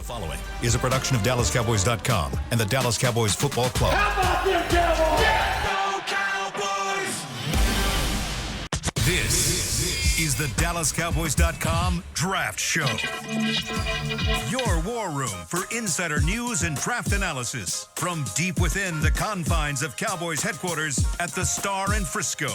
The following is a production of DallasCowboys.com and the Dallas Cowboys Football Club. How about them Cowboys? Yeah, go Cowboys! This is the DallasCowboys.com Draft Show. Your war room for insider news and draft analysis from deep within the confines of Cowboys headquarters at the Star in Frisco.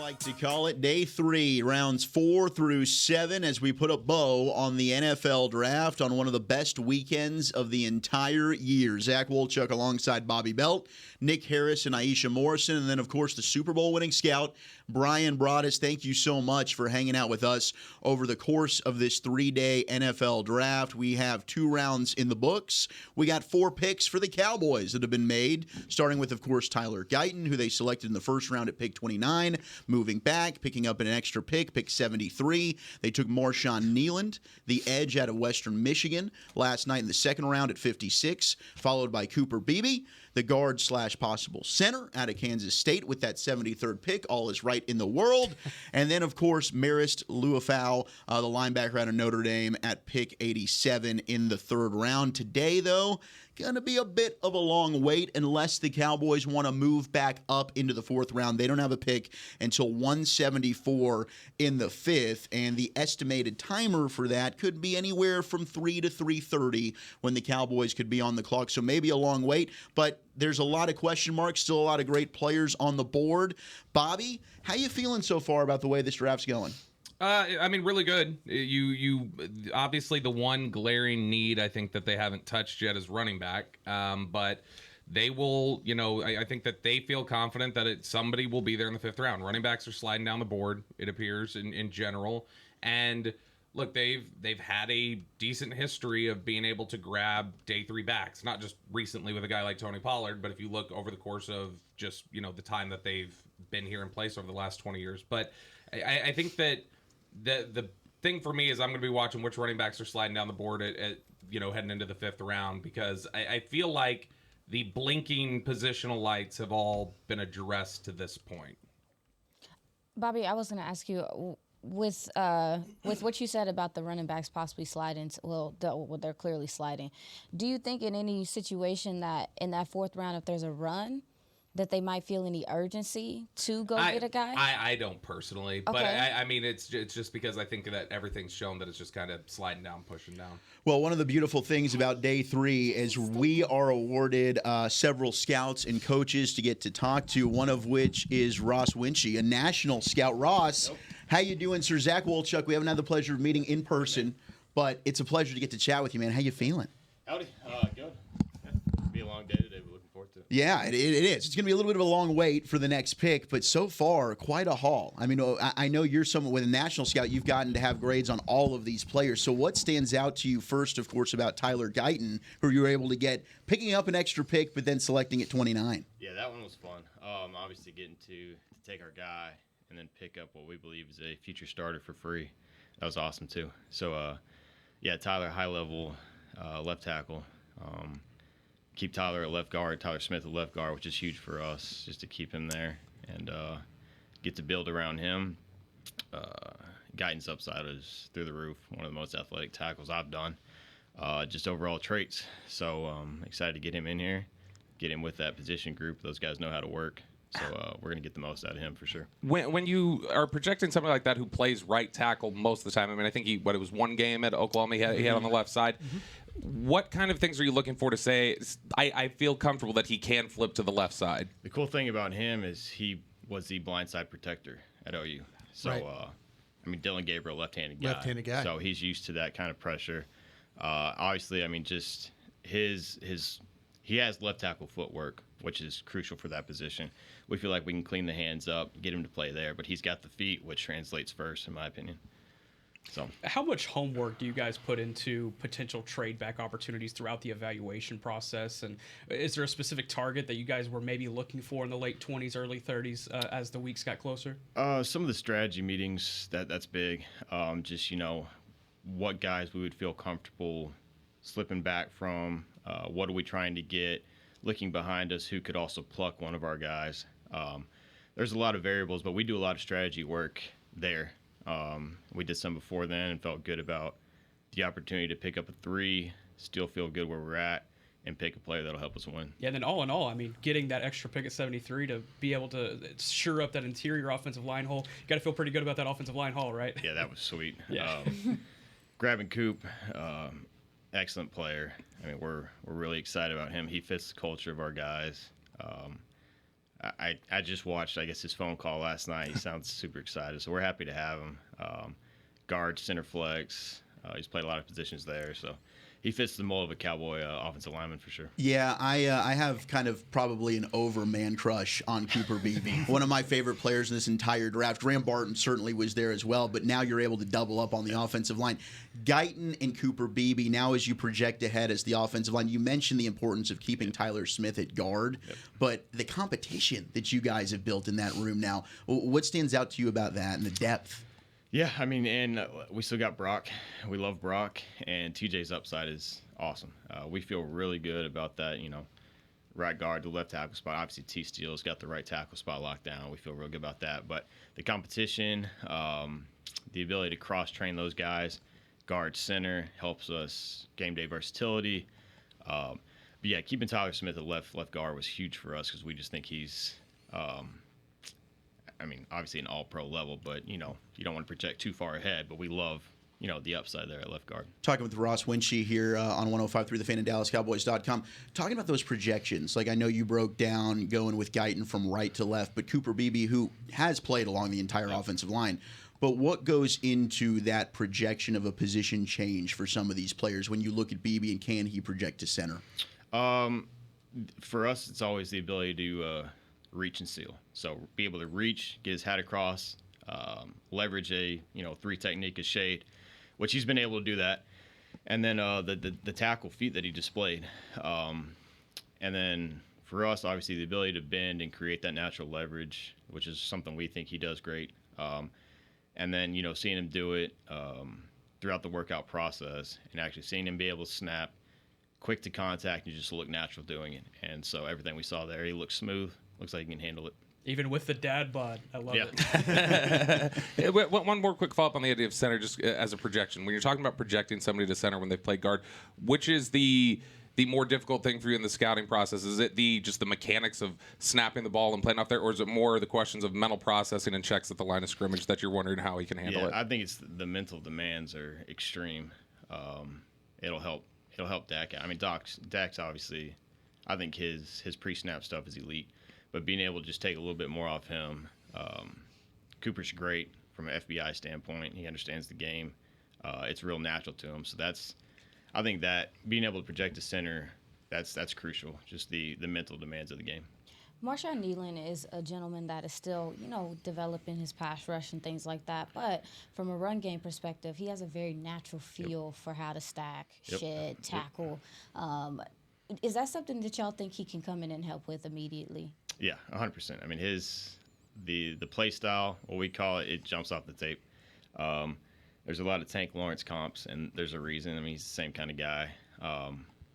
Like to call it day 3, rounds 4 through 7, as we put a bow on the NFL draft on one of the best weekends of the entire year. Zach Wolchuk alongside Bobby Belt, Nick Harris, and Aisha Morrison, and then, of course, the Super Bowl winning scout, Brian Broaddus. Thank you so much for hanging out with us over the course of this 3-day NFL draft. We have 2 rounds in the books. We got 4 picks for the Cowboys that have been made, starting with, of course, Tyler Guyton, who they selected in the first round at pick 29. Moving back, picking up an extra pick 73. They took Marshawn Kneeland, the edge out of Western Michigan, last night in the second round at 56, followed by Cooper Beebe, the guard / possible center out of Kansas State with that 73rd pick. All is right in the world. And then, of course, Marist Luafau, the linebacker out of Notre Dame at pick 87 in the third round. Today, though, going to be a bit of a long wait unless the Cowboys want to move back up into the fourth round. They don't have a pick until 174 in the fifth, and the estimated timer for that could be anywhere from 3 to 3:30 when the Cowboys could be on the clock. So maybe a long wait, but there's a lot of question marks, still a lot of great players on the board. Bobby, how you feeling so far about the way this draft's going? I mean, really good. You obviously the one glaring need I think that they haven't touched yet is running back. But they will, I think that they feel confident that somebody will be there in the fifth round. Running backs are sliding down the board, it appears, in general. And look, they've had a decent history of being able to grab day 3 backs, not just recently with a guy like Tony Pollard, but if you look over the course of just, the time that they've been here in place over the last 20 years. But I think that the thing for me is I'm going to be watching which running backs are sliding down the board at heading into the fifth round, because I feel like the blinking positional lights have all been addressed to this point. Bobby, I was going to ask you, with what you said about the running backs possibly sliding, they're clearly sliding. Do you think in any situation that in that fourth round, if there's a run, that they might feel any urgency to go get a guy? I don't personally, okay. But I mean, it's just because I think that everything's shown that it's just kind of sliding down, pushing down. Well, one of the beautiful things about day 3 is we are awarded several scouts and coaches to get to talk to, one of which is Ross Winchy, a national scout. Ross, how you doing, sir? Zach Wolchuk, we haven't had the pleasure of meeting in person, but it's a pleasure to get to chat with you, man. How you feeling? Howdy. Good. It'll be a long day today, but looking forward to it. Yeah, it is. It's going to be a little bit of a long wait for the next pick, but so far, quite a haul. I mean, I know you're someone with a national scout. You've gotten to have grades on all of these players. So what stands out to you first, of course, about Tyler Guyton, who you were able to get, picking up an extra pick, but then selecting at 29? Yeah, that one was fun. Obviously getting to take our guy and then pick up what we believe is a future starter for free. That was awesome, too. So, Tyler, high-level left tackle. Keep Tyler at left guard, Tyler Smith at left guard, which is huge for us, just to keep him there and get to build around him. Guidance upside is through the roof, one of the most athletic tackles I've done. Just overall traits. So excited to get him in here, get him with that position group. Those guys know how to work. So we're going to get the most out of him for sure. When you are projecting somebody like that who plays right tackle most of the time, I mean, I think it was one game at Oklahoma he had on the left side. Mm-hmm. What kind of things are you looking for to say, I feel comfortable that he can flip to the left side? The cool thing about him is he was the blindside protector at OU. So, right. Dylan Gabriel, left-handed guy. So he's used to that kind of pressure. Obviously, just he has left tackle footwork, which is crucial for that position. We feel like we can clean the hands up, get him to play there, but he's got the feet, which translates first, in my opinion. So, how much homework do you guys put into potential trade back opportunities throughout the evaluation process? And is there a specific target that you guys were maybe looking for in the late 20s, early 30s as the weeks got closer? Some of the strategy meetings, that's big. What guys we would feel comfortable slipping back from, what are we trying to get, looking behind us who could also pluck one of our guys. There's a lot of variables, but we do a lot of strategy work there. We did some before then and felt good about the opportunity to pick up a 3, still feel good where we're at, and pick a player that'll help us win. Yeah, and then all in all, I mean, getting that extra pick at 73 to be able to sure up that interior offensive line hole, you got to feel pretty good about that offensive line hole, right? Yeah, that was sweet. Yeah. Grabbing Coop, excellent player. I mean, we're really excited about him. He fits the culture of our guys. I just watched, I guess, his phone call last night. He sounds super excited, so we're happy to have him. Guard, center flex. He's played a lot of positions there, so he fits the mold of a Cowboy offensive lineman for sure. Yeah, I have kind of probably an over-man crush on Cooper Beebe. One of my favorite players in this entire draft. Graham Barton certainly was there as well, but now you're able to double up on the offensive line. Guyton and Cooper Beebe, now as you project ahead as the offensive line, you mentioned the importance of keeping Tyler Smith at guard, but the competition that you guys have built in that room now, what stands out to you about that and the depth? Yeah, I mean, and we still got Brock. We love Brock, and TJ's upside is awesome. We feel really good about that, right guard, the left tackle spot. Obviously, T-Steele's got the right tackle spot locked down. We feel real good about that. But the competition, the ability to cross-train those guys, guard center, helps us game day versatility. But, yeah, keeping Tyler Smith at left guard was huge for us because we just think he's obviously an all-pro level, but, you don't want to project too far ahead. But we love, the upside there at left guard. Talking with Ross Winchie here on 105.3 The Fan and DallasCowboys.com. Talking about those projections, like I know you broke down going with Guyton from right to left, but Cooper Beebe, who has played along the entire offensive line, but what goes into that projection of a position change for some of these players when you look at Beebe and can he project to center? For us, it's always the ability to reach and seal. So be able to reach, get his hat across, leverage a 3 technique of shade, which he's been able to do that. And then the tackle feet that he displayed. And then for us, obviously, the ability to bend and create that natural leverage, which is something we think he does great. And then, seeing him do it throughout the workout process and actually seeing him be able to snap, quick to contact, and just look natural doing it. And so everything we saw there, he looks smooth, looks like he can handle it. Even with the dad bod. I love it. One more quick follow-up on the idea of center, just as a projection. When you're talking about projecting somebody to center when they play guard, which is the more difficult thing for you in the scouting process? Is it just the mechanics of snapping the ball and playing off there, or is it more the questions of mental processing and checks at the line of scrimmage that you're wondering how he can handle it? I think it's the mental demands are extreme. It'll help Dak. I mean, Dak's obviously, I think his pre-snap stuff is elite. But being able to just take a little bit more off him, Cooper's great from an FBI standpoint. He understands the game. It's real natural to him. So I think that being able to project the center, that's crucial. Just the mental demands of the game. Marshawn Nealon is a gentleman that is still, developing his pass rush and things like that. But from a run game perspective, he has a very natural feel for how to stack, shed, tackle. Is that something that y'all think he can come in and help with immediately? Yeah, 100%. I mean, the play style, what we call it, it jumps off the tape. There's a lot of Tank Lawrence comps, and there's a reason. I mean, he's the same kind of guy.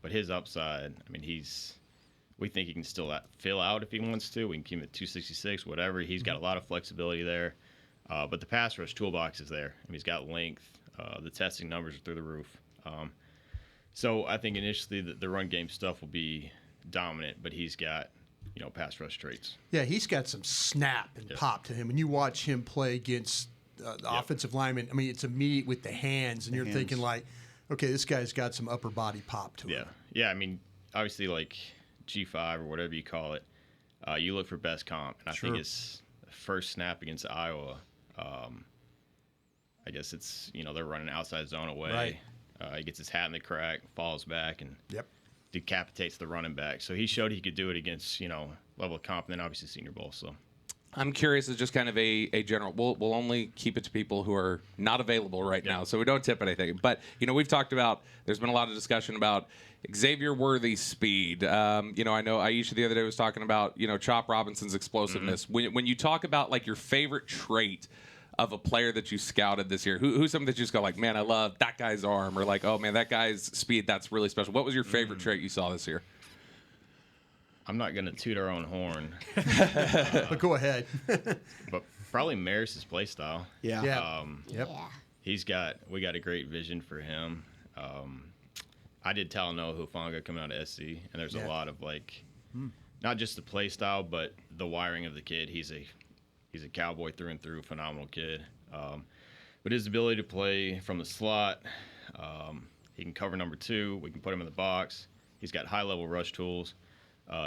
But his upside, I mean, we think he can still fill out if he wants to. We can keep him at 266, whatever. He's got a lot of flexibility there. But the pass rush toolbox is there. I mean, he's got length. The testing numbers are through the roof. So I think initially the run game stuff will be dominant, but he's got pass rush traits. Yeah, he's got some snap and pop to him. And you watch him play against the offensive lineman. I mean, it's immediate with the hands, and you're thinking like, okay, this guy's got some upper body pop to him. Yeah. I mean, obviously, like G5 or whatever you call it, you look for best comp. And I think his first snap against Iowa, I guess it's, they're running outside zone away. Right. He gets his hat in the crack, falls back, and decapitates the running back. So he showed he could do it against, level of comp, and then obviously Senior Bowl. So I'm curious, as just kind of a general, we'll only keep it to people who are not available right now, so we don't tip anything. But, we've talked about, there's been a lot of discussion about Xavier Worthy's speed. I know Aisha the other day was talking about, Chop Robinson's explosiveness. Mm-hmm. When you talk about, like, your favorite trait of a player that you scouted this year, who's something that you just go like, man, I love that guy's arm, or like, oh man, that guy's speed, that's really special. What was your favorite trait you saw this year? I'm not going to toot our own horn. But go ahead. But probably Maris's play style. Yeah. we got a great vision for him. I did Talanoa Hufanga coming out of SC, and there's a lot of like, not just the play style, but the wiring of the kid. He's a Cowboy through and through, phenomenal kid. But his ability to play from the slot, he can cover number 2. We can put him in the box. He's got high-level rush tools.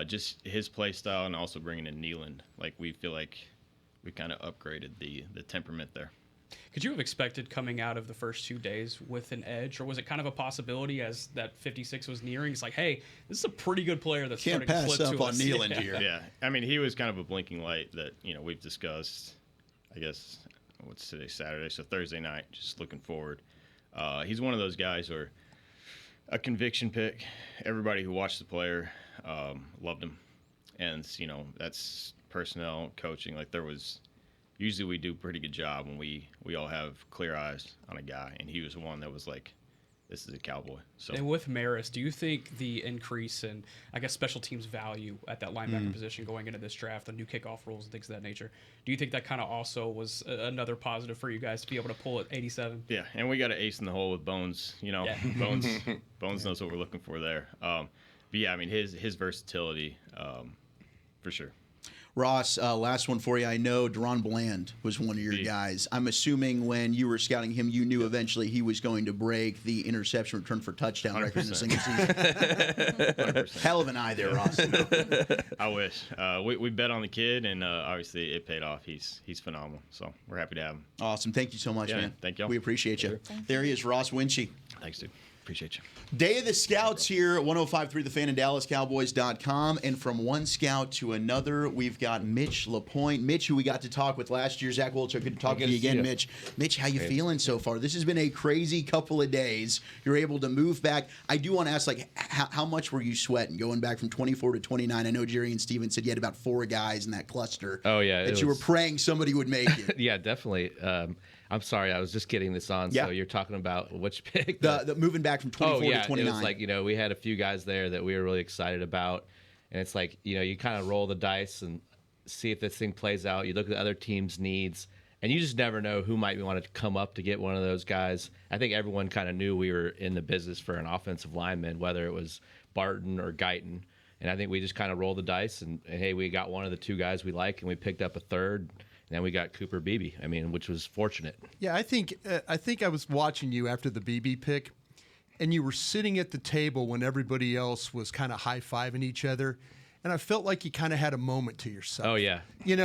Just his play style, and also bringing in Nealand. Like, we feel like we kind of upgraded the temperament there. Could you have expected coming out of the first 2 days with an edge, or was it kind of a possibility as that 56 was nearing? It's like, hey, this is a pretty good player that's Can't starting to pass slip up to on us. Nealand here. Yeah, I mean, he was kind of a blinking light that, we've discussed, I guess, what's today, Saturday, so Thursday night, just looking forward. He's one of those guys where a conviction pick. Everybody who watched the player loved him. And, that's personnel, coaching. Like, usually we do a pretty good job when we all have clear eyes on a guy, and he was one that was like, this is a Cowboy. So, And with Maris, do you think the increase in, I guess, special teams value at that linebacker position going into this draft, the new kickoff rules and things of that nature, do you think that kind of also was another positive for you guys to be able to pull at 87? Yeah, and we got an ace in the hole with Bones. Bones knows what we're looking for there. But yeah, I mean, his versatility, for sure. Ross, last one for you. I know Deron Bland was one of your guys. I'm assuming when you were scouting him, you knew eventually he was going to break the interception return for touchdown record in a single season. 100%. Hell of an eye there, Ross. I wish. We bet on the kid, and obviously it paid off. He's phenomenal. So we're happy to have him. Awesome. Thank you so much, man. Thank y'all. We appreciate you. There he is, Ross Winchy. Thanks, dude. Appreciate you. Day of the Scouts here at 105.3 The Fan and DallasCowboys.com. And from one scout to another, we've got Mitch Le Point. Mitch, who we got to talk with last year. Zach Wolchuk, good to talk to you again, Mitch. Mitch, how you feeling so far? This has been a crazy couple of days. You're able to move back. I do want to ask, like, how much were you sweating going back from 24 to 29? I know Jerry and Steven said you had about 4 guys in that cluster. Oh, yeah. That you were praying somebody would make it. Yeah, definitely. I'm sorry, I was just getting this on. Yeah. So you're talking about which pick? The moving back from 24 to 29. It was like, we had a few guys there that we were really excited about. And it's like, you kind of roll the dice and see if this thing plays out. You look at the other team's needs, and you just never know who might want to come up to get one of those guys. I think everyone kind of knew we were in the business for an offensive lineman, whether it was Barton or Guyton. And I think we just kind of rolled the dice, and hey, we got one of the 2 guys we like, and we picked up a third. And then we got Cooper Beebe, which was fortunate. Yeah, I think I was watching you after the Beebe pick, and you were sitting at the table when everybody else was kind of high-fiving each other, and I felt like you kind of had a moment to yourself. Oh, yeah. And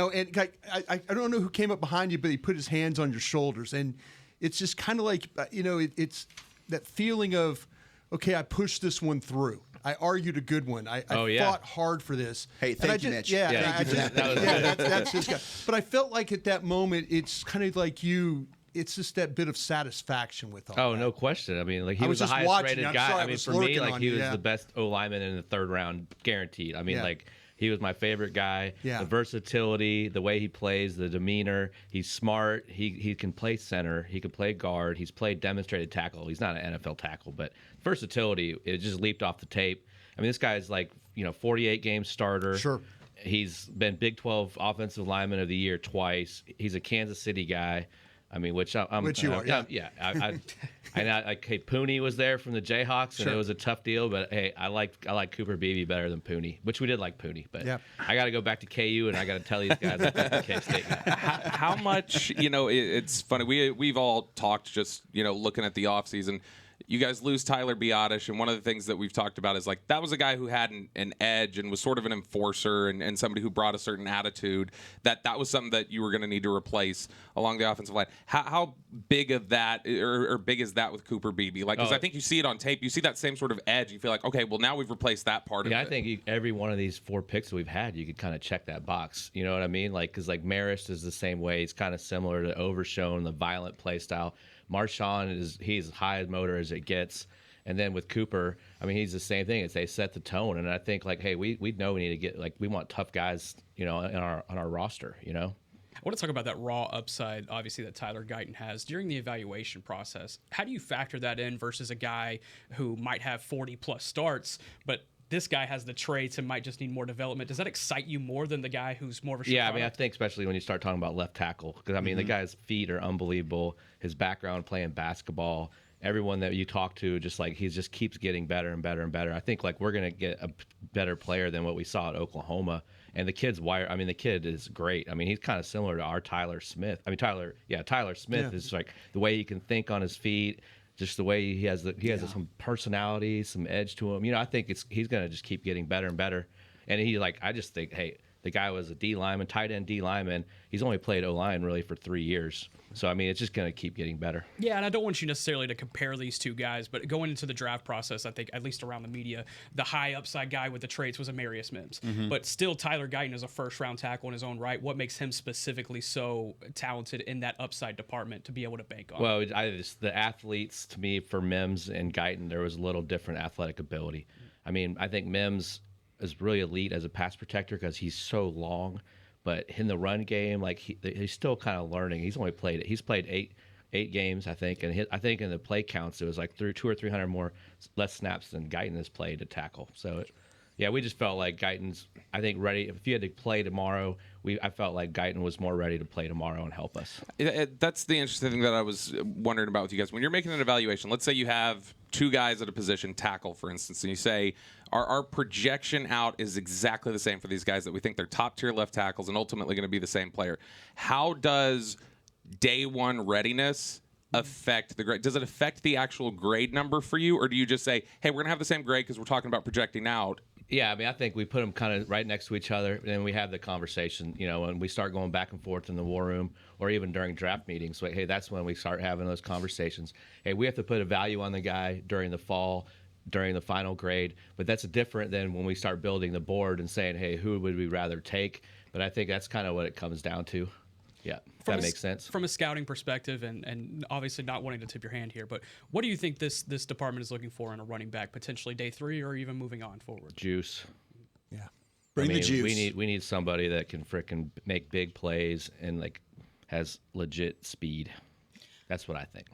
I don't know who came up behind you, but he put his hands on your shoulders, and it's just kind of like, it's that feeling of, okay, I pushed this one through. I argued a good one. I fought hard for this. Hey, thank you, Mitch. Yeah, thank you for that. That's this guy. But I felt like at that moment, it's kind of like it's just that bit of satisfaction with all that. No question. He I was the just highest watching. rated I'm guy. sorry, I was For me, lurking on he you, was the best O lineman in the 3rd round, guaranteed. He was my favorite guy. Yeah. The versatility, the way he plays, the demeanor. He's smart. He can play center. He can play guard. He's played demonstrated tackle. He's not an NFL tackle, but versatility, it just leaped off the tape. This guy's 48 game starter. Sure. He's been Big 12 Offensive Lineman of the Year twice. He's a Kansas City guy. Which I'm. Which you are, yeah. Hey, Pooney was there from the Jayhawks, and Sure. it was a tough deal. But hey, I like Cooper Beebe better than Pooney, which we did like Pooney. But yeah. I got to go back to KU, and I got to tell these guys I think the K-State guy. How much, it's funny. We've all talked just, looking at the offseason. You guys lose Tyler Biadasz, and one of the things that we've talked about is that was a guy who had an edge and was sort of an enforcer and somebody who brought a certain attitude. That was something that you were going to need to replace along the offensive line. How big of that or big is that with Cooper Beebe? Because I think you see it on tape. You see that same sort of edge. You feel like, okay, well now we've replaced that part of it. Yeah, I think every one of these 4 picks that we've had, you could kind of check that box. You know what I mean? Because Maris is the same way. He's kind of similar to Overshown, the violent play style. Marshawn he's high motor as it gets, and then with Cooper, he's the same thing. They set the tone, and I think hey, we know we need to get we want tough guys, on our roster, I want to talk about that raw upside, obviously, that Tyler Guyton has during the evaluation process. How do you factor that in versus a guy who might have 40-plus starts, but this guy has the traits and might just need more development. Does that excite you more than the guy who's more of a Yeah, I mean, I think especially when you start talking about left tackle, because I mean, the guy's feet are unbelievable. His background playing basketball, everyone that you talk to, just like he just keeps getting better and better and better. I think like we're gonna get a better player than what we saw at Oklahoma. And the kid's wire. I mean, the kid is great. I mean, he's kind of similar to our Tyler Smith. I mean, Tyler Smith is like the way he can think on his feet, just the way he has some personality, some edge to him. You know, I think he's gonna just keep getting better and better. And I just think, hey, the guy was a D lineman, tight end D lineman. He's only played O-line really for 3 years. So, I mean, it's just going to keep getting better. Yeah, and I don't want you necessarily to compare these two guys, but going into the draft process, I think, at least around the media, the high upside guy with the traits was Amarius Mims. But still, Tyler Guyton is a first-round tackle in his own right. What makes him specifically so talented in that upside department to be able to bank on? Well, the athletes, to me, for Mims and Guyton, there was a little different athletic ability. I mean, I think Mims is really elite as a pass protector because he's so long. But in the run game, like he's still kind of learning. He's played eight games, I think, and I think in the play counts it was like 200 or 300 less snaps than Guyton has played to tackle. So, we just felt like Guyton's, I think, ready. If he had to play tomorrow, I felt like Guyton was more ready to play tomorrow and help us. That's the interesting thing that I was wondering about with you guys. When you're making an evaluation, let's say you have two guys at a position, tackle, for instance, and you say, our projection out is exactly the same for these guys, that we think they're top-tier left tackles and ultimately going to be the same player. How does day one readiness affect the grade? Does it affect the actual grade number for you, or do you just say, hey, we're going to have the same grade because we're talking about projecting out? Yeah, I mean, I think we put them kind of right next to each other, and then we have the conversation, and we start going back and forth in the war room or even during draft meetings. Like, hey, that's when we start having those conversations. Hey, we have to put a value on the guy during the fall, during the final grade, but that's different than when we start building the board and saying, hey, who would we rather take? But I think that's kind of what it comes down to. Yeah, that makes sense. From a scouting perspective, and obviously not wanting to tip your hand here, but what do you think this department is looking for in a running back, potentially day 3 or even moving on forward? Juice. Yeah. Bring the juice. We need somebody that can frickin' make big plays and like has legit speed. That's what I think.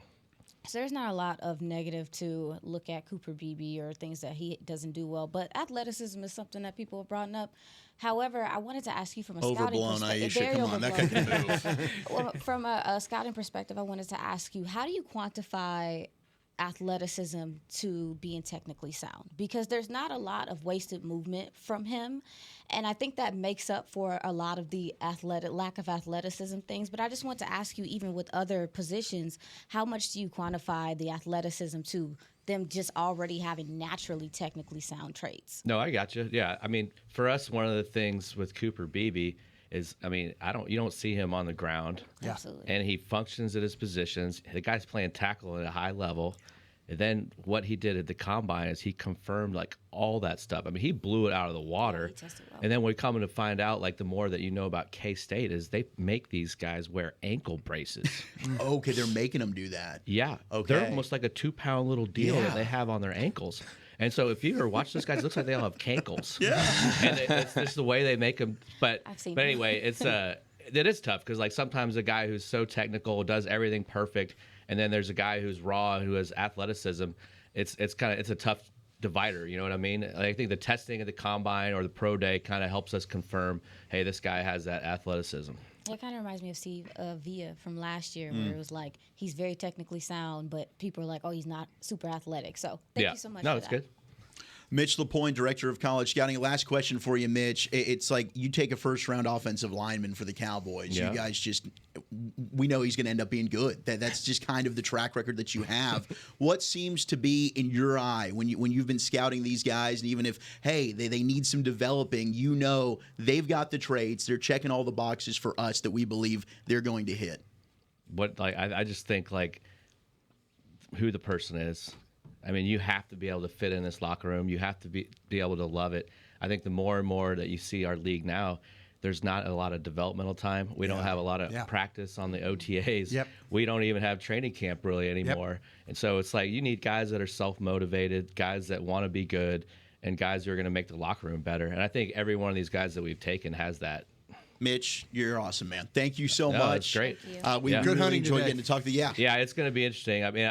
So there's not a lot of negative to look at Cooper Beebe or things that he doesn't do well, but athleticism is something that people have brought up. However, I wanted to ask you from a scouting perspective. Aisha, come on, that couldn't move. Well, from a scouting perspective, I wanted to ask you, how do you quantify athleticism to being technically sound? Because there's not a lot of wasted movement from him, and I think that makes up for a lot of the lack of athleticism things. But I just want to ask you, even with other positions, how much do you quantify the athleticism to them just already having naturally technically sound traits? No, I got you. Yeah, I mean, for us, one of the things with Cooper Beebe is, I mean, you don't see him on the ground. Yeah. Absolutely. And he functions at his positions. The guy's playing tackle at a high level. And then what he did at the combine is he confirmed like all that stuff. I mean, he blew it out of the water. Yeah, he tested well. And then we're coming to find out, like, the more that you know about K-State is they make these guys wear ankle braces. Okay, they're making them do that. Yeah. Okay. They're almost like a 2-pound little deal that they have on their ankles. And so if you ever watch those guys, it looks like they all have cankles. Yeah. And it's just the way they make them. But I've seen anyway, it is tough because, like, sometimes a guy who's so technical does everything perfect, and then there's a guy who's raw who has athleticism. It's a tough divider. You know what I mean? I think the testing at the combine or the pro day kind of helps us confirm, hey, this guy has that athleticism. That kind of reminds me of Steve Villa from last year, where it was like he's very technically sound, but people are like, oh, he's not super athletic. So thank you so much. No, it's good. Mitch Le Point, Director of College Scouting. Last question for you, Mitch. It's like you take a first-round offensive lineman for the Cowboys. Yeah. You guys we know he's going to end up being good. That's just kind of the track record that you have. What seems to be, in your eye, when you've been scouting these guys, and even if, hey, they need some developing, you know they've got the traits, they're checking all the boxes for us that we believe they're going to hit? I just think, like, who the person is. I mean, you have to be able to fit in this locker room. You have to be able to love it. I think the more and more that you see our league now, there's not a lot of developmental time. We don't have a lot of practice on the OTAs. Yep. We don't even have training camp really anymore. Yep. And so it's like you need guys that are self-motivated, guys that want to be good, and guys who are going to make the locker room better. And I think every one of these guys that we've taken has that. Mitch, you're awesome, man. Thank you so much. That's great. We really enjoyed getting to talk to you. Yeah, it's going to be interesting. I mean,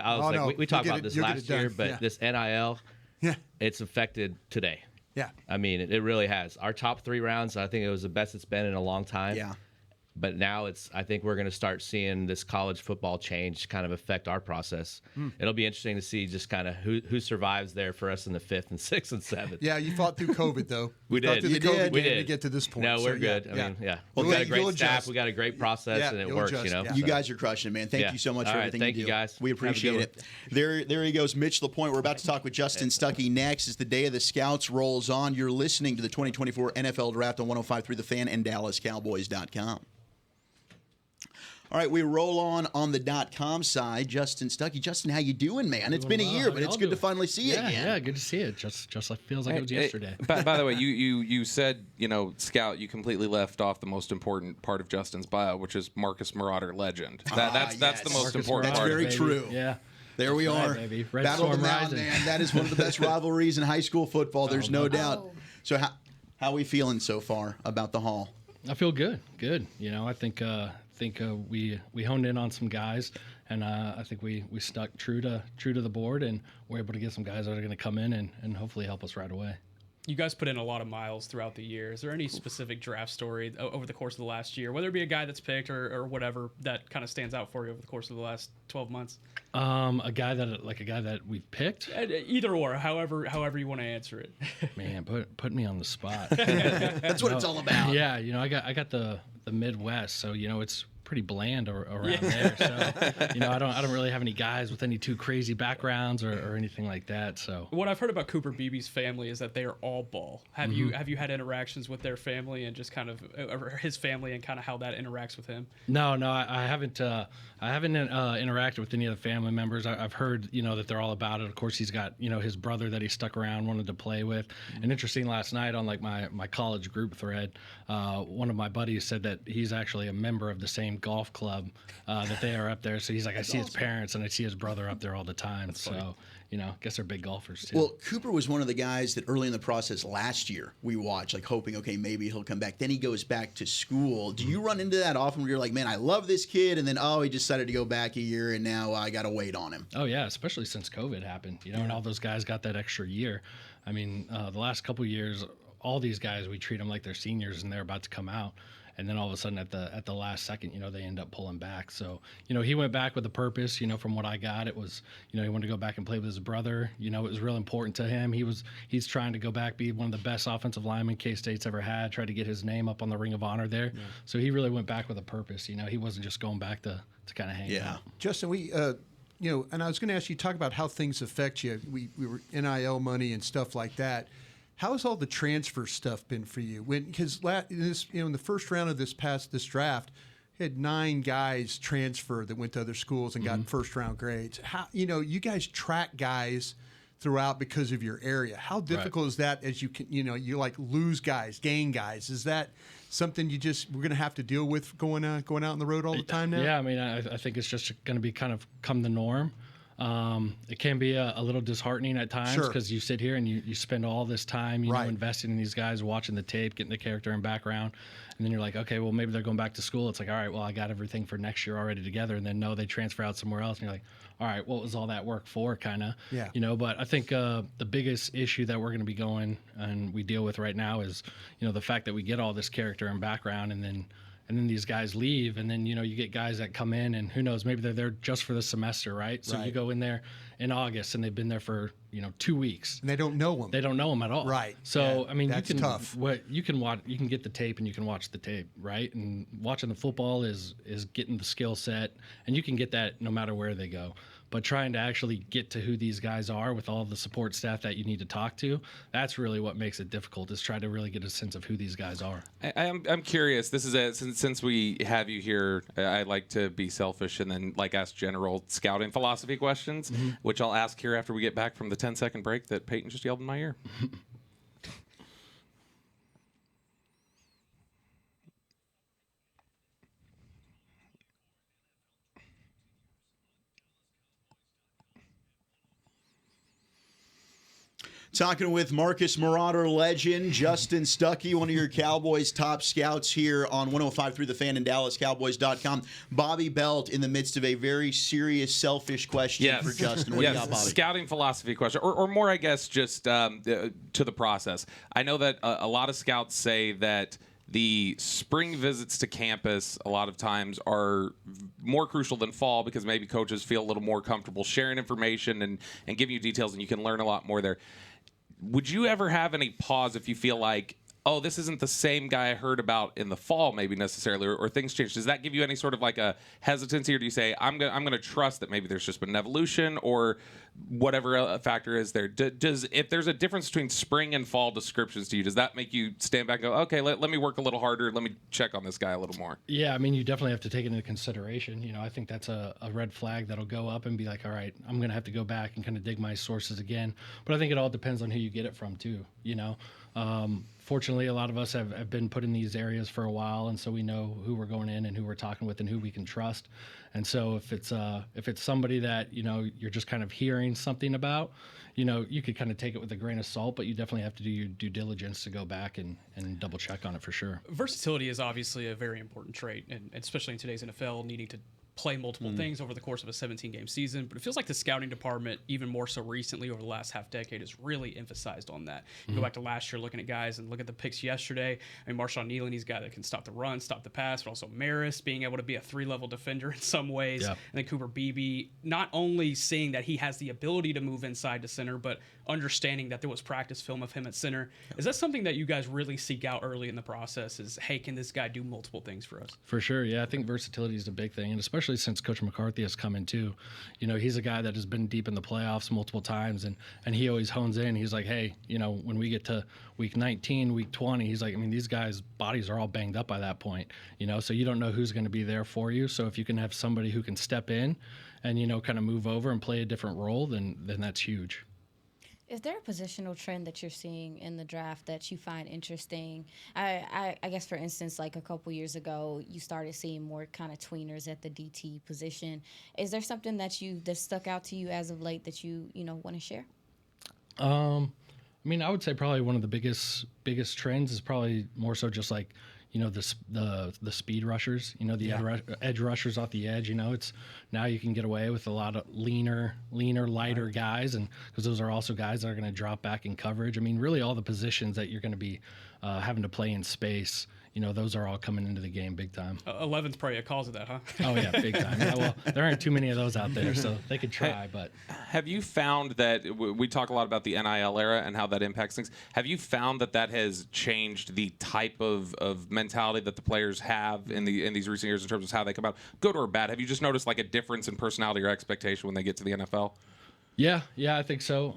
we talked about this last year, but this NIL, it's affected today. Yeah. I mean, it really has. Our top 3 rounds, I think it was the best it's been in a long time. Yeah. But now I think we're going to start seeing this college football change kind of affect our process. It'll be interesting to see just kind of who survives there for us in the 5th and 6th and 7th. Yeah, you fought through COVID, though. We Fought did. through the You COVID did. We game did. to get to this point. No, So, we're good. Yeah. I mean, yeah. Well, We got a you'll great adjust. staff. We got a great process, Yeah, and it you'll works, adjust, you know. yeah. You So- guys are crushing it, man. Thank Yeah. you so much All for right, everything thank you you, do. guys. We Have a good appreciate one. it. There he goes, Mitch Le Point. We're about to talk with Justin Stucky next as the day of the Scouts rolls on. You're listening to the 2024 NFL Draft on 105.3 The Fan and DallasCowboys.com. All right, we roll on the .com side. Justin Stucky. Justin, how you doing, man? It's been a year, but it's good to finally see you again. Yeah, good to see it. Just like feels like it was yesterday. By the way, you said, Scout, you completely left off the most important part of Justin's bio, which is Marcus Marauder legend. That's the most Marcus important That's part. very baby. true. Yeah. There we That's are. right, baby. Red Battle of the Storm Mountain, rising. man. That is one of the best rivalries in high school football. There's no doubt. Oh. So how are we feeling so far about the haul? I feel good. Good. I think we honed in on some guys, and I think we stuck true to the board, and we're able to get some guys that are going to come in and hopefully help us right away. You guys put in a lot of miles throughout the year. Is there any specific draft story over the course of the last year, whether it be a guy that's picked or whatever, that kind of stands out for you over the course of the last 12 months? A guy that we've picked. Either or, however you want to answer it. Man, put me on the spot. That's what it's all about. Yeah, I got the Midwest, so it's pretty bland around there. So I don't really have any guys with any too crazy backgrounds or anything like that. So What I've heard about Cooper Beebe's family is that they are all ball. Have you had interactions with their family and just kind of or his family and kind of how that interacts with him? No, I haven't. I haven't interacted with any of the family members. I've heard, that they're all about it. Of course, he's got, his brother that he stuck around, wanted to play with. And interesting, last night on like my college group thread, one of my buddies said that he's actually a member of the same golf club that they are up there. So he's like, I see his parents and I see his brother up there all the time. So, guess they're big golfers too. Well, Cooper was one of the guys that early in the process last year we watched, like hoping, okay, maybe he'll come back. Then he goes back to school. Do you run into that often where you're like, man, I love this kid, and then, he decided to go back a year, and now I got to wait on him? Oh, yeah, especially since COVID happened, and all those guys got that extra year. I mean, the last couple years, all these guys, we treat them like they're seniors and they're about to come out. And then all of a sudden at the last second, they end up pulling back. So, he went back with a purpose. From what I got, it was, he wanted to go back and play with his brother. It was real important to him. He's trying to go back, be one of the best offensive linemen K-State's ever had, try to get his name up on the Ring of Honor there. Yeah. So he really went back with a purpose. He wasn't just going back to kind of hang out. Justin, we, and I was going to ask you, talk about how things affect you. We were NIL money and stuff like that. How has all the transfer stuff been for you? Because in the first round of this draft, we had 9 guys transfer that went to other schools and got first round grades. How you guys track guys throughout because of your area. How difficult is that? As you can, you like lose guys, gain guys. Is that something we're going to have to deal with going out on the road all the time now? Yeah, I mean, I think it's just going to be kind of come the norm. It can be a little disheartening at times because you sit here and you spend all this time, investing in these guys, watching the tape, getting the character and background. And then you're like, okay, well, maybe they're going back to school. It's like, all right, well, I got everything for next year already together. And then no, they transfer out somewhere else. And you're like, all right, what was all that work for, kind of? Yeah. But I think the biggest issue that we're going to be going and we deal with right now is, the fact that we get all this character and background and then these guys leave, and then you get guys that come in, and who knows, maybe they're there just for the semester, right? So you go in there in August, and they've been there for 2 weeks, and they don't know them. They don't know them at all, right? So I mean, that's tough. You can watch, you can get the tape, and you can watch the tape, right? And watching the football is getting the skill set, and you can get that no matter where they go. But trying to actually get to who these guys are with all the support staff that you need to talk to, that's really what makes it difficult, is try to really get a sense of who these guys are. I'm curious. This is since we have you here, I like to be selfish and then ask general scouting philosophy questions, which I'll ask here after we get back from the 10-second break that Peyton just yelled in my ear. Talking with Marcus Marauder legend Justin Stucky, one of your Cowboys top scouts here on 105.3 The Fan and DallasCowboys.com. Bobby Belt in the midst of a very serious, selfish question for Justin. What do you got, Bobby? Scouting philosophy question, or more, I guess, just to the process. I know that a lot of scouts say that the spring visits to campus a lot of times are more crucial than fall because maybe coaches feel a little more comfortable sharing information and giving you details, and you can learn a lot more there. Would you ever have any pause if you feel like, oh, this isn't the same guy I heard about in the fall, maybe necessarily, or things change? Does that give you any sort of like a hesitancy, or do you say, I'm gonna trust that maybe there's just been an evolution, or whatever factor is there? Does if there's a difference between spring and fall descriptions to you, does that make you stand back and go, okay, let me work a little harder, let me check on this guy a little more? Yeah, I mean, you definitely have to take it into consideration. You know, I think that's a red flag that'll go up and be like, all right, I'm going to have to go back and kind of dig my sources again. But I think it all depends on who you get it from, too, you know. Fortunately, a lot of us have been put in these areas for a while, and so we know who we're going in and who we're talking with and who we can trust. And so if it's somebody that, you know, you're just kind of hearing something about, you know, you could kind of take it with a grain of salt, but you definitely have to do your due diligence to go back and double check on it for sure. Versatility is obviously a very important trait, and especially in today's NFL, needing to play multiple things over the course of a 17-game season. But it feels like the scouting department, even more so recently over the last half decade, has really emphasized on that. You go back to last year, looking at guys and look at the picks yesterday. I mean, Marshawn Nealon, he's a guy that can stop the run, stop the pass, but also Maris being able to be a 3-level defender in some ways. Yeah. And then Cooper Beebe, not only seeing that he has the ability to move inside to center, but understanding that there was practice film of him at center. Is that something that you guys really seek out early in the process is, hey, can this guy do multiple things for us? For sure, yeah. I think versatility is the big thing, and especially since Coach McCarthy has come in too. You know, he's a guy that has been deep in the playoffs multiple times, and he always hones in. He's like, hey, you know, when we get to week 19, week 20, he's like, I mean, these guys' bodies are all banged up by that point, you know, so you don't know who's going to be there for you. So if you can have somebody who can step in and, you know, kind of move over and play a different role, then that's huge. Is there a positional trend that you're seeing in the draft that you find interesting? I guess, for instance, like a couple years ago, you started seeing more kind of tweeners at the DT position. Is there something that stuck out to you as of late that you want to share? I mean, I would say probably one of the biggest trends is probably more so just like, you know, the speed rushers, you know, the edge rushers off the edge. You know, it's now you can get away with a lot of leaner, lighter guys, and because those are also guys that are going to drop back in coverage. I mean, really all the positions that you're going to be having to play in space, you know, those are all coming into the game big time. 11's probably a cause of that, huh? Oh, yeah, big time. Yeah, well, there aren't too many of those out there, so they could try. But have you found that we talk a lot about the NIL era and how that impacts things? Have you found that has changed the type of mentality that the players have in these recent years in terms of how they come out, good or bad? Have you just noticed like a difference in personality or expectation when they get to the NFL? Yeah, I think so.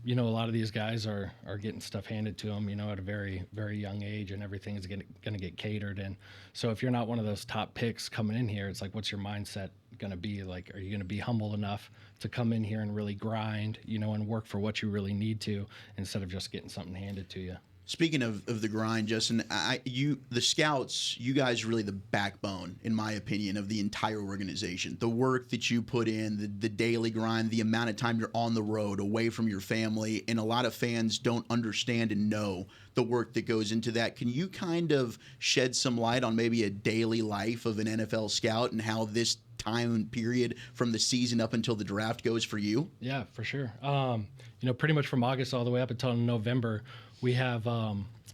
You know, a lot of these guys are getting stuff handed to them, you know, at a very, very young age, and everything is going to get catered. And so if you're not one of those top picks coming in here, it's like, what's your mindset going to be? Like, are you going to be humble enough to come in here and really grind, you know, and work for what you really need to instead of just getting something handed to you? Speaking of the grind, Justin, the scouts, you guys are really the backbone, in my opinion, of the entire organization. The work that you put in, the daily grind, the amount of time you're on the road, away from your family, and a lot of fans don't understand and know the work that goes into that. Can you kind of shed some light on maybe a daily life of an NFL scout and how this time period from the season up until the draft goes for you? Yeah, for sure. You know, pretty much from August all the way up until November, we have,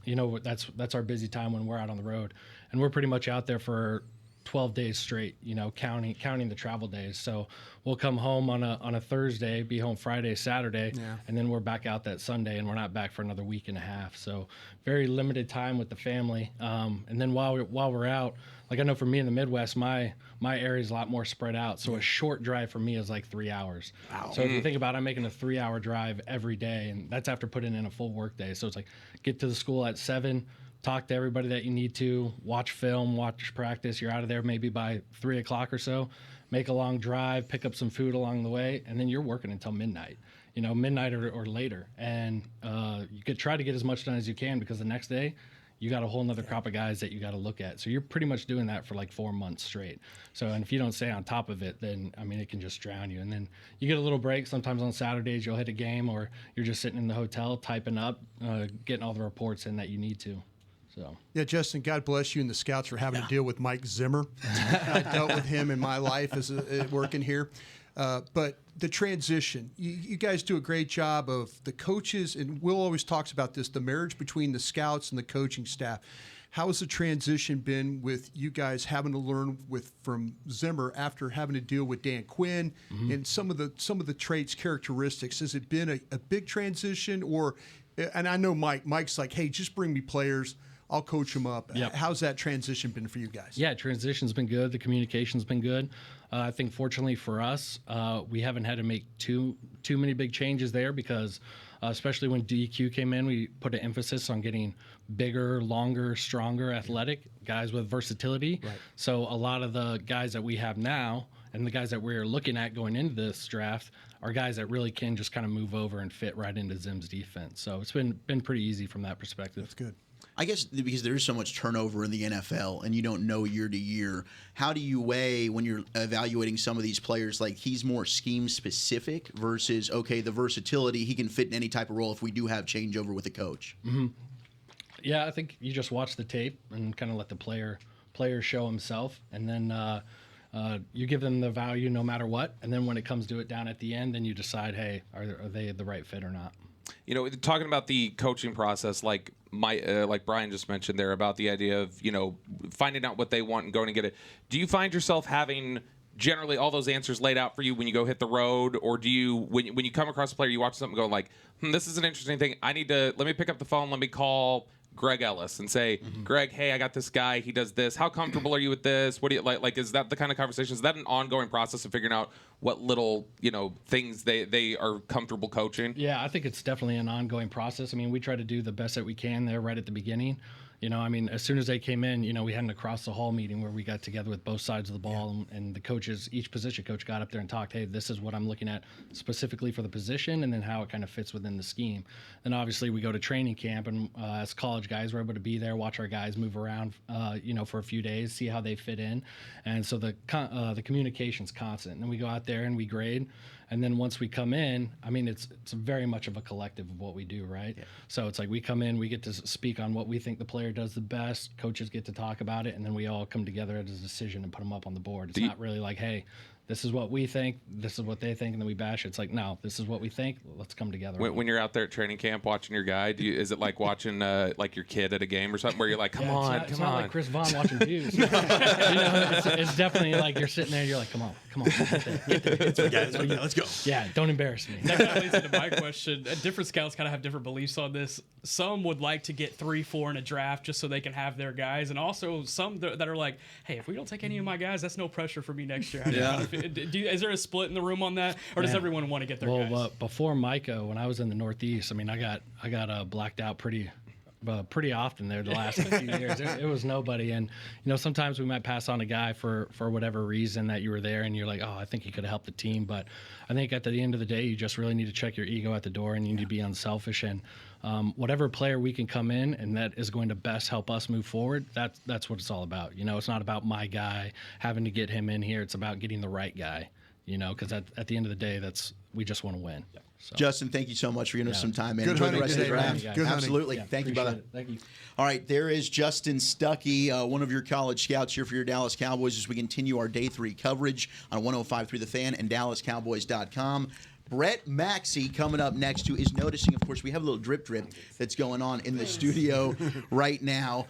you know, that's our busy time when we're out on the road, and we're pretty much out there for 12 days straight, you know, counting the travel days. So we'll come home on a Thursday, be home Friday, Saturday, and then we're back out that Sunday, and we're not back for another week and a half. So very limited time with the family. And then while we're out, like I know for me in the Midwest, my area is a lot more spread out. So a short drive for me is like 3 hours. Wow. So if you think about it, I'm making a 3-hour drive every day, and that's after putting in a full work day. So it's like get to the school at 7, talk to everybody that you need to, watch film, watch practice. You're out of there maybe by 3 o'clock or so, make a long drive, pick up some food along the way, and then you're working until midnight, midnight or later. And you could try to get as much done as you can because the next day you got a whole nother crop of guys that you got to look at. So you're pretty much doing that for like 4 months straight. So, and if you don't stay on top of it, then, I mean, it can just drown you. And then you get a little break. Sometimes on Saturdays you'll hit a game, or you're just sitting in the hotel typing up, getting all the reports in that you need to. So. Yeah, Justin, God bless you and the scouts for having to deal with Mike Zimmer. I dealt with him in my life as working here. But the transition, you guys do a great job of the coaches, and Will always talks about this, the marriage between the scouts and the coaching staff. How has the transition been with you guys having to learn from Zimmer after having to deal with Dan Quinn and some of the traits, characteristics? Has it been a big transition, or? And I know Mike's like, hey, just bring me players. I'll coach them up. Yep. How's that transition been for you guys? Yeah, transition's been good. The communication's been good. I think fortunately for us, we haven't had to make too many big changes there because especially when DQ came in, we put an emphasis on getting bigger, longer, stronger, athletic guys with versatility. Right. So a lot of the guys that we have now and the guys that we're looking at going into this draft are guys that really can just kind of move over and fit right into Zim's defense. So it's been pretty easy from that perspective. That's good. I guess because there is so much turnover in the NFL and you don't know year to year, how do you weigh when you're evaluating some of these players, like he's more scheme specific versus, okay, the versatility, he can fit in any type of role if we do have changeover with a coach? Mm-hmm. Yeah, I think you just watch the tape and kind of let the player show himself, and then you give them the value no matter what, and then when it comes to it down at the end, then you decide, hey, are they the right fit or not? You know, talking about the coaching process, like Brian just mentioned there about the idea of, you know, finding out what they want and going to get it. Do you find yourself having generally all those answers laid out for you when you go hit the road, or do you, when you come across a player, you watch something and go like, this is an interesting thing. Let me pick up the phone. Let me call Greg Ellis and say, Greg, hey, I got this guy. He does this. How comfortable are you with this? What do you like? Like, is that the kind of conversation? Is that an ongoing process of figuring out what little, you know, things they are comfortable coaching? Yeah, I think it's definitely an ongoing process. I mean, we try to do the best that we can there right at the beginning. You know, I mean, as soon as they came in, you know, we had an across the hall meeting where we got together with both sides of the ball, and the coaches, each position coach got up there and talked, hey, this is what I'm looking at specifically for the position, and then how it kind of fits within the scheme. Then obviously we go to training camp, and as college guys, we're able to be there, watch our guys move around, you know, for a few days, see how they fit in. And so the communication's constant. And then we go out there and we grade. And then once we come in, I mean, it's very much of a collective of what we do, right? Yeah. So it's like we come in, we get to speak on what we think the player does the best. Coaches get to talk about it, and then we all come together as a decision and put them up on the board. It's not really like, hey, this is what we think, this is what they think, and then we bash it. It's like, no, this is what we think. Let's come together. When you're out there at training camp watching your guy, is it like watching like your kid at a game or something where you're like, come on. It's not like Chris Vaughn watching Hughes. You know, it's definitely like you're sitting there, you're like, come on. Let's go. Yeah, don't embarrass me. That kind of leads into my question. Different scouts kind of have different beliefs on this. Some would like to get 3-4 in a draft just so they can have their guys, and also some that are like, hey, if we don't take any of my guys, that's no pressure for me next year. Is there a split in the room on that, or does everyone want to get their guys? Well, before Micah, when I was in the Northeast, I mean, I got blacked out pretty often there the last few years. It was nobody, and you know, sometimes we might pass on a guy for whatever reason that you were there, and you're like, oh, I think he could have helped the team. But I think at the end of the day, you just really need to check your ego at the door, and you need to be unselfish. And whatever player we can come in and that is going to best help us move forward, that's what it's all about. You know, it's not about my guy having to get him in here. It's about getting the right guy. You know, because at the end of the day, we just want to win. Yeah. So. Justin, thank you so much for giving us some time, man. Good Enjoy the hunting rest of the today, draft. Good Absolutely. Yeah, thank you, brother. It. Thank you. All right, there is Justin Stucky, one of your college scouts here for your Dallas Cowboys as we continue our Day 3 coverage on 105.3 The Fan and DallasCowboys.com. Brett Maxie coming up next, who is noticing, of course, we have a little drip that's going on in the studio right now.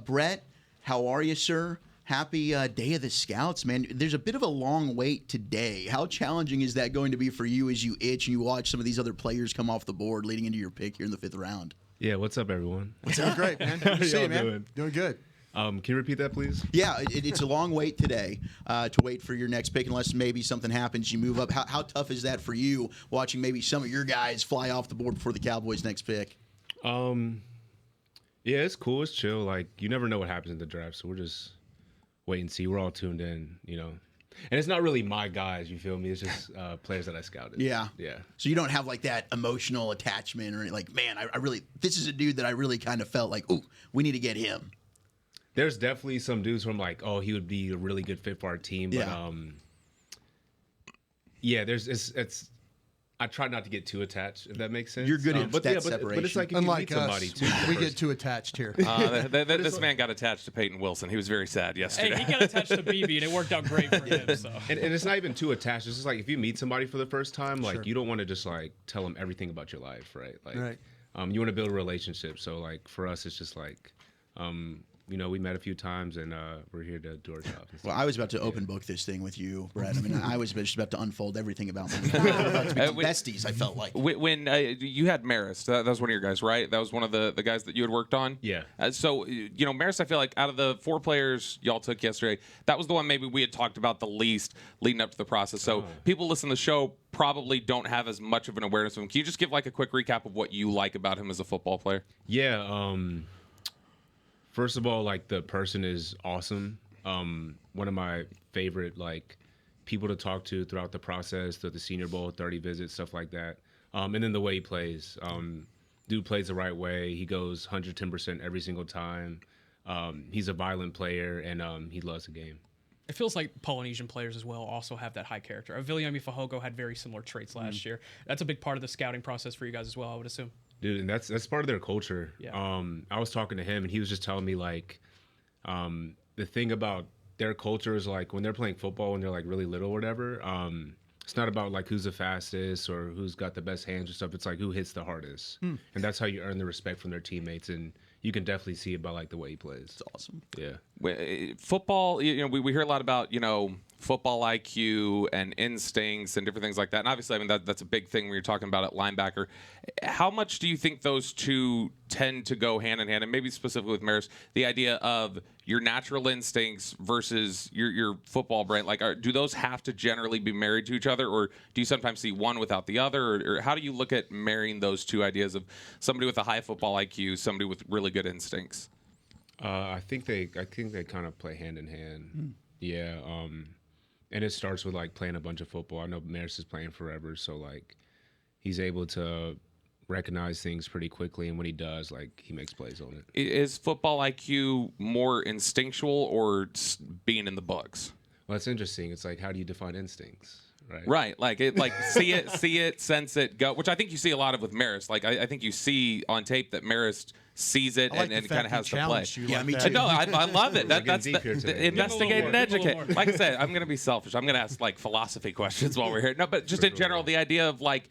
Brett, how are you, sir? Happy Day of the Scouts, man. There's a bit of a long wait today. How challenging is that going to be for you as you itch and you watch some of these other players come off the board leading into your pick here in the 5th round? Yeah, what's up, everyone? What's up? Great, man. Good to see you, man. Doing good. Can you repeat that, please? Yeah, it's a long wait today to wait for your next pick unless maybe something happens, you move up. How tough is that for you, watching maybe some of your guys fly off the board before the Cowboys' next pick? Yeah, it's cool. It's chill. Like, you never know what happens in the draft, so we're just wait and see. We're all tuned in, you know. And it's not really my guys, you feel me? It's just players that I scouted. Yeah. Yeah. So you don't have like that emotional attachment or like, man, I really, this is a dude that I really kind of felt like, ooh, we need to get him. There's definitely some dudes who I'm like, oh, he would be a really good fit for our team. But it's I try not to get too attached, if that makes sense. You're good at that separation. But it's like if Unlike you meet somebody us, too. we get too attached here. This man got attached to Peyton Wilson. He was very sad yesterday. Hey, he got attached to BB, and it worked out great for him. So. And it's not even too attached. It's just like if you meet somebody for the first time, like you don't want to just like tell them everything about your life, right? Like, you want to build a relationship. So like for us, it's just like, we met a few times and we're here to do our job. Well, I was about to open book this thing with you, Brett. I mean, I was just about to unfold everything about me. We're about to become besties, I felt like. When you had Maris, that was one of your guys, right? That was one of the guys that you had worked on? Yeah. So, Maris, I feel like out of the 4 players y'all took yesterday, that was the one maybe we had talked about the least leading up to the process. So people listening to the show probably don't have as much of an awareness of him. Can you just give like a quick recap of what you like about him as a football player? Yeah, first of all, like the person is awesome. One of my favorite like people to talk to throughout the process, through the Senior Bowl, 30 visits, stuff like that. And then the way he plays. Dude plays the right way. He goes 110% every single time. He's a violent player, and he loves the game. It feels like Polynesian players as well also have that high character. Viliami Fahogo had very similar traits last year. That's a big part of the scouting process for you guys as well, I would assume. Dude, and that's part of their culture. Yeah. I was talking to him, and he was just telling me like, the thing about their culture is like when they're playing football when they're like really little or whatever. It's not about like who's the fastest or who's got the best hands or stuff. It's like who hits the hardest, and that's how you earn the respect from their teammates. And you can definitely see it by like the way he plays. It's awesome. Yeah. Football, we hear a lot about, football IQ and instincts and different things like that. And obviously, I mean, that's a big thing when you're talking about at linebacker. How much do you think those two tend to go hand in hand? And maybe specifically with Maris, the idea of your natural instincts versus your football brain. Like, do those have to generally be married to each other? Or do you sometimes see one without the other? Or how do you look at marrying those two ideas of somebody with a high football IQ, somebody with really good instincts? I think they kind of play hand in hand. Yeah. And it starts with like playing a bunch of football. I know Maris is playing forever, so like he's able to recognize things pretty quickly, and when he does, like he makes plays on it. Is football IQ more instinctual or being in the books? Well, that's interesting. It's like, how do you define instincts? Right. Like see it, sense it, go. Which I think you see a lot of with Maris. Like I think you see on tape that Maris sees it and kind of has to play. Yeah, me too. No, I love it. That's the investigate and educate. Like I said, I'm going to be selfish. I'm going to ask like philosophy questions while we're here. No, but just in general, the idea of like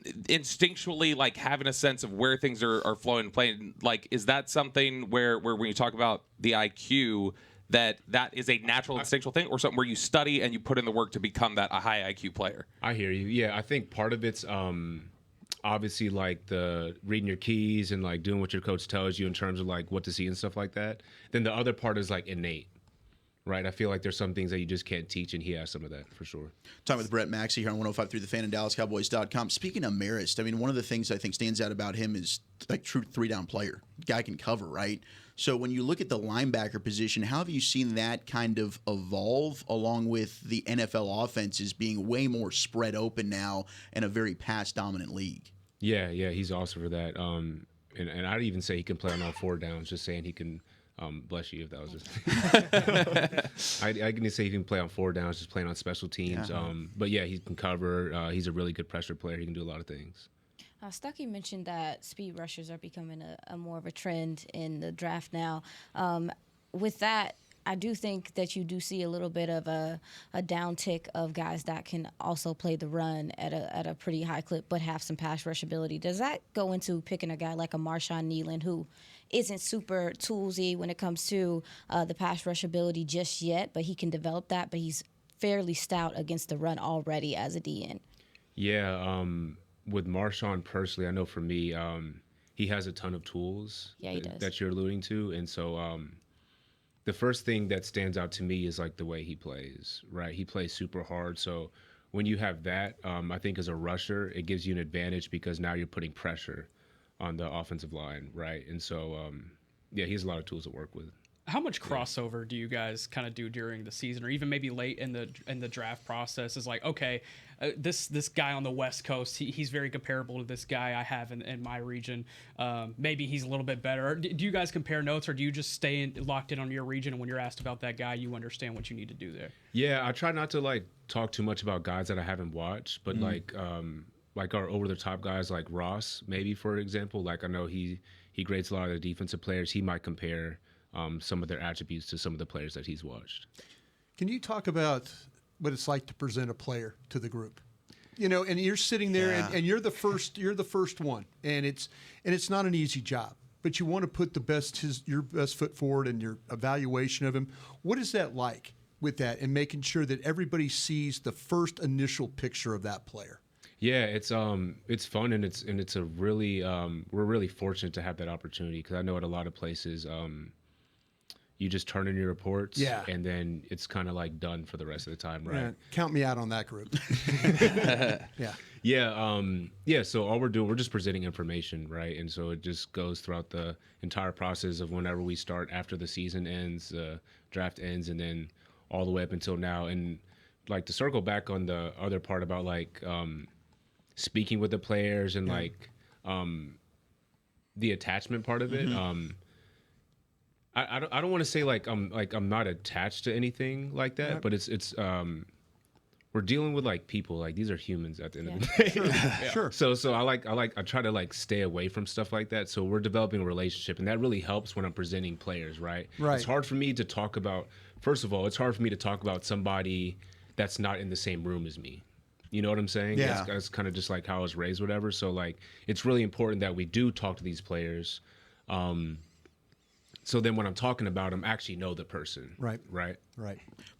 instinctually like having a sense of where things are flowing and playing. Like, is that something where when you talk about the IQ, that is a natural instinctual thing, or something where you study and you put in the work to become a high IQ player? I hear you. Yeah, I think part of it's obviously like the reading your keys and like doing what your coach tells you in terms of like what to see and stuff like that. Then the other part is like innate, right? I feel like there's some things that you just can't teach, and he has some of that for sure. Talking with Brett Maxie here on 105 through the Fan and DallasCowboys.com. Speaking of Marist, I mean, one of the things I think stands out about him is like true 3-down player. Guy can cover, right? So when you look at the linebacker position, how have you seen that kind of evolve along with the NFL offenses being way more spread open now in a very pass-dominant league? Yeah, he's awesome for that. And I'd even say he can play on all 4 downs, just saying he can bless you if that was just I can say he can play on 4 downs, just playing on special teams. Yeah. But yeah, he can cover. He's a really good pressure player. He can do a lot of things. Stucky mentioned that speed rushers are becoming a more of a trend in the draft now. With that, I do think that you do see a little bit of a downtick of guys that can also play the run at a pretty high clip but have some pass rush ability. Does that go into picking a guy like a Marshawn Nealon who isn't super toolsy when it comes to the pass rush ability just yet, but he can develop that, but he's fairly stout against the run already as a DN? Yeah, with Marshawn personally, I know for me, he has a ton of tools that you're alluding to. And so the first thing that stands out to me is like the way he plays, right? He plays super hard. So when you have that, I think as a rusher, it gives you an advantage because now you're putting pressure on the offensive line, right? And so, he has a lot of tools to work with. How much crossover do you guys kind of do during the season, or even maybe late in the draft process? Is like, okay, this guy on the West Coast, he's very comparable to this guy I have in my region. Maybe he's a little bit better. Do you guys compare notes, or do you just stay locked in on your region, and when you're asked about that guy, you understand what you need to do there? Yeah, I try not to like talk too much about guys that I haven't watched, but like our over the top guys like Ross, maybe for example. Like I know he grades a lot of the defensive players. He might compare some of their attributes to some of the players that he's watched. Can you talk about what it's like to present a player to the group? You know, and you're sitting there and you're the first one, and it's not an easy job, but you want to put your best foot forward in your evaluation of him. What is that like with that, and making sure that everybody sees the first initial picture of that player? Yeah, it's fun, and it's a really we're really fortunate to have that opportunity, because I know at a lot of places you just turn in your reports, and then it's kind of like done for the rest of the time, right? Yeah, count me out on that group. So all we're just presenting information, right? And so it just goes throughout the entire process of whenever we start, after the season ends, draft ends, and then all the way up until now. And like, to circle back on the other part about like speaking with the players and like the attachment part of it. I don't want to say I'm not attached to anything like that, but it's we're dealing with like people, like these are humans at the end of the day. Sure. So I try to like stay away from stuff like that. So we're developing a relationship, and that really helps when I'm presenting players, right? Right. It's hard for me to talk about. First of all, it's hard for me to talk about somebody that's not in the same room as me. You know what I'm saying? Yeah. That's kind of just like how I was raised, whatever. So like, it's really important that we do talk to these players. So then when I'm talking about them, I actually know the person. Right. Right.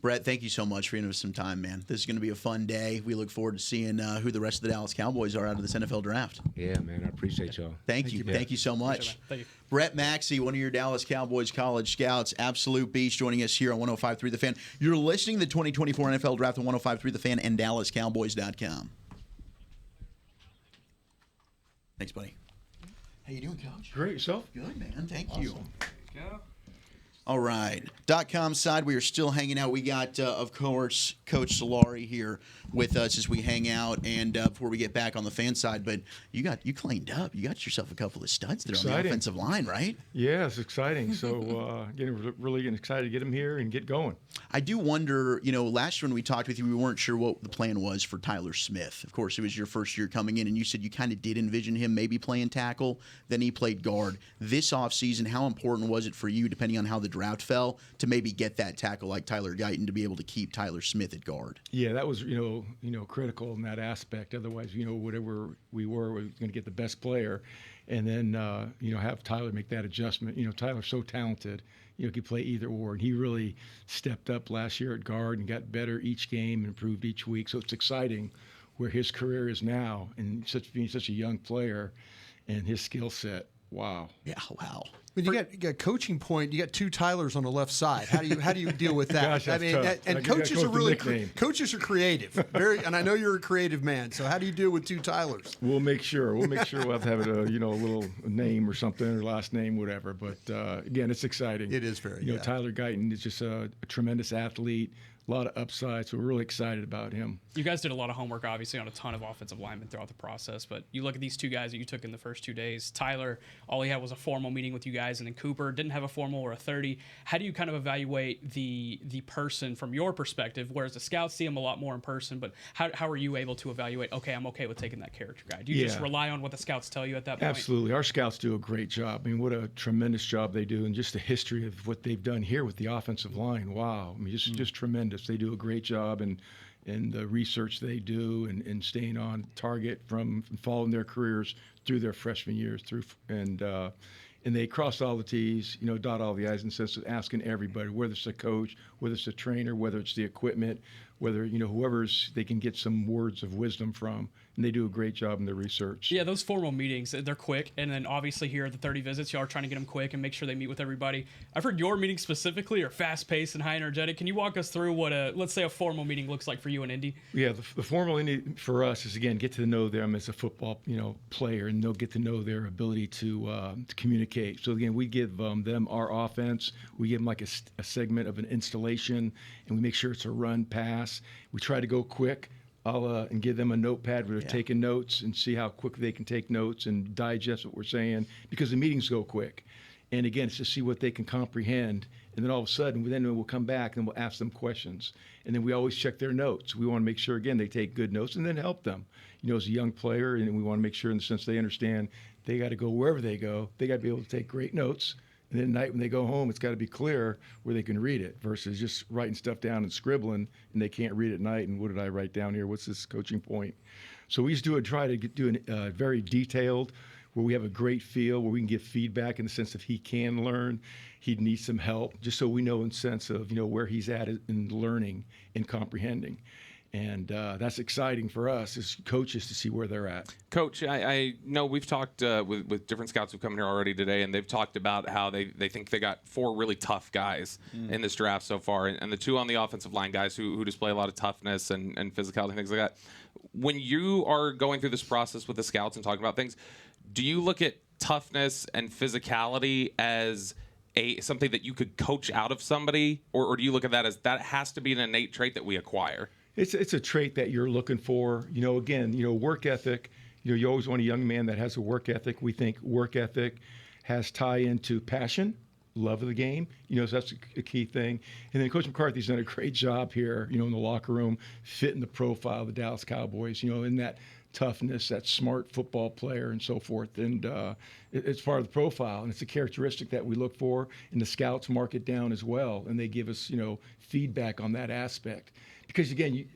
Brett, thank you so much for giving us some time, man. This is going to be a fun day. We look forward to seeing who the rest of the Dallas Cowboys are out of this NFL draft. Yeah, man. I appreciate y'all. Thank you. Thank you so much. Thank you. Brett Maxie, one of your Dallas Cowboys college scouts, absolute beast, joining us here on 105.3 The Fan. You're listening to the 2024 NFL Draft on 105.3 The Fan and DallasCowboys.com. Thanks, buddy. How you doing, Coach? Great. Yourself? Good, man. Thank you. Yeah. All right. .com side, we are still hanging out. We got, of course, Coach Solari here with us as we hang out, and before we get back on the fan side. But you cleaned up. You got yourself a couple of studs there on the offensive line, right? Yeah, it's exciting. So really getting excited to get him here and get going. I do wonder, last year when we talked with you, we weren't sure what the plan was for Tyler Smith. Of course, it was your first year coming in, and you said you kind of did envision him maybe playing tackle. Then he played guard. This offseason, how important was it for you, depending on how the draft fell, to maybe get that tackle like Tyler Guyton to be able to keep Tyler Smith at guard? Yeah, that was critical in that aspect. Otherwise, whatever we were going to get the best player, and then have Tyler make that adjustment. Tyler's so talented. He could play either or, and he really stepped up last year at guard and got better each game, improved each week. So it's exciting where his career is now, and being such a young player, and his skill set. Wow. Yeah. Wow. When you got coaching point, you got two Tylers on the left side. How do you deal with that? Gosh, that's tough. And coaches are really coaches are creative. And I know you're a creative man. So how do you deal with two Tylers? We'll make sure we'll have to have a little name or something, or last name, whatever. But again, it's exciting. It is very. Tyler Guyton is just a tremendous athlete. A lot of upside, so we're really excited about him. You guys did a lot of homework, obviously, on a ton of offensive linemen throughout the process, but you look at these two guys that you took in the first 2 days. Tyler, all he had was a formal meeting with you guys, and then Cooper didn't have a formal or a 30. How do you kind of evaluate the person from your perspective, whereas the scouts see him a lot more in person, but how are you able to evaluate, okay, I'm okay with taking that character guy? Do you just rely on what the scouts tell you at that point? Absolutely. Our scouts do a great job. I mean, what a tremendous job they do, and just the history of what they've done here with the offensive line. Wow. I mean, just tremendous. They do a great job in the research they do and staying on target from following their careers through their freshman years and they cross all the T's, dot all the I's, and says asking everybody, whether it's a coach, whether it's a trainer, whether it's the equipment, whether, whoever's they can get some words of wisdom from, and they do a great job in their research. Yeah, those formal meetings, they're quick. And then obviously here at the 30 visits, y'all are trying to get them quick and make sure they meet with everybody. I've heard your meetings specifically are fast-paced and high energetic. Can you walk us through what let's say a formal meeting looks like for you and Indy? Yeah, the formal for us is, again, get to know them as a football, player, and they'll get to know their ability to communicate. So again, we give them our offense. We give them like a segment of an installation, and we make sure it's a run pass. We try to go quick. And give them a notepad where they're taking notes and see how quick they can take notes and digest what we're saying, because the meetings go quick. And again, it's to see what they can comprehend. And then all of a sudden, we'll come back and we'll ask them questions. And then we always check their notes. We want to make sure, again, they take good notes and then help them. As a young player, and we want to make sure in the sense they understand they got to go wherever they go. They got to be able to take great notes. And then at night when they go home, it's got to be clear where they can read it versus just writing stuff down and scribbling, and they can't read at night. And what did I write down here? What's this coaching point? So we just try to do a very detailed, where we have a great feel, where we can give feedback in the sense if he can learn, he'd need some help, just so we know in sense of, where he's at in learning and comprehending. And that's exciting for us as coaches to see where they're at. Coach, I know we've talked with different scouts who've come here already today, and they've talked about how they think they got 4 really tough guys in this draft so far, and the 2 on the offensive line guys who display a lot of toughness and physicality and things like that. When you are going through this process with the scouts and talking about things, do you look at toughness and physicality as something that you could coach out of somebody, or do you look at that as that has to be an innate trait that we acquire? It's a trait that you're looking for. Again, work ethic. You always want a young man that has a work ethic. We think work ethic has tie into passion, love of the game. So that's a key thing. And then Coach McCarthy's done a great job here, in the locker room, fitting the profile of the Dallas Cowboys, in that toughness, that smart football player and so forth. And it's part of the profile, and it's a characteristic that we look for, and the scouts mark it down as well, and they give us, feedback on that aspect. Because, again,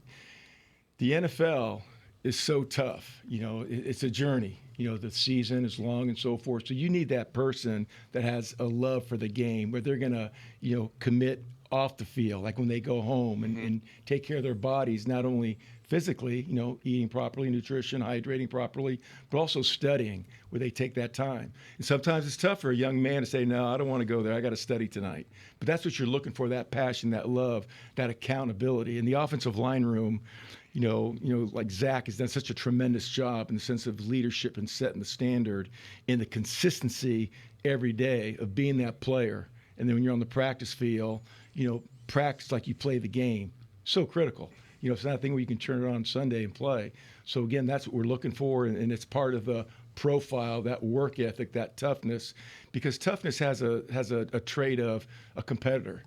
the NFL is so tough. It's a journey. The season is long and so forth. So you need that person that has a love for the game, where they're going to, commit off the field, like when they go home and take care of their bodies, not only physically, eating properly, nutrition, hydrating properly, but also studying, where they take that time. And sometimes it's tough for a young man to say, no, I don't want to go there. I got to study tonight. But that's what you're looking for, that passion, that love, that accountability. In the offensive line room, like Zach has done such a tremendous job in the sense of leadership and setting the standard and the consistency every day of being that player. And then when you're on the practice field, practice like you play the game. So critical. It's not a thing where you can turn it on Sunday and play. So again, that's what we're looking for, and it's part of the profile, that work ethic, that toughness, because toughness has a trait of a competitor.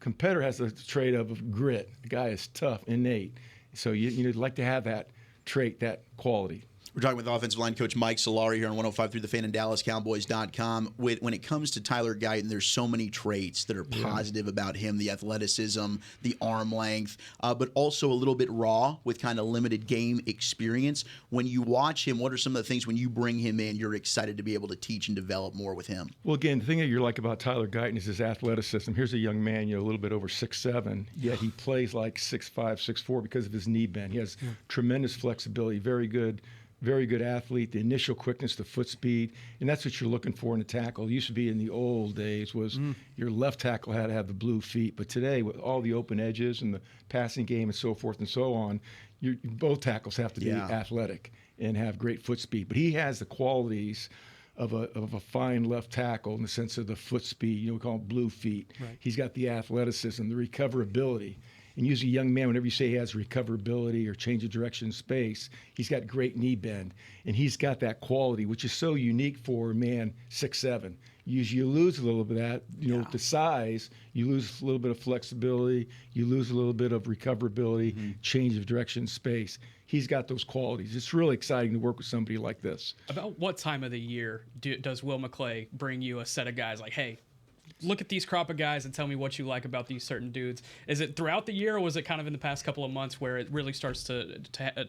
Competitor has a trait of grit. The guy is tough, innate. So you'd like to have that trait, that quality. We're talking with offensive line coach Mike Solari here on 105 through the Fan and DallasCowboys.com. When it comes to Tyler Guyton, there's so many traits that are positive about him: the athleticism, the arm length, but also a little bit raw with kind of limited game experience. When you watch him, what are some of the things when you bring him in, you're excited to be able to teach and develop more with him? Well, again, the thing that you like about Tyler Guyton is his athleticism. Here's a young man, a little bit over 6'7", yet he plays like 6'5", 6'4" because of his knee bend. He has tremendous flexibility, very good athlete, the initial quickness, the foot speed, and that's what you're looking for in a tackle. It used to be in the old days was your left tackle had to have the blue feet, but today with all the open edges and the passing game and so forth and so on, both tackles have to be athletic and have great foot speed. But he has the qualities of a fine left tackle in the sense of the foot speed. We call it blue feet. Right. He's got the athleticism, the recoverability. And usually a young man, whenever you say he has recoverability or change of direction in space, he's got great knee bend. And he's got that quality, which is so unique for a man 6'7". You lose a little bit of that, with the size, you lose a little bit of flexibility, you lose a little bit of recoverability, change of direction in space. He's got those qualities. It's really exciting to work with somebody like this. About what time of the year does Will McClay bring you a set of guys like, hey, look at these crop of guys and tell me what you like about these certain dudes? Is it throughout the year, or was it kind of in the past couple of months where it really starts to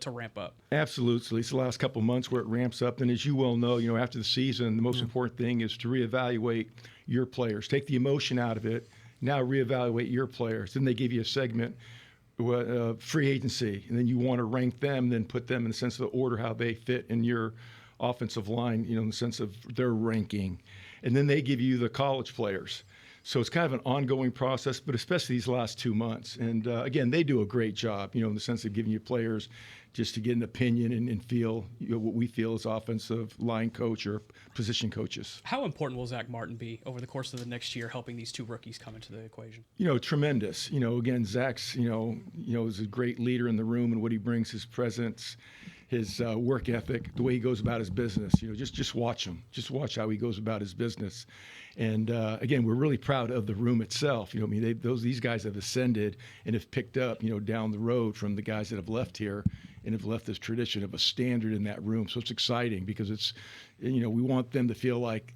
ramp up? Absolutely. It's the last couple of months where it ramps up. And as you well know, after the season, the most important thing is to reevaluate your players. Take the emotion out of it. Now reevaluate your players. Then they give you a segment free agency, and then you want to rank them, then put them in the sense of the order how they fit in your offensive line, in the sense of their ranking. And then they give you the college players. So it's kind of an ongoing process, but especially these last 2 months. And again, they do a great job, in the sense of giving you players just to get an opinion and feel what we feel as offensive line coach or position coaches. How important will Zach Martin be over the course of the next year, helping these two rookies come into the equation? Tremendous. Again, Zach's, is a great leader in the room, and what he brings, his presence, his work ethic, the way he goes about his business. Just watch him. Just watch how he goes about his business. And again, we're really proud of the room itself. These guys have ascended and have picked up, down the road from the guys that have left here and have left this tradition of a standard in that room. So it's exciting because it's, we want them to feel like,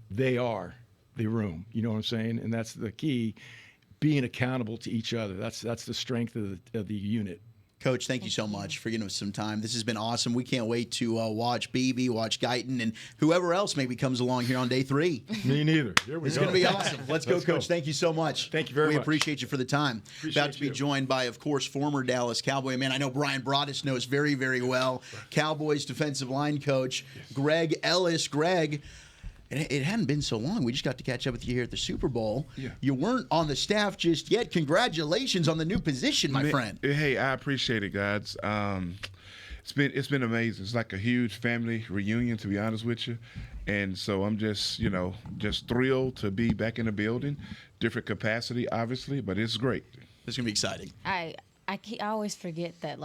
they are the room. You know what I'm saying? And that's the key, being accountable to each other. That's the strength of the unit. Coach, thank you so much for giving us some time. This has been awesome. We can't wait to watch BB, watch Guyton, and whoever else maybe comes along here on day 3. Me neither. Here we It's go. going to be awesome. Let's go, Coach. Thank you so much. Thank you very much. We much. appreciate you for the time. About to be joined by, of course, former Dallas Cowboy. Man, I know Brian Broaddus knows very, very well. Cowboys defensive line coach, Greg Ellis. Greg, it hadn't been so long. We just got to catch up with you here at the Super Bowl. Yeah. You weren't on the staff just yet. Congratulations on the new position, my friend. Hey, I appreciate it, guys. It's been amazing. It's like a huge family reunion, to be honest with you. And so I'm just thrilled to be back in the building. Different capacity, obviously, but it's great. It's going to be exciting. I always forget that,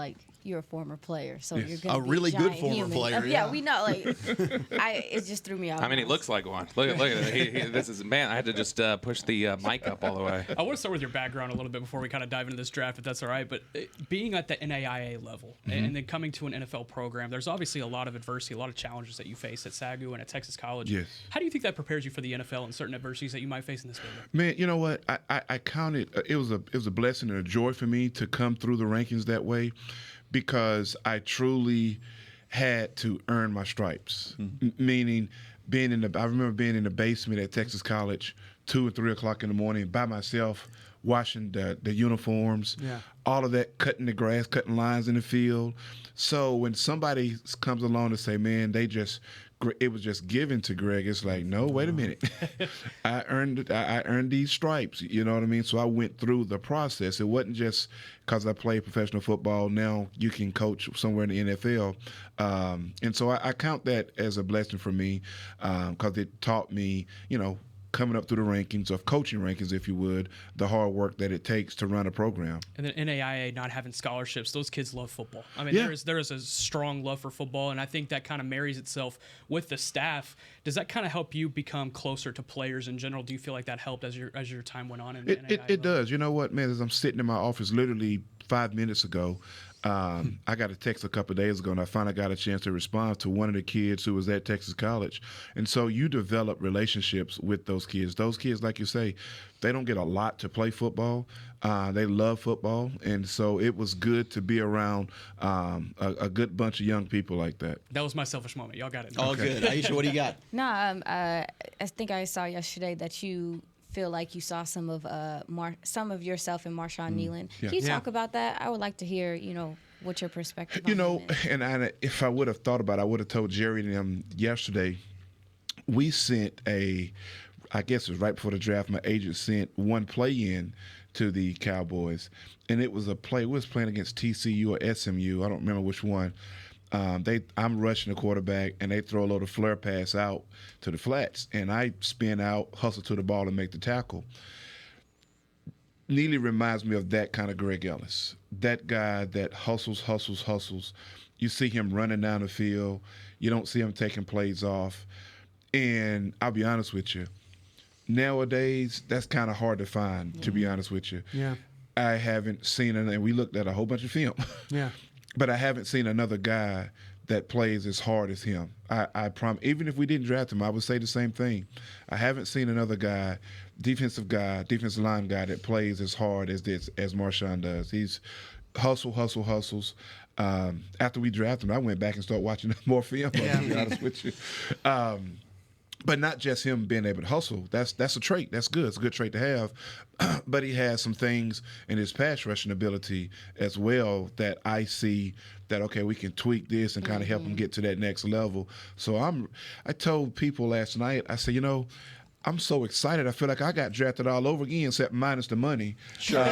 you're a former player, so you're going to be really good giant former human. player. Yeah, we know. It just threw me off. I mean, he looks like one. Look at it. This is, man, I had to just push the mic up all the way. I want to start with your background a little bit before we kind of dive into this draft, if that's all right. But being at the NAIA level and then coming to an NFL program, there's obviously a lot of adversity, a lot of challenges that you face at SAGU and at Texas College. Yes. How do you think that prepares you for the NFL and certain adversities that you might face in this building? Man, you know what? I counted. It was a blessing and a joy for me to come through the rankings that way, because I truly had to earn my stripes. Meaning, I remember being in the basement at Texas College, 2 or 3 o'clock in the morning by myself, washing the uniforms, all of that, cutting the grass, cutting lines in the field. So when somebody comes along to say, man, it was just given to Greg, it's like, no, wait a minute. I earned these stripes, you know what I mean? So I went through the process. It wasn't just because I played professional football, now you can coach somewhere in the NFL. And so I count that as a blessing for me, because it taught me, coming up through the rankings, of coaching rankings, if you would, the hard work that it takes to run a program. And then NAIA not having scholarships, those kids love football. I mean, there is a strong love for football, and I think that kind of marries itself with the staff. Does that kind of help you become closer to players in general? Do you feel like that helped as your time went on? It does. You know what, man? As I'm sitting in my office literally 5 minutes ago, I got a text a couple of days ago, and I finally got a chance to respond to one of the kids who was at Texas College. And so you develop relationships with those kids. Those kids, like you say, they don't get a lot to play football. They love football. And so it was good to be around a good bunch of young people like that. That was my selfish moment. Y'all got it. All good. Aisha, what do you got? No, I think I saw yesterday that you feel like you saw some of yourself in Marshawn Nealon. Yeah. Can you talk about that? I would like to hear, what your perspective on it. And if I would have thought about it, I would have told Jerry and them yesterday. We sent I guess it was right before the draft, my agent sent one play in to the Cowboys, and it was a play. We was playing against TCU or SMU. I don't remember which one. I'm rushing the quarterback, and they throw a little flare pass out to the flats, and I spin out, hustle to the ball, and make the tackle. Neely reminds me of that kind of Greg Ellis, that guy that hustles. You see him running down the field. You don't see him taking plays off. And I'll be honest with you, nowadays, that's kind of hard to find, to be honest with you. Yeah. I haven't seen it, and we looked at a whole bunch of film. Yeah. But I haven't seen another guy that plays as hard as him. I promise. Even if we didn't draft him, I would say the same thing. I haven't seen another guy, defensive line guy that plays as hard as Marshawn does. He's hustles. After we drafted him, I went back and started watching more film, to be honest with you. But not just him being able to hustle. That's a trait. That's good. It's a good trait to have. But he has some things in his pass rushing ability as well that I see that, okay, we can tweak this and kind of help him get to that next level. So I told people last night, I said, I'm so excited. I feel like I got drafted all over again, except minus the money. Sure.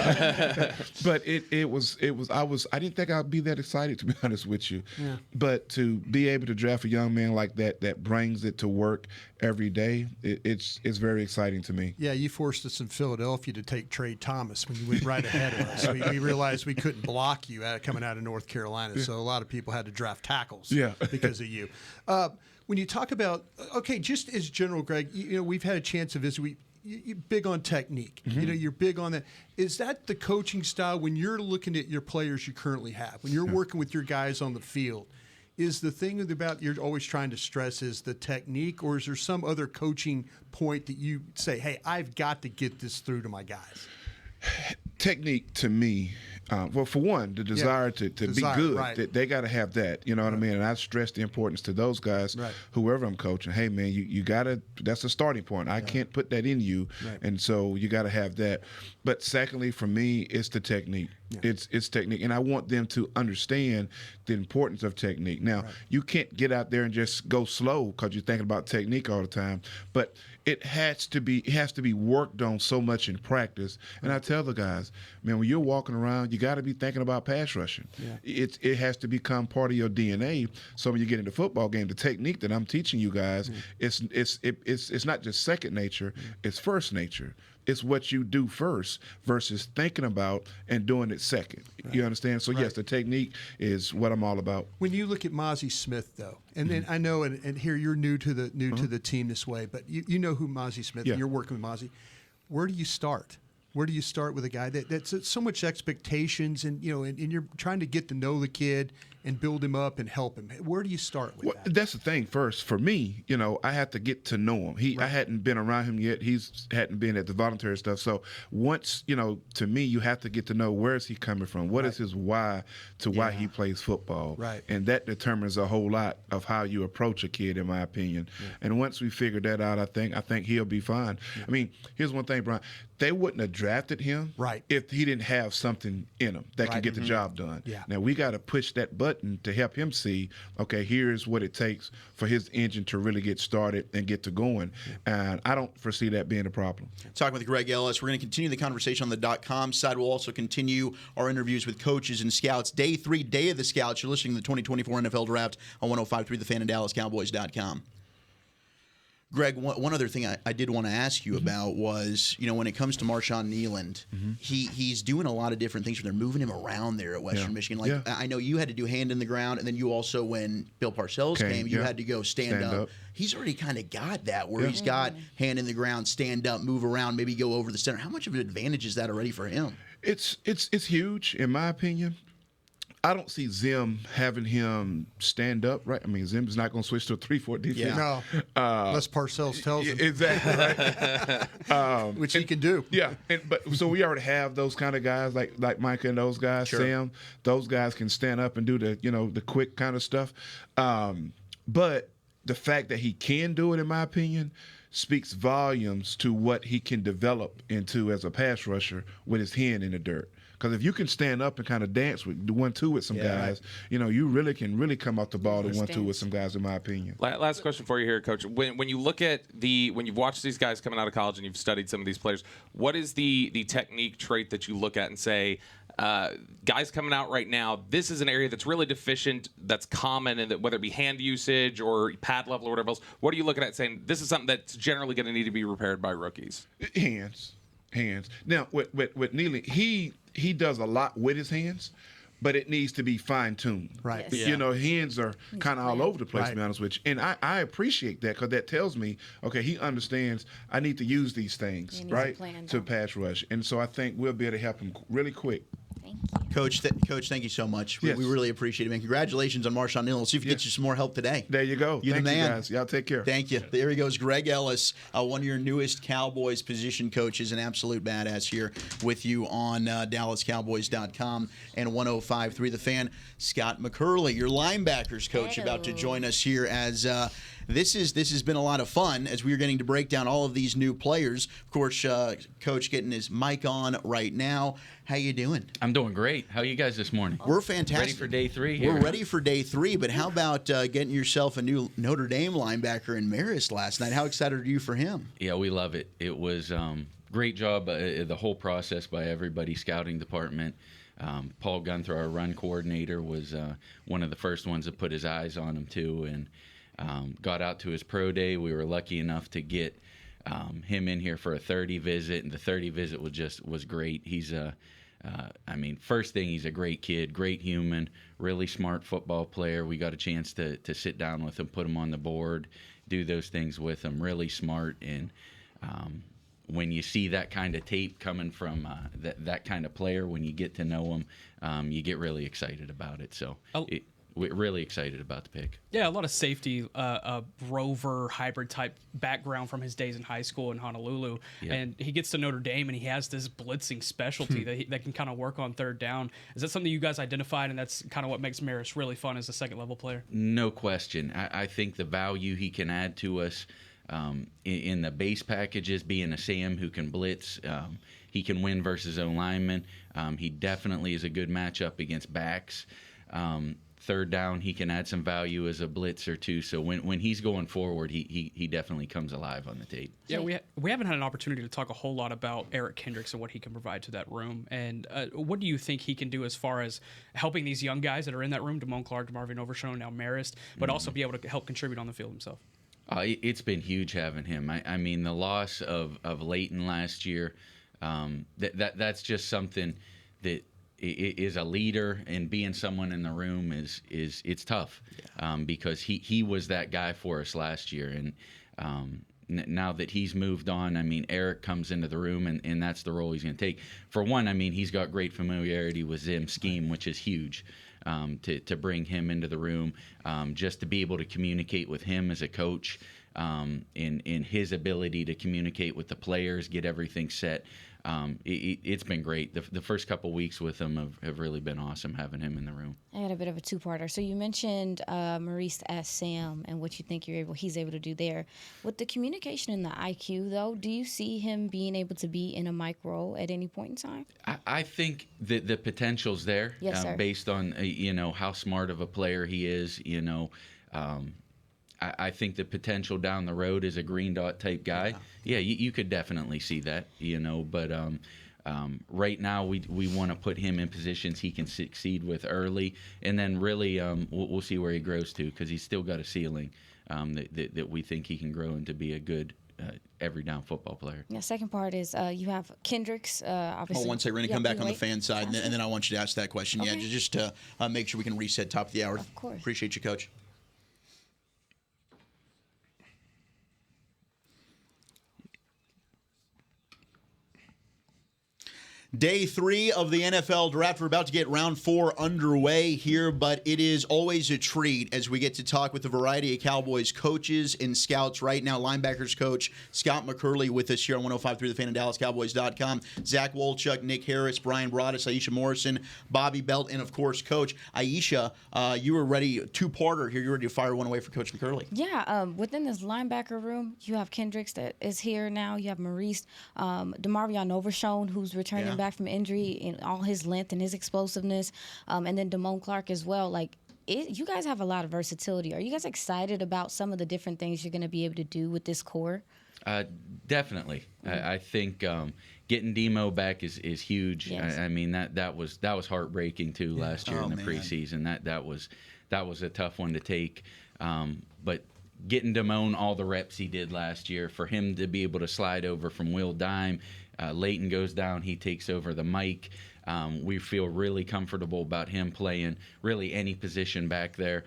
But I didn't think I'd be that excited, to be honest with you. Yeah. But to be able to draft a young man like that brings it to work every day, it's very exciting to me. Yeah, you forced us in Philadelphia to take Trey Thomas when you went right ahead of us. We realized we couldn't block you coming out of North Carolina, so a lot of people had to draft tackles because of you. When you talk about, just as general, Greg, we've had a chance to visit. You're big on technique. Mm-hmm. You're big on that. Is that the coaching style when you're looking at your players you currently have, when you're working with your guys on the field? Is the thing about you're always trying to stress is the technique, or is there some other coaching point that you say, hey, I've got to get this through to my guys? Technique to me, well, for one, the desire to be good, right. They got to have that, you know what I mean? And I stress the importance to those guys, whoever I'm coaching. Hey, man, you got to, that's a starting point. I can't put that in you, and so you got to have that. But secondly, for me, it's the technique. Yeah. It's technique, and I want them to understand the importance of technique. Now, you can't get out there and just go slow because you're thinking about technique all the time, but it has to be worked on so much in practice. And I tell the guys, man, when you're walking around, you got to be thinking about pass rushing. Yeah. It has to become part of your DNA. So when you get into football game, the technique that I'm teaching you guys, it's not just second nature, it's first nature. It's what you do first versus thinking about and doing it second. Right. You understand? So, yes, the technique is what I'm all about. When you look at Mazi Smith, though, and then I know, and here you're new to the team this way, but you know who Mazi Smith, and you're working with Mazi. Where do you start? Where do you start with a guy that's so much expectations, and and you're trying to get to know the kid and build him up and help him? Where do you start with that? That's the thing. First, for me, I had to get to know him. I hadn't been around him yet. Hadn't been at the voluntary stuff. So once, to me, you have to get to know where is he coming from. What is his why to why he plays football? Right. And that determines a whole lot of how you approach a kid, in my opinion. Yeah. And once we figure that out, I think he'll be fine. Yeah. I mean, here's one thing, Brian. They wouldn't have drafted him if he didn't have something in him that can get the job done. Yeah. Now, we got to push that button to help him see, okay, here's what it takes for his engine to really get started and get to going. And I don't foresee that being a problem. Talking with Greg Ellis. We're going to continue the conversation on the .com side. We'll also continue our interviews with coaches and scouts. Day 3, Day of the Scouts. You're listening to the 2024 NFL Draft on 105.3 The Fan and DallasCowboys.com. Greg, one other thing I did want to ask you about was, when it comes to Marshawn Kneeland, he's doing a lot of different things. They're moving him around there at Western Michigan. I know you had to do hand in the ground, and then you also, when Bill Parcells came, you had to go stand up. He's already kind of got that where he's got hand in the ground, stand up, move around, maybe go over the center. How much of an advantage is that already for him? It's huge, in my opinion. I don't see Zim having him stand up, right? I mean, Zim's not going to switch to a 3-4 defense. Yeah. No, unless Parcells tells him. Exactly, right? Which he can do. Yeah, so we already have those kind of guys like Micah and those guys, Sam. Those guys can stand up and do the quick kind of stuff. But the fact that he can do it, in my opinion, speaks volumes to what he can develop into as a pass rusher with his hand in the dirt. Because if you can stand up and kind of dance with the 1-2 with some guys, you really can come off the ball to 1-2 with some guys, in my opinion. Last question for you here, Coach. When you look at when you've watched these guys coming out of college and you've studied some of these players, what is the technique trait that you look at and say, guys coming out right now, this is an area that's really deficient, that's common, and that whether it be hand usage or pad level or whatever else, what are you looking at saying this is something that's generally going to need to be repaired by rookies? Hands. Now, with Neely, he does a lot with his hands, but it needs to be fine-tuned. Right. Yes. Hands are kind of all over the place, to be honest with you. And I appreciate that because that tells me, okay, he understands I need to use these things, right, to pass rush. And so I think we'll be able to help him really quick. Thank you. Coach, thank you so much. Yes. We really appreciate it, man. Congratulations on Marshawn Kneeland. We'll see if we get you some more help today. There you go. You're the man. You guys. Y'all take care. Thank you. There he goes, Greg Ellis, one of your newest Cowboys position coaches, an absolute badass here with you on DallasCowboys.com and 105.3 The Fan. Scott McCurley, your linebackers coach, about to join us here as this has been a lot of fun as we are getting to break down all of these new players. Of course, Coach getting his mic on right now. How you doing? I'm doing great. How are you guys this morning? We're fantastic. Ready for day 3 here. We're ready for day 3, but how about getting yourself a new Notre Dame linebacker in Marist last night? How excited are you for him? Yeah, we love it. It was great job, the whole process by everybody, scouting department. Paul Gunther, our run coordinator, was one of the first ones to put his eyes on him too, and got out to his pro day. We were lucky enough to get him in here for a 30 visit, and the 30 visit was great. He's first thing, he's a great kid, great human, really smart football player. We got a chance to sit down with him, put him on the board, do those things with him. Really smart, and when you see that kind of tape coming from that kind of player, when you get to know him, you get really excited about it. So we're really excited about the pick. Yeah, a lot of safety, rover hybrid type background from his days in high school in Honolulu, and he gets to Notre Dame and he has this blitzing specialty that can kind of work on third down. Is that something you guys identified, and that's kind of what makes Marist really fun as a second level player? No question. I think the value he can add to us in the base packages, being a Sam who can blitz, he can win versus O-linemen. He definitely is a good matchup against backs. Third down, he can add some value as a blitzer too. So when he's going forward, he definitely comes alive on the tape. Yeah, we haven't had an opportunity to talk a whole lot about Eric Kendricks and what he can provide to that room. And what do you think he can do as far as helping these young guys that are in that room, Damone Clark, DeMarvion Overshown, now Marist, but also be able to help contribute on the field himself? It's been huge having him. I mean, the loss of Leighton last year, that's just something that is a leader, and being someone in the room it's tough, because he was that guy for us last year, and now that he's moved on, I mean, Eric comes into the room, and that's the role he's going to take. For one, I mean, he's got great familiarity with Zim's scheme, which is huge. To bring him into the room, just to be able to communicate with him as a coach, in his ability to communicate with the players, get everything set. It's been great. The first couple weeks with him have really been awesome, having him in the room. I had a bit of a two-parter. So you mentioned Maurice as Sam and what you think he's able to do there. With the communication and the IQ, though, do you see him being able to be in a mic role at any point in time? I think that the potential's there, yes, sir. Based on how smart of a player he is. I think the potential down the road is a green dot type guy. Yeah, you could definitely see that, but right now we want to put him in positions he can succeed with early, and then really we'll see where he grows to, because he's still got a ceiling that we think he can grow into be a good every down football player. Yeah, second part is you have Kendricks, obviously. Oh, one second. We're going to come back on the fan side, and then I want you to ask that question. Okay. Yeah, just to make sure we can reset top of the hour. Of course. Appreciate you, Coach. Day 3 of the NFL Draft. We're about to get round 4 underway here, but it is always a treat as we get to talk with a variety of Cowboys coaches and scouts. Right now, linebackers coach Scott McCurley with us here on 105.3 The Fan and DallasCowboys.com. Zach Wolchuk, Nick Harris, Brian Broaddus, Aisha Morrison, Bobby Belt, and, of course, Coach Aisha. You were ready, two-parter here. You're ready to fire one away for Coach McCurley. Yeah, within this linebacker room, you have Kendricks that is here now. You have Maurice, DeMarvion Overshown, who's returning back from injury in all his length and his explosiveness, and then Damone Clark as well. You guys have a lot of versatility. Are you guys excited about some of the different things you're going to be able to do with this core? Definitely. Mm-hmm. I think getting Demo back is huge. Yes. I mean that was heartbreaking too last year in the preseason. That was a tough one to take. But getting Damone all the reps he did last year, for him to be able to slide over from Will Dime, Leighton goes down, he takes over the mic. We feel really comfortable about him playing really any position back there,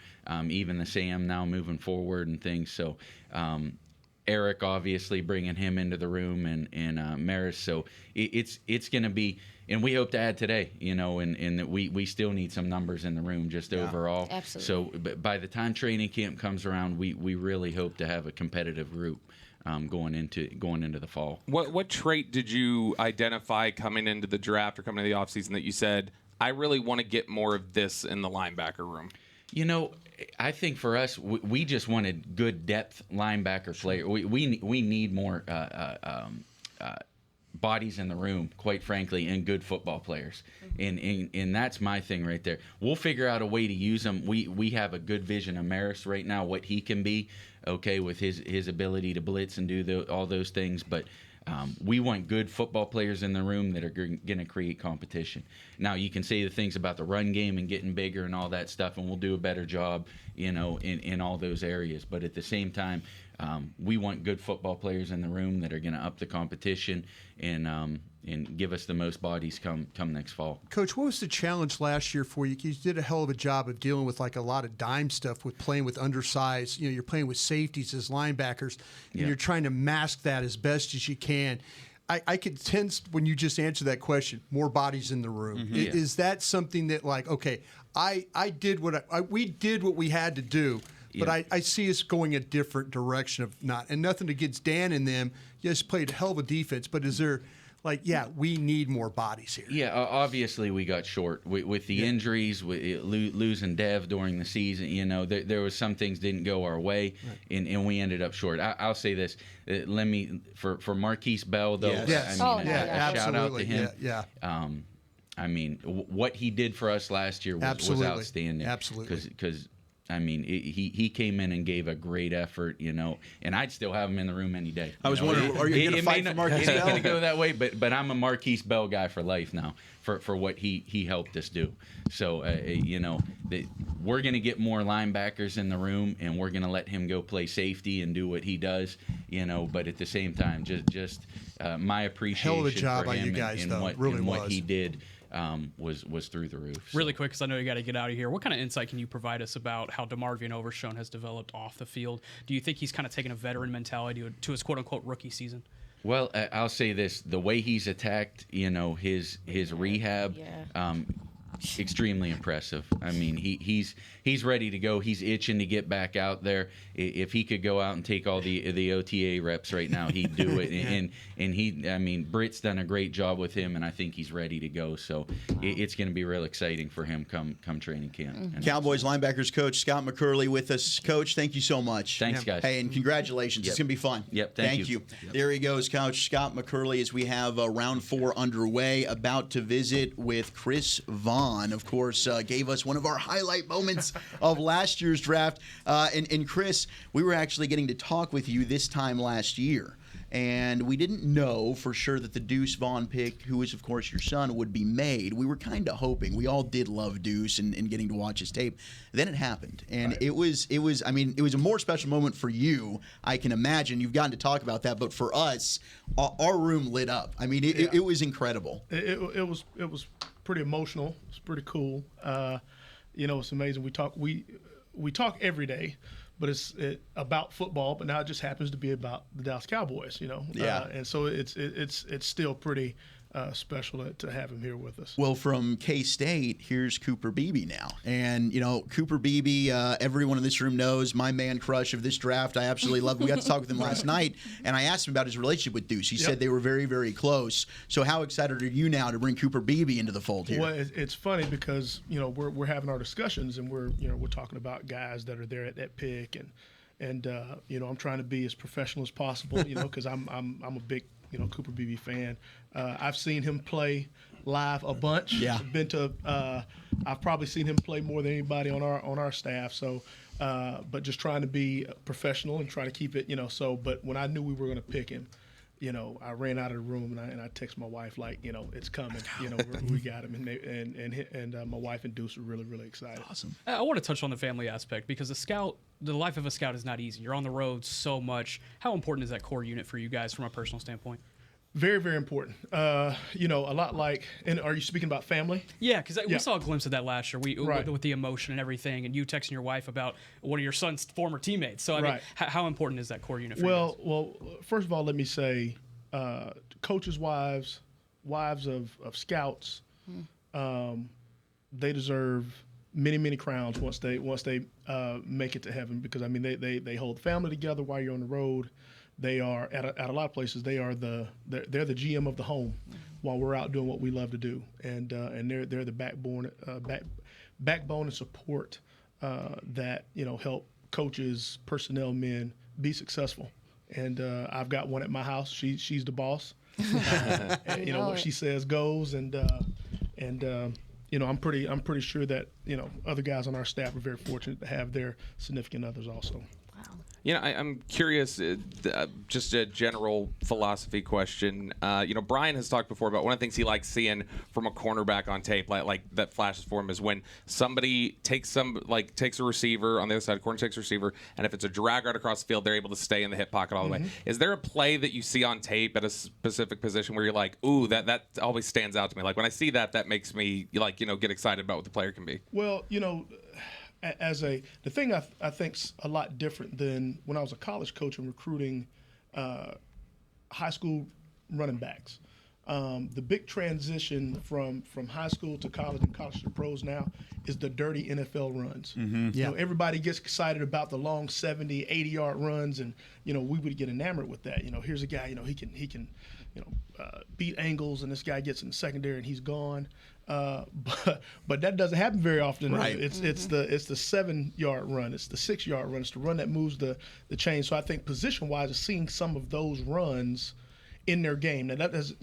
even the Sam now moving forward and things. So Eric obviously bringing him into the room, and Marist. So it's going to be, and we hope to add today, and that we still need some numbers in the room just overall. Absolutely. So by the time training camp comes around, we really hope to have a competitive group going into the fall. What trait did you identify coming into the draft or coming into the offseason that you said, I really want to get more of this in the linebacker room? You know, I think for us, we just wanted good depth linebacker player. We need more bodies in the room, quite frankly, and good football players. And that's my thing right there. We'll figure out a way to use them. We have a good vision of Maris right now, what he can be, okay, with his ability to blitz and do all those things. But we want good football players in the room that are going to create competition. Now, you can say the things about the run game and getting bigger and all that stuff, and we'll do a better job, in all those areas. But at the same time, we want good football players in the room that are going to up the competition and give us the most bodies come next fall. Coach, what was the challenge last year for you? You did a hell of a job of dealing with like a lot of dime stuff with playing with undersized. You're playing with safeties as linebackers, and you're trying to mask that as best as you can. I could sense when you just answered that question, more bodies in the room. Mm-hmm. Is that something that like, okay, we did what we had to do, but I see us going a different direction of not, and nothing against Dan and them. You guys played a hell of a defense, but is there we need more bodies here? Yeah, obviously we got short with the injuries, losing Dev during the season. There was some things didn't go our way, and we ended up short. I'll say this. For Marquise Bell though. Yes. A shout out to Absolutely. him. What he did for us last year was outstanding. Absolutely. Because he came in and gave a great effort, and I'd still have him in the room any day. I was wondering, are you going to fight for Marquise Bell? It's going to go that way, but I'm a Marquise Bell guy for life now for what he helped us do. So, we're going to get more linebackers in the room, and we're going to let him go play safety and do what he does, but at the same time, just my appreciation hell of a job for by him you guys, and though. It really what he did. Was through the roof. Really quick, because I know you got to get out of here. What kind of insight can you provide us about how DeMarvion Overshown has developed off the field? Do you think he's kind of taken a veteran mentality to his quote-unquote rookie season? Well, I'll say this: the way he's attacked, his rehab, extremely impressive. He's ready to go. He's itching to get back out there. If he could go out and take all the OTA reps right now, he'd do it. And Britt's done a great job with him, and I think he's ready to go. So it's going to be real exciting for him come training camp. Mm-hmm. Cowboys linebackers coach Scott McCurley with us. Coach, thank you so much. Thanks, guys. Hey, and congratulations. Yep. It's going to be fun. Yep, thank you. Yep. There he goes, Coach Scott McCurley, as we have round 4 underway, about to visit with Chris Vaughn. Of course, gave us one of our highlight moments of last year's draft. And Chris, we were actually getting to talk with you this time last year. And we didn't know for sure that the Deuce Vaughn pick, who is, of course, your son, would be made. We were kind of hoping. We all did love Deuce and getting to watch his tape. Then it happened. And it was a more special moment for you, I can imagine. You've gotten to talk about that. But for us, our room lit up. It was incredible. It was pretty emotional. It's pretty cool. It's amazing. We talk every day, but it's about football. But now it just happens to be about the Dallas Cowboys. And so it's still pretty special to have him here with us. Well, from K-State, here's Cooper Beebe now. And, Cooper Beebe, everyone in this room knows, my man crush of this draft. I absolutely love him. We got to talk with him last night, and I asked him about his relationship with Deuce. He said they were very, very close. So how excited are you now to bring Cooper Beebe into the fold here? Well, it's funny because, we're having our discussions, and we're talking about guys that are there at that pick, and I'm trying to be as professional as possible, because I'm a big Cooper Beebe fan. I've seen him play live a bunch. Yeah. I've probably seen him play more than anybody on our staff. So, but just trying to be professional and try to keep it, But when I knew we were going to pick him, I ran out of the room and I texted my wife it's coming. We got him, and my wife and Deuce are really, really excited. Awesome. I want to touch on the family aspect because the life of a scout is not easy. You're on the road so much. How important is that core unit for you guys from a personal standpoint? Very, very important. A lot like, and are you speaking about family? Yeah, because we saw a glimpse of that last year. Right. With the emotion and everything, and you texting your wife about one of your son's former teammates. So, how important is that core unit for you guys? Well, first of all, let me say, coaches' wives of scouts, they deserve many, many crowns once they make it to heaven, because they hold family together while you're on the road. They are at a lot of places. They're the GM of the home while we're out doing what we love to do, and they're the backbone and support that help coaches, personnel men be successful. And I've got one at my house. She's the boss. And, what she says goes. And I'm pretty sure that other guys on our staff are very fortunate to have their significant others also. I'm curious, just a general philosophy question. Brian has talked before about one of the things he likes seeing from a cornerback on tape, like that flashes for him, is when somebody takes a receiver on the other side, corner takes a receiver, and if it's a drag right across the field, they're able to stay in the hip pocket all the way. Is there a play that you see on tape at a specific position where you're like, ooh, that always stands out to me? Like when I see that makes me get excited about what the player can be. Well, the thing I think's a lot different than when I was a college coach and recruiting high school running backs. The big transition from high school to college and college to pros now is the dirty NFL runs. Yeah. Everybody gets excited about the long 70, 80-yard runs, and we would get enamored with that. Here's a guy, he can beat angles, and this guy gets in the secondary and he's gone. But that doesn't happen very often. Right. It's the 7-yard run. It's the 6-yard run. It's the run that moves the chain. So I think position-wise, seeing some of those runs in their game. Now that is,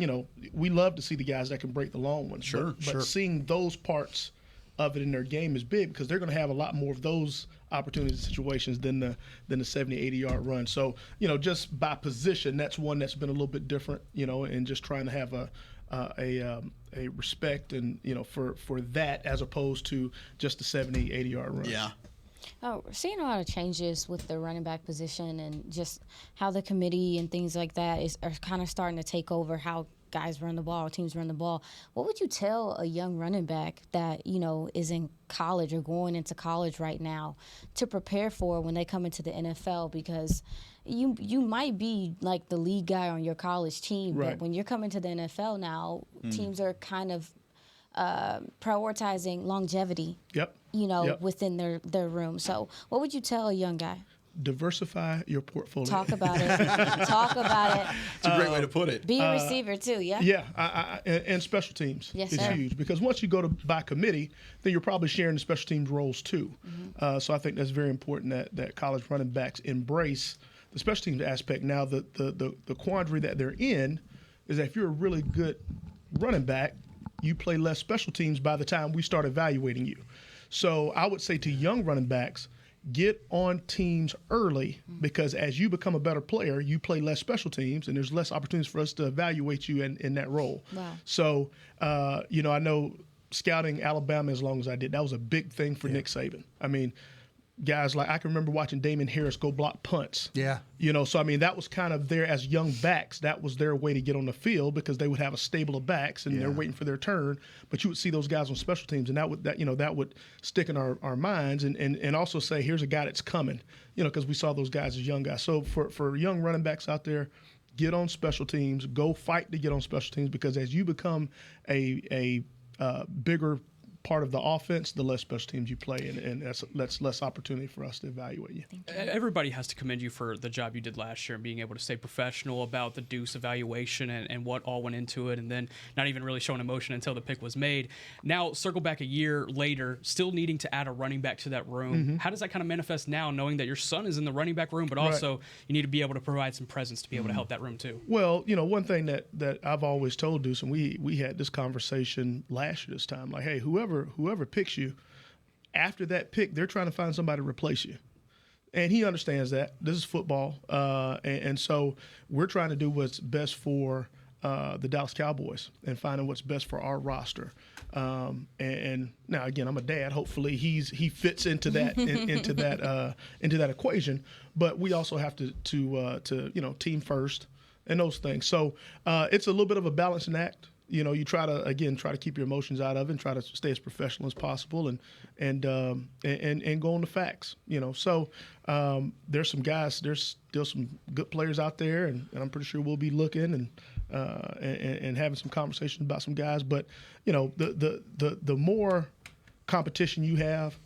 we love to see the guys that can break the long ones. Sure. But seeing those parts of it in their game is big because they're going to have a lot more of those opportunities and situations than the 70, 80-yard run. So, just by position, that's one that's been a little bit different, and just trying to have a respect and for that as opposed to just the 70, 80-yard run. Yeah. We're seeing a lot of changes with the running back position and just how the committee and things like that are kind of starting to take over how guys run the ball, teams run the ball. What would you tell a young running back that, is in college or going into college right now to prepare for when they come into the NFL? Because you might be like the lead guy on your college team, right. But when you're coming to the NFL now, teams are kind of prioritizing longevity. Yep. Within their room. So what would you tell a young guy? Diversify your portfolio. Talk about it. Talk about it. It's a great way to put it. Be a receiver too, yeah? Yeah, and special teams Yes, is sir. huge because once you go to by committee, then you're probably sharing the special teams roles too. So I think that's very important that college running backs embrace the special teams aspect. Now the quandary that they're in is that if you're a really good running back, you play less special teams by the time we start evaluating you. So I would say to young running backs, get on teams early because as you become a better player, you play less special teams and there's less opportunities for us to evaluate you in that role. Wow. So, I know scouting Alabama as long as I did, that was a big thing for Nick Saban. I mean, guys like I can remember watching Damon Harris go block punts. Yeah. So I mean that was kind of there as young backs. That was their way to get on the field because they would have a stable of backs and they're waiting for their turn. But you would see those guys on special teams, and that would stick in our minds and also say here's a guy that's coming. Because we saw those guys as young guys. So for young running backs out there, get on special teams. Go fight to get on special teams because as you become a bigger part of the offense, the less special teams you play, and that's less opportunity for us to evaluate you. Everybody has to commend you for the job you did last year and being able to stay professional about the Deuce evaluation and what all went into it, and then not even really showing emotion until the pick was made. Now, circle back a year later, still needing to add a running back to that room. How does that kind of manifest now, knowing that your son is in the running back room, but also you need to be able to provide some presence to be able to help that room too? Well, one thing that I've always told Deuce, and we had this conversation last year this time, like, hey, whoever picks you, after that pick, they're trying to find somebody to replace you. And he understands that. This is football. And so we're trying to do what's best for the Dallas Cowboys and finding what's best for our roster. And now, again, I'm a dad. Hopefully he fits into that into that equation. But we also have to team first and those things. So it's a little bit of a balancing act. You try to keep your emotions out of it and try to stay as professional as possible and go on the facts. So there's some guys, there's still some good players out there, and I'm pretty sure we'll be looking and having some conversations about some guys. But the more competition you have,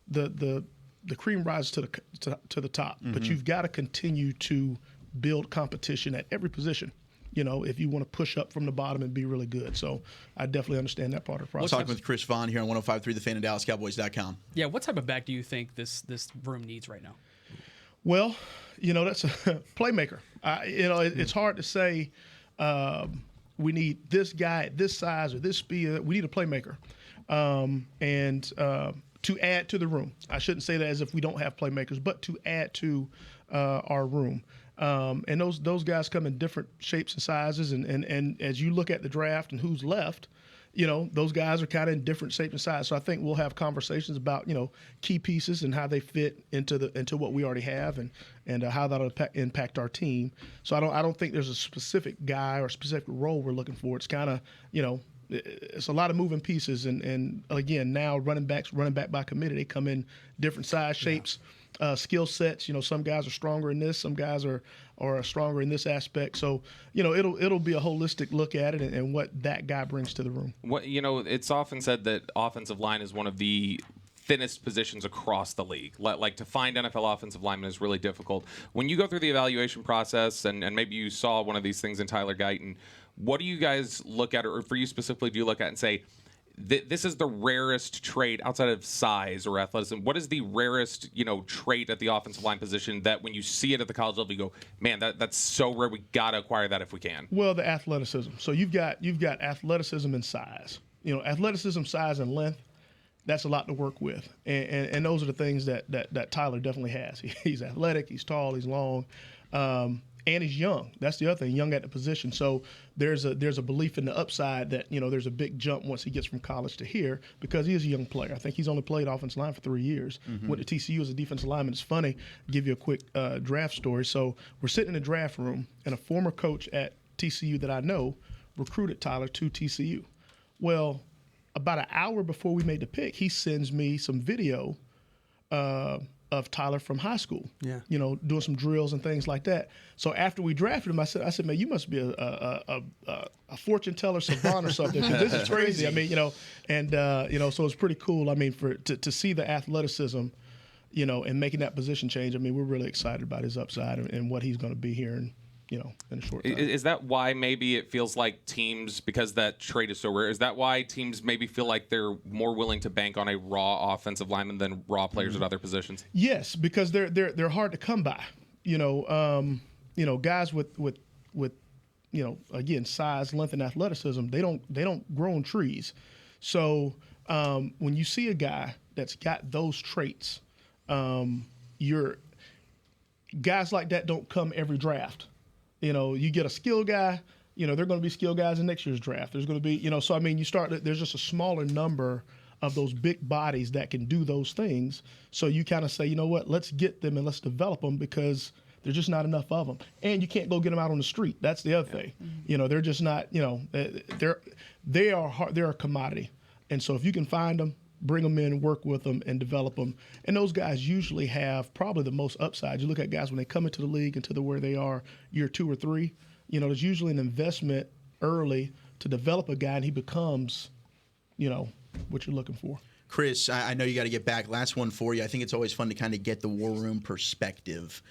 the cream rises to the top. But you've got to continue to build competition at every position. if you want to push up from the bottom and be really good. So I definitely understand that part of the process. Talking with Chris Vaughn here on 105.3 The Fan and DallasCowboys.com. Yeah, what type of back do you think this room needs right now? Well, that's a playmaker. It's hard to say we need this guy at this size or this speed. We need a playmaker. To add to the room. I shouldn't say that as if we don't have playmakers, but to add to our room. And those guys come in different shapes and sizes. And as you look at the draft and who's left, those guys are kind of in different shapes and sizes. So I think we'll have conversations about, key pieces and how they fit into what we already have and how that'll impact our team. So I don't think there's a specific guy or specific role we're looking for. It's kind of, it's a lot of moving pieces, and again, now running back by committee, they come in different size, shapes, skill sets. Some guys are stronger in this, some guys are stronger in this aspect. So it'll be a holistic look at it and what that guy brings to the room. It's often said that offensive line is one of the thinnest positions across the league. Like to find NFL offensive linemen is really difficult. When you go through the evaluation process, and maybe you saw one of these things in Tyler Guyton, what do you guys look at, or for you specifically, do you look at and say, this is the rarest trait outside of size or athleticism? What is the rarest, trait at the offensive line position that when you see it at the college level, you go, man, that's so rare. We got to acquire that if we can. Well, the athleticism. So you've got athleticism and size. Athleticism, size, and length. That's a lot to work with, and those are the things that Tyler definitely has. He's athletic, he's tall, he's long, and he's young. That's the other thing, young at the position. So there's a belief in the upside that there's a big jump once he gets from college to here because he is a young player. I think he's only played offensive line for 3 years. Went to TCU as a defensive lineman. It's funny. Give you a quick draft story. So we're sitting in the draft room, and a former coach at TCU that I know recruited Tyler to TCU. Well, about an hour before we made the pick, he sends me some video of Tyler from high school. Yeah. Doing some drills and things like that. So after we drafted him, I said, man, you must be a fortune teller savant or something, because this is crazy. I mean, so it's pretty cool. I mean, to see the athleticism, and making that position change. I mean, we're really excited about his upside and what he's going to be here in a short time. Is that why maybe it feels like teams, because that trait is so rare, is that why teams maybe feel like they're more willing to bank on a raw offensive lineman than raw players at other positions? Yes, because they're hard to come by. Guys with again, size, length, and athleticism, they don't grow on trees. So when you see a guy that's got those traits, guys like that don't come every draft. You get a skill guy, they're going to be skill guys in next year's draft. There's going to be, so I mean, there's just a smaller number of those big bodies that can do those things. So you kind of say, you know what, let's get them and let's develop them because there's just not enough of them. And you can't go get them out on the street. That's the other thing. They're just not, they're a commodity. And so if you can find them, bring them in, work with them, and develop them. And those guys usually have probably the most upside. You look at guys when they come into the league and to where they are year 2 or 3, there's usually an investment early to develop a guy, and he becomes, what you're looking for. Chris, I know you got to get back. Last one for you. I think it's always fun to kind of get the war room perspective.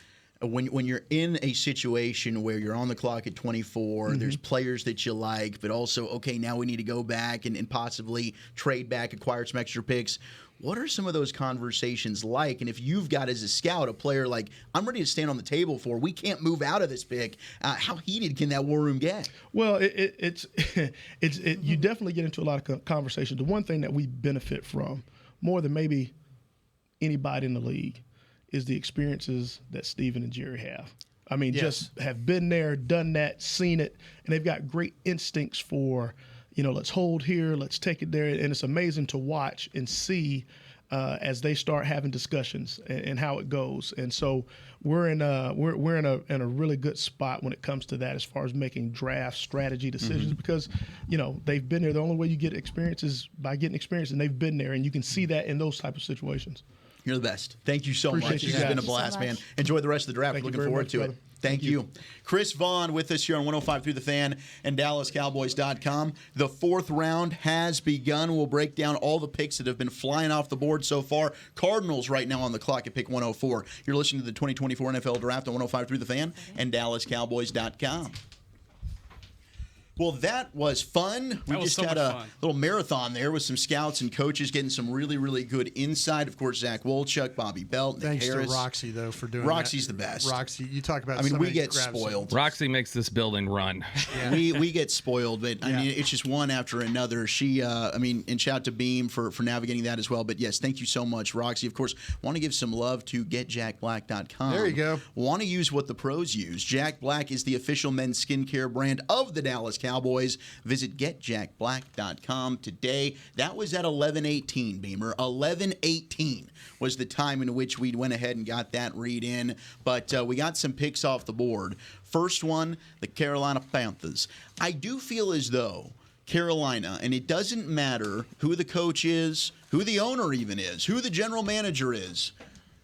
When you're in a situation where you're on the clock at 24, there's players that you like, but also, okay, now we need to go back and possibly trade back, acquire some extra picks. What are some of those conversations like? And if you've got as a scout a player like, I'm ready to stand on the table for, we can't move out of this pick, how heated can that war room get? Well, it's you definitely get into a lot of conversations. The one thing that we benefit from more than maybe anybody in the league is the experiences that Steven and Jerry have. I mean, just have been there, done that, seen it, and they've got great instincts for, let's hold here, let's take it there, and it's amazing to watch and see as they start having discussions and how it goes. And so we're in a really good spot when it comes to that as far as making draft strategy decisions because, they've been there. The only way you get experience is by getting experience, and they've been there, and you can see that in those type of situations. You're the best. Thank you so much. This has been a blast, man. Enjoy the rest of the draft. Looking forward to it. Thank you. Chris Vaughn with us here on 105.3 The Fan and DallasCowboys.com. The 4th round has begun. We'll break down all the picks that have been flying off the board so far. Cardinals right now on the clock at pick 104. You're listening to the 2024 NFL Draft on 105.3 The Fan and DallasCowboys.com. Well, that was fun. We That was just so had much a fun. little marathon there with some scouts and coaches getting some really, really good insight. Of course, Zach Wolchuk, Bobby Belt, Nick Thanks Harris. to Roxy, though, for doing Roxy's that. the best. Roxy, you talk about I mean, we somebody get grabs spoiled. Roxy makes this building run. We get spoiled, but I mean, it's just one after another. She, and shout out to Beam for navigating that as well. But yes, thank you so much, Roxy. Of course, want to give some love to GetJackBlack.com. There you go. Want to use what the pros use. Jack Black is the official men's skincare brand of the Dallas Cowboys. Visit GetJackBlack.com today. That was at 11:18, Beamer. 11:18 was the time in which we went ahead and got that read in. But we got some picks off the board. First one, the Carolina Panthers. I do feel as though Carolina, and it doesn't matter who the coach is, who the owner even is, who the general manager is,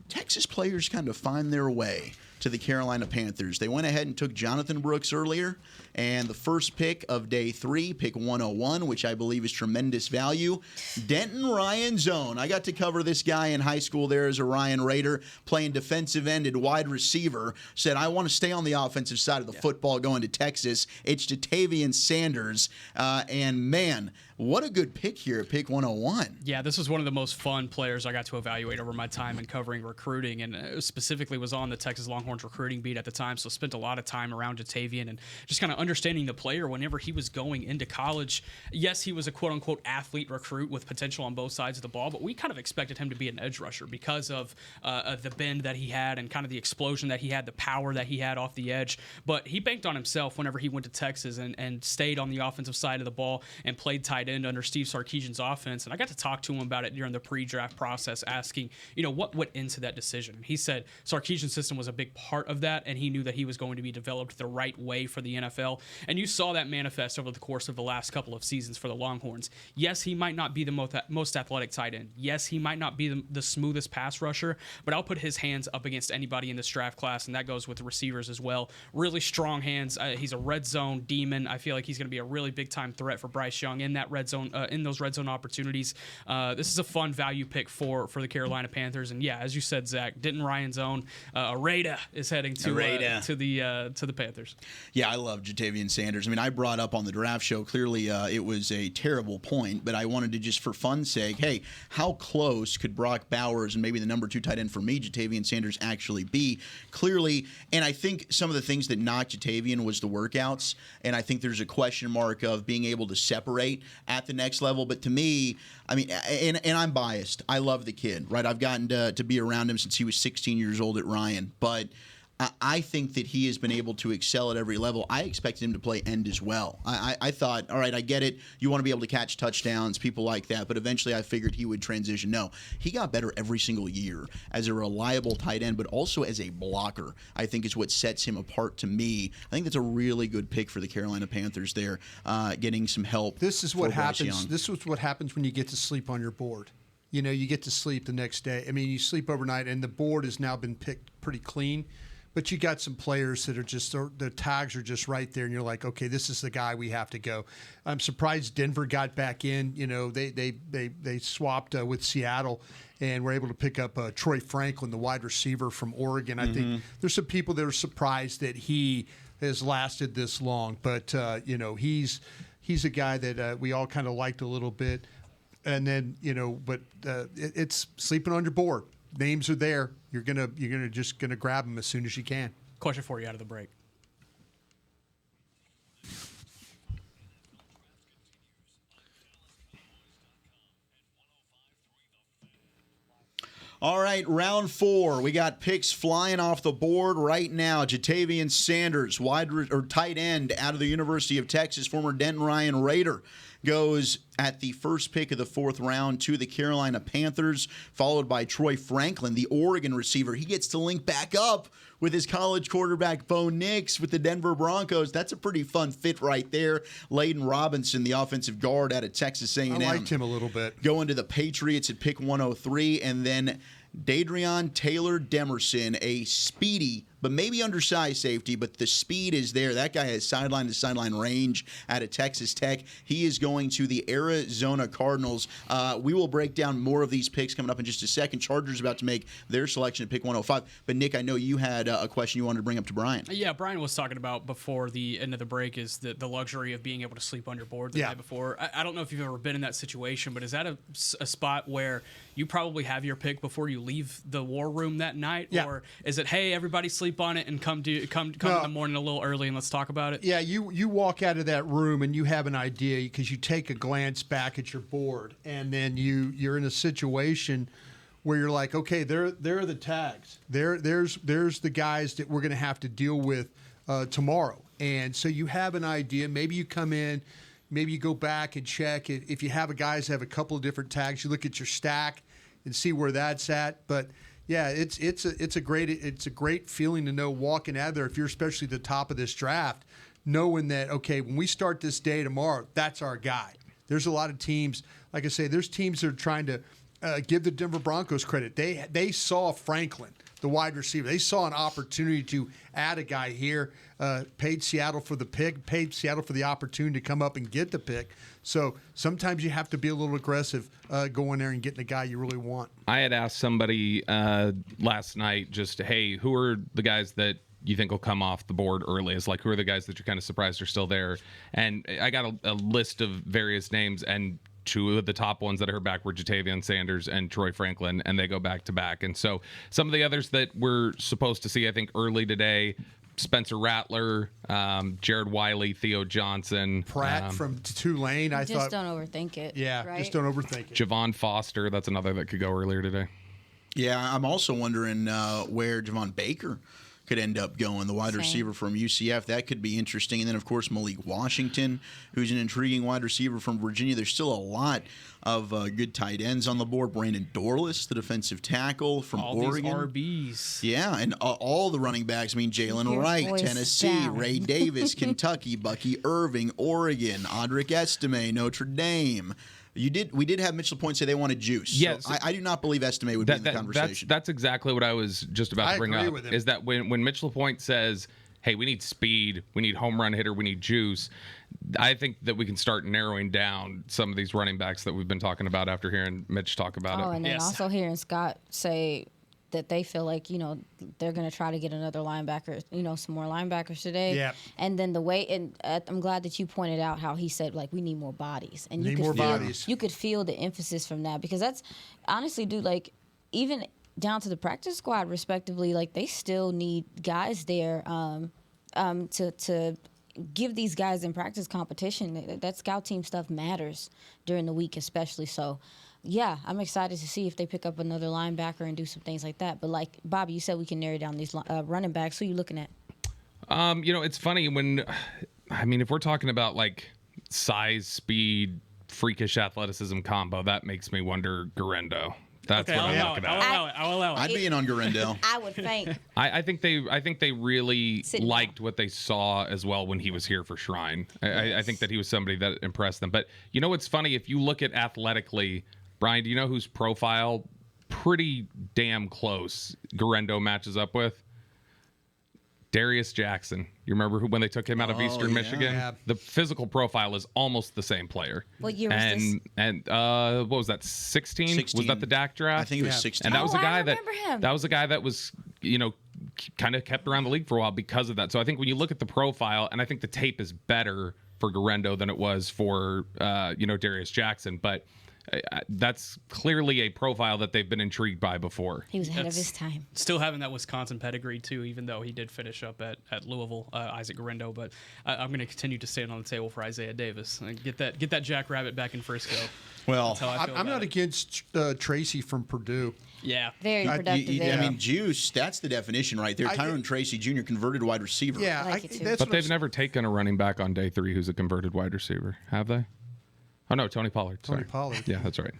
Texas players kind of find their way to the Carolina Panthers. They went ahead and took Jonathan Brooks earlier, and the first pick of day 3, pick 101, which I believe is tremendous value. Denton Ryan Zone. I got to cover this guy in high school there as a Ryan Raider, playing defensive end and wide receiver. Said, I want to stay on the offensive side of the football going to Texas. It's Jatavian Sanders. And man, what a good pick here at pick 101. Yeah, this was one of the most fun players I got to evaluate over my time in covering recruiting, and specifically was on the Texas Longhorns recruiting beat at the time, so spent a lot of time around Jatavian and just kind of understanding the player whenever he was going into college. Yes, he was a quote-unquote athlete recruit with potential on both sides of the ball, but we kind of expected him to be an edge rusher because of the bend that he had and kind of the explosion that he had, the power that he had off the edge. But he banked on himself whenever he went to Texas and stayed on the offensive side of the ball and played tight end under Steve Sarkisian's offense. And I got to talk to him about it during the pre-draft process, asking, what went into that decision. He said Sarkisian's system was a big part of that, and he knew that he was going to be developed the right way for the NFL. And you saw that manifest over the course of the last couple of seasons for the Longhorns. Yes, he might not be the most athletic tight end. Yes, he might not be the smoothest pass rusher, but I'll put his hands up against anybody in this draft class, and that goes with the receivers as well. Really strong hands. He's a red zone demon. I feel like he's going to be a really big-time threat for Bryce Young in that red zone, in those red zone opportunities. This is a fun value pick for the Carolina Panthers. And yeah, as you said, Zach, Denton Ryan Zone, Arada is heading to the Panthers. Yeah, I love Jatavian Sanders. I mean, I brought up on the draft show, clearly it was a terrible point, but I wanted to just for fun's sake, hey, how close could Brock Bowers and maybe the number 2 tight end for me, Jatavian Sanders, actually be? Clearly, and I think some of the things that knocked Jatavian was the workouts, and I think there's a question mark of being able to separate at the next level. But to me, I mean, and I'm biased. I love the kid, right? I've gotten to be around him since he was 16 years old at Ryan, but I think that he has been able to excel at every level. I expected him to play end as well. I thought, all right, I get it. You want to be able to catch touchdowns, people like that. But eventually I figured he would transition. No, he got better every single year as a reliable tight end, but also as a blocker, I think is what sets him apart to me. I think that's a really good pick for the Carolina Panthers there, getting some help. This is what for Bryce happens. Young. This is what happens when you get to sleep on your board. You get to sleep the next day. I mean, you sleep overnight, and the board has now been picked pretty clean. But you got some players that are just, the tags are just right there, and you're like, okay, this is the guy we have to go. I'm surprised Denver got back in. They swapped with Seattle and were able to pick up Troy Franklin, the wide receiver from Oregon. I think there's some people that are surprised that he has lasted this long. But, he's a guy that we all kind of liked a little bit. And then, it's sleeping on your board. Names are there. You're gonna grab them as soon as you can. Question for you out of the break. All right, round 4. We got picks flying off the board right now. Jatavian Sanders, tight end out of the University of Texas, former Denton Ryan Raider, goes at the first pick of the 4th round to the Carolina Panthers, followed by Troy Franklin, the Oregon receiver. He gets to link back up with his college quarterback, Bo Nix, with the Denver Broncos. That's a pretty fun fit right there. Layden Robinson, the offensive guard out of Texas A&M. I liked him a little bit. Going to the Patriots at pick 103, and then Dadrion Taylor Demerson, a speedy but maybe undersized safety, but the speed is there. That guy has sideline-to-sideline range out of Texas Tech. He is going to the Arizona Cardinals. We will break down more of these picks coming up in just a second. Chargers about to make their selection at pick 105. But, Nick, I know you had a question you wanted to bring up to Brian. Yeah, Brian was talking about before the end of the break is the luxury of being able to sleep on your board the night before. I don't know if you've ever been in that situation, but is that a spot where you probably have your pick before you leave the war room that night? Yeah. Or is it, hey, everybody sleep on it and come in the morning a little early and let's talk about it? Yeah, you walk out of that room and you have an idea because you take a glance back at your board, and then you're in a situation where you're like, okay, there are the tags. There's the guys that we're going to have to deal with tomorrow. And so you have an idea. Maybe you come in, maybe you go back and check it. If you have guys have a couple of different tags, you look at your stack and see where that's at. But yeah, it's a great feeling to know walking out of there, if you're especially the top of this draft, knowing that, okay, when we start this day tomorrow, that's our guy. There's a lot of teams, like I say, there's teams that are trying to give the Denver Broncos credit. They saw Franklin, the wide receiver. They saw an opportunity to add a guy here, paid Seattle for the pick, paid Seattle for the opportunity to come up and get the pick. So sometimes you have to be a little aggressive going there and getting the guy you really want. I had asked somebody last night just, hey, who are the guys that you think will come off the board earliest? Like, who are the guys that you're kind of surprised are still there? And I got a list of various names, and two of the top ones that I heard back were Jatavian Sanders and Troy Franklin, and they go back to back. And so some of the others that we're supposed to see, I think, early today, Spencer Rattler, Jared Wiley, Theo Johnson. Pratt from Tulane, I thought. Just don't overthink it. Yeah, right? just don't overthink it. Javon Foster, that's another that could go earlier today. Yeah, I'm also wondering where Javon Baker could end up going, the wide receiver from UCF. That could be interesting. And then, of course, Malik Washington, who's an intriguing wide receiver from Virginia. There's still a lot of good tight ends on the board. Brandon Dorlus, the defensive tackle from Oregon. All these RBs. Yeah, and all the running backs. I mean, Jalen Wright, Tennessee, Ray Davis, Kentucky, Bucky Irving, Oregon, Audric Estime, Notre Dame. We did have Mitch Le Point say they wanted Juice. Yes, so I do not believe Estime would be in the conversation. That's exactly what I was just about to bring up. With him. Is that when Mitch Le Point says, "Hey, we need speed, we need home run hitter, we need juice," I think that we can start narrowing down some of these running backs that we've been talking about after hearing Mitch talk about it. Oh, and then also hearing Scott say that they feel like, they're going to try to get another linebacker, some more linebackers today. Yeah. And then the way, and I'm glad that you pointed out how he said, like, we need more bodies. And you could feel the emphasis from that, because that's honestly, dude, like, even down to the practice squad, respectively, like, they still need guys there to give these guys in practice competition. That scout team stuff matters during the week, especially. So, yeah, I'm excited to see if they pick up another linebacker and do some things like that. But like Bobby, you said, we can narrow down these running backs. Who are you looking at? It's funny if we're talking about like size, speed, freakish athleticism combo, that makes me wonder Guerrero. That's what I'm looking at. I'll allow it. I'd be in on Guerrero. I would faint. I think they really liked what they saw as well when he was here for Shrine. I think that he was somebody that impressed them. But what's funny, if you look at athletically, Brian, do you know whose profile pretty damn close Guerrero matches up with? Darius Jackson. You remember when they took him out of Eastern Michigan? Yeah. The physical profile is almost the same player. What year was this? And what was that? 16? Was that the Dak draft? I think it was 16. And that was a guy him. that was a guy that was kind of kept around the league for a while because of that. So I think when you look at the profile, and I think the tape is better for Guerrero than it was for Darius Jackson, but that's clearly a profile that they've been intrigued by before. He was ahead of his time. Still having that Wisconsin pedigree, too, even though he did finish up at Louisville, Isaac Guerrero. But I'm going to continue to stand on the table for Isaiah Davis. Get that Jackrabbit back in Frisco. Well, I'm not against Tracy from Purdue. Yeah. Very productive there. I mean, juice, that's the definition right there. Tyrone Tracy Jr., converted wide receiver. Yeah. But they've never taken a running back on day 3 who's a converted wide receiver, have they? Oh, no, Tony Pollard. Sorry. Pollard. Yeah, that's right.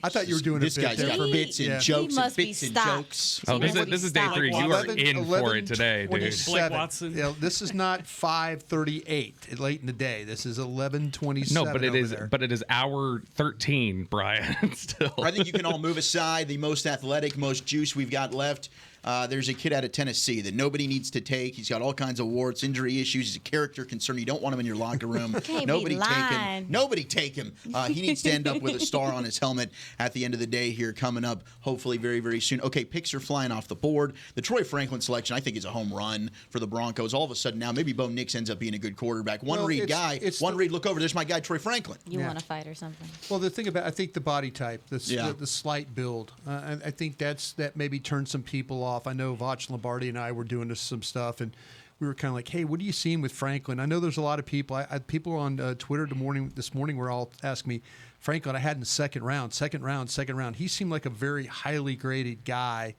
I thought you were doing this a bit guy's there. got bits and jokes and bits and jokes. Oh, this is day 3. You are in for it today, dude. Blake Watson. Yeah, this is not 5:38 late in the day. This is 11:27. No, but it is. There. But it is hour 13, Brian. Still, I think you can all move aside. The most athletic, most juice we've got left. there's a kid out of Tennessee that nobody needs to take. He's got all kinds of warts, injury issues. He's a character concern. You don't want him in your locker room. Nobody take him. Nobody take him. He needs to end up with a star on his helmet at the end of the day here coming up, hopefully very, very soon. Okay, picks are flying off the board. The Troy Franklin selection, I think, is a home run for the Broncos. All of a sudden now, maybe Bo Nix ends up being a good quarterback. One read guy, look over. There's my guy, Troy Franklin. You want to fight or something? Well, the thing about, I think the body type, the slight build, I think that maybe turned some people off. I know Vaughn Lombardi and I were doing some stuff, and we were kind of like, hey, what are you seeing with Franklin? I know there's a lot of people. People on Twitter this morning were all asking me, Franklin, I had in the second round. He seemed like a very highly graded guy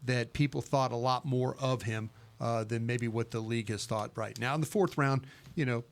that people thought a lot more of him than maybe what the league has thought right now. In the fourth round,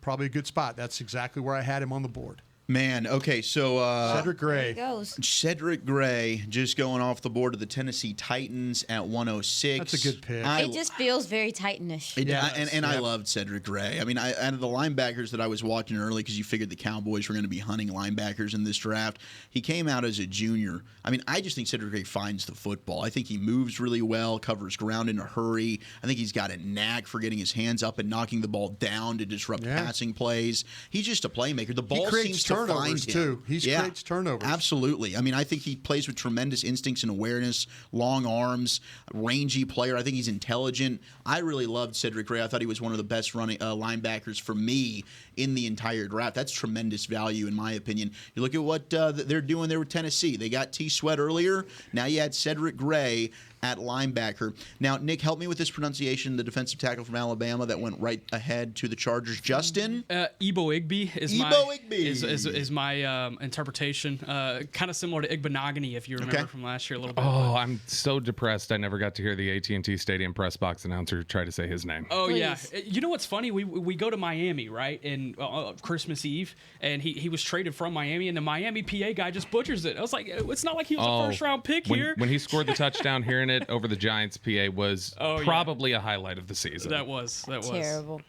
probably a good spot. That's exactly where I had him on the board. Man, okay, so Cedric Gray. There he goes. Cedric Gray just going off the board of the Tennessee Titans at 106. That's a good pick. It just feels very Titanish. I loved Cedric Gray. I mean, out of the linebackers that I was watching early, because you figured the Cowboys were going to be hunting linebackers in this draft, he came out as a junior. I mean, I just think Cedric Gray finds the football. I think he moves really well, covers ground in a hurry. I think he's got a knack for getting his hands up and knocking the ball down to disrupt passing plays. He's just a playmaker. The ball seems to find him. Too. He creates turnovers. Absolutely. I mean, I think he plays with tremendous instincts and awareness, long arms, rangy player. I think he's intelligent. I really loved Cedric Gray. I thought he was one of the best running linebackers for me in the entire draft. That's tremendous value, in my opinion. You look at what they're doing there with Tennessee. They got T. Sweat earlier. Now you had Cedric Gray at linebacker. Now, Nick, help me with this pronunciation. The defensive tackle from Alabama that went right ahead to the Chargers. Justin? Ebo Igby is my interpretation. Kind of similar to Igbenogany, if you remember from last year a little bit. Oh, I'm so depressed. I never got to hear the AT&T Stadium press box announcer try to say his name. Oh, please. Yeah. You know what's funny? We go to Miami, right, and Christmas Eve, and he was traded from Miami, and the Miami PA guy just butchers it. I was like, it's not like he was a first-round pick here. When he scored the touchdown here it over the Giants, PA was probably a highlight of the season. That was terrible.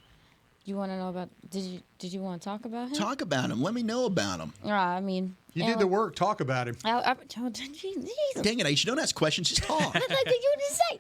You want to know about? Did you want to talk about him? Talk about him. Let me know about him. I mean, you did the work. Talk about him. Dang it, Aisha! Don't ask questions. Just talk. What did you say?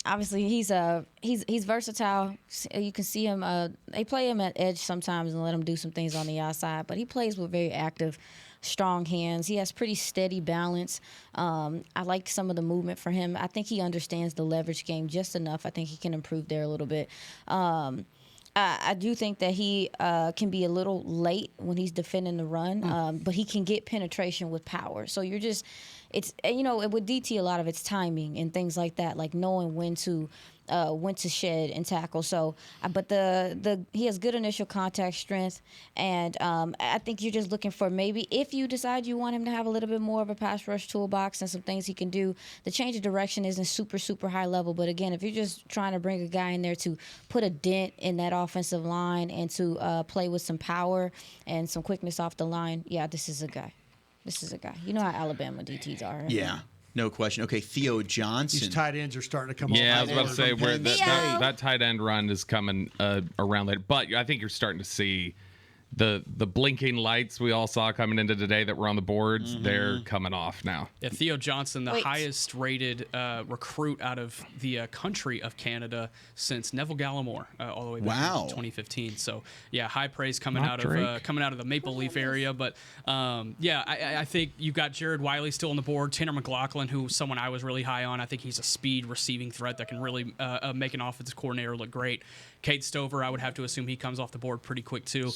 Obviously, he's versatile. You can see him. They play him at edge sometimes and let him do some things on the outside, but he plays with very active, strong hands. He has pretty steady balance. I like some of the movement for him. I think he understands the leverage game just enough. I think he can improve there a little bit. I do think that he can be a little late when he's defending the run, but he can get penetration with power. So with DT, a lot of it's timing and things like that, like knowing when to shed and tackle. So, but he has good initial contact strength, and I think you're just looking for maybe if you decide you want him to have a little bit more of a pass rush toolbox and some things he can do. The change of direction isn't super high level, but again, if you're just trying to bring a guy in there to put a dent in that offensive line and to play with some power and some quickness off the line, this is a guy. You know how Alabama DTs are. Yeah. No question. Okay, Theo Johnson. These tight ends are starting to come off. Yeah, I was about to say where that tight end run is coming around later. But I think you're starting to see the blinking lights we all saw coming into today that were on the boards. Mm-hmm. They're coming off now. Yeah, Theo Johnson, the highest rated recruit out of the country of Canada since Neville Gallimore, all the way back in 2015. So yeah, high praise coming out of the Maple Leaf area. But I think you've got Jared Wiley still on the board. Tanner McLaughlin, who's someone I was really high on. I think he's a speed receiving threat that can really make an offensive coordinator look great. Kate Stover, I would have to assume he comes off the board pretty quick too.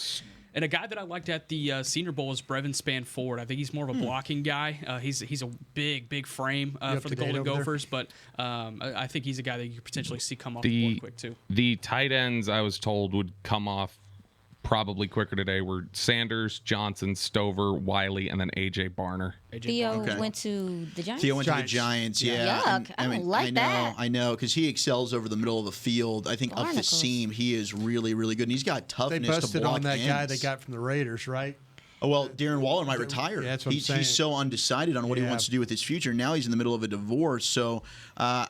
And a guy that I liked at the Senior Bowl is Brevin Spann-Ford. I think he's more of a blocking guy. He's a big frame for the Golden Gophers, but I think he's a guy that you could potentially see come off the board quick too. The tight ends I was told would come off probably quicker today were Sanders, Johnson, Stover, Wiley, and then A.J. Barner. Theo went to the Giants? Theo went to the Giants, yeah. Yuck, I don't like that. I know, because he excels over the middle of the field. I think up the seam, he is really, really good. And he's got toughness to block They busted on that ends. guy they got from the Raiders, right? Oh, well, Darren Waller might retire. Yeah, that's what I'm saying. He's so undecided on what he wants to do with his future. Now he's in the middle of a divorce. So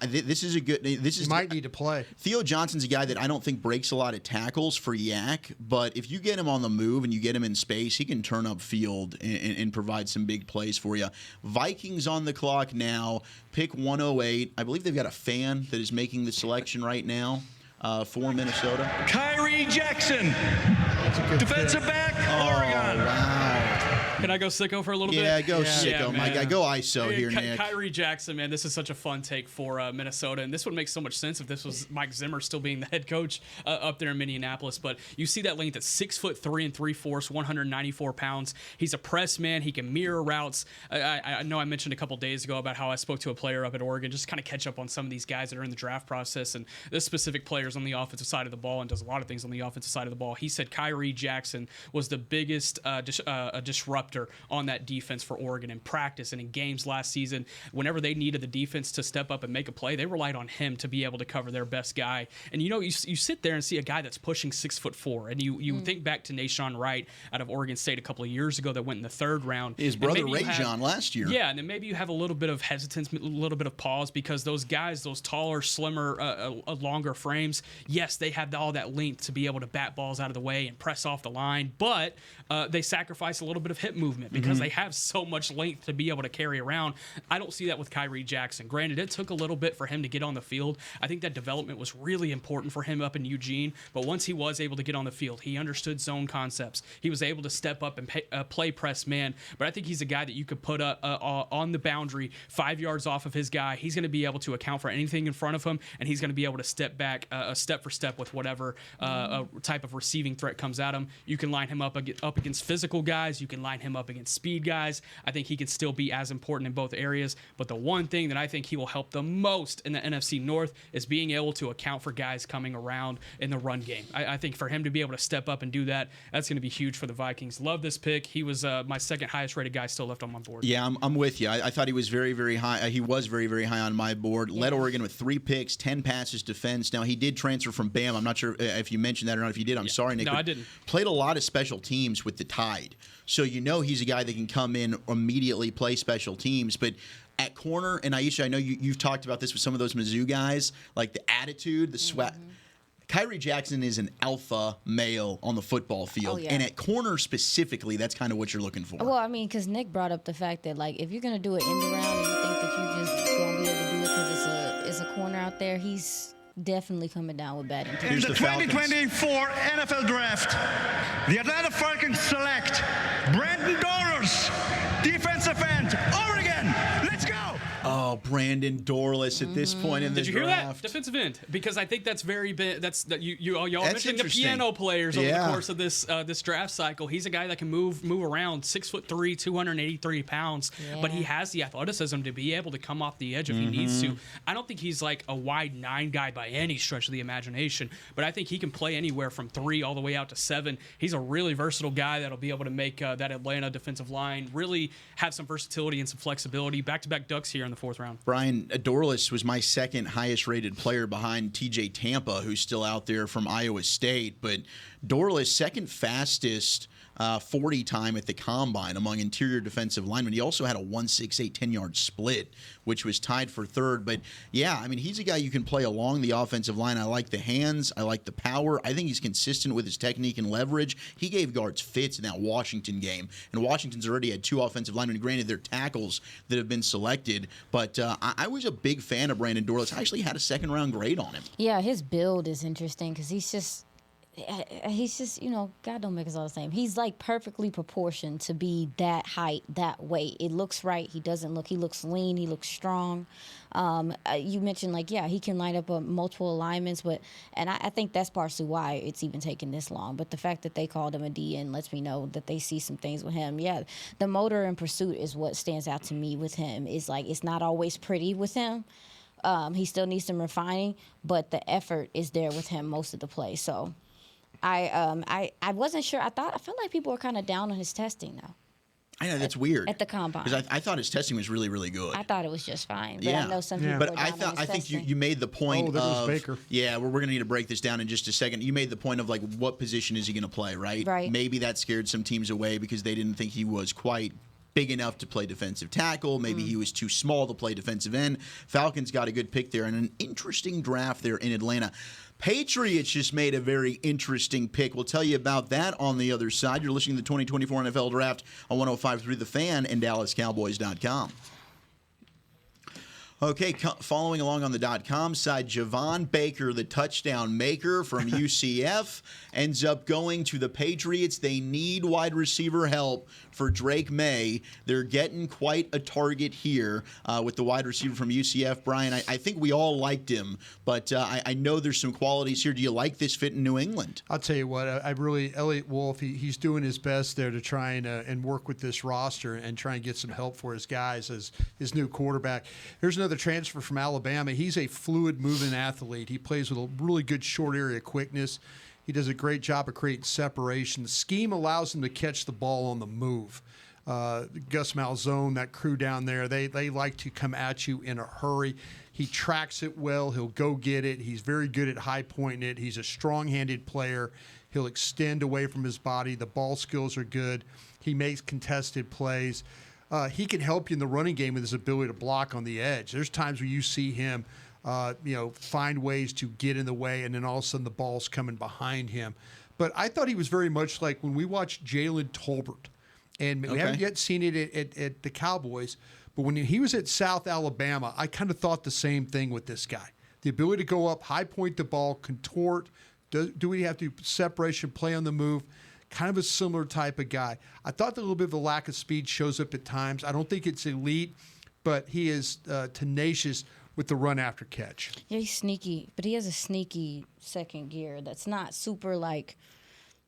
this is a good. He might need to play. Theo Johnson's a guy that I don't think breaks a lot of tackles for Yak, but if you get him on the move and you get him in space, he can turn up field and provide some big plays for you. Vikings on the clock now. Pick 108. I believe they've got a fan that is making the selection right now. For Minnesota. Kyrie Jackson, defensive back, Oregon. Wow. Can I go sicko for a little bit? Yeah, go sicko, my guy. Go ISO here, Nick. Kyrie Jackson, man, this is such a fun take for Minnesota, and this would make so much sense if this was Mike Zimmer still being the head coach up there in Minneapolis. But you see that length at 6'3" 3/4, 194 pounds. He's a press man. He can mirror routes. I know I mentioned a couple days ago about how I spoke to a player up at Oregon, just kind of catch up on some of these guys that are in the draft process, and this specific player's on the offensive side of the ball and does a lot of things on the offensive side of the ball. He said Kyrie Jackson was the biggest disruptor on that defense for Oregon in practice and in games last season. Whenever they needed the defense to step up and make a play, they relied on him to be able to cover their best guy. And you sit there and see a guy that's pushing 6'4", and you think back to Nashawn Wright out of Oregon State a couple of years ago that went in the third round. His brother Ray John last year. Yeah, and then maybe you have a little bit of hesitance, a little bit of pause, because those guys, those taller, slimmer, longer frames, yes, they have all that length to be able to bat balls out of the way and press off the line, but they sacrifice a little bit of hip movement because they have so much length to be able to carry around. I don't see that with Kyrie Jackson. Granted, it took a little bit for him to get on the field. I think that development was really important for him up in Eugene, but once he was able to get on the field, he understood zone concepts. He was able to step up and play press man, but I think he's a guy that you could put on the boundary 5 yards off of his guy. He's going to be able to account for anything in front of him, and he's going to be able to step back step for step with whatever type of receiving threat comes at him. You can line him up against physical guys. You can line him up against speed guys. I think he can still be as important in both areas. But the one thing that I think he will help the most in the NFC North is being able to account for guys coming around in the run game. I think for him to be able to step up and do that, that's going to be huge for the Vikings. Love this pick. He was my second highest rated guy still left on my board. Yeah, I'm with you. I thought he was very, very high. He was very, very high on my board. Led Oregon with 3 picks, 10 passes defense. Now, he did transfer from Bam. I'm not sure if you mentioned that or not. If you did, I'm sorry, Nick. No, I didn't. Played a lot of special teams with the Tide. So he's a guy that can come in immediately, play special teams. But at corner, and Aisha, I know you've talked about this with some of those Mizzou guys, like the attitude, the sweat. Kyrie Jackson is an alpha male on the football field. Oh, yeah. And at corner specifically, that's kind of what you're looking for. Well, I mean, because Nick brought up the fact that, like, if you're going to do it in the round and you think that you just going to be able to do it because it's a corner out there, he's definitely coming down with bad intentions. In the 2024 NFL Draft, the Atlanta Falcons select Brandon Dorers, defensive end, Oregon. Let's go! Oh, Brandon Dorless at this point in the Did you hear draft. that? Defensive end, because I think that's very big. Y'all That's mentioned the interesting. piano players over the Yeah. course of this draft cycle. He's a guy that can move around, 6'3", 283 pounds, but he has the athleticism to be able to come off the edge if he needs to. I don't think he's like a wide 9 guy by any stretch of the imagination, but I think he can play anywhere from 3 all the way out to 7. He's a really versatile guy that'll be able to make that Atlanta defensive line really have some versatility and some flexibility. Back-to-back Ducks here in the 4th round. Brian, Dorless was my second highest rated player behind TJ Tampa, who's still out there from Iowa State. But Dorless, second fastest 40 time at the combine among interior defensive linemen. He also had a 1.68 10-yard split, which was tied for 3rd. But yeah, I mean, he's a guy you can play along the offensive line. I like the hands. I like the power. I think he's consistent with his technique and leverage. He gave guards fits in that Washington game. And Washington's already had 2 offensive linemen. Granted, they're tackles that have been selected. But I was a big fan of Brandon Dorless. I actually had a 2nd-round grade on him. Yeah, his build is interesting because he's just, God don't make us all the same. He's like perfectly proportioned to be that height, that weight. It looks right. He looks lean. He looks strong. You mentioned, he can line up multiple alignments, and I think that's partially why it's even taken this long. But the fact that they called him a DN lets me know that they see some things with him. Yeah, the motor and pursuit is what stands out to me with him. It's not always pretty with him. He still needs some refining, but the effort is there with him most of the play. So I wasn't sure. I felt like people were kind of down on his testing now. I know, that's weird. At the combine. Because I thought his testing was really, really good. I thought it was just fine. But Yeah. I know some people But were I down on his think testing. you made the point there of was Baker. Yeah, we're going to need to break this down in just a second. You made the point of like what position is he going to play, right? Right. Maybe that scared some teams away because they didn't think he was quite big enough to play defensive tackle. Maybe he was too small to play defensive end. Falcons got a good pick there and an interesting draft there in Atlanta. Patriots just made a very interesting pick. We'll tell you about that on the other side. You're listening to the 2024 NFL Draft on 105.3 The Fan and DallasCowboys.com. Okay, following along on the .com side, Javon Baker, the touchdown maker from UCF, ends up going to the Patriots. They need wide receiver help for Drake May. They're getting quite a target here with the wide receiver from UCF. Brian, I think we all liked him, but I know there's some qualities here. Do you like this fit in New England? I'll tell you what, Elliott Wolf, he's doing his best there to try and work with this roster and try and get some help for his guys as his new quarterback. Here's another transfer from Alabama. He's a fluid moving athlete. He plays with a really good short area quickness. He does a great job of creating separation. The scheme allows him to catch the ball on the move. Gus Malzone, that crew down there, they like to come at you in a hurry. He tracks it well. He'll go get it. He's very good at high pointing it. He's a strong-handed player. He'll extend away from his body. The ball skills are good. He makes contested plays. He can help you in the running game with his ability to block on the edge. There's times where you see him, find ways to get in the way, and then all of a sudden the ball's coming behind him. But I thought he was very much like when we watched Jalen Tolbert, and we haven't yet seen it at the Cowboys, but when he was at South Alabama, I kind of thought the same thing with this guy. The ability to go up, high point the ball, contort, do we have to separation, play on the move? Kind of a similar type of guy. I thought that a little bit of a lack of speed shows up at times. I don't think it's elite, but he is tenacious with the run after catch. Yeah, he's sneaky, but he has a sneaky second gear that's not super like,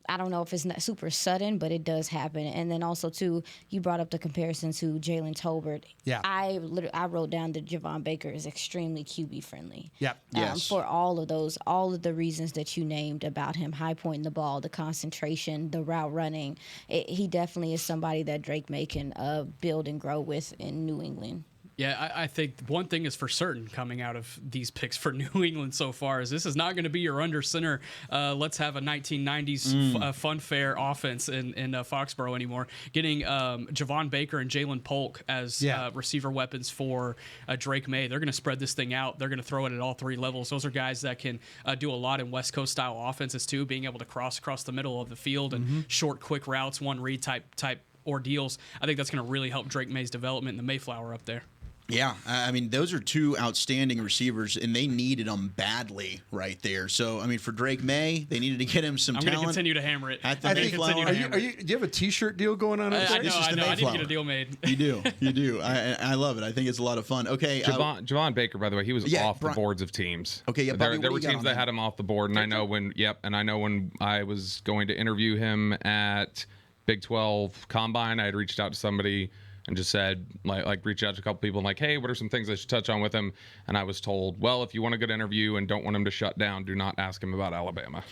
I don't know if it's not super sudden, but it does happen. And then also, too, you brought up the comparison to Jalen Tolbert. Yeah. I wrote down that Javon Baker is extremely QB friendly. Yep. Yes. For all of the reasons that you named about him, high pointing the ball, the concentration, the route running. He definitely is somebody that Drake May can build and grow with in New England. Yeah, I think one thing is for certain coming out of these picks for New England so far is this is not going to be your under center. Let's have a 1990s fun fair offense in Foxborough anymore. Getting Javon Baker and Jalen Polk as receiver weapons for Drake May. They're going to spread this thing out. They're going to throw it at all three levels. Those are guys that can do a lot in West Coast style offenses too, being able to cross across the middle of the field and short, quick routes, one read type ordeals. I think that's going to really help Drake May's development in the Mayflower up there. Yeah, I mean, those are two outstanding receivers, and they needed them badly right there. So, I mean, for Drake May, they needed to get him some I'm talent. going to continue to hammer it. At the Mayflower. Do you have a T-shirt deal going on? I know. I need to get a deal made. You do. I love it. I think it's a lot of fun. Okay. Javon Baker, by the way, he was off the boards of teams. Okay, yeah, Bobby, there were teams that had him off the board, and I know when I was going to interview him at Big 12 Combine, I had reached out to somebody and just said, like reach out to a couple people and like, hey, what are some things I should touch on with him? And I was told, well, if you want a good interview and don't want him to shut down, do not ask him about Alabama.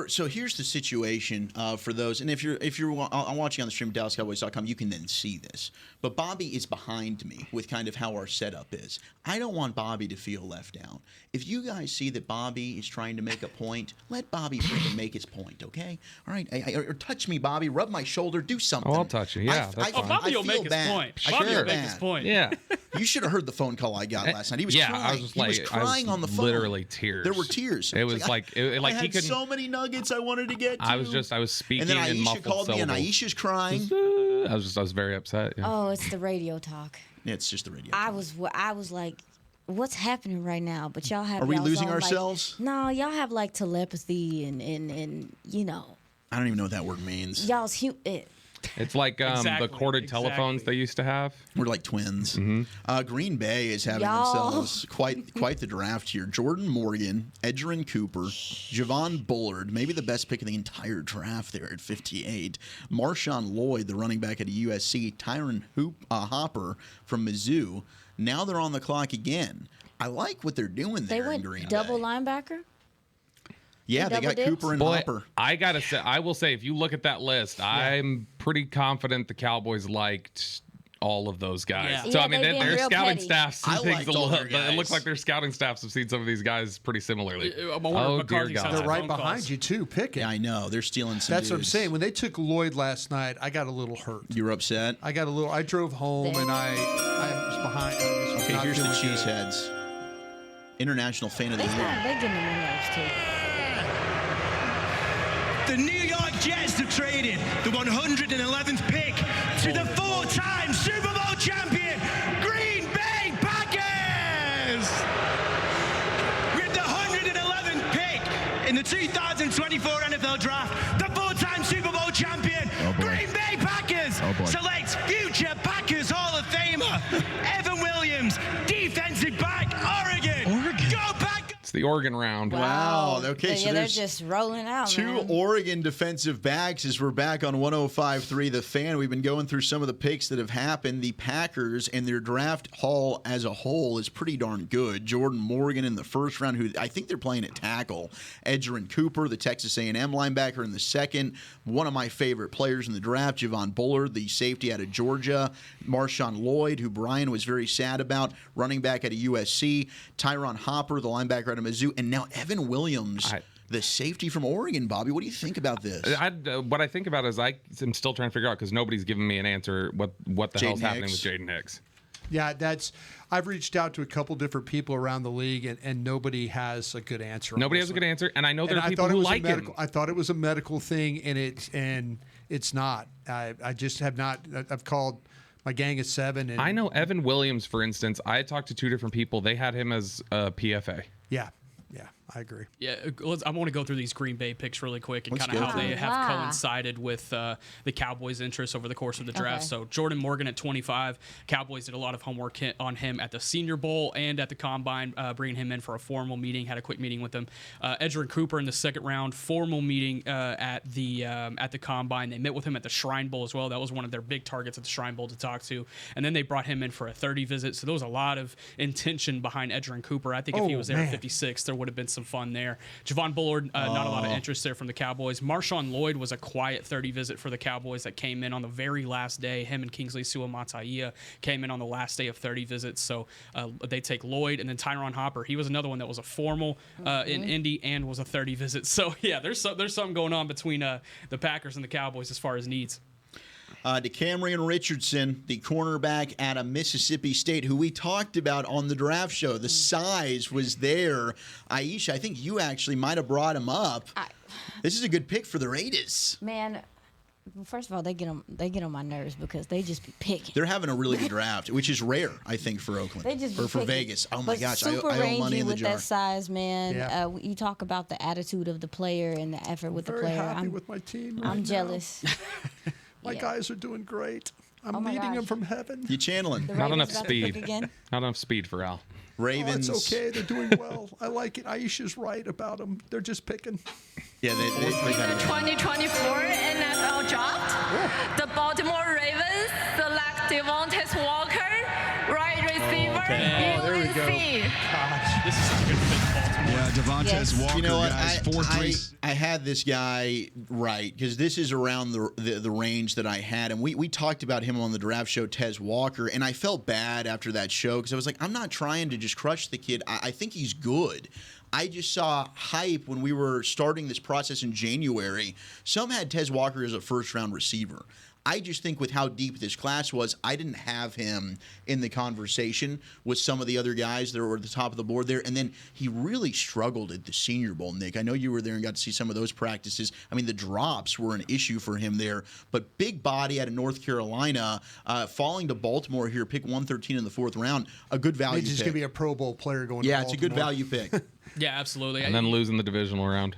So here's the situation for those, and if you're watching on the stream at DallasCowboys.com, you can then see this. But Bobby is behind me with kind of how our setup is. I don't want Bobby to feel left out. If you guys see that Bobby is trying to make a point, let Bobby freaking make his point, okay? All right, or touch me, Bobby. Rub my shoulder. Do something. Oh, I'll touch you. Yeah, that's fine. Bobby will make his point. Bobby will make his point. Yeah. You should have heard the phone call I got last night. He was crying. I was just like, he was crying on the phone. Literally tears. There were tears. It was like I he had couldn't. so many nuggets I wanted to get to. I was speaking and then in Aisha muffled called me, and syllables. Aisha's crying. I was very upset. Yeah. Oh, it's the radio talk. It's just the radio. I was like, what's happening right now? But y'all have. Are we y'all's losing own, ourselves? No, y'all have like telepathy and you know. I don't even know what that word means. Y'all's It's like the corded telephones they used to have. We're like twins. Mm-hmm. Green Bay is having themselves quite the draft here. Jordan Morgan, Edgerrin Cooper, Javon Bullard, maybe the best pick of the entire draft there at 58. Marshawn Lloyd, the running back at USC. Tyron Hopper from Mizzou. Now they're on the clock again. I like what they're doing there in Green Bay. Double linebacker? Yeah, they got Cooper and Hopper. I will say, if you look at that list, I'm pretty confident the Cowboys liked all of those guys. Yeah. So Yeah, I mean, they being their real scouting petty. staffs I and things liked all their it looks guys. like their scouting staffs have seen some of these guys pretty similarly. Oh, dear God. They're right behind you too, picking. Yeah, I know. They're stealing some That's what I'm dudes. saying. When they took Lloyd last night, I got a little hurt. You were upset? I drove home and I was behind. I was Okay, not here's the feeling good. Cheeseheads. International Fan of the Year. They getting them on nerves too. The New York Jets have traded the 111th pick to the four-time Super Bowl champion Green Bay Packers! With the 111th pick in the 2024 NFL Draft, the four-time Super Bowl champion Green Bay Packers selects future Packers Hall of Famer Evan Williams, defensive back, Oregon. Go Packers! It's the Oregon round. Wow. Okay, yeah, so they're there's just rolling out. two man. Oregon defensive backs as we're back on 105.3 The Fan. We've been going through some of the picks that have happened. The Packers and their draft haul as a whole is pretty darn good. Jordan Morgan in the first round, who I think they're playing at tackle. Edgerrin Cooper, the Texas A&M linebacker, in the second. One of my favorite players in the draft, Javon Bullard, the safety out of Georgia. Marshawn Lloyd, who Brian was very sad about, running back out of USC. Tyron Hopper, the linebacker out of Mizzou. And now Evan Williams, the safety from Oregon. Bobby, what do you think about this? What I think about is I am still trying to figure out, because nobody's given me an answer, what the hell's happening with Jaden Hicks. Yeah, I've reached out to a couple different people around the league, and nobody has a good answer. Nobody has a good answer, and I know there are people who like him. I thought it was a medical thing, and it's not. I just have not. I've called my gang of 7. And I know Evan Williams, for instance. I talked to 2 different people. They had him as a PFA. Yeah, I agree. Yeah, I want to go through these Green Bay picks really quick and Let's kind of go how through they it. have coincided with the Cowboys' interests over the course of the draft. Okay. So Jordan Morgan at 25. Cowboys did a lot of homework on him at the Senior Bowl and at the Combine, bringing him in for a formal meeting. Had a quick meeting with him. Edgerrin Cooper in the second round, formal meeting at the Combine. They met with him at the Shrine Bowl as well. That was one of their big targets at the Shrine Bowl to talk to. And then they brought him in for a 30 visit. So there was a lot of intention behind Edgerrin Cooper. I think if he was there at 56, there would have been some fun there. Javon Bullard, not a lot of interest there from the Cowboys. Marshawn Lloyd was a quiet 30 visit for the Cowboys that came in on the very last day. Him and Kingsley Suamataia came in on the last day of 30 visits. So they take Lloyd, and then Tyron Hopper. He was another one that was a formal in Indy and was a 30 visit. So yeah, there's something going on between the Packers and the Cowboys as far as needs. DeCamerion Richardson, the cornerback out of Mississippi State, who we talked about on the draft show. The size was there. Aisha, I think you actually might have brought him up. This is a good pick for the Raiders. Man, first of all, they get on my nerves because they just be picking. They're having a really good draft, which is rare, I think, for Oakland. They just be or for picking. Vegas. Oh my But gosh, super I owe money rangy in the with jar. that size, man. Yeah. You talk about the attitude of the player and the effort with the Very player. happy with my team. I'm right jealous. My guys are doing great. I'm Oh my leading them gosh. from heaven. You channeling. The Not Ravens enough about to pick speed. again. Not enough speed for Al. Ravens. Oh, it's okay. They're doing well. I like it. Aisha's right about them. They're just picking. Yeah, they got it. 2024 NFL Draft, the Baltimore Ravens select Devontae Walker, right receiver, there we go. UNC. This is such a good fit for Baltimore. Yeah, Devontae Walker, You know what? guys, 4-3. I had this guy right because this is around the range that I had, and we talked about him on the draft show, Tez Walker, and I felt bad after that show because I was like, I'm not trying to just crush the kid. I think he's good. I just saw hype when we were starting this process in January. Some had Tez Walker as a first-round receiver. I just think with how deep this class was, I didn't have him in the conversation with some of the other guys that were at the top of the board there. And then he really struggled at the Senior Bowl, Nick. I know you were there and got to see some of those practices. I mean, the drops were an issue for him there. But big body out of North Carolina, falling to Baltimore here, pick 113 in the 4th round, a good value He's just pick. going to be a Pro Bowl player going to Yeah, it's a good Baltimore. value pick. Yeah, absolutely. And then losing the divisional round.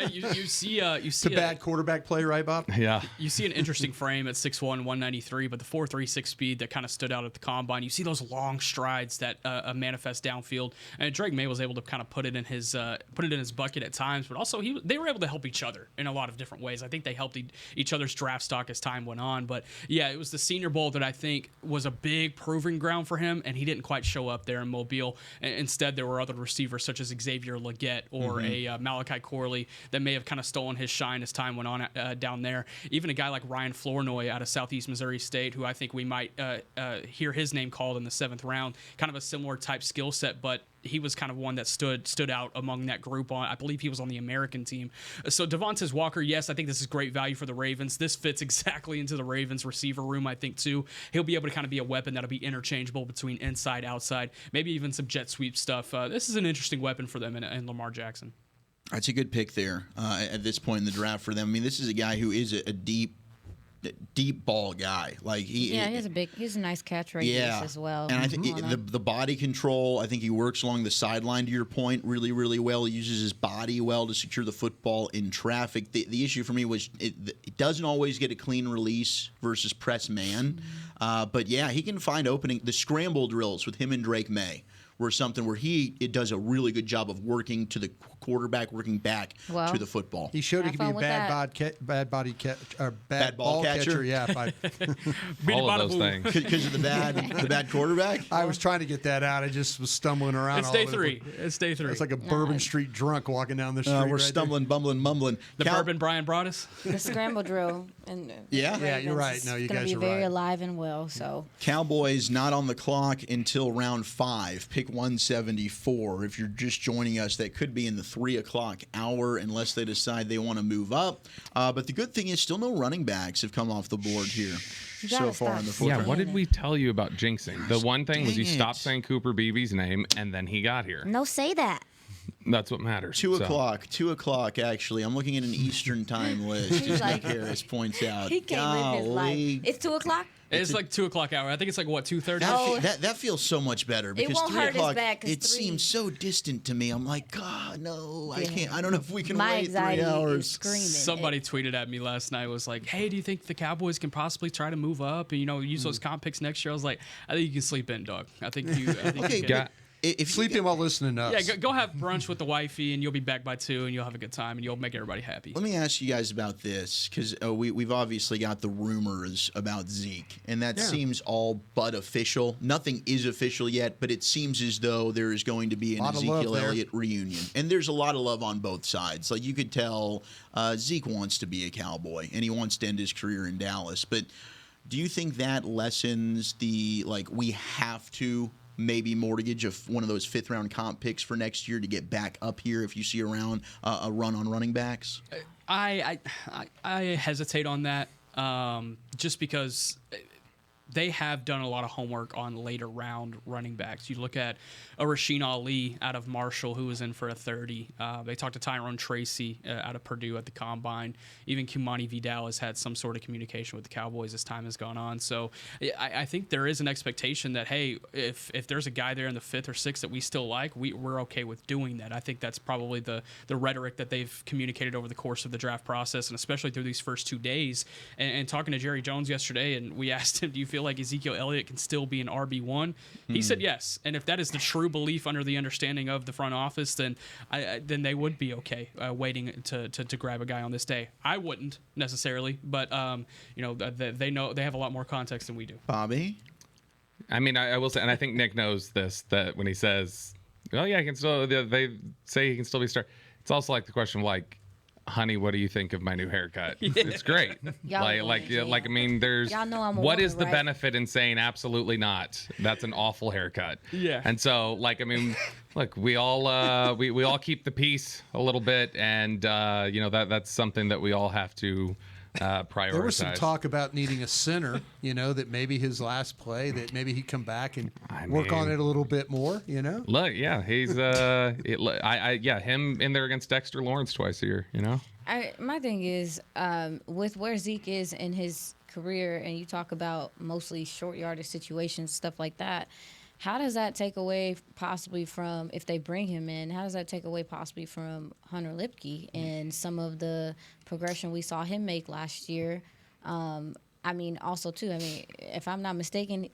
you see It's a bad quarterback play, right, Bob? Yeah. You see an interesting frame at 6'1", 193, but the 4.36 speed that kind of stood out at the Combine. You see those long strides that manifest downfield, and Drake May was able to kind of put it in his bucket at times, but also they were able to help each other in a lot of different ways. I think they helped each other's draft stock as time went on, but yeah, it was the Senior Bowl that I think was a big proving ground for him, and he didn't quite show up there in Mobile. Instead, there were other receivers such as Xavier Legette or a Malachi Corley that may have kind of stolen his shine as time went on down there. Even a guy like Ryan Flournoy out of Southeast Missouri State, who I think we might hear his name called in the 7th round. Kind of a similar type skill set, but he was kind of one that stood out among that group. I believe he was on the American team. So Devontae Walker, yes, I think this is great value for the Ravens. This fits exactly into the Ravens receiver room, I think, too. He'll be able to kind of be a weapon that'll be interchangeable between inside, outside, maybe even some jet sweep stuff. This is an interesting weapon for them in Lamar Jackson. That's a good pick there at this point in the draft for them. I mean, this is a guy who is a deep ball guy. Like he's a nice catch radius as well. And I think the body control, I think he works along the sideline, to your point, really, really well. He uses his body well to secure the football in traffic. The issue for me was it doesn't always get a clean release versus press man. But yeah, he can find opening. The scramble drills with him and Drake May were something where it does a really good job of working to the quarterback, working back to the football. He showed he could be a bad ball catcher. Yeah, all of those things because of the bad quarterback. I was trying to get that out. I just was stumbling around. It's day three. It's like a Bourbon Street drunk walking down the street. We're stumbling, bumbling, mumbling. The bourbon Brian brought us. The scramble drill. And yeah, you're right. No, you guys are right. Going to be very alive and well. So Cowboys not on the clock until round 5. Pick 174. If you're just joining us, that could be in the 3 o'clock hour unless they decide they want to move up. But the good thing is still no running backs have come off the board here so far in the football. Yeah, what did we tell you about jinxing? The one thing was you stopped saying Cooper Beebe's name, and then he got here. No, say that. That's what matters. 2 o'clock. 2 o'clock, actually. I'm looking at an Eastern time list, as Nick Harris points out. He can't live his life. It's 2 o'clock? It's like 2 o'clock hour. I think it's like, what, 2:30? That feels so much better because it won't 3 hurt o'clock, his back, it seems so distant to me. I'm like, God, no, I can't. I don't know if we can My wait 3 anxiety hours. is screaming. Somebody tweeted at me last night, was like, hey, do you think the Cowboys can possibly try to move up and, use those comp picks next year? I was like, I think you can sleep in, dog. I think you can. If sleeping while listening to us. Yeah, go have brunch with the wifey, and you'll be back by 2, and you'll have a good time, and you'll make everybody happy. Let me ask you guys about this, because we've obviously got the rumors about Zeke, and that seems all but official. Nothing is official yet, but it seems as though there is going to be an Ezekiel Elliott reunion. And there's a lot of love on both sides. Like, you could tell Zeke wants to be a Cowboy, and he wants to end his career in Dallas. But do you think that lessens the, we have to maybe mortgage of one of those 5th-round comp picks for next year to get back up here if you see around a run on running backs? I hesitate on that just because they have done a lot of homework on later round running backs. You look at a Rasheen Ali out of Marshall, who was in for a 30. They talked to Tyrone Tracy out of Purdue at the Combine. Even Kumani Vidal has had some sort of communication with the Cowboys as time has gone on. So I think there is an expectation that, hey, if there's a guy there in the 5th or 6th that we still like, we're okay with doing that. I think that's probably the rhetoric that they've communicated over the course of the draft process, and especially through these first 2 days. And talking to Jerry Jones yesterday, and we asked him, do you feel like Ezekiel Elliott can still be an RB1? He said yes. And if that is the true belief under the understanding of the front office, then they would be okay waiting to grab a guy on this day. I wouldn't necessarily, but they know, they have a lot more context than we do. Bobby? I mean, I will say, and I think Nick knows this, that when he says, oh yeah, I can still, they say he can still be started. It's also like the question of honey, what do you think of my new haircut? Yeah. It's great. I mean, there's what is the benefit in saying absolutely not? That's an awful haircut. Yeah. And so, I mean, look, we all we all keep the peace a little bit, and that's something that we all have to prioritize. There was some talk about needing a center, that maybe his last play, that maybe he'd come back and work on it a little bit more, Look, yeah, he's him in there against Dexter Lawrence twice a year, My thing is, with where Zeke is in his career, and you talk about mostly short yardage situations, stuff like that, how does that take away possibly from, if they bring him in, how does that take away possibly from Hunter Lipke and some of the progression we saw him make last year? Also, too, if I'm not mistaken,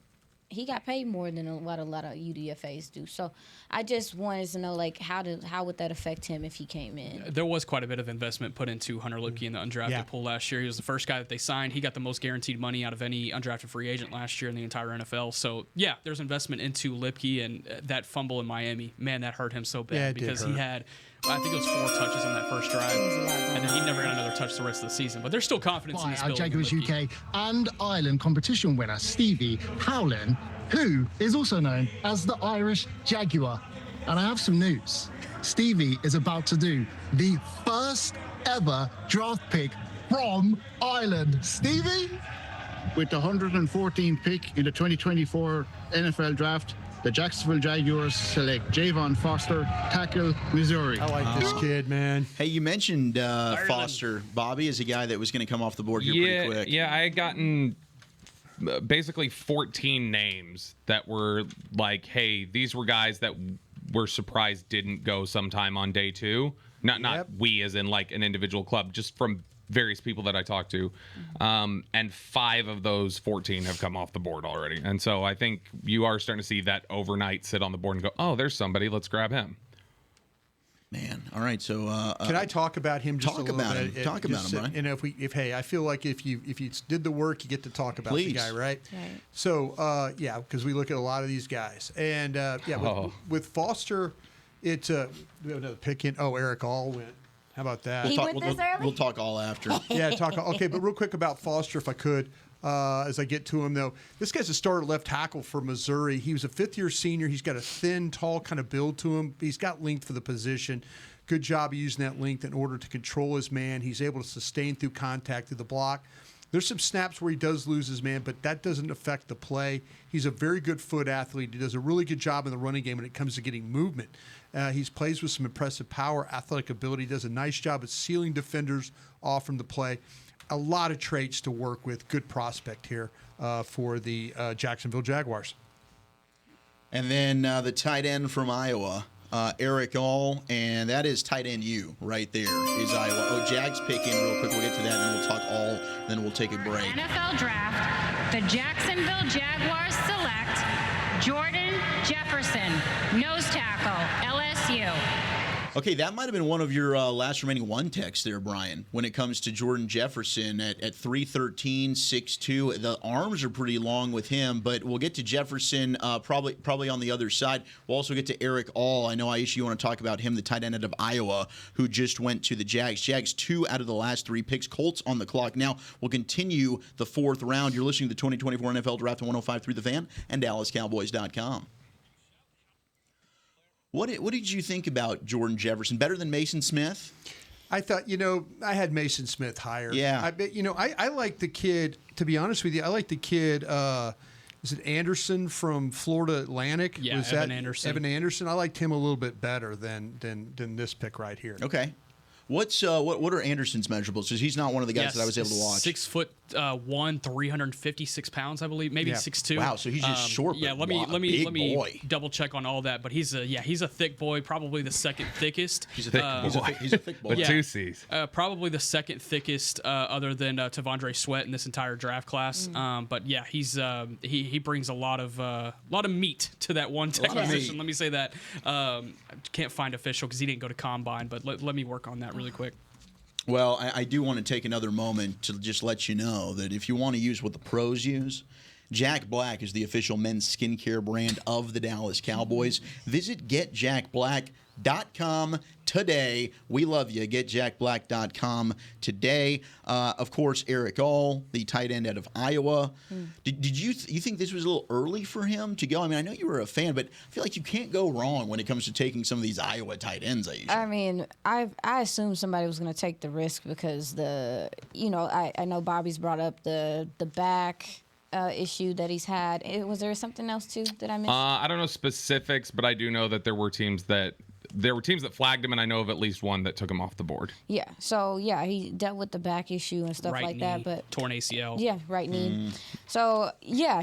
he got paid more than what a lot of UDFAs do. So I just wanted to know, like, how would that affect him if he came in? There was quite a bit of investment put into Hunter Lipke in the undrafted pool last year. He was the first guy that they signed. He got the most guaranteed money out of any undrafted free agent last year in the entire NFL. So, yeah, there's investment into Lipke, and that fumble in Miami, man, that hurt him so bad because he had, I think it was 4 touches on that first drive, and then he never got another touch the rest of the season. But there's still confidence in this building. Jaguars UK and Ireland competition winner Stevie Howland, who is also known as the Irish Jaguar. And I have some news. Stevie is about to do the first ever draft pick from Ireland. Stevie? With the 114th pick in the 2024 NFL Draft, the Jacksonville Jaguars select Javon Foster, tackle, Missouri. I like this kid, man. Hey, you mentioned Foster, Bobby, as a guy that was going to come off the board here pretty quick. Yeah, I had gotten basically 14 names that were like, hey, these were guys that we're surprised didn't go sometime on day 2. Not we as in like an individual club, just from various people that I talked to. And 5 of those 14 have come off the board already. And so I think you are starting to see that overnight sit on the board and go, oh, there's somebody, let's grab him. Man, all right. So can I talk about him? Just talk a little about bit? him. Talk about him, Brian. You know, I feel like if you did the work, you get to talk about the guy, right? Right. So because we look at a lot of these guys, and with Foster, it's we have another pick in. Oh, Eric All went. How about that? We'll talk all after. Talk. Okay, but real quick about Foster, if I could. As I get to him, though, this guy's a starter left tackle for Missouri. He was a 5th-year senior. He's got a thin, tall kind of build to him. He's got length for the position. Good job of using that length in order to control his man. He's able to sustain through contact through the block. There's some snaps where he does lose his man, but that doesn't affect the play. He's a very good foot athlete. He does a really good job in the running game when it comes to getting movement. He plays with some impressive power, athletic ability. He does a nice job at sealing defenders off from the play. A lot of traits to work with. Good prospect here for the Jacksonville Jaguars. And then the tight end from Iowa, Eric All, and that is tight end U right there is Iowa. Oh, Jags pick in real quick. We'll get to that, and then we'll talk all, then we'll take a break. NFL Draft, the Jacksonville Jaguars select Jordan Jefferson, nose tackle, LSU. Okay, that might have been one of your last remaining one texts there, Brian, when it comes to Jordan Jefferson at 3'13", 6'2". The arms are pretty long with him, but we'll get to Jefferson probably on the other side. We'll also get to Eric All. I know, Aisha, you want to talk about him, the tight end out of Iowa, who just went to the Jags. Jags 2 out of the last 3 picks. Colts on the clock. Now, we'll continue the 4th round. You're listening to the 2024 NFL Draft 105 through the Fan and DallasCowboys.com. What did you think about Jordan Jefferson? Better than Mason Smith? I thought, I had Mason Smith higher. Yeah. I like the kid, to be honest with you, I like the kid, is it Anderson from Florida Atlantic? Yeah, Anderson. Evan Anderson. I liked him a little bit better than this pick right here. Okay. What are Anderson's measurables? Because he's not one of the guys that I was able to watch. 6'1", 356 pounds, I believe, maybe 6'2". Wow, so he's just short. Yeah, let me double check on all that. But he's a thick boy, probably the second thickest. He's a thick boy. He's a thick boy. With 2 C's. Probably the second thickest, other than Tavondre Sweat in this entire draft class. But yeah, he brings a lot of meat to that one tech position. Let me say that. I can't find official because he didn't go to combine, but let me work on that really quick. Well, I do want to take another moment to just let you know that if you want to use what the pros use, Jack Black is the official men's skincare brand of the Dallas Cowboys. Visit GetJackBlack.com today. We love you. GetJackBlack.com today. Of course, Eric All, the tight end out of Iowa. Did you think this was a little early for him to go? I mean, I know you were a fan, but I feel like you can't go wrong when it comes to taking some of these Iowa tight ends. I mean, I assumed somebody was going to take the risk because I know Bobby's brought up the back issue that he's had. Was there something else too that I missed? I don't know specifics, but I do know that there were teams that there were teams that flagged him, and I know of at least one that took him off the board. Yeah. So yeah, he dealt with the back issue and stuff Right like knee, that. But torn ACL. yeah, right knee. So yeah,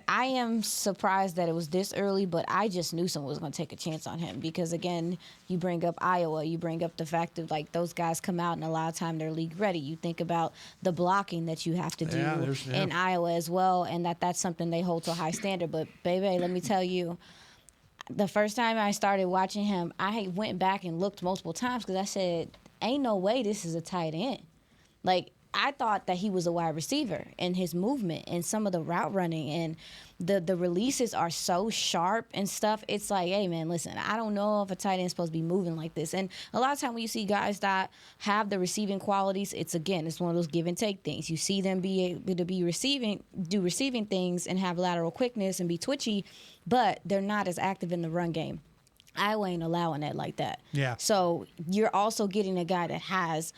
I am surprised that it was this early, but I just knew someone was going to take a chance on him because again, you bring up Iowa, you bring up the fact that like those guys come out and a lot of time they're league ready. You think about the blocking that you have to do in Iowa as well, and that's something they hold to a high standard. But baby, let me tell you, the first time I started watching him, I went back and looked multiple times because I said, ain't no way this is a tight end. Like, I thought that he was a wide receiver, and his movement and some of the route running and the releases are so sharp and stuff. It's like, hey, man, listen, I don't know if a tight end is supposed to be moving like this. And a lot of time when you see guys that have the receiving qualities, it's one of those give and take things. You see them be able to do receiving things and have lateral quickness and be twitchy, but they're not as active in the run game. Iowa ain't allowing that like that. Yeah. So you're also getting a guy that has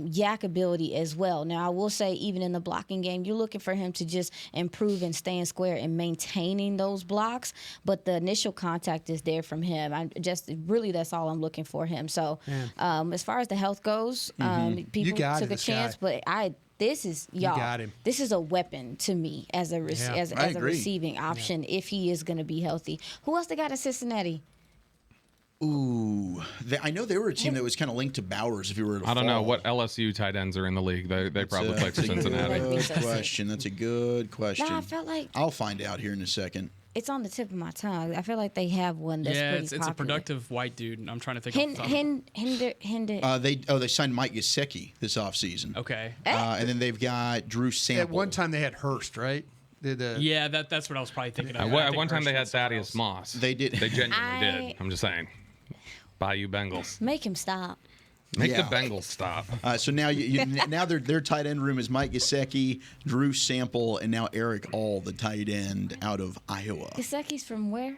yak ability as well. Now, I will say, even in the blocking game, you're looking for him to just improve and staying square and maintaining those blocks. But the initial contact is there from him. That's all I'm looking for him. So as far as the health goes, people took a chance, but this is y'all. Got him. This is a weapon to me as a receiving option if he is going to be healthy. Who else they got at Cincinnati? Ooh, I know they were a team that was kind of linked to Bowers. If you were, I don't know what LSU tight ends are in the league. They probably play for Cincinnati. That's a good question. No, I felt like I'll find out here in a second. It's on the tip of my tongue. I feel like they have one that's pretty popular. It's a productive white dude. I'm trying to think. Hinder. They signed Mike Gesicki this offseason. Okay. And then they've got Drew Sample. At one time they had Hurst, right? Yeah, that's what I was probably thinking of. At one time they had Thaddeus Moss. They did. They genuinely did. I'm just saying. Bayou Bengals. Make him stop. Make the Bengals stop. So now now their tight end room is Mike Gesicki, Drew Sample, and now Eric All, the tight end out of Iowa. Gesicki's from where?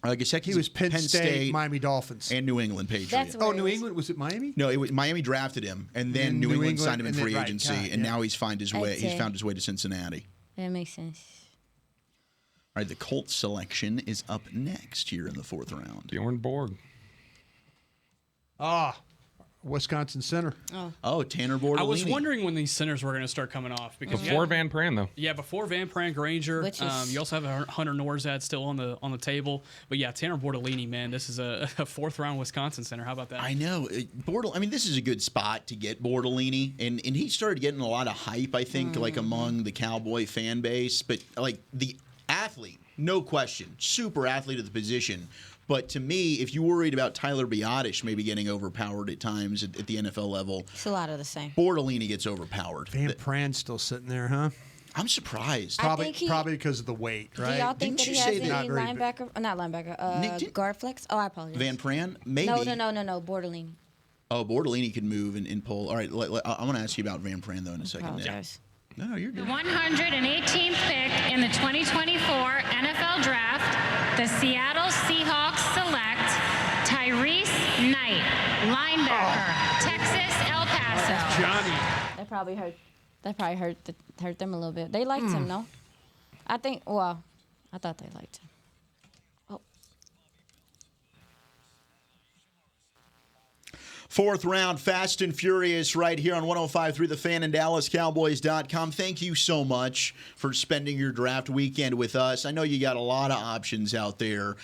Gesicki was Penn State, Miami Dolphins, and New England Patriots. That's where New England, was it Miami? No, Miami drafted him, and then New England signed him in free agency, and now he's found his way. He's found his way to Cincinnati. That makes sense. All right, the Colts selection is up next here in the 4th round. Bjorn Borg. Wisconsin center. Oh, Tanner Bortolini. I was wondering when these centers were going to start coming off because before Van Pran, though. Yeah, before Van Pran, Granger. You also have Hunter Norzad still on the table. But yeah, Tanner Bortolini, man, this is a 4th round Wisconsin center. How about that? I know. This is a good spot to get Bortolini, and he started getting a lot of hype, I think, like among the Cowboy fan base. But like the athlete, no question, super athlete of the position. But to me, if you're worried about Tyler Biotish maybe getting overpowered at times at the NFL level, it's a lot of the same. Bortolini gets overpowered. Van Pran's still sitting there, huh? I'm surprised. Probably because of the weight, right? Do y'all think that he has any linebacker, guard flex? Oh, I apologize. Van Pran? Maybe. No, Bortolini. Oh, Bortolini could move and pull. All right, I want to ask you about Van Pran, though, in a second. Apologize. No, you're good. The 118th pick in the 2024 NFL Draft, the Seattle Seahawks select Tyrese Knight, linebacker, Texas, El Paso. Johnny. That probably hurt them a little bit. They liked him, no? I thought they liked him. Fourth round, Fast and Furious, right here on 105.3 The Fan and DallasCowboys.com. Thank you so much for spending your draft weekend with us. I know you got a lot of options out there.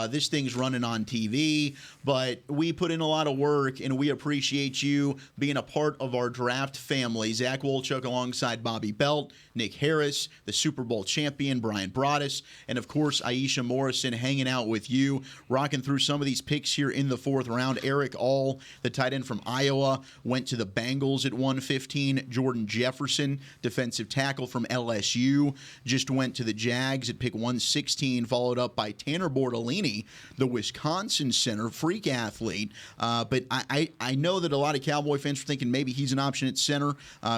This thing's running on TV, but we put in a lot of work, and we appreciate you being a part of our draft family. Zach Wolchuk alongside Bobby Belt, Nick Harris, the Super Bowl champion, Brian Broaddus, and, of course, Aisha Morrison hanging out with you, rocking through some of these picks here in the 4th round. Eric All, the tight end from Iowa, went to the Bengals at 115. Jordan Jefferson, defensive tackle from LSU, just went to the Jags at pick 116, followed up by Tanner Bortolini, the Wisconsin center, freak athlete. But I know that a lot of Cowboy fans were thinking maybe he's an option at center.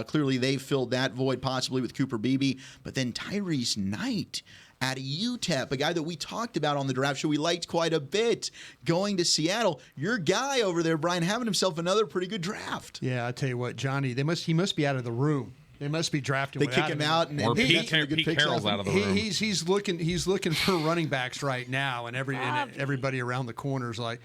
Clearly, they filled that void possibly with Cooper Beebe. But then Tyrese Knight out of UTEP, a guy that we talked about on the draft show, we liked quite a bit, going to Seattle. Your guy over there, Brian, having himself another pretty good draft. Yeah, I tell you what, Johnny, he must be out of the room They must be drafting. They kick him out, and Pete Carroll's out of the room. He's looking for running backs right now, and everybody around the corner is like,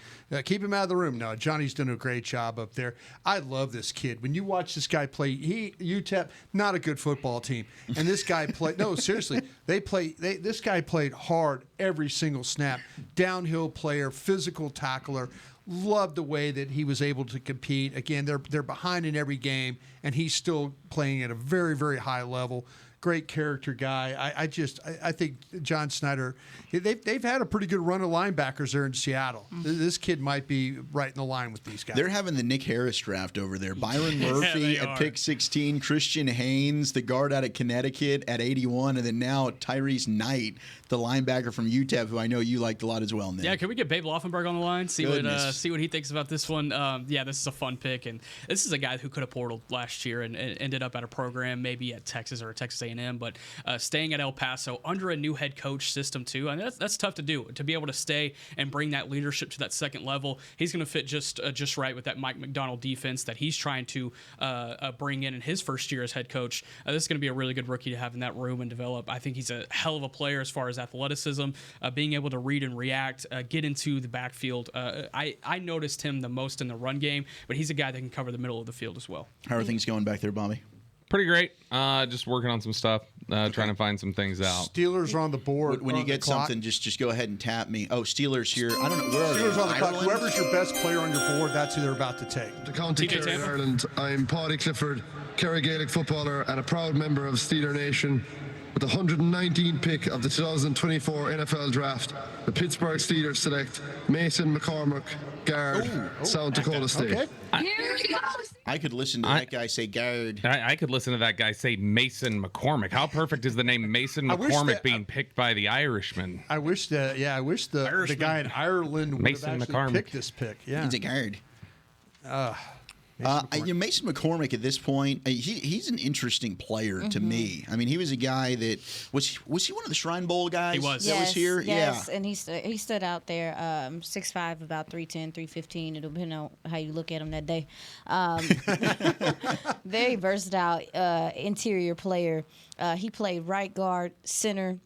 keep him out of the room. No, Johnny's doing a great job up there. I love this kid. When you watch this guy play, UTEP, not a good football team, and this guy played. No, seriously, this guy played hard every single snap. Downhill player, physical tackler. Loved the way that he was able to compete. Again, they're behind in every game, and he's still playing at a very, very high level. Great character guy. I think John Snyder, they've had a pretty good run of linebackers there in Seattle. This kid might be right in the line with these guys. They're having the Nick Harris draft over there. Byron Murphy at pick 16, Christian Haynes, the guard out of Connecticut at 81, and then now Tyrese Knight, the linebacker from UTEP, who I know you liked a lot as well, Nick. Yeah, can we get Babe Laufenberg on the line? See what he thinks about this one. Yeah, this is a fun pick, and this is a guy who could have portaled last year and ended up at a program maybe at Texas or Texas A&M, but staying at El Paso under a new head coach system too. I mean, that's tough to do, to be able to stay and bring that leadership to that second level. He's going to fit just right with that Mike McDonald defense that he's trying to bring in his first year as head coach. This is going to be a really good rookie to have in that room and develop. I think he's a hell of a player as far as athleticism, being able to read and react, get into the backfield. I noticed him the most in the run game, but he's a guy that can cover the middle of the field as well. How are things going back there, Bobby? Pretty great. Just working on some stuff, trying to find some things out. Steelers are on the board. When you get something, just go ahead and tap me. Oh, Steelers here. I don't know. Where are Steelers they? on the clock. Whoever's your best player on your board, that's who they're about to take. To County Kerry, Ireland, I'm Paddy Clifford, Kerry Gaelic footballer and a proud member of Steeler Nation. With the 119th pick of the 2024 NFL Draft, the Pittsburgh Steelers select Mason McCormick, guard, South Dakota State. Okay. I could listen to that guy say guard. I could listen to that guy say Mason McCormick. How perfect is the name Mason McCormick being picked by the Irishman? I wish the guy in Ireland would Mason have actually McCormick. picked this pick. Yeah, He's a guard. Mason McCormick at this point, he's an interesting player to me. I mean, he was a guy that was he one of the Shrine Bowl guys? He was. Yes, was here. Yes, Yeah, and he stood out there, 6'5", about 310, 315. It'll depend on how you look at him that day. Very versatile interior player. He played right guard, center,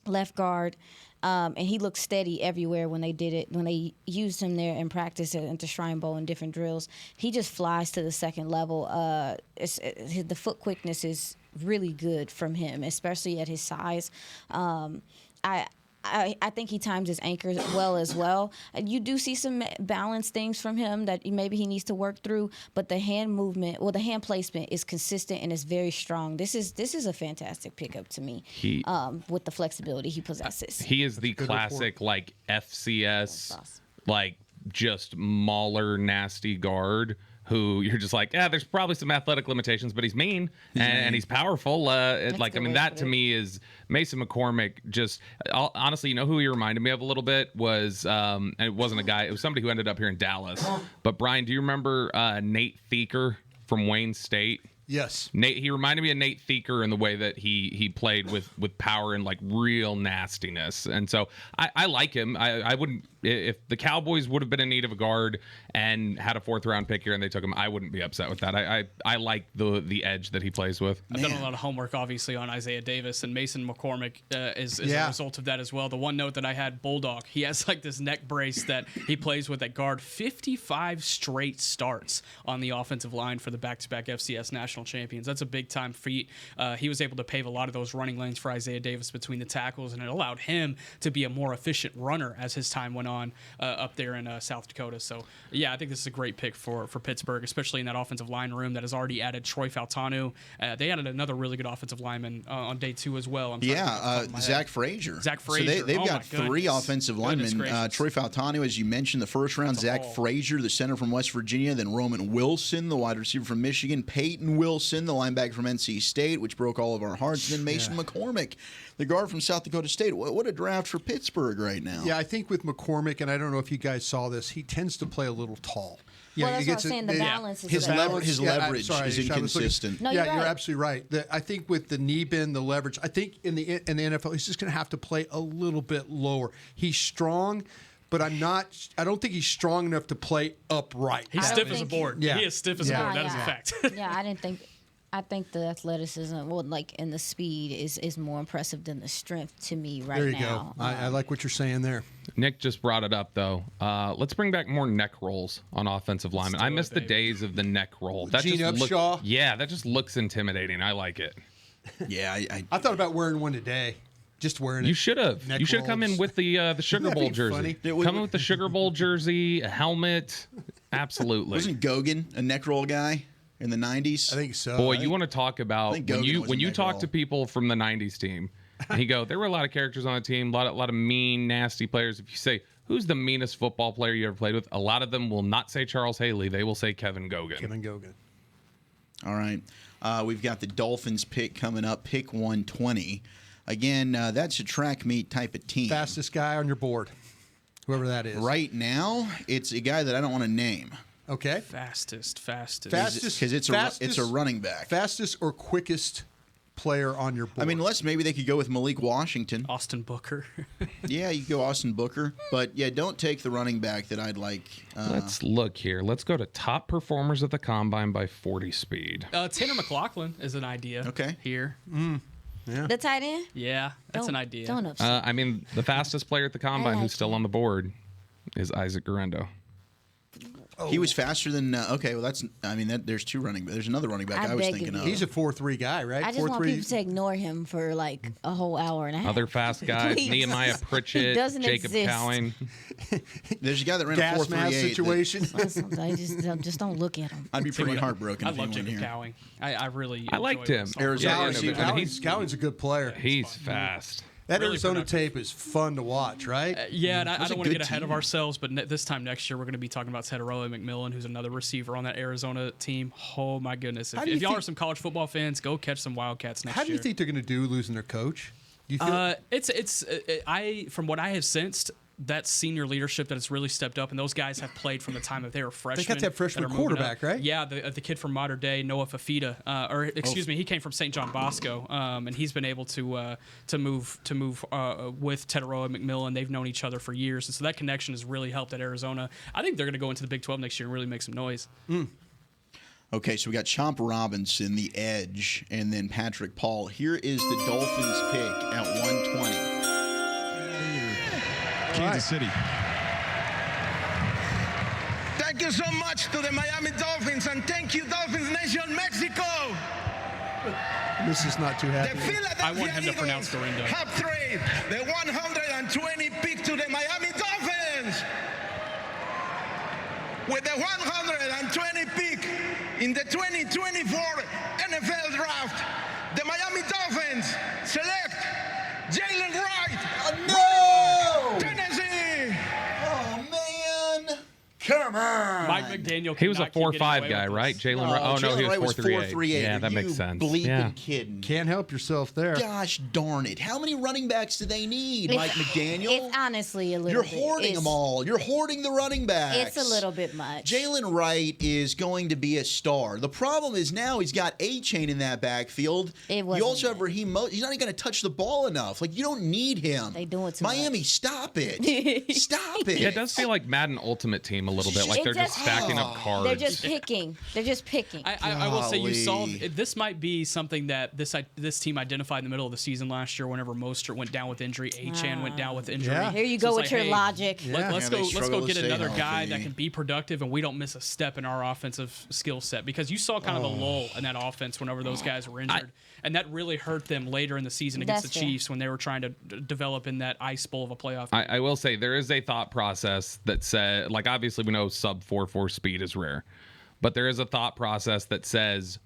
left guard. And he looked steady everywhere when they used him there in practice at the Shrine Bowl and different drills. He just flies to the second level. The foot quickness is really good from him, especially at his size. I think he times his anchors well as well. You do see some balance things from him that maybe he needs to work through, but the hand movement, the hand placement is consistent and is very strong. This is a fantastic pickup to me. With the flexibility he possesses. He is the classic like FCS, like just mauler, nasty guard. Who you're just like, there's probably some athletic limitations, but he's mean and he's powerful. That to me is Mason McCormick. Just honestly, you know who he reminded me of a little bit was, and it wasn't a guy, it was somebody who ended up here in Dallas. But Brian, do you remember Nate Thieker from Wayne State? Yes. Nate, he reminded me of Nate Thieker in the way that he played with power and like real nastiness. And so I like him. I wouldn't, if the Cowboys would have been in need of a guard and had a 4th round pick here and they took him, I wouldn't be upset with that. I like the edge that he plays with. I've done a lot of homework, obviously, on Isaiah Davis, and Mason McCormick is a result of that as well. The one note that I had, Bulldog, he has like this neck brace that he plays with at guard. 55 straight starts on the offensive line for the back-to-back FCS national champions. That's a big-time feat. He was able to pave a lot of those running lanes for Isaiah Davis between the tackles, and it allowed him to be a more efficient runner as his time went on up there in South Dakota. So, yeah, I think this is a great pick for Pittsburgh, especially in that offensive line room that has already added Troy Faltanu. They added another really good offensive lineman on day 2 as well. Zach Frazier. Zach Frazier. So they've got 3 offensive linemen. Troy Faltanu, as you mentioned, the first round. Zach Frazier, the center from West Virginia. Then Roman Wilson, the wide receiver from Michigan. Peyton Wilson, the linebacker from NC State, which broke all of our hearts. And then Mason McCormick, the guard from South Dakota State. What a draft for Pittsburgh right now. Yeah, I think with McCormick, and I don't know if you guys saw this, he tends to play a little tall. Well, that's what I'm saying. The balance is his leverage is inconsistent. You're absolutely right. I think with the knee bend, the leverage, I think in the NFL, he's just going to have to play a little bit lower. He's strong, but I don't think he's strong enough to play upright. He's stiff as a board. Yeah. He is stiff as a board. That is a fact. Yeah, I didn't think. I think the athleticism, and the speed is more impressive than the strength to me right now. There you go. I like what you're saying there. Nick just brought it up, though. Let's bring back more neck rolls on offensive linemen. I miss the days of the neck roll. Gene Upshaw? Yeah, that just looks intimidating. I like it. Yeah, I thought about wearing one today. Just wearing it. You should have. You should have come in with the Sugar Bowl jersey. Come in with the Sugar Bowl jersey, a helmet. Absolutely. Wasn't Gogan a neck roll guy in the 90s? I think so. Boy, you want to talk about when you talk roll. to people from the 90s team, and you go, there were a lot of characters on the team, a lot of mean, nasty players. If you say, who's the meanest football player you ever played with? A lot of them will not say Charles Haley. They will say Kevin Gogan. Kevin Gogan. All right. We've got the Dolphins pick coming up, pick 120. Again, that's a track meet type of team. Fastest guy on your board, whoever that is. Right now, it's a guy that I don't want to name. Okay. Fastest. Because it's a running back. Fastest or quickest player on your board. I mean, unless maybe they could go with Malik Washington. Austin Booker. Yeah, you go Austin Booker. But, yeah, don't take the running back that I'd like. Let's look here. Let's go to top performers at the Combine by 40 speed. Tanner McLaughlin is an idea. Okay. Here. Yeah. The tight end? Yeah, that's an idea. Don't upset. I mean, the fastest player at the Combine who's still on the board is Isaac Guerrero. He was faster than there's two running backs. There's another running back I was thinking of. He's a 4.3 guy, right? I just want people to ignore him for like a whole hour and a half. Other fast guys, Please. Nehemiah Pritchett, Doesn't Jacob exist. Cowing. There's a guy that ran Gas a 4.38. mask situation. I just don't look at him. I'd be pretty heartbroken I if he love went Jacob here. Cowing. I really I liked him. Arizona Cowing's a good player. He's fast. That Really Arizona productive. tape is fun to watch, right? Yeah, and I That's a don't want to good get ahead of team. ourselves, but this time next year we're going to be talking about Teteroa McMillan, who's another receiver on that Arizona team. Oh my goodness! If y'all are some college football fans, go catch some Wildcats next year. How do you think they're going to do losing their coach? Do you feel from what I have sensed, that senior leadership that has really stepped up, and those guys have played from the time that they were freshmen. got that freshman are moving quarterback, up. right? Yeah, the kid from Mater Dei, Noah Fafita, he came from St. John Bosco, and he's been able to move with Teteroa McMillan. They've known each other for years, and so that connection has really helped at Arizona. I think they're going to go into the Big 12 next year and really make some noise. Okay, so we got Chomp Robinson, the edge, and then Patrick Paul. Here is the Dolphins pick at 120. Kansas City. Thank you so much to the Miami Dolphins, and thank you, Dolphins Nation Mexico. this is not too happy? I want him to pronounce Dorindo. Have trade the 120 pick to the Miami Dolphins. With the 120 pick in the 2024 NFL Draft, the Miami Dolphins select Jalen Wright. Tennessee. Oh, man. Come on. Mike McDaniel. He was a cannot keep getting 4.5 away guy, with right? this. Jalen Wright. Oh, no, he Jalen Wright was 4.38. Yeah, that makes sense. Bleeping Yeah. kidding. Can't help yourself there. Gosh darn it. How many running backs do they need, Mike McDaniel? It's honestly a little You're bit. hoarding them all. You're hoarding the running backs. It's a little bit much. Jalen Wright is going to be a star. The problem is now he's got A-Chain in that backfield. It You wasn't also have Raheem Mostert. He's not even going to touch the ball enough. Like, you don't need him. They doing too Miami, much. stop it. Stop it. Yeah, it does feel like Madden Ultimate Team a little bit. Like It they're just does- stacking up cards. They're just picking. I will say you saw Golly. this might be something that this team identified in the middle of the season last year. Whenever Mostert went down with injury, Achane went down with injury. Yeah. Here you So go it's with like, your hey, logic. Let's they go struggle to get stay another guy healthy. that can be productive, and we don't miss a step in our offensive skill set, because you saw kind of a lull in that offense whenever those guys were injured, and that really hurt them later in the season against That's the fair. Chiefs when they were trying to develop in that ice bowl of a playoff. I will say there is a thought process that said, like, obviously we know sub 4.4 speed is rare, but there is a thought process that says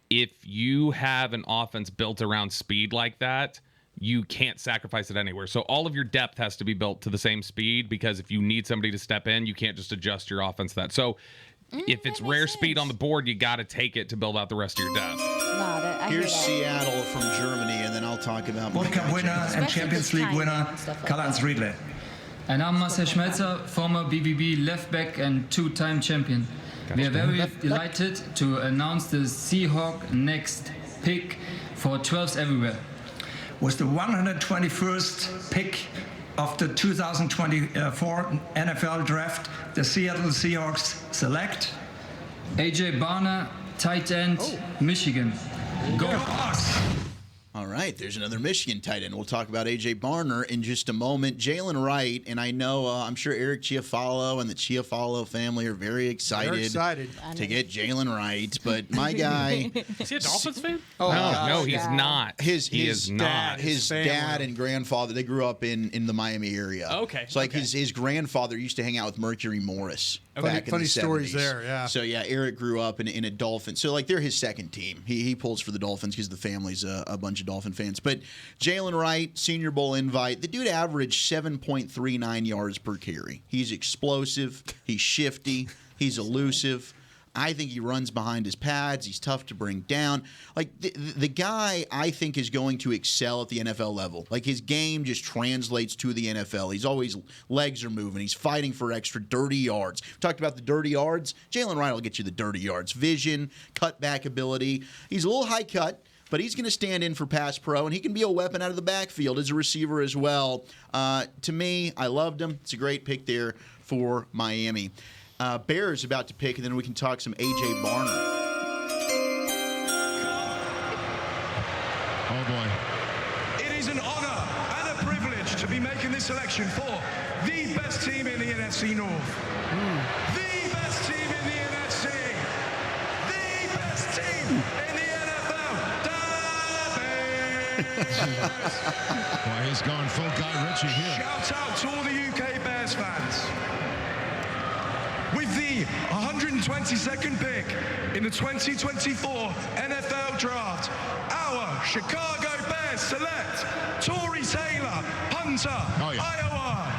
if you have an offense built around speed like that, you can't sacrifice it anywhere. So all of your depth has to be built to the same speed, because if you need somebody to step in, you can't just adjust your offense to that. So if it's rare speed on the board, you got to take it to build out the rest of your depth. Here's Seattle from Germany, and then I'll talk about World Cup winner and Champions League winner, Karl-Heinz Riedle. And I'm Marcel Schmelzer, former BBB left back and two-time champion. We are very delighted to announce the Seahawk next pick for 12s everywhere. Was the 121st pick of the 2024 NFL Draft, the Seattle Seahawks select AJ Barner, tight end, Michigan. Go Hawks! All right, there's another Michigan tight end. We'll talk about A.J. Barner in just a moment. Jalen Wright, and I know I'm sure Eric Chiafalo and the Chiafalo family are very excited to get Jalen Wright. But my guy... Is he a Dolphins fan? Oh, no, he's not. His not. His dad and grandfather, they grew up in the Miami area. Okay. So like his grandfather used to hang out with Mercury Morris. Back Funny in the stories 70s. there, yeah. So yeah, Eric grew up in a Dolphin. So like they're his second team. He pulls for the Dolphins because the family's a bunch of Dolphin fans. But Jalen Wright, Senior Bowl invite. The dude averaged 7.39 yards per carry. He's explosive. He's shifty. He's elusive. I think he runs behind his pads. He's tough to bring down. Like, the guy, I think, is going to excel at the NFL level. Like, his game just translates to the NFL. He's always, legs are moving. He's fighting for extra dirty yards. We talked about the dirty yards. Jalen Wright will get you the dirty yards. Vision, cutback ability. He's a little high cut, but he's going to stand in for pass pro, and he can be a weapon out of the backfield as a receiver as well. To me, I loved him. It's a great pick there for Miami. Bears about to pick, and then we can talk some A.J. Barner. Oh, boy. It is an honor and a privilege to be making this selection for the best team in the NFC North. The best team in the NFC. The best team in the NFL. Boy, he's going full Guy Ritchie here. Shout out to all the UK Bears fans. With the 122nd pick in the 2024 NFL Draft, our Chicago Bears select Torrey Taylor, punter, Iowa.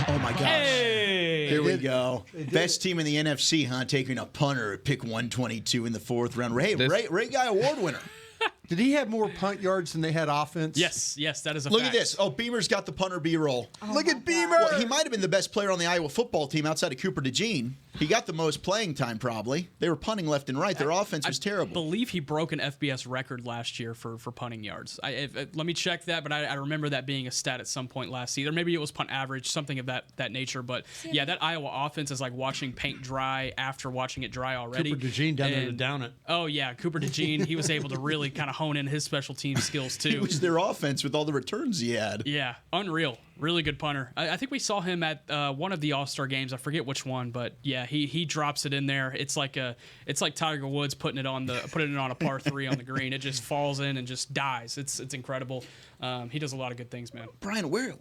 Oh, my gosh. Hey! Here we go. Best team in the NFC, huh? Taking a punter at pick 122 in the 4th round. Hey, Ray Guy Award winner. Did he have more punt yards than they had offense? Yes, that is a Look fact. at this. Oh, Beamer's got the punter B-roll. Look at Beamer. Well, he might have been the best player on the Iowa football team outside of Cooper DeJean. He got the most playing time, probably. They were punting left and right. Their offense was terrible. I believe he broke an FBS record last year for punting yards. Let me check that, but I remember that being a stat at some point last season. Or maybe it was punt average, something of that nature. But yeah, that Iowa offense is like watching paint dry after watching it dry already. Cooper DeJean down there to down it. Oh, yeah, Cooper DeJean, he was able to really kind of hone in his special team skills, too. It was their offense with all the returns he had. Yeah, unreal. Really good punter. I think we saw him at one of the All-Star games. I forget which one, but yeah, he drops it in there. It's like Tiger Woods putting it on a par 3 on the green. It just falls in and just dies. It's incredible. He does a lot of good things, man. Brian, where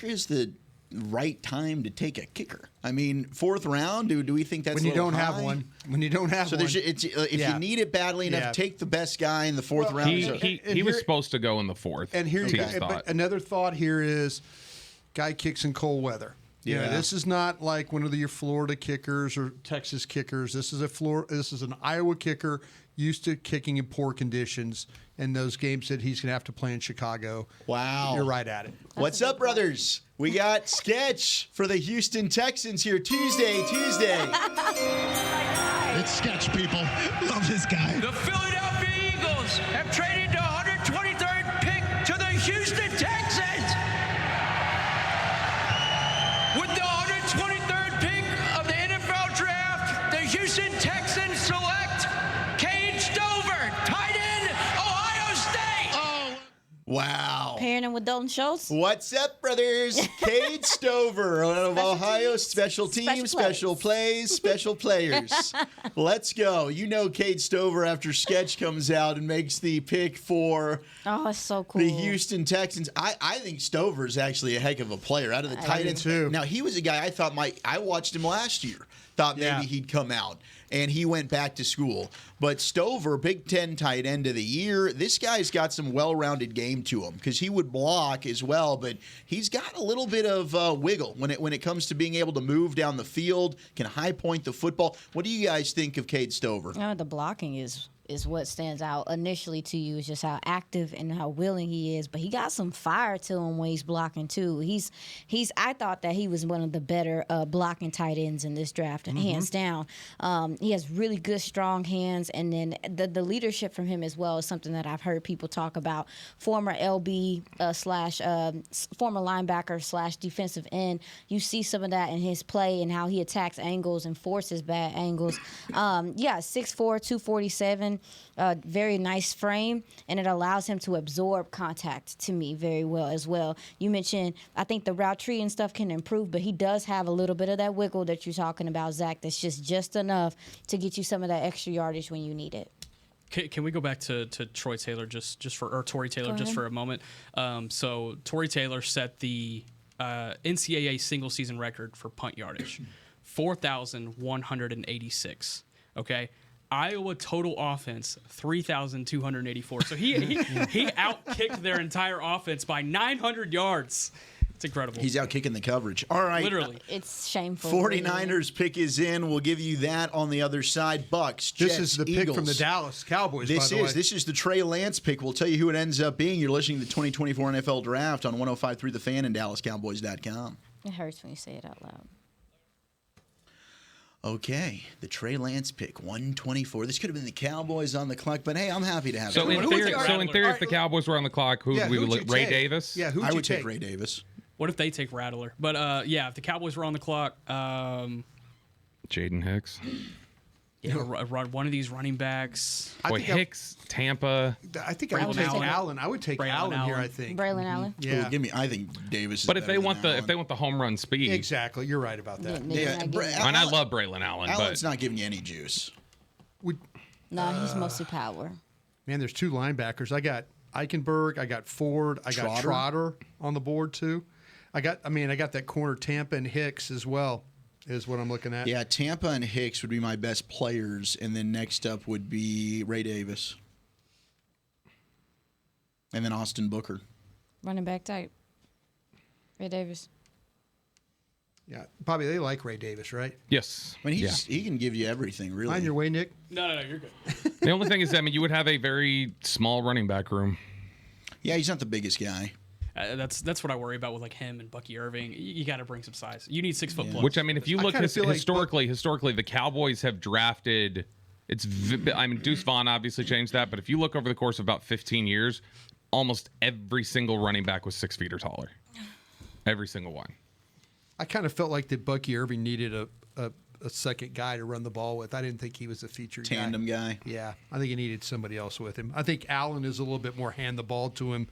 is the right time to take a kicker? I mean, 4th round. Do we think that's when you don't high? have one? When you don't have one. So if you need it badly enough, take the best guy in the 4th round. He was supposed to go in the 4th. And here's another thought. Here is. Guy kicks in cold weather. Yeah, this is not like one of your Florida kickers or Texas kickers. This is an Iowa kicker used to kicking in poor conditions. And those games that he's going to have to play in Chicago. Wow, you're right at it. What's up, brothers? We got sketch for the Houston Texans here Tuesday. It's sketch, people. Love this guy. The Philadelphia Eagles have traded the 123rd pick to the Houston Texans. With the 123rd pick of the NFL Draft, the Houston Texans select Cade Stover, tight end, Ohio State. Oh, wow. Pairing him with Dalton Schultz. What's up, brothers? Cade Stover out of Ohio. Special teams, special plays, special players. Let's go. You know Cade Stover after Sketch comes out and makes the pick for it's so cool. The Houston Texans. I think Stover is actually a heck of a player out of the tight ends. Now, he was a guy I thought I watched him last year. Thought maybe he'd come out. And he went back to school. But Stover, Big Ten tight end of the year, this guy's got some well-rounded game to him because he would block as well, but he's got a little bit of wiggle when it comes to being able to move down the field, can high point the football. What do you guys think of Cade Stover? The blocking is is what stands out initially to you. Is just how active and how willing he is. But he got some fire to him when he's blocking too. I thought that he was one of the better blocking tight ends in this draft, hands down. He has really good, strong hands, and then the leadership from him as well is something that I've heard people talk about. Former LB / former linebacker / defensive end. You see some of that in his play and how he attacks angles and forces bad angles. 6'4", 247, very nice frame, and it allows him to absorb contact to me very well as well. You mentioned, I think the route tree and stuff can improve, but he does have a little bit of that wiggle that you're talking about, Zach, that's just enough to get you some of that extra yardage when you need it. Can we go back to Tory Taylor Tory Taylor just for a moment? So Tory Taylor set the NCAA single season record for punt yardage, 4,186. Okay. Iowa total offense 3,284. So he outkicked their entire offense by 900 yards. It's incredible. He's out kicking the coverage. All right. Literally. It's shameful. 49ers pick is in. We'll give you that on the other side. Bucks, Jets, This is the Eagles. pick from the Dallas Cowboys, This by the way. This is the Trey Lance pick. We'll tell you who it ends up being. You're listening to the 2024 NFL Draft on 105.3 The Fan and DallasCowboys.com. It hurts when you say it out loud. Okay, the Trey Lance pick, 124. This could have been the Cowboys on the clock, but hey, I'm happy to have So it. in theory, if the Cowboys were on the clock, who would we look? Ray Davis? Yeah, I would take Ray Davis. What if they take Rattler? But if the Cowboys were on the clock, Jaden Hicks. One of these running backs. Boy, Hicks, Tampa. I think I would take Allen. I would take Allen here. I think Braylon Allen. Yeah, I think Davis. But if they want the home run speed, exactly, you're right about that. And I love Braylon Allen. Allen's not giving you any juice. No, he's mostly power. Man, there's two linebackers. I got Eichenberg. I got Ford. I got Trotter on the board too. I got that corner Tampa and Hicks as well. Is what I'm looking at. Yeah, Tampa and Hicks would be my best players, and then next up would be Ray Davis. And then Austin Booker. Running back type. Ray Davis. Yeah, Bobby, they like Ray Davis, right? Yes. I mean, he can give you everything, really. Find your way, Nick. No, you're good. The only thing is, you would have a very small running back room. Yeah, he's not the biggest guy. That's what I worry about with like him and Bucky Irving. You got to bring some size. You need 6 foot plus. Which if you look historically, the Cowboys have drafted. Deuce Vaughn obviously changed that, but if you look over the course of about 15 years, almost every single running back was 6 feet or taller. Every single one. I kind of felt like that Bucky Irving needed a second guy to run the ball with. I didn't think he was a featured tandem guy. Yeah, I think he needed somebody else with him. I think Allen is a little bit more hand the ball to him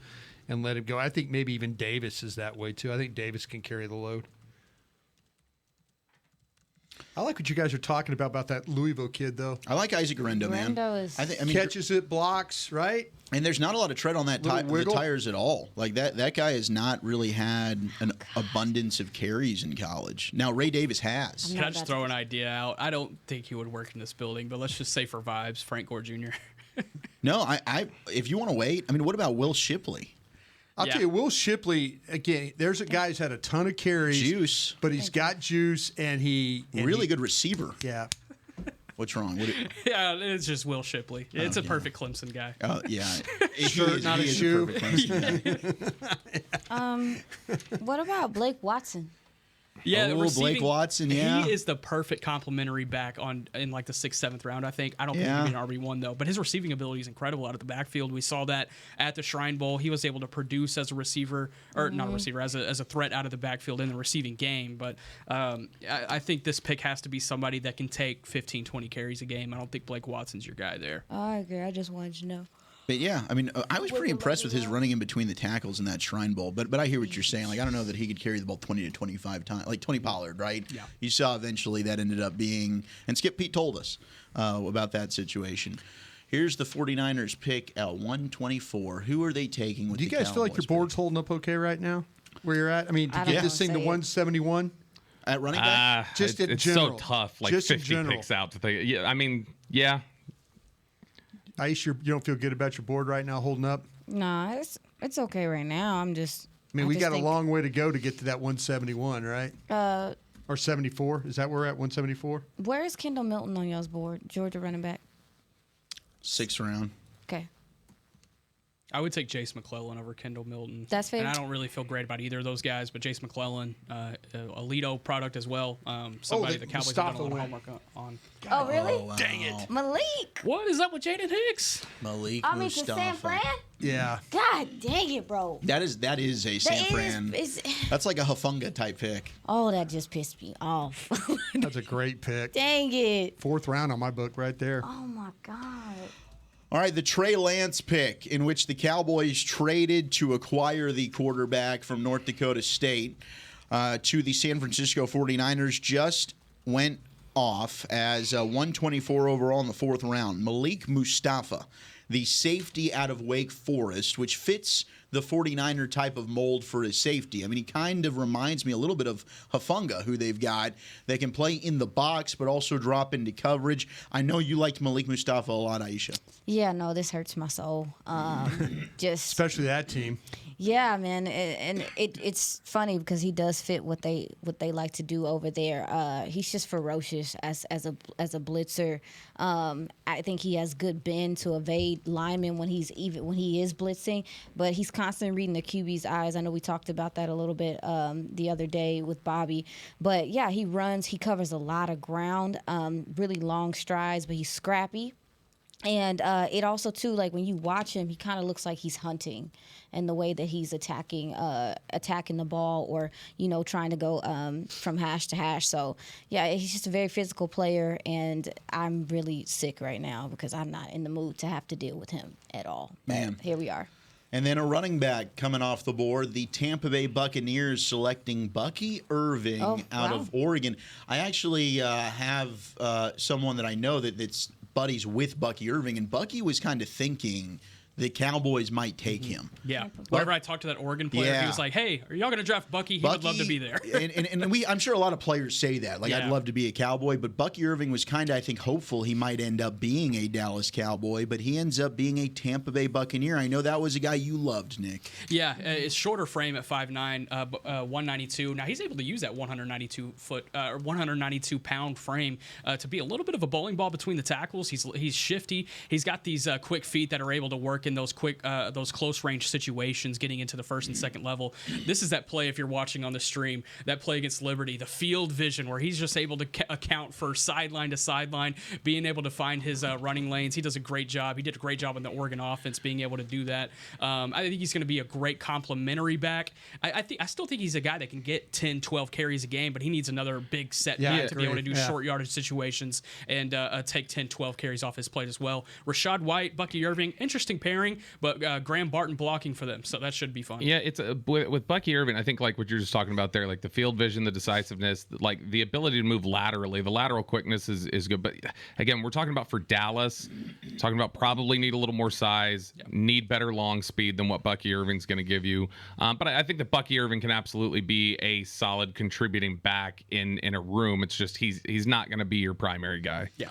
and let him go. I think maybe even Davis is that way too. I think Davis can carry the load. I like what you guys are talking about that Louisville kid, though. I like Isaac Rendo, man. Catches it, blocks, right? And there's not a lot of tread on that the tires at all. Like that guy has not really had an abundance of carries in college. Now Ray Davis has. Can I just throw an idea out? I don't think he would work in this building, but let's just say for vibes, Frank Gore Jr. No, I if you want to wait, what about Will Shipley? I'll tell you, Will Shipley, again, there's a guy who's had a ton of carries. Juice. But he's got juice, and really good receiver. Yeah. What's wrong? Yeah, it's just Will Shipley. It's a perfect Clemson guy. Oh, yeah. Shirt, not a shoe. What about Blake Watson? Yeah, Blake Watson, yeah. He is the perfect complementary back in like the 6th, 7th round, I think. I don't think he'd be an RB1, though. But his receiving ability is incredible out of the backfield. We saw that at the Shrine Bowl. He was able to produce as a receiver, or not a receiver, as a threat out of the backfield in the receiving game. But I think this pick has to be somebody that can take 15, 20 carries a game. I don't think Blake Watson's your guy there. I agree. I just wanted you to know. But yeah, I was pretty impressed with his running in between the tackles in that Shrine Bowl. But I hear what you're saying. Like, I don't know that he could carry the ball 20 to 25 times. Like Tony Pollard, right? Yeah. You saw eventually that ended up being, and Skip Pete told us about that situation. Here's the 49ers pick at 124. Who are they taking with Do you guys feel like your board's holding up okay right now, where you're at? To get this thing to 171? At running back? Just in it's general. so tough, like just 50 picks out to think. Yeah. Ice, you don't feel good about your board right now holding up? Nah, it's okay right now. I'm just. We got a long way to go to get to that 171, right? Or 74. Is that where we're at, 174? Where is Kendall Milton on y'all's board? Georgia running back. 6th round. Okay. I would take Jace McClellan over Kendall Milton. That's fair. And I don't really feel great about either of those guys, but Jace McClellan, Alito product as well. Somebody the Cowboys have done a lot of homework on. Oh, really? Oh, wow. Dang it. Malik. What is up with Jaden Hicks? Malik I mean, to Mustafa. San Fran? Yeah. God dang it, bro. That is a San Fran. That's like a Hafunga type pick. Oh, that just pissed me off. That's a great pick. Dang it. 4th round on my book right there. Oh, my God. All right, the Trey Lance pick, in which the Cowboys traded to acquire the quarterback from North Dakota State to the San Francisco 49ers, just went off as 124 overall in the 4th round. Malik Mustafa, the safety out of Wake Forest, which fits the 49er type of mold for his safety. I mean, he kind of reminds me a little bit of Hafunga, who they've got. They can play in the box, but also drop into coverage. I know you liked Malik Mustafa a lot, Aisha. Yeah, no, this hurts my soul. Just especially that team. Yeah, man, and it's funny because he does fit what they like to do over there. He's just ferocious as a blitzer. I think he has good bend to evade linemen when he is blitzing, but he's constantly reading the QB's eyes. I know we talked about that a little bit the other day with Bobby, but yeah, he runs, he covers a lot of ground, really long strides, but he's scrappy. And it also, too, like when you watch him, he kind of looks like he's hunting in the way that he's attacking the ball or, trying to go from hash to hash. So, yeah, he's just a very physical player, and I'm really sick right now because I'm not in the mood to have to deal with him at all. Man. But here we are. And then a running back coming off the board, the Tampa Bay Buccaneers selecting Bucky Irving out of Oregon. I actually have someone that I know that's buddies with Bucky Irving, and Bucky was kind of thinking the Cowboys might take him. Yeah. Whenever I talked to that Oregon player, he was like, hey, are y'all going to draft Bucky? He would love to be there. and I'm sure a lot of players say that. Like, I'd love to be a Cowboy, but Bucky Irving was kind of, I think, hopeful he might end up being a Dallas Cowboy, but he ends up being a Tampa Bay Buccaneer. I know that was a guy you loved, Nick. Yeah, it's shorter frame at 5'9", 192. Now, he's able to use that 192-pound frame to be a little bit of a bowling ball between the tackles. He's shifty. He's got these quick feet that are able to work in those close range situations, getting into the first and second level. This is that play, if you're watching on the stream, that play against Liberty, the field vision where he's just able to account for sideline to sideline, being able to find his running lanes. He does a great job. He did a great job in the Oregon offense, being able to do that. I think he's going to be a great complementary back. I still think he's a guy that can get 10, 12 carries a game, but he needs another big set back to be able to do short yardage situations and take 10, 12 carries off his plate as well. Rashad White, Bucky Irving, interesting pairing, but Graham Barton blocking for them, so that should be fun. Yeah, it's with Bucky Irving, I think like what you're just talking about there, like the field vision, the decisiveness, like the ability to move laterally, the lateral quickness is good. But again, we're talking about for Dallas, talking about probably need a little more size, need better long speed than what Bucky Irving's going to give you. But I think that Bucky Irving can absolutely be a solid contributing back in a room. It's just he's not going to be your primary guy. Yeah.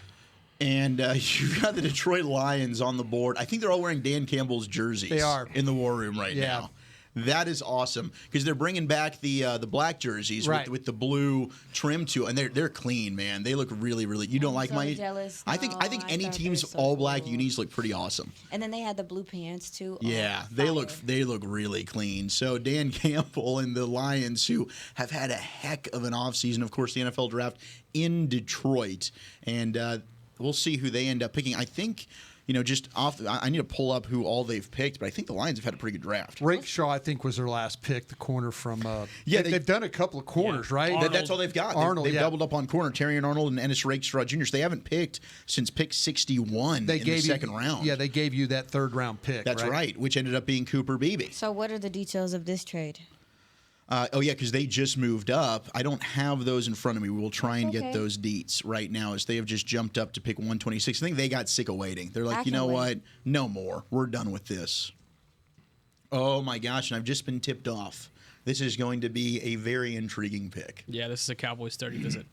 And you've got the Detroit Lions on the board. I think they're all wearing Dan Campbell's jerseys. They are. In the war room right now. That is awesome because they're bringing back the black jerseys with the blue trim to, and they're clean, man. They look really, really. You don't like my? Jealous. I think any team's all black unis look pretty awesome. And then they had the blue pants too. Yeah, they look really clean. So Dan Campbell and the Lions, who have had a heck of an offseason, of course, the NFL draft in Detroit, and we'll see who they end up picking. I think, just off, I need to pull up who all they've picked, but I think the Lions have had a pretty good draft. Rakeshaw, I think, was their last pick, the corner from. They've done a couple of corners, right? That's all they've got. They've doubled up on corner. Terrion Arnold and Ennis Rakeshaw Jr. So they haven't picked since pick 61 in the second round. Yeah, they gave you that third-round pick. That's right, which ended up being Cooper Beebe. So what are the details of this trade? Because they just moved up. I don't have those in front of me. We will try and get those deets right now as they have just jumped up to pick 126. I think they got sick of waiting. They're like, you know what? No more. We're done with this. Oh, my gosh. And I've just been tipped off. This is going to be a very intriguing pick. Yeah, this is a Cowboys 30 visit.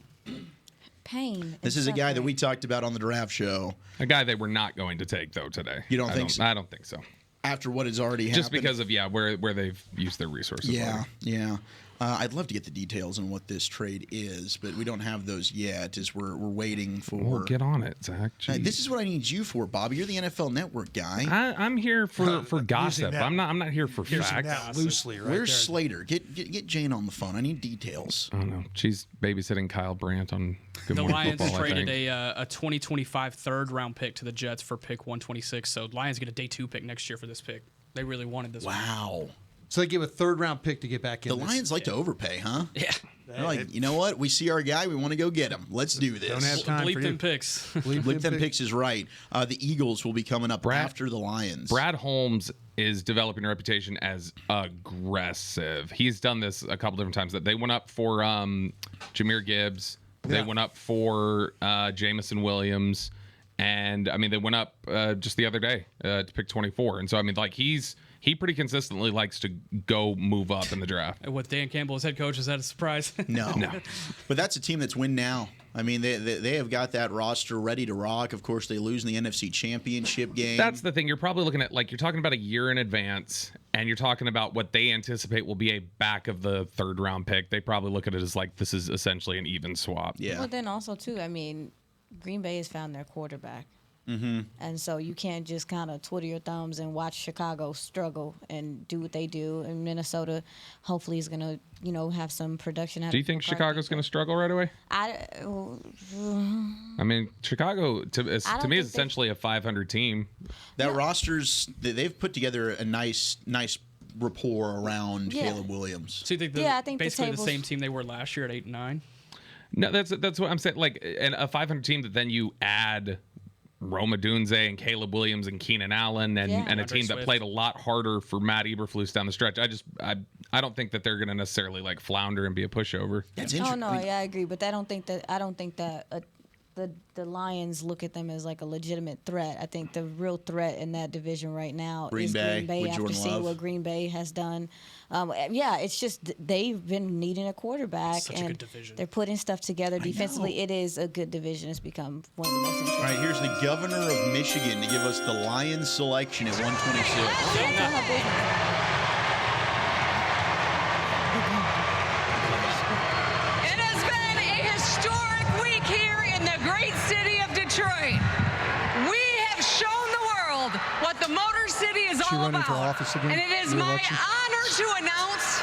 Pain. This is a guy that we talked about on the draft show. A guy that we're not going to take, though, today. You don't think so? I don't think so. After what has already happened. Just because of, where they've used their resources. Yeah. I'd love to get the details on what this trade is, but we don't have those yet as we're waiting for. Well, get on it, Zach. This is what I need you for, Bobby. You're the NFL Network guy. I'm here for gossip. I'm not here for facts. That loosely, right? Where's there. Slater? Get Jane on the phone. I need details. I don't know. She's babysitting Kyle Brandt on Good The Morning Lions Football, I traded think. a 2025 third-round pick to the Jets for pick 126, so Lions get a day 2 pick next year for this pick. They really wanted this one. Wow. So they give a third-round pick to get back in. The Lions like to overpay, huh? Yeah. They're like, you know what? We see our guy. We want to go get him. Let's do this. Don't have time Bleep for them you. picks. Bleep them picks is right. The Eagles will be coming up after the Lions. Brad Holmes is developing a reputation as aggressive. He's done this a couple different times. That they went up for Jahmyr Gibbs. They went up for Jamison Williams. And, I mean, they went up just the other day to pick 24. And so, I mean, like, he pretty consistently likes to go move up in the draft. With Dan Campbell as head coach, is that a surprise? No. But that's a team that's win now. I mean, they have got that roster ready to rock. Of course, they lose in the NFC Championship game. That's the thing. You're probably looking at, like, you're talking about a year in advance, and you're talking about what they anticipate will be a back of the third round pick. They probably look at it as like this is essentially an even swap. Yeah. Well, then also, too, I mean, Green Bay has found their quarterback. Mm-hmm. And so you can't just kind of twiddle your thumbs and watch Chicago struggle and do what they do. And Minnesota, hopefully, is going to, have some production. Do you think Chicago's going to struggle right away? I mean, Chicago, to me, is essentially a 500 team. That roster's, they've put together a nice rapport around Caleb Williams. So you think I think basically the the same team they were last year at 8 and 9? No, that's what I'm saying. Like, and a 500 team that then you add Roma Dunze and Caleb Williams and Keenan Allen and a team that played a lot harder for Matt Eberflus down the stretch. I don't think that they're going to necessarily like flounder and be a pushover. That's interesting. Oh no, I agree, but I don't think that the Lions look at them as like a legitimate threat. I think the real threat in that division right now is Green Bay after seeing what Green Bay has done. It's just they've been needing a quarterback, Such a good division. They're putting stuff together defensively. It is a good division. It's become one of the most interesting. All right, here's the governor of Michigan to give us the Lions selection at 126. It has been a historic week here in the great city of Detroit. We have shown the world what the Motor City is all running about. for office again? And it is my Re-election? honor to announce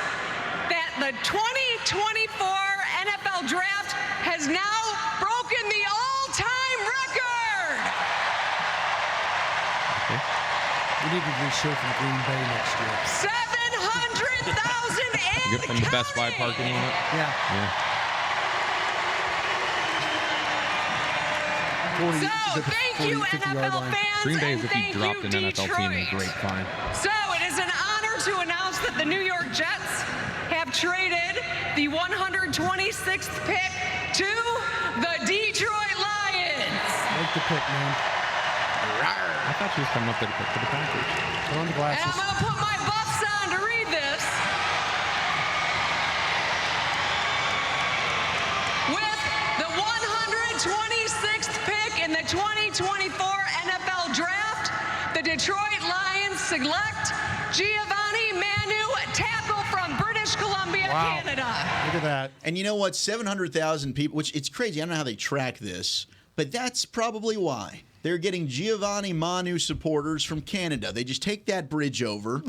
that the 2024 NFL Draft has now broken the all-time record. We need to do a show from Green Bay next year. 700,000 You get from the Best Buy parking lot. Yeah. So, thank you, NFL fans. Green Bay is and if you thank dropped an NFL team in Detroit. grapevine. So it is an honor to announce that the New York Jets have traded the 126th pick to the Detroit Lions. Make the pick, man. I thought she was coming up there to pick for the Packers. Put on the And glasses. I'm going to put my buffs on to read this. With the 126th pick in the 2024 NFL Draft, the Detroit Lions select Giovanni Manu, tackle from British Columbia, Canada. Look at that. And you know what? 700,000 people, which it's crazy. I don't know how they track this, but that's probably why. They're getting Giovanni Manu supporters from Canada. They just take that bridge over,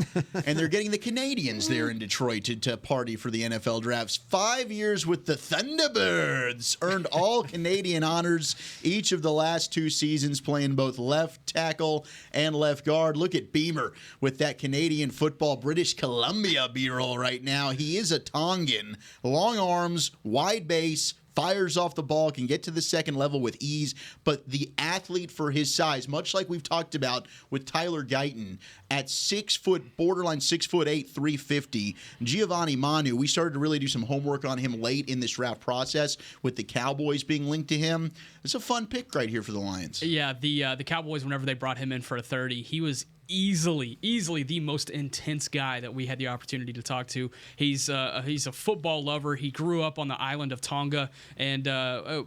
and they're getting the Canadians there in Detroit to party for the NFL drafts. 5 years with the Thunderbirds. Earned all Canadian honors each of the last 2 seasons, playing both left tackle and left guard. Look at Beamer with that Canadian football British Columbia B-roll right now. He is a Tongan. Long arms, wide base, fires off the ball, can get to the second level with ease, but the athlete for his size, much like we've talked about with Tyler Guyton, at 6 foot, borderline 6'8", 350, Giovanni Manu, we started to really do some homework on him late in this draft process with the Cowboys being linked to him. It's a fun pick right here for the Lions. Yeah, the Cowboys, whenever they brought him in for a 30, he was easily the most intense guy that we had the opportunity to talk to. He's a football lover. He grew up on the island of Tonga and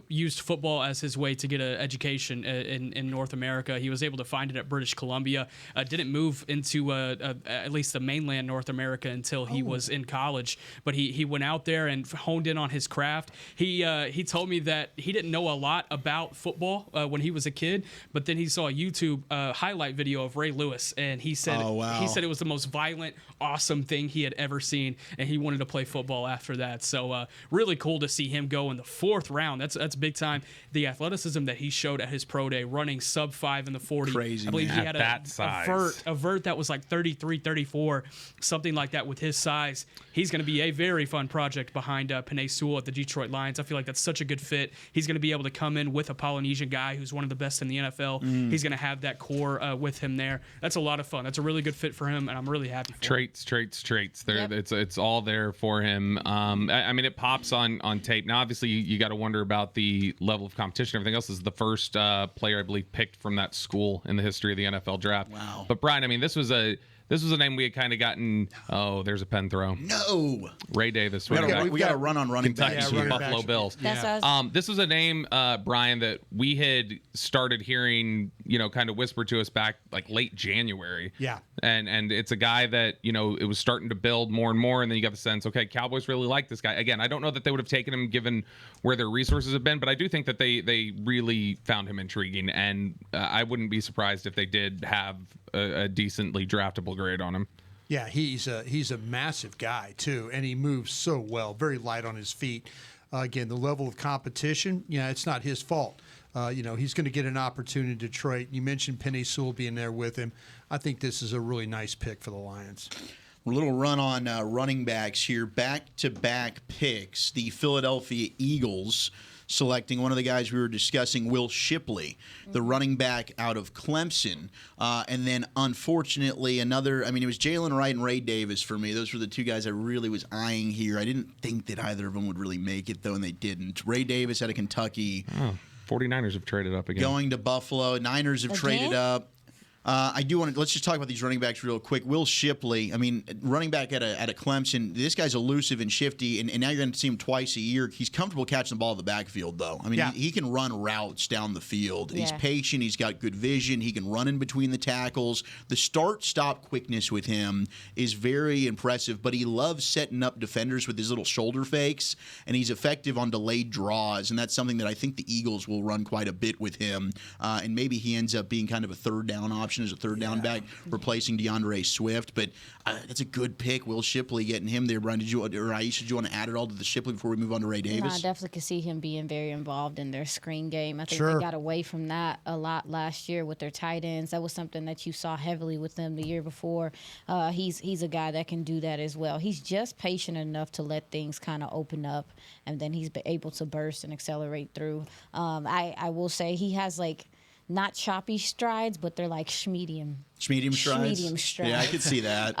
used football as his way to get an education in North America. He was able to find it at British Columbia. Didn't move into at least the mainland North America until he was in college. But he went out there and honed in on his craft. He told me that he didn't know a lot about football when he was a kid, but then he saw a YouTube highlight video of Ray Lewis. And he said he said it was the most violent, awesome thing he had ever seen, and he wanted to play football after that. So really cool to see him go in the 4th round. That's big time. The athleticism that he showed at his pro day, running sub 5 in the 40. Crazy. I believe Man. he had a vert that was like 33, 34, something like that with his size. He's going to be a very fun project behind Penei Sewell at the Detroit Lions. I feel like that's such a good fit. He's going to be able to come in with a Polynesian guy who's one of the best in the NFL. He's going to have that core with him there. That's a lot of fun. That's a really good fit for him, and I'm really happy for him. Traits. There, it's all there for him. I mean, it pops on tape. Now, obviously, you got to wonder about the level of competition. Everything else. This is the first player I believe picked from that school in the history of the NFL draft. Wow. But Brian, I mean, this was a name we had kind of gotten. Oh, there's a pen throw. No. Ray Davis. We got to run on running Kentucky backs. Buffalo Bills. This was a name, Brian, that we had started hearing, kind of whispered to us back like late January. Yeah. And it's a guy that, it was starting to build more and more. And then you got the sense, okay, Cowboys really like this guy. Again, I don't know that they would have taken him given where their resources have been, but I do think that they really found him intriguing. And I wouldn't be surprised if they did have a decently draftable grade on him. Yeah, he's a massive guy too, and he moves so well, very light on his feet. Again, the level of competition, it's not his fault. He's going to get an opportunity in Detroit. You mentioned Penei Sewell being there with him. I think this is a really nice pick for the Lions. A little run on running backs here. Back-to-back picks. The Philadelphia Eagles selecting one of the guys we were discussing, Will Shipley, the running back out of Clemson. And then, unfortunately, it was Jalen Wright and Ray Davis for me. Those were the two guys I really was eyeing here. I didn't think that either of them would really make it, though, and they didn't. Ray Davis out of Kentucky. 49ers have traded up again. Going to Buffalo. Niners have traded up. I do want to let's just talk about these running backs real quick. Will Shipley, running back at a Clemson. This guy's elusive and shifty, and now you're going to see him twice a year. He's comfortable catching the ball in the backfield, though. He can run routes down the field. Yeah. He's patient. He's got good vision. He can run in between the tackles. The start-stop quickness with him is very impressive, but he loves setting up defenders with his little shoulder fakes, and he's effective on delayed draws, and that's something that I think the Eagles will run quite a bit with him, and maybe he ends up being kind of a third down option as a third down back, replacing DeAndre Swift. But that's a good pick. Will Shipley, getting him there. Brian, Aisha, did you want to add it all to the Shipley before we move on to Ray Davis? No, I definitely could see him being very involved in their screen game. I think they got away from that a lot last year with their tight ends. That was something that you saw heavily with them the year before. He's a guy that can do that as well. He's just patient enough to let things kind of open up, and then he's able to burst and accelerate through. I will say he has not choppy strides, but they're like medium strides. Yeah, I could see that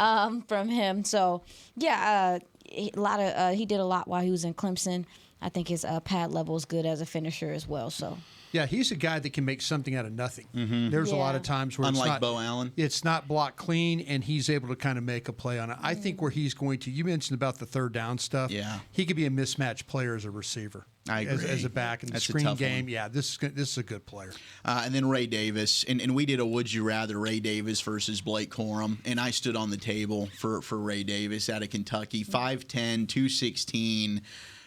from him. So he did a lot while he was in Clemson. I think his pad level is good as a finisher as well. So yeah, he's a guy that can make something out of nothing. Mm-hmm. There's a lot of times where unlike Bo Allen, it's not blocked clean, and he's able to kind of make a play on it. I think where he's going to, you mentioned about the third down stuff. Yeah, he could be a mismatched player as a receiver. I agree. As a back in the screen game. Yeah, this is a good player. And then Ray Davis. And we did a Would You Rather, Ray Davis versus Blake Corum. And I stood on the table for Ray Davis out of Kentucky. 5'10", 216,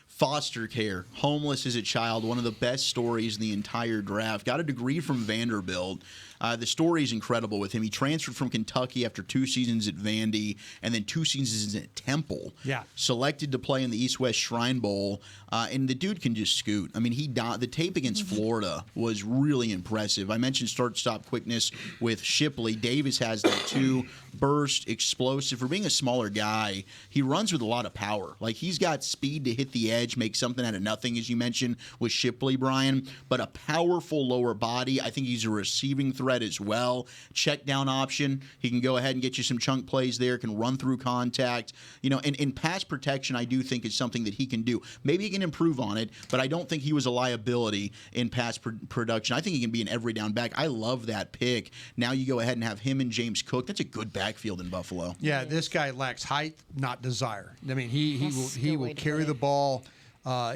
foster care, homeless as a child, one of the best stories in the entire draft. Got a degree from Vanderbilt. The story is incredible with him. He transferred from Kentucky after 2 seasons at Vandy and then 2 seasons at Temple. Yeah. Selected to play in the East-West Shrine Bowl. And the dude can just scoot. The tape against Florida was really impressive. I mentioned start-stop quickness with Shipley. Davis has that too. Burst, explosive. For being a smaller guy, he runs with a lot of power. He's got speed to hit the edge, make something out of nothing, as you mentioned with Shipley, Brian. But a powerful lower body. I think he's a receiving threat threat as well. Check down option. He can go ahead and get you some chunk plays there, can run through contact. You know, and in pass protection, I do think is something that he can do. Maybe he can improve on it, but I don't think he was a liability in pass production. I think he can be an every down back. I love that pick. Now you go ahead and have him and James Cook. That's a good backfield in Buffalo. Yeah, this guy lacks height, not desire. I mean, he will carry the ball.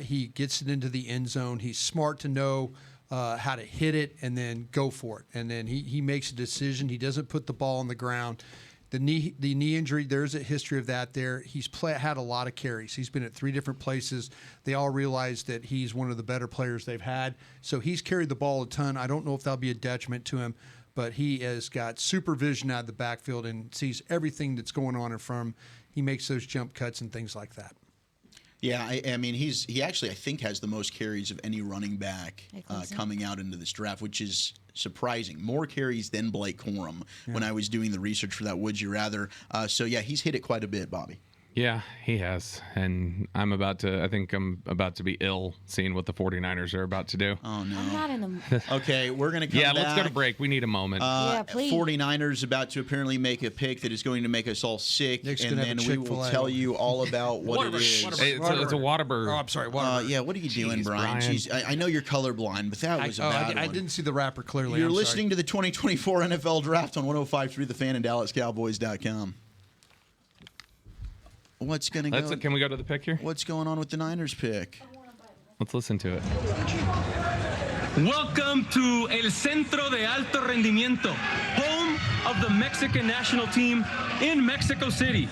He gets it into the end zone. He's smart to know how to hit it and then go for it. And then he makes a decision. He doesn't put the ball on the ground. The knee injury, there's a history of that there. He's had a lot of carries. He's been at 3 different places. They all realize that he's one of the better players they've had. So he's carried the ball a ton. I don't know if that'll be a detriment to him, but he has got supervision out of the backfield and sees everything that's going on in front of him. He makes those jump cuts and things like that. Yeah, I mean, he actually, I think, has the most carries of any running back coming out into this draft, which is surprising. More carries than Blake Corum when I was doing the research for that Would You Rather. So, yeah, he's hit it quite a bit, Bobby. Yeah, he has. And I think I'm about to be ill seeing what the 49ers are about to do. Oh, no. I'm not in the. Okay, we're going to come back. Let's go to break. We need a moment. Yeah, please. 49ers about to apparently make a pick that is going to make us all sick, Nick's and then we will tell you all about what it is. It's a Whataburger. Oh, I'm sorry, Whataburger. Yeah, what are you doing, Brian? Jeez, I know you're colorblind, but that was a bad one. I didn't see the wrapper clearly. You're listening to the 2024 NFL Draft on 105.3 The Fan and DallasCowboys.com. What's going to go? Can we go to the pick here? What's going on with the Niners pick? Let's listen to it. Welcome to El Centro de Alto Rendimiento, home of the Mexican national team in Mexico City.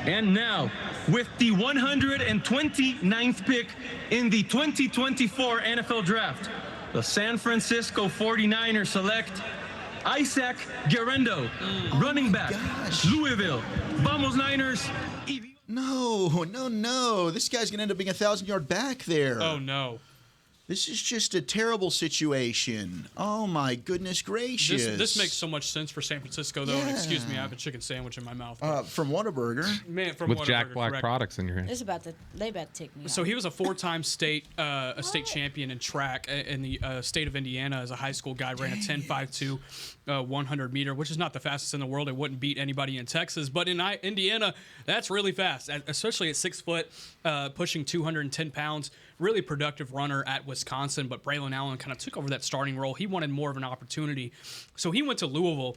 And now, with the 129th pick in the 2024 NFL Draft, the San Francisco 49ers select Isaac Guerrero, running back, Louisville. Vamos Niners. No. This guy's going to end up being a 1,000-yard back there. Oh, no. This is just a terrible situation. Oh, my goodness gracious. This makes so much sense for San Francisco, though. Yeah. Excuse me, I have a chicken sandwich in my mouth. From Whataburger. Man, from with Whataburger, Jack Black correct. products in your hand. They about to take me So out. he was a 4-time state champion in track in the state of Indiana as a high school guy. Ran a 10.52 100 meter, which is not the fastest in the world. It wouldn't beat anybody in Texas, but in Indiana, that's really fast, especially at 6 foot, pushing 210 pounds. Really productive runner at Wisconsin, but Braylon Allen kind of took over that starting role. He wanted more of an opportunity, so he went to Louisville.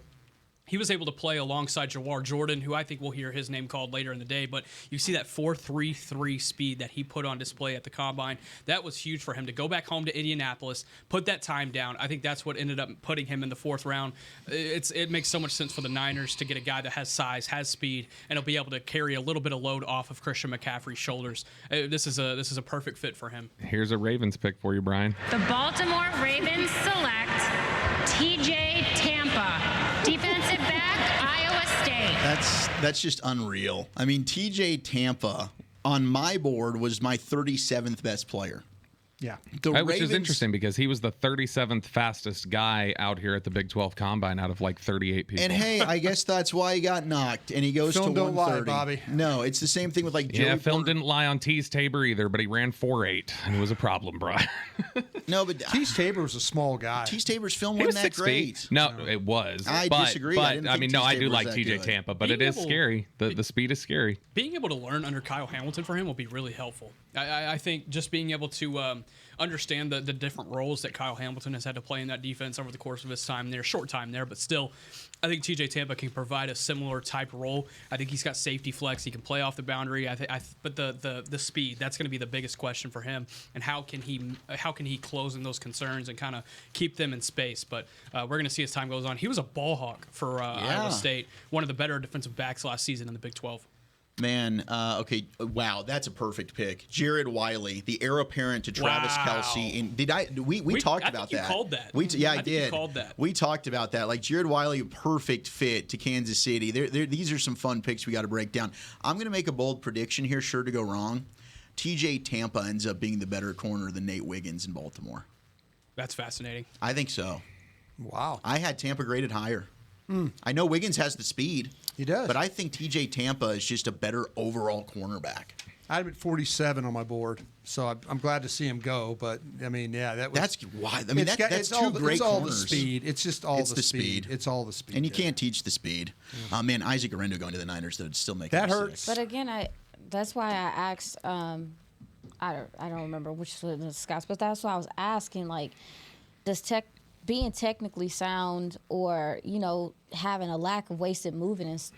He was able to play alongside Jawar Jordan, who I think we'll hear his name called later in the day. But you see that 4.33 speed that he put on display at the Combine. That was huge for him to go back home to Indianapolis, put that time down. I think that's what ended up putting him in the 4th round. It makes so much sense for the Niners to get a guy that has size, has speed, and he'll be able to carry a little bit of load off of Christian McCaffrey's shoulders. This is a perfect fit for him. Here's a Ravens pick for you, Brian. The Baltimore Ravens select TJ Tampa, defensive back, Iowa State. That's just unreal. I mean, TJ Tampa on my board was my 37th best player. Yeah. Which is interesting because he was the 37th fastest guy out here at the Big 12 Combine out of like 38 people. And hey, I guess that's why he got knocked, and he goes Film to don't 130. lie, Bobby. No, it's the same thing with like Joey Film Porter. didn't lie on Tease Tabor either, but he ran 4.8, and it was a problem, Brian. No, but Tease Tabor was a small guy. Tease Tabor's film He was wasn't that 6 great. feet. No, it was. I but, disagree. But I didn't think I Tease do Tabor like was that TJ good. Tampa, but it is scary. The speed is scary. Being able to learn under Kyle Hamilton for him will be really helpful. I think just being able to understand the different roles that Kyle Hamilton has had to play in that defense over the course of his time there, short time there, but still, I think TJ Tampa can provide a similar type role. I think he's got safety flex. He can play off the boundary. But the speed, that's going to be the biggest question for him. And how can he close in those concerns and kind of keep them in space? But we're going to see as time goes on. He was a ball hawk for Iowa State, one of the better defensive backs last season in the Big 12. Man, okay, wow, that's a perfect pick. Jared Wiley, the heir apparent to Travis Kelce. And we talked about that. You called that. I did. You called that. We talked about that. Like Jared Wiley, perfect fit to Kansas City. These are some fun picks we got to break down. I'm going to make a bold prediction here, sure to go wrong. TJ Tampa ends up being the better corner than Nate Wiggins in Baltimore. That's fascinating. I think so. Wow. I had Tampa graded higher. I know Wiggins has the speed. He does. But I think TJ Tampa is just a better overall cornerback. I had him at 47 on my board, so I'm glad to see him go. But I mean, yeah, that's why. I mean, that's two great it's all corners. the speed. It's just all the speed. It's all the speed. And you can't teach the speed. Man, Isaac Arendo going to the Niners, that would still make that me hurts. sick. But again, that's why I asked. I don't remember which was the Scots, but that's why I was asking. Like, does being technically sound, or having a lack of wasted movement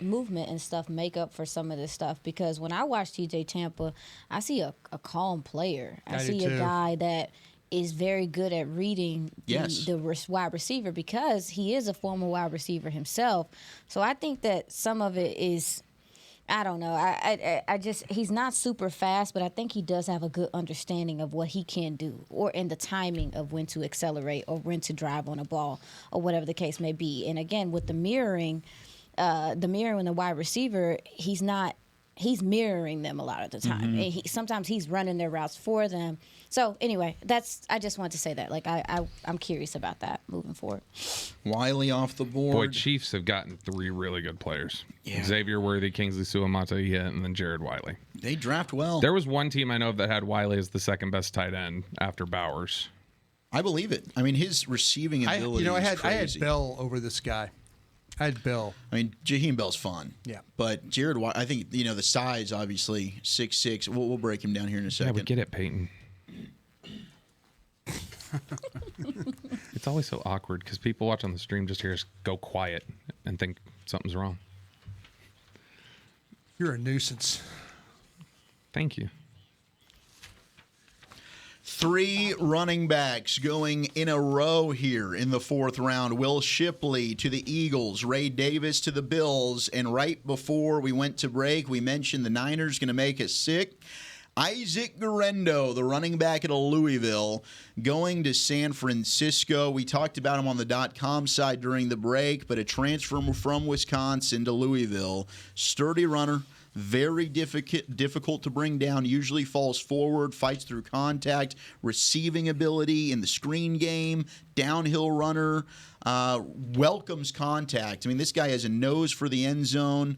and stuff, make up for some of this stuff? Because when I watch TJ Tampa, I see a calm player. I see a guy that is very good at reading the wide receiver, because he is a former wide receiver himself. So I think that some of it is, I don't know. I just, he's not super fast, but I think he does have a good understanding of what he can do, or in the timing of when to accelerate or when to drive on a ball, or whatever the case may be. And again, with the mirroring the wide receiver, he's mirroring them a lot of the time. Mm-hmm. Sometimes he's running their routes for them. So anyway, I just wanted to say that. Like, I'm curious about that moving forward. Wiley off the board. Boy, Chiefs have gotten 3 really good players. Yeah. Xavier Worthy, Kingsley Suamataia, and then Jared Wiley. They draft well. There was one team I know that had Wiley as the second best tight end after Bowers. I believe it. I mean, his receiving ability is crazy. I had Bell over this guy. I had Bell. I mean, Jaheim Bell's fun. Yeah. But Jared Wiley, I think, the size, obviously, 6'6". We'll break him down here in a second. Yeah, we get it, Peyton. It's always so awkward because people watch on the stream just hear us go quiet and think something's wrong. You're a nuisance. Thank you. 3 running backs going in a row here in the 4th round. Will Shipley to the Eagles, Ray Davis to the Bills, and right before we went to break, we mentioned the Niners going to make us sick. Isaac Arendo, the running back at Louisville, going to San Francisco. We talked about him on the .com side during the break, but a transfer from Wisconsin to Louisville. Sturdy runner, very difficult to bring down, usually falls forward, fights through contact, receiving ability in the screen game, downhill runner, welcomes contact. I mean, this guy has a nose for the end zone.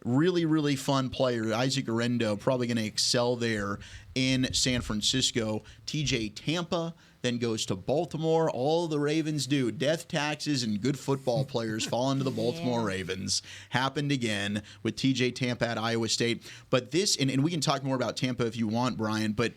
Really, really fun player. Isaac Arendo probably going to excel there in San Francisco. TJ Tampa then goes to Baltimore. All the Ravens do. Death taxes and good football players fall into the Baltimore Ravens. Happened again with TJ Tampa at Iowa State. But this, and we can talk more about Tampa if you want, Brian, but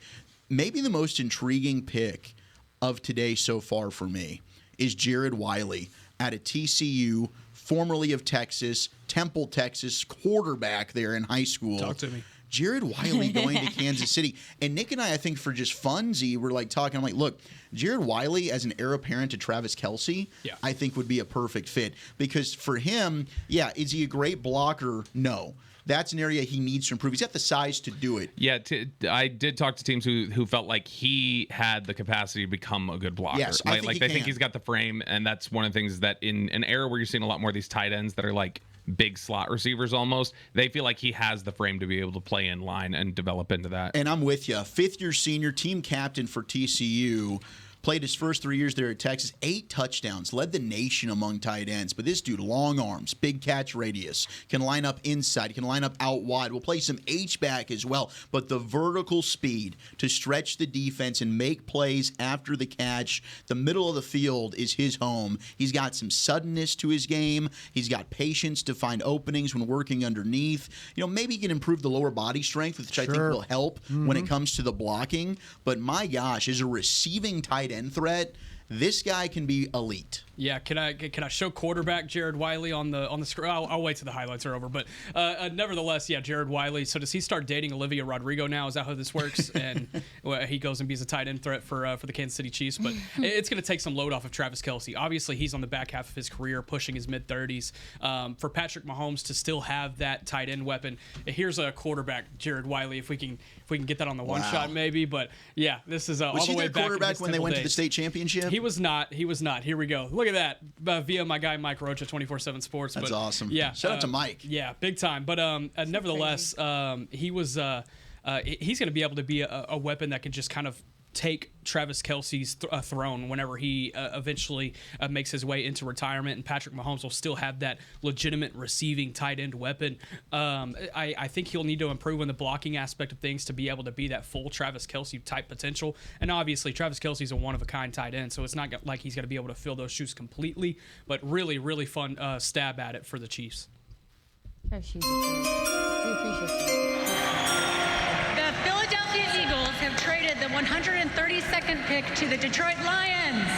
maybe the most intriguing pick of today so far for me is Jared Wiley out of TCU, formerly of Texas, Temple, Texas, quarterback there in high school. Talk to me. Jared Wiley going to Kansas City. And Nick and I think for just funzy, we're like talking, I'm like, look, Jared Wiley as an heir apparent to Travis Kelce, I think would be a perfect fit. Because for him, is he a great blocker? No. That's an area he needs to improve. He's got the size to do it. Yeah, I did talk to teams who felt like he had the capacity to become a good blocker. Yes, I think they think he's got the frame, and that's one of the things that in an era where you're seeing a lot more of these tight ends that are like big slot receivers almost, they feel like he has the frame to be able to play in line and develop into that. And I'm with you. 5th-year senior, team captain for TCU. Played his first 3 years there at Texas, 8 touchdowns, led the nation among tight ends. But this dude, long arms, big catch radius, can line up inside, can line up out wide. Will play some H-back as well. But the vertical speed to stretch the defense and make plays after the catch, the middle of the field is his home. He's got some suddenness to his game. He's got patience to find openings when working underneath. Maybe he can improve the lower body strength, which I think will help when it comes to the blocking. But my gosh, as a receiving tight end threat, this guy can be elite. Yeah, can I show quarterback Jared Wiley on the screen? I'll wait till the highlights are over. But nevertheless, Jared Wiley. So does he start dating Olivia Rodrigo now? Is that how this works? And he goes and be a tight end threat for the Kansas City Chiefs. But it's going to take some load off of Travis Kelce. Obviously, he's on the back half of his career, pushing his mid-30s. For Patrick Mahomes to still have that tight end weapon, here's a quarterback Jared Wiley. If we can get that on the one shot, maybe. But this is all the way back. Was he their quarterback when they went to the state championship? He was not. Here we go. Look at that via my guy Mike Rocha, 24/7 Sports. That's awesome. Yeah, shout out to Mike. Yeah, big time. But nevertheless, he was. He's going to be able to be a weapon that can just kind of take Travis Kelce's throne whenever he eventually makes his way into retirement, and Patrick Mahomes will still have that legitimate receiving tight end weapon. I think he'll need to improve on the blocking aspect of things to be able to be that full Travis Kelce type potential. And obviously, Travis Kelce's a one-of-a-kind tight end, so it's not like he's going to be able to fill those shoes completely, but really, really fun stab at it for the Chiefs. We appreciate you. The Philadelphia Eagles have traded the 132nd pick to the Detroit Lions.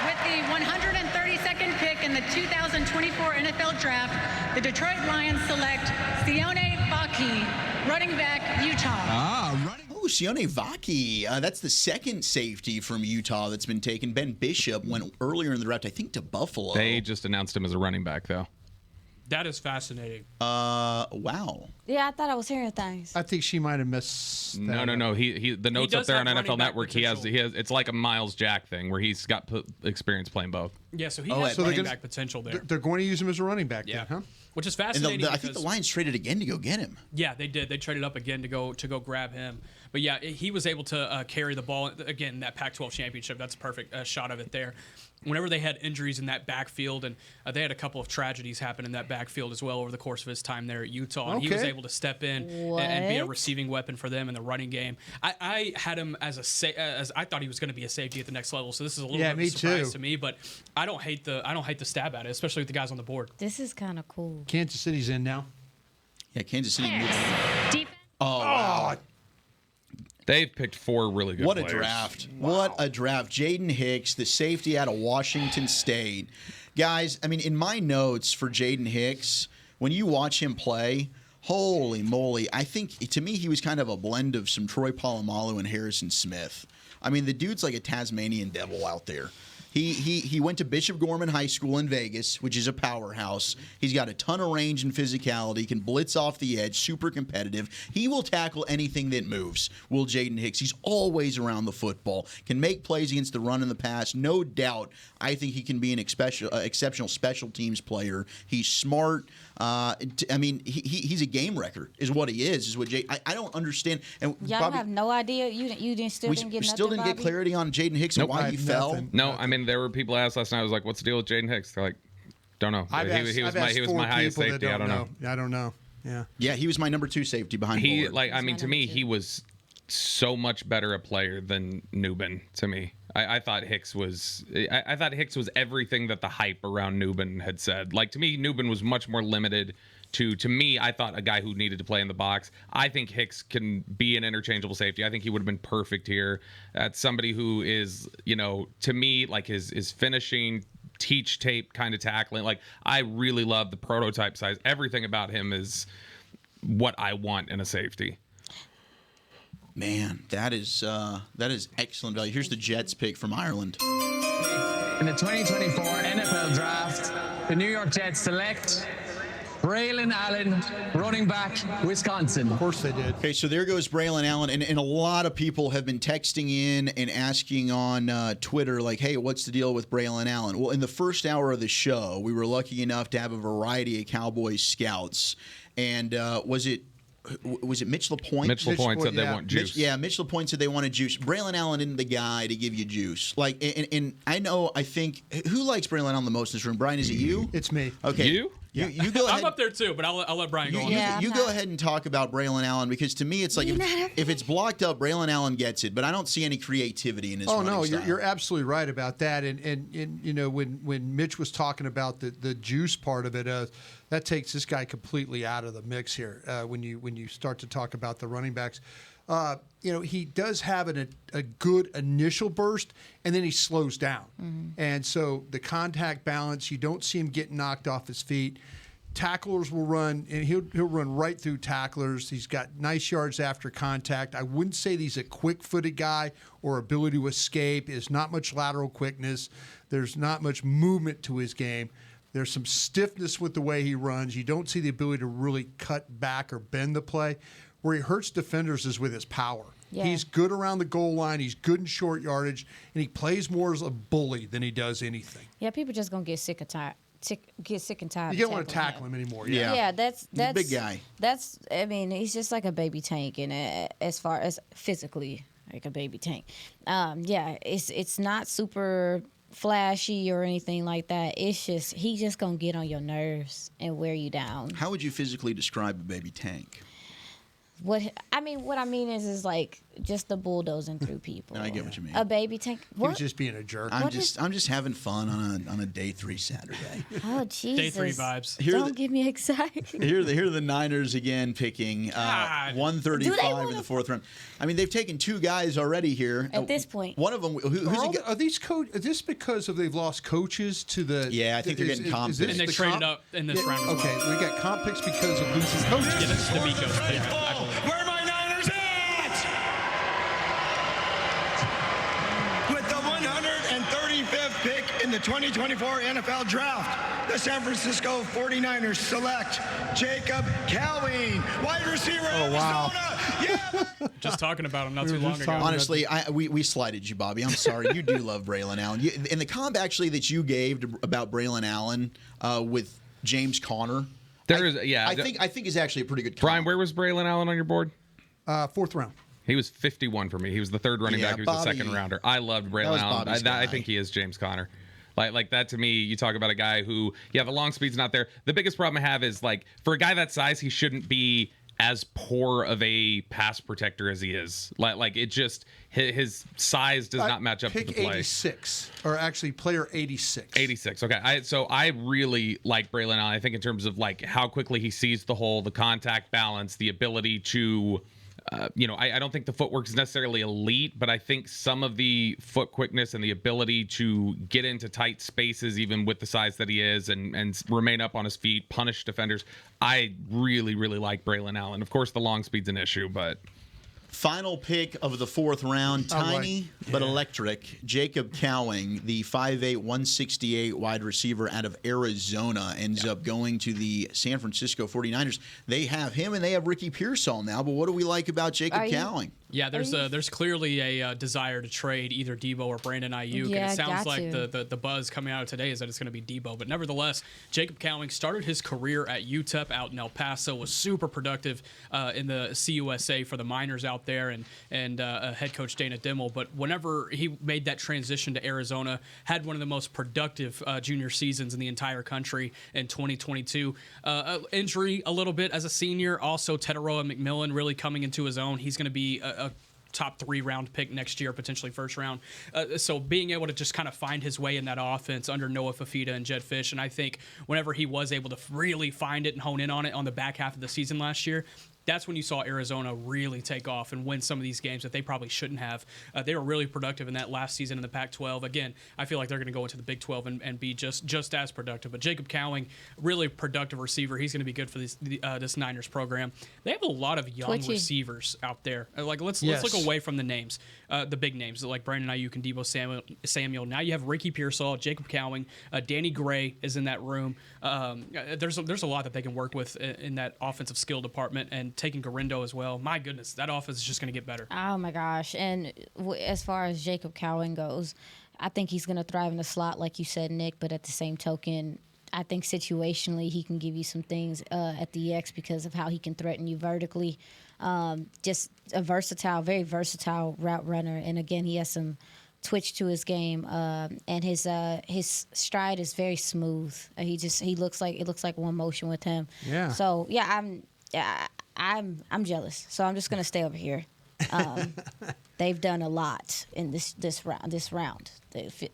With the 132nd pick in the 2024 NFL Draft, the Detroit Lions select Sione Vaughn, running back, Utah. Sione Vaughn. That's the second safety from Utah that's been taken. Ben Bishop went earlier in the draft, I think, to Buffalo. They just announced him as a running back, though. That is fascinating. Wow. Yeah, I thought I was hearing things. I think she might have missed that. No. He the notes up there on NFL Network. He has. It's like a Miles Jack thing where he's got experience playing both. Yeah, so he has running back potential there. They're going to use him as a running back, then, huh? Which is fascinating. I think the Lions traded again to go get him. Yeah, they did. They traded up again to go grab him. But yeah, he was able to carry the ball again. That Pac-12 championship. That's a perfect shot of it there. Whenever they had injuries in that backfield, and they had a couple of tragedies happen in that backfield as well over the course of his time there at Utah, and he was able to step in and be a receiving weapon for them in the running game. I had him as as I thought he was going to be a safety at the next level, so this is a little bit of a surprise to me. But I don't hate the stab at it, especially with the guys on the board. This is kind of cool. Kansas City's in now. Yeah, Kansas City. Oh, wow. They've picked 4 really good players. players. What a draft. Wow. What a draft. Jaden Hicks, the safety out of Washington State. Guys, I mean, in my notes for Jaden Hicks, when you watch him play, holy moly, I think, to me, he was kind of a blend of some Troy Polamalu and Harrison Smith. I mean, the dude's like a Tasmanian devil out there. He went to Bishop Gorman High School in Vegas, which is a powerhouse. He's got a ton of range and physicality, can blitz off the edge, super competitive. He will tackle anything that moves, will Jaden Hicks. He's always around the football, can make plays against the run and the pass. No doubt, I think he can be an exceptional special teams player. He's smart. I mean, he's a game wrecker, is what he is what I don't understand. And y'all Bobby, have no idea. You didn't get nothing. We still didn't get clarity on Jaden Hicks and why he fell. No, I mean, there were people asked last night. I was like, "What's the deal with Jaden Hicks?" They're like, "Don't know." He was my highest safety. I don't know. I don't know. Yeah, he was my number 2 safety behind. Bullard. To me, he was so much better a player than Newbin. To me, I thought Hicks was. I thought Hicks was everything that the hype around Newbin had said. Like, to me, Newbin was much more limited. To me, I thought a guy who needed to play in the box. I think Hicks can be an interchangeable safety. I think he would have been perfect here. That's somebody who is, to me, like his finishing, teach tape kind of tackling. Like, I really love the prototype size. Everything about him is what I want in a safety. Man, that is excellent value. Here's the Jets pick from Ireland. In the 2024 NFL Draft, the New York Jets select Braylon Allen, running back, Wisconsin. Of course they did. Okay, so there goes Braylon Allen, and a lot of people have been texting in and asking on Twitter, like, hey, what's the deal with Braylon Allen? Well, in the first hour of the show, we were lucky enough to have a variety of Cowboys scouts, and was it Mitch Le Point? Mitch Le Point said they want juice. Mitch Le Point said they wanted juice. Braylon Allen isn't the guy to give you juice. Like, and I think who likes Braylon Allen the most in this room? Brian, is it you? It's me. Okay. You? You go ahead. I'm up there too, but I'll let Brian go on. You go ahead and talk about Braylon Allen, because to me it's like if it's blocked up, Braylon Allen gets it, but I don't see any creativity in his running style. You're absolutely right about that. And when Mitch was talking about the juice part of it, that takes this guy completely out of the mix here. When you start to talk about the running backs. He does have a good initial burst, and then he slows down. Mm-hmm. And so the contact balance, you don't see him getting knocked off his feet. Tacklers will run, and he'll run right through tacklers. He's got nice yards after contact. I wouldn't say that he's a quick-footed guy or ability to escape. There's not much lateral quickness. There's not much movement to his game. There's some stiffness with the way he runs. You don't see the ability to really cut back or bend the play. Where he hurts defenders is with his power. Yeah. He's good around the goal line. He's good in short yardage, and he plays more as a bully than he does anything. Yeah, people just gonna get sick get sick and tired. You don't want to tackle him anymore. Yeah, that's He's a big guy. That's I mean, he's just like a baby tank, and as far as physically, like a baby tank. Yeah, it's not super flashy or anything like that. It's just he's just gonna get on your nerves and wear you down. How would you physically describe a baby tank? What I mean is like just the bulldozing through people. I get what you mean. A baby tank. He What? was just being a jerk. I'm just having fun on a day 3 Saturday. Oh Jesus! Day 3 vibes. Don't get me excited. Here are the Niners again picking 135 in the 4th round. I mean, they've taken 2 guys already here. At this point. One of them, Are these Is this because they've lost coaches to the? Yeah, I think they're getting comp picks. And they traded up in this round as well. Okay, we got comp picks because of losing coaches. Yeah, this is the Miko's pick, I believe. Where are my Niners at? With the 135th pick in the 2024 NFL Draft, the San Francisco 49ers select Jacob Cowing, wide receiver, wow. Arizona. Yeah. Just talking about him not too long ago. Honestly, we slighted you, Bobby. I'm sorry. You do love Braylon Allen. And the comp actually that you gave about Braylon Allen with James Conner, I think is actually a pretty good comp. Brian, where was Braylon Allen on your board? 4th round. He was 51 for me. He was the 3rd running back. He was Bobby, the 2nd rounder. I loved Braylon Allen. I think he is James Conner. Like that to me, you talk about a guy who, the long speed's not there. The biggest problem I have is like for a guy that size, he shouldn't be as poor of a pass protector as he is. Like it just his size does not match up to the Pick play. 86, or actually player 86. 86. Okay. So I really like Braylon Allen. I think in terms of like how quickly he sees the hole, the contact balance, the ability to. I don't think the footwork is necessarily elite, but I think some of the foot quickness and the ability to get into tight spaces, even with the size that he is, and remain up on his feet, punish defenders. I really, really like Braylon Allen. Of course, the long speed's an issue, but. Final pick of the 4th round, tiny but electric. Jacob Cowing, the 5'8", 168 wide receiver out of Arizona, ends up going to the San Francisco 49ers. They have him and they have Ricky Pearsall now, but what do we like about Jacob Cowing? Yeah, there's clearly a desire to trade either Debo or Brandon Ayuk, and it sounds like the buzz coming out of today is that it's going to be Debo. But nevertheless, Jacob Cowing started his career at UTEP out in El Paso, was super productive in the CUSA for the Miners out there, and head coach Dana Dimmel. But whenever he made that transition to Arizona, had one of the most productive junior seasons in the entire country in 2022. Injury a little bit as a senior, also Teteroa McMillan really coming into his own. He's going to be a top 3 round pick next year, potentially 1st round. So being able to just kind of find his way in that offense under Noah Fafita and Jed Fish, and I think whenever he was able to really find it and hone in on it on the back half of the season last year, that's when you saw Arizona really take off and win some of these games that they probably shouldn't have. They were really productive in that last season in the Pac-12. Again, I feel like they're going to go into the Big 12 and be just as productive. But Jacob Cowing, really productive receiver. He's going to be good for this Niners program. They have a lot of young receivers out there. Like let's look away from the names, the big names like Brandon Ayuk and Debo Samuel. Now you have Ricky Pearsall, Jacob Cowing, Danny Gray is in that room. There's a lot that they can work with in that offensive skill department, and taking Garindo as well. My goodness, that offense is just going to get better. Oh my gosh! And as far as Jacob Cowing goes, I think he's going to thrive in the slot, like you said, Nick. But at the same token, I think situationally he can give you some things at the X because of how he can threaten you vertically. Just a very versatile route runner. And again, he has some twitch to his game, and his stride is very smooth. It looks like one motion with him. Yeah. So I'm jealous. So I'm just gonna stay over here. They've done a lot in this round.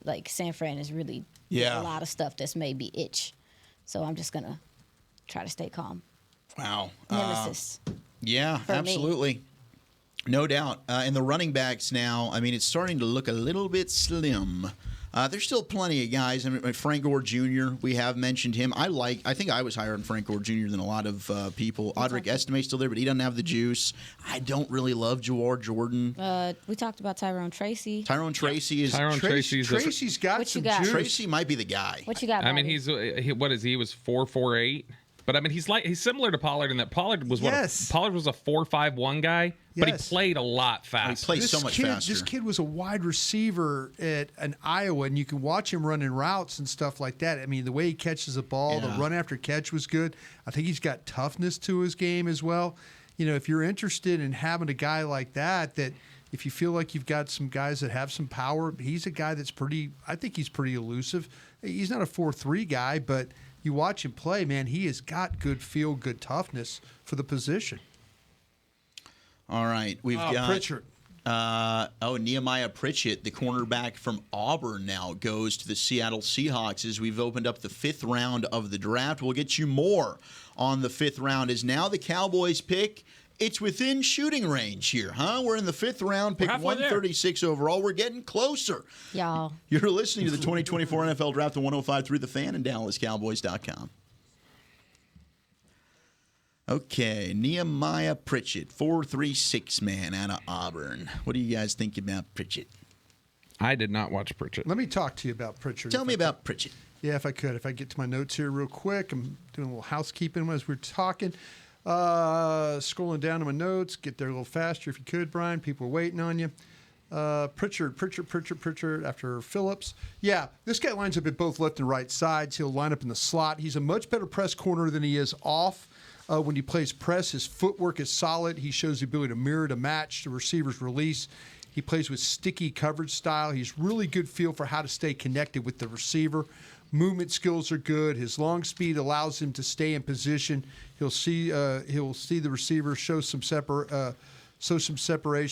Like San Fran has really done a lot of stuff that's maybe itch. So I'm just gonna try to stay calm. Wow. Nemesis. Yeah, absolutely. No doubt. And the running backs now, I mean, it's starting to look a little bit slim. There's still plenty of guys. I mean, Frank Gore Jr., we have mentioned him. I think I was higher on Frank Gore Jr. than a lot of people. Audric Estime's still there, but he doesn't have the juice. I don't really love Jawar Jordan. We talked about Tyrone Tracy. Tyrone Tracy is... Tracy's got some juice. Tracy might be the guy. What you got, Bobby? I mean, he was 4'8". But I mean, he's similar to Pollard in that Pollard was Yes. Pollard was a 4.51 guy, but he Yes. played a lot faster. He plays so much faster. This kid was a wide receiver at an Iowa, and you can watch him running routes and stuff like that. I mean, the way he catches the ball, the run after catch was good. I think he's got toughness to his game as well. You know, if you're interested in having a guy like that if you feel like you've got some guys that have some power, he's a guy that's I think he's pretty elusive. He's not a 4.3 guy, but you watch him play, man, he has got good feel, good toughness for the position. All right, we've got Pritchard. Nehemiah Pritchett, the cornerback from Auburn, now goes to the Seattle Seahawks as we've opened up the 5th round of the draft. We'll get you more on the 5th round as now the Cowboys pick. It's within shooting range here, huh? We're in the 5th round, pick 136 overall. We're getting closer. Y'all. You're listening to the 2024 NFL Draft on 105 through the Fan and DallasCowboys.com. Okay, Nehemiah Pritchett, 4.36 man out of Auburn. What do you guys think about Pritchett? I did not watch Pritchett. Let me talk to you about Pritchard. Tell me about Pritchett. Yeah, if I could. If I get to my notes here real quick. I'm doing a little housekeeping as we're talking. Scrolling down to my notes. Get there a little faster if you could, Brian. People are waiting on you. Pritchard after Phillips. Yeah, this guy lines up at both left and right sides. He'll line up in the slot. He's a much better press corner than he is off. When he plays press, his footwork is solid. He shows the ability to mirror to match the receiver's release. He plays with sticky coverage style. He's really good feel for how to stay connected with the receiver. Movement skills are good. His long speed allows him to stay in position. He'll see the receiver show some separation,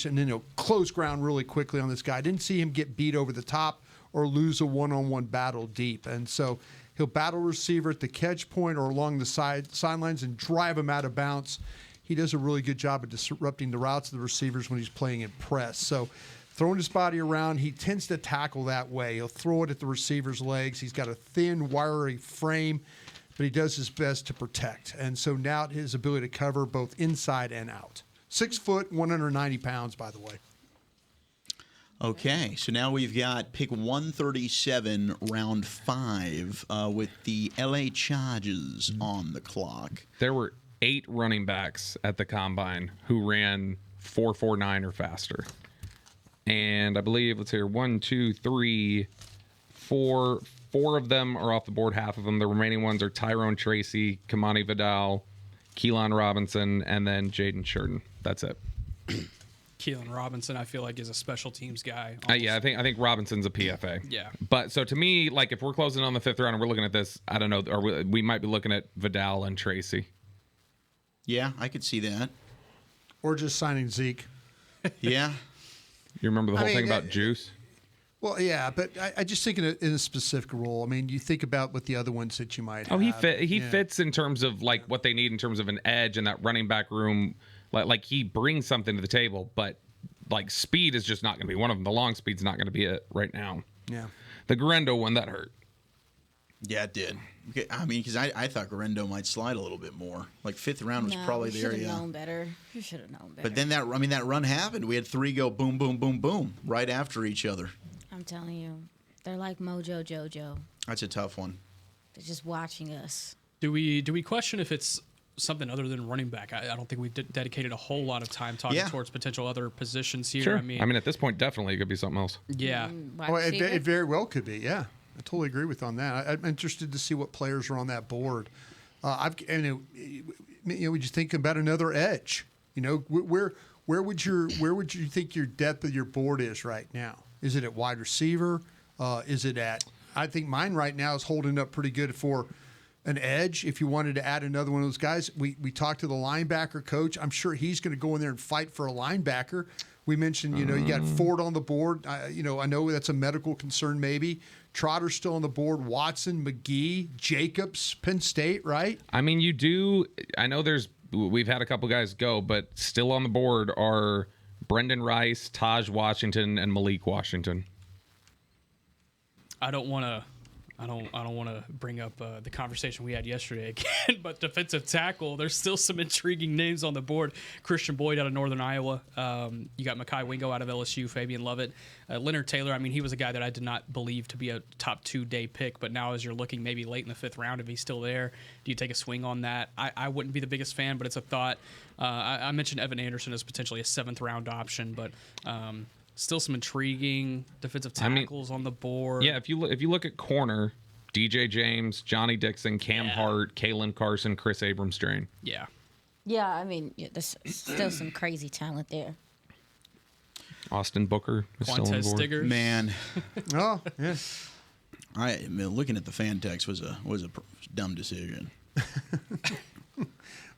and then he'll close ground really quickly on this guy. I didn't see him get beat over the top or lose a one-on-one battle deep. And so he'll battle receiver at the catch point or along the sidelines and drive him out of bounds. He does a really good job of disrupting the routes of the receivers when he's playing in press. So throwing his body around, he tends to tackle that way. He'll throw it at the receiver's legs. He's got a thin, wiry frame, but he does his best to protect. And so now his ability to cover both inside and out. 6 foot, 190 pounds, by the way. Okay, so now we've got pick 137, round 5, with the LA Chargers on the clock. There were 8 running backs at the combine who ran 4.49 or faster. And I believe, let's hear 1, 2, 3, 4. 4 of them are off the board, half of them. The remaining ones are Tyrone Tracy, Kamani Vidal, Keelan Robinson, and then Jaden Sheridan. That's it. Keelan Robinson, I feel like, is a special teams guy. Yeah, I think Robinson's a PFA. Yeah. But so to me, like if we're closing on the 5th round and we're looking at this, I don't know, or we might be looking at Vidal and Tracy. Yeah, I could see that. Or just signing Zeke. Yeah. You remember the whole thing about Juice? Well, yeah, but I just think in a specific role. I mean, you think about what the other ones that you might have. Oh, he fits in terms of like what they need in terms of an edge in that running back room. Like he brings something to the table, but like speed is just not going to be one of them. The long speed's not going to be it right now. Yeah. The Garendo one, that hurt. Yeah, it did. Okay, I mean, because I thought Garendo might slide a little bit more. Like 5th round was probably the area. You should have known better. You should have known better. But then that run happened. We had 3 go boom, boom, boom, boom right after each other. I'm telling you, they're like Mojo Jojo. That's a tough one. They're just watching us. Do we question if it's something other than running back? I don't think we dedicated a whole lot of time talking towards potential other positions here. Sure. I mean, at this point, definitely it could be something else. Yeah. Well, it very well could be. Yeah, I totally agree with on that. I'm interested to see what players are on that board. Would you think about another edge? You know, where would you think your depth of your board is right now? Is it at wide receiver? Is it at? I think mine right now is holding up pretty good for an edge. If you wanted to add another one of those guys, we talked to the linebacker coach. I'm sure he's going to go in there and fight for a linebacker. We mentioned, you got Ford on the board. I know that's a medical concern maybe. Trotter's still on the board. Watson, McGee, Jacobs, Penn State, right? I mean, you do. I know we've had a couple guys go, but still on the board are Brendan Rice, Taj Washington, and Malik Washington. I don't want I don't want to bring up the conversation we had yesterday again, but defensive tackle, there's still some intriguing names on the board. Christian Boyd out of Northern Iowa. You got Mekhi Wingo out of LSU, Fabian Lovett. Leonard Taylor, I mean, he was a guy that I did not believe to be a top 2-day pick, but now as you're looking maybe late in the 5th round, if he's still there, do you take a swing on that? I wouldn't be the biggest fan, but it's a thought. I mentioned Evan Anderson as potentially a 7th round option, but still some intriguing defensive tackles on the board. Yeah, if you look at corner, DJ James, Johnny Dixon, Cam Hart, Kaylin Carson, Chris Abrams-Drain. Yeah. Yeah, I mean, there's still some crazy talent there. Austin Booker is still on board. Stiggers. Man. Oh, yes. I mean, looking at the fan text was a dumb decision.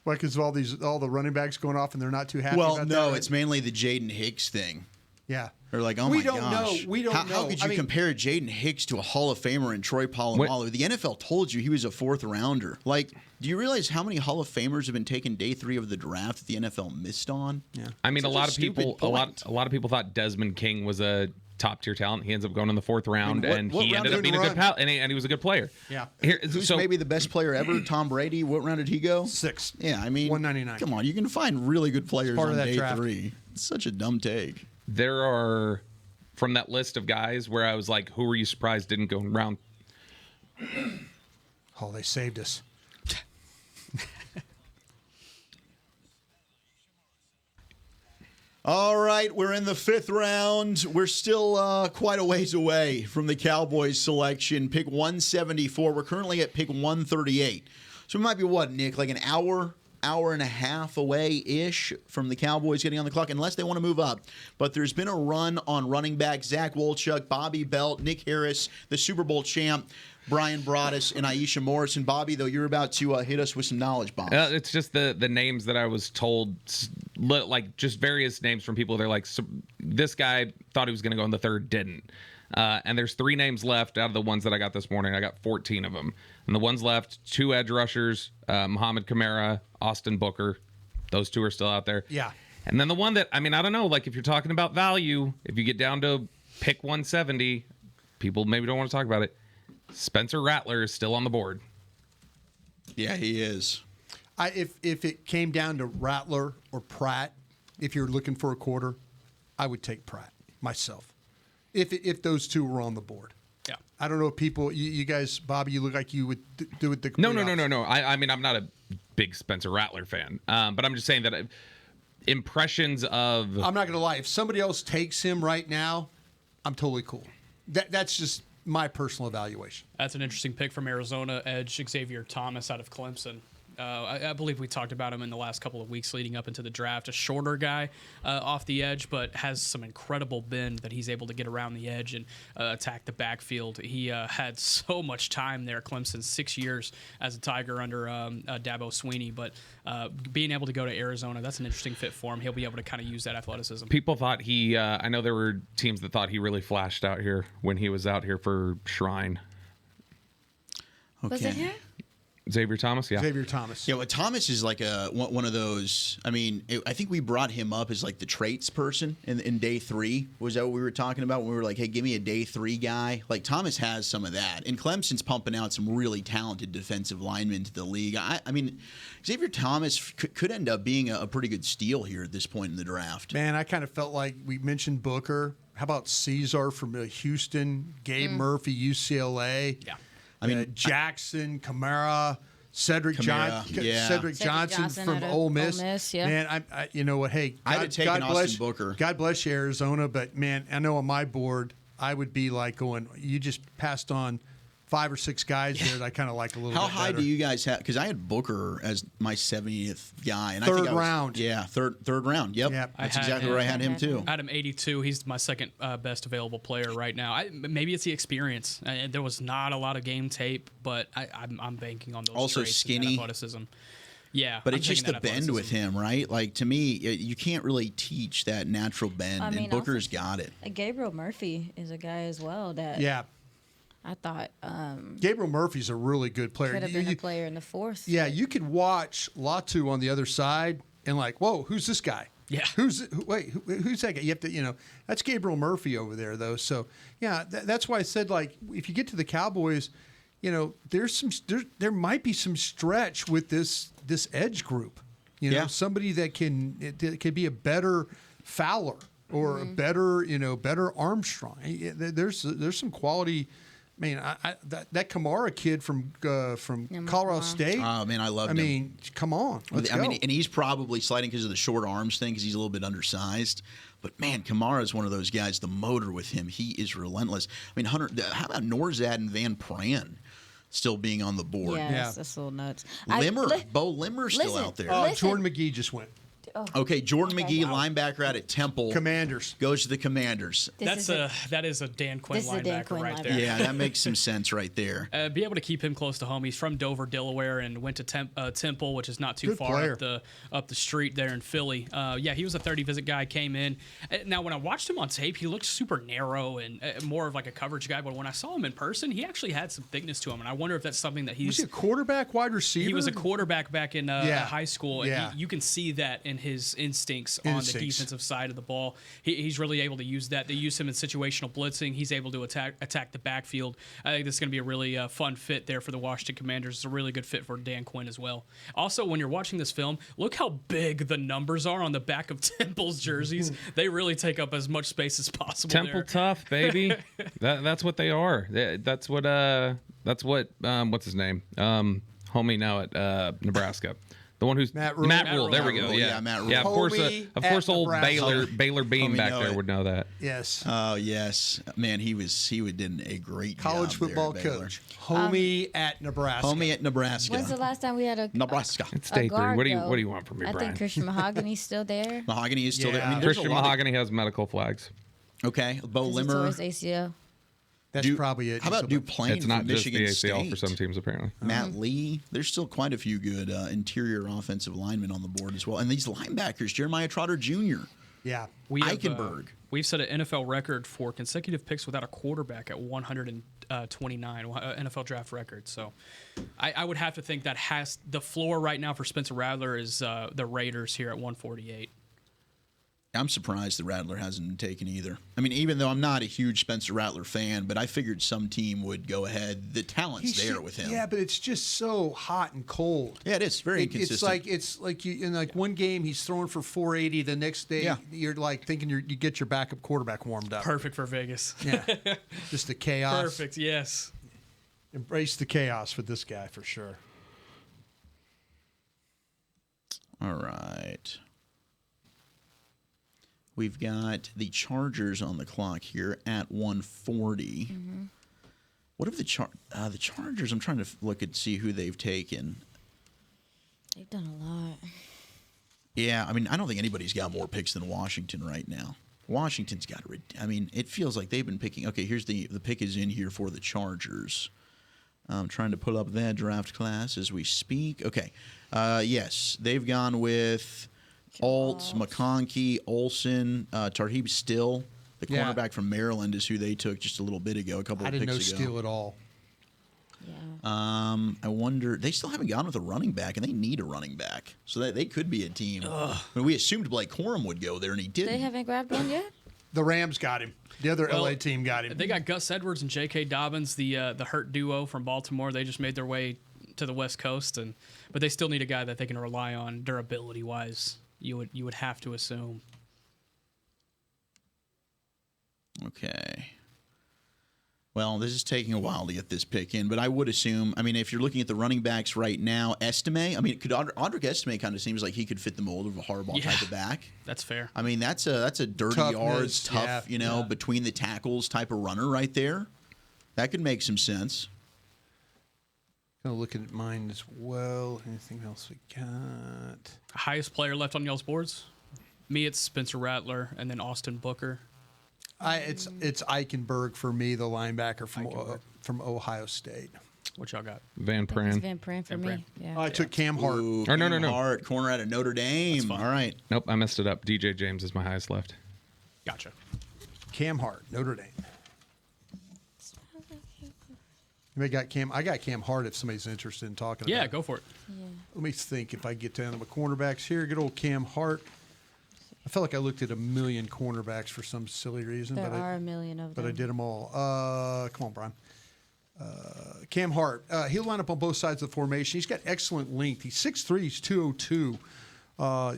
Why? Because of all the running backs going off and they're not too happy. Well, about no, that, right? it's mainly the Jaden Hicks thing. Yeah. They're like, oh We my don't gosh. know. We don't how, know. How could you compare Jaden Hicks to a Hall of Famer and Troy Polamalu? The NFL told you he was a 4th rounder. Like, do you realize how many Hall of Famers have been taken day 3 of the draft that the NFL missed on? Yeah. I mean, Such a lot of people thought Desmond King was a top tier talent. He ends up going in the 4th round, what he round ended up did being he a good run? and he was a good player. Yeah. Who's maybe the best player ever? Tom Brady. What round did he go? 6th. Yeah, I mean, 199. Come on, you can find really good players part of on that day draft. 3. It's such a dumb take. There are, from that list of guys where I was like, who were you surprised didn't go in round? Oh, they saved us. All right, we're in the 5th round. We're still quite a ways away from the Cowboys selection. Pick 174. We're currently at pick 138. So we might be, what, Nick, like an hour and a half away-ish from the Cowboys getting on the clock, unless they want to move up. But there's been a run on running back. Zach Wolchuk, Bobby Belt, Nick Harris, the Super Bowl champ, Brian Broaddus, and Aisha Morrison. Bobby, though, you're about to hit us with some knowledge bombs. It's just the names that I was told, like just various names from people. They're like, so this guy thought he was going to go in the 3rd, didn't. And there's 3 names left out of the ones that I got this morning. I got 14 of them. And the ones left, 2 edge rushers, Muhammad Kamara, Austin Booker. Those 2 are still out there. Yeah. And then the one that, I mean, I don't know, like if you're talking about value, if you get down to pick 170, people maybe don't want to talk about it. Spencer Rattler is still on the board. Yeah, he is. If it came down to Rattler or Pratt, if you're looking for a quarter, I would take Pratt myself. If those 2 were on the board. Yeah. I don't know if people, you guys, Bobby, you look like you would do it the No. I mean, I'm not a big Spencer Rattler fan, but I'm just saying that impressions of. I'm not going to lie. If somebody else takes him right now, I'm totally cool. That's just my personal evaluation. That's an interesting pick from Arizona edge Xavier Thomas out of Clemson. I believe we talked about him in the last couple of weeks leading up into the draft. A shorter guy off the edge, but has some incredible bend that he's able to get around the edge and attack the backfield. He had so much time there at Clemson, 6 years as a Tiger under Dabo Sweeney. But being able to go to Arizona, that's an interesting fit for him. He'll be able to kind of use that athleticism. People thought he, I know there were teams that thought he really flashed out here when he was out here for Shrine. Okay. Was it him? Xavier Thomas, yeah. Xavier Thomas. Yeah, well, Thomas is like one of those. I mean, I think we brought him up as like the traits person in day 3. Was that what we were talking about when we were like, hey, give me a day 3 guy? Like, Thomas has some of that. And Clemson's pumping out some really talented defensive linemen to the league. I mean, Xavier Thomas could end up being a pretty good steal here at this point in the draft. Man, I kind of felt like we mentioned Booker. How about Caesar from Houston, Gabe Murphy, UCLA? Yeah. I mean, Jackson, Kamara, Cedric Johnson from Ole Miss. Yeah. Man, I you know what? Hey, I'd have taken Austin Booker. God bless you, Arizona. But man, I know on my board, I would be like going. You just passed on 5 or 6 guys there that I kind of like a little. How bit high better. do you guys have? Because I had Booker as my 70th guy, and I Third think I was, round. Yeah, third round. Yep, that's exactly where I had him too. I had him 82. He's my second best available player right now. Maybe it's the experience. There was not a lot of game tape, but I'm banking on those. Also traits skinny. and athleticism. Yeah, But I'm it's just taking the that bend with athleticism. him, right? Like, to me, you can't really teach that natural bend, I mean, and Booker's also, got it. Gabriel Murphy is a guy as well that. Yeah. I thought Gabriel Murphy's a really good player. could have been a player in the 4th. Yeah, you could watch Latu on the other side and like, whoa, who's this guy? Yeah. Who's that guy? You have to, that's Gabriel Murphy over there, though. So, yeah, that's why I said, like, if you get to the Cowboys, there might be some stretch with this edge group. Somebody that can be a better Fowler or a better Armstrong. There's some quality. I mean, that Kamara kid from Colorado State. Oh man, I love him. I mean, come on. Let's go. And he's probably sliding because of the short arms thing, because he's a little bit undersized. But man, Kamara is one of those guys. The motor with him, he is relentless. I mean, Hunter. How about Norzad and Van Pran still being on the board? Yeah, that's a little nuts. Bo Limmer's still out there. Jordan McGee just went. Okay, Jordan McGee, linebacker out at Temple. Commanders. Goes to the Commanders. That is a Dan Quinn linebacker right there. Yeah, that makes some sense right there. Be able to keep him close to home. He's from Dover, Delaware, and went to Temple, which is not too far up the street there in Philly. He was a 30-visit guy, came in. Now, when I watched him on tape, he looked super narrow and more of like a coverage guy. But when I saw him in person, he actually had some thickness to him. And I wonder if that's something that Was he a quarterback, wide receiver? He was a quarterback back in high school. And you can see that in his instincts on the defensive side of the ball. He's really able to use that. They use him in situational blitzing. He's able to attack the backfield. I think this is going to be a really fun fit there for the Washington Commanders. It's a really good fit for Dan Quinn as well. Also, when you're watching this film, look how big the numbers are on the back of Temple's jerseys. They really take up as much space as possible. Temple tough, baby. That's what they are. That's what what's his name? Homie now at Nebraska. The one who's Matt Rule. There we go. Yeah, Matt Rule. Yeah, of course, old Baylor Bean back there would know that. Yes. Oh yes, man. He did a great college football coach. Homie at Nebraska. Homie at Nebraska. When's the last time we had a Nebraska? It's day 3. What do you want from me, Brian? I think Christian Mahogany's still there. Mahogany is still there. I mean, Christian Mahogany has medical flags. Okay, Bo Limmer. His ACL. That's probably it. How about Duplain It's not from just Michigan the ACL State? for some teams, apparently. Matt Lee. There's still quite a few good interior offensive linemen on the board as well. And these linebackers, Jeremiah Trotter Jr. Yeah. Eichenberg. We've set an NFL record for consecutive picks without a quarterback at 129 NFL draft record. So I would have to think that has the floor right now for Spencer Rattler is the Raiders here at 148. I'm surprised the Rattler hasn't been taken either. I mean, even though I'm not a huge Spencer Rattler fan, but I figured some team would go ahead. The talent's there with him. Yeah, but it's just so hot and cold. Yeah, it is very inconsistent. It's like you in like one game he's throwing for 480. The next day you're like thinking you get your backup quarterback warmed up. Perfect for Vegas. Yeah, just the chaos. Perfect. Yes. Embrace the chaos for this guy for sure. All right. We've got the Chargers on the clock here at 140. Mm-hmm. What if the Chargers? I'm trying to look and see who they've taken. They've done a lot. Yeah, I mean, I don't think anybody's got more picks than Washington right now. Washington's got I mean, it feels like they've been picking. Okay, here's the pick is in here for the Chargers. I'm trying to pull up that draft class as we speak. Okay, yes, they've gone with Alt, McConkey, Olsen, Tarheeb Still, the cornerback from Maryland, is who they took just a little bit ago, a couple of picks ago. I didn't know Still at all. Yeah. I wonder, they still haven't gone with a running back, and they need a running back. So they could be a team. I mean, we assumed Blake Corum would go there, and he didn't. They haven't grabbed one yet? The Rams got him. The other LA team got him. They got Gus Edwards and J.K. Dobbins, the hurt duo from Baltimore. They just made their way to the West Coast, but they still need a guy that they can rely on durability-wise. You would have to assume. Okay. Well, this is taking a while to get this pick in, but I would assume, I mean, if you're looking at the running backs right now, Estime, I mean, Audric Estime kind of seems like he could fit the mold of a Harbaugh type of back. That's fair. I mean, that's a dirty yards, tough, between the tackles type of runner right there. That could make some sense. Gonna look at mine as well. Anything else we got? Highest player left on y'all's boards? Me, it's Spencer Rattler, and then Austin Booker. It's Eichenberg for me, the linebacker from Ohio State. What y'all got? Van Pran. Van Pran for me. Yeah. I took Cam Hart. Ooh, no. Hart, corner out of Notre Dame. All right. Nope, I messed it up. DJ James is my highest left. Gotcha. Cam Hart, Notre Dame. I got Cam Hart if somebody's interested in talking about it. Yeah, go for it. Yeah. Let me think if I get down to my cornerbacks here. Good old Cam Hart. I felt like I looked at a million cornerbacks for some silly reason. There are a million of them. But I did them all. Come on, Brian. Cam Hart, he'll line up on both sides of the formation. He's got excellent length. He's 6'3", he's 202.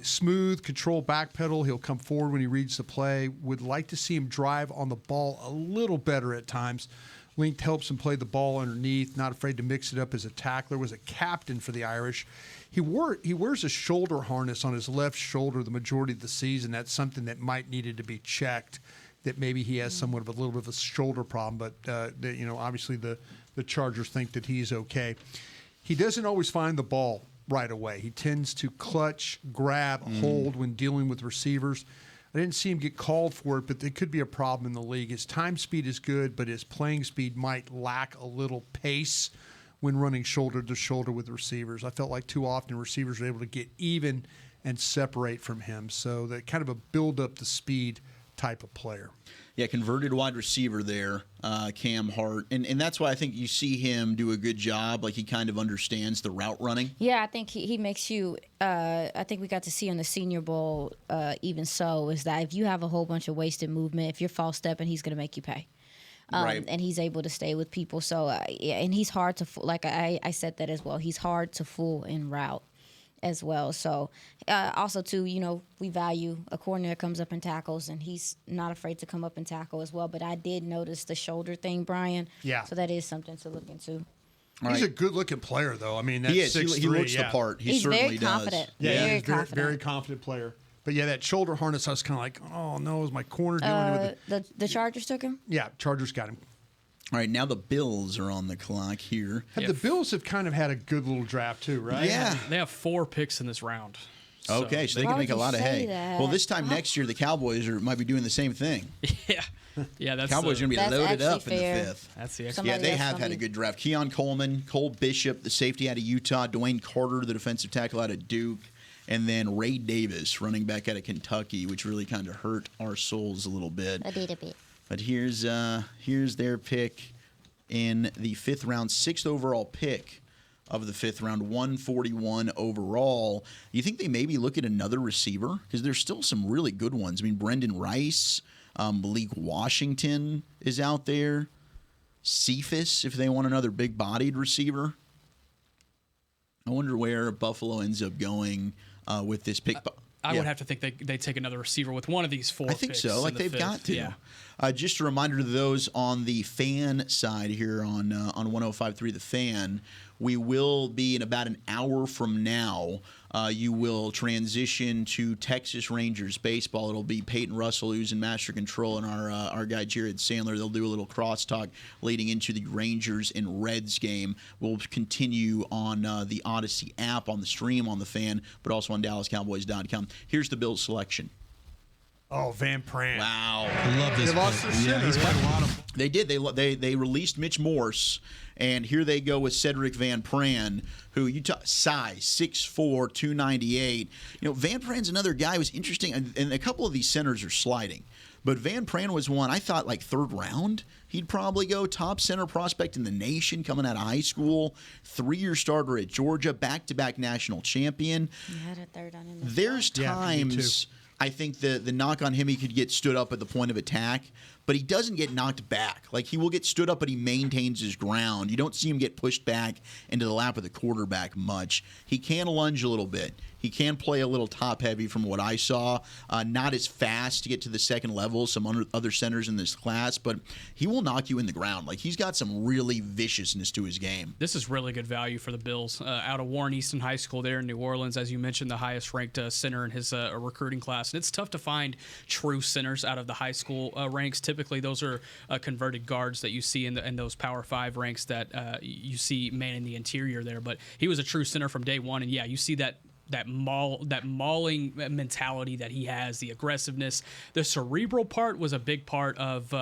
Smooth, controlled back pedal. He'll come forward when he reads the play. Would like to see him drive on the ball a little better at times. Length helps him play the ball underneath, not afraid to mix it up as a tackler. Was a captain for the Irish. He wears a shoulder harness on his left shoulder the majority of the season. That's something that might needed to be checked, that maybe he has somewhat of a little bit of a shoulder problem, but obviously the Chargers think that he's okay. He doesn't always find the ball right away. He tends to clutch, grab, hold when dealing with receivers. I didn't see him get called for it, but it could be a problem in the league. His time speed is good, but his playing speed might lack a little pace when running shoulder to shoulder with receivers. I felt like too often receivers were able to get even and separate from him. So that kind of a build up the speed type of player. Yeah, converted wide receiver there, Cam Hart. And that's why I think you see him do a good job. Like, he kind of understands the route running. Yeah, I think he makes you I think we got to see on the Senior Bowl even so, is that if you have a whole bunch of wasted movement, if you're false stepping, he's going to make you pay. Right. And he's able to stay with people. So, and he's hard to fool. Like I said that as well. He's hard to fool in route as well. So also too, we value a corner that comes up and tackles, and he's not afraid to come up and tackle as well. But I did notice the shoulder thing, Brian. Yeah. So that is something to look into. He's a good-looking player, though. I mean, that's he is. 6'3", he looks the part. He He's certainly very confident. does. Yeah, Very he's confident. very confident player. But yeah, that shoulder harness, I was kind of like, oh no, is my corner dealing with it? The Chargers took him? Yeah, Chargers got him. All right, now the Bills are on the clock here. The Bills have kind of had a good little draft too, right? Yeah. They have 4 picks in this round. Okay, so they can make a lot of hay. Well, this time next year, the Cowboys might be doing the same thing. Yeah, that's Cowboys are going to be loaded up in the 5th. That's the Yeah, they have had a good draft. Keon Coleman, Cole Bishop, the safety out of Utah, Dwayne Carter, the defensive tackle out of Duke, and then Ray Davis, running back out of Kentucky, which really kind of hurt our souls a little bit. A bit. But here's their pick in the 5th round, 6th overall pick of the 5th round, 141 overall. You think they maybe look at another receiver? Because there's still some really good ones. I mean, Brendan Rice, Malik Washington is out there. Cephas, if they want another big-bodied receiver. I wonder where Buffalo ends up going with this pick. I would have to think they take another receiver with one of these 4 I think picks so. Like, in the they've 5th. got to. Yeah. Just a reminder to those on the fan side here on 105.3 The Fan, we will be in about an hour from now. You will transition to Texas Rangers baseball. It'll be Peyton Russell who's in master control, and our guy Jared Sandler. They'll do a little crosstalk leading into the Rangers and Reds game. We'll continue on the Odyssey app, on the stream, on the Fan, but also on DallasCowboys.com. Here's the Bills selection. Oh, Van Pran. Wow. I love this. They lost their center. He's played a lot of. They did. They released Mitch Morse, and here they go with Cedric Van Pran, who size 6'4", 298. Van Pran's another guy who was interesting, and a couple of these centers are sliding. But Van Pran was one, I thought, like 3rd round. He'd probably go top center prospect in the nation coming out of high school. 3-year starter at Georgia, back-to-back national champion. You had a 3rd on him. There's times I think the knock on him, he could get stood up at the point of attack, but he doesn't get knocked back. Like, he will get stood up, but he maintains his ground. You don't see him get pushed back into the lap of the quarterback much. He can lunge a little bit. He can play a little top-heavy from what I saw. Not as fast to get to the second level, some other centers in this class, but he will knock you in the ground. Like, he's got some really viciousness to his game. This is really good value for the Bills. Out of Warren Easton High School there in New Orleans, as you mentioned, the highest-ranked center in his recruiting class. And it's tough to find true centers out of the high school ranks. Typically, those are converted guards that you see in those Power 5 ranks that you see man in the interior there. But he was a true center from day one, and yeah, you see that mauling mentality that he has, the aggressiveness. The cerebral part was a big part of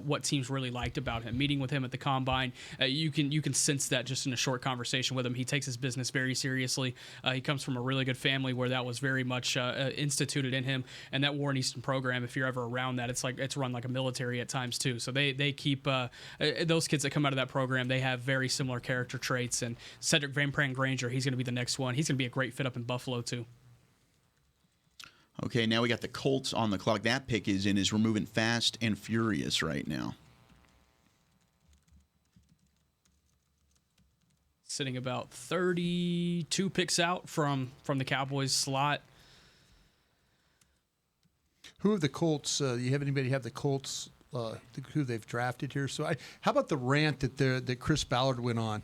what teams really liked about him. Meeting with him at the combine, you can sense that just in a short conversation with him. He takes his business very seriously. He comes from a really good family where that was very much instituted in him. And that Warren Easton program, if you're ever around that, it's run like a military at times too. So they keep those kids that come out of that program, they have very similar character traits. And Cedric Van Pran Granger, he's going to be the next one. He's going to be a great fit up in Buffalo too. Okay, now we got the Colts on the clock. That pick is we're moving fast and furious right now. sitting about 32 picks out from the Cowboys slot. Who are the Colts? You have anybody have the Colts? Who they've drafted here? So, how about the rant that Chris Ballard went on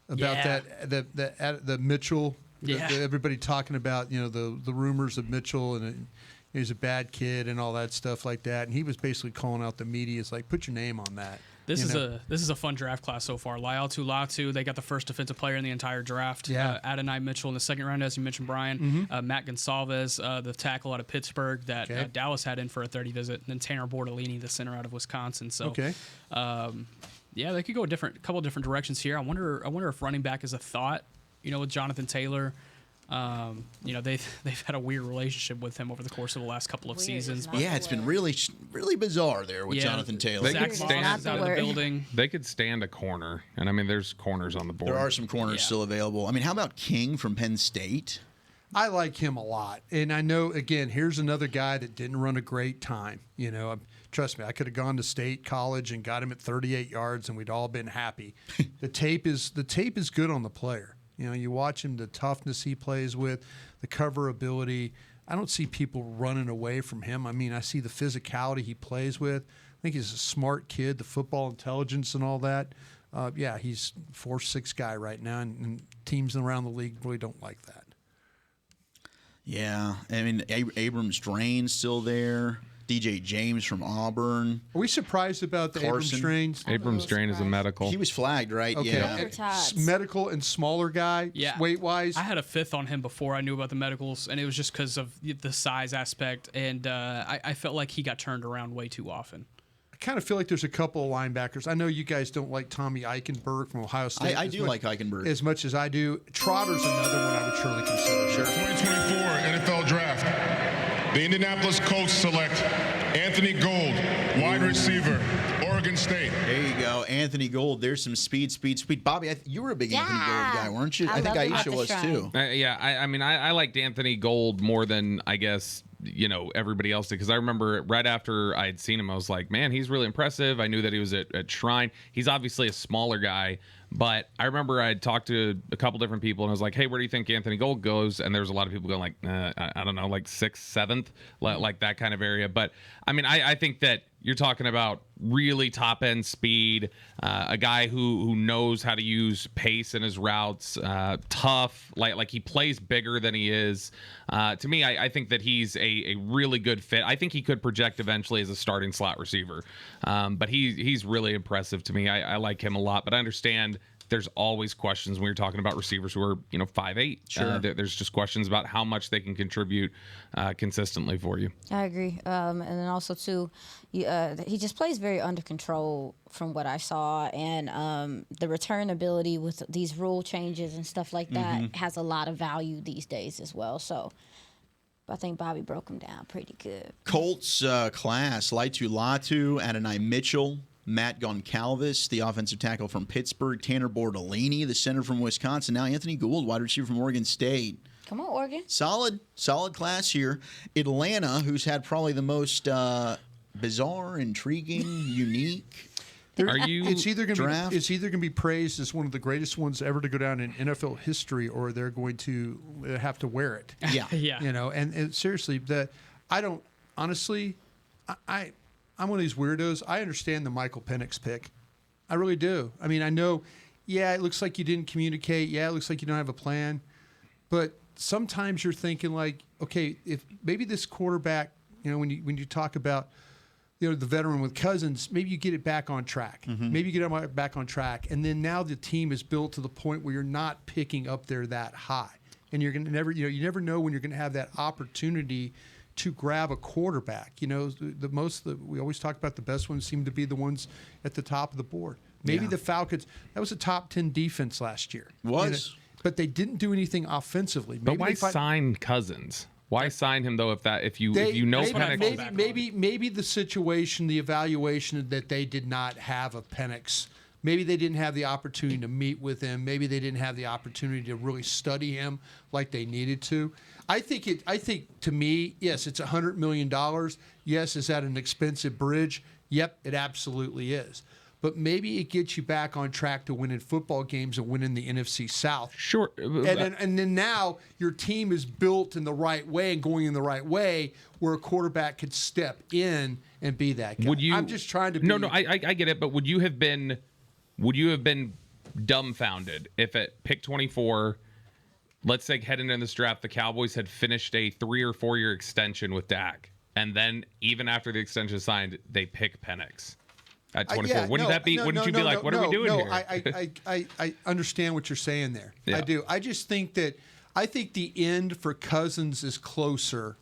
about the Mitchell? Yeah. Everybody talking about the rumors of Mitchell and he's a bad kid and all that stuff like that, and he was basically calling out the media. It's like, put your name on that. This is a fun draft class so far. Latu, they got the first defensive player in the entire draft. Yeah. Adonai Mitchell in the second round, as you mentioned, Brian. Matt Gonsalves, the tackle out of Pittsburgh that Dallas had in for a 30 visit. And then Tanner Bortolini, the center out of Wisconsin. So, they could go a couple of different directions here. I wonder if running back is a thought. With Jonathan Taylor. They've had a weird relationship with him over the course of the last couple of seasons. Yeah, it's been really, really bizarre there with Jonathan Taylor. They could stand out of the building. They could stand a corner, and I mean, there's corners on the board. There are some corners still available. I mean, how about King from Penn State? I like him a lot, and I know again, here's another guy that didn't run a great time. Trust me, I could have gone to State College and got him at 38 yards, and we'd all been happy. The tape is good on the player. You watch him, the toughness he plays with, the cover ability. I don't see people running away from him. I mean, I see the physicality he plays with. I think he's a smart kid, the football intelligence and all that. He's 4'6" guy right now, and teams around the league really don't like that. Yeah, I mean, Abrams Drain's still there. DJ James from Auburn. Are we surprised about the Abrams Drains? Abrams Drain is a medical. He was flagged, right? Okay. Yeah. Medical and smaller guy, weight-wise. I had a fifth on him before I knew about the medicals, and it was just because of the size aspect, and I felt like he got turned around way too often. I kind of feel like there's a couple of linebackers. I know you guys don't like Tommy Eichenberg from Ohio State. I do like Eichenberg. As much as I do. Trotter's another one I would surely consider. Sure. 2024 NFL Draft. The Indianapolis Colts select Anthony Gould, wide receiver, Oregon State. There you go, Anthony Gould. There's some speed. Bobby, you were a big Anthony Gould guy, weren't you? I think Aisha was too. I liked Anthony Gould more than I guess everybody else did, because I remember right after I had seen him, I was like, man, he's really impressive. I knew that he was at Shrine. He's obviously a smaller guy. But I remember I had talked to a couple different people, and I was like, hey, where do you think Anthony Gould goes? And there was a lot of people going like, I don't know, like 6th, 7th, like that kind of area. But, I mean, I think that you're talking about really top-end speed, a guy who knows how to use pace in his routes, tough, like he plays bigger than he is. To me, I think that he's a really good fit. I think he could project eventually as a starting slot receiver. But he's really impressive to me. I like him a lot, but I understand there's always questions when you're talking about receivers who are 5'8". Sure. There's just questions about how much they can contribute consistently for you. I agree, and then also too, he just plays very under control from what I saw, and the return ability with these rule changes and stuff like that has a lot of value these days as well. So I think Bobby broke him down pretty good. Colts class: Latu, Adonai Mitchell, Matt Goncalves, the offensive tackle from Pittsburgh, Tanner Bortolini, the center from Wisconsin, now Anthony Gould, wide receiver from Oregon State. Come on, Oregon. Solid class here. Atlanta, who's had probably the most bizarre, intriguing, unique. It's either going to be praised as one of the greatest ones ever to go down in NFL history, or they're going to have to wear it. Yeah, yeah. And seriously, I'm one of these weirdos. I understand the Michael Penix pick. I really do. I mean, I know, it looks like you didn't communicate. Yeah, it looks like you don't have a plan. But sometimes you're thinking like, okay, if maybe this quarterback, when you talk about, the veteran with Cousins, maybe you get it back on track. Maybe you get it back on track. And then now the team is built to the point where you're not picking up there that high. And you're going to never, you never know when you're going to have that opportunity to grab a quarterback. We always talk about the best ones seem to be the ones at the top of the board. Maybe the Falcons, that was a top 10 defense last year. Was. But they didn't do anything offensively. But why sign Cousins? Why sign him though? If you know Penix, maybe the situation, the evaluation that they did not have of Penix. Maybe they didn't have the opportunity to meet with him. Maybe they didn't have the opportunity to really study him like they needed to. I think to me, yes, it's $100 million. Yes, is that an expensive bridge? Yep, it absolutely is. but maybe it gets you back on track to winning football games and winning the NFC South. Sure. And then now your team is built in the right way and going in the right way where a quarterback could step in and be that guy. I'm just trying to be... No, I get it, but would you have been dumbfounded if at pick 24, let's say heading into this draft, the Cowboys had finished a 3 or 4 year extension with Dak, and then even after the extension signed, they pick Penix at 24? Wouldn't you be like, what are we doing here? I understand what you're saying there. Yeah. I do. I just think that the end for Cousins is closer.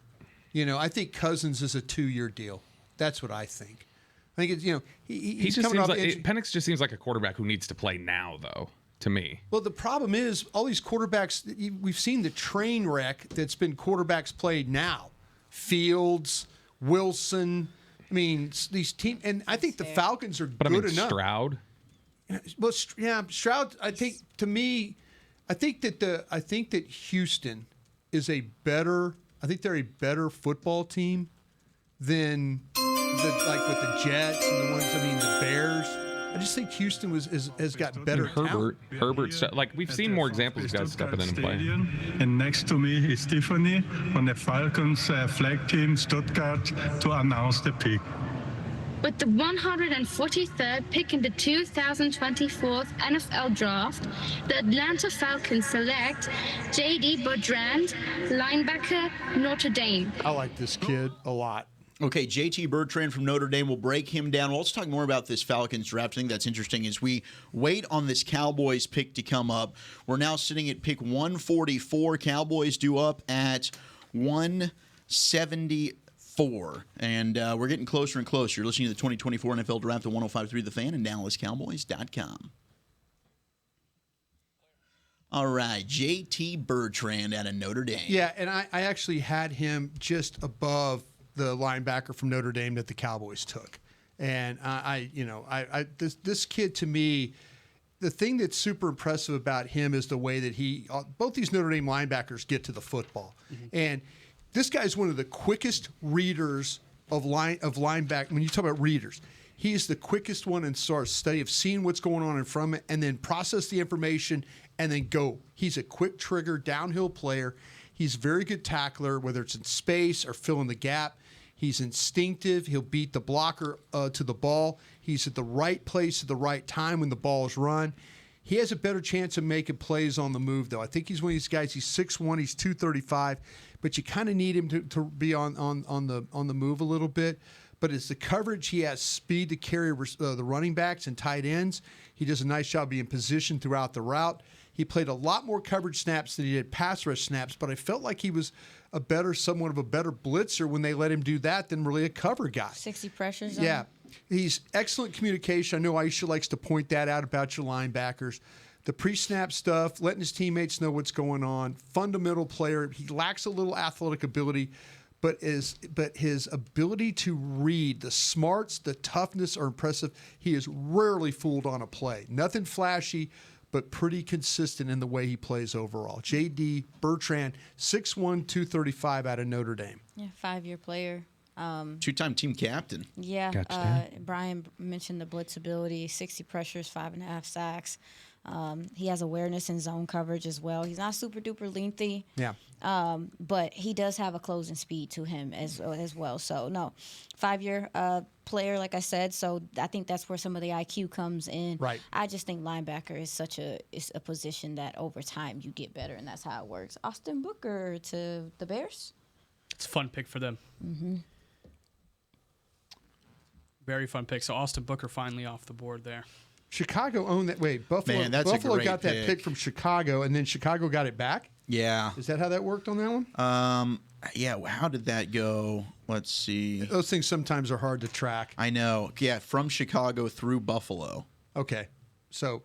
I think Cousins is a 2-year deal. That's what I think. I think it's, he's just coming seems off like Penix just seems like a quarterback who needs to play now, though, to me. Well, the problem is all these quarterbacks, we've seen the train wreck that's been quarterbacks played now. Fields, Wilson, these teams, and I think the Falcons are good enough. Stroud? Well, yeah, Stroud, I think, to me, I think that Houston is they're a better football team than with the Jets and the ones, the Bears. I just think Houston has got better Herbert, like we've seen more examples of guys stepping in and playing. And next to me is Tiffany from the Falcons flag team Stuttgart to announce the pick. With the 143rd pick in the 2024 NFL Draft, the Atlanta Falcons select J.D. Bertrand, linebacker, Notre Dame. I like this kid a lot. Okay, JT Bertrand from Notre Dame. We'll break him down. We'll also talk more about this Falcons draft. I think that's interesting as we wait on this Cowboys pick to come up. We're now sitting at pick 144. Cowboys due up at 174. And we're getting closer and closer. You're listening to the 2024 NFL Draft at 105.3 The Fan and DallasCowboys.com. All right, JT Bertrand out of Notre Dame. Yeah, and I actually had him just above the linebacker from Notre Dame that the Cowboys took. And this kid, to me, the thing that's super impressive about him is the way that both these Notre Dame linebackers get to the football. Mm-hmm. And this guy's one of the quickest readers of linebacker. When you talk about readers, he's the quickest one in sort of study of seeing what's going on in front of it and then process the information and then go. He's a quick trigger, downhill player. He's a very good tackler, whether it's in space or filling the gap. He's instinctive. He'll beat the blocker to the ball. He's at the right place at the right time when the ball is run. He has a better chance of making plays on the move, though. I think he's one of these guys. He's 6'1", he's 235, but you kind of need him to be on the move a little bit. But it's the coverage. He has speed to carry the running backs and tight ends. He does a nice job being positioned throughout the route. He played a lot more coverage snaps than he did pass rush snaps, but I felt like he was somewhat of a better blitzer when they let him do that than really a cover guy. 60 pressures. Yeah. He's excellent communication. I know Aisha likes to point that out about your linebackers. The pre-snap stuff, letting his teammates know what's going on. Fundamental player. He lacks a little athletic ability, but his ability to read, the smarts, the toughness are impressive. He is rarely fooled on a play. Nothing flashy, but pretty consistent in the way he plays overall. J.D. Bertrand, 6'1", 235 out of Notre Dame. Yeah, 5-year player. Two-time team captain. Yeah, Brian mentioned the blitz ability, 60 pressures, 5.5 sacks. He has awareness in zone coverage as well. He's not super duper lengthy. Yeah. But he does have a closing speed to him as well. So no, 5-year player, like I said. So I think that's where some of the IQ comes in. Right. I just think linebacker is is a position that over time you get better, and that's how it works. Austin Booker to the Bears. It's a fun pick for them. Mm-hmm. Very fun pick. So Austin Booker finally off the board there. Chicago owned that. Wait, Buffalo got that pick from Chicago, and then Chicago got it back? Yeah. Is that how that worked on that one? Yeah. How did that go? Let's see. Those things sometimes are hard to track. I know. Yeah, from Chicago through Buffalo. Okay. So,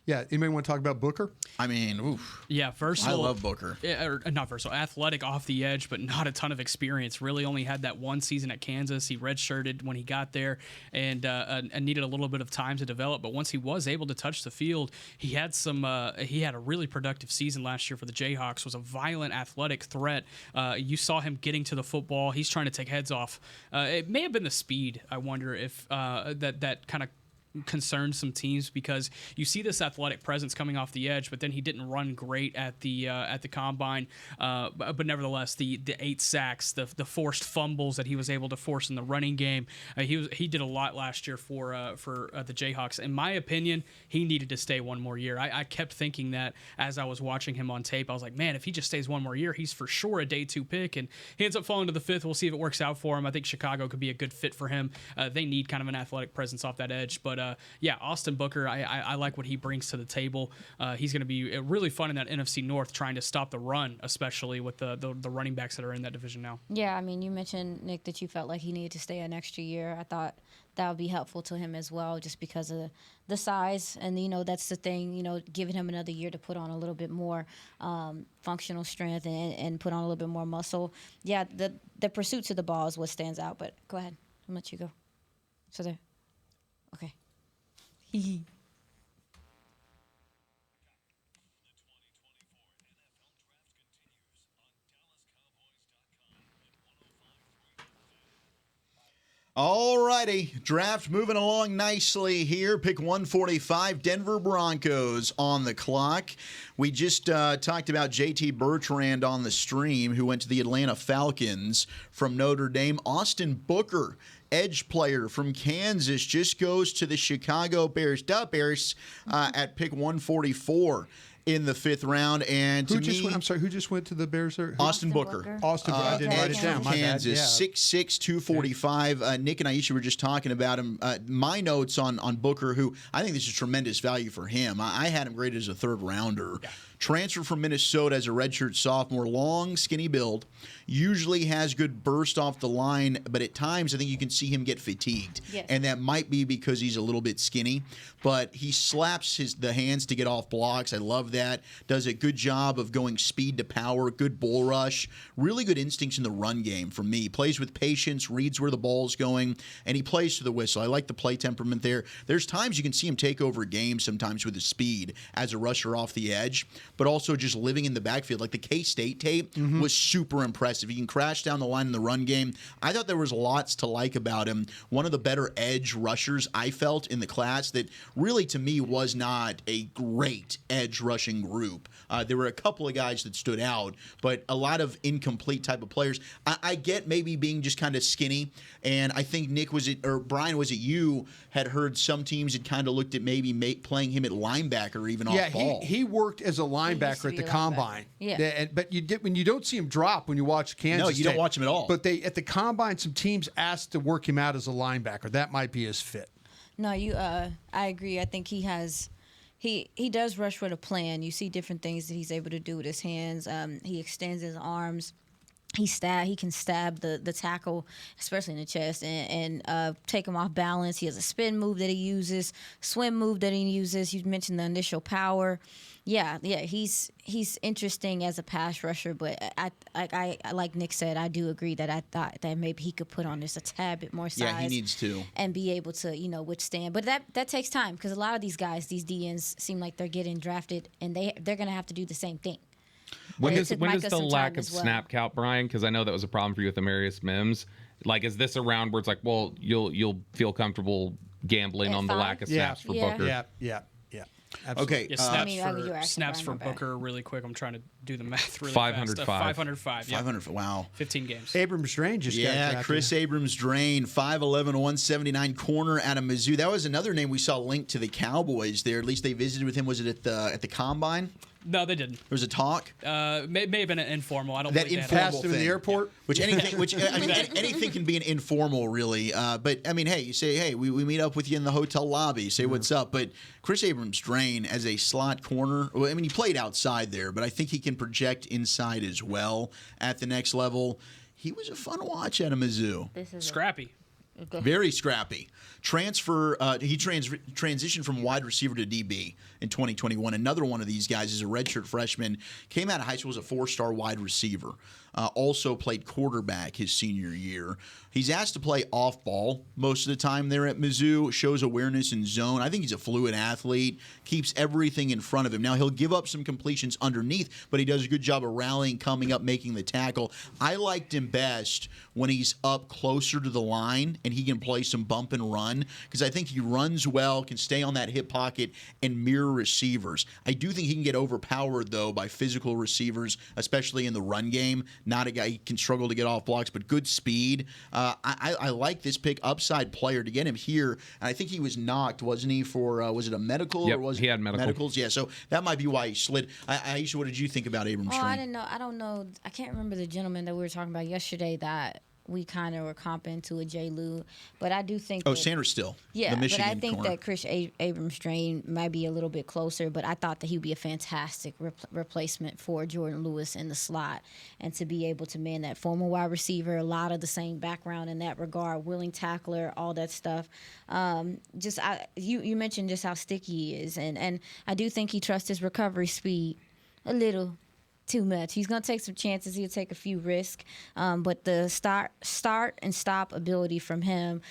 yeah, anybody want to talk about Booker? I mean, oof. Yeah, versatile. I love Booker. Not versatile, athletic off the edge, but not a ton of experience. Really only had that one season at Kansas. He redshirted when he got there and needed a little bit of time to develop. But once he was able to touch the field, he had a really productive season last year for the Jayhawks. Was a violent, athletic threat. You saw him getting to the football. He's trying to take heads off. It may have been the speed. I wonder if that kind of concerned some teams because you see this athletic presence coming off the edge, but then he didn't run great at the combine. But nevertheless, the 8 sacks, the forced fumbles that he was able to force in the running game, he did a lot last year for the Jayhawks. In my opinion, he needed to stay one more year. I kept thinking that as I was watching him on tape. I was like, man, if he just stays one more year, he's for sure a day 2 pick. And he ends up falling to the 5th. We'll see if it works out for him. I think Chicago could be a good fit for him. They need kind of an athletic presence off that edge. But yeah, Austin Booker, I like what he brings to the table. He's going to be really fun in that NFC North, trying to stop the run, especially with the running backs that are in that division now. Yeah, I mean, you mentioned, Nick, that you felt like he needed to stay an extra year. I thought that would be helpful to him as well, just because of the size. And, that's the thing, giving him another year to put on a little bit more functional strength and put on a little bit more muscle. Yeah, the pursuit to the ball is what stands out. But go ahead. I'll let you go. So there. Okay. All righty, draft moving along nicely here. Pick 145, Denver Broncos on the clock. We just talked about J.T. Bertrand on the stream, who went to the Atlanta Falcons from Notre Dame. Austin Booker, edge player from Kansas, just goes to the Chicago Bears. Bears at pick 144. In the 5th round, and who just went to the Bears? Austin Booker. Austin Booker. I didn't write it down. Kansas, 6'6", 245. Nick and Aisha were just talking about him. My notes on Booker, who I think this is tremendous value for him. I had him graded as a 3rd rounder. Yeah. Transfer from Minnesota as a redshirt sophomore, long, skinny build, usually has good burst off the line, but at times I think you can see him get fatigued. Yes. And that might be because he's a little bit skinny, but he slaps the hands to get off blocks. I love that. Does a good job of going speed to power, good bull rush, really good instincts in the run game for me. Plays with patience, reads where the ball's going, and he plays to the whistle. I like the play temperament there. There's times you can see him take over games sometimes with his speed as a rusher off the edge, but also just living in the backfield. Like the K-State tape was super impressive. He can crash down the line in the run game. I thought there was lots to like about him. One of the better edge rushers I felt in the class that really to me was not a great edge rushing group. There were a couple of guys that stood out, but a lot of incomplete type of players. I get maybe being just kind of skinny, and I think Nick Brian, was it you had heard some teams had kind of looked at maybe playing him at linebacker or even off ball. He worked as a linebacker at the combine. Yeah. But when you don't see him drop when you watch Kansas. No, you don't watch him at all. But at the combine, some teams asked to work him out as a linebacker. That might be his fit. No, I agree. I think he does rush with a plan. You see different things that he's able to do with his hands. He extends his arms. He can stab the tackle, especially in the chest, and take him off balance. He has a spin move that he uses, swim move that he uses. You mentioned the initial power. Yeah, he's interesting as a pass rusher, but I like Nick said, I do agree that I thought that maybe he could put on just a tad bit more size. Yeah, he needs to. And be able to, withstand. But that takes time because a lot of these guys, these DNs, seem like they're getting drafted, and they're going to have to do the same thing. When does the lack of snap count, Brian? Because I know that was a problem for you with Amarius Mims. Like, is this a round where it's like, well, you'll feel comfortable gambling on the lack of snaps for Booker? Yeah. Absolutely. Okay. Snaps for Booker really quick. I'm trying to do the math really 505. fast. 505. Yeah. 500. Wow. 15 games. Abrams-Drain just got drafted. Chris Abrams-Drain, 5'11", 179 corner out of Mizzou. That was another name we saw linked to the Cowboys there. At least they visited with him. Was it at the Combine? No, they didn't. There was a talk. May have been an informal. I don't. That informal thing in the airport. Yeah. Anything can be an informal, really. But I mean, hey, you say, hey, we meet up with you in the hotel lobby. Say what's up. But Chris Abrams-Drain as a slot corner. Well, I mean, he played outside there, but I think he can project inside as well at the next level. He was a fun watch at a Mizzou. Scrappy. Very scrappy. He transitioned from wide receiver to DB in 2021. Another one of these guys is a redshirt freshman. Came out of high school as a 4-star wide receiver. Also played quarterback his senior year. He's asked to play off ball most of the time there at Mizzou. Shows awareness in zone. I think he's a fluid athlete. Keeps everything in front of him. Now, he'll give up some completions underneath, but he does a good job of rallying, coming up, making the tackle. I liked him best when he's up closer to the line and he can play some bump and run, because I think he runs well, can stay on that hip pocket, and mirror receivers. I do think he can get overpowered, though, by physical receivers, especially in the run game. Not a guy he can struggle to get off blocks, but good speed. I like this pick, upside player, to get him here. And I think he was knocked, wasn't he, for, was it a medical? Yep, or was he had medical. medicals? Yeah, so that might be why he slid. Aisha, what did you think about Abram Oh, Strain? I didn't know. I don't know. I can't remember the gentleman that we were talking about yesterday that we kind of were comping to a J. Lou, but I do think. Oh, Sanders still. Yeah, the Michigan but I think corner. that Chris Abrams-Strain might be a little bit closer, but I thought that he would be a fantastic replacement for Jordan Lewis in the slot, and to be able to man that former wide receiver, a lot of the same background in that regard, willing tackler, all that stuff. You mentioned just how sticky he is, and I do think he trusts his recovery speed a little too much. He's going to take some chances. He'll take a few risks. But the start and stop ability from him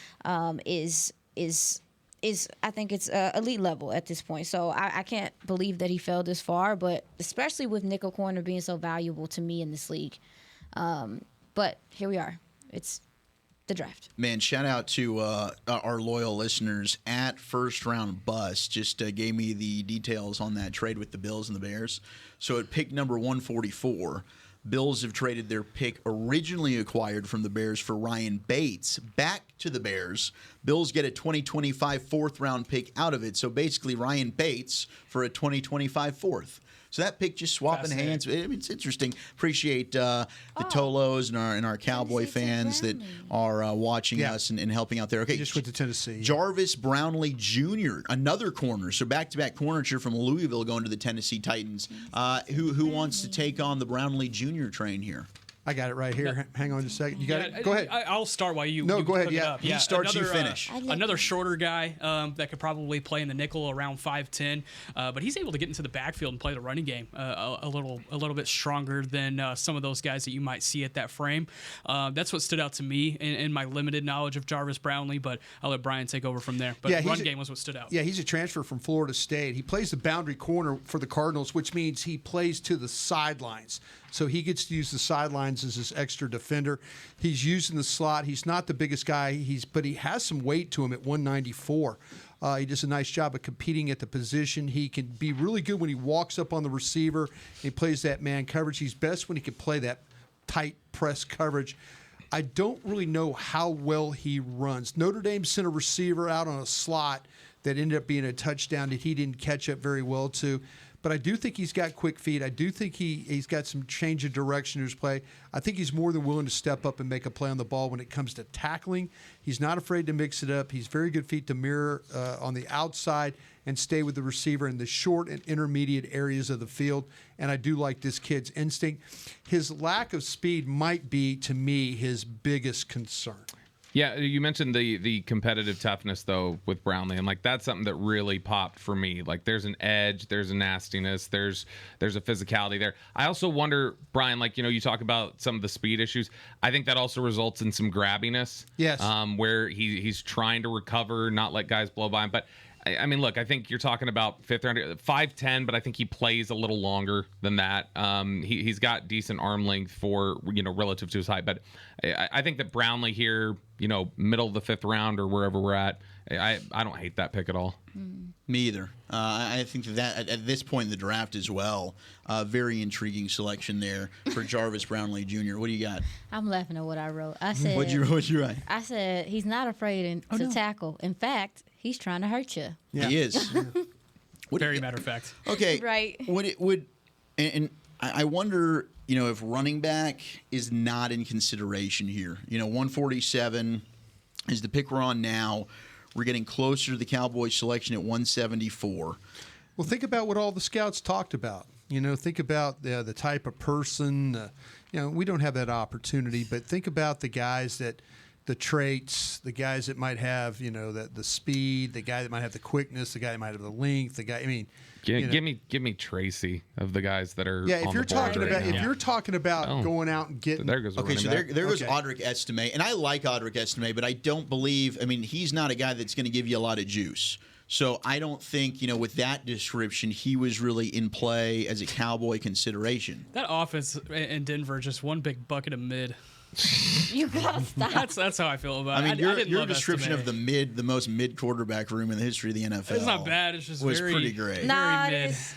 is I think it's elite level at this point. So I can't believe that he fell this far, but especially with nickel corner being so valuable to me in this league. But here we are. It's the draft. Man, shout out to our loyal listeners at First Round Bus. Just gave me the details on that trade with the Bills and the Bears. So at pick number 144, Bills have traded their pick originally acquired from the Bears for Ryan Bates back to the Bears. Bills get a 2025 fourth-round pick out of it. So basically Ryan Bates for a 2025 fourth. So that pick just swapping hands. It's interesting. Appreciate the Tolos and our Cowboy fans that are watching us and helping out there. Okay, just went to Tennessee. Jarvis Brownlee Jr., another corner. So back-to-back corners here from Louisville going to the Tennessee Titans. Who wants to take on the Brownlee Jr. train here? I got it right here. Hang on just a second. You got it? Go ahead. I'll start while you. No, go ahead. Look it Yeah. up. He starts, you finish. Another shorter guy that could probably play in the nickel around 5'10", but he's able to get into the backfield and play the running game a little bit stronger than some of those guys that you might see at that frame. That's what stood out to me in my limited knowledge of Jarvis Brownlee, but I'll let Brian take over from there. But run game was what stood out. Yeah, he's a transfer from Florida State. He plays the boundary corner for the Cardinals, which means he plays to the sidelines. So he gets to use the sidelines as his extra defender. He's using the slot. He's not the biggest guy, but he has some weight to him at 194. He does a nice job of competing at the position. He can be really good when he walks up on the receiver. He plays that man coverage. He's best when he can play that tight press coverage. I don't really know how well he runs. Notre Dame sent a receiver out on a slot that ended up being a touchdown that he didn't catch up very well to. But I do think he's got quick feet. I do think he's got some change of direction in his play. I think he's more than willing to step up and make a play on the ball when it comes to tackling. He's not afraid to mix it up. He's very good feet to mirror on the outside and stay with the receiver in the short and intermediate areas of the field. And I do like this kid's instinct. His lack of speed might be, to me, his biggest concern. Yeah, you mentioned the competitive toughness, though, with Brownlee. And, that's something that really popped for me. There's an edge, there's a nastiness, there's a physicality there. I also wonder, Brian, you talk about some of the speed issues. I think that also results in some grabbiness. Yes. Where he's trying to recover, not let guys blow by him. But, I mean, look, I think you're talking about fifth round, 5'10", but I think he plays a little longer than that. He's got decent arm length for, relative to his height. But I think that Brownlee here, middle of the fifth round or wherever we're at, I don't hate that pick at all. Me either. I think that at this point in the draft as well, very intriguing selection there for Jarvis Brownlee Jr. What do you got? I'm laughing at what I wrote. I said, What'd you write? I said he's not afraid to tackle. In fact, he's trying to hurt you. Yeah. He is. Very matter of fact. Okay. Right. And I wonder, if running back is not in consideration here. 147 is the pick we're on now. We're getting closer to the Cowboys selection at 174. Well, think about what all the scouts talked about. Think about the type of person. We don't have that opportunity, but think about the guys the traits, the guys that might have, the speed, the guy that might have the quickness, the guy that might have the length, the guy. I mean, give me Tracy of the guys that are. Yeah, if on you're the board talking right about now. if you're talking about going out and getting. There goes. Okay, so there goes Audric Estime, and I like Audric Estime, but I don't believe. I mean, he's not a guy that's going to give you a lot of juice. So I don't think, with that description, he was really in play as a Cowboy consideration. That offense in Denver, just one big bucket of mid. You gotta stop. That's how I feel about it. I mean, your love description Estime. of the most mid quarterback room in the history of the NFL. It's not bad. It's just was very, pretty great. Nah, very it mid. is.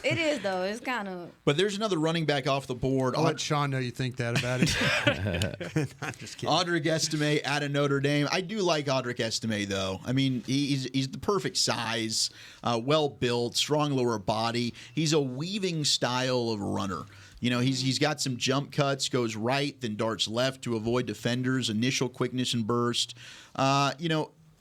It is though. It's kind of. But there's another running back off the board. I'll let Sean know you think that about it. I'm just kidding. Audric Estime out of Notre Dame. I do like Audric Estime, though. I mean, he's the perfect size, well built, strong lower body. He's a weaving style of runner. He's got some jump cuts, goes right, then darts left to avoid defenders, initial quickness and burst.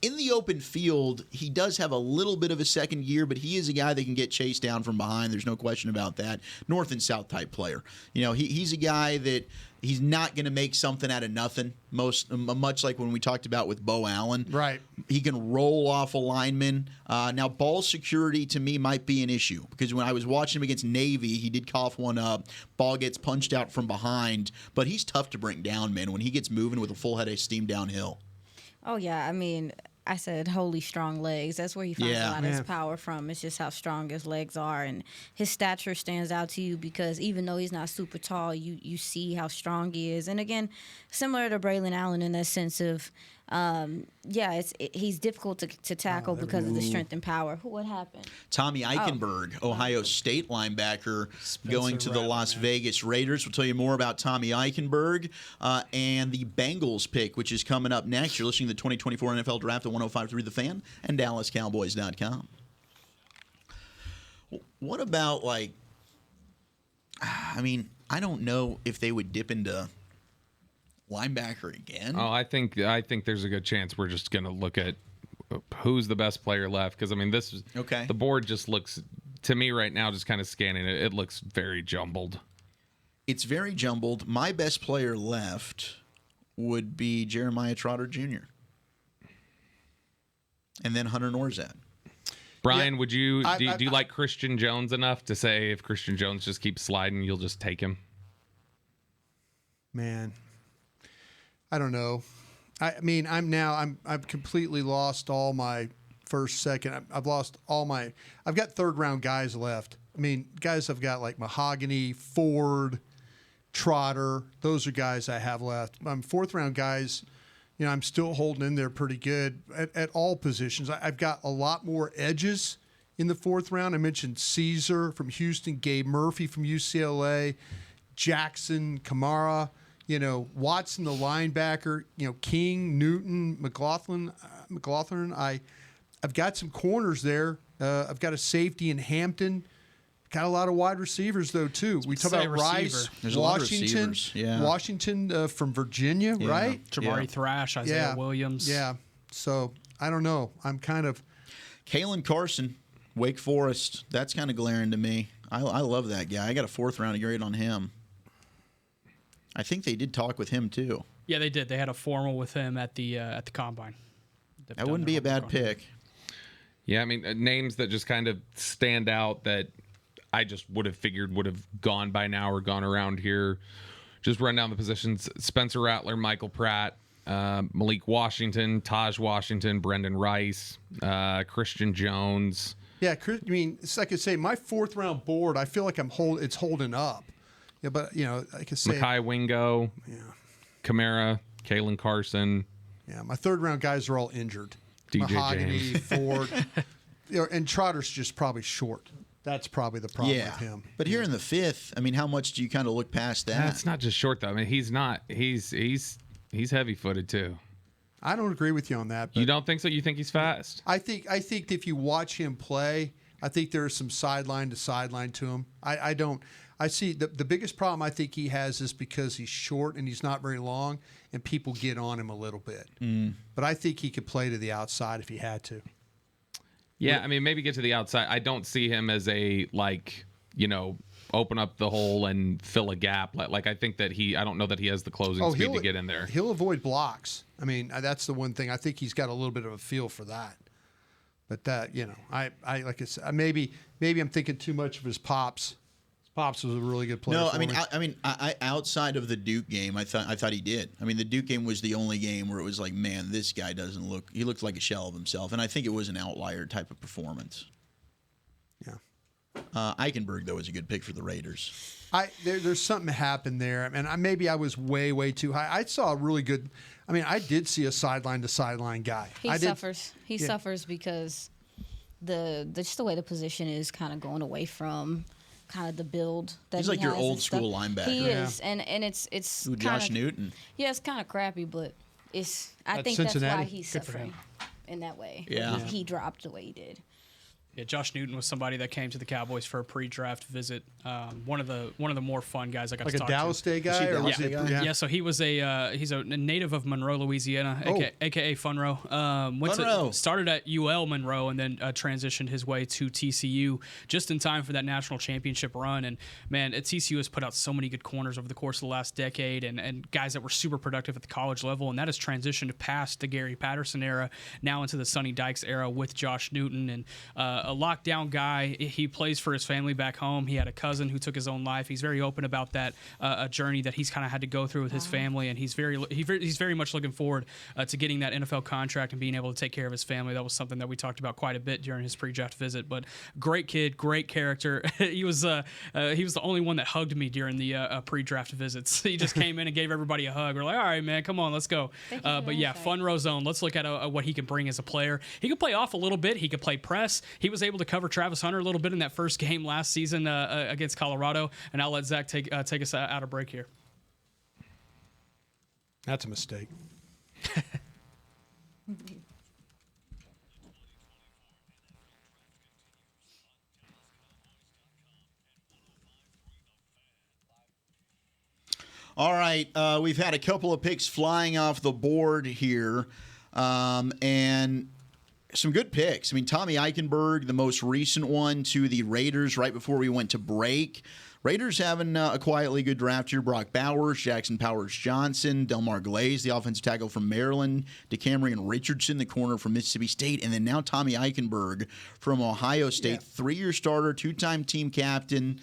In the open field, he does have a little bit of a second year, but he is a guy that can get chased down from behind. There's no question about that. North and South type player. He's a guy that he's not going to make something out of nothing. Much like when we talked about with Bo Allen. Right. He can roll off a lineman. Now, ball security to me might be an issue because when I was watching him against Navy, he did cough one up. Ball gets punched out from behind, but he's tough to bring down, man, when he gets moving with a full head of steam downhill. Oh yeah, I mean, I said holy strong legs. That's where he finds a lot of his power from. It's just how strong his legs are, and his stature stands out to you because even though he's not super tall, you see how strong he is. And again, similar to Braylon Allen in that sense of, he's difficult to tackle because of the strength and power. What happened? Tommy Eichenberg, Ohio State linebacker, going to the Las Vegas Raiders. We'll tell you more about Tommy Eichenberg and the Bengals pick, which is coming up next. You're listening to the 2024 NFL Draft at 105.3 The Fan and DallasCowboys.com. What about, I don't know if they would dip into linebacker again. Oh, I think there's a good chance we're just going to look at who's the best player left because this is okay. The board just looks to me right now, just kind of scanning it. It looks very jumbled. It's very jumbled. My best player left would be Jeremiah Trotter Jr. and then Hunter Norzad. Brian, would you do you like Christian Jones enough to say if Christian Jones just keeps sliding, you'll just take him? Man, I don't know. I've completely lost all my first, second. I've lost all my. I've got third round guys left. I mean, guys I've got like Mahogany, Ford, Trotter. Those are guys I have left. Fourth round guys, I'm still holding in there pretty good at all positions. I've got a lot more edges in the fourth round. I mentioned Caesar from Houston, Gabe Murphy from UCLA, Jackson, Kamara. Watson, the linebacker, King, Newton, McLaughlin. I've got some corners there. I've got a safety in Hampton. Got a lot of wide receivers, though, too. We talk about Rice, There's Washington, Washington from Virginia, right? Jamari Thrash, Isaiah Williams. Yeah. So, I don't know. I'm kind of... Kaylin Carson, Wake Forest. That's kind of glaring to me. I love that guy. I got a fourth round grade on him. I think they did talk with him too. Yeah, they did. They had a formal with him at the combine. That wouldn't be a bad pick. Yeah, I mean, names that just kind of stand out that I just would have figured would have gone by now or gone around here. Just run down the positions: Spencer Rattler, Michael Pratt, Malik Washington, Taj Washington, Brendan Rice, Christian Jones. Yeah, it's like I say, my fourth round board, I feel like it's holding up. Yeah, but like I say, Mekhi Wingo, Kamara, Kaylin Carson. Yeah, my third round guys are all injured. DJ Mahogany, James. Ford, and Trotter's just probably short. That's probably the problem with him. But here in the fifth, how much do you kind of look past that? It's not just short though. I mean, he's not. He's heavy footed too. I don't agree with you on that. But you don't think so? You think he's fast? I think if you watch him play, I think there's some sideline to sideline to him. I don't. I see the biggest problem I think he has is because he's short and he's not very long, and people get on him a little bit. But I think he could play to the outside if he had to. Yeah, I mean, maybe get to the outside. I don't see him as a open up the hole and fill a gap. Like I think that I don't know that he has the closing speed to get in there. He'll avoid blocks. I mean, that's the one thing. I think he's got a little bit of a feel for that. But that, I like I said, maybe I'm thinking too much of his pops. Pops was a really good player. No, for me. I outside of the Duke game, I thought he did. I mean, the Duke game was the only game where it was like, man, this guy doesn't look. He looks like a shell of himself, and I think it was an outlier type of performance. Yeah. Eichenberg though was a good pick for the Raiders. There's something happened there, and maybe I was way too high. I saw a really good. I mean, I did see a sideline to sideline guy. He suffers. He suffers because just the way the position is kind of going away from kind of the build that he's like your old stuff. school linebacker. He is, and it's Ooh, Josh Newton. Yeah, it's kind of crappy, but I think Cincinnati. that's why he's suffering in that way. Yeah, he dropped the way he did. Yeah, Josh Newton was somebody that came to the Cowboys for a pre-draft visit. One of the more fun guys I got to talk to. Like a Dallas Day guy? Yeah, so he was he's a native of Monroe, Louisiana, aka Funro. Started at UL Monroe and then transitioned his way to TCU just in time for that national championship run. And man, TCU has put out so many good corners over the course of the last decade and guys that were super productive at the college level. And that has transitioned past the Gary Patterson era, now into the Sonny Dykes era with Josh Newton. And a lockdown guy. He plays for his family back home. He had a cousin who took his own life. He's very open about that a journey that he's kind of had to go through with his family, and he's very much looking forward to getting that NFL contract and being able to take care of his family. That was something that we talked about quite a bit during his pre-draft visit. But great kid, great character. He was the only one that hugged me during the pre-draft visits. He just came in and gave everybody a hug. We're like, all right, man, come on, let's go. But yeah, fun row zone. Let's look at what he can bring as a player. He could play off a little bit. He could play press. He was able to cover Travis Hunter a little bit in that first game last season against Colorado. And I'll let Zach take us out of break here. That's a mistake. All right, we've had a couple of picks flying off the board here, and some good picks. I mean, Tommy Eichenberg, the most recent one to the Raiders right before we went to break. Raiders having a quietly good draft here. Brock Bowers, Jackson Powers-Johnson, Delmar Glaze, the offensive tackle from Maryland, DeCamerion Richardson, the corner from Mississippi State, and then now Tommy Eichenberg from Ohio State. 3-year starter, 2-time team captain,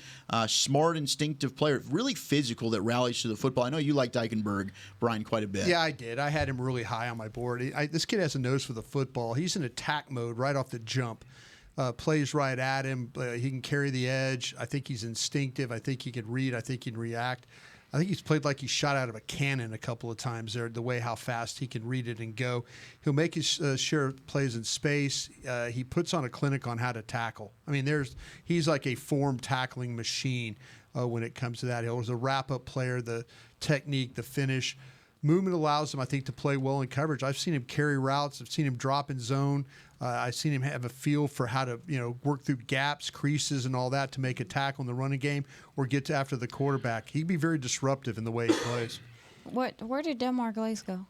smart, instinctive player, really physical that rallies to the football. I know you liked Eichenberg, Brian, quite a bit. Yeah, I did. I had him really high on my board. This kid has a nose for the football. He's in attack mode right off the jump. Plays right at him. He can carry the edge. I think he's instinctive. I think he can read. I think he can react. I think he's played like he's shot out of a cannon a couple of times there, the way how fast he can read it and go. He'll make his share of plays in space. He puts on a clinic on how to tackle. I mean, he's like a form tackling machine when it comes to that. He was a wrap-up player, the technique, the finish. Movement allows him, I think, to play well in coverage. I've seen him carry routes. I've seen him drop in zone. I've seen him have a feel for how to, work through gaps, creases, and all that to make a tackle in the running game or get to after the quarterback. He'd be very disruptive in the way he plays. Where did Delmar Glaze go?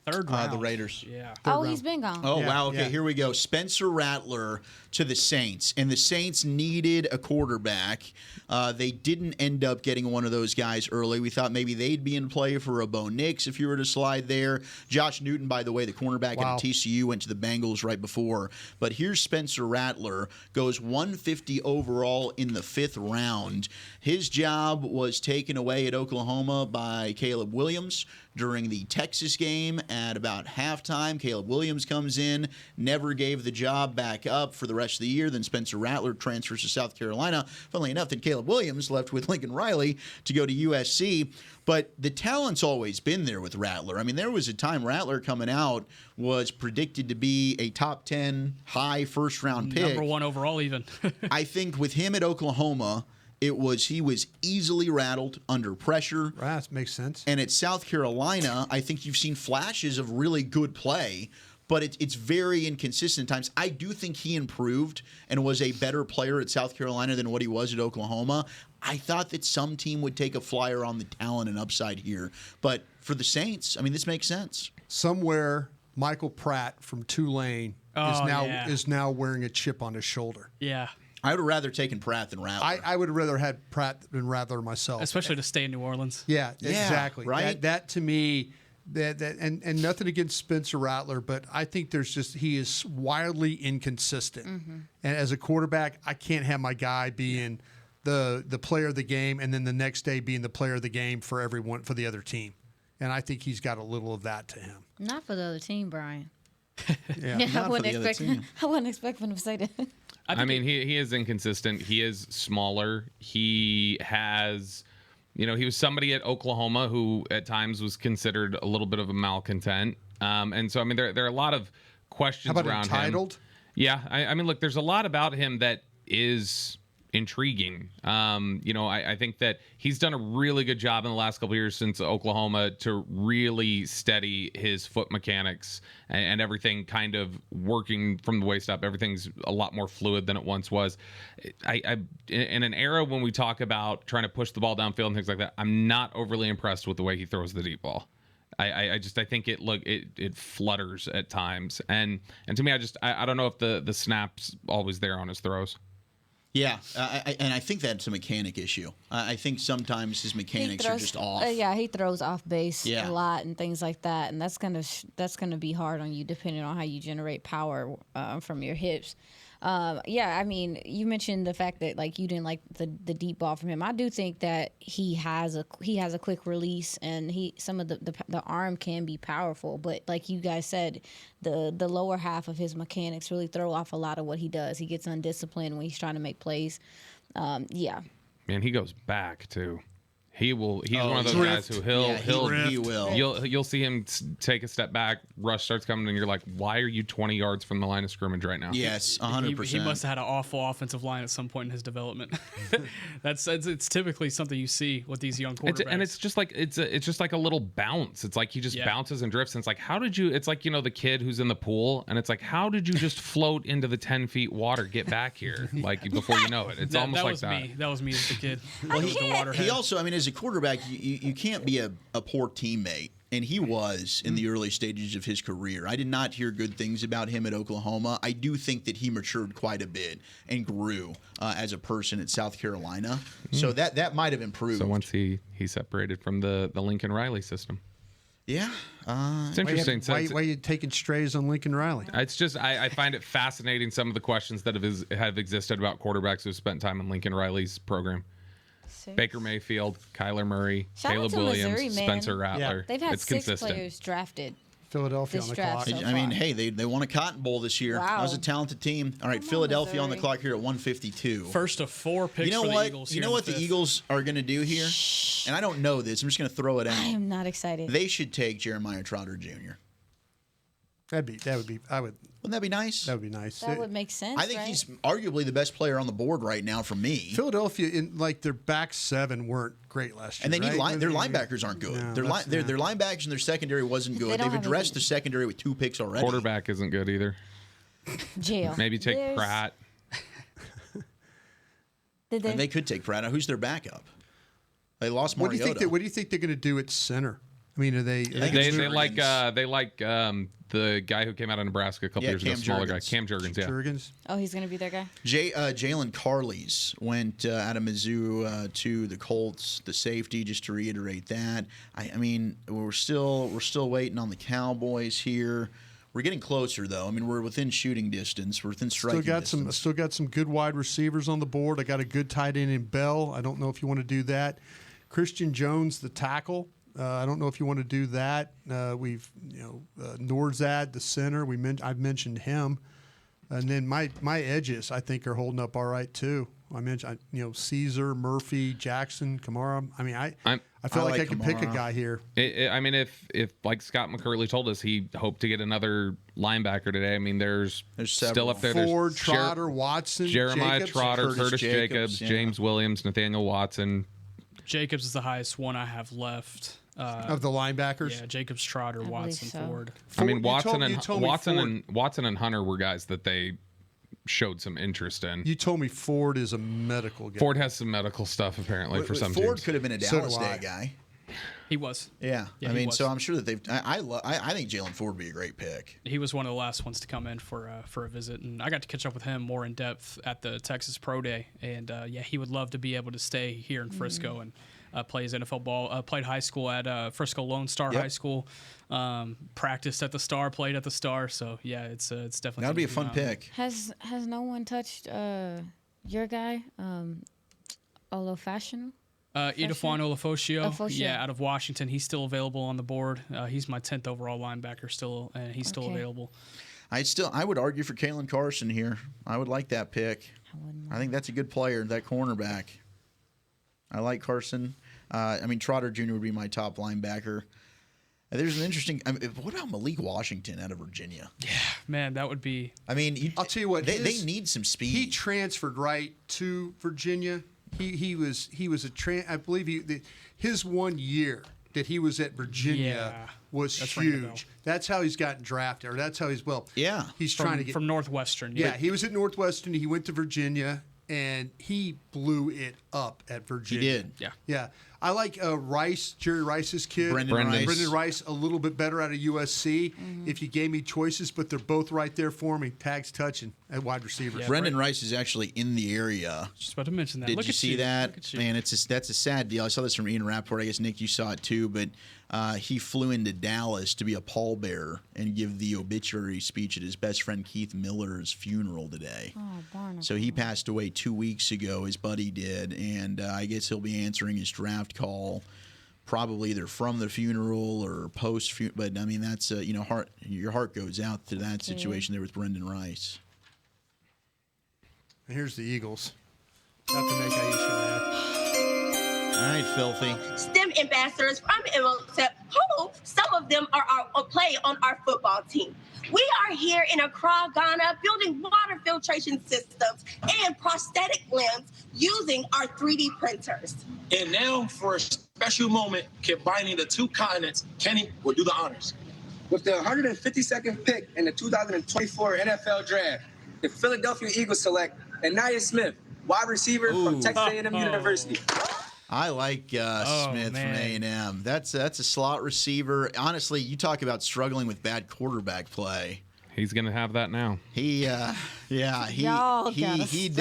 Third round. The Raiders. Yeah. He's been gone. Oh, wow. Okay, here we go. Spencer Rattler to the Saints. And the Saints needed a quarterback. They didn't end up getting one of those guys early. We thought maybe they'd be in play for a Bo Nix if you were to slide there. Josh Newton, by the way, the cornerback at TCU, went to the Bengals right before. But here's Spencer Rattler, goes 150 overall in the 5th round. His job was taken away at Oklahoma by Caleb Williams during the Texas game at about halftime. Caleb Williams comes in, never gave the job back up for the rest of the year. Then Spencer Rattler transfers to South Carolina. Funnily enough, then Caleb Williams left with Lincoln Riley to go to USC. But the talent's always been there with Rattler. I mean, there was a time Rattler coming out was predicted to be a top 10 high first-round pick. Number 1 overall even. I think with him at Oklahoma, he was easily rattled under pressure. Right, that makes sense. And at South Carolina, I think you've seen flashes of really good play, but it's very inconsistent at times. I do think he improved and was a better player at South Carolina than what he was at Oklahoma. I thought that some team would take a flyer on the talent and upside here. But for the Saints, I mean, this makes sense. Somewhere, Michael Pratt from Tulane is now wearing a chip on his shoulder. Yeah. I would have rather taken Pratt than Rattler. I would have rather had Pratt than Rattler myself. Especially to stay in New Orleans. Yeah, exactly. Right? That to me, and nothing against Spencer Rattler, but I think he is wildly inconsistent. Mm-hmm. And as a quarterback, I can't have my guy being the player of the game, and then the next day being the player of the game for everyone for the other team. And I think he's got a little of that to him. Not for the other team, Brian. Yeah, I wouldn't expect him to say that. I mean, he is inconsistent. He is smaller. He has, he was somebody at Oklahoma who at times was considered a little bit of a malcontent. And so, I mean, there are a lot of questions How about around entitled? him. Yeah. I mean, look, there's a lot about him that is intriguing. I think that he's done a really good job in the last couple of years since Oklahoma to really steady his foot mechanics and everything kind of working from the waist up. Everything's a lot more fluid than it once was. I in an era when we talk about trying to push the ball downfield and things like that, I'm not overly impressed with the way he throws the deep ball. I think it flutters at times, and to me, I don't know if the snap's always there on his throws. Yeah, and I think that's a mechanic issue. I think sometimes his mechanics are just off. He throws off base Yeah. a lot and things like that, and that's gonna be hard on you depending on how you generate power from your hips. I mean, you mentioned the fact that like you didn't like the deep ball from him. I do think that he has a quick release, and some of the arm can be powerful, but like you guys said, the lower half of his mechanics really throw off a lot of what he does. He gets undisciplined when he's trying to make plays. Man, he goes back too. He's one of those guys who he will. You'll see him take a step back, rush starts coming, and you're like, why are you 20 yards from the line of scrimmage right now? Yes, 100%. He must have had an awful offensive line at some point in his development. It's typically something you see with these young quarterbacks. It's just like a little bounce. It's like he just bounces and drifts. And it's like, how did you? It's like the kid who's in the pool, and it's like, how did you just float into the 10 feet water? Get back here, like before you know it. It's almost like that. That was me as a kid. Well, he also, I mean, as a quarterback, you can't be a poor teammate, and he was in the early stages of his career. I did not hear good things about him at Oklahoma. I do think that he matured quite a bit and grew as a person at South Carolina. So that might have improved. So once he separated from the Lincoln Riley system. Yeah. It's interesting. Why are you taking strays on Lincoln Riley? It's just I find it fascinating, some of the questions that have existed about quarterbacks who spent time in Lincoln Riley's program. Baker Mayfield, Kyler Murray, Shout Caleb out to Williams, Missouri, man. Spencer Rattler. They've had it's 6 consistent. players drafted. Philadelphia This on the draft clock. so I mean, far. hey, they won a Cotton Bowl this year. Wow. That was a talented team. All right, Philadelphia on the clock here at 152. First of 4 picks You know for the what? Eagles. You know what the Eagles are going to do here? And I don't know this. I'm just going to throw it out. I am not excited. They should take Jeremiah Trotter Jr. Wouldn't that be nice? That would be nice. That would make sense. I think right? he's arguably the best player on the board right now for me. Philadelphia, their back 7 weren't great last year. And they need right? their linebackers aren't good. No, their linebackers and their secondary wasn't good. They've addressed the secondary with 2 picks already. Quarterback isn't good either. Jail. Maybe take Pratt. And they could take Pratt. Now, who's their backup? They lost What do Mariota. you think they're going to do at center? I mean, are they? They like the guy who came out of Nebraska a couple years ago, smaller guy, Cam Jurgens. Yeah. Jurgens. Oh, he's going to be their guy? Jalen Carley's went out of Mizzou to the Colts, the safety, just to reiterate that. I mean, we're still waiting on the Cowboys here. We're getting closer, though. I mean, we're within shooting distance. We're within striking distance. Still got some good wide receivers on the board. I got a good tight end in Bell. I don't know if you want to do that. Christian Jones, the tackle. I don't know if you want to do that. Norzad, the center. I've mentioned him, and then my edges I think are holding up all right too. I mentioned Caesar, Murphy, Jackson, Kamara. I mean I feel like I could pick a guy here. I mean if like Scott McCurley told us he hoped to get another linebacker today. I mean there's still up there. Ford, Trotter, Watson, Jeremiah Jacobs, Trotter, Curtis Jacobs, yeah. James Williams, Nathaniel Watson. Jacobs is the highest one I have left. Of the linebackers? Yeah, Jacobs, Trotter, Watson, Ford. I mean, Watson and Hunter were guys that they showed some interest in. You told me Ford is a medical guy. Ford has some medical stuff apparently for some Ford teams. could have been a Dallas Day guy. He was. Yeah. I mean, so I'm sure that they've. I think Jalen Ford would be a great pick. He was one of the last ones to come in for a visit, and I got to catch up with him more in depth at the Texas Pro Day. And he would love to be able to stay here in Frisco and play his NFL ball. Played high school at Frisco Lone Star High School. Practiced at the Star. Played at the Star. So yeah, it's definitely that'd be a fun pick. Has no one touched your guy? Olofashional? Edafon Olofosio, Olofosio. yeah, out of Washington. He's still available on the board. He's my 10th overall linebacker still, and he's still available. I would argue for Kaylin Carson here. I would like that pick. I think that's a good player, that cornerback. I like Carson. Trotter Jr. would be my top linebacker. There's an interesting. What about Malik Washington out of Virginia? Yeah, man, that would be. I'll tell you what. They need some speed. He transferred right to Virginia. He was I believe his 1 year that he was at Virginia was huge. That's how he's gotten drafted, or that's how he's he's trying to get from Northwestern. Yeah, he was at Northwestern. He went to Virginia, and he blew it up at Virginia. He did. Yeah. I like Jerry Rice's kid. Brendan Rice, a little bit better out of USC. If you gave me choices, but they're both right there for me. Tags touching at wide receiver. Yeah, Brendan Rice is actually in the area. Just about to mention that. Did you see that? Man, that's a sad deal. I saw this from Ian Rappaport. I guess, Nick, you saw it too. But he flew into Dallas to be a pallbearer and give the obituary speech at his best friend Keith Miller's funeral today. So he passed away 2 weeks ago. His buddy did. And I guess he'll be answering his draft call probably either from the funeral or post funeral. But that's your heart goes out to that situation there with Brendan Rice. And here's the Eagles. Not to make Aisha mad. All right, Filthy. STEM ambassadors from MOTEP, who some of them play on our football team. We are here in Accra, Ghana, building water filtration systems and prosthetic limbs using our 3D printers. And now, for a special moment, combining the two continents, Kenny will do the honors. With the 152nd pick in the 2024 NFL Draft, the Philadelphia Eagles select Anaya Smith, wide receiver from Texas A&M University. I like Smith from A&M. That's a slot receiver. Honestly, you talk about struggling with bad quarterback play. He's going to have that now. He dealt with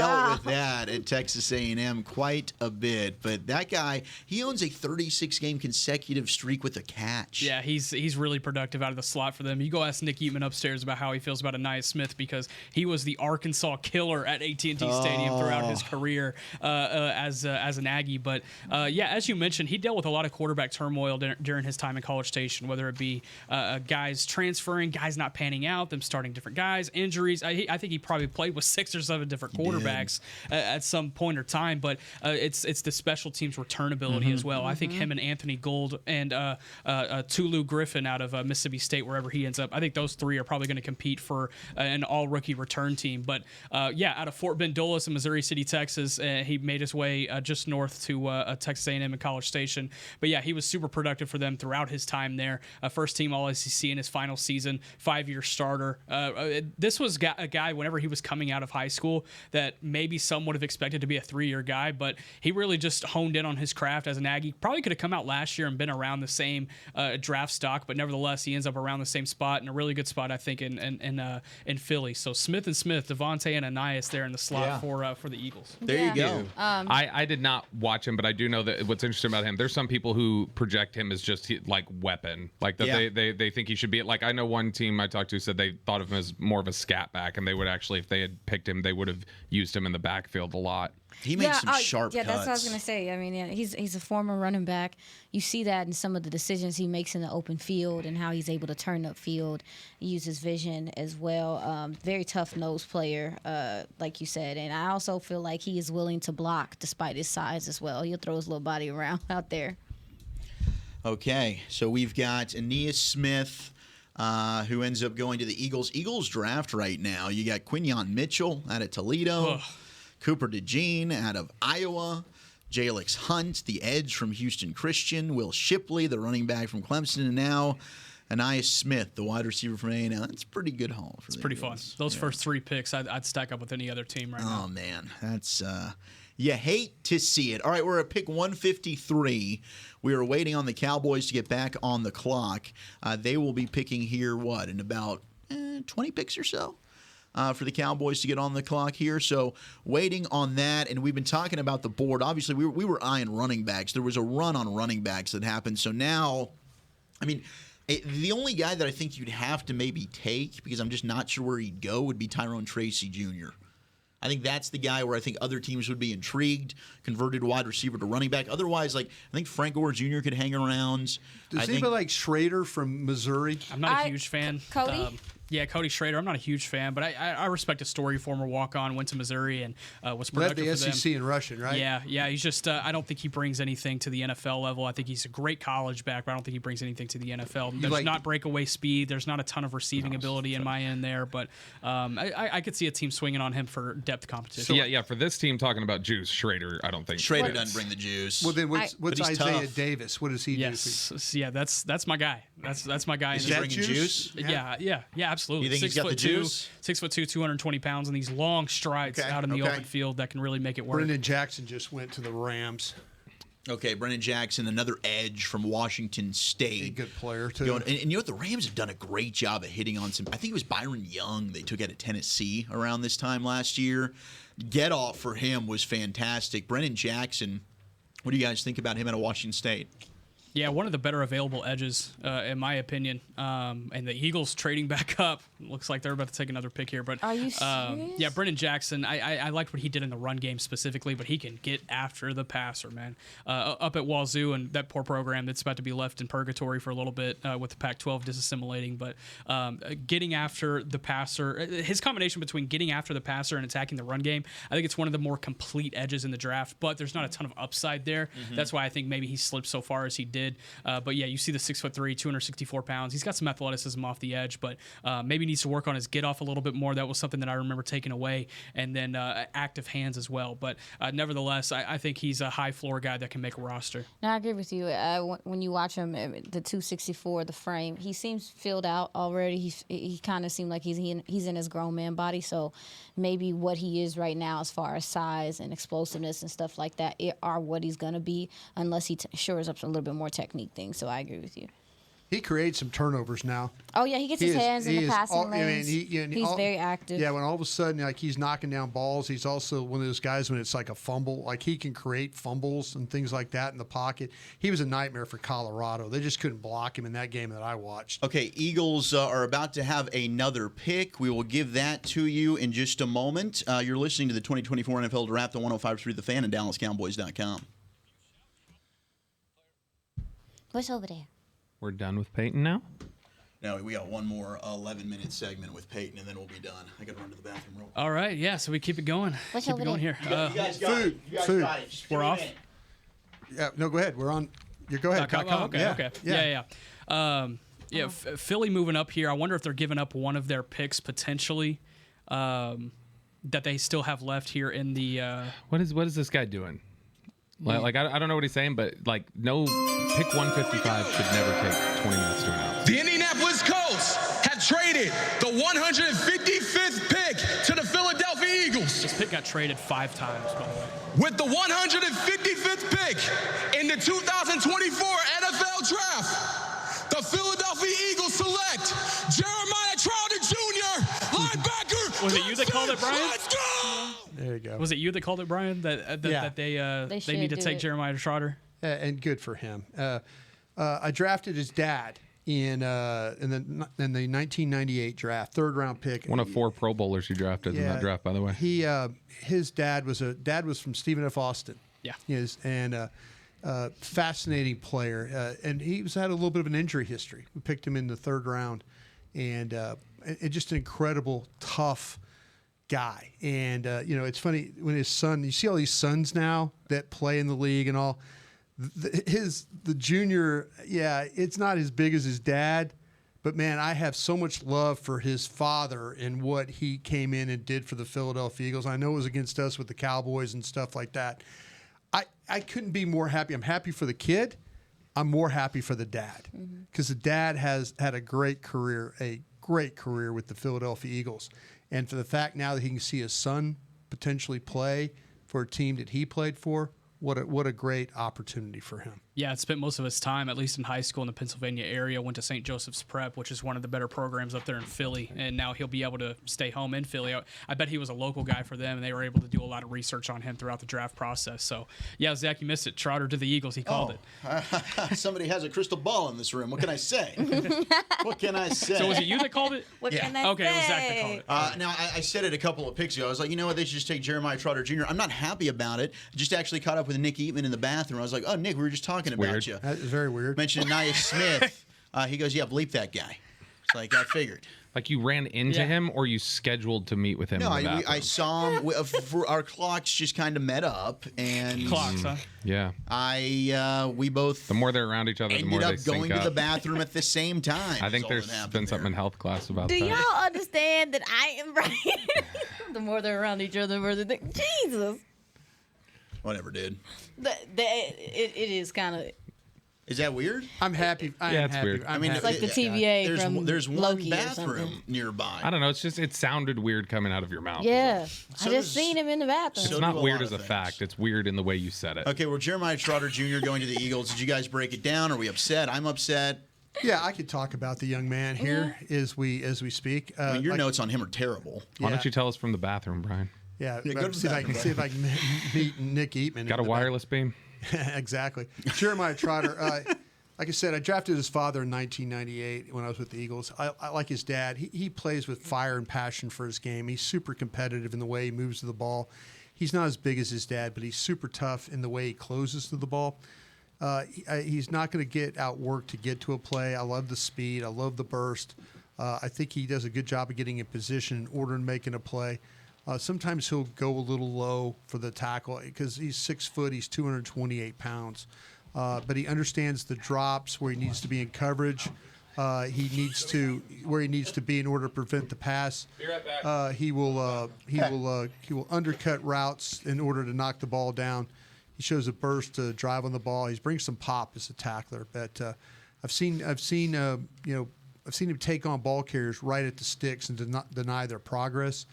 that at Texas A&M quite a bit. But that guy, he owns a 36-game consecutive streak with a catch. Yeah, he's really productive out of the slot for them. You go ask Nick Eatman upstairs about how he feels about Anaya Smith, because he was the Arkansas killer at AT&T Stadium throughout his career as an Aggie. But as you mentioned, he dealt with a lot of quarterback turmoil during his time in College Station, whether it be guys transferring, guys not panning out, them starting different guys, injuries. I think he probably played with 6 or 7 different quarterbacks at some point or time, but it's the special teams returnability as well. I think him and Anthony Gould and Tulu Griffin out of Mississippi State, wherever he ends up, I think those 3 are probably going to compete for an all-rookie return team. But out of Fort Bend Dulles in Missouri City, Texas, he made his way just north to Texas A&M and College Station. But he was super productive for them throughout his time there. First team All-SEC in his final season, 5-year starter. This was a guy, whenever he was coming out of high school, that maybe some would have expected to be a 3-year guy, but he really just honed in on his craft as an Aggie. Probably could have come out last year and been around the same draft stock, but nevertheless, he ends up around the same spot, and a really good spot, I think, in Philly. So Smith and Smith, Devontae and Anias there in the slot for the Eagles. There you go. I did not watch him, but I do know that what's interesting about him, there's some people who project him as just like weapon, like that they think he should be. Like, I know one team I talked to said they thought of him as more of a scat back, and they would actually, if they had picked him, they would have used him in the backfield a lot. He makes some sharp cuts. Yeah, that's what I was gonna say. He's a former running back. You see that in some of the decisions he makes in the open field and how he's able to turn upfield, use his vision as well. Very tough nose player, like you said. And I also feel like he is willing to block despite his size as well. He'll throw his little body around out there. Okay, so we've got Aeneas Smith, who ends up going to the Eagles. Eagles draft right now. You got Quinyon Mitchell out of Toledo, Cooper DeJean out of Iowa, Jalix Hunt, the edge from Houston Christian, Will Shipley, the running back from Clemson, and now Aeneas Smith, the wide receiver from A&M. That's a pretty good haul. It's pretty fun. Those first 3 picks, I'd stack up with any other team right now. Oh, man. That's you hate to see it. All right, we're at pick 153. We are waiting on the Cowboys to get back on the clock. They will be picking here, in about 20 picks or so for the Cowboys to get on the clock here. So waiting on that, and we've been talking about the board. Obviously, we were eyeing running backs. There was a run on running backs that happened. So now, the only guy that I think you'd have to maybe take, because I'm just not sure where he'd go, would be Tyrone Tracy Jr. I think that's the guy where I think other teams would be intrigued. Converted wide receiver to running back. Otherwise, I think Frank Gore Jr. could hang around. Does anybody like Schrader from Missouri? I'm not a huge fan. Cody? Yeah, Cody Schrader. I'm not a huge fan, but I respect his story. Former walk-on, went to Missouri and was Led productive the for them. SEC in rushing, right? Yeah. He's just I don't think he brings anything to the NFL level. I think he's a great college back, but I don't think he brings anything to the NFL. There's not breakaway speed. There's not a ton of receiving ability in my end there, but I could see a team swinging on him for depth competition. So, for this team talking about juice, Schrader, I don't think Schrader doesn't bring the juice. Well, then what's Isaiah tough. Davis? What does he do? Yes, yeah, that's my guy. That's my guy. Is he bringing juice? Yeah, absolutely. You think he's got the juice? 6'2", 220 pounds, and these long strides out in the open field that can really make it work. Brendan Jackson just went to the Rams. Okay, Brendan Jackson, another edge from Washington State. A good player, too. And you know what? The Rams have done a great job of hitting on some. I think it was Byron Young they took out of Tennessee around this time last year. Get off for him was fantastic. Brendan Jackson, what do you guys think about him out of Washington State? Yeah, one of the better available edges, in my opinion. And the Eagles trading back up. Looks like they're about to take another pick here. But are you serious? Yeah, Brendan Jackson, I liked what he did in the run game specifically, but he can get after the passer, man. Up at Wazoo and that poor program that's about to be left in purgatory for a little bit with the Pac-12 disassimilating. But getting after the passer, his combination between getting after the passer and attacking the run game, I think it's one of the more complete edges in the draft, but there's not a ton of upside there. Mm-hmm. That's why I think maybe he slipped so far as he did. But yeah, you see the 6'3", 264 pounds. He's got some athleticism off the edge, but maybe needs to work on his get off a little bit more. That was something that I remember taking away, and then active hands as well. But nevertheless, I think he's a high floor guy that can make a roster. No, I agree with you. When you watch him, the 264, the frame, he seems filled out already. He kind of seemed like he's in his grown man body. So maybe what he is right now, as far as size and explosiveness and stuff like that, are what he's gonna be, unless he shores up a little bit more technique things. So I agree with you. He creates some turnovers now. Oh yeah, he gets his hands in the passing lanes. He's very active. Yeah, when all of a sudden he's knocking down balls, he's also one of those guys when it's like a fumble, like he can create fumbles and things like that in the pocket. He was a nightmare for Colorado. They just couldn't block him in that game that I watched. Okay, Eagles are about to have another pick. We will give that to you in just a moment. You're listening to the 2024 NFL Draft on 105.3 The Fan and DallasCowboys.com. What's over there? We're done with Peyton now? No, we got one more 11-minute segment with Peyton, and then we'll be done. I got to run to the bathroom real quick. All right, yeah, so we keep it going. What's keep over it going there? here. You guys got it. You guys got it. Just We're off? Yeah, no, go ahead. We're on. You go ahead. Okay. Yeah. Philly moving up here. I wonder if they're giving up one of their picks potentially that they still have left here in the. What is this guy doing? Like I don't know what he's saying, but no, pick 155 should never take 20 minutes to announce. The Indianapolis Colts have traded the 155th pick to the Philadelphia Eagles. This pick got traded 5 times, by the way. With the 155th pick in the 2024 NFL Draft, the Philadelphia Eagles select Jeremiah Trotter Jr., linebacker. Was it you that called it, Brian? Let's go! There you go. Was it you that called it, Brian? That they need to take Jeremiah Trotter? And good for him. I drafted his dad in the 1998 draft, 3rd round pick. One of 4 Pro Bowlers you drafted in that draft, by the way. His dad was from Stephen F. Austin. Yeah. Fascinating player. And he's had a little bit of an injury history. We picked him in the 3rd round, and just an incredible, tough guy. And it's funny when his son. You see all these sons now that play in the league and all. The junior, it's not as big as his dad, but man, I have so much love for his father and what he came in and did for the Philadelphia Eagles. I know it was against us with the Cowboys and stuff like that. I couldn't be more happy. I'm happy for the kid. I'm more happy for the dad because the dad has had a great career with the Philadelphia Eagles. And for the fact now that he can see his son potentially play for a team that he played for, what a great opportunity for him. Yeah, spent most of his time, at least in high school, in the Pennsylvania area. Went to St. Joseph's Prep, which is one of the better programs up there in Philly. And now he'll be able to stay home in Philly. I bet he was a local guy for them, and they were able to do a lot of research on him throughout the draft process. So, yeah, Zach, you missed it. Trotter to the Eagles, he called it. Somebody has a crystal ball in this room. What can I say? What can I say? So was it you that called it? What can I Okay, say? it was Zach that called it. Now, I said it a couple of picks ago. I was like, you know what? They should just take Jeremiah Trotter Jr. I'm not happy about it. I just actually caught up with Nick Eatman in the bathroom. I was like, oh, Nick, we were just talking about you. That is very weird. Mentioned Anaya Smith. He goes, yeah, bleep that guy. It's like, I figured. Like you ran into him, or you scheduled to meet with him? No, in the I saw him. Our clocks just kind of met up, and clocks, huh? Yeah. We both. The more they're around each other, the more ended they up going sync to up. the bathroom at the same time. I think there's been something in health class about Do that. y'all understand that I am right? The more they're around each other, the more they think, Jesus. Whatever, dude. It is kind of. Is that weird? I'm happy. I am it's happy. weird. I'm It's like the TVA from there's one Loki or bathroom something. nearby. I don't know. It's just it sounded weird coming out of your mouth. Yeah, So I just seen him in the bathroom. It's So not do a weird lot as of a fact. It's weird in the way you said it. Okay, well, Jeremiah Trotter Jr. going to the Eagles. Did you guys break it down? Are we upset? I'm upset. Yeah, I could talk about the young man here as we speak. I mean, your notes on him are terrible. Why don't you tell us from the bathroom, Brian? Yeah, Yeah, go to the see if I can meet Nick Eatman. Got a wireless beam? Exactly. Jeremiah Trotter. Like I said, I drafted his father in 1998 when I was with the Eagles. I like his dad. He plays with fire and passion for his game. He's super competitive in the way he moves to the ball. He's not as big as his dad, but he's super tough in the way he closes to the ball. He's not going to get outworked to get to a play. I love the speed. I love the burst. I think he does a good job of getting in position in order and making a play. Sometimes he'll go a little low for the tackle because he's 6 foot. He's 228 pounds. But he understands the drops where he needs to be in coverage. He needs to where he needs to be in order to prevent the pass. Be right back. He will undercut routes in order to knock the ball down. He shows a burst to drive on the ball. He brings some pop as a tackler. But I've seen him take on ball carriers right at the sticks and deny their progress.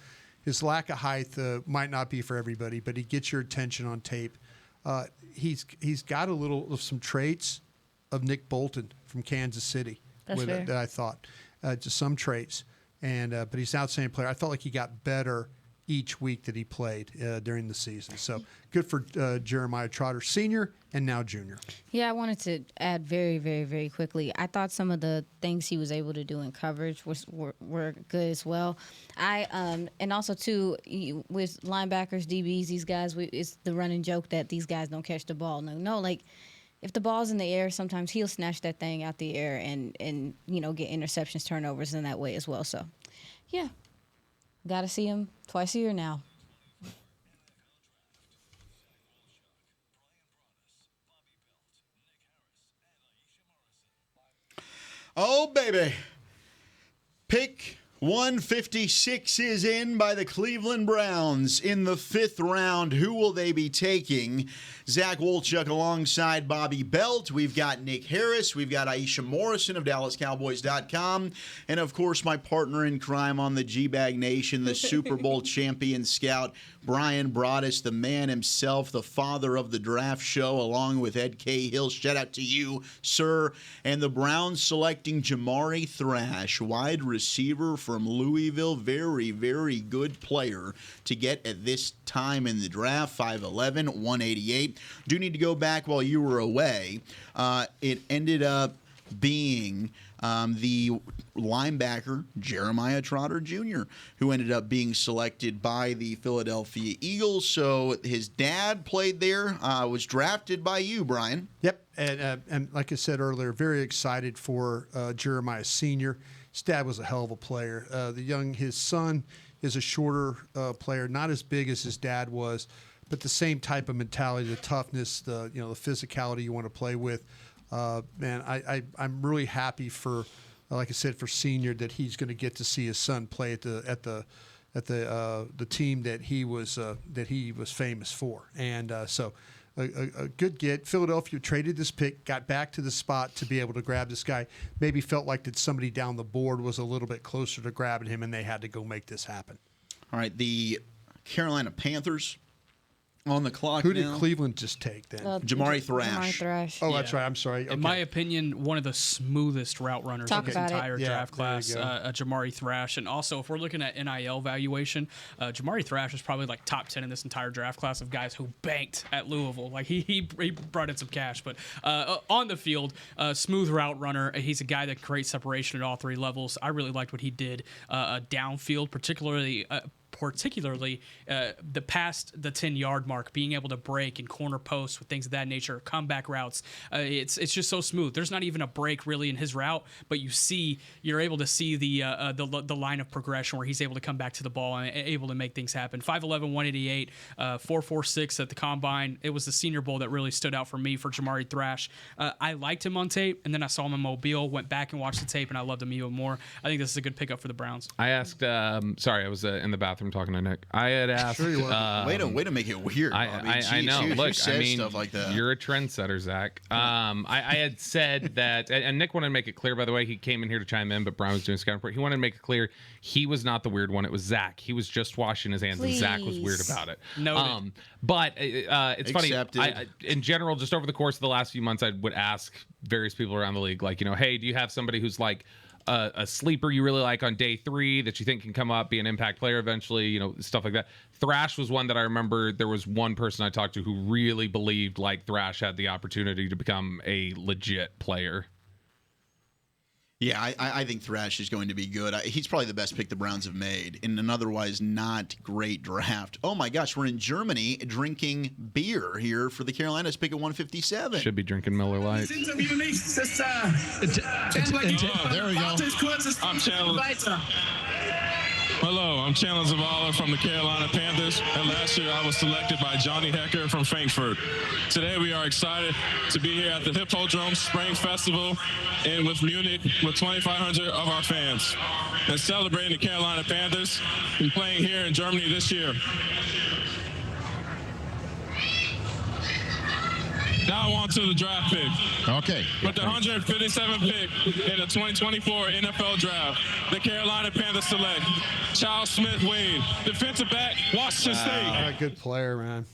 His lack of height might not be for everybody, but he gets your attention on tape. He's got a little of some traits of Nick Bolton from Kansas City. That's fair. That I thought, just some traits, but he's an outstanding player. I felt like he got better each week that he played during the season. So good for Jeremiah Trotter Sr. and now Junior. Yeah, I wanted to add very, very, very quickly. I thought some of the things he was able to do in coverage were good as well. And also too with linebackers, DBs, these guys, it's the running joke that these guys don't catch the ball. No, like if the ball's in the air, sometimes he'll snatch that thing out the air and get interceptions, turnovers in that way as well. So, yeah. Got to see him twice a year now. Oh, baby. Pick 156 is in by the Cleveland Browns in the 5th round. Who will they be taking? Zach Wolchuk alongside Bobby Belt. We've got Nick Harris. We've got Aisha Morrison of DallasCowboys.com. And, of course, my partner in crime on the G-Bag Nation, the Super Bowl champion scout, Brian Broaddus, the man himself, the father of the draft show, along with Ed Cahill. Shout out to you, sir. And the Browns selecting Jamari Thrash, wide receiver from Louisville. Very, very good player to get at this time in the draft. 5'11", 188. Do need to go back while you were away. It ended up being the linebacker Jeremiah Trotter Jr., who ended up being selected by the Philadelphia Eagles. So his dad played there, was drafted by you, Brian. Yep, and like I said earlier, very excited for Jeremiah Sr. His dad was a hell of a player. His son is a shorter player, not as big as his dad was, but the same type of mentality, the toughness, the physicality you want to play with. Man, I'm really happy for, like I said, for Senior that he's going to get to see his son play at the team that he was famous for, and so a good get. Philadelphia traded this pick, got back to the spot to be able to grab this guy. Maybe felt like that somebody down the board was a little bit closer to grabbing him, and they had to go make this happen. All right, the Carolina Panthers On the clock Who now. did Cleveland just take then? Jamari Thrash. Jamari Thrash. Oh, that's right. I'm sorry. In my opinion, one of the smoothest route runners Talk of this about it. entire Yeah, draft there you class, go. Jamari Thrash. And also, if we're looking at NIL valuation, Jamari Thrash is probably like top 10 in this entire draft class of guys who banked at Louisville. Like he brought in some cash. But on the field, smooth route runner. He's a guy that creates separation at all three levels. I really liked what he did downfield, particularly the past the 10-yard mark, being able to break and corner posts with things of that nature, comeback routes. It's just so smooth. There's not even a break really in his route, but you're able to see the line of progression where he's able to come back to the ball and able to make things happen. 5'11", 188, 4.46 at the combine. It was the Senior Bowl that really stood out for me for Jamari Thrash. I liked him on tape, and then I saw him in Mobile, went back and watched the tape, and I loved him even more. I think this is a good pickup for the Browns. I asked, sorry, I was in the bathroom talking to Nick. I had asked. Sure you were. Way to make it weird, Bobby. I know. You Look, said I mean, stuff like that. You're a trendsetter, Zach. I had said that, and Nick wanted to make it clear, by the way, he came in here to chime in, but Brian was doing scouting report. He wanted to make it clear he was not the weird one. It was Zach. He was just washing his hands, and Zach was weird about it. Noted. But it's Accepted. funny. In general, just over the course of the last few months, I would ask various people around the league, like, hey, do you have somebody who's like a sleeper you really like on day 3 that you think can come up, be an impact player eventually, stuff like that. Thrash was one that I remember there was one person I talked to who really believed like Thrash had the opportunity to become a legit player. Yeah, I think Thrash is going to be good. He's probably the best pick the Browns have made in an otherwise not great draft. Oh my gosh, we're in Germany drinking beer here for the Carolinas pick at 157. Should be drinking Miller Lite. There we go. I'm Chandler. Hello, I'm Chandler Zavala from the Carolina Panthers, and last year I was selected by Johnny Hecker from Frankfurt. Today we are excited to be here at the Hippodrome Spring Festival and with Munich with 2,500 of our fans and celebrating the Carolina Panthers and playing here in Germany this year. Now on to the draft pick. Okay. With the 157th pick in the 2024 NFL Draft, the Carolina Panthers select Charles Smith-Wade, defensive back, Washington State. Good player, man.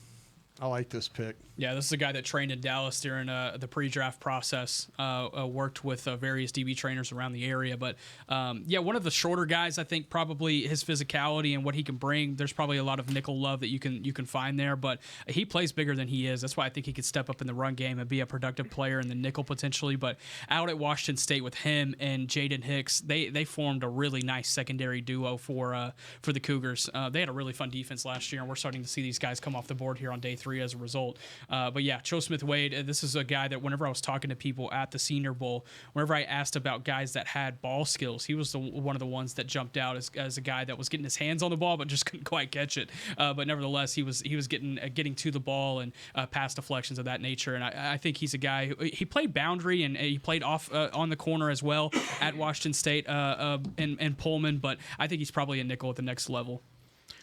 I like this pick. Yeah, this is a guy that trained in Dallas during the pre-draft process, worked with various DB trainers around the area. But, one of the shorter guys, I think probably his physicality and what he can bring, there's probably a lot of nickel love that you can find there. But he plays bigger than he is. That's why I think he could step up in the run game and be a productive player in the nickel potentially. But out at Washington State with him and Jaden Hicks, they formed a really nice secondary duo for the Cougars. They had a really fun defense last year, and we're starting to see these guys come off the board here on day 3 as a result. But yeah, Cho Smith-Wade, this is a guy that whenever I was talking to people at the Senior Bowl, whenever I asked about guys that had ball skills, he was one of the ones that jumped out as a guy that was getting his hands on the ball but just couldn't quite catch it. But nevertheless, he was getting to the ball and pass deflections of that nature. And I think he's a guy he played boundary and he played off on the corner as well at Washington State and Pullman. But I think he's probably a nickel at the next level.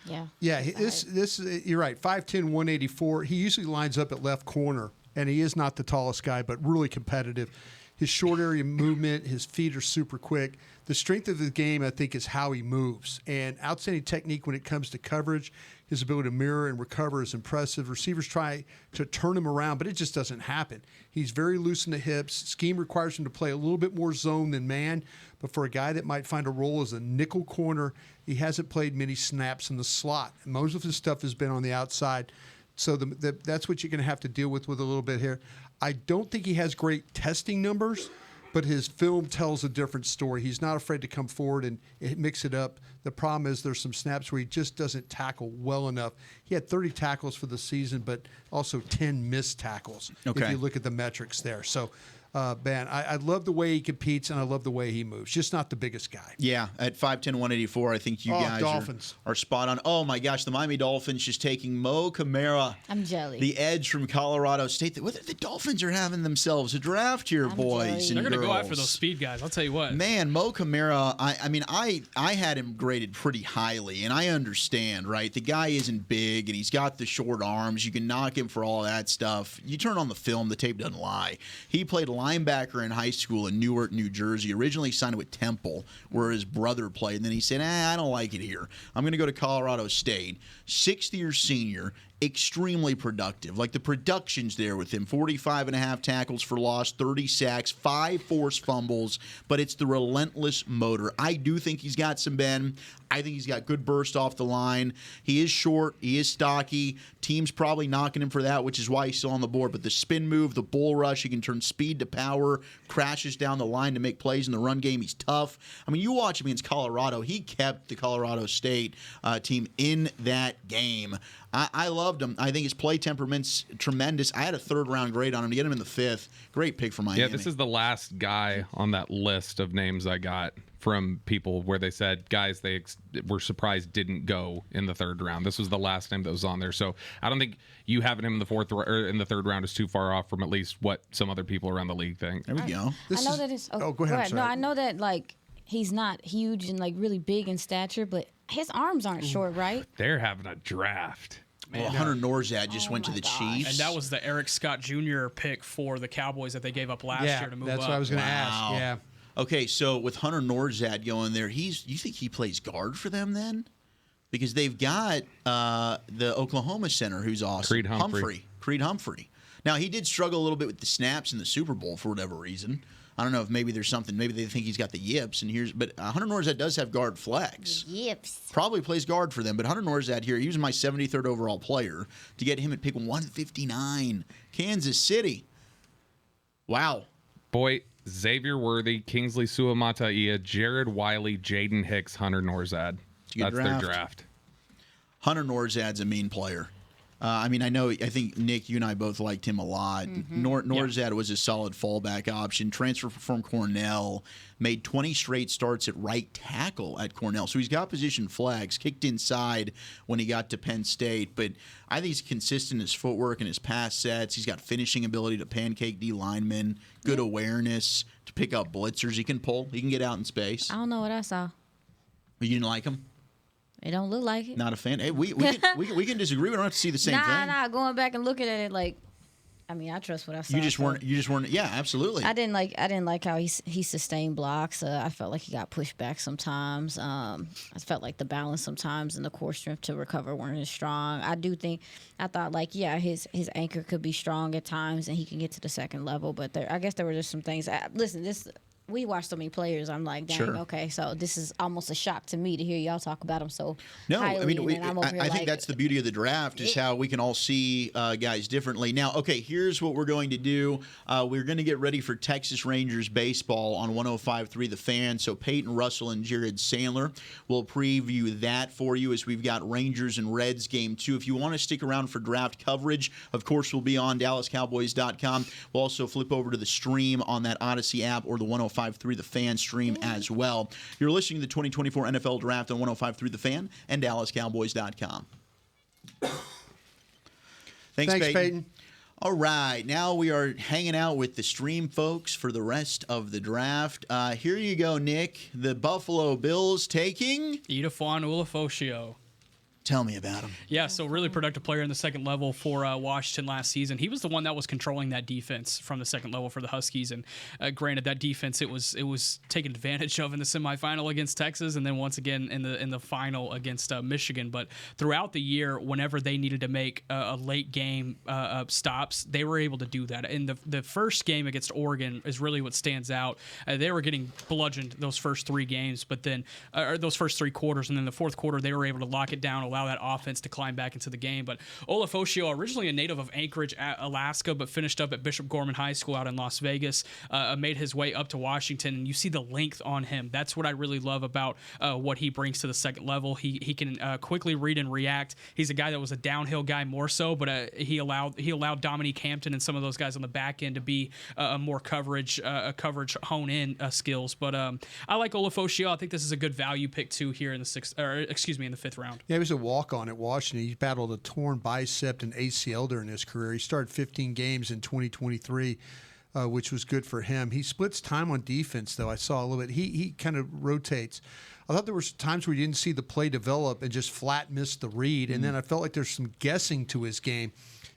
Yeah. This you're right. 5'10", 184. He usually lines up at left corner, and he is not the tallest guy, but really competitive. His short area movement, his feet are super quick. The strength of the game, I think, is how he moves. And outstanding technique when it comes to coverage. His ability to mirror and recover is impressive. Receivers try to turn him around, but it just doesn't happen. He's very loose in the hips. Scheme requires him to play a little bit more zone than man. But for a guy that might find a role as a nickel corner, he hasn't played many snaps in the slot. Most of his stuff has been on the outside. So that's what you're going to have to deal with a little bit here. I don't think he has great testing numbers, but his film tells a different story. He's not afraid to come forward and mix it up. The problem is there's some snaps where he just doesn't tackle well enough. He had 30 tackles for the season, but also 10 missed tackles if you look at the metrics there. So, man, I love the way he competes, and I love the way he moves. Just not the biggest guy. Yeah, at 5'10", 184, I think you guys are spot on. Oh, my gosh, the Miami Dolphins just taking Mo Camara. I'm jelly. The edge from Colorado State. The Dolphins are having themselves a draft here, boys and They're going to girls. go after those speed guys, I'll tell you what. Man, Mo Camara, I had him graded pretty highly, and I understand, right? The guy isn't big, and he's got the short arms. You can knock him for all that stuff. You turn on the film, the tape doesn't lie. He played linebacker in high school in Newark, New Jersey. Originally signed with Temple, where his brother played. And then he said, I don't like it here. I'm going to go to Colorado State. 6th-year senior, extremely productive. Like, the production's there with him. 45.5 tackles for loss, 30 sacks, 5 forced fumbles, but it's the relentless motor. I do think he's got some bend. I think he's got good burst off the line. He is short. He is stocky. Team's probably knocking him for that, which is why he's still on the board. But the spin move, the bull rush, he can turn speed to power, crashes down the line to make plays in the run game. He's tough. I mean, you watch him against Colorado. He kept the Colorado State team in that game. I loved him. I think his play temperament's tremendous. I had a third-round grade on him to get him in the 5th. Great pick for Miami. Yeah, this is the last guy on that list of names I got from people where they said guys they were surprised didn't go in the 3rd round. This was the last name that was on there. So I don't think you having him in the 4th or in the 3rd round is too far off from at least what some other people around the league think. There we go. I know that it's. Oh, go ahead. No, I know that like he's not huge and like really big in stature, but his arms aren't short, right? They're having a draft. Well, Hunter Norzad just went to the Chiefs. And that was the Eric Scott Jr. pick for the Cowboys that they gave up last year to move that's up. what I was going to ask. Yeah. Okay, so with Hunter Norzad going there, you think he plays guard for them then? Because they've got the Oklahoma center who's awesome. Creed Humphrey. Now, he did struggle a little bit with the snaps in the Super Bowl for whatever reason. I don't know if maybe there's something. Maybe they think he's got the yips. But Hunter Norzad does have guard flex. Yips. Probably plays guard for them. But Hunter Norzad here, he was my 73rd overall player. To get him at pick 159, Kansas City. Wow. Boy, Xavier Worthy, Kingsley Suamataia, Jared Wiley, Jaden Hicks, Hunter Norzad. That's their draft. Hunter Norzad's a mean player. I think, Nick, you and I both liked him a lot. Mm-hmm. Norzad was a solid fallback option. Transfer from Cornell, made 20 straight starts at right tackle at Cornell. So he's got position flex, kicked inside when he got to Penn State. But I think he's consistent in his footwork and his pass sets. He's got finishing ability to pancake D linemen, good awareness to pick up blitzers. He can pull. He can get out in space. I don't know what I saw. You didn't like him? It don't look like it. Not a fan. Hey, we can disagree. We don't have to see the same thing. Nah. Going back and looking at it, like, I mean, I trust what I saw. You just weren't. Yeah, absolutely. I didn't like how he sustained blocks. I felt like he got pushed back sometimes. I felt like the balance sometimes and the core strength to recover weren't as strong. I thought like, yeah, his anchor could be strong at times and he can get to the second level. But I guess there were just some things. We watched so many players. I'm like, dang, okay, so this is almost a shock to me to hear y'all talk about them so highly. I think that's the beauty of the draft is how we can all see guys differently. Now, okay, here's what we're going to do. We're going to get ready for Texas Rangers baseball on 105.3 The Fan. So Peyton Russell and Jared Sandler will preview that for you as we've got Rangers and Reds game 2. If you want to stick around for draft coverage, of course, we'll be on DallasCowboys.com. We'll also flip over to the stream on that Odyssey app or the 105.3 The Fan stream as well. You're listening to the 2024 NFL Draft on 105.3 The Fan and DallasCowboys.com. Thanks, Peyton. All right, now we are hanging out with the stream folks for the rest of the draft. Here you go, Nick. The Buffalo Bills taking Edafon Ulofoshio. Tell me about him. Yeah, so really productive player in the second level for Washington last season. He was the one that was controlling that defense from the second level for the Huskies. And granted, that defense it was taken advantage of in the semifinal against Texas, and then once again in the final against Michigan. But throughout the year, whenever they needed to make a late game stops, they were able to do that. In the first game against Oregon is really what stands out. They were getting bludgeoned those first 3 games, but then those first 3 quarters, and then the fourth quarter they were able to lock it down, allow that offense to climb back into the game. But Ulofoshio, originally a native of Anchorage, Alaska, but finished up at Bishop Gorman High School out in Las Vegas, made his way up to Washington, and you see the length on him. That's what I really love about what he brings to the second level. He can quickly read and react. He's a guy that was a downhill guy more so, but he allowed Dominique Hampton and some of those guys on the back end to be more coverage hone-in skills. But I like Ulofoshio. I think this is a good value pick too here in the 5th round. Yeah, he was a walk-on at Washington. He battled a torn bicep and ACL during his career. He started 15 games in 2023, which was good for him. He splits time on defense, though. I saw a little bit. He kind of rotates. I thought there were times where you didn't see the play develop and just flat missed the read. And then I felt like there's some guessing to his game.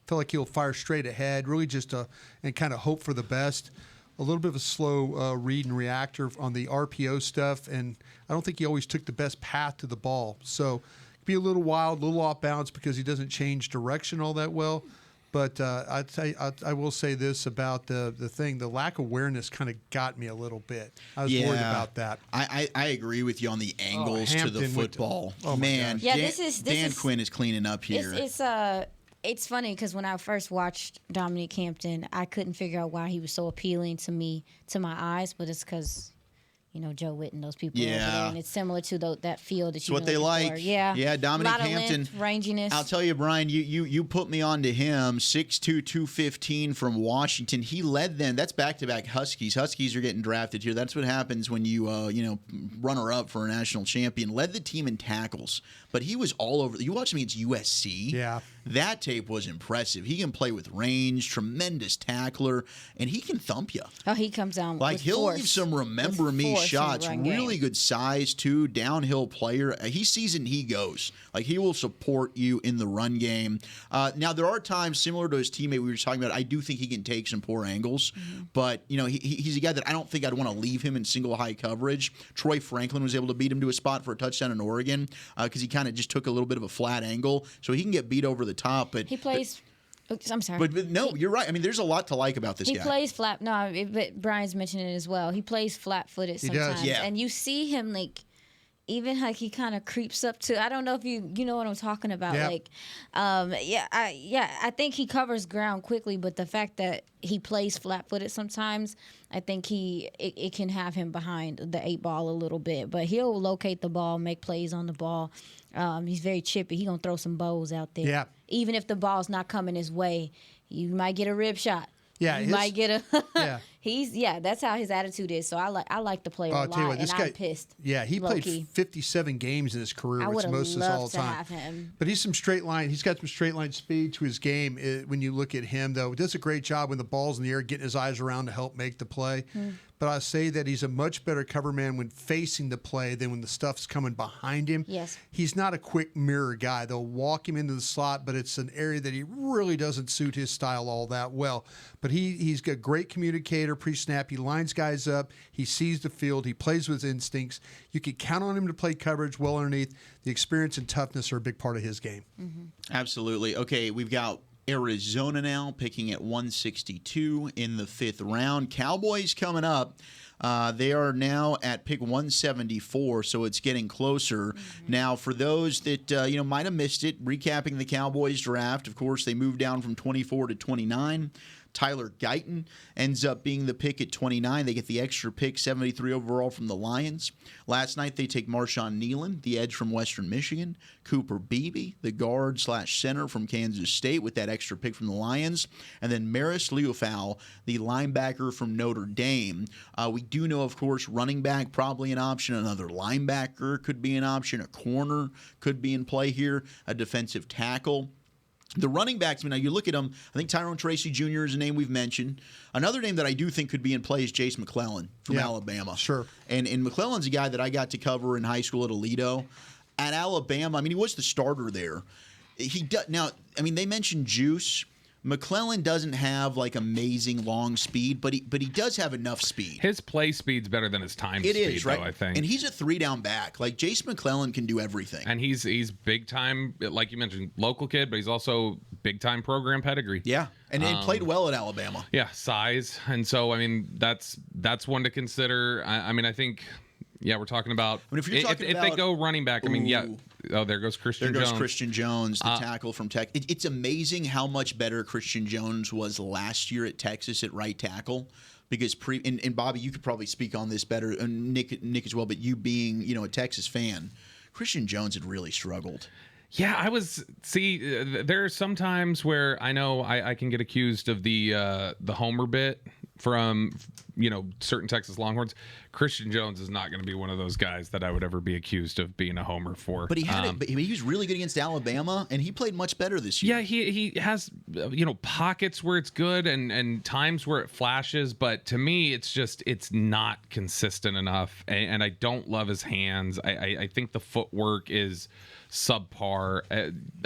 Felt like he'll fire straight ahead, really just and kind of hope for the best. A little bit of a slow read and reactor on the RPO stuff, and I don't think he always took the best path to the ball. So be a little wild, a little off balance because he doesn't change direction all that well. But I will say this about the thing. The lack of awareness kind of got me a little bit. I was worried about that. I agree with you on the angles to the football. Man, yeah, Dan Quinn is cleaning up here. It's funny because when I first watched Dominique Hampton, I couldn't figure out why he was so appealing to me, to my eyes, but it's because, Joe Witten, those people over there, and it's similar to that field that you what they like. Yeah, Dominique Hampton. Length, ranginess. I'll tell you, Brian, you put me on to him, 6'2", 215 from Washington. He led them. That's back-to-back Huskies. Huskies are getting drafted here. That's what happens when you, runner-up for a national champion. Led the team in tackles, but he was all over. You watched him against USC. Yeah. That tape was impressive. He can play with range, tremendous tackler, and he can thump you. Oh, he comes down like with he'll force. leave some remember me shots. Really good size too. Downhill player. He sees it and he goes. Like he will support you in the run game. Now there are times similar to his teammate we were just talking about. I do think he can take some poor angles, but he's a guy that I don't think I'd want to leave him in single high coverage. Troy Franklin was able to beat him to a spot for a touchdown in Oregon because he kind of just took a little bit of a flat angle, so he can get beat over the top. But he plays. I'm sorry. But no, you're right. I mean, there's a lot to like about this guy. He plays flat. No, but Brian's mentioned it as well. He plays flat-footed sometimes. He does. Yeah. And you see him even like he kind of creeps up to. I don't know if you know what I'm talking about. Yep. I think he covers ground quickly, but the fact that he plays flat-footed sometimes, I think it can have him behind the 8 ball a little bit. But he'll locate the ball, make plays on the ball. He's very chippy. He's gonna throw some bows out there. Yeah. Even if the ball's not coming his way, you might get a rib shot. Yeah, you might get a. Yeah. That's how his attitude is. So I like the player a lot, and I'm pissed. Yeah, he played 57 games in his career, which most of us all the time. Have him. But he's got some straight line speed to his game. When you look at him, though, he does a great job when the ball's in the air, getting his eyes around to help make the play. But I say that he's a much better cover man when facing the play than when the stuff's coming behind him. Yes. He's not a quick mirror guy. They'll walk him into the slot, but it's an area that he really doesn't suit his style all that well. But he's got a great communicator pre-snap. He lines guys up. He sees the field. He plays with instincts. You can count on him to play coverage well underneath. The experience and toughness are a big part of his game. Absolutely. Okay, we've got Arizona now picking at 162 in the 5th round. Cowboys coming up. They are now at pick 174, so it's getting closer. Now, for those that might have missed it, recapping the Cowboys draft, of course, they moved down from 24 to 29. Tyler Guyton ends up being the pick at 29. They get the extra pick, 73 overall from the Lions. Last night, they take Marshawn Nealon, the edge from Western Michigan. Cooper Beebe, the guard/center from Kansas State, with that extra pick from the Lions. And then Maris Liufau, the linebacker from Notre Dame. We do know, of course, running back probably an option. Another linebacker could be an option. A corner could be in play here. A defensive tackle. The running backs, now you look at them, I think Tyrone Tracy Jr. is a name we've mentioned. Another name that I do think could be in play is Jace McClellan from Alabama. Sure. And McClellan's a guy that I got to cover in high school at Aledo. At Alabama, he was the starter there. They mentioned juice. McClellan doesn't have amazing long speed, but he does have enough speed. His play speed's better than his time speed, is, right? though, I think. And he's a 3-down back. Jace McClellan can do everything. And he's big time, like you mentioned, local kid, but he's also big time program pedigree. Yeah. And he played well at Alabama. Yeah, size. And so that's one to consider. I think we're talking about if they go running back, oh, there goes Christian Jones. Christian Jones, the tackle from Tech. It's amazing how much better Christian Jones was last year at Texas at right tackle. Because and Bobby, you could probably speak on this better, and Nick as well. But you being a Texas fan, Christian Jones had really struggled. Yeah, there are some times where I know I can get accused of the homer bit from certain Texas Longhorns. Christian Jones is not going to be one of those guys that I would ever be accused of being a homer for. But he was really good against Alabama, and he played much better this year. Yeah, he has pockets where it's good and times where it flashes, but to me it's not consistent enough, and I don't love his hands. I think the footwork is subpar.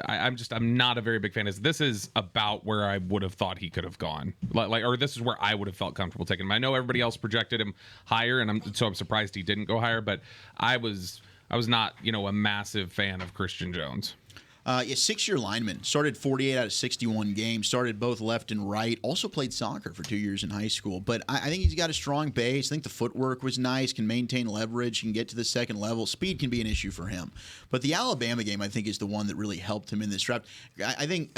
I'm not a very big fan. This is about where I would have thought he could have gone, or this is where I would have felt comfortable taking him. I know everybody else projected him higher, and I'm surprised he didn't go higher. But I was I was not, a massive fan of Christian Jones. 6-year lineman. Started 48 out of 61 games. Started both left and right. Also played soccer for 2 years in high school. But I think he's got a strong base. I think the footwork was nice. Can maintain leverage. Can get to the second level. Speed can be an issue for him. But the Alabama game, I think, is the one that really helped him in this draft. I think,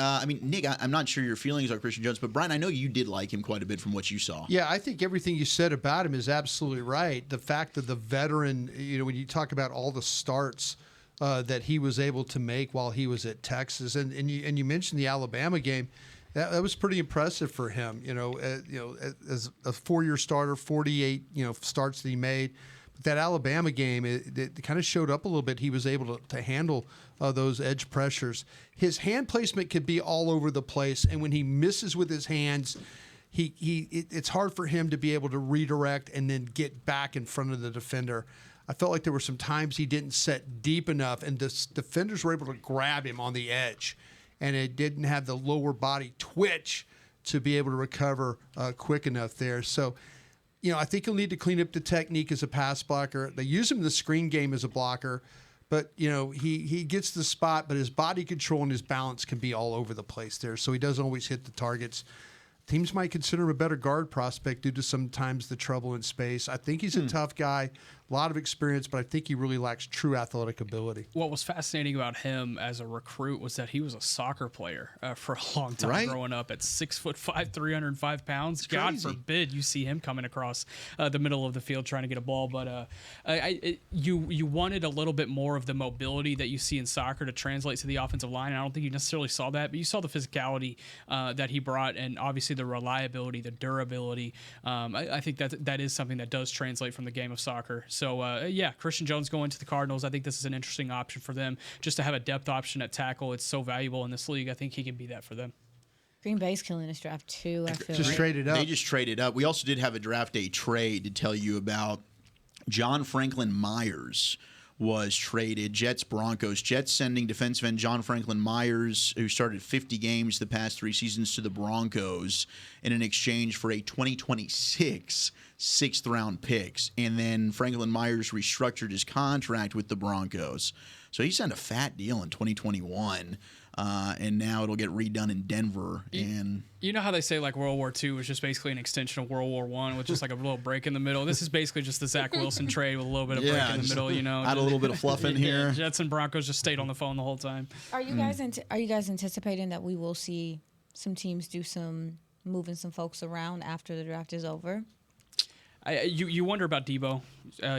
Nick, I'm not sure your feelings on Christian Jones, but Brian, I know you did like him quite a bit from what you saw. Yeah, I think everything you said about him is absolutely right. The fact that the veteran, when you talk about all the starts that he was able to make while he was at Texas, and you mentioned the Alabama game, that was pretty impressive for him. As a 4-year starter, 48 starts that he made. But that Alabama game, it kind of showed up a little bit. He was able to handle those edge pressures. His hand placement could be all over the place, and when he misses with his hands, it's hard for him to be able to redirect and then get back in front of the defender. I felt like there were some times he didn't set deep enough, and the defenders were able to grab him on the edge, and it didn't have the lower body twitch to be able to recover quick enough there. So, I think he'll need to clean up the technique as a pass blocker. They use him in the screen game as a blocker, but, he gets the spot, but his body control and his balance can be all over the place there, so he doesn't always hit the targets. Teams might consider him a better guard prospect due to sometimes the trouble in space. I think he's a tough guy, a lot of experience, but I think he really lacks true athletic ability. What was fascinating about him as a recruit was that he was a soccer player for a long time growing up at 6'5", 305 pounds. God forbid you see him coming across the middle of the field trying to get a ball. But you wanted a little bit more of the mobility that you see in soccer to translate to the offensive line. And I don't think you necessarily saw that, but you saw the physicality that he brought, and obviously the reliability, the durability. I think that is something that does translate from the game of soccer. So, Christian Jones going to the Cardinals. I think this is an interesting option for them. Just to have a depth option at tackle, it's so valuable in this league. I think he can be that for them. Green Bay's killing this draft, too, I feel just traded up. They just traded up. We also did have a draft day trade to tell you about. John Franklin Myers was traded. Jets-Broncos. Jets sending defensive end John Franklin Myers, who started 50 games the past 3 seasons, to the Broncos in an exchange for a 2026 sixth-round picks. And then Franklin Myers restructured his contract with the Broncos. So he signed a fat deal in 2021. And now it'll get redone in Denver. And you know how they say like World War II was just basically an extension of World War I with just like a little break in the middle? This is basically just the Zach Wilson trade with a little bit of break in the middle, Add a little bit of fluff in here. Jets and Broncos just stayed on the phone the whole time. Are you guys are you guys anticipating that we will see some teams do some moving some folks around after the draft is over? You wonder about Debo.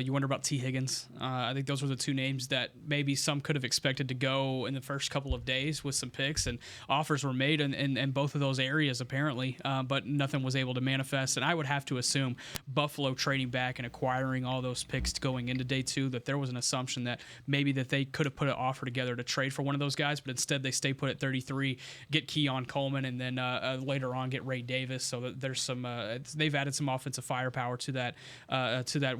You wonder about T. Higgins. I think those were the two names that maybe some could have expected to go in the first couple of days with some picks, and offers were made in both of those areas apparently, but nothing was able to manifest. And I would have to assume Buffalo trading back and acquiring all those picks going into day 2, that there was an assumption that maybe that they could have put an offer together to trade for one of those guys, but instead they stay put at 33, get Keon Coleman, and then later on get Ray Davis. So that there's some they've added some offensive firepower to that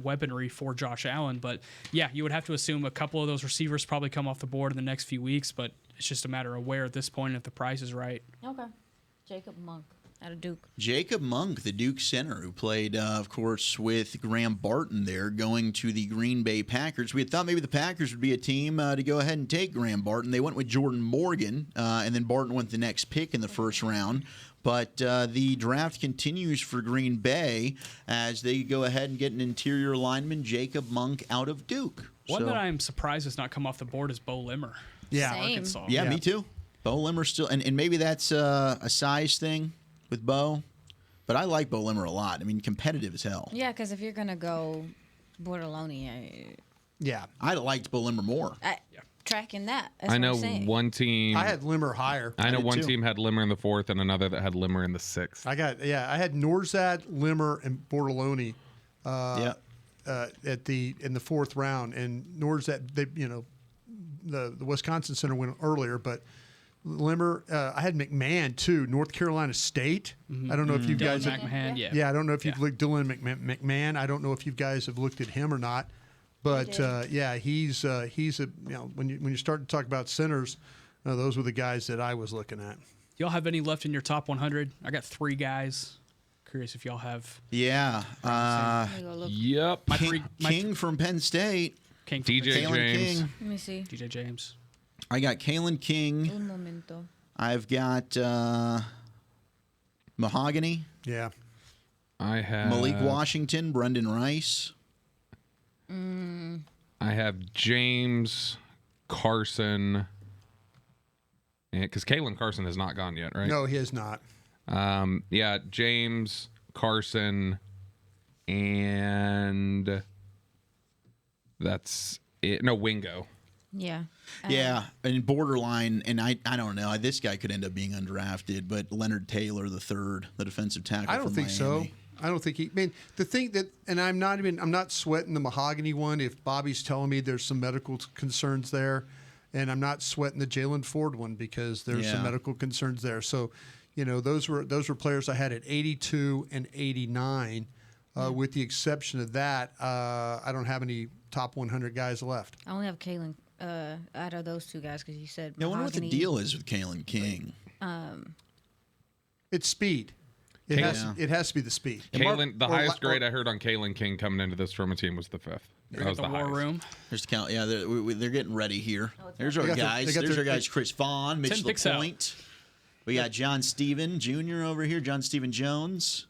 weaponry for Josh Allen. But yeah, you would have to assume a couple of those receivers probably come off the board in the next few weeks, but it's just a matter of where at this point if the price is right. Okay. Jacob Monk out of Duke. Jacob Monk, the Duke center, who played, of course, with Graham Barton there, going to the Green Bay Packers. We had thought maybe the Packers would be a team to go ahead and take Graham Barton. They went with Jordan Morgan, and then Barton went the next pick in the first round. But the draft continues for Green Bay as they go ahead and get an interior lineman, Jacob Monk, out of Duke. One that I'm surprised has not come off the board is Bo Limmer. Yeah, Arkansas. Yeah, me too. Bo Limmer still, and maybe that's a size thing with Bo, but I like Bo Limmer a lot. I mean, competitive as hell. Yeah, because if you're gonna go Bordeloni, I liked Bo Limmer more. Tracking that. That's I know what I'm saying. one team. I had Limmer higher. I know one team had Limmer in the 4th and another that had Limmer in the 6th. I had Norzad, Limmer, and Bordeloni in the 4th round, and Norzad, the Wisconsin center went earlier, but Limmer, I had McMahon too, North Carolina State. I don't know if you guys have, McMahon, I don't know if you've looked Dylan McMahon. I don't know if you guys have looked at him or not. But he's a when you start to talk about centers, those were the guys that I was looking at. Y'all have any left in your top 100? I got 3 guys. Curious if y'all have. Yeah. Yep. King from Penn State. King. DJ Kaylin James. King. Let me see. DJ James. I got Kaylin King. Un momento. I've got Mahogany. Yeah. I have Malik Washington, Brendan Rice. I have James Carson. Because Kaylin Carson has not gone yet, right? No, he has not. Yeah, James Carson, and that's it. No, Wingo. Yeah. Yeah, and borderline, and I don't know. This guy could end up being undrafted, but Leonard Taylor III, the defensive tackle. I don't think so. I don't think he. I mean, the thing that, and I'm not sweating the Mahogany one. If Bobby's telling me there's some medical concerns there, and I'm not sweating the Jalen Ford one because there's some medical concerns there. So, those were players I had at 82 and 89. With the exception of that, I don't have any top 100 guys left. I only have Kaylin out of those two guys because you said. I wonder what the deal is with Kaylin King. It's speed. It has to be the speed. Kaylin, the highest grade I heard on Kaylin King coming into this from a team was the 5th. That was the war highest. room. There's the count. Yeah, they're getting ready here. There's our guys. There's our guys. Chris Vaughn, Mitch Le Point. We got John Steven Jr. over here. John Steven Jones.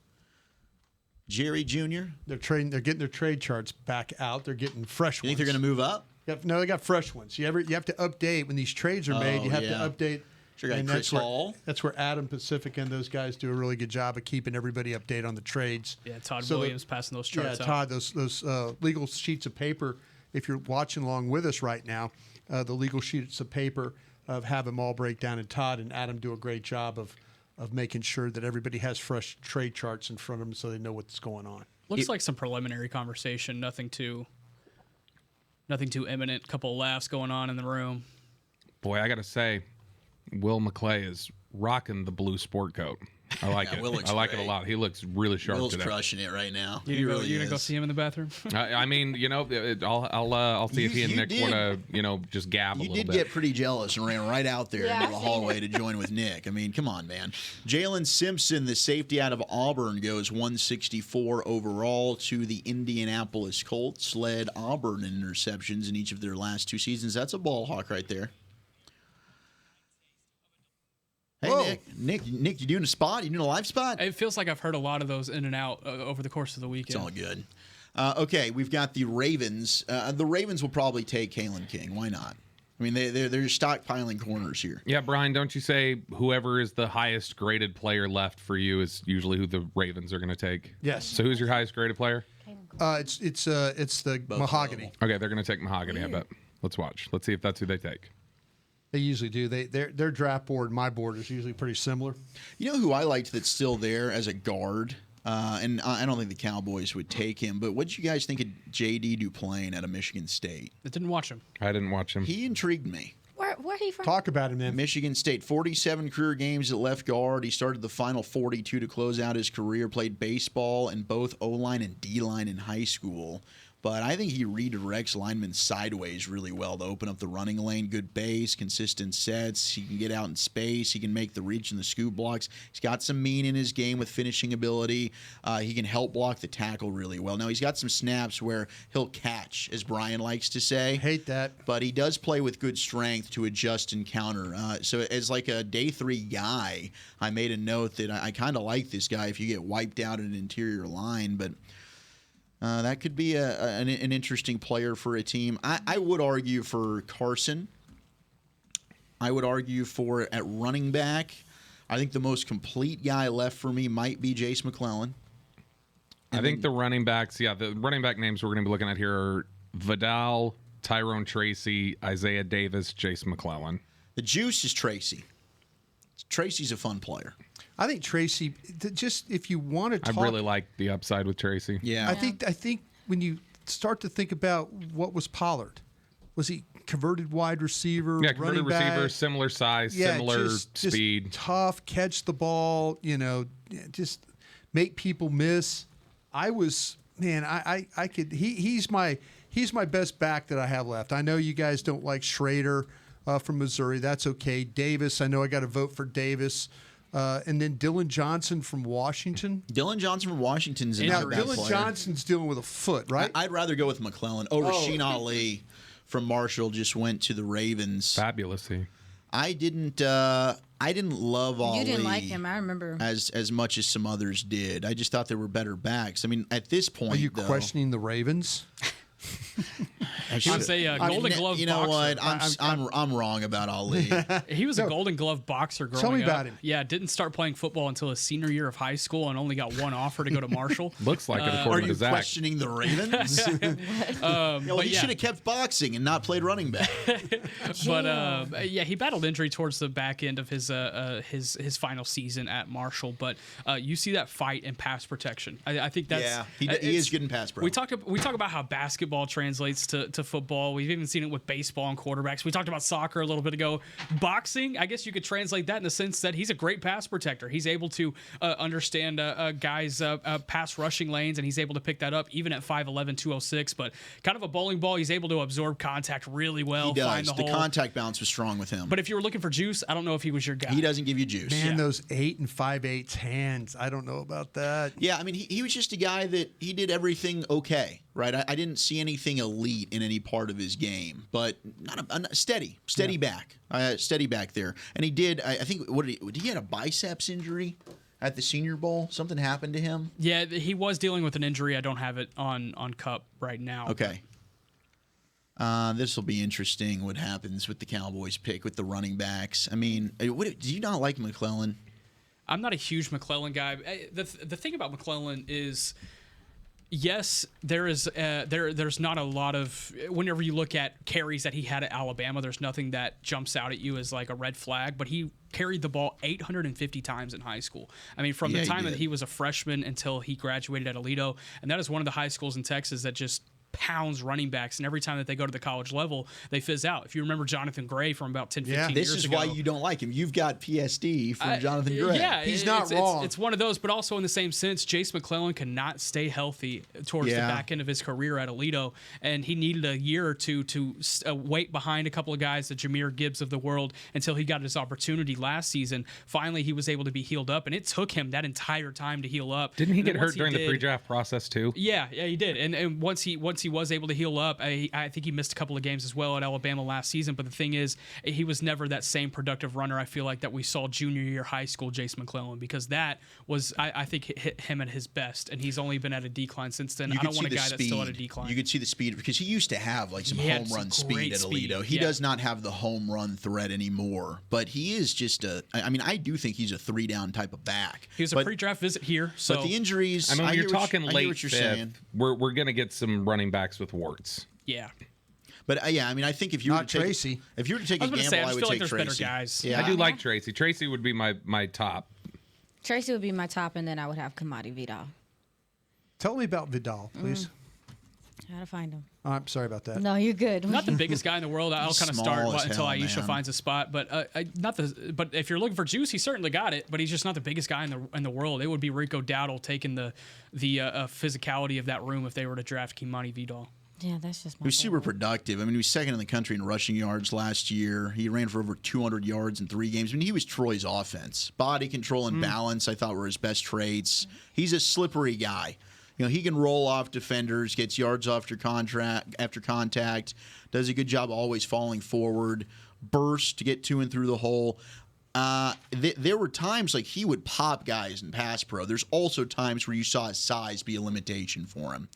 Jerry Jr. They're getting their trade charts back out. They're getting fresh ones. You think they're going to move up? No, they got fresh ones. You have to update when these trades are made. You have to update. Sure, and Chris Hall. That's where Adam Pacifica and those guys do a really good job of keeping everybody updated on the trades. Yeah, Todd Williams passing those charts out. Todd, those legal sheets of paper, if you're watching along with us right now, the legal sheets of paper have them all break down, and Todd and Adam do a great job of making sure that everybody has fresh trade charts in front of them so they know what's going on. Looks like some preliminary conversation, nothing too imminent. Couple of laughs going on in the room. Boy, I got to say, Will McClay is rocking the blue sport coat. I like it. I like it a lot. He looks really sharp Will's today. crushing it right now. You gonna go see him in the bathroom? I mean, I'll see if he and Nick want to, just gab a little bit. You did get pretty jealous and ran right out there into the hallway to join with Nick. I mean, come on, man. Jalen Simpson, the safety out of Auburn, goes 164 overall to the Indianapolis Colts. Led Auburn in interceptions in each of their last 2 seasons. That's a ball hawk right there. Hey, Nick, you doing a spot? You doing a live spot? It feels like I've heard a lot of those in and out over the course of the weekend. It's all good. Okay, we've got the Ravens. The Ravens will probably take Kaylin King. Why not? I mean, they're stockpiling corners here. Yeah, Brian, don't you say whoever is the highest graded player left for you is usually who the Ravens are going to take? Yes. So who's your highest graded player? It's the Mahogany. Okay, they're going to take Mahogany, I bet. Let's watch. Let's see if that's who they take. They usually do. Their draft board, my board, is usually pretty similar. You know who I liked that's still there as a guard? And I don't think the Cowboys would take him, but what did you guys think of J.D. Duplain out of Michigan State? I didn't watch him. I didn't watch him. He intrigued me. Where he from? Talk about him, man. Michigan State, 47 career games at left guard. He started the final 42 to close out his career, played baseball in both O-line and D-line in high school. But I think he redirects linemen sideways really well to open up the running lane. Good base, consistent sets. He can get out in space. He can make the reach and the scoop blocks. He's got some mean in his game with finishing ability. He can help block the tackle really well. Now, he's got some snaps where he'll catch, as Brian likes to say. Hate that. But he does play with good strength to adjust and counter. So as like a day 3 guy, I made a note that I kind of like this guy if you get wiped out in an interior line. But that could be an interesting player for a team. I would argue for Carson. I would argue for at running back. I think the most complete guy left for me might be Jace McClellan. I think the running backs, the running back names we're going to be looking at here are Vidal, Tyrone Tracy, Isaiah Davis, Jace McClellan. The juice is Tracy. Tracy's a fun player. I think Tracy, just if you want to talk. I really like the upside with Tracy. Yeah. I think when you start to think about what was Pollard, was he converted wide receiver? Yeah, converted receiver, similar size, similar speed. Just tough, catch the ball, just make people miss. I could, he's my best back that I have left. I know you guys don't like Schrader from Missouri. That's okay. Davis, I know I got to vote for Davis. And then Dylan Johnson from Washington. Dylan Johnson from Washington's Now, another bad Dylan player. Johnson's dealing with a foot, right? I'd rather go with McClellan. Rasheen Ali from Marshall just went to the Ravens. Fabulous. I didn't love Ali. You didn't like him, I remember. As much as some others did. I just thought there were better backs. I mean, at this point, Are you questioning the Ravens? He was a Golden Glove You know boxer. what? I'm wrong about Ali. He was a Golden Glove boxer growing up. Tell me about him. Yeah, didn't start playing football until his senior year of high school and only got one offer to go to Marshall. Looks like it, Are according you to Zach. questioning the Ravens? He should have kept boxing and not played running back. But he battled injury towards the back end of his final season at Marshall. But you see that fight in pass protection. I think that's he is good in pass pro. We talk about how basketball translates to football. We've even seen it with baseball and quarterbacks. We talked about soccer a little bit ago. Boxing, I guess you could translate that in the sense that he's a great pass protector. He's able to understand guys' pass rushing lanes, and he's able to pick that up even at 5'11", 206. But kind of a bowling ball, he's able to absorb contact really well. He does. Find the hole. Contact bounce was strong with him. But if you were looking for juice, I don't know if he was your guy. He doesn't give you juice. Man, those 8 and 5/8 hands. I don't know about that. Yeah, I mean, he was just a guy that he did everything okay, right? I didn't see anything elite in any part of his game, but not steady back there. And he did. I think he had a biceps injury at the Senior Bowl. Something happened to him. Yeah, he was dealing with an injury. I don't have it on Cup right now. Okay. This will be interesting. What happens with the Cowboys pick with the running backs? I mean, do you not like McClellan? I'm not a huge McClellan guy. The thing about McClellan is, yes, there's not a lot of, whenever you look at carries that he had at Alabama, there's nothing that jumps out at you as like a red flag, but he carried the ball 850 times in high school. I mean, from the time that he was a freshman until he graduated at Aledo, and that is one of the high schools in Texas that just pounds running backs, and every time that they go to the college level, they fizz out. If you remember Jonathan Gray from about 10, 15 years ago. This is why you don't like him. You've got PSD from Jonathan Gray. Yeah, he's not wrong. It's one of those, but also in the same sense, Jace McClellan cannot stay healthy towards the back end of his career at Aledo, and he needed a year or two to wait behind a couple of guys, the Jahmyr Gibbs of the world, until he got his opportunity last season. Finally, he was able to be healed up, and it took him that entire time to heal up. Didn't he get hurt during the pre-draft process too? Yeah, he did. And once he was able to heal up, I think he missed a couple of games as well at Alabama last season. But the thing is, he was never that same productive runner, I feel like, that we saw junior year high school Jace McClellan, because that was, I think, hit him at his best, and he's only been at a decline since then. I don't want a guy that's still at a decline. You could see the speed, because he used to have like some home run speed at Aledo. He does not have the home run threat anymore, but he is just I do think he's a 3-down type of back. He was a pre-draft visit here. So. But the injuries, I mean, when you're talking late what you're fifth, saying. we're going to get some running backs with warts. Yeah. But I mean, I think if you were to take Tracy. If you were to take a gamble, I would take Tracy. Better guys. Yeah. I do like Tracy. Tracy would be my top. Tracy would be my top, and then I would have Kamadi Vidal. Tell me about Vidal, please. How to find him? Oh, I'm sorry about that. No, you're good. Not the biggest guy in the world. I'll kind of start until hell, Aisha man. finds a spot. But But if you're looking for juice, he certainly got it. But he's just not the biggest guy in the world. It would be Rico Dowdle taking the physicality of that room if they were to draft Kimani Vidal. Yeah, that's just my He was super productive. I mean, he was second in the country in rushing yards last year. He ran for over 200 yards in 3 games. I mean, he was Troy's offense. Body control and balance, I thought, were his best traits. He's a slippery guy. You know, he can roll off defenders, gets yards after contact, does a good job always falling forward, burst to get to and through the hole. There were times like he would pop guys in pass pro. There's also times where you saw his size be a limitation for him.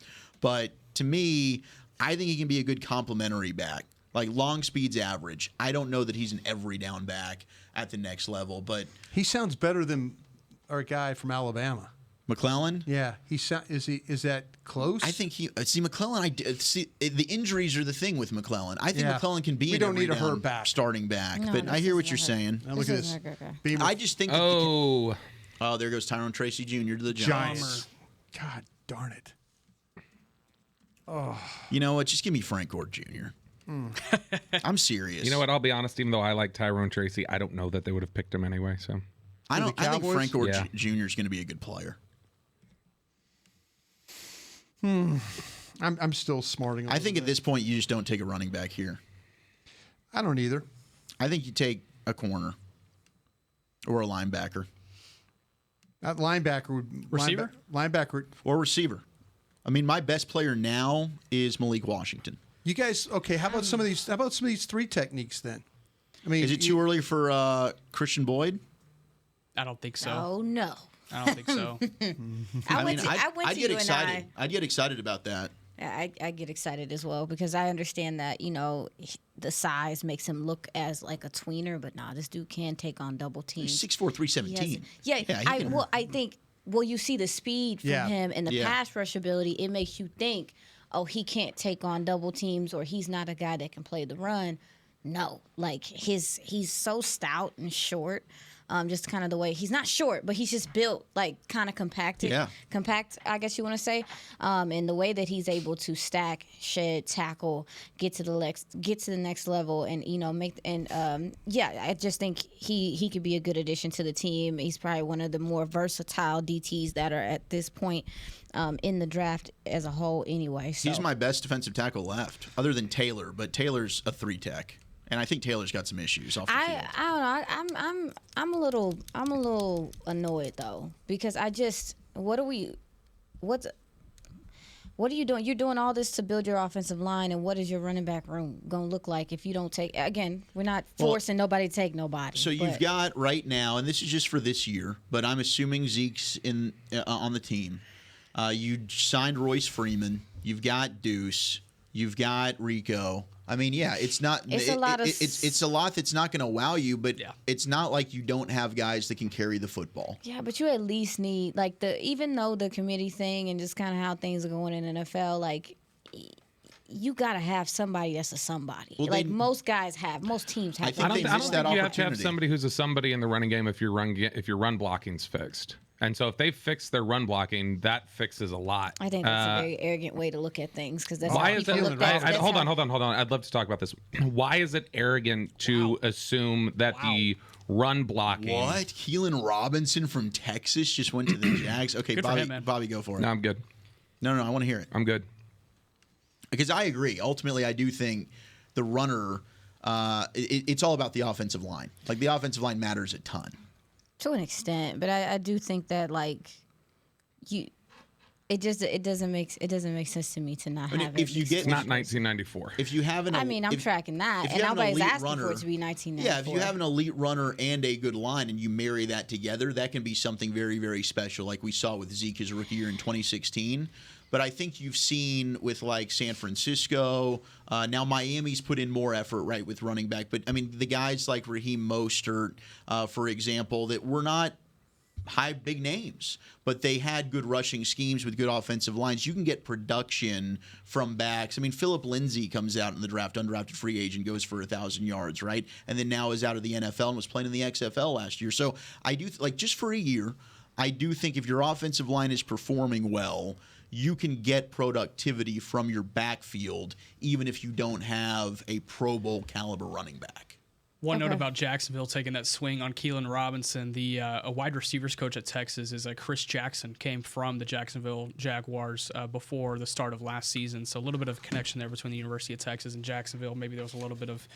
But to me, I think he can be a good complementary back. Like long speed's average. I don't know that he's an every down back at the next level, but he sounds better than our guy from Alabama. McClellan? Yeah, is that close? I think McClellan. The injuries are the thing with McClellan. I think McClellan can be. We don't need a hurt back, starting back. No, but I hear what you're saying. Now look at this. I just think. Oh, there goes Tyrone Tracy Jr. to the Giants. God darn it. Oh, you know what? Just give me Frank Gore Jr. I'm serious. You know what? I'll be honest. Even though I like Tyrone Tracy, I don't know that they would have picked him anyway. So I think Frank Gore Jr. is going to be a good player. I'm still smarting. I think at this point you just don't take a running back here. I don't either. I think you take a corner or a linebacker. That linebacker would Receiver? Linebacker. Or receiver. I mean, my best player now is Malik Washington. You guys, okay? How about some of these? How about some of these three techniques then? I mean, Is it too early for Christian Boyd? I don't think so. Oh no. I don't think so. I went to I'd get you excited. and I'd get excited about that. I get excited as well because I understand that the size makes him look as like a tweener, but nah, this dude can take on double teams. 6'4", 317. I think you see the speed from him and the pass rush ability. It makes you think, oh, he can't take on double teams or he's not a guy that can play the run. No, like he's so stout and short. Just kind of the way he's not short, but he's just built like kind of compacted, compact, I guess you want to say. And the way that he's able to stack, shed, tackle, get to the next level, and I just think he could be a good addition to the team. He's probably one of the more versatile DTs that are at this point in the draft as a whole. Anyway, so. He's my best defensive tackle left, other than Taylor, but Taylor's a 3-tech. And I think Taylor's got some issues off the field. I don't know. I'm a little annoyed though because what are you doing? You're doing all this to build your offensive line, and what is your running back room going to look like if you don't take? Again, we're not forcing nobody to take nobody. So you've got right now, and this is just for this year, but I'm assuming Zeke's on the team. You signed Royce Freeman. You've got Deuce. You've got Rico. I mean, yeah, it's not. It's a lot that's not going to wow you, but it's not like you don't have guys that can carry the football. Yeah, but you at least need even though the committee thing and just kind of how things are going in NFL, like you got to have somebody that's a somebody. Well, most teams have. I don't think you have to have somebody who's a somebody in the running game if your run blocking's fixed. And so if they fix their run blocking, that fixes a lot. I think that's a very arrogant way to look at things because that's why how is people look at it. Hold on. I'd love to talk about this. Why is it arrogant to assume that the run blocking? What? Kaylin Robinson from Texas just went to the Jags? Okay, Bobby, go for it. No, I'm good. No, I want to hear it. I'm good. Because I agree. Ultimately, I do think the runner, it's all about the offensive line. Like, the offensive line matters a ton. To an extent, but I do think that it doesn't make sense to me to not have it. It's not 1994. If you have I'm tracking that, and nobody's asking for it to be 1994. Yeah, if you have an elite runner and a good line, and you marry that together, that can be something very, very special, like we saw with Zeke his rookie year in 2016. But I think you've seen with San Francisco, now Miami's put in more effort, right, with running back. But I mean, the guys like Raheem Mostert, for example, that were not big names, but they had good rushing schemes with good offensive lines. You can get production from backs. I mean, Philip Lindsay comes out in the draft, undrafted free agent, goes for 1,000 yards, right? And then now is out of the NFL and was playing in the XFL last year. So I do just for a year, I do think if your offensive line is performing well, you can get productivity from your backfield, even if you don't have a Pro Bowl caliber running back. One note about Jacksonville taking that swing on Kaylin Robinson. A wide receivers coach at Texas is Chris Jackson, came from the Jacksonville Jaguars before the start of last season. So a little bit of connection there between the University of Texas and Jacksonville. Maybe there was a little bit of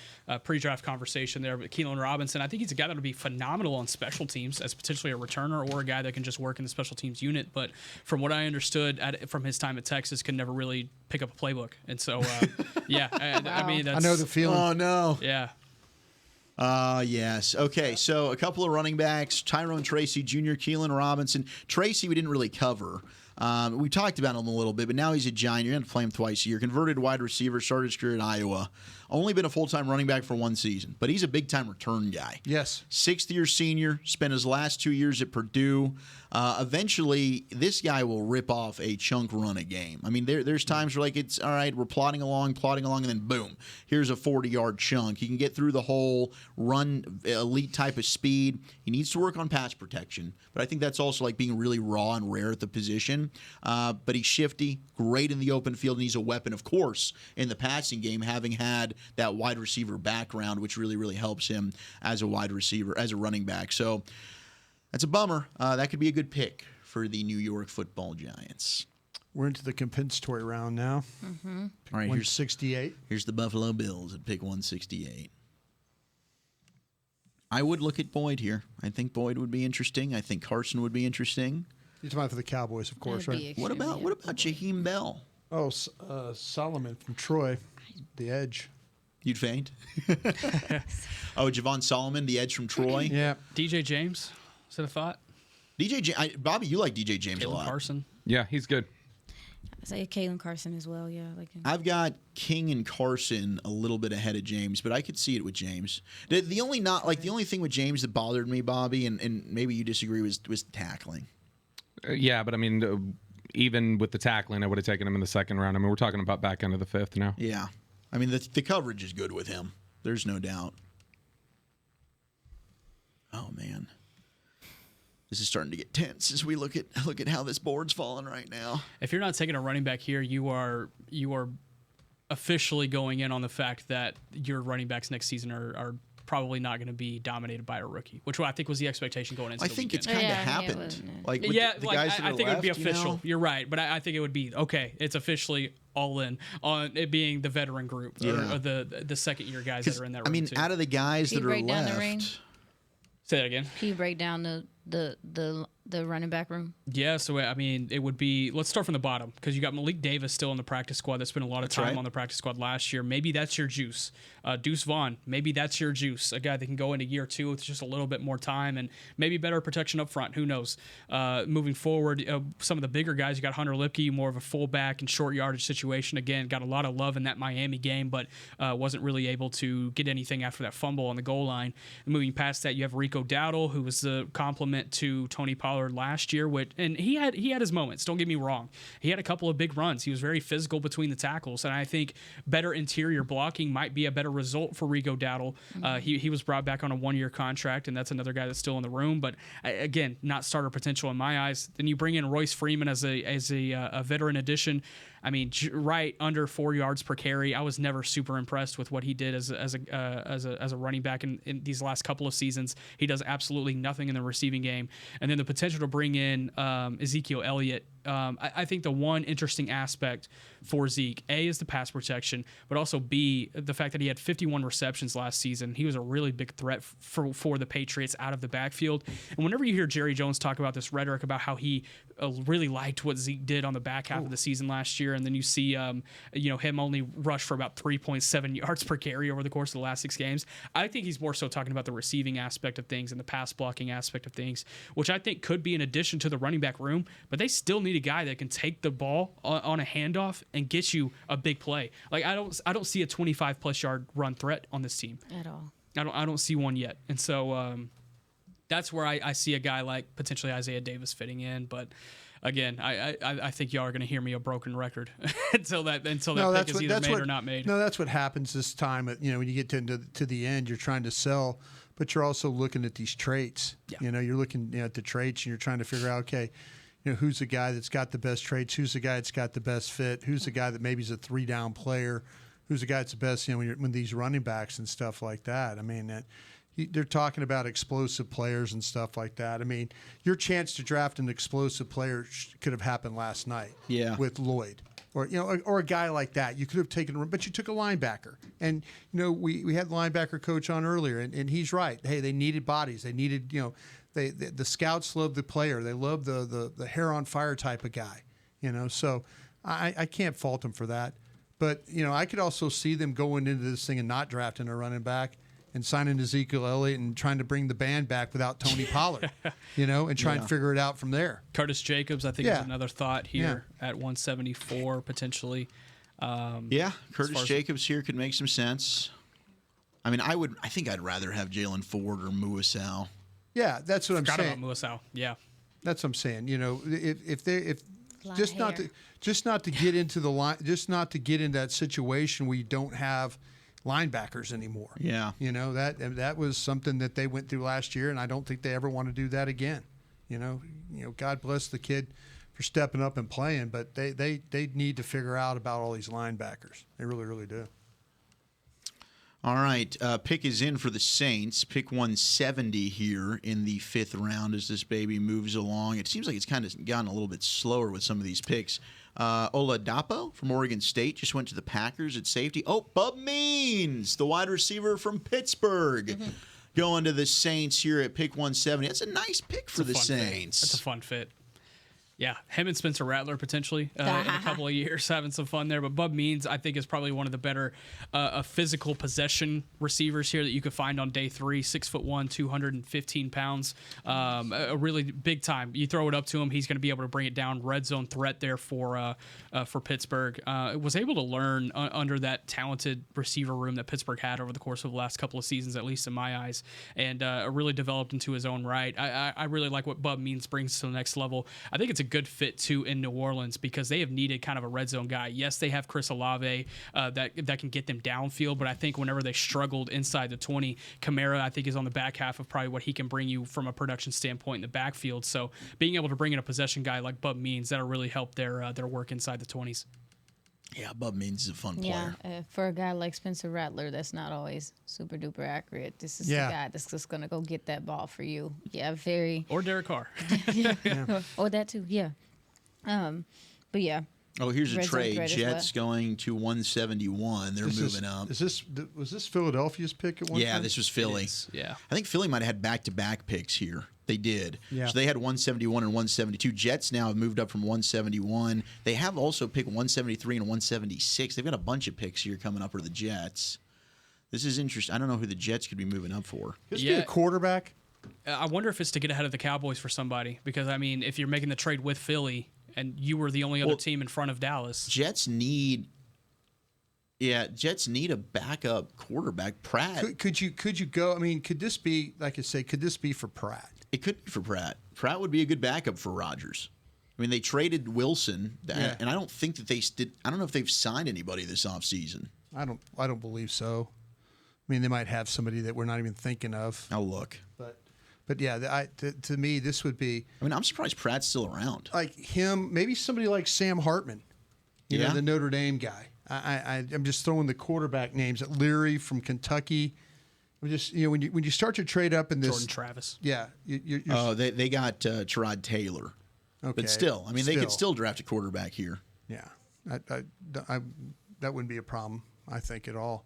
pre-draft conversation there. But Kaylin Robinson, I think he's a guy that would be phenomenal on special teams as potentially a returner or a guy that can just work in the special teams unit. But from what I understood from his time at Texas, could never really pick up a playbook. And so, I mean, I know the feeling. Oh, no. Yeah. Yes. Okay, so a couple of running backs, Tyrone Tracy Jr., Kaylin Robinson. Tracy we didn't really cover. We talked about him a little bit, but now he's a giant. You're going to play him twice a year. Converted wide receiver, started his career at Iowa. Only been a full-time running back for one season, but he's a big-time return guy. Yes. Sixth-year senior, spent his last 2 years at Purdue. Eventually, this guy will rip off a chunk run a game. I mean, there's times where it's, all right, we're plodding along, and then boom, here's a 40-yard chunk. He can get through the whole run, elite type of speed. He needs to work on pass protection, but I think that's also being really raw and rare at the position. But he's shifty, great in the open field, and he's a weapon, of course, in the passing game, having had that wide receiver background, which really, really helps him as a wide receiver, as a running back. So that's a bummer. That could be a good pick for the New York Football Giants. We're into the compensatory round now. Mm-hmm. All right, 168. Here's the Buffalo Bills at pick 168. I would look at Boyd here. I think Boyd would be interesting. I think Carson would be interesting. You're talking about for the Cowboys, of course, right? What about Jaheim Bell? Oh, Solomon from Troy, the edge. You'd faint? Oh, Javon Solomon, the edge from Troy? Yeah. DJ James, is that a thought? Bobby, you like DJ James a lot. Carson. Yeah, he's good. I say Kaylin Carson as well. Yeah, like him. I've got King and Carson a little bit ahead of James, but I could see it with James. The only thing with James that bothered me, Bobby, and maybe you disagree, was tackling. Yeah, but I mean, even with the tackling, I would have taken him in the second round. I mean, we're talking about back end of the fifth now. Yeah. I mean, the coverage is good with him. There's no doubt. Oh, man. This is starting to get tense as we look at how this board's falling right now. If you're not taking a running back here, you are officially going in on the fact that your running backs next season are probably not going to be dominated by a rookie, which I think was the expectation going into the weekend. It's kind of happened. I think it would be official. You're right, but I think it would be, okay, it's officially all in on it being the veteran group or the second-year guys that are in that room, too. Out of the guys that are left... Say that again. Can you break down the running back room? Yeah, so I mean, it would be, let's start from the bottom, because you got Malik Davis still in the practice squad that spent a lot of time on the practice squad last year. Maybe that's your juice. Deuce Vaughn, maybe that's your juice. A guy that can go into year two with just a little bit more time and maybe better protection up front. Who knows? Moving forward, some of the bigger guys, you got Hunter Lipke, more of a fullback and short yardage situation. Again, got a lot of love in that Miami game, but wasn't really able to get anything after that fumble on the goal line. And moving past that, you have Rico Dowdle, who was the complement to Tony Pollard last year, and he had his moments. Don't get me wrong. He had a couple of big runs. He was very physical between the tackles, and I think better interior blocking might be a better result for Rico Dowdle. He was brought back on a one-year contract, and that's another guy that's still in the room. But again, not starter potential in my eyes. Then you bring in Royce Freeman as a veteran addition. I mean, right under 4 yards per carry. I was never super impressed with what he did as a running back in these last couple of seasons. He does absolutely nothing in the receiving game. And then the potential to bring in Ezekiel Elliott. I think the one interesting aspect for Zeke, A, is the pass protection, but also B, the fact that he had 51 receptions last season. He was a really big threat for the Patriots out of the backfield. And whenever you hear Jerry Jones talk about this rhetoric about how he really liked what Zeke did on the back half of the season last year, and then you see him only rush for about 3.7 yards per carry over the course of the last 6 games, I think he's more so talking about the receiving aspect of things and the pass blocking aspect of things, which I think could be an addition to the running back room, but they still need a guy that can take the ball on a handoff and get you a big play. Like I don't see a 25+ yard run threat on this team at all. I don't see one yet, and so that's where I see a guy like potentially Isaiah Davis fitting in. But again, I think y'all are going to hear me a broken record until that pick is either made or not made. No, that's what happens this time. When you get to the end, you're trying to sell, but you're also looking at these traits. Yeah. You're looking at the traits, and you're trying to figure out, okay, who's the guy that's got the best traits? Who's the guy that's got the best fit? Who's the guy that maybe is a 3-down player? Who's the guy that's the best? When these running backs and stuff like that. I mean, they're talking about explosive players and stuff like that. I mean, your chance to draft an explosive player could have happened last night. Yeah. With Lloyd, or a guy like that. You could have taken, but you took a linebacker. And we had the linebacker coach on earlier, and he's right. Hey, they needed bodies. They needed the scouts love the player. They love the hair on fire type of guy. So I can't fault them for that. But I could also see them going into this thing and not drafting a running back and signing Ezekiel Elliott and trying to bring the band back without Tony Pollard, and try and figure it out from there. Curtis Jacobs, I think, is another thought here at 174 potentially. Curtis Jacobs here could make some sense. I mean, I think I'd rather have Jalen Ford or Muasau. Yeah, that's what I'm saying. Forgot about Muasau. Yeah, that's what I'm saying. If just not to get into the line, just not to get in that situation where you don't have linebackers anymore. Yeah, that was something that they went through last year, and I don't think they ever want to do that again. God bless the kid for stepping up and playing, but they need to figure out about all these linebackers. They really, really do. All right, pick is in for the Saints. Pick 170 here in the 5th round as this baby moves along. It seems like it's kind of gotten a little bit slower with some of these picks. Oladapo from Oregon State just went to the Packers at safety. Oh, Bub Means, the wide receiver from Pittsburgh. going to the Saints here at pick 170. That's a nice pick for the Saints. That's a fun fit. Yeah, him and Spencer Rattler potentially in a couple of years having some fun there. But Bub Means, I think, is probably one of the better physical possession receivers here that you could find on day 3. 6'1", 215 pounds. A really big time. You throw it up to him, he's going to be able to bring it down. Red zone threat there for Pittsburgh. Was able to learn under that talented receiver room that Pittsburgh had over the course of the last couple of seasons, at least in my eyes, and really developed into his own right. I really like what Bub Means brings to the next level. I think it's a good fit too in New Orleans because they have needed kind of a red zone guy. Yes, they have Chris Olave that can get them downfield, but I think whenever they struggled inside the 20, Kamara I think is on the back half of probably what he can bring you from a production standpoint in the backfield. So being able to bring in a possession guy like Bub Means, that'll really help their work inside the 20s. Yeah, Bub Means is a fun player. Yeah, for a guy like Spencer Rattler, that's not always super duper accurate. This is the guy that's just gonna go get that ball for you. Yeah, very. Or Derek Carr. Or that too. Yeah. But yeah. Oh, here's a trade. Jets going to 171. They're moving up. Was this Philadelphia's pick at one Yeah, time? this was Philly. Yeah. I think Philly might have had back-to-back picks here. They did. Yeah. So they had 171 and 172. Jets now have moved up from 171. They have also picked 173 and 176. They've got a bunch of picks here coming up for the Jets. This is interesting. I don't know who the Jets could be moving up for. This be a quarterback? I wonder if it's to get ahead of the Cowboys for somebody because, I mean, if you're making the trade with Philly and you were the only other team in front of Dallas. Jets need a backup quarterback. Pratt. Could you go? I mean, could this be, like I say, could this be for Pratt? It could be for Pratt. Pratt would be a good backup for Rodgers. I mean, they traded Wilson, and I don't think that they did. I don't know if they've signed anybody this offseason. I don't believe so. I mean, they might have somebody that we're not even thinking of. I'll look. But yeah, to me, this would be. I mean, I'm surprised Pratt's still around. Like him, maybe somebody like Sam Hartman, you know, the Notre Dame guy. I'm just throwing the quarterback names. Leary from Kentucky. I'm just, you know, when you start to trade up in this. Jordan Travis. Yeah. They got Tyrod Taylor. Okay. But still, I mean, they could still draft a quarterback here. Yeah. That wouldn't be a problem, I think, at all.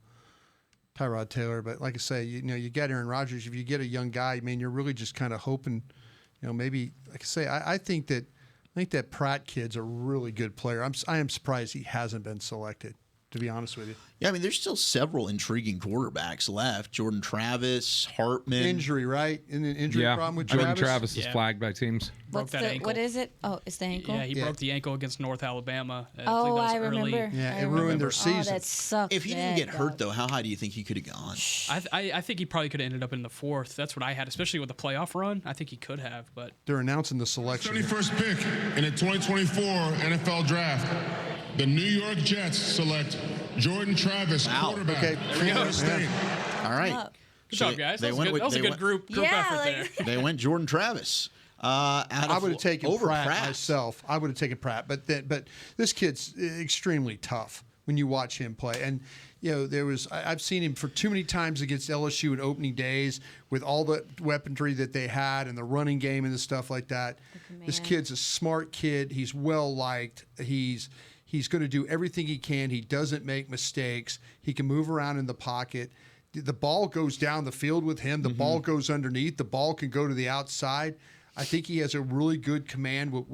Tyrod Taylor, but like I say, you get Aaron Rodgers. If you get a young guy, I mean, you're really just kind of hoping, maybe, like I say, I think that Pratt kid's a really good player. I am surprised he hasn't been selected, to be honest with you. Yeah, I mean, there's still several intriguing quarterbacks left. Jordan Travis, Hartman. Injury, right? And an injury problem with Travis? Jordan Travis is flagged by teams. Broke that ankle. What is it? Oh, it's the ankle? Yeah, he broke the ankle against North Alabama. I remember. Yeah, it ruined their season. Oh, that sucked. If he didn't get hurt, though, how high do you think he could have gone? I think he probably could have ended up in the 4th. That's what I had, especially with the playoff run. I think he could have, but they're announcing the selection. 71st pick in the 2024 NFL Draft. The New York Jets select Jordan Travis, quarterback, Florida State. All right. Good job, guys. That was a good group effort there. They went Jordan Travis. I would have taken Pratt myself. I would have taken Pratt, but this kid's extremely tough when you watch him play. And I've seen him for too many times against LSU in opening days with all the weaponry that they had and the running game and the stuff like that. This kid's a smart kid. He's well liked. He's going to do everything he can. He doesn't make mistakes. He can move around in the pocket. The ball goes down the field with him. The ball goes underneath. The ball can go to the outside. I think he has a really good command with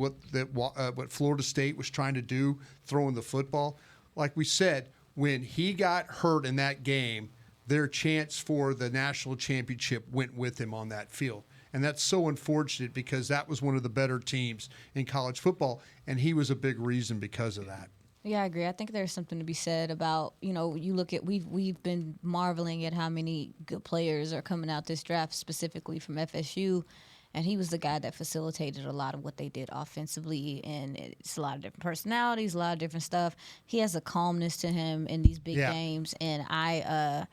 what Florida State was trying to do, throwing the football. Like we said, when he got hurt in that game, their chance for the national championship went with him on that field. And that's so unfortunate because that was one of the better teams in college football, and he was a big reason because of that. Yeah, I agree. I think there's something to be said about, you look at, we've been marveling at how many good players are coming out this draft, specifically from FSU, and he was the guy that facilitated a lot of what they did offensively, and it's a lot of different personalities, a lot of different stuff. He has a calmness to him in these big games, and I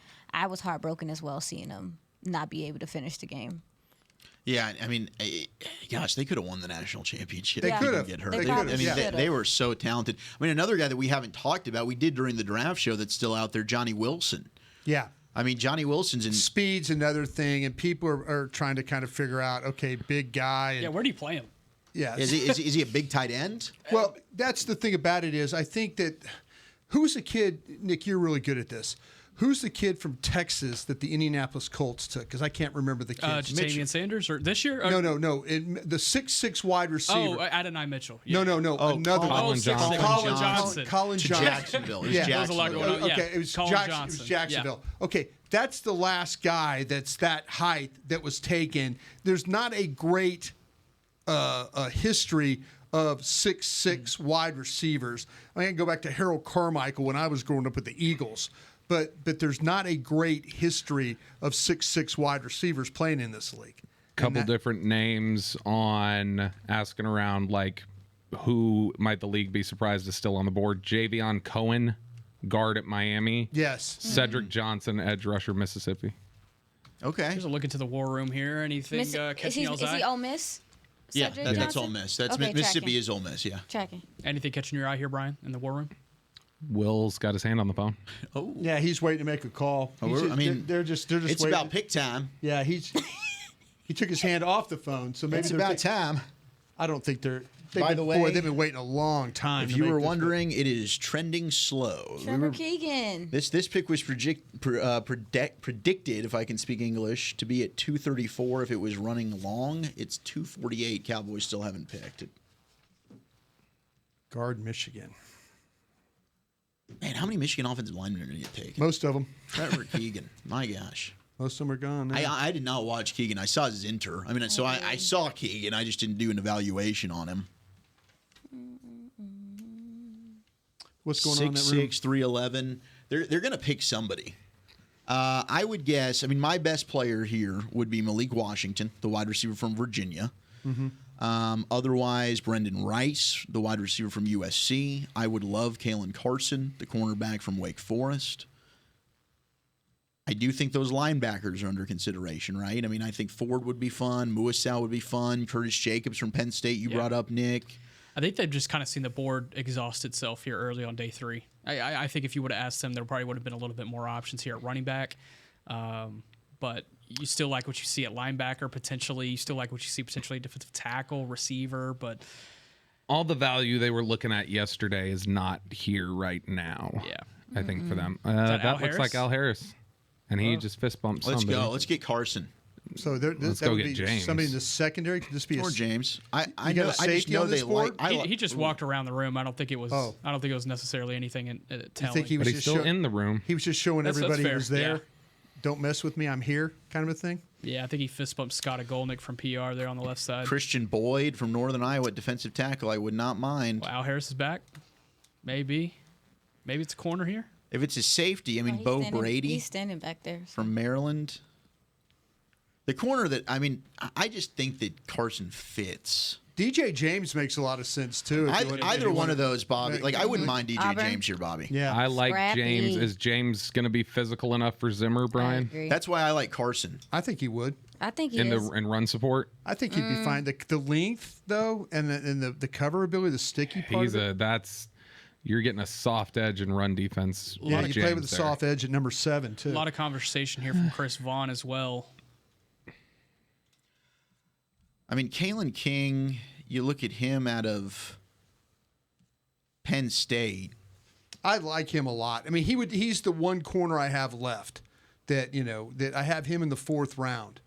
was heartbroken as well seeing him not be able to finish the game. Yeah, I mean, gosh, they could have won the national championship. They could have. Get hurt. They were so talented. I mean, another guy that we haven't talked about, we did during the draft show that's still out there, Johnny Wilson. Yeah. I mean, Johnny Wilson's in speed's another thing, and people are trying to kind of figure out, okay, big guy. And, where do you play him? Yeah. Is he a big tight end? Well, that's the thing about it is I think that who's a kid, Nick, you're really good at this. Who's the kid from Texas that the Indianapolis Colts took? Because I can't remember the kid. Jatavian Sanders or this year? No. The 6'6" wide receiver. Oh, Adonai Mitchell. No. Another Colin one. Johnson. Colin To Johnson. Jacksonville. Yeah. There was a lot going on. Okay, it was Jacksonville. Yeah. Okay, that's the last guy that's that height that was taken. There's not a great history of 6'6" wide receivers. I can go back to Harold Carmichael when I was growing up with the Eagles. But there's not a great history of 6'6" wide receivers playing in this league. Couple different names on asking around, like who might the league be surprised is still on the board. Javion Cohen, guard at Miami. Yes. Cedric Johnson, edge rusher, Mississippi. Okay. There's a look into the war room here. Anything catching y'all's eye? Is he Ole Miss? Yeah, Cedric that's Johnson? Ole Miss. That's Okay, Mississippi tracking. is Ole Miss, yeah. Tracking. Anything catching your eye here, Brian, in the war room? Will's got his hand on the phone. Oh. Yeah, he's waiting to make a call. They're just it's waiting. about pick time. Yeah, he took his hand off the phone, so maybe It's about time. I don't think they're. By the way, they've been waiting a long time. If you were wondering, it is trending slow. Trevor Keegan. This pick was predicted, if I can speak English, to be at 234 if it was running long. It's 248. Cowboys still haven't picked it. Guard Michigan. Man, how many Michigan offensive linemen are going to get taken? Most of them. Trevor Keegan. My gosh. Most of them are gone now. I did not watch Keegan. I saw Zinter. I mean, so I saw Keegan. I just didn't do an evaluation on him. What's going on in that room? 6'6", 311. They're going to pick somebody. I would guess, my best player here would be Malik Washington, the wide receiver from Virginia. Mm-hmm. Otherwise, Brendan Rice, the wide receiver from USC. I would love Kaylin Carson, the cornerback from Wake Forest. I do think those linebackers are under consideration, right? I think Ford would be fun. Muasau would be fun. Curtis Jacobs from Penn State, you brought up, Nick. I think they've just kind of seen the board exhaust itself here early on day 3. I think if you would have asked them, there probably would have been a little bit more options here at running back. But you still like what you see at linebacker potentially. You still like what you see potentially defensive tackle, receiver. But all the value they were looking at yesterday is not here right now. Yeah. I think for them. that That Al looks Harris? like Al Harris. And he just fist bumped Let's somebody. go. Let's get Carson. So Let's that go would get be James. somebody in the secondary. Could this be Or James. I You got know. a I just safety know on this they board? like. he just walked around the room. I don't think it was. Oh. I don't think it was necessarily anything You telling. think he was But he's just still in the room. He was just showing That's everybody he fair, was there. yeah. Don't mess with me. I'm here, kind of a thing. Yeah, I think he fist bumped Scott Agolnik from PR there on the left side. Christian Boyd from Northern Iowa, defensive tackle. I would not mind. Well, Al Harris is back. Maybe it's a corner here. If it's a safety, He's Bo standing- Brady He's standing back there. from Maryland. The corner that, I just think that Carson fits. DJ James makes a lot of sense too. Either one of those, Bobby. Like, I wouldn't mind DJ Auburn. James here, Bobby. Yeah. I like Scrappy. James. Is James going to be physical enough for Zimmer, Brian? agree. That's why I like Carson. I think he would. I think he In is. in run support? I think he'd be fine. The length though, and the cover ability, the sticky part. You're getting a soft edge in run defense. Yeah, you play with James the there. soft edge at number 7 too. A lot of conversation here from Chris Vaughn as well. Kaylin King, you look at him out of Penn State. I like him a lot. He's the one corner I have left that that I have him in the 4th round.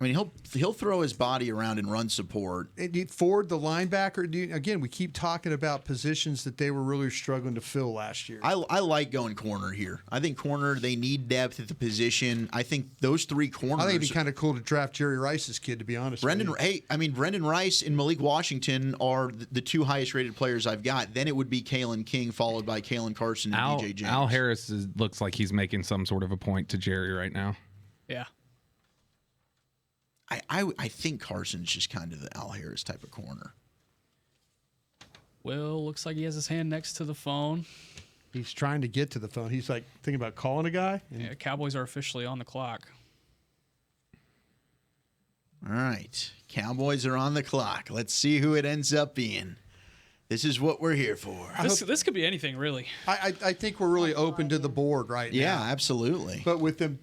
He'll throw his body around and run support. Ford, the linebacker. Again, we keep talking about positions that they were really struggling to fill last year. I like going corner here. I think corner, they need depth at the position. I think those 3 corners. I think it'd be kind of cool to draft Jerry Rice's kid, to be honest. Brendan Rice and Malik Washington are the 2 highest rated players I've got. Then it would be Kaylin King followed by Kaylin Carson and DJ James. Al Harris looks like he's making some sort of a point to Jerry right now. Yeah. I think Carson's just kind of the Al Harris type of corner. Will looks like he has his hand next to the phone. He's trying to get to the phone. He's like thinking about calling a guy. Yeah, Cowboys are officially on the clock. All right. Cowboys are on the clock. Let's see who it ends up being. This is what we're here for. This could be anything, really. I think we're really open to the board right now. Yeah, absolutely. But with them,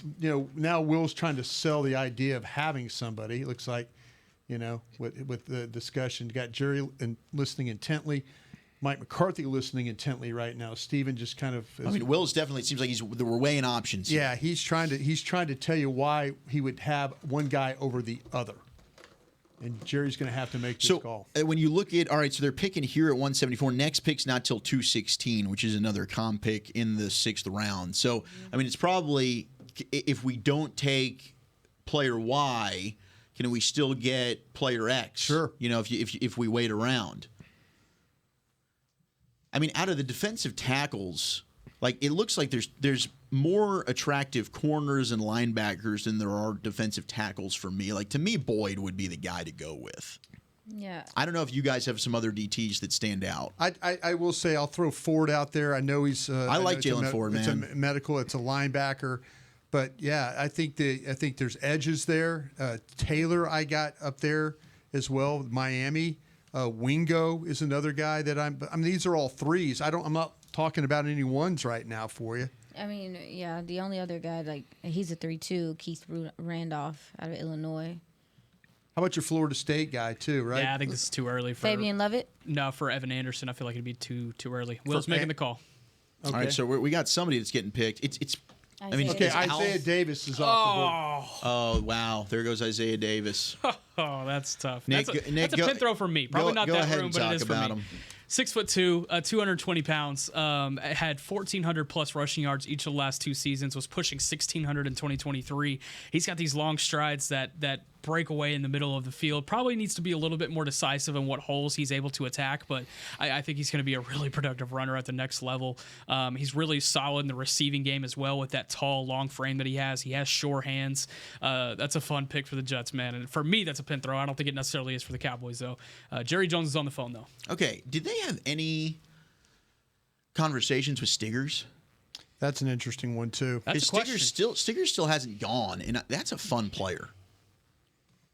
now Will's trying to sell the idea of having somebody. It looks like, with the discussion, got Jerry listening intently. Mike McCarthy listening intently right now. Steven just kind of. I mean, Will's definitely seems like we're weighing options. Yeah, he's trying to tell you why he would have one guy over the other. And Jerry's going to have to make this call. When you look at, all right, so they're picking here at 174. Next pick's not till 216, which is another comp pick in the 6th round. So, I mean, it's probably, if we don't take player Y, can we still get player X? Sure. You know, if we wait around. I mean, out of the defensive tackles, like it looks like there's more attractive corners and linebackers than there are defensive tackles for me. Like, to me, Boyd would be the guy to go with. Yeah. I don't know if you guys have some other DTs that stand out. I will say I'll throw Ford out there. I know he's. I like Jalen Ford, man. It's a medical. It's a linebacker, but yeah, I think there's edges there. Taylor, I got up there as well. Miami. Wingo is another guy that I mean, these are all threes. I'm not talking about any ones right now for you. I mean, yeah, the only other guy, like, he's a 3-2, Keith Randolph out of Illinois. How about your Florida State guy, too, right? Yeah, I think this is too early for Fabian Lovett? No, for Evan Anderson. I feel like it'd be too early. Will's making the call. Okay. All right, so we got somebody that's getting picked. Isaiah Davis is off the board. Oh, wow. There goes Isaiah Davis. Oh, that's tough. Nick, that's a pin throw for me. Probably not that room, but it is for me. Him. 6'2", 220 pounds. Had 1,400 plus rushing yards each of the last 2 seasons. Was pushing 1,600 in 2023. He's got these long strides that break away in the middle of the field. Probably needs to be a little bit more decisive in what holes he's able to attack, but I think he's going to be a really productive runner at the next level. He's really solid in the receiving game as well with that tall, long frame that he has. He has sure hands. That's a fun pick for the Jets, man. And for me, that's a pin throw. I don't think it necessarily is for the Cowboys, though. Jerry Jones is on the phone, though. Okay. Did they have any conversations with Stiggers? That's an interesting one, too. Stiggers still hasn't gone, and that's a fun player.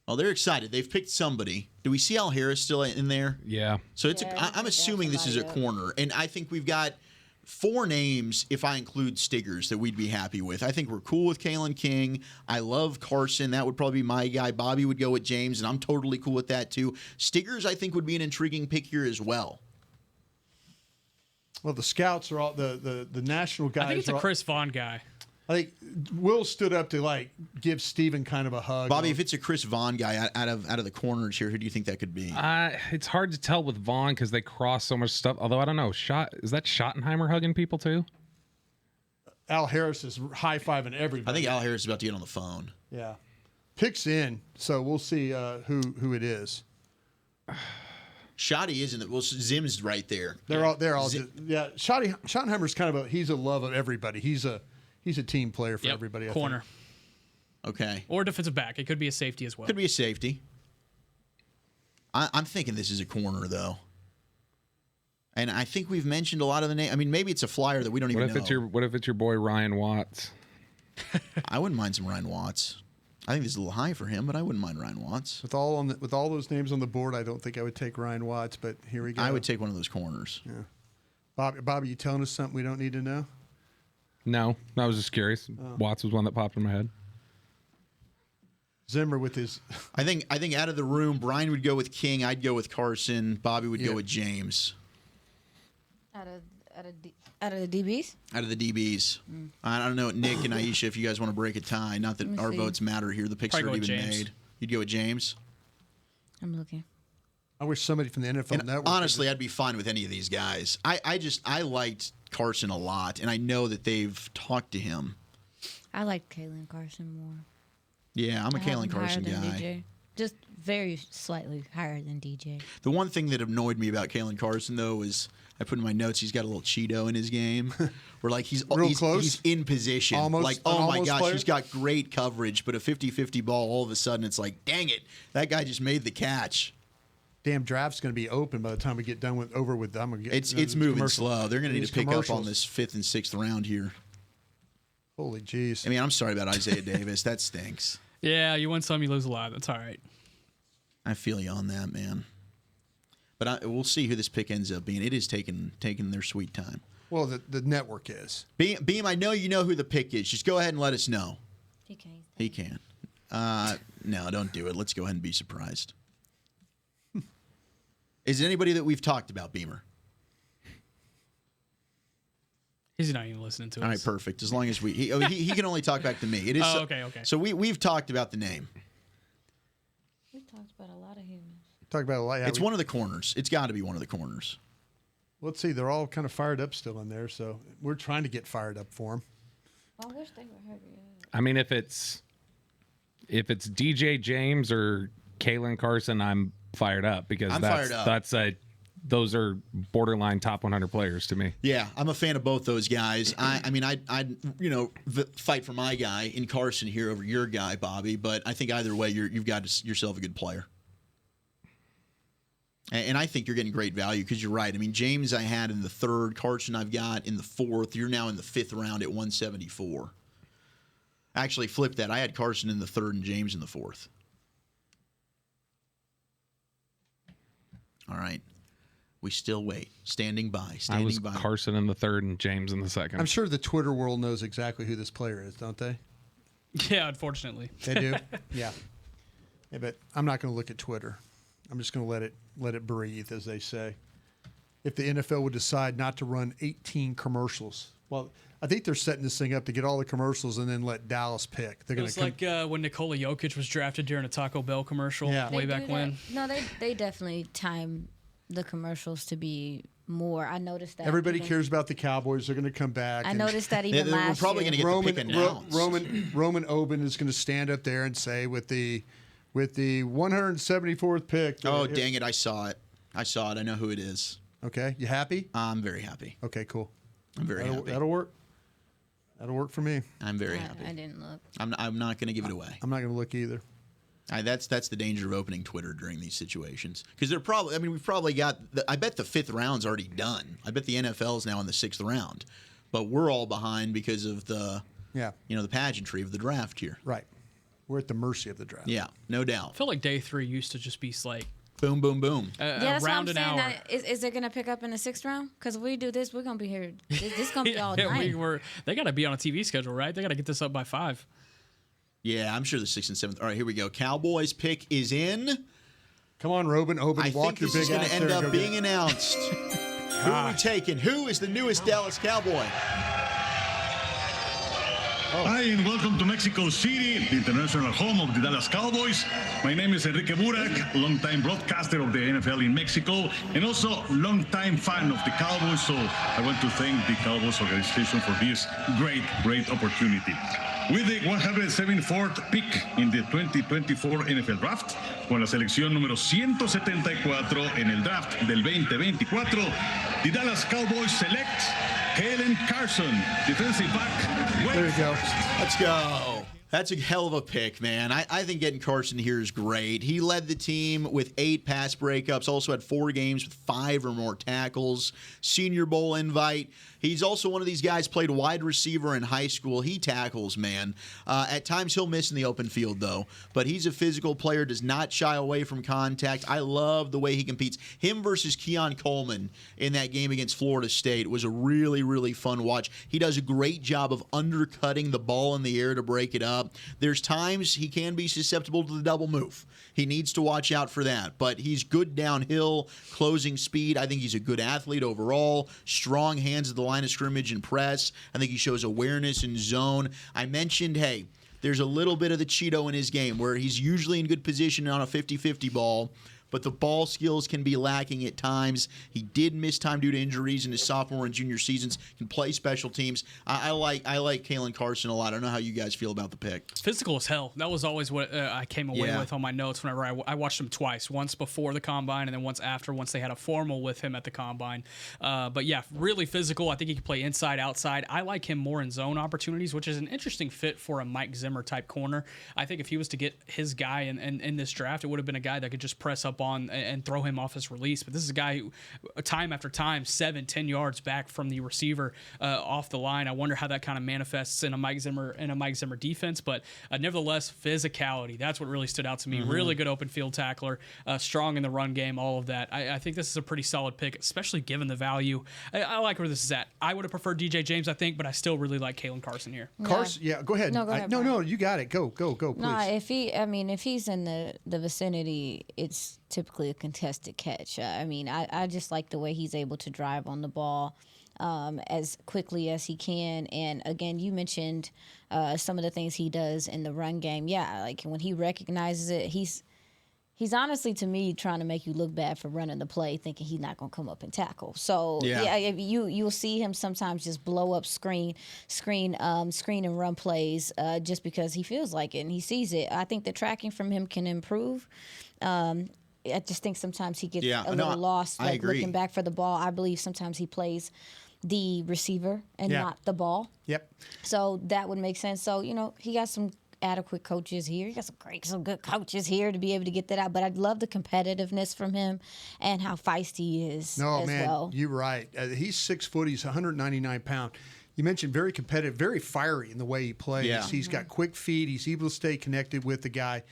Oh, they're excited. They've picked somebody. Do we see Al Harris still in there? Yeah. So I'm assuming this is a corner, and I think we've got 4 names, if I include Stiggers, that we'd be happy with. I think we're cool with Kaylin King. I love Carson. That would probably be my guy. Bobby would go with James, and I'm totally cool with that too. Stiggers, I think, would be an intriguing pick here as well. Well, the scouts are all the national guys. I think it's a Chris Vaughn guy. I think Will stood up to give Steven kind of a hug. Bobby, if it's a Chris Vaughn guy out of the corners here, who do you think that could be? It's hard to tell with Vaughn because they cross so much stuff. Although I don't know, is that Schottenheimer hugging people too? Al Harris is high-fiving everybody. I think Al Harris is about to get on the phone. Yeah, picks in, so we'll see who it is. Shotty isn't it? Well, Zim's right there. They're all Schottenheimer's kind of he's a love of everybody. He's a team player for everybody. I corner. think. Okay. Or defensive back. It could be a safety as well. Could be a safety. I'm thinking this is a corner, though. And I think we've mentioned a lot of the names. I mean, maybe it's a flyer that we don't even know. What if it's your boy Ryan Watts? I wouldn't mind some Ryan Watts. I think this is a little high for him, but I wouldn't mind Ryan Watts. With all those names on the board, I don't think I would take Ryan Watts, but here we go. I would take one of those corners. Yeah. Bobby, you telling us something we don't need to know? No, I was just curious. Watts was one that popped in my head. Zimmer with his. I think out of the room, Brian would go with King. I'd go with Carson. Bobby would go with James. Out of the DBs? Out of the DBs. I don't know, Nick and Aisha, if you guys want to break a tie. Not that our votes matter here. The picks are already been made. You'd go with James? I'm looking. I wish somebody from the NFL Network. Honestly, I'd be fine with any of these guys. I liked Carson a lot, and I know that they've talked to him. I like Kaylin Carson more. Yeah, I'm a Kaylin Carson guy. DJ. Just very slightly higher than DJ. The one thing that annoyed me about Kaylin Carson, though, is I put in my notes he's got a little Cheeto in his game. Where he's close. He's in position. Oh my gosh, player? He's got great coverage, but a 50-50 ball, all of a sudden it's like, dang it, that guy just made the catch. Damn draft's going to be open by the time we get done with them. It's moving slow. They're going to need to pick up on this 5th and 6th round here. Holy jeez. I mean, I'm sorry about Isaiah Davis. That stinks. Yeah, you win some, you lose a lot. That's all right. I feel you on that, man. But we'll see who this pick ends up being. It is taking their sweet time. Well, the network is. Beam, I know you know who the pick is. Just go ahead and let us know. He can. No, don't do it. Let's go ahead and be surprised. Is it anybody that we've talked about, Beamer? He's not even listening to us. All right, perfect. As long as he can only talk back to me. It is okay. So we've talked about the name. We talked about a lot of humans. Talk about a lot. Yeah, It's one of the corners. It's got to be one of the corners. Let's see. They're all kind of fired up still in there, so we're trying to get fired up for them. I wish they were heavier. I mean, if it's DJ James or Kaylin Carson, I'm fired up because fired up. Those are borderline top 100 players to me. Yeah, I'm a fan of both those guys. I'd fight for my guy in Carson here over your guy, Bobby. But I think either way, you've got yourself a good player. And I think you're getting great value because you're right. I mean, James I had in the 3rd, Carson I've got in the 4th. You're now in the 5th round at 174. Actually, flip that. I had Carson in the 3rd and James in the 4th. All right. We still wait. Standing by. I was Carson in the 3rd and James in the 2nd. I'm sure the Twitter world knows exactly who this player is, don't they? Yeah, unfortunately. They do? Yeah, but I'm not going to look at Twitter. I'm just going to let it breathe, as they say. If the NFL would decide not to run 18 commercials, well, I think they're setting this thing up to get all the commercials and then let Dallas pick. They're It was like when Nikola Jokic was drafted during a Taco Bell commercial way back when. No, they definitely time the commercials to be more. I noticed that. Everybody cares about the Cowboys. They're going to come back. I noticed that even last year. We're probably going to get the pick announced. Roman Oben is going to stand up there and say with the 174th pick. Oh, dang it. I saw it. I know who it is. Okay. You happy? I'm very happy. Okay, cool. I'm very happy. That'll work. That'll work for me. I'm very happy. I didn't look. I'm not going to give it away. I'm not going to look either. That's the danger of opening Twitter during these situations because they're probably. I mean, we've probably got. I bet the 5th round's already done. I bet the NFL's now in the 6th round, but we're all behind because of the the pageantry of the draft here. Right. We're at the mercy of the draft. Yeah, no doubt. I feel like day 3 used to just be like boom, boom, boom. That's around what I'm saying. Is it going to pick up in the 6th round? Because if we do this, we're going to be here. This is going to be all night. They got to be on a TV schedule, right? They got to get this up by 5. Yeah, I'm sure the 6th and 7th. All right, here we go. Cowboys pick is in. Come on, Oben, walk your big ass. I think this is going to end up being announced. Who are we taking? Who is the newest Dallas Cowboy? Hi, and welcome to Mexico City, the international home of the Dallas Cowboys. My name is Enrique Burak, longtime broadcaster of the NFL in Mexico, and also longtime fan of the Cowboys. So I want to thank the Cowboys organization for this great opportunity. With the 174th pick in the 2024 NFL Draft, con la selección número 174 en el draft del 2024, the Dallas Cowboys select Kaylin Carson, defensive back. There you go. Let's go. That's a hell of a pick, man. I think getting Carson here is great. He led the team with 8 pass breakups, also had 4 games with 5 or more tackles, Senior Bowl invite. He's also one of these guys played wide receiver in high school. He tackles, man. At times he'll miss in the open field, though. But he's a physical player, does not shy away from contact. I love the way he competes. Him versus Keon Coleman in that game against Florida State was a really, really fun watch. He does a great job of undercutting the ball in the air to break it up. There's times he can be susceptible to the double move. He needs to watch out for that. But he's good downhill, closing speed. I think he's a good athlete overall. Strong hands at the line of scrimmage and press. I think he shows awareness in zone. I mentioned, hey, there's a little bit of the Cheeto in his game where he's usually in good position on a 50-50 ball, but the ball skills can be lacking at times. He did miss time due to injuries in his sophomore and junior seasons. Can play special teams. I like Kaylin Carson a lot. I don't know how you guys feel about the pick. Physical as hell. That was always what I came away with on my notes whenever I watched him twice. Once before the combine and then once after, once they had a formal with him at the combine. But yeah, really physical. I think he can play inside, outside. I like him more in zone opportunities, which is an interesting fit for a Mike Zimmer type corner. I think if he was to get his guy in this draft, it would have been a guy that could just press up on and throw him off his release. But this is a guy who, time after time, 7-10 yards back from the receiver off the line. I wonder how that kind of manifests in a Mike Zimmer defense. But nevertheless, physicality. That's what really stood out to me. Mm-hmm. Really good open field tackler, strong in the run game, all of that. I think this is a pretty solid pick, especially given the value. I like where this is at. I would have preferred DJ James, I think, but I still really like Kaylin Carson here. Carson, go ahead. No, go ahead, no, you got it. Go, please. No, if he's in the vicinity, it's typically a contested catch. I just like the way he's able to drive on the ball. as quickly as he can. And again, you mentioned some of the things he does in the run game. Yeah, like when he recognizes it, he's honestly, to me, trying to make you look bad for running the play, thinking he's not going to come up and tackle. So you'll see him sometimes just blow up screen and run plays just because he feels like it and he sees it. I think the tracking from him can improve. I just think sometimes he gets a little lost, like looking back for the ball. I believe sometimes he plays the receiver and not the ball. Yep. So that would make sense. So, he got some adequate coaches here. You got some good coaches here to be able to get that out. But I love the competitiveness from him and how feisty he is. No, as man, well. you're right. He's 6 foot. He's 199 pounds. You mentioned very competitive, very fiery in the way he plays. Yeah. He's got quick feet. He's able to stay connected with the guy.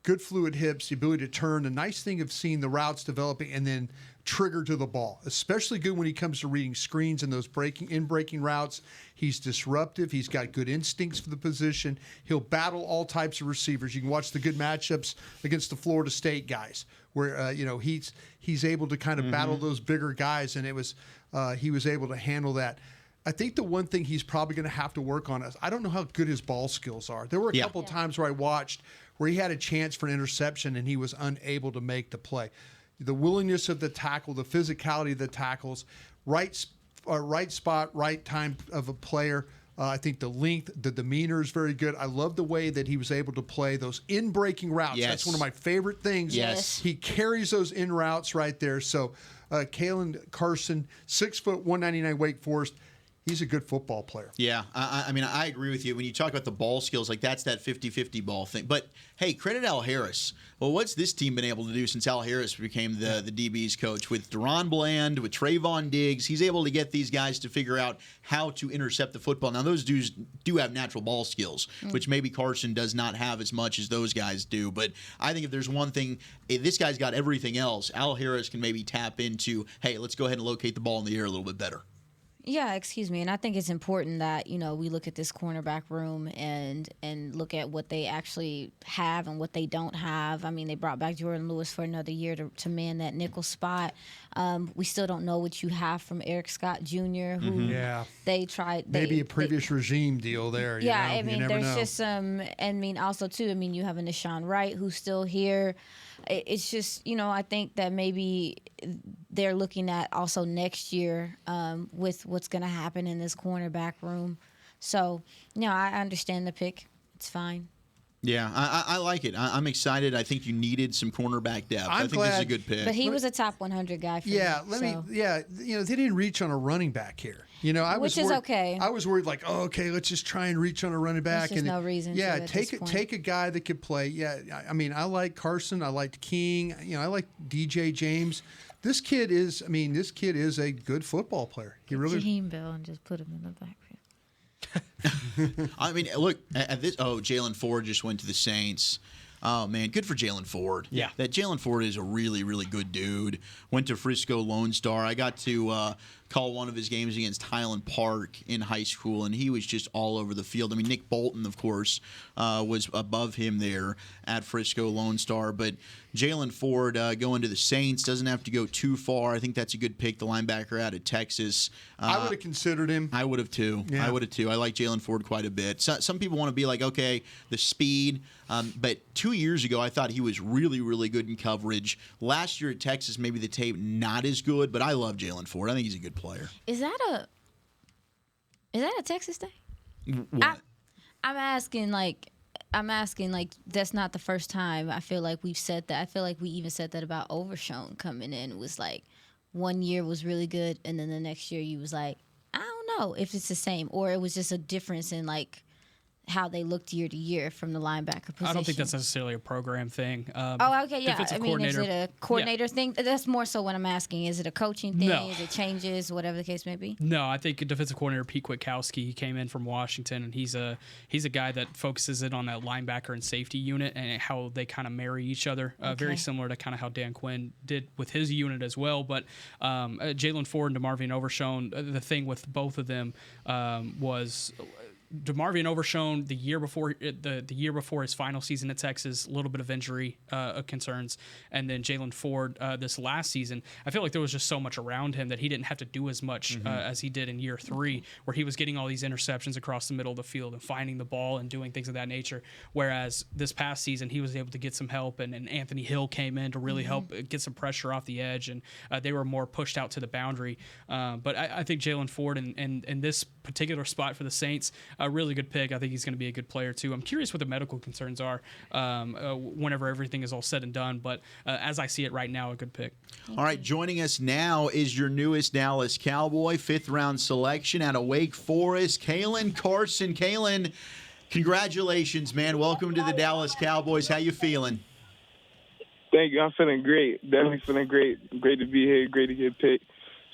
Good fluid hips, the ability to turn. The nice thing of seeing the routes developing and then trigger to the ball, especially good when he comes to reading screens and those breaking routes. He's disruptive. He's got good instincts for the position. He'll battle all types of receivers. You can watch the good matchups against the Florida State guys where he's able to kind of battle those bigger guys, and he was able to handle that. I think the one thing he's probably going to have to work on is I don't know how good his ball skills are. There were a couple of times where I watched where he had a chance for an interception and he was unable to make the play. The willingness of the tackle, the physicality of the tackles, right spot, right time of a player. I think the length, the demeanor is very good. I love the way that he was able to play those in-breaking routes. Yes. That's one of my favorite things. Yes. He carries those in routes right there. So Kaylin Carson, 6 foot, 199 Wake Forest. He's a good football player. Yeah, I mean, I agree with you. When you talk about the ball skills, like that's that 50-50 ball thing. But, hey, credit Al Harris. Well, what's this team been able to do since Al Harris became the DB's coach? With Deron Bland, with Trayvon Diggs, he's able to get these guys to figure out how to intercept the football. Now, those dudes do have natural ball skills, which maybe Carson does not have as much as those guys do. But I think if there's one thing, if this guy's got everything else, Al Harris can maybe tap into, hey, let's go ahead and locate the ball in the air a little bit better. Yeah, excuse me. And I think it's important that, we look at this cornerback room and look at what they actually have and what they don't have. I mean, they brought back Jordan Lewis for another year to man that nickel spot. We still don't know what you have from Eric Scott Jr., who they tried. Maybe a previous regime deal there. Yeah, you there's know. just some, also, too, you have a Nashawn Wright who's still here. It's just, I think that maybe they're looking at also next year with what's going to happen in this cornerback room. So, I understand the pick. It's fine. Yeah, I like it. I'm excited. I think you needed some cornerback depth. I think this is a good pick. But he was a top 100 guy for me. They didn't reach on a running back here. Which is okay. I was worried, let's just try and reach on a running back. There's no reason. Yeah, to take a guy that could play. Yeah, I like Carson. I liked King. I like DJ James. This kid is a good football player. He really. Jaheim Bell and just put him in the backfield. I mean, look at this. Oh, Jalen Ford just went to the Saints. Oh, man, good for Jalen Ford. Yeah. That Jalen Ford is a really, really good dude. Went to Frisco Lone Star. I got to call one of his games against Highland Park in high school, and he was just all over the field. I mean, Nick Bolton, of course, was above him there at Frisco Lone Star. But Jalen Ford going to the Saints doesn't have to go too far. I think that's a good pick, the linebacker out of Texas. I would have considered him. I would have too. Yeah. I would have too. I like Jalen Ford quite a bit. Some people want to be like, okay, the speed. But 2 years ago, I thought he was really, really good in coverage. Last year at Texas, maybe the tape not as good, but I love Jalen Ford. I think he's a good player. Is that a Texas thing? What? I'm asking that's not the first time I feel like we've said that. I feel like we even said that about Overshown coming in. It was like 1 year was really good, and then the next year you was like, I don't know if it's the same, or it was just a difference in like how they looked year to year from the linebacker position. I don't think that's necessarily a program thing. Okay, yeah. Is it a coordinator thing? That's more so what I'm asking. Is it a coaching thing? No. Is it changes, whatever the case may be? No, I think defensive coordinator Pete Kwiatkowski, he came in from Washington, and he's a guy that focuses in on that linebacker and safety unit and how they kind of marry each other. Very similar to kind of how Dan Quinn did with his unit as well. But Jalen Ford and DeMarvion Overshown, the thing with both of them was DeMarvion Overshone the year before the year before his final season at Texas, a little bit of injury concerns, and then Jalen Ford this last season. I feel like there was just so much around him that he didn't have to do as much as he did in year 3, where he was getting all these interceptions across the middle of the field and finding the ball and doing things of that nature. Whereas this past season, he was able to get some help, and Anthony Hill came in to really help get some pressure off the edge, and they were more pushed out to the boundary. But I think Jalen Ford in this particular spot for the Saints, a really good pick. I think he's going to be a good player too. I'm curious what the medical concerns are whenever everything is all said and done, but as I see it right now, a good pick. All right, joining us now is your newest Dallas Cowboy, 5th-round selection out of Wake Forest, Kaylin Carson. Kaylin, congratulations, man. Welcome to the Dallas Cowboys. How you feeling? Thank you. I'm feeling great. Definitely feeling great. Great to be here. Great to get picked.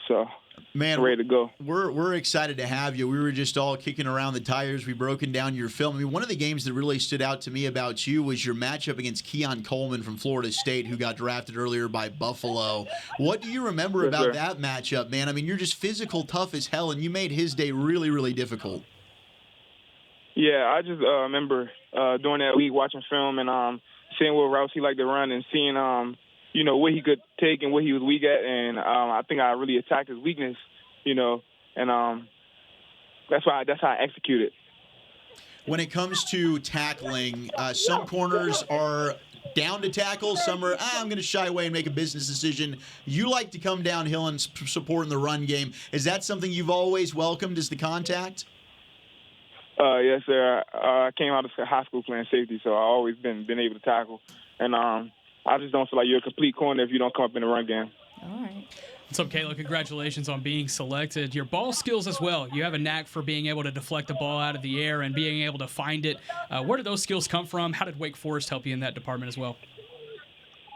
So, man, ready to go. We're excited to have you. We were just all kicking around the tires. We broken down your film. I mean, one of the games that really stood out to me about you was your matchup against Keon Coleman from Florida State, who got drafted earlier by Buffalo. What do you remember about that matchup, man? I mean, you're just physical, tough as hell, and you made his day really, really difficult. Yeah, I just remember during that week watching film and seeing what routes he liked to run and seeing what he could take and what he was weak at, and I think I really attacked his weakness, and that's how I executed. When it comes to tackling, some corners are down to tackle, some are, I'm going to shy away and make a business decision. You like to come downhill and support in the run game. Is that something you've always welcomed, is the contact? Yes, sir. I came out of high school playing safety, so I've always been able to tackle, and I just don't feel like you're a complete corner if you don't come up in the run game. All right. What's up, Kayla? Congratulations on being selected. Your ball skills as well. You have a knack for being able to deflect the ball out of the air and being able to find it. Where did those skills come from? How did Wake Forest help you in that department as well?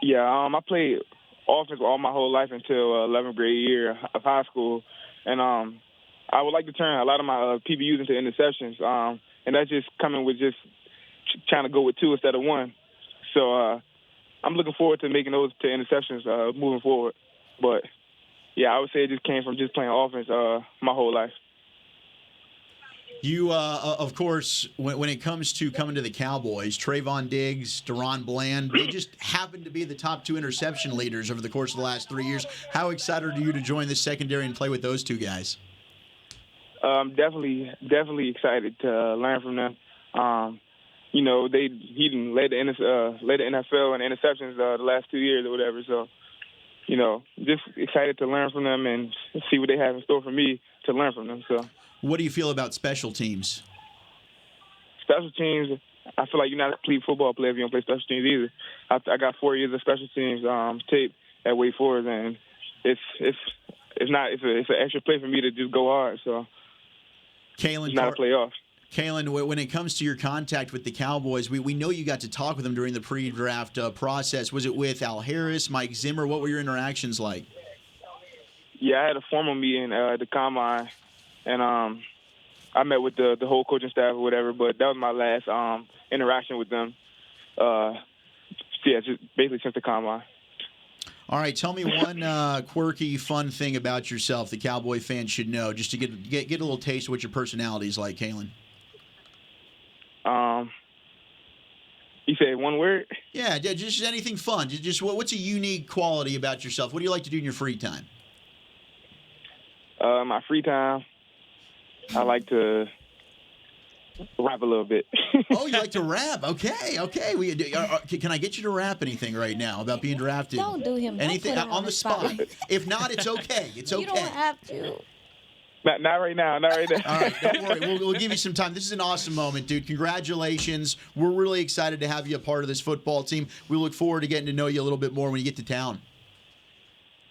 Yeah, I played offense all my whole life until 11th grade year of high school, and I would like to turn a lot of my PBUs into interceptions, and that's just coming with just trying to go with 2 instead of 1. So I'm looking forward to making those to interceptions moving forward. But, yeah, I would say it just came from just playing offense my whole life. You, of course, when it comes to coming to the Cowboys, Trayvon Diggs, Deron Bland, they just happen to be the top 2 interception leaders over the course of the last 3 years. How excited are you to join the secondary and play with those 2 guys? Definitely excited to learn from them. He didn't led the NFL in interceptions the last 2 years or whatever. So, just excited to learn from them and see what they have in store for me to learn from them. So, what do you feel about special teams? Special teams, I feel like you're not a complete football player if you don't play special teams either. I got 4 years of special teams tape at Wake Forest, and it's an extra play for me to just go hard. So. Kaylin, it's not a playoff. Kaylin, when it comes to your contact with the Cowboys, we know you got to talk with them during the pre-draft process. Was it with Al Harris, Mike Zimmer? What were your interactions like? Yeah, I had a formal meeting at the Combine, and I met with the whole coaching staff or whatever, but that was my last interaction with them. Just basically since the Combine. All right, tell me one quirky, fun thing about yourself the Cowboy fans should know, just to get a little taste of what your personality is like, Kaylin. You said one word? Yeah, just anything fun. Just what's a unique quality about yourself? What do you like to do in your free time? My free time, I like to rap a little bit. Oh, you like to rap? Okay. Can I get you to rap anything right now about being drafted? Don't do him. Anything Don't put him on the spot. If not, it's okay. It's okay. You don't have to. Not right now. Not right now. All right, don't worry. We'll give you some time. This is an awesome moment, dude. Congratulations. We're really excited to have you a part of this football team. We look forward to getting to know you a little bit more when you get to town.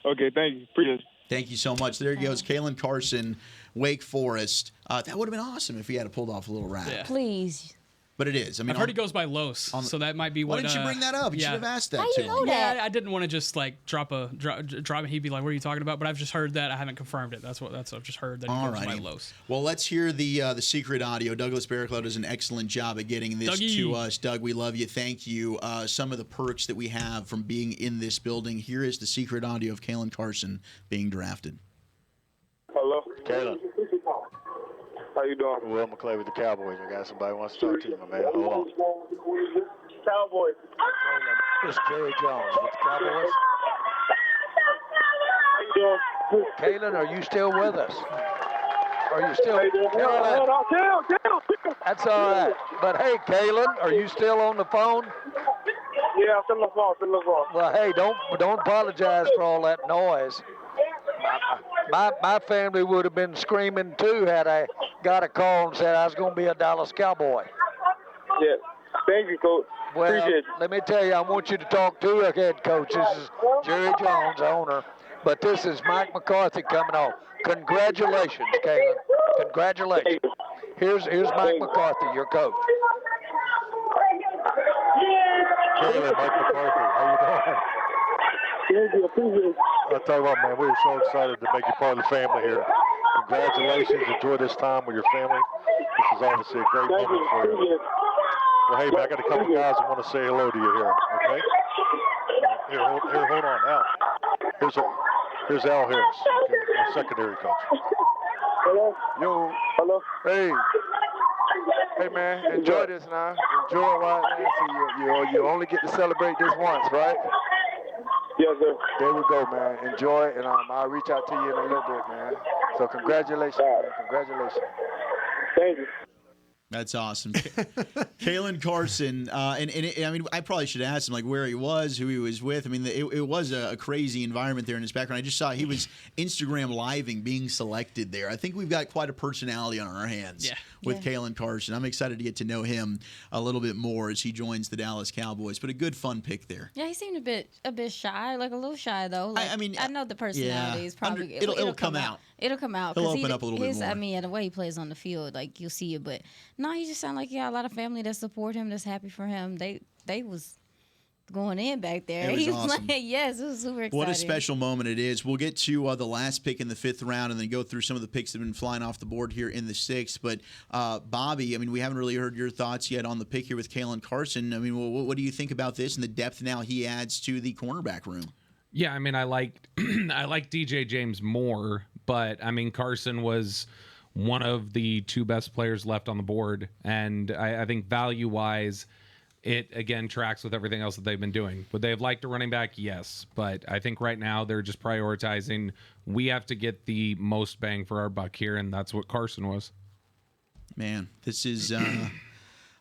Okay, thank you. Appreciate it. Thank you so much. There he goes, Kaylin Carson, Wake Forest. That would have been awesome if he had pulled off a little rap. Yeah. Please. But it is. I mean, I've heard he goes by Los, so that might be what. Why didn't you bring that up? You should have asked that How to you him. know that? Yeah, I didn't want to just like drop. He'd be like, "What are you talking about?" But I've just heard that. I haven't confirmed it. That's I've just heard that he goes by Los. Well, let's hear the secret audio. Douglas Barraclough does an excellent job at getting this to us. Doug, we love you. Thank you. Some of the perks that we have from being in this building. Here is the secret audio of Kaylin Carson being drafted. Hello. Kaylin. How you doing? Will McCurley with the Cowboys. I got somebody who wants to talk to you, my man. Hold on. Cowboys. This is Jerry Jones with the Cowboys. How you doing? Kaylin, are you still with us? Are you still? Kaylin, that's all right. But hey, Kaylin, are you still on the phone? Yeah, I'm still on the phone. Well, hey, don't apologize for all that noise. My family would have been screaming too had I got a call and said I was going to be a Dallas Cowboy. Yeah, thank you, Coach. Well, appreciate it. Let me tell you, I want you to talk to a head coach. This is Jerry Jones, owner, but this is Mike McCarthy coming on. Congratulations, Kaylin. Congratulations. Here's Mike McCarthy, your coach. Kaylin, Mike McCarthy, how you doing? Thank you, appreciate it. I'll tell you what, man, we're so excited to make you part of the family here. Congratulations. Enjoy this time with your family. This is obviously a great moment for you. Well, hey, man, I got a couple guys that want to say hello to you here, okay? Here, hold on, Al. Here's Al Harris, okay, our secondary coach. Hello? Yo. Hello? Hey. Hey, man, enjoy this now. Enjoy it right now. So you only get to celebrate this once, right? Yes, sir. There we go, man. Enjoy it, and I'll reach out to you in a little bit, man. So congratulations, man. Congratulations. Thank you. That's awesome. Kaylin Carson, I mean, I probably should ask him, like, where he was, who he was with. I mean, it was a crazy environment there in his background. I just saw he was Instagram living, being selected there. I think we've got quite a personality on our hands with Kaylin Carson. I'm excited to get to know him a little bit more as he joins the Dallas Cowboys. But a good, fun pick there. Yeah, he seemed a bit shy, like a little shy though. Like, I mean, I know the personality is probably it'll come out. It'll come out. He'll open up a little bit more. I mean, the way he plays on the field, like you'll see it. But no, he just sounded like he got a lot of family that support him, that's happy for him. They was going in back there. It was He was awesome. like, yes, it was super exciting. What a special moment it is. We'll get to the last pick in the 5th round and then go through some of the picks that have been flying off the board here in the 6th. But, Bobby, I mean, we haven't really heard your thoughts yet on the pick here with Kaylin Carson. I mean, what do you think about this and the depth now he adds to the cornerback room? Yeah, I mean, I like DJ James more, but I mean, Carson was one of the 2 best players left on the board, and I think value-wise, it again tracks with everything else that they've been doing. Would they have liked a running back? Yes, but I think right now they're just prioritizing. We have to get the most bang for our buck here, and that's what Carson was. Man, this is.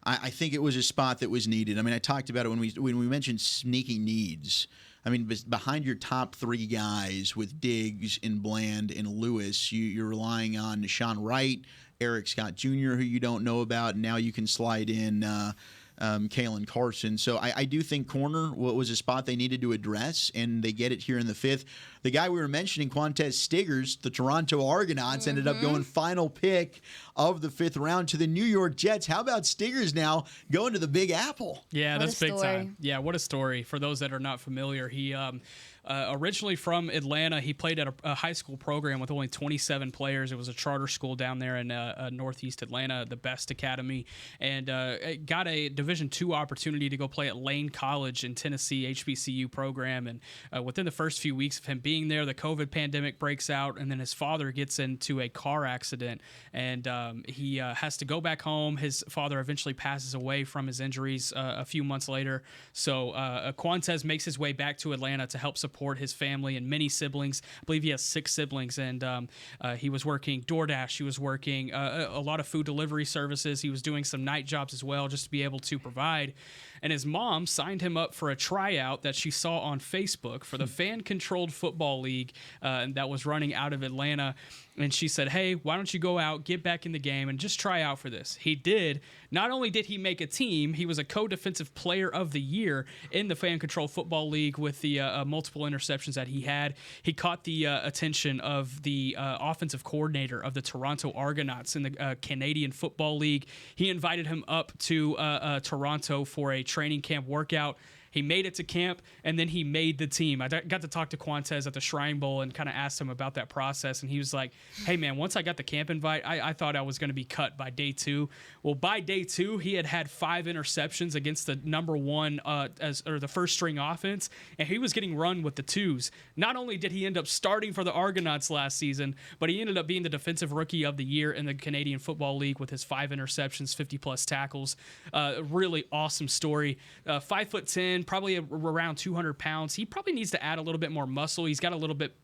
I think it was a spot that was needed. I mean, I talked about it when we mentioned sneaky needs. I mean, behind your top 3 guys with Diggs and Bland and Lewis, you're relying on Deshaun Wright, Eric Scott Jr., who you don't know about, and now you can slide in Kaylin Carson. So I do think corner was a spot they needed to address, and they get it here in the 5th. The guy we were mentioning, Quantez Stiggers, the Toronto Argonauts, ended up going final pick of the 5th round to the New York Jets. How about Stiggers now going to the Big Apple? Yeah, that's big time. Yeah, what a story. For those that are not familiar, he originally from Atlanta. He played at a high school program with only 27 players. It was a charter school down there in northeast Atlanta, the Best Academy, and got a Division II opportunity to go play at Lane College in Tennessee, HBCU program. And within the first few weeks of him being there, the COVID pandemic breaks out, and then his father gets into a car accident, and he has to go back home. His father eventually passes away from his injuries a few months later. So Quantez makes his way back to Atlanta to help support his family and many siblings. I believe he has 6 siblings, and he was working DoorDash. He was working a lot of food delivery services. He was doing some night jobs as well, just to be able to provide. And his mom signed him up for a tryout that she saw on Facebook for the fan-controlled football league that was running out of Atlanta. And she said, hey, why don't you go out, get back in the game, and just try out for this. He did. Not only did he make a team, he was a co-defensive player of the year in the fan-controlled football league with the multiple interceptions that he had. He caught the attention of the offensive coordinator of the Toronto Argonauts in the Canadian Football League. He invited him up to Toronto for a training camp workout. He made it to camp, and then he made the team. I got to talk to Quantez at the Shrine Bowl and kind of asked him about that process, and he was like, hey, man, once I got the camp invite, I thought I was going to be cut by day 2. Well, by day 2, he had 5 interceptions against the number 1 the first string offense, and he was getting run with the 2s. Not only did he end up starting for the Argonauts last season, but he ended up being the defensive rookie of the year in the Canadian Football League with his 5 interceptions, 50-plus tackles. Really awesome story. 5'10", probably around 200 pounds. He probably needs to add a little bit more muscle. He's got a little bit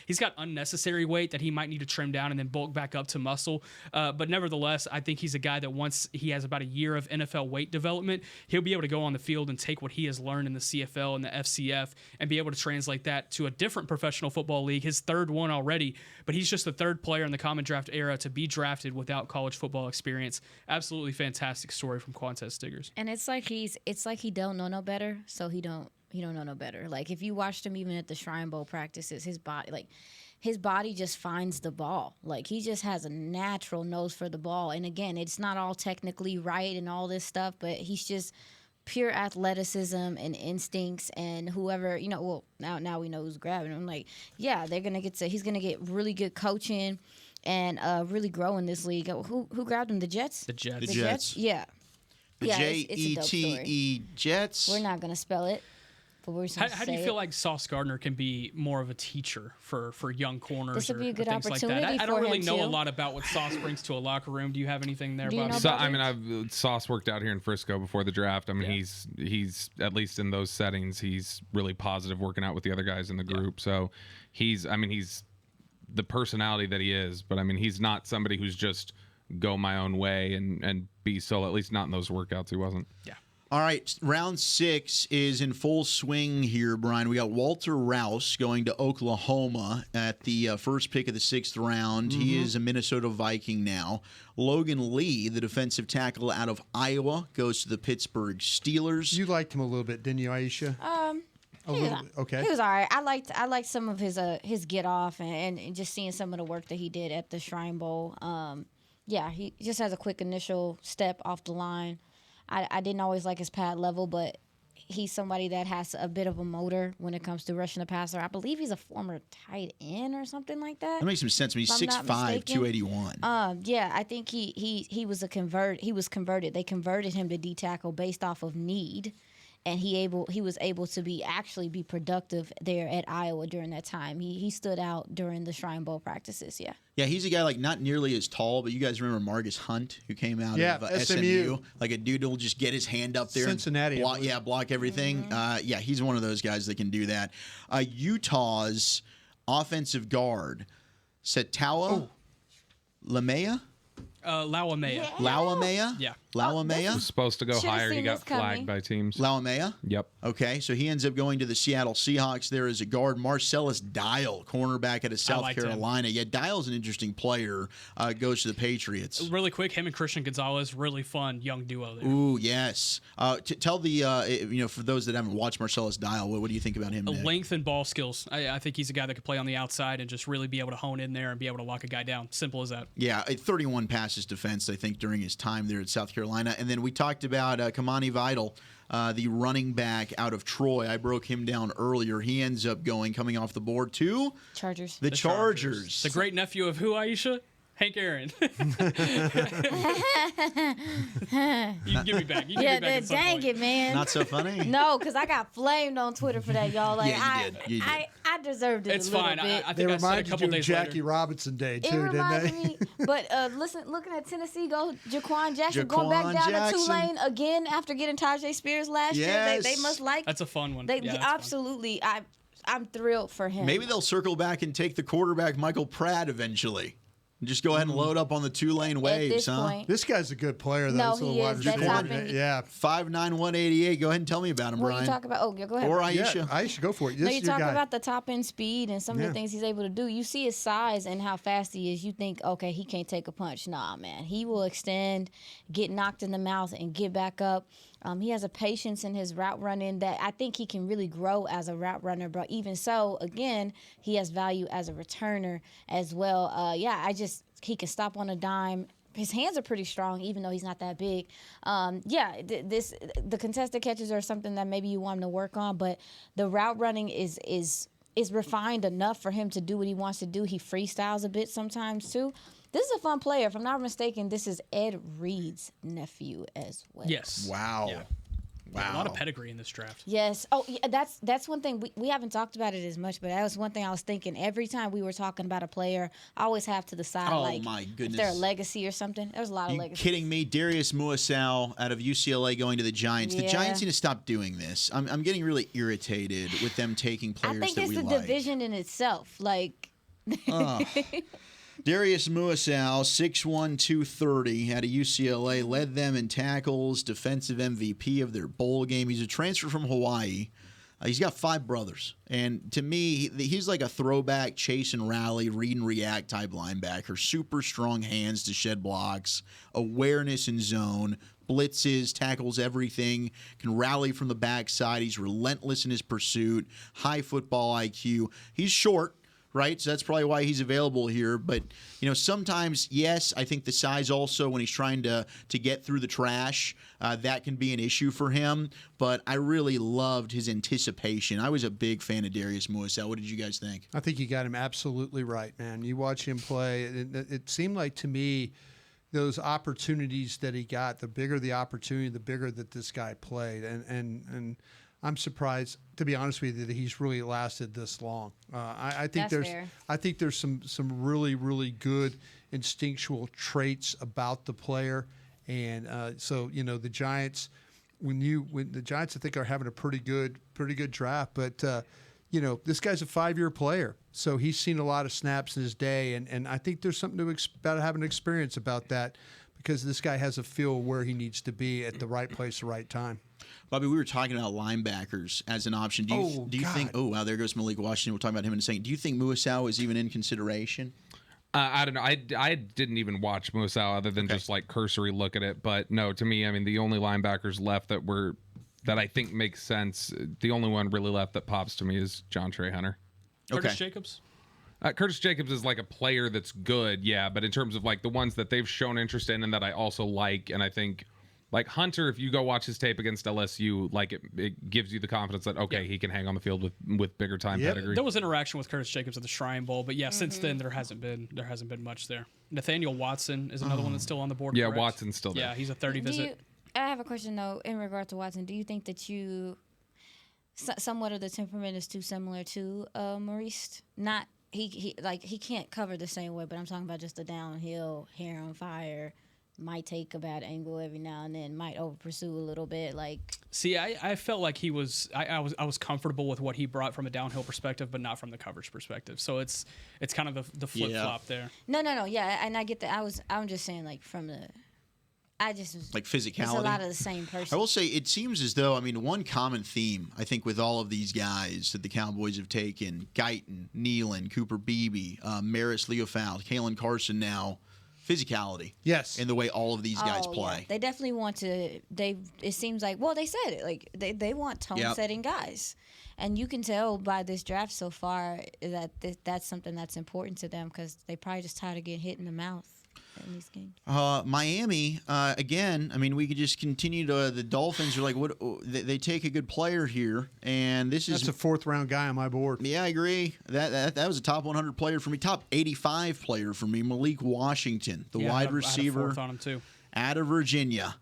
he's got unnecessary weight that he might need to trim down and then bulk back up to muscle. But nevertheless, I think he's a guy that once he has about a year of NFL weight development, he'll be able to go on the field and take what he has learned in the CFL and the FCF and be able to translate that to a different professional football league, his 3rd one already, but he's just the 3rd player in the common draft era to be drafted without college football experience. Absolutely fantastic story from Quantez Stiggers. And it's like he don't know no better, so he don't know no better. Like if you watched him even at the Shrine Bowl practices, his body just finds the ball. Like he just has a natural nose for the ball. And again, it's not all technically right and all this stuff, but he's just pure athleticism and instincts, and whoever, now we know who's grabbing him. Like, yeah, he's gonna get really good coaching and really grow in this league. Who grabbed him? The Jets? The Jets. The Jets. Yeah. The Jete Jets. We're not gonna spell it. But we're how do you feel like Sauce Gardner can be more of a teacher for young corners? This would be a good things opportunity like that. I don't for really him know too. a lot about what Sauce brings to a locker room. Do you have anything there, Bobby? Sauce worked out here in Frisco before the draft. I mean, he's at least in those settings, he's really positive working out with the other guys in the group. So he's the personality that he is, but I mean, he's not somebody who's just go my own way and be solo. At least not in those workouts, he wasn't. Yeah. All right, round 6 is in full swing here, Brian. We got Walter Rouse going to Oklahoma at the first pick of the 6th round. He is a Minnesota Viking now. Logan Lee, the defensive tackle out of Iowa, goes to the Pittsburgh Steelers. You liked him a little bit, didn't you, Aisha? A little bit. Okay. He was all right. I liked some of his get off and just seeing some of the work that he did at the Shrine Bowl. He just has a quick initial step off the line. I didn't always like his pad level, but he's somebody that has a bit of a motor when it comes to rushing the passer. I believe he's a former tight end or something like that. That makes some sense. I mean, he's 6'5", 281. I think he was he was converted. They converted him to D tackle based off of need. And he was able to be productive there at Iowa during that time. He stood out during the Shrine Bowl practices. Yeah. Yeah, he's a guy like not nearly as tall, but you guys remember Marcus Hunt, who came out of SMU. Like a dude who'll just get his hand up there, Cincinnati, and block everything. He's one of those guys that can do that. Utah's offensive guard, Setawa Lamea. Lauamea. Lauamea? Yeah. Lauamea? Was supposed to go higher. He got flagged by teams. Lauamea? Yep. Okay, so he ends up going to the Seattle Seahawks. There is a guard, Marcellus Dial, cornerback out of South Carolina. Yeah, Dial's an interesting player. Goes to the Patriots. Really quick, him and Christian Gonzalez, really fun young duo there. Ooh, yes. Tell the, for those that haven't watched Marcellus Dial, what do you think about him, Nick? Length and ball skills. I think he's a guy that could play on the outside and just really be able to hone in there and be able to lock a guy down. Simple as that. Yeah, 31 passes defense, I think, during his time there at South Carolina. And then we talked about Kamani Vidal, the running back out of Troy. I broke him down earlier. He ends up coming off the board to Chargers. The Chargers. The great nephew of who, Aisha? Hank Aaron. You can give me back. Dang it, man. Not so funny? No, because I got flamed on Twitter for that, y'all. Like, yeah, you did. I deserved it. It's a little fine. bit. I They think I said a reminded couple you of days Jackie later. Robinson Day, It too, didn't reminded they? me. But looking at Tennessee go, Jaquan Jackson going back Jaquan down Jackson. to Tulane again after getting Tajay Spears last year. They must like. That's a fun one. They Yeah, that's absolutely. I'm thrilled for him. Maybe they'll circle back and take the quarterback, Michael Pratt, eventually. Just go ahead and load up on the Tulane waves, this point. This guy's a good player, though. No, This little he wide is. That's receiver. happened. Yeah. 5'9", 188. Go ahead and tell me about him, What Brian. you talk about? Oh, yeah, go ahead. Or Yeah, Aisha. Aisha, go for it. No, This you is your talk guy. about the top end speed and some of the things he's able to do. You see his size and how fast he is. You think, okay, he can't take a punch. Nah, man. He will extend, get knocked in the mouth, and get back up. He has a patience in his route running that I think he can really grow as a route runner. But even so, again, he has value as a returner as well. He can stop on a dime, his hands are pretty strong, even though he's not that big. The contested catches are something that maybe you want him to work on, but the route running is refined enough for him to do what he wants to do. He freestyles a bit sometimes too. This is a fun player. If I'm not mistaken, this is Ed Reed's nephew as well. Yes. Wow. Yeah. Wow. A lot of pedigree in this draft. Yes. Oh, yeah, that's one thing. We haven't talked about it as much, but that was one thing I was thinking. Every time we were talking about a player, I always have to the side, my if goodness. they're a legacy or something. There's a lot of legacy. Kidding me? Darius Muasau out of UCLA going to the Giants. The Giants need to stop doing this. I'm getting really irritated with them taking players that we like. I think it's the division in itself. Darius Muasau, 6'1", 230, out of UCLA, led them in tackles, defensive MVP of their bowl game. He's a transfer from Hawaii. He's got 5 brothers. And to me, he's like a throwback, chase and rally, read and react type linebacker. Super strong hands to shed blocks, awareness in zone, blitzes, tackles everything, can rally from the backside. He's relentless in his pursuit, high football IQ. He's short. Right, so that's probably why he's available here. But sometimes, yes, I think the size also when he's trying to get through the trash, that can be an issue for him. But I really loved his anticipation. I was a big fan of Darius Muasau. What did you guys think? I think you got him absolutely right, man. You watch him play, it seemed like to me those opportunities that he got, the bigger the opportunity, the bigger that this guy played, and I'm surprised, to be honest with you, that he's really lasted this long. I think there's some really, really good instinctual traits about the player, and the Giants, when the Giants I think are having a pretty good draft, but this guy's a 5-year player, so he's seen a lot of snaps in his day, and I think there's something about having experience about that, because this guy has a feel where he needs to be at the right place, the right time. Bobby, we were talking about linebackers as an option. Do you think? Oh, wow, there goes Malik Washington. We'll talk about him in a second. Do you think Muasau is even in consideration? I don't know. I didn't even watch Muasau other than just cursory look at it. But no, to me, I mean, the only linebackers left that I think makes sense. The only one really left that pops to me is John Trey Hunter. Curtis Jacobs. Curtis Jacobs is like a player that's good, yeah. But in terms of the ones that they've shown interest in and that I also like, and I think. Like Hunter, if you go watch his tape against LSU, it gives you the confidence that he can hang on the field with bigger time pedigree. There was interaction with Curtis Jacobs at the Shrine Bowl, but since then there hasn't been much there. Nathaniel Watson is another one that's still on the board. Yeah, correct? Watson's still there. Yeah, he's a 30 visit. I have a question though in regard to Watson. Do you think that somewhat of the temperament is too similar to Maurice? Not he can't cover the same way, but I'm talking about just the downhill, hair on fire. Might take a bad angle every now and then, might over pursue a little bit. See, I felt like he was. I was comfortable with what he brought from a downhill perspective, but not from the coverage perspective. So it's kind of the flip flop there. No, yeah, and I get that. I'm just saying from the. I just physicality. It's a lot of the same person. I will say it seems as though one common theme I think with all of these guys that the Cowboys have taken: Guyton, Nealon, Cooper Beebe, Maris Leofold, Kaylin Carson now. Physicality, yes, in the way all of these guys play. Yeah. They definitely want to. It seems like they said it. They want tone-setting guys, and you can tell by this draft so far that that's something that's important to them because they probably just tired of getting hit in the mouth in these games. Miami, again. I mean, we could just continue to. The Dolphins are what they take a good player here, and that's a 4th-round guy on my board. Yeah, I agree. That was a top 100 player for me, top 85 player for me. Malik Washington, the wide receiver, I had a 4th on him too. Out of Virginia,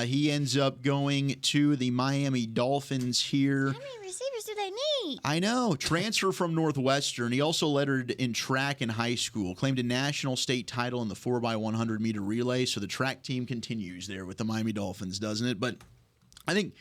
he ends up going to the Miami Dolphins here. How many receivers do they need? I know. Transfer from Northwestern. He also lettered in track in high school. Claimed a national state title in the 4x100 meter relay. So the track team continues there with the Miami Dolphins, doesn't it? But I think,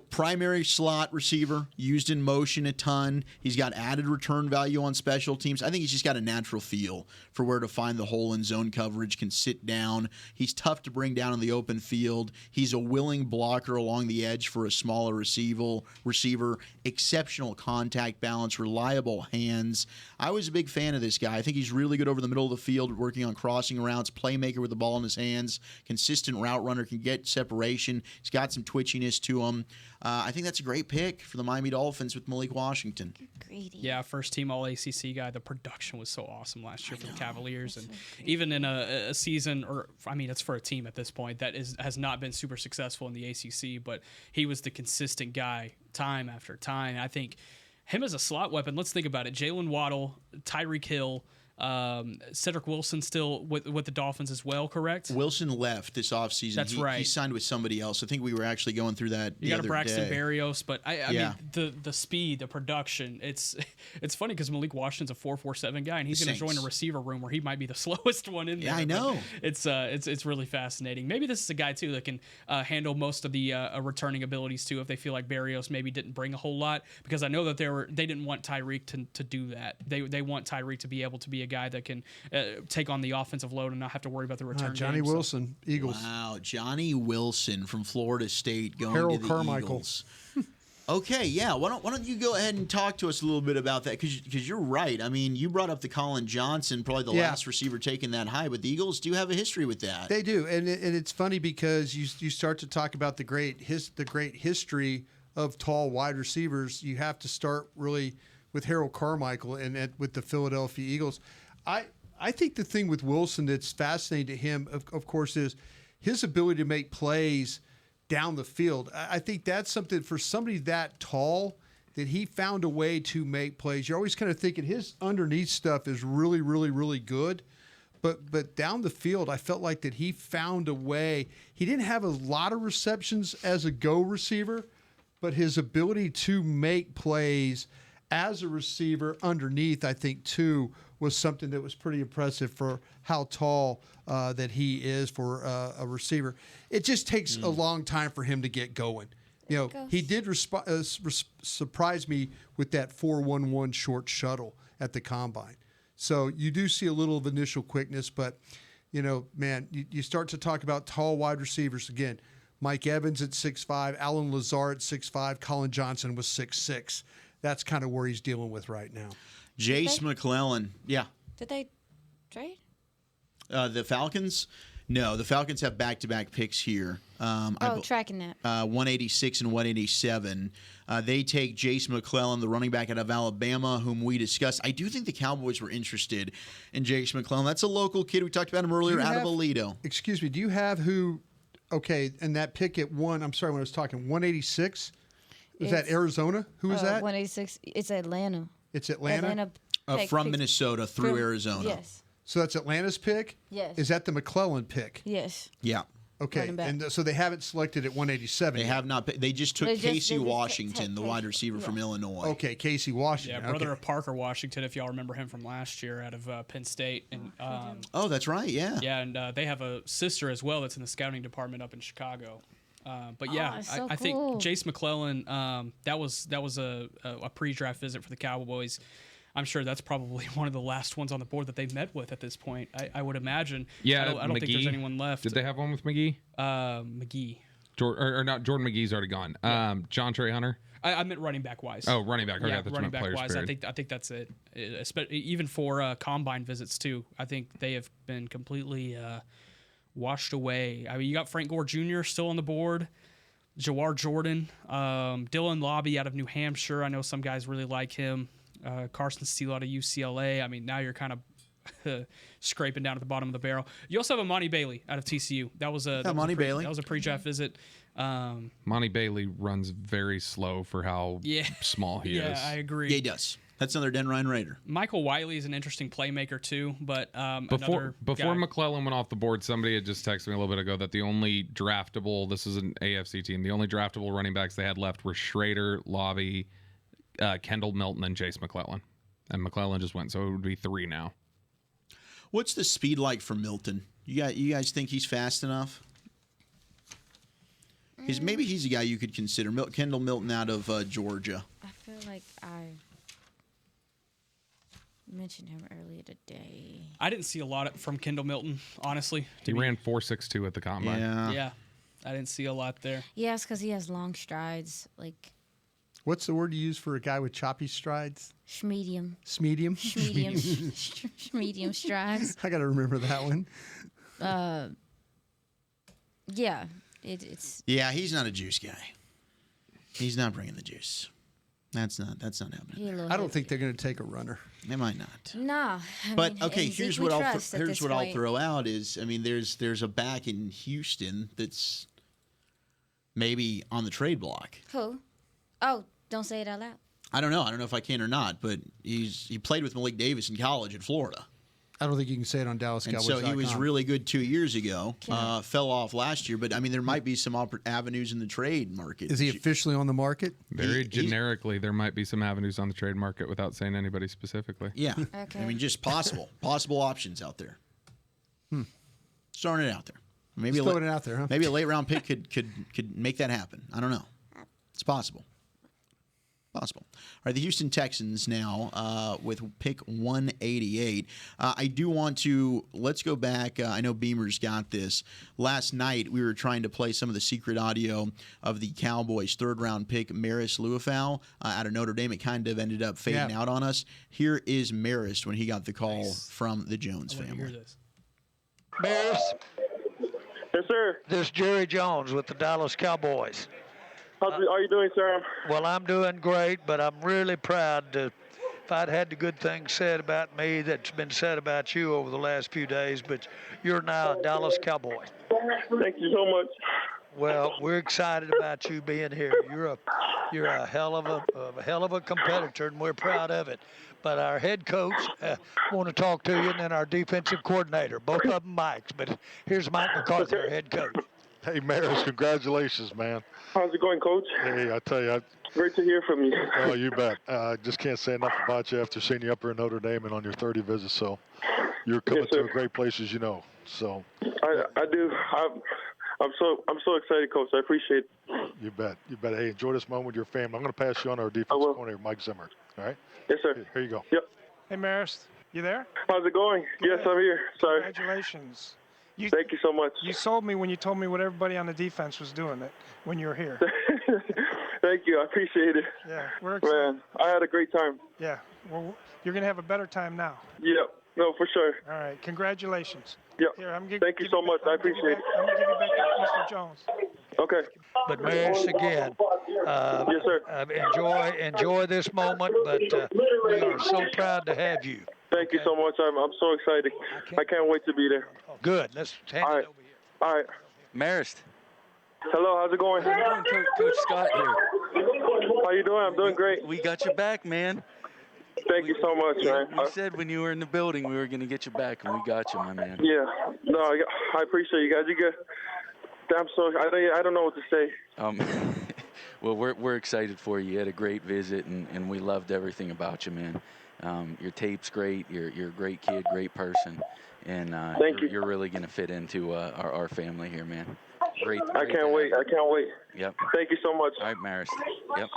primary slot receiver, used in motion a ton. He's got added return value on special teams. I think he's just got a natural feel for where to find the hole in zone coverage, can sit down. He's tough to bring down in the open field. He's a willing blocker along the edge for a smaller receiver. Exceptional contact balance, reliable hands. I was a big fan of this guy. I think he's really good over the middle of the field, working on crossing routes, playmaker with the ball in his hands, consistent route runner, can get separation. He's got some twitchiness to him. I think that's a great pick for the Miami Dolphins with Malik Washington. Greedy. Yeah, first team All ACC guy. The production was so awesome last year for the Cavaliers, and even in a season, or I mean, it's for a team at this point that has not been super successful in the ACC, but he was the consistent guy time after time. And I think him as a slot weapon. Let's think about it: Jalen Waddle, Tyreek Hill. Cedric Wilson still with the Dolphins as well, correct? Wilson left this offseason. That's right. He signed with somebody else. I think we were actually going through that You the got a other Braxton day. Berrios, but I mean the speed, the production. It's funny because Malik Washington's a 4.47 guy, and he's going to join a receiver room where he might be the slowest one in there. Yeah, I know. It's really fascinating. Maybe this is a guy too that can handle most of the returning abilities too. If they feel like Berrios maybe didn't bring a whole lot, because I know that they didn't want Tyreek to do that. They want Tyreek to be able to be a guy that can take on the offensive load and not have to worry about the return. Johnny game, Wilson, Eagles. Wow, Johnny Wilson from Florida State going Harold to the Carmichael. Eagles. Okay, yeah. Why don't you go ahead and talk to us a little bit about that? Because you're right. I mean, you brought up the Colin Johnson, probably the last receiver taken that high, but the Eagles do have a history with that. They do, and it's funny because you start to talk about the great history of tall wide receivers. You have to start really with Harold Carmichael and with the Philadelphia Eagles. I think the thing with Wilson that's fascinating to him, of course, is his ability to make plays down the field. I think that's something for somebody that tall that he found a way to make plays. You're always kind of thinking his underneath stuff is really, really, really good. But down the field, I felt like that he found a way. He didn't have a lot of receptions as a go receiver, but his ability to make plays as a receiver underneath, I think, too, was something that was pretty impressive for how tall that he is for a receiver. It just takes a long time for him to get going. You know, he did surprise me with that 4.11 short shuttle at the combine. So you do see a little of initial quickness, but, you know, man, you start to talk about tall wide receivers again. Mike Evans at 6'5", Alan Lazard at 6'5", Colin Johnson was 6'6". That's kind of where he's dealing with right now. Jace McClellan, yeah. Did they trade? The Falcons? No, the Falcons have back-to-back picks here. Tracking that. 186 and 187. They take Jace McClellan, the running back out of Alabama, whom we discussed. I do think the Cowboys were interested in Jace McClellan. That's a local kid. We talked about him earlier out of Aledo. Excuse me. Do you have who? Okay, and that pick at one. I'm sorry when I was talking 186. Is that Arizona? Who is that? 186. It's Atlanta. It's Atlanta. From Minnesota through Arizona. Yes. So that's Atlanta's pick? Yes. Is that the McClellan pick? Yes. Yeah. Okay. And so they haven't selected at 187. They have not. They just took Casey Washington, the wide receiver from Illinois. Okay, Casey Washington. Yeah, brother of Parker Washington, if y'all remember him from last year out of Penn State. And oh, that's right. Yeah. Yeah, and they have a sister as well that's in the scouting department up in Chicago. But yeah, so I think cool. Jace McClellan, that was a pre-draft visit for the Cowboys. I'm sure that's probably one of the last ones on the board that they met with at this point. I would imagine. Yeah, I don't think there's anyone left. Did they have one with McGee? McGee. Or not? Jordan McGee's already gone. John Trey Hunter. I meant running back wise. Oh, running back. Okay, yeah, that's running back wise. period. I think that's it. Even for combine visits too. I think they have been completely washed away. I mean, you got Frank Gore Jr. still on the board. Jawar Jordan, Dylan Lobby out of New Hampshire. I know some guys really like him. Carson Steele out of UCLA. I mean, now you're kind of scraping down at the bottom of the barrel. You also have Monty Bailey out of TCU. That was a pre-draft visit. Monty Bailey runs very slow for how small he is. Yeah, I agree. Yeah, he does. That's another Den Ryan Raider. Michael Wiley is an interesting playmaker too, but before McClellan went off the board, somebody had just texted me a little bit ago that the only draftable, this is an AFC team, the only draftable running backs they had left were Schrader, Lobby, Kendall Milton, and Jace McClellan. And McClellan just went, so it would be 3 now. What's the speed like for Milton? You guys think he's fast enough? Maybe he's a guy you could consider. Kendall Milton out of Georgia. I feel like I mentioned him earlier today. I didn't see a lot from Kendall Milton, honestly. He ran 4.62 at the combine. Yeah. I didn't see a lot there. Yeah, it's because he has long strides. Like, what's the word you use for a guy with choppy strides? Schmedium. Schmedium? Schmedium strides. I got to remember that one. Yeah. It's. Yeah, he's not a juice guy. He's not bringing the juice. That's not happening. I don't think they're going to take a runner. They might not. Nah. But okay, here's what I'll throw out is, I mean, there's a back in Houston that's maybe on the trade block. Who? Oh, don't say it out loud. I don't know. I don't know if I can or not, but he played with Malik Davis in college in Florida. I don't think you can say it on Dallas Cowboys. And so he was really good 2 years ago. Fell off last year, but I mean, there might be some avenues in the trade market. Is he officially on the market? Very generically, there might be some avenues on the trade market without saying anybody specifically. Yeah. Okay. I mean, just possible options out there. Just throwing it out there. Maybe throwing it out there, huh? Maybe a late round pick could make that happen. I don't know. It's possible. All right, the Houston Texans now with pick 188. I do want to, let's go back. I know Beamer's got this. Last night, we were trying to play some of the secret audio of the Cowboys' third-round pick, Marist Liufau, out of Notre Dame. It kind of ended up fading out on us. Here is Marist when he got the call from the Jones family. Marist. Yes, sir. This is Jerry Jones with the Dallas Cowboys. How are you doing, sir? Well, I'm doing great, but I'm really proud to, if I'd had the good things said about me that's been said about you over the last few days, but you're now a Dallas Cowboy. Thank you so much. Well, we're excited about you being here. You're a hell of a competitor, and we're proud of it. But our head coach want to talk to you, and then our defensive coordinator, both of them Mikes. But here's Mike McCarthy, our head coach. Hey, Maris, congratulations, man. How's it going, Coach? Hey, I tell you. Great to hear from you. Oh, you bet. I just can't say enough about you after seeing you up here in Notre Dame and on your 30 visits. So you're coming to a great place, as you know. So I do. I'm so excited, Coach. I appreciate it. You bet. Hey, enjoy this moment with your family. I'm going to pass you on to our defensive coordinator, Mike Zimmer. All right? Yes, sir. Here you go. Yep. Hey, Marist, you there? How's it going? Yes, I'm here. Sorry. Congratulations. Thank you so much. You sold me when you told me what everybody on the defense was doing when you were here. Thank you. I appreciate it. Yeah, we're excited. Man, I had a great time. Yeah. Well, you're going to have a better time now. Yep. No, for sure. All right. Congratulations. Yep. Here, Thank you so much. I appreciate it. I'm going to give you back to Mr. Jones. Okay. But Marist, again, yes, sir. Enjoy this moment, but we are so proud to have you. Thank you so much. I'm so excited. I can't wait to be there. Good. Let's hand it over here. All right. Marist. Hello. How's it going? How you doing, Coach Scott here? How you doing? I'm doing great. We got your back, man. Thank you so much, man. You said when you were in the building we were going to get you back, and we got you, my man. Yeah. No, I appreciate you guys. You good? I don't know what to say. Well, we're excited for you. You had a great visit, and we loved everything about you, man. Your tape's great. You're a great kid, great person, and you're really going to fit into our family here, man. Great. I can't wait. Yep. Thank you so much. All right, Marist. Yep.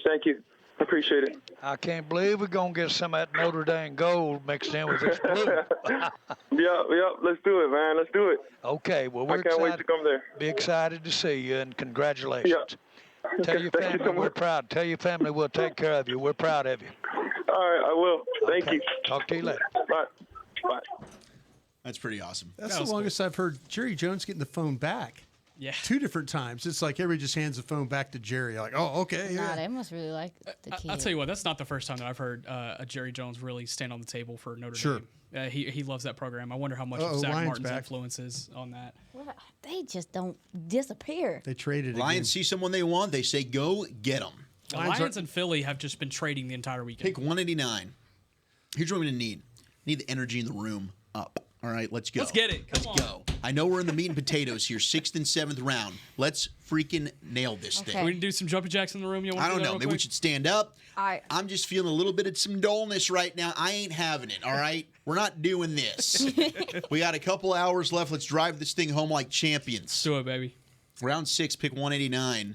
Thank you. Appreciate it. I can't believe we're going to get some of that Notre Dame gold mixed in with this blue. Yeah. Let's do it, man. Let's do it. Okay. Well, I can't wait to come there. Be excited to see you, and congratulations. Yeah. Tell your family we're proud. Tell your family we'll take care of you. We're proud of you. All right, I will. Thank you. Talk to you later. Bye. That's pretty awesome. That's the longest I've heard Jerry Jones getting the phone back. Yeah. 2 different times. It's like everybody just hands the phone back to Jerry. Like, oh, okay. Nah, they must really like the kid. I'll tell you what, that's not the first time that I've heard a Jerry Jones really stand on the table for Notre Dame. He loves that program. I wonder how much of Zach Martin's influence is on that. Well, they just don't disappear. They traded Lions see someone they want, they say, go get them. The Lions and Philly have just been trading the entire weekend. Pick 189. Here's what we're going to need. Need the energy in the room up. All right, let's go. Let's get it. Let's go. I know we're in the meat and potatoes here, 6th and 7th round. Let's freaking nail this thing. We can do some jumping jacks in the room. I don't know. Maybe we should stand up. I'm just feeling a little bit of some dullness right now. I ain't having it, all right? We're not doing this. We got a couple hours left. Let's drive this thing home like champions. Let's do it, baby. Round 6, pick 189.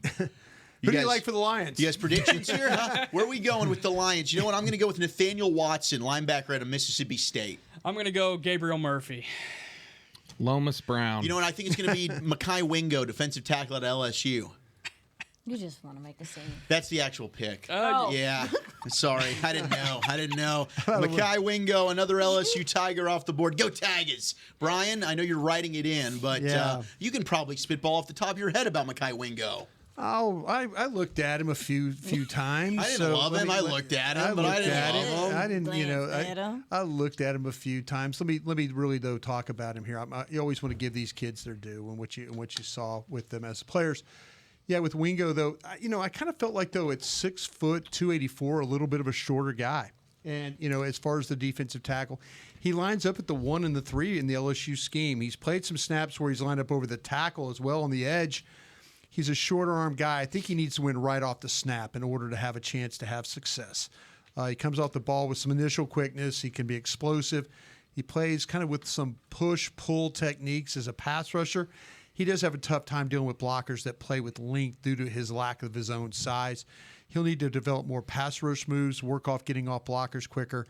Who do you like for the Lions? You guys predictions here, huh? Where are we going with the Lions? You know what? I'm going to go with Nathaniel Watson, linebacker out of Mississippi State. I'm going to go Gabriel Murphy. Lomas Brown. You know what? I think it's going to be Mekhi Wingo, defensive tackle at LSU. You just want to make a scene. That's the actual pick. Oh. Yeah. Sorry. I didn't know. Mekhi Wingo, another LSU Tiger off the board. Go Tigers. Brian, I know you're writing it in, but you can probably spitball off the top of your head about Mekhi Wingo. Oh, I looked at him a few times. I didn't love him. I looked at him, but I didn't love him. I didn't, I looked at him a few times. Let me really though talk about him here. You always want to give these kids their due and what you saw with them as players. Yeah, with Wingo though, I kind of felt like though at 6 foot 284, a little bit of a shorter guy. And as far as the defensive tackle, he lines up at the 1 and the 3 in the LSU scheme. He's played some snaps where he's lined up over the tackle as well on the edge. He's a shorter arm guy. I think he needs to win right off the snap in order to have a chance to have success. He comes off the ball with some initial quickness. He can be explosive. He plays kind of with some push-pull techniques as a pass rusher. He does have a tough time dealing with blockers that play with length due to his lack of his own size. He'll need to develop more pass rush moves, work off getting off blockers quicker.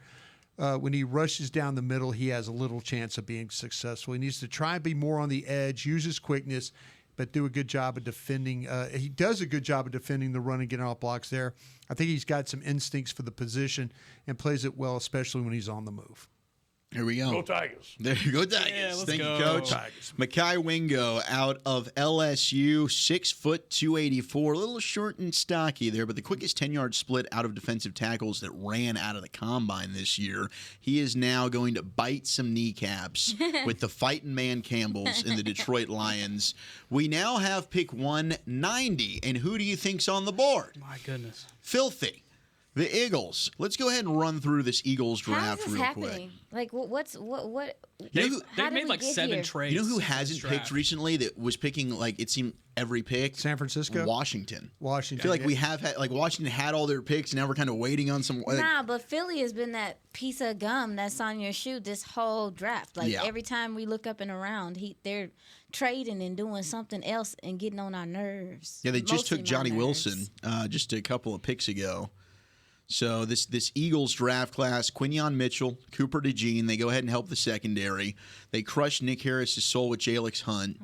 When he rushes down the middle, he has a little chance of being successful. He needs to try and be more on the edge, use his quickness, but do a good job of defending. He does a good job of defending the run and getting off blocks there. I think he's got some instincts for the position and plays it well, especially when he's on the move. Here we go. Go Tigers. There you go, Tigers. Yeah, let's Thank go. you, Coach. Tigers. Mekhi Wingo out of LSU, 6 foot 284, a little short and stocky there, but the quickest 10-yard split out of defensive tackles that ran out of the combine this year. He is now going to bite some kneecaps with the fighting man Campbells in the Detroit Lions. We now have pick 190, and who do you think's on the board? My goodness. Filthy. The Eagles. Let's go ahead and run through this Eagles draft How is this real happening? quick. Like, what? They've how did made we like get 7 here? trades. You know who since hasn't this draft. picked recently that was picking, like, it seemed every pick? San Francisco? Washington. I Washington. feel like we have had, like, Washington had all their picks, and now we're kind of waiting on some. Like, Nah, but Philly has been that piece of gum that's on your shoe this whole draft. Like, Yeah. every time we look up and around, they're trading and doing something else and getting on our nerves. yeah, they just Mostly took my Johnny nerves. Wilson just a couple of picks ago. So this Eagles draft class, Quinyon Mitchell, Cooper DeJean, they go ahead and help the secondary. They crush Nick Harris's soul with Jalix Hunt.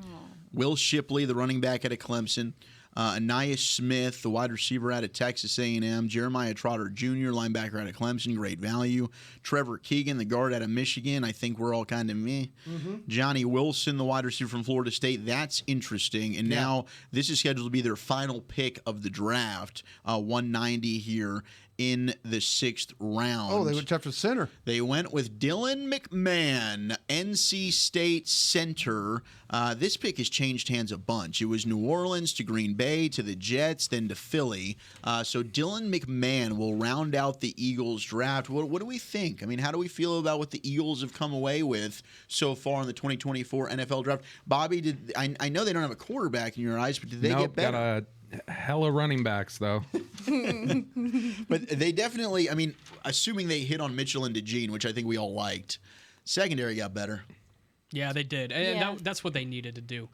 Will Shipley, the running back out of Clemson. Anais Smith, the wide receiver out of Texas A&M. Jeremiah Trotter Jr., linebacker out of Clemson, great value. Trevor Keegan, the guard out of Michigan. I think we're all kind of meh. Johnny Wilson, the wide receiver from Florida State. That's interesting. And now this is scheduled to be their final pick of the draft, 190 here in the 6th round. Oh, they went after center. They went with Dylan McMahon, NC State center. This pick has changed hands a bunch. It was New Orleans to Green Bay to the Jets, then to Philly. So Dylan McMahon will round out the Eagles draft. What do we think? I mean, how do we feel about what the Eagles have come away with so far in the 2024 NFL draft? Bobby, I know they don't have a quarterback in your eyes, but did they get better? Got a hella running backs, though. But they definitely, I mean, assuming they hit on Mitchell and DeJean, which I think we all liked, secondary got better. Yeah, they did. And Yeah. that's what they needed to do.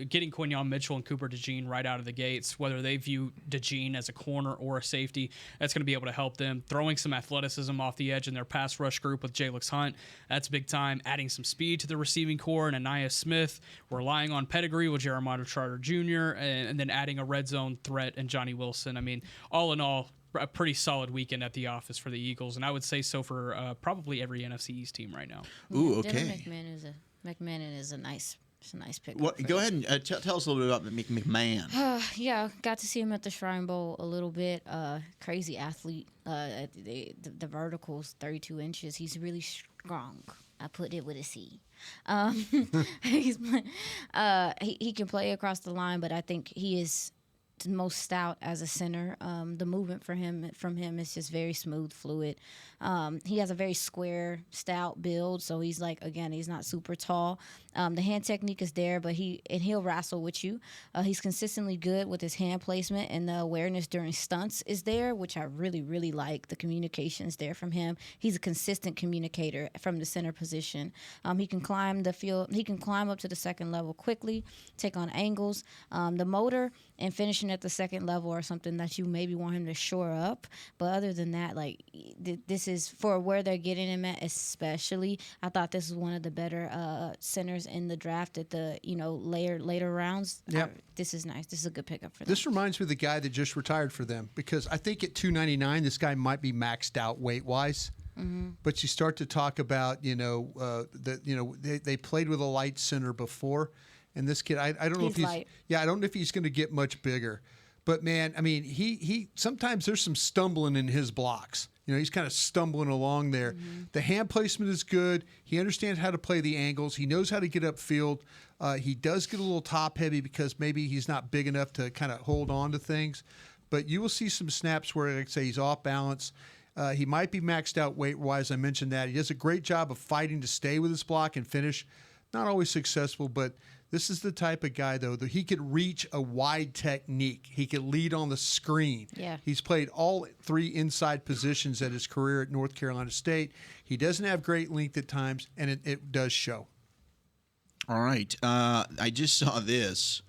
Getting Quinyon Mitchell and Cooper DeJean right out of the gates, whether they view DeJean as a corner or a safety, that's going to be able to help them. Throwing some athleticism off the edge in their pass rush group with Jalix Hunt, that's big time. Adding some speed to the receiving core and Anais Smith, relying on pedigree with Jeremiah Trotter Jr., and then adding a red zone threat and Johnny Wilson. I mean, all in all, a pretty solid weekend at the office for the Eagles, and I would say so for probably every NFC East team right now. Ooh, Dylan okay. McMahon is a nice pick. Go ahead and tell us a little bit about McMahon. Yeah, got to see him at the Shrine Bowl a little bit. Crazy athlete. The verticals, 32 inches. He's really strong. I put it with a C. He can play across the line, but I think he is the most stout as a center. The movement from him is just very smooth, fluid. He has a very square, stout build, so he's not super tall. The hand technique is there, but he'll wrestle with you. He's consistently good with his hand placement, and the awareness during stunts is there, which I really, really like. The communication's there from him. He's a consistent communicator from the center position. He can climb the field. He can climb up to the second level quickly, take on angles. The motor and finishing at the second level are something that you maybe want him to shore up. But other than that, this is for where they're getting him at, especially. I thought this was one of the better centers in the draft at the later rounds. Yep. This is nice. This is a good pickup for them. This reminds me of the guy that just retired for them, because I think at 299 this guy might be maxed out weight wise. Mm-hmm. But you start to talk about they played with a light center before, and this kid I don't know if he's light. I don't know if he's going to get much bigger. But man, I mean, he sometimes there's some stumbling in his blocks. He's kind of stumbling along there. Mm-hmm. The hand placement is good. He understands how to play the angles. He knows how to get upfield. He does get a little top heavy because maybe he's not big enough to kind of hold on to things. But you will see some snaps where, like I say, he's off balance. He might be maxed out weight-wise. I mentioned that. He does a great job of fighting to stay with his block and finish. Not always successful, but this is the type of guy, though, that he could reach a wide technique. He could lead on the screen. Yeah. He's played all 3 inside positions at his career at North Carolina State. He doesn't have great length at times, and it does show. All right. I just saw this.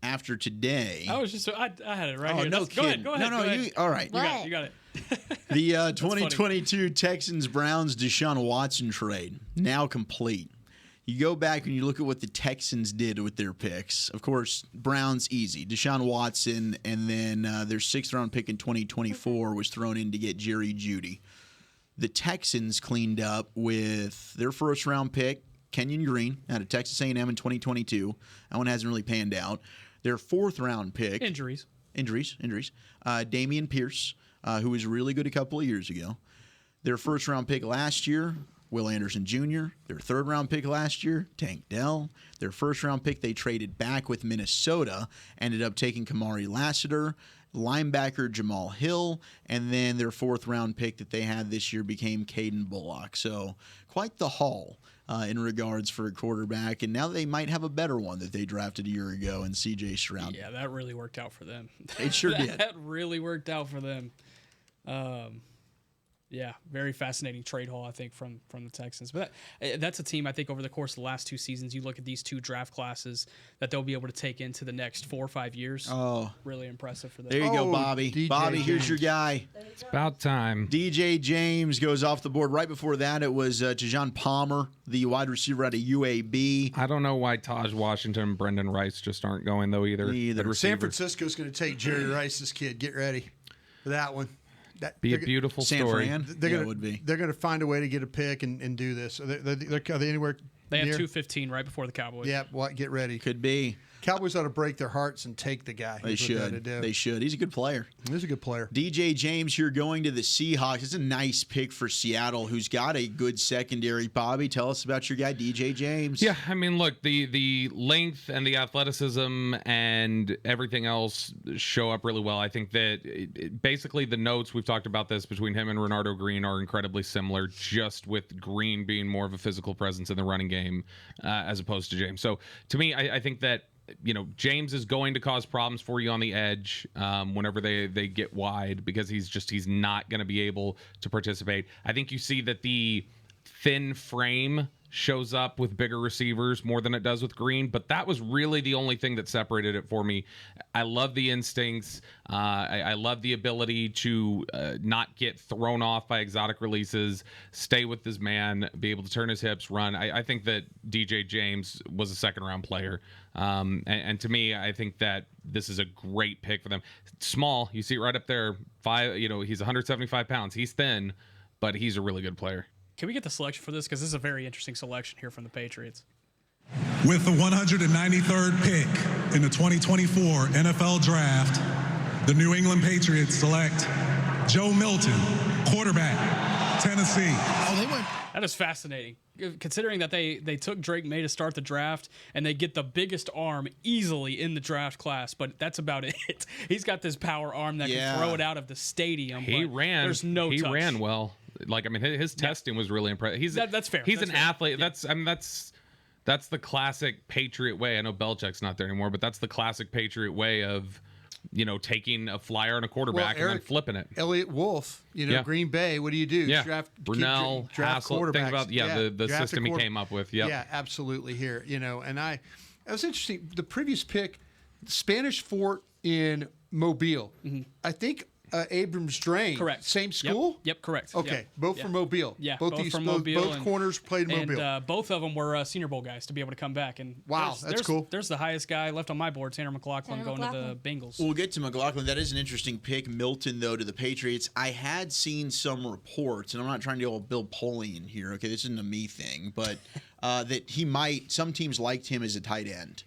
After today, I had it right here. No kidding. Go ahead. No, all right. You got it. The 2022 Texans-Browns Deshaun Watson trade now complete. You go back and you look at what the Texans did with their picks. Of course, Browns easy. Deshaun Watson, and then their 6th-round pick in 2024 was thrown in to get Jerry Jeudy. The Texans cleaned up with their 1st-round pick, Kenyon Green, out of Texas A&M in 2022. That one hasn't really panned out. Their 4th-round pick. Injuries. Damian Pierce, who was really good a couple of years ago. Their 1st-round pick last year, Will Anderson Jr. Their 3rd-round pick last year, Tank Dell. Their 1st-round pick they traded back with Minnesota, ended up taking Kamari Lassiter, linebacker Jamal Hill, and then their 4th-round pick that they had this year became Caden Bullock. So quite the haul in regards for a quarterback, and now they might have a better one that they drafted a year ago in C.J. Stroud. Yeah, that really worked out for them. It sure did. That really worked out for them. Yeah, very fascinating trade haul, I think, from the Texans. But that's a team, I think, over the course of the last 2 seasons, you look at these 2 draft classes that they'll be able to take into the next 4 or 5 years. Oh. Really impressive for them. There you go, Bobby. DJ Bobby, James. here's your guy. It's about time. DJ James goes off the board. Right before that, it was Tejan Palmer, the wide receiver out of UAB. I don't know why Taj Washington and Brendan Rice just aren't going, though, either. San Francisco's going to take Jerry Rice's kid. Get ready for that one. Be a beautiful story. It would be. They're going to find a way to get a pick and do this. Are they anywhere? They have near? 215 right before the Cowboys. Yeah, get ready. Could be. Cowboys ought to break their hearts and take the guy. They should. They should. He's a good player. He's a good player. DJ James here going to the Seahawks. It's a nice pick for Seattle, who's got a good secondary. Bobby, tell us about your guy, DJ James. Yeah, I mean, look, the length and the athleticism and everything else show up really well. I think that basically the notes, we've talked about this, between him and Renardo Green are incredibly similar, just with Green being more of a physical presence in the running game as opposed to James. So to me, I think that James is going to cause problems for you on the edge whenever they get wide, because he's not going to be able to participate. I think you see that the thin frame shows up with bigger receivers more than it does with Green, but that was really the only thing that separated it for me. I love the instincts. I love the ability to not get thrown off by exotic releases, stay with his man, be able to turn his hips, run. I think that DJ James was a 2nd-round player. And to me, I think that this is a great pick for them. Small, you see it right up there. He's 175 pounds. He's thin, but he's a really good player. Can we get the selection for this? Because this is a very interesting selection here from the Patriots. With the 193rd pick in the 2024 NFL Draft, the New England Patriots select Joe Milton, quarterback, Tennessee. That is fascinating, considering that they took Drake May to start the draft, and they get the biggest arm easily in the draft class, but that's about it. He's got this power arm that can throw it out of the stadium. He ran. There's no touch. He ran well. His testing was really impressive. That's fair. He's that's an fair. athlete. Yeah. That's the classic Patriot way. I know Belichick's not there anymore, but that's the classic Patriot way of, taking a flyer on a quarterback and then flipping it. Elliott Wolf, Green Bay. What do you do? Yeah. Draft Hassel. quarterbacks. Think about the system he came up with. Yep. Yeah, absolutely. Here, and that was interesting. The previous pick, Spanish Fort in Mobile. Mm-hmm. I think. Abrams Drain. Correct. Same school? Yep, correct. Okay, yep. both from Mobile. Yeah, both from Mobile. Both corners played Mobile. And both of them were Senior Bowl guys to be able to come back. And wow, that's cool. There's the highest guy left on my board, Tanner McLaughlin, going to the Bengals. We'll get to McLaughlin. That is an interesting pick. Milton, though, to the Patriots. I had seen some reports, and I'm not trying to go Bill Polian here. Okay, this isn't a me thing, but that some teams liked him as a tight end.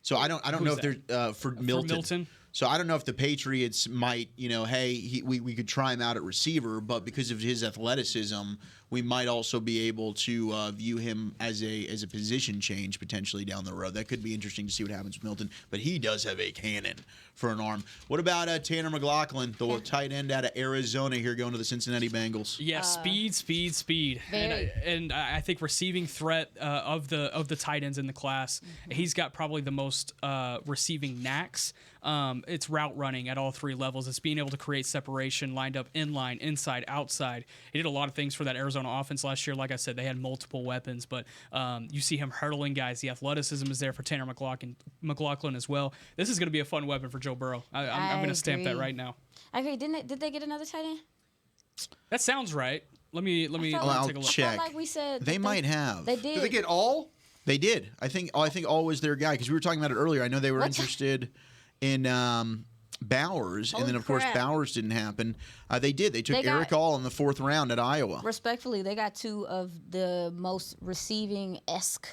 So I don't know if there's for Milton. So I don't know if the Patriots might, hey, we could try him out at receiver, but because of his athleticism, we might also be able to view him as a position change potentially down the road. That could be interesting to see what happens with Milton, but he does have a cannon for an arm. What about Tanner McLaughlin, the tight end out of Arizona here going to the Cincinnati Bengals? Yeah, speed. And I think receiving threat of the tight ends in the class, he's got probably the most receiving knacks. It's route running at all three levels. It's being able to create separation, lined up inline, inside, outside. He did a lot of things for that Arizona offense last year. Like I said, they had multiple weapons, but you see him hurdling guys. The athleticism is there for Tanner McLaughlin as well. This is going to be a fun weapon for Joe Burrow. I'm going to stamp that right now. I agree. Did they get another tight end? That sounds right. Let me I'll take a look. check. I felt like we said They might have. They did. Did they get all? They did. I think all was their guy because we were talking about it earlier. I know they were interested in Bowers, and then of course Bowers didn't happen. They did. They took Eric All in the 4th round at Iowa. Respectfully, they got 2 of the most receiving-esque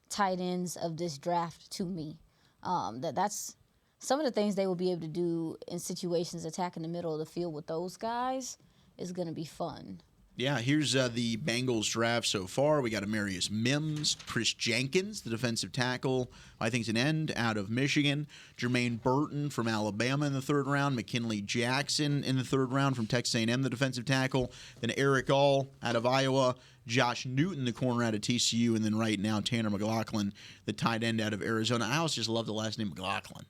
tight ends of this draft to me. That's some of the things they will be able to do in situations attacking the middle of the field with those guys is going to be fun. Yeah, here's the Bengals draft so far. We got Amarius Mims, Chris Jenkins, the defensive tackle, I think it's an end, out of Michigan. Jermaine Burton from Alabama in the 3rd round. McKinley Jackson in the 3rd round from Texas A&M, the defensive tackle. Then Eric All out of Iowa. Josh Newton, the corner out of TCU. And then right now, Tanner McLaughlin, the tight end out of Arizona. I always just love the last name McLaughlin.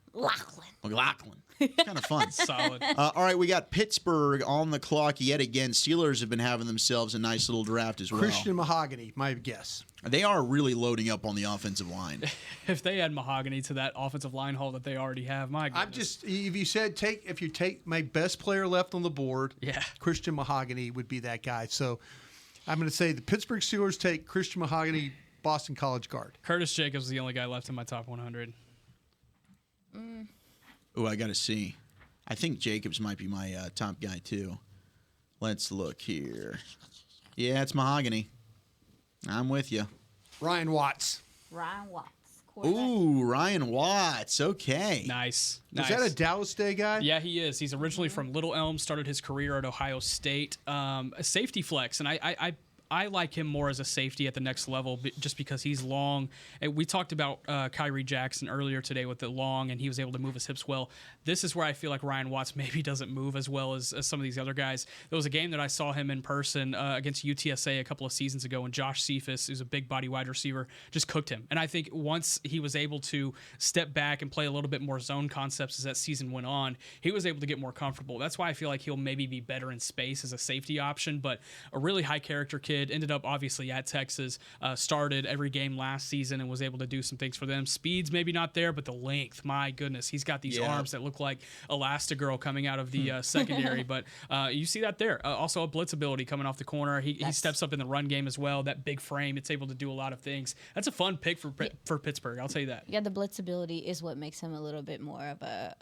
McLaughlin. It's kind of fun. Solid. All right, we got Pittsburgh on the clock yet again. Steelers have been having themselves a nice little draft as well. Christian Mahogany, my guess. They are really loading up on the offensive line. If they add Mahogany to that offensive line haul that they already have, my goodness. I'm just, if you take my best player left on the board, Christian Mahogany would be that guy. So I'm going to say the Pittsburgh Steelers take Christian Mahogany, Boston College guard. Curtis Jacobs is the only guy left in my top 100. Oh, I got to see. I think Jacobs might be my top guy, too. Let's look here. Yeah, it's Mahogany. I'm with you. Ryan Watts. Ooh, Ryan Watts. Okay. Nice. Is that a Dallas Day guy? Yeah, he is. He's originally from Little Elm, started his career at Ohio State. A safety flex, and I like him more as a safety at the next level just because he's long. And we talked about Kyrie Jackson earlier today with the long, and he was able to move his hips well. This is where I feel like Ryan Watts maybe doesn't move as well as some of these other guys. There was a game that I saw him in person against UTSA a couple of seasons ago, and Josh Cephas, who's a big body wide receiver, just cooked him. And I think once he was able to step back and play a little bit more zone concepts as that season went on, he was able to get more comfortable. That's why I feel like he'll maybe be better in space as a safety option, but a really high character kid. Ended up obviously at Texas, started every game last season and was able to do some things for them. Speed's maybe not there, but the length, my goodness, he's got these arms that look like Elastigirl coming out of the secondary, but you see that there. Also a blitz ability coming off the corner. He steps up in the run game as well. That big frame, it's able to do a lot of things. That's a fun pick for Pittsburgh, I'll tell you that. Yeah, the blitz ability is what makes him a little bit more of a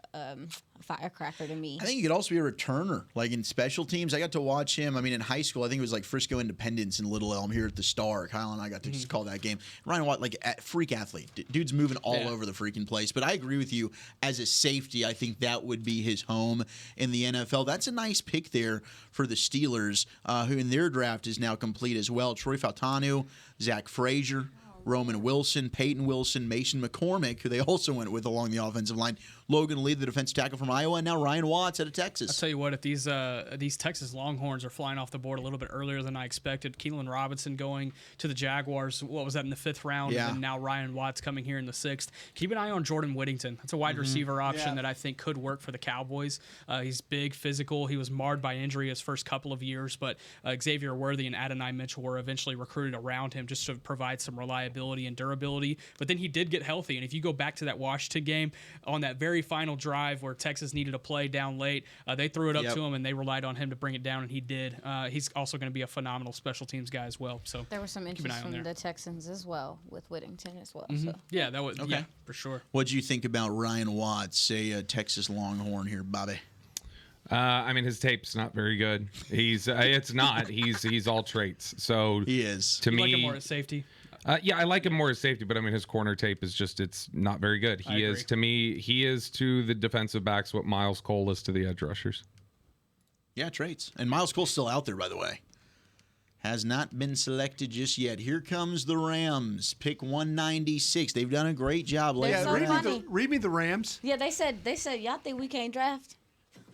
firecracker to me. I think he could also be a returner, like in special teams. I got to watch him. I mean, in high school, I think it was like Frisco Independence in Little Elm here at the Star. Kyle and I got to call that game. Ryan Watt, like a freak athlete. Dude's moving all over the freaking place. But I agree with you. As a safety, I think that would be his home in the NFL. That's a nice pick there for the Steelers, who in their draft is now complete as well. Troy Fautanu, Zach Frazier, Roman Wilson, Peyton Wilson, Mason McCormick, who they also went with along the offensive line. Logan Lee, the defensive tackle from Iowa, and now Ryan Watts out of Texas. I'll tell you what, if these Texas Longhorns are flying off the board a little bit earlier than I expected, Keelan Robinson going to the Jaguars, what was that, in the 5th round, and then now Ryan Watts coming here in the 6th. Keep an eye on Jordan Whittington. That's a wide receiver option that I think could work for the Cowboys. He's big, physical. He was marred by injury his first couple of years, but Xavier Worthy and Adonai Mitchell were eventually recruited around him just to provide some reliability and durability. But then he did get healthy, and if you go back to that Washington game, on that very final drive where Texas needed a play down late, they threw it up to him, and they relied on him to bring it down, and he did. He's also going to be a phenomenal special teams guy as well. So there was some interest from the Texans as well with Whittington as well. Mm-hmm. So. Yeah, that was for sure. What do you think about Ryan Watts, a Texas Longhorn here, Bobby? I mean, his tape's not very good. He's it's not. He's all traits. So he is. To you me, like him more at safety. Yeah, I like him more as safety, but I mean his corner tape is it's not very good. He is to the defensive backs what Miles Cole is to the edge rushers. Yeah, traits. And Miles Cole's still out there, by the way. Has not been selected just yet. Here comes the Rams. Pick 196. They've done a great job. They're so funny. Read me the Rams. Yeah, they said y'all think we can't draft?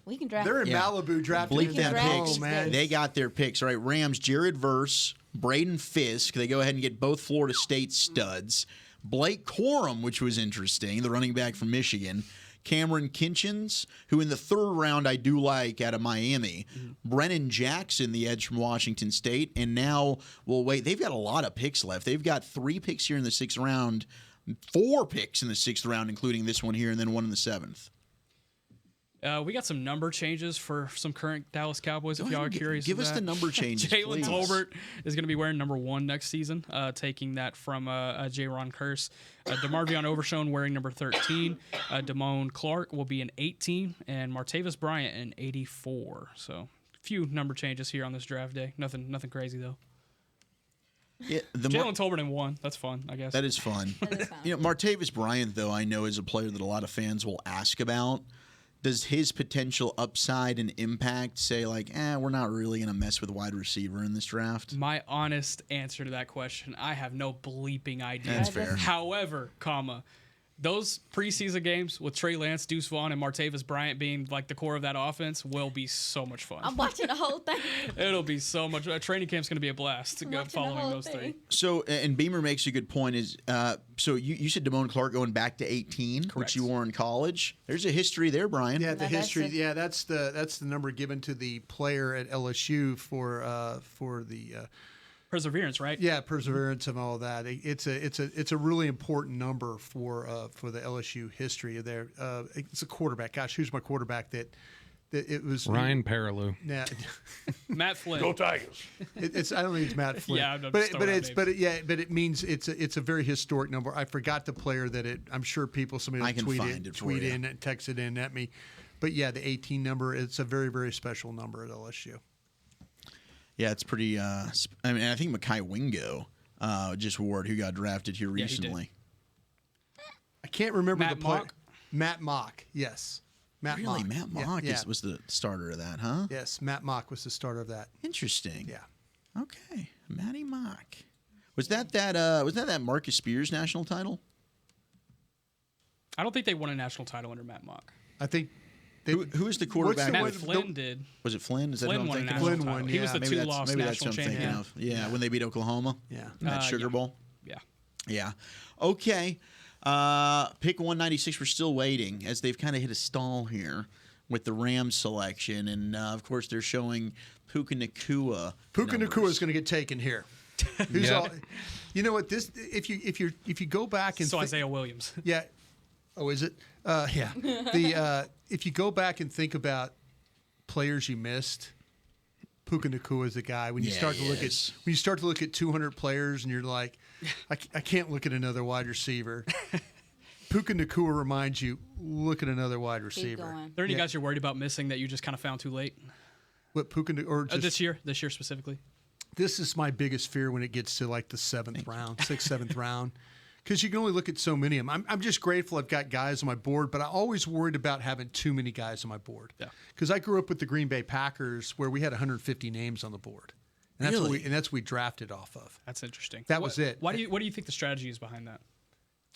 We can draft. They're in Malibu drafting. Bleep them picks. Oh, man. They got their picks. All right, Rams, Jared Verse, Braden Fisk. They go ahead and get both Florida State studs. Blake Corum, which was interesting, the running back from Michigan. Cameron Kinchins, who in the third round I do like out of Miami. Brennan Jackson, the edge from Washington State. And now, well, wait, they've got a lot of picks left. They've got 3 picks here in the 6th round, 4 picks in the 6th round, including this one here, and then 1 in the 7th. We got some number changes for some current Dallas Cowboys, if y'all are curious. Give us the number changes, Jalen please. Tolbert is going to be wearing number 1 next season, taking that from J-Ron Curse. DeMarvion Overshone wearing number 13. Damone Clark will be an 18, and Martavis Bryant an 84. So a few number changes here on this draft day. Nothing crazy, though. Yeah, Jalen Tolbert in 1. That's fun, I guess. That is fun. Martavis Bryant, though, I know is a player that a lot of fans will ask about. Does his potential upside and impact say, like, we're not really going to mess with wide receiver in this draft? My honest answer to that question, I have no bleeping idea. That's fair. However, those preseason games with Trey Lance, Deuce Vaughn, and Martavis Bryant being like the core of that offense will be so much fun. I'm watching the whole thing. It'll be so much. Training camp's going to be a blast to go following those 3. So, and Beamer makes a good point. So you said Damone Clark going back to 18, which you wore in college. There's a history there, Brian. Yeah, the history. Yeah, that's the number given to the player at LSU for the. Perseverance, right? Yeah, perseverance and all that. It's a really important number for the LSU history of there. It's a quarterback. Gosh, who's my quarterback that it was? Ryan Perilou. Yeah. Matt Flynn. Go Tigers. I don't think it's Matt Flynn. Yeah, but it means it's a very historic number. I forgot the player that it. I'm sure somebody will tweet in and text it in at me. But yeah, the 18 number. It's a very, very special number at LSU. Yeah, it's pretty. I think Mekhi Wingo just wore it, who got drafted here recently. I can't remember Matt the player. Mock? Matt Mock, yes. Matt Mock was the starter of that, huh? Yes, Matt Mock was the starter of that. Interesting. Yeah. Okay, Matty Mock. Was that Marcus Spears national title? I don't think they won a national title under Matt Mock. I think. Who is the quarterback? Matt Flynn did. Was it Flynn? Is that Flynn what I'm won a thinking national of? title. He was the Maybe 2-loss maybe that's national what I'm thinking champion. of. Yeah, when they beat Oklahoma. Yeah. In that Sugar Bowl. Yeah. Yeah. Okay. Pick 196. We're still waiting as they've kind of hit a stall here with the Rams selection, and of course they're showing Puka Nacua. Puka Nacua is going to get taken here. You know what? This if you go back and Isaiah Williams. Yeah. Oh, is it? Yeah. If you go back and think about players you missed, Puka Nacua is the guy. When you start to look at 200 players and you're like, I can't look at another wide receiver. Puka Nacua reminds you, look at another wide receiver. Are there any guys you're worried about missing that you just kind of found too late? What Puka or just, this year specifically? This is my biggest fear when it gets to like the 7th round, 6th, 7th round. Because you can only look at so many of them. I'm just grateful I've got guys on my board, but I always worried about having too many guys on my board. Yeah. Because I grew up with the Green Bay Packers where we had 150 names on the board. And that's what we drafted off of. That's interesting. That was it. What do you think the strategy is behind that?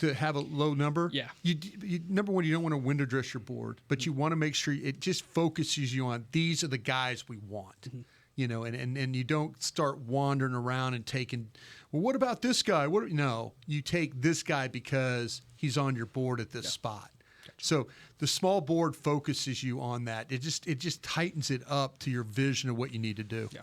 To have a low number? Yeah. You number one, you don't want to window dress your board, but you want to make sure it just focuses you on these are the guys we want. Mm-hmm. You know, and you don't start wandering around and taking, well, what about this guy? No, you take this guy because he's on your board at this spot. Gotcha. So the small board focuses you on that. It just tightens it up to your vision of what you need to do. Yeah.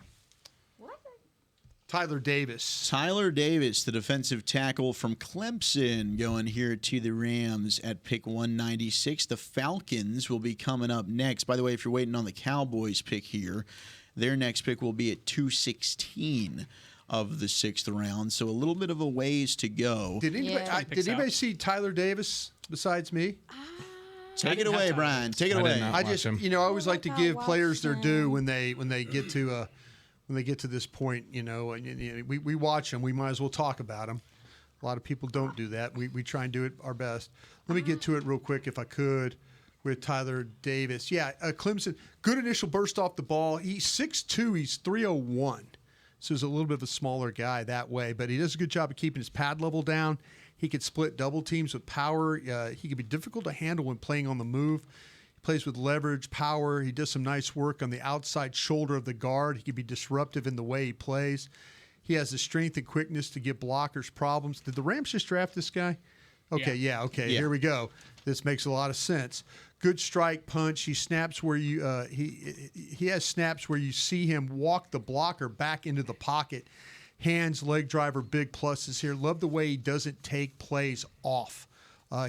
Tyler Davis, the defensive tackle from Clemson, going here to the Rams at pick 196. The Falcons will be coming up next. By the way, if you're waiting on the Cowboys pick here, their next pick will be at 216 of the 6th round, so a little bit of a ways to go. Did anybody see Tyler Davis besides me? Take it away, Brian. Take it away. I just, I always like to give players their due when they get to this point. We watch them. We might as well talk about them. A lot of people don't do that. We try and do it our best. Let me get to it real quick, if I could, with Tyler Davis. Yeah, Clemson, good initial burst off the ball. He's 6'2", he's 301. So he's a little bit of a smaller guy that way, but he does a good job of keeping his pad level down. He could split double teams with power. He can be difficult to handle when playing on the move. He plays with leverage, power. He does some nice work on the outside shoulder of the guard. He can be disruptive in the way he plays. He has the strength and quickness to give blockers problems. Did the Rams just draft this guy? Okay, okay. Here we go. This makes a lot of sense. Good strike punch. He snaps where you he has snaps where you see him walk the blocker back into the pocket. Hands, leg driver, big pluses here. Love the way he doesn't take plays off.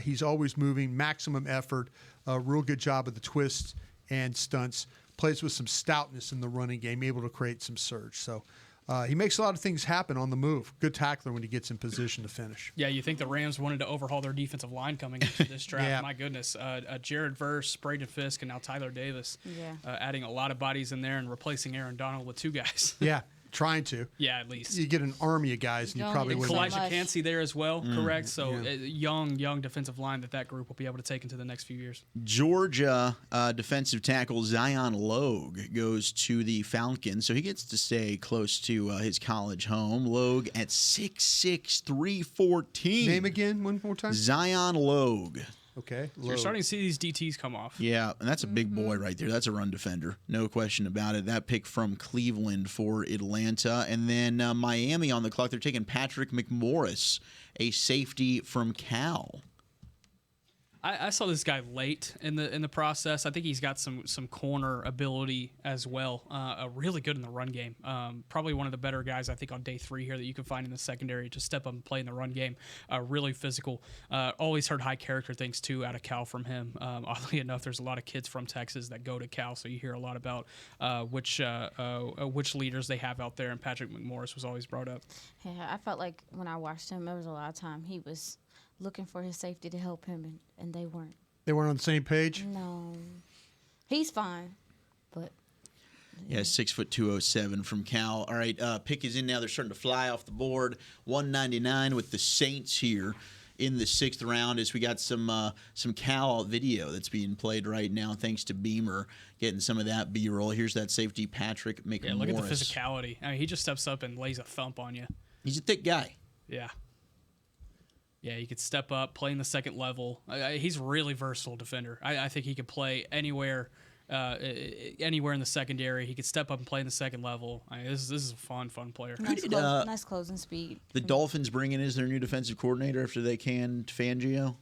He's always moving, maximum effort. Real good job of the twists and stunts. Plays with some stoutness in the running game, able to create some surge. So he makes a lot of things happen on the move. Good tackler when he gets in position to finish. Yeah, you think the Rams wanted to overhaul their defensive line coming into this draft. Yeah. My goodness. Jared Verse, Braden Fisk, and now Tyler Davis. Adding a lot of bodies in there and replacing Aaron Donald with 2 guys. Yeah, trying to. Yeah, at least. You get an army of guys, and you probably wouldn't. Elijah Cansey there as well, correct? So young defensive line that group will be able to take into the next few years. Georgia defensive tackle Zion Logue goes to the Falcons, so he gets to stay close to his college home. Logue at 6'6", 314. Name again one more time? Zion Logue. Okay. So you're starting to see these DTs come off. Yeah, and that's a big boy right there. That's a run defender. No question about it. That pick from Cleveland for Atlanta. And then Miami on the clock. They're taking Patrick McMorris, a safety from Cal. I saw this guy late in the process. I think he's got some corner ability as well. Really good in the run game. Probably one of the better guys I think on day 3 here that you can find in the secondary to step up and play in the run game. Really physical. Always heard high character things too out of Cal from him. Oddly enough, there's a lot of kids from Texas that go to Cal, so you hear a lot about which leaders they have out there. And Patrick McMorris was always brought up. Yeah, I felt like when I watched him, there was a lot of time he was looking for his safety to help him, and they weren't. They weren't on the same page? No. He's fine, but... Yeah, 6'207" from Cal. All right, pick is in now. They're starting to fly off the board. 199 with the Saints here in the 6th round as we got some Cal video that's being played right now thanks to Beamer getting some of that B-roll. Here's that safety, Patrick McMorris. Yeah, look at the physicality. I mean, he just steps up and lays a thump on you. He's a thick guy. Yeah. Yeah, he could step up, play in the second level. He's a really versatile defender. I think he could play anywhere in the secondary. He could step up and play in the second level. This is a fun player. Nice closing speed. The Dolphins bring in as their new defensive coordinator after they canned Fangio?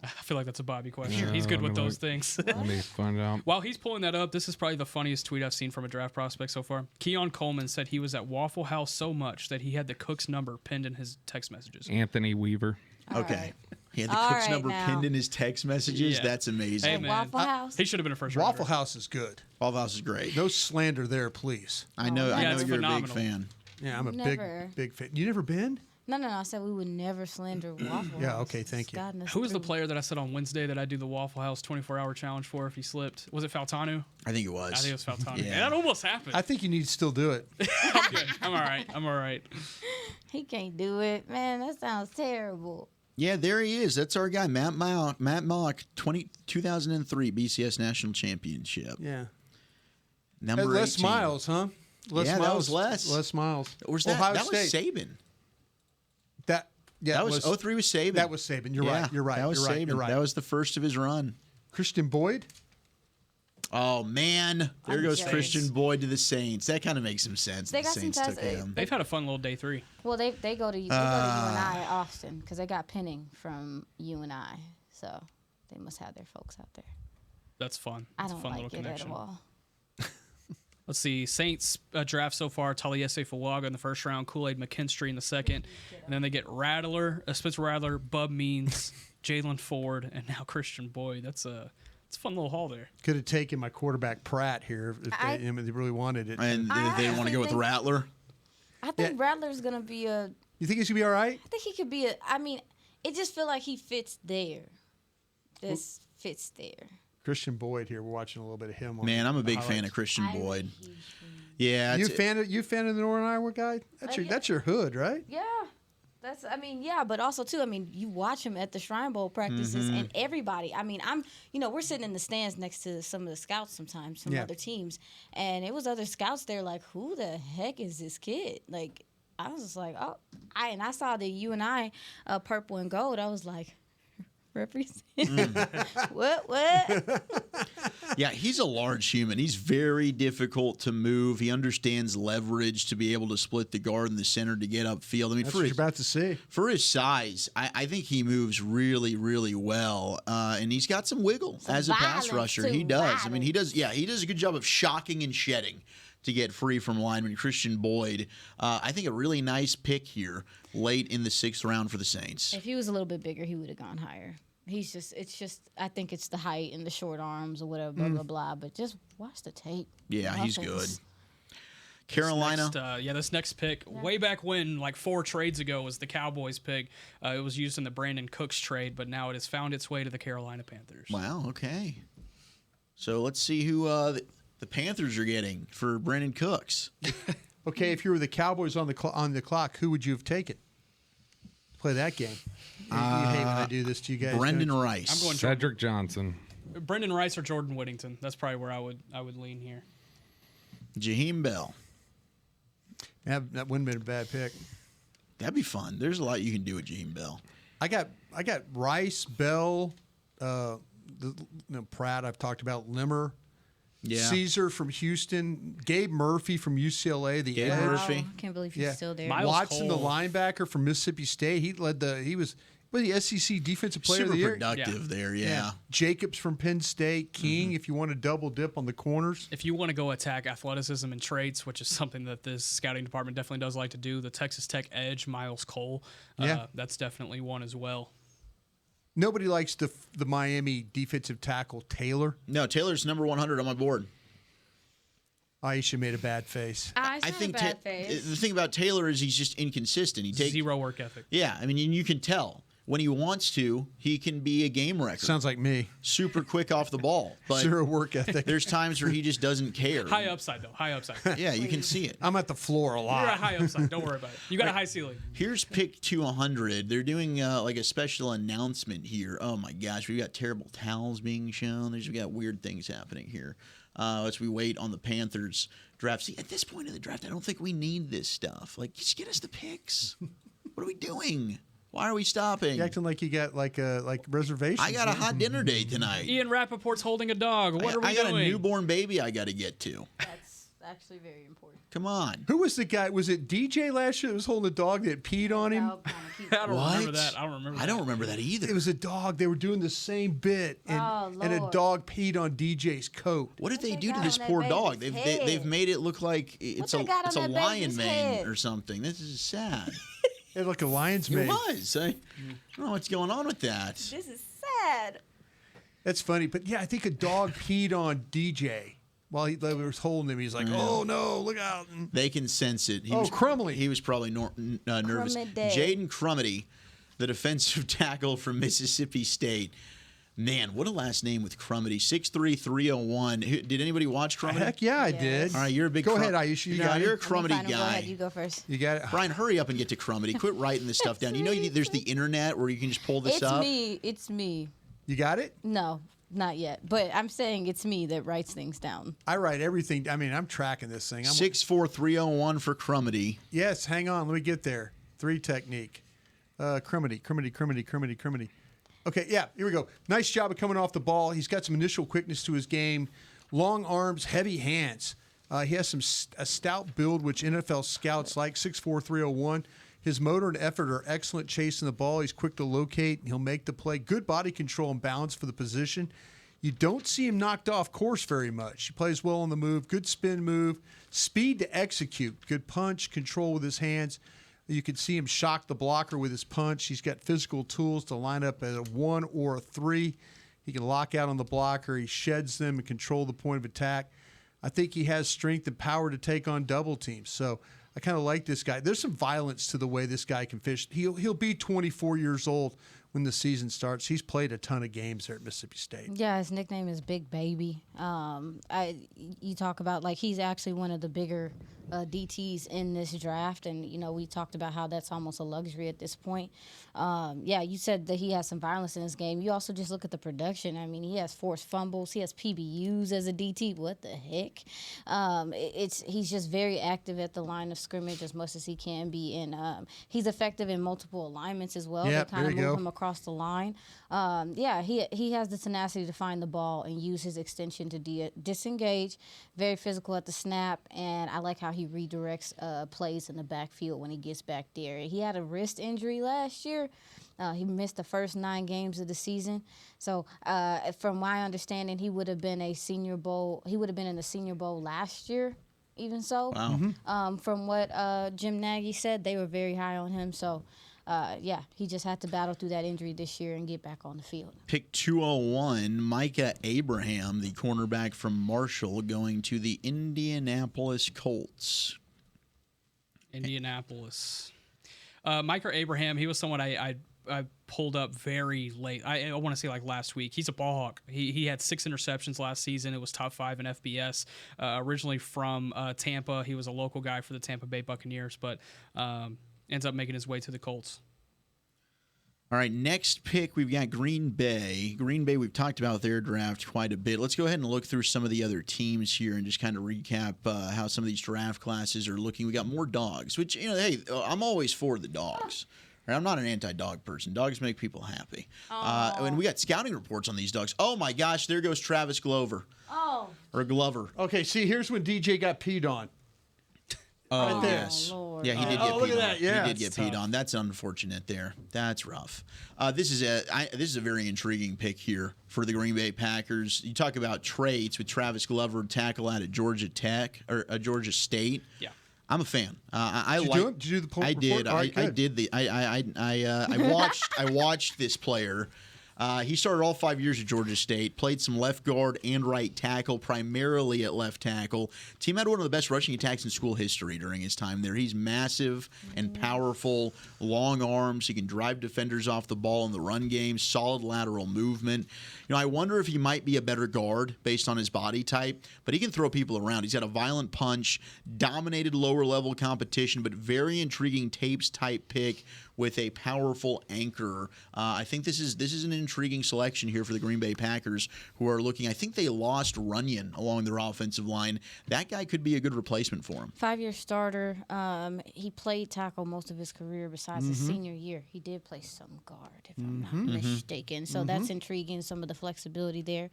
I feel like that's a Bobby question. Yeah, he's good with those things. Let me find out. While he's pulling that up, this is probably the funniest tweet I've seen from a draft prospect so far. Keon Coleman said he was at Waffle House so much that he had the cook's number pinned in his text messages. Anthony Weaver. Okay. He had the cook's number pinned in his text messages. Yeah. That's amazing. Hey, man. Waffle House? He should have been a first Waffle House is good. Waffle House is great. No slander there, please. I know it's you're phenomenal. a big fan. Yeah, I'm a Never. big fan. You never been? No. I said we would never slander Waffle Yeah, House. okay, thank you. Who was the player that I said on Wednesday that I do the Waffle House 24-hour challenge for if he slipped? Was it Faltanu? I think it was. I think it was Faltanu. Yeah. And that almost happened. I think you need to still do it. I'm good. I'm all right. He can't do it. Man, that sounds terrible. Yeah, there he is. That's our guy, Matt Mock, 2003 BCS National Championship. Yeah. Number Les 18. Miles, huh? That was Les. Les Miles. Or was that? Ohio That was State. Saban. That was 03 was Saban. That was Saban. You're right. You're right. That was You're right. Saban. You're right. That was the first of his run. Christian Boyd. Oh man, there goes Christian Boyd to the Saints. That kind of makes some sense. They the got some Saints took him. They've had a fun little day 3. Well, they go to UNI often because they got Penning from UNI, so they must have their folks out there. That's fun. I That's don't a fun like little it connection. at all. Let's see. Saints draft so far, Taliesin Fuaga in the first round, Kool-Aid McKinstry in the second. And then they get Spencer Rattler, Bub Means, Jalen Ford, and now Christian Boyd. It's a fun little haul there. Could have taken my quarterback Pratt here if they really wanted it. And they want to go with Rattler. I think Rattler's going to be a... You think he's going to be all right? I think he could be a... I mean, it just feel like he fits there. This fits there. Christian Boyd here. We're watching a little bit of him. Man, I'm a big fan of Christian Boyd. Yeah, You a fan of the Northern Iowa guy? That's your hood, right? Yeah. I mean, yeah, but also too, I mean, you watch him at the Shrine Bowl practices, and everybody. I mean, we're sitting in the stands next to some of the scouts sometimes, some other teams, and it was other scouts there like, who the heck is this kid? Like, I was just like, oh, I saw the UNI purple and gold. I was like, represent. What? Yeah, he's a large human. He's very difficult to move. He understands leverage to be able to split the guard and the center to get upfield. I mean, that's what you're about to see. For his size, I think he moves really, really well, and he's got some wiggle as a pass rusher. He does. I mean, he does. Yeah, he does a good job of shocking and shedding to get free from lineman Christian Boyd. I think a really nice pick here late in the 6th round for the Saints. If he was a little bit bigger, he would have gone higher. I think it's the height and the short arms or whatever, blah, blah, blah. But just watch the tape. Yeah, he's good. Carolina. This next pick, way back when, like 4 trades ago, was the Cowboys pick. It was used in the Brandon Cooks trade, but now it has found its way to the Carolina Panthers. Wow, okay. So let's see who the Panthers are getting for Brandon Cooks. Okay, if you were the Cowboys on the clock, who would you have taken? Play that game. You hate when I do this to you guys. Brendan Rice. I'm going Cedric Johnson. Brendan Rice or Jordan Whittington. That's probably where I would lean here. Jaheim Bell. Yeah, that wouldn't have been a bad pick. That'd be fun. There's a lot you can do with Jaheim Bell. I got Rice, Bell, Pratt. I've talked about Limmer. Yeah. Caesar from Houston, Gabe Murphy from UCLA, the edge. Murphy. I can't believe he's still there. Miles Watson, Cole. the linebacker from Mississippi State. He was the SEC Defensive Player of the Year. Super productive there, yeah. Jacobs from Penn State, King. If you want to double dip on the corners, If you want to go attack athleticism and traits, which is something that this scouting department definitely does like to do, the Texas Tech edge, Miles Cole, that's definitely one as well. nobody likes the Miami defensive tackle Taylor. No, Taylor's number 100 on my board. Aisha made a bad face. I think the thing about Taylor is he's just inconsistent. He takes zero work ethic. Yeah, I mean, you can tell when he wants to, he can be a game wrecker. Sounds like me. Super quick off the ball, but zero work ethic. There's times where he just doesn't care. High upside though. High upside. Yeah, you can see it. I'm at the floor a lot. You're at high upside. Don't worry about it. You got a high ceiling. Here's pick 200. They're doing like a special announcement here. Oh my gosh, we've got terrible towels being shown. We got weird things happening here. As we wait on the Panthers draft. See, at this point in the draft, I don't think we need this stuff. Like, just get us the picks. What are we doing? Why are we stopping? You're acting like you got like reservations. I got a hot dinner date tonight. Ian Rappaport's holding a dog. What are we doing? I got a newborn baby I got to get to. That's actually very important. Come on. Who was the guy? Was it DJ last year that was holding a dog that peed on him? I don't remember that. I don't remember that either. It was a dog. They were doing the same bit, and a dog peed on DJ's coat. What did they do to this poor dog? They've made it look like it's a lion mane or something. This is sad. It looked like a lion's mane. It was. I don't know what's going on with that. This is sad. That's funny, but yeah, I think a dog peed on DJ while he was holding him. He's like, "Oh no, look out!" They can sense it. Crumley. He was probably nervous. Jaden Crumity, the defensive tackle from Mississippi State. Man, what a last name with Crumity. 6'3", 301. Did anybody watch Crumity? Heck yeah, I did. All right, you're a big Go ahead, Aisha. You're a Crumity guy. Go ahead, you go first. You got it. Brian, hurry up and get to Crumity. Quit writing this stuff down. You know there's the internet where you can just pull this up. It's me. You got it? No, not yet. But I'm saying it's me that writes things down. I write everything. I mean, I'm tracking this thing. 6'4", 301 for Crumity. Yes, hang on. Let me get there. 3 technique. Crumity. Okay, yeah, here we go. Nice job of coming off the ball. He's got some initial quickness to his game. Long arms, heavy hands. He has a stout build, which NFL scouts like, 6'4", 301. His motor and effort are excellent chasing the ball. He's quick to locate, and he'll make the play. Good body control and balance for the position. You don't see him knocked off course very much. He plays well on the move, good spin move, speed to execute, good punch, control with his hands. You can see him shock the blocker with his punch. He's got physical tools to line up at a 1 or a 3. He can lock out on the blocker. He sheds them and control the point of attack. I think he has strength and power to take on double teams. So I kind of like this guy. There's some violence to the way this guy can fish. He'll be 24 years old when the season starts. He's played a ton of games there at Mississippi State. Yeah, his nickname is Big Baby. You talk about, like, he's actually one of the bigger DTs in this draft, and we talked about how that's almost a luxury at this point. You said that he has some violence in his game. You also just look at the production. I mean, he has forced fumbles, he has PBUs as a DT. What the heck? He's just very active at the line of scrimmage as much as he can be, and he's effective in multiple alignments as well. Yep, they kind of move go. him across the line. He has the tenacity to find the ball and use his extension to disengage. Very physical at the snap, and I like how he redirects plays in the backfield when he gets back there. He had a wrist injury last year. He missed the first 9 games of the season. So, from my understanding, he would have been a Senior Bowl. He would have been in the Senior Bowl last year. Even so, Wow. From what Jim Nagy said, they were very high on him. So, he just had to battle through that injury this year and get back on the field. Pick 201, Micah Abraham, the cornerback from Marshall, going to the Indianapolis Colts. Indianapolis. Micah Abraham, he was someone I pulled up very late. I want to say like last week. He's a ball hawk. He had 6 interceptions last season. It was top 5 in FBS. Originally from Tampa. He was a local guy for the Tampa Bay Buccaneers, but ends up making his way to the Colts. All right, next pick, we've got Green Bay. Green Bay, we've talked about their draft quite a bit. Let's go ahead and look through some of the other teams here and just kind of recap how some of these draft classes are looking. We got more dogs, which, hey, I'm always for the dogs. Right? I'm not an anti-dog person. Dogs make people happy. And we got scouting reports on these dogs. Oh, my gosh, there goes Travis Glover. Oh. Or Glover. Okay, see, here's when DJ got peed on. Oh, right there. yes. Lord. Yeah, he did get peed look at on. that. Yeah, he did get peed on. That's unfortunate there. That's rough. This is a very intriguing pick here for the Green Bay Packers. You talk about traits with Travis Glover, tackle out at Georgia Tech or Georgia State. Yeah. I'm a fan. Did you do the poll I report? did. All right, I good. did I watched this player. He started all 5 years at Georgia State, played some left guard and right tackle, primarily at left tackle. Team had one of the best rushing attacks in school history during his time there. He's massive and powerful, long arms. He can drive defenders off the ball in the run game, solid lateral movement. I wonder if he might be a better guard based on his body type, but he can throw people around. He's got a violent punch, dominated lower-level competition, but very intriguing tapes-type pick with a powerful anchor. I think this is an intriguing selection here for the Green Bay Packers, who are looking. I think they lost Runyon along their offensive line. That guy could be a good replacement for him. 5-year starter. He played tackle most of his career besides his senior year. He did play some guard, if I'm not mistaken. So that's intriguing, some of the flexibility there.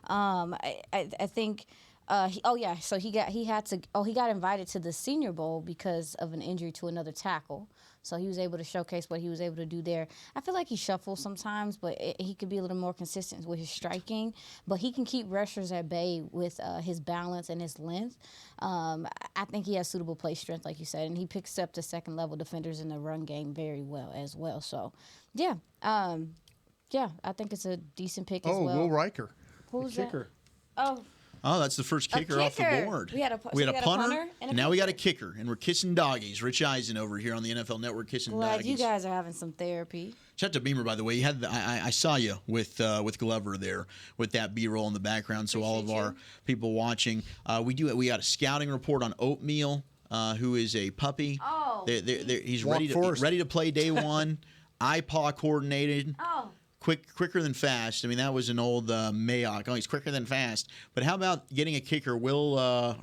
I think so he got invited to the Senior Bowl because of an injury to another tackle. So he was able to showcase what he was able to do there. I feel like he shuffles sometimes, but he could be a little more consistent with his striking. But he can keep rushers at bay with his balance and his length. I think he has suitable play strength, like you said, and he picks up the second-level defenders in the run game very well as well. So, I think it's a decent pick as well. Oh, Will Riker. Who's the kicker. That? Oh, that's the first kicker off the board. We had a punter, and now we got a kicker, and we're kissing doggies. Rich Eisen over here on the NFL Network kissing Glad doggies. you guys are having some therapy. Shout out to Beamer, by the way. You had I saw you with Glover there with that B-roll in the background. So all of our people watching, we got a scouting report on Oatmeal, who is a puppy. Oh, he's ready to play day one. IPAW coordinated. Oh. Quicker than fast. I mean, that was an old Mayock. Oh, he's quicker than fast. But how about getting a kicker, Will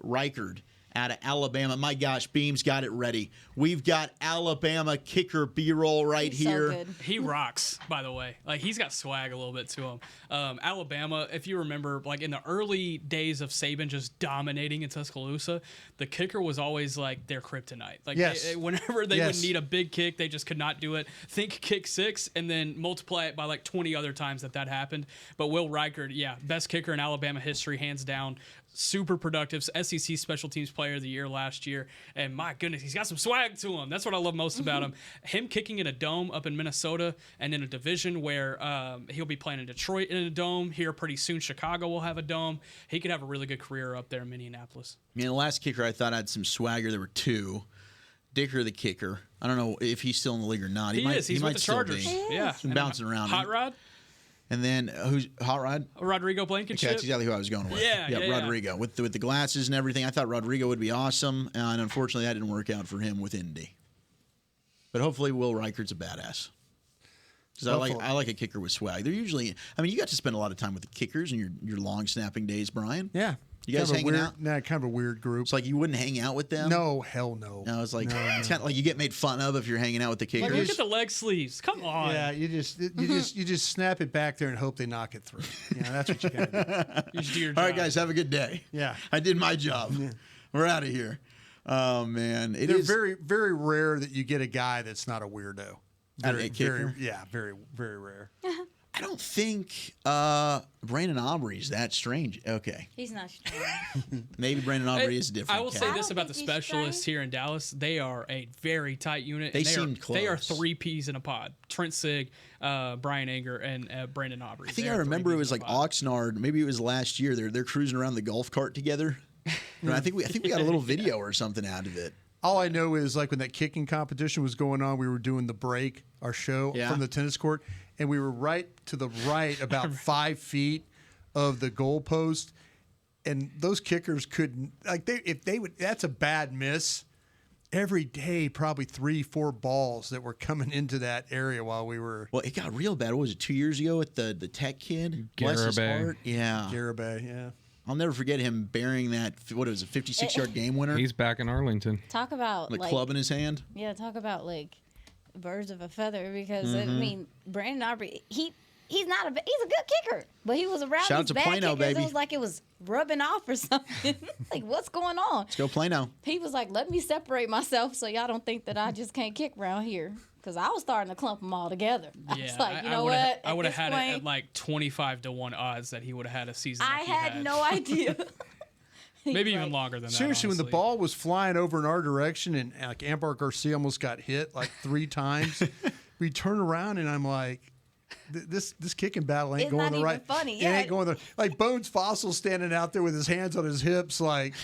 Reichard, out of Alabama? My gosh, Beam's got it ready. We've got Alabama kicker B-roll right here. So good. He rocks, by the way. Like, he's got swag a little bit to him. Alabama, if you remember, like in the early days of Saban just dominating in Tuscaloosa, the kicker was always like their kryptonite. Like whenever they would need a big kick, they just could not do it. Think kick 6 and then multiply it by like 20 other times that happened. But Will Reichard, best kicker in Alabama history, hands down. Super productive, SEC Special Teams Player of the Year last year, and my goodness, he's got some swag to him. That's what I love most about him. Him kicking in a dome up in Minnesota, and in a division where he'll be playing in Detroit in a dome. Here pretty soon, Chicago will have a dome. He could have a really good career up there in Minneapolis. The last kicker I thought had some swagger. There were 2. Dicker, the kicker. I don't know if he's still in the league or not. He is. He's with the Chargers. Yeah, bouncing around. Hot Rod. And then who's Hot Rod? Rodrigo Blankenship. Okay, that's exactly who I was going with. Yeah, Rodrigo with the glasses and everything. I thought Rodrigo would be awesome, and unfortunately that didn't work out for him with Indy. But hopefully Will Reichert's a badass. Because I like a kicker with swag. They're usually, I mean, you got to spend a lot of time with the kickers in your long snapping days, Brian. Yeah. You guys hanging out? Nah, kind of a weird group. It's like you wouldn't hang out with them? No, hell no. No, it's like it's kind of like you get made fun of if you're hanging out with the kickers. Like, look at the leg sleeves. Come on. Yeah, you just snap it back there and hope they knock it through. Yeah, that's what you got to do. You should do your All job. right, guys, have a good day. Yeah. I did my job. Yeah. We're out of here. Oh, man. They're very, very rare that you get a guy that's not a weirdo. Very, very, very rare. I don't think Brandon Aubrey's that strange. Okay. He's not strange. Maybe Brandon Aubrey is different. I will say this about the specialists here in Dallas. They are a very tight unit. They seemed close. They are 3 peas in a pod. Trent Sig, Brian Anger, and Brandon Aubrey. I think I remember it was like Oxnard. Maybe it was last year. They're cruising around the golf cart together. I think we got a little video or something out of it. All I know is like when that kicking competition was going on, we were doing the break, our show from the tennis court, and we were right to the right about 5 feet of the goalpost, and those kickers couldn't if they would. That's a bad miss. Every day, probably 3-4 balls that were coming into that area while we were. Well, it got real bad. What was it 2 years ago with the tech kid? Bless his heart. Yeah, Garibay. Yeah. I'll never forget him bearing that. What was a 56-yard game winner? He's back in Arlington. Talk about the club in his hand. Yeah, talk about like birds of a feather because I mean Brandon Aubrey, he's a good kicker, but he was around Shout these out to bad Plano, kickers. baby. It was like it was rubbing off or something. Like what's going on? Let's go Plano. He was like, let me separate myself so y'all don't think that I just can't kick around here. Because I was starting to clump them all together. I was like, you know what? I would have had it at like 25-1 odds that he would have had a season. I had no idea. Maybe even longer than that. Seriously, when the ball was flying over in our direction and like Ambar Garcia almost got hit like 3 times, we turn around and I'm like, this kicking battle ain't it's going not the even right. funny. It Yeah. ain't going the like Bones Fossil standing out there with his hands on his hips like.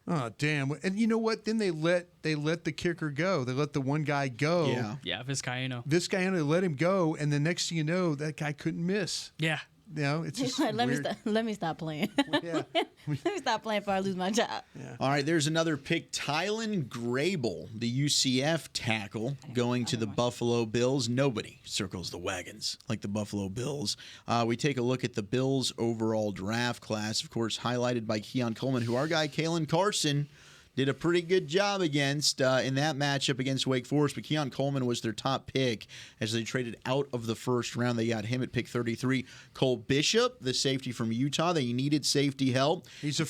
Oh damn! And you know what? Then they let the kicker go. They let the one guy go. Yeah, Vizcaino. They let him go, and the next thing you know, that guy couldn't miss. Yeah. You know, it's just let weird. me stop playing. Yeah. Let me stop playing before I lose my job. Yeah. All right, there's another pick. Tylen Grable, the UCF tackle, going to the Buffalo Bills. Nobody circles the wagons like the Buffalo Bills. We take a look at the Bills' overall draft class, of course, highlighted by Keon Coleman, who our guy Kaylin Carson did a pretty good job against in that matchup against Wake Forest. But Keon Coleman was their top pick as they traded out of the first round. They got him at pick 33. Cole Bishop, the safety from Utah. They needed safety help. He's a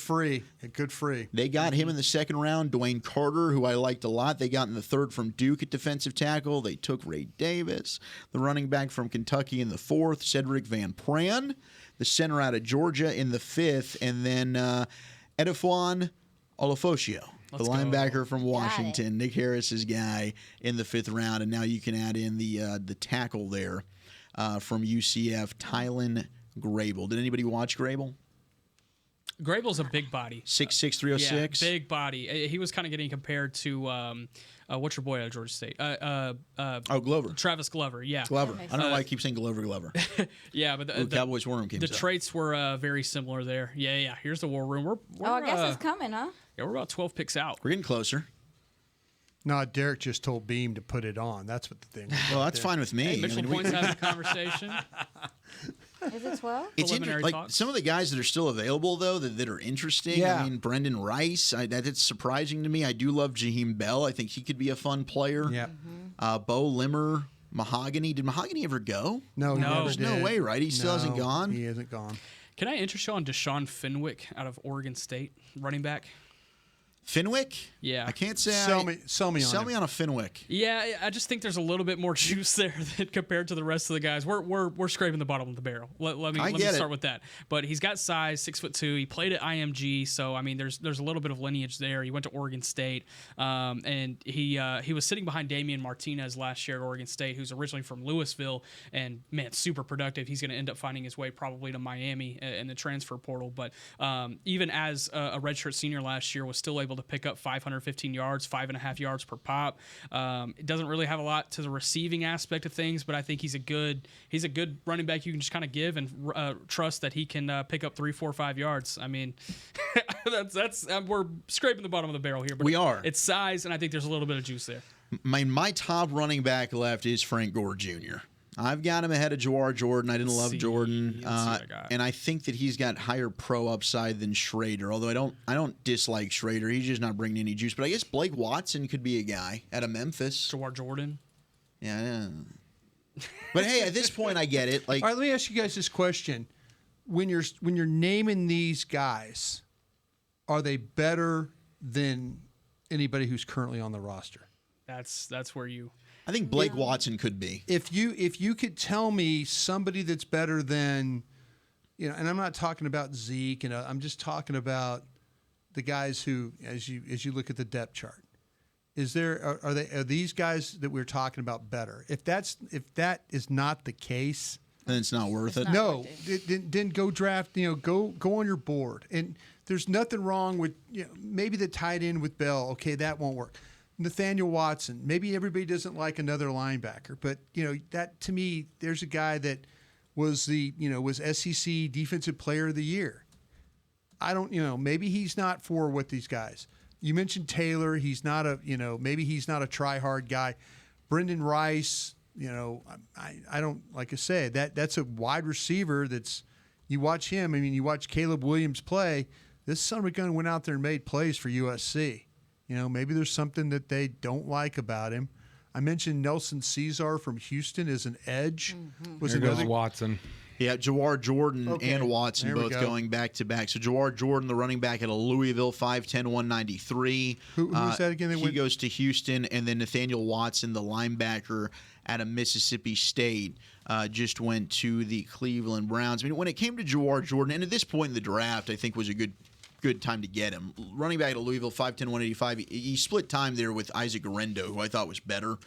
good free. They got him in the second round. Dwayne Carter, who I liked a lot. They got in the third from Duke at defensive tackle. They took Ray Davis, the running back from Kentucky, in the fourth. Cedric Van Pran, the center out of Georgia, in the fifth. And then Edefwan Olafosio, the linebacker from Washington, Nick Harris's guy, in the fifth round. And now you can add in the tackle there from UCF, Tylen Grable. Did anybody watch Grable? Grable's a big body. 6'6", 306. Yeah, big body. He was kind of getting compared to what's your boy out of Georgia State? Glover. Travis Glover. Yeah, Glover. I don't know why I keep saying Glover. Yeah, but the Cowboys War Room came. The traits were very similar there. Yeah. Here's the War Room. We're I guess it's coming, huh? Yeah, we're about 12 picks out. We're getting closer. No, Derek just told Beam to put it on. That's what the thing was. Well, that's fine with me. Hey, Mitch Le Point's having a conversion. Is it 12? It's interesting. Like some of the guys that are still available, though, that are interesting. Yeah. I mean, Brendan Rice. That's surprising to me. I do love Jaheim Bell. I think he could be a fun player. Yeah. Bo Limmer, Mahogany. Did Mahogany ever go? No, he never There's did. no way, right? He still hasn't gone. He hasn't gone. Can I interest you on Deshaun Fenwick out of Oregon State, running back? Fenwick? Yeah. I can't say. Sell me on a Fenwick. Yeah, I just think there's a little bit more juice there than compared to the rest of the guys. We're scraping the bottom of the barrel. Let me start with that. But he's got size, 6'2". He played at IMG, so I mean, there's a little bit of lineage there. He went to Oregon State, and he was sitting behind Damian Martinez last year at Oregon State, who's originally from Louisville, and man, super productive. He's going to end up finding his way probably to Miami in the transfer portal. But even as a redshirt senior last year, was still able able to pick up 515 yards, 5.5 yards per pop. It doesn't really have a lot to the receiving aspect of things, but I think he's a good running back you can just kind of give and trust that he can pick up 3, 4, 5 yards. I mean, that's we're scraping the bottom of the barrel here, but We are. It's size, and I think there's a little bit of juice there. My top running back left is Frank Gore Jr. I've got him ahead of Jawar Jordan. I didn't love Jordan, and I think that he's got higher pro upside than Schrader. Although I don't dislike Schrader, he's just not bringing any juice. But I guess Blake Watson could be a guy out of Memphis. Jawar Jordan. Yeah. But hey, at this point, I get it. Like, all right, let me ask you guys this question: when you're naming these guys, are they better than anybody who's currently on the roster? That's where you. I think Blake Watson could be. If you could tell me somebody that's better than, and I'm not talking about Zeke, I'm just talking about the guys who, as you look at the depth chart, are these guys that we're talking about better? If that is not the case, then it's not worth it. No, then go draft. Go on your board, and there's nothing wrong with maybe the tight end with Bell. Okay, that won't work. Nathaniel Watson. Maybe everybody doesn't like another linebacker, but that to me, there's a guy that was was SEC Defensive Player of the Year. I don't, maybe he's not for what these guys. You mentioned Taylor. He's not maybe he's not a try-hard guy. Brendan Rice. I don't, like I said, that's a wide receiver. You watch him. I mean, you watch Caleb Williams play. This son of a gun went out there and made plays for USC. Maybe there's something that they don't like about him. I mentioned Nelson Cesar from Houston as an edge. There goes Watson. Yeah, Jawar Jordan and Watson both going back to back. So Jawar Jordan, the running back out of Louisville, 5'10", 193. Who's that again? He goes to Houston, and then Nathaniel Watson, the linebacker out of Mississippi State, just went to the Cleveland Browns. I mean, when it came to Jawar Jordan, and at this point in the draft, I think was a good time to get him. Running back at Louisville, 5'10", 185. He split time there with Isaac Orendo, who I thought was better.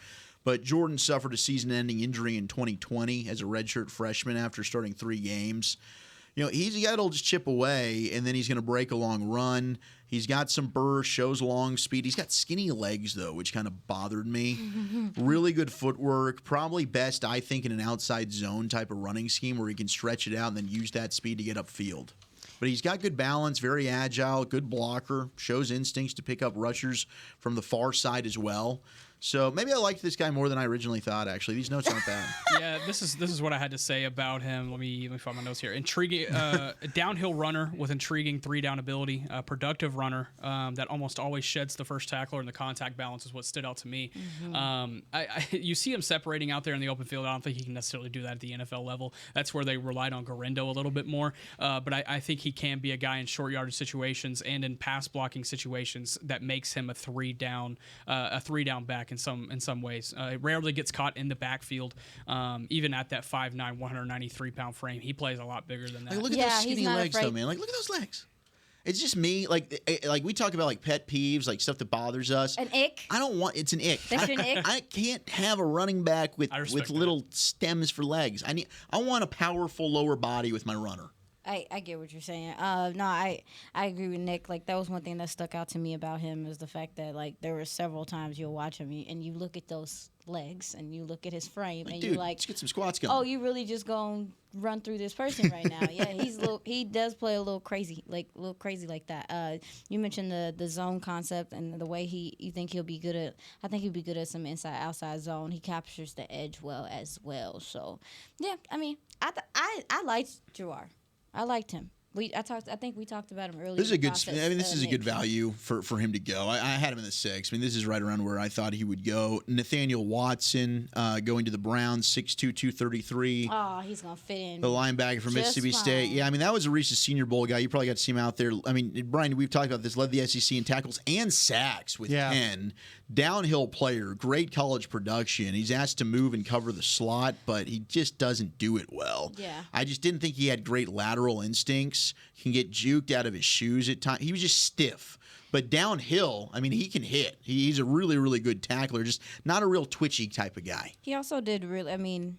But Jordan suffered a season-ending injury in 2020 as a redshirt freshman after starting 3 games. He's a guy that'll just chip away, and then he's going to break a long run. He's got some burst, shows long speed. He's got skinny legs, though, which kind of bothered me. Really good footwork. Probably best, I think, in an outside zone type of running scheme where he can stretch it out and then use that speed to get upfield. But he's got good balance, very agile, good blocker, shows instincts to pick up rushers from the far side as well. So maybe I liked this guy more than I originally thought, actually. These notes aren't bad. Yeah, this is what I had to say about him. Let me find my notes here. Intriguing, downhill runner with intriguing 3-down ability, productive runner that almost always sheds the first tackler, and the contact balance is what stood out to me. You see him separating out there in the open field. I don't think he can necessarily do that at the NFL level. That's where they relied on Garendo a little bit more. But I think he can be a guy in short yardage situations and in pass blocking situations that makes him a 3-down back in some ways. Rarely gets caught in the backfield, even at that 5'9", 193-pound frame. He plays a lot bigger than that. Like, look at those skinny legs, though, man. Like, look at those legs. It's just me. Like we talk about like pet peeves, like stuff that bothers us. An ick. I don't want. It's an ick. That's an ick. I can't have a running back with little stems for legs. I want a powerful lower body with my runner. I get what you're saying. No, I agree with Nick. Like, that was one thing that stuck out to me about him is the fact that, like, there were several times you'll watch him and you look at those legs and you look at his frame and dude, you're like, let's get some squats going. oh, you really just gonna run through this person right now? Yeah, he does play a little crazy like that. You mentioned the zone concept and the way you think he'll be good at. I think he'll be good at some inside outside zone. He captures the edge well as well. So yeah, I mean, I liked Jawar. I liked him. I think we talked about him earlier. This is a good. This is a good value for him to go. I had him in the 6. I mean, this is right around where I thought he would go. Nathaniel Watson going to the Browns, 6'2", 233. Oh, he's gonna fit in. The linebacker from Mississippi State. Yeah, I mean that was a Reese's Senior Bowl guy. You probably got to see him out there. I mean, Brian, we've talked about this. Led the SEC in tackles and sacks with 10. Downhill player, great college production. He's asked to move and cover the slot, but he just doesn't do it well. Yeah. I just didn't think he had great lateral instincts. Can get juked out of his shoes at times. He was just stiff. But downhill, I mean, he can hit. He's a really, really good tackler, just not a real twitchy type of guy. He also did really, I mean,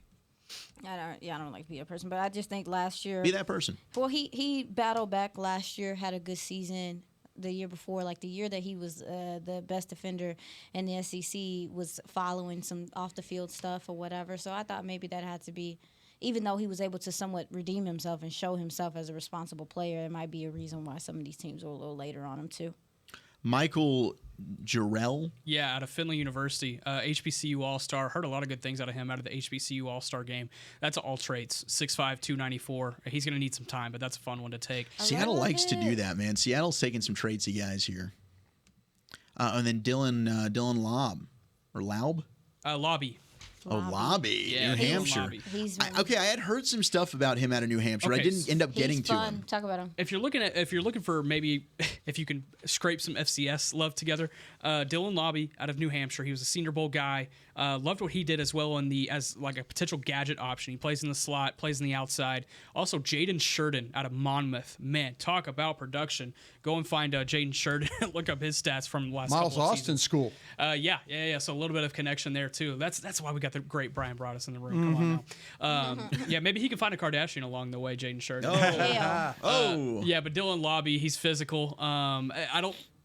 I don't like to be a person, but I just think last year. Be that person. Well, he battled back last year, had a good season. the year before, like the year that he was the best defender in the SEC, was following some off the field stuff or whatever. So I thought maybe that had to be, even though he was able to somewhat redeem himself and show himself as a responsible player, it might be a reason why some of these teams were a little later on him too. Michael Jarrell? Yeah, out of Findlay University, HBCU All-Star. Heard a lot of good things out of him out of the HBCU All-Star game. That's all traits, 6'5", 294. He's going to need some time, but that's a fun one to take. Seattle likes to do that, man. Seattle's taking some tradesy guys here. And then Dylan Laub? Lobby. Oh, Lobby, Yeah, New Hampshire. Lobby. I had heard some stuff about him out of New Hampshire. Okay. I didn't end up getting He's to fun. him. Talk about him. If you're looking for maybe if you can scrape some FCS love together, Dylan Lobby out of New Hampshire. He was a Senior Bowl guy. Loved what he did as well as like a potential gadget option. He plays in the slot, plays in the outside. Also, Jaden Sheridan out of Monmouth. Man, talk about production. Go and find Jaden Sheridan. Look up his stats from the last Miles couple of Austin seasons. School. Yeah. So a little bit of connection there too. That's why we got the great Brian brought us in the room. Come on now. Yeah, maybe he can find a Kardashian along the way. Jaden Sheridan. Yeah, but Dylan Lobby, he's physical.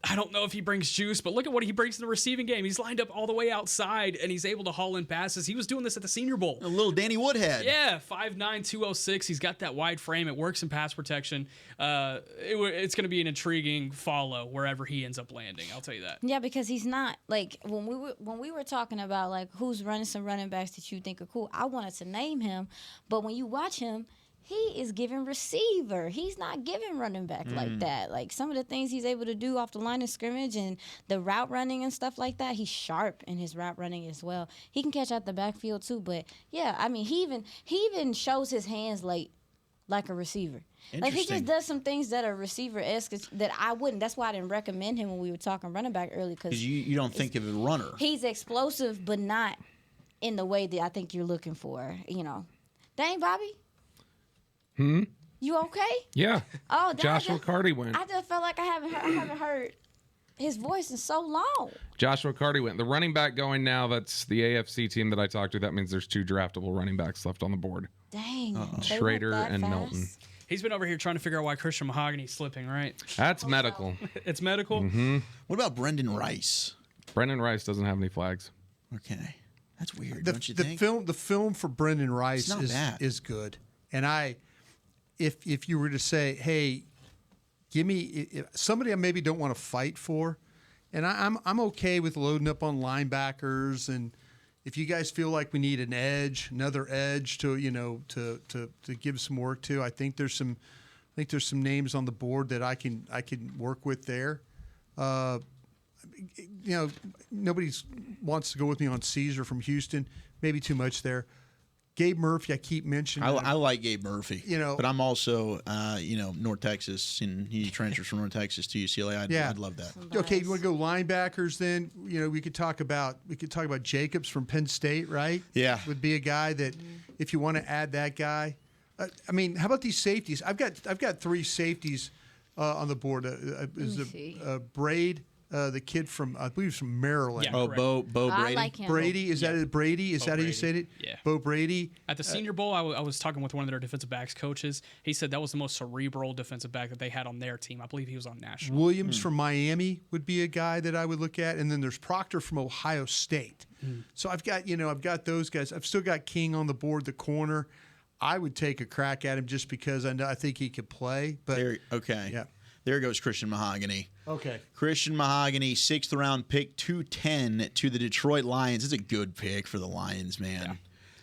I don't know if he brings juice, but look at what he brings in the receiving game. He's lined up all the way outside, and he's able to haul in passes. He was doing this at the Senior Bowl. A little Danny Woodhead. Yeah, 5'9", 206. He's got that wide frame. It works in pass protection. It's going to be an intriguing follow wherever he ends up landing. I'll tell you that. Yeah, because he's not like when we were talking about like who's running some running backs that you think are cool. I wanted to name him, but when you watch him, he is giving receiver. He's not giving running back like that. Like some of the things he's able to do off the line of scrimmage and the route running and stuff like that, he's sharp in his route running as well. He can catch out the backfield too, but yeah, I mean, he even shows his hands like a receiver. Like he just does some things that are receiver-esque that I wouldn't. That's why I didn't recommend him when we were talking running back early, because you don't think of a runner. He's explosive, but not in the way that I think you're looking for. Dang, Bobby. You okay? Yeah. Oh, Joshua Carty went. I just felt like I haven't heard his voice in so long. Joshua Carty went. The running back going now, that's the AFC team that I talked to. That means there's 2 draftable running backs left on the board. Dang. Schrader and fast? Milton. He's been over here trying to figure out why Christian Mahogany's slipping, right? That's medical. It's medical? Mm-hmm. What about Brendan Rice? Brendan Rice doesn't have any flags. Okay. That's weird, don't you think? The film for Brendan Rice is good. And if you were to say, hey, give me somebody I maybe don't want to fight for, and I'm okay with loading up on linebackers, and if you guys feel like we need another edge to give some work to, I think there's some names on the board that I can work with there. Nobody wants to go with me on Caesar from Houston. Maybe too much there. Gabe Murphy, I keep mentioning. I like Gabe Murphy. But I'm also, North Texas, and he transfers from North Texas to UCLA. I'd love that. Okay, you want to go linebackers? Then we could talk about Jacobs from Penn State, right? Yeah, would be a guy that if you want to add that guy. I mean, how about these safeties? I've got 3 safeties on the board. Braid. The kid from, I believe, from Maryland. Yeah, Bo Brady. I like him. Brady, is that it? Brady? Is that how you said it? Yeah. Bo Brady. At the Senior Bowl, I was talking with one of their defensive backs coaches. He said that was the most cerebral defensive back that they had on their team. I believe he was on national. Williams from Miami would be a guy that I would look at, and then there's Proctor from Ohio State. So I've got those guys. I've still got King on the board, the corner. I would take a crack at him just because I think he could play. But yeah. There goes Christian Mahogany. Okay. Christian Mahogany, 6th round pick, 210 to the Detroit Lions. It's a good pick for the Lions, man.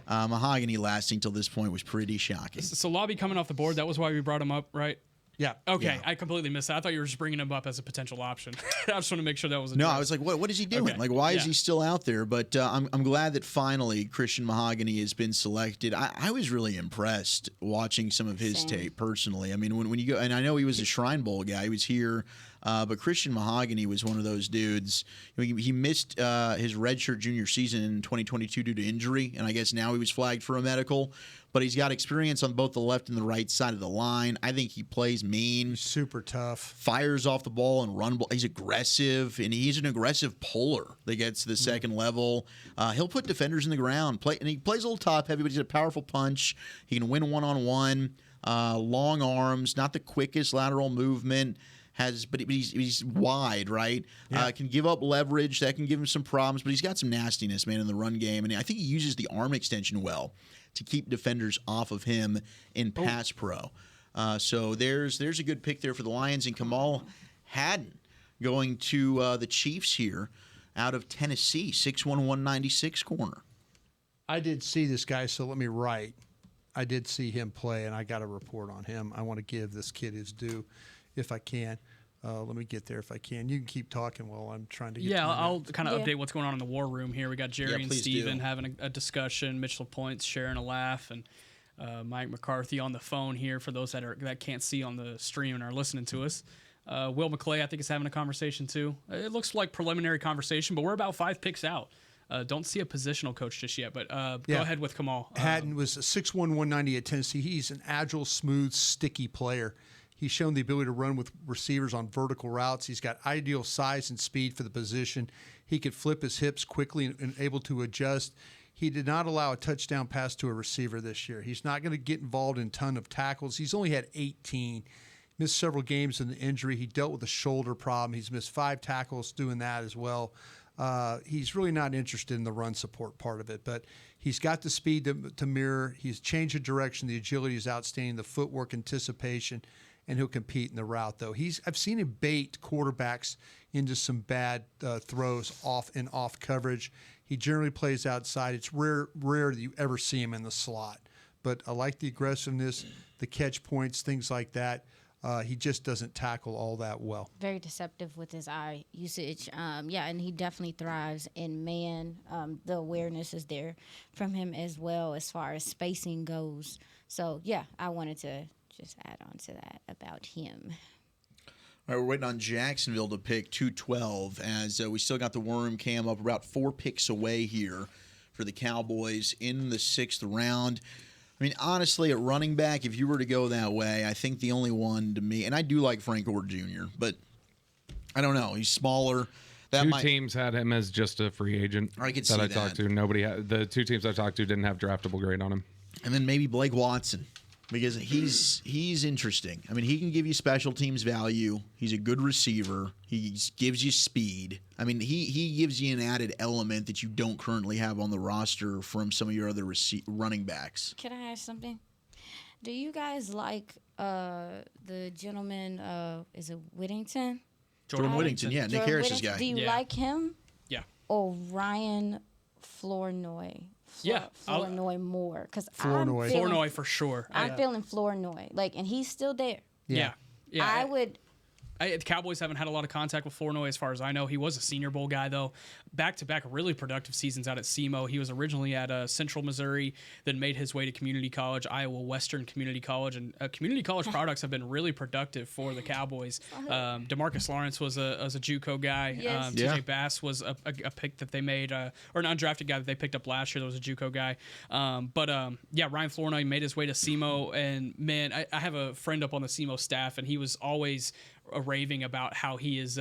Yeah. Mahogany lasting till this point was pretty shocking. So Lobby coming off the board, that was why we brought him up, right? Yeah. Okay, Yeah. I completely missed that. I thought you were just bringing him up as a potential option. I just want to make sure that was No, I was like, what is he doing? Okay. Like, why is he still out there? But I'm glad that finally Christian Mahogany has been selected. I was really impressed watching some of his tape personally. I mean, when you go, and I know he was a Shrine Bowl guy. He was here. But Christian Mahogany was one of those dudes. He missed his redshirt junior season in 2022 due to injury, and I guess now he was flagged for a medical. But he's got experience on both the left and the right side of the line. I think he plays mean. Super tough. Fires off the ball and run ball. He's aggressive, and he's an aggressive puller that gets to the second level. He'll put defenders in the ground. And he plays a little top heavy, but he's a powerful punch. He can win one-on-one. Long arms, not the quickest lateral movement. but he's wide, right? Yeah. Can give up leverage. That can give him some problems, but he's got some nastiness, man, in the run game. And I think he uses the arm extension well to keep defenders off of him in pass pro. So there's a good pick there for the Lions. And Kamal Haddon going to the Chiefs here out of Tennessee, 6'1", 196 corner. I did see this guy, so let me write. I did see him play, and I got a report on him. I want to give this kid his due if I can. Let me get there if I can. You can keep talking while I'm trying to get to I'll kind of update what's going on in the war room here. We got Jerry and Steven having a discussion. Mitch Le Point sharing a laugh, and Mike McCarthy on the phone here for those that can't see on the stream and are listening to us. Will McClay, I think, is having a conversation too. It looks like preliminary conversation, but we're about 5 picks out. Don't see a positional coach just yet, but go ahead with Kamal. Haddon was a 6'1", 190 at Tennessee. He's an agile, smooth, sticky player. He's shown the ability to run with receivers on vertical routes. He's got ideal size and speed for the position. He could flip his hips quickly and able to adjust. He did not allow a touchdown pass to a receiver this year. He's not going to get involved in a ton of tackles. He's only had 18. Missed several games in the injury. He dealt with a shoulder problem. He's missed 5 tackles doing that as well. He's really not interested in the run support part of it, but he's got the speed to mirror. He's changed the direction. The agility is outstanding. The footwork, anticipation, and he'll compete in the route, though. I've seen him bait quarterbacks into some bad throws off coverage. He generally plays outside. It's rare that you ever see him in the slot. But I like the aggressiveness, the catch points, things like that. He just doesn't tackle all that well. Very deceptive with his eye usage. And he definitely thrives in man. The awareness is there from him as well as far as spacing goes. So, I wanted to just add on to that about him. All right, we're waiting on Jacksonville to pick 212 as we still got the worm cam up about 4 picks away here for the Cowboys in the 6th round. I mean, honestly, at running back, if you were to go that way, I think the only one to me, and I do like Frank Gore Jr., but I don't know. He's smaller. Two teams had him as just a free agent. I could see that. Talked to. The 2 teams I talked to didn't have draftable grade on him. And then maybe Blake Watson, because he's interesting. I mean, he can give you special teams value. He's a good receiver. He gives you speed. I mean, he gives you an added element that you don't currently have on the roster from some of your other running backs. Can I ask something? Do you guys like the gentleman, is it Whittington? Jordan Whittington, yeah, Nick Harris's guy. Do you like him? Yeah. Or Ryan Flournoy? Flournoy more. Because Flournoy for sure. I'm feeling Flournoy. And he's still there. Yeah. The Cowboys haven't had a lot of contact with Flournoy as far as I know. He was a Senior Bowl guy, though. Back-to-back really productive seasons out at SEMO. He was originally at Central Missouri, then made his way to community college, Iowa Western Community College. And community college products have been really productive for the Cowboys. DeMarcus Lawrence was a JUCO guy. Yes. TJ Bass was a pick that they made, or an undrafted guy that they picked up last year that was a JUCO guy. Ryan Flournoy made his way to SEMO. And, man, I have a friend up on the SEMO staff, and he was always raving about how he is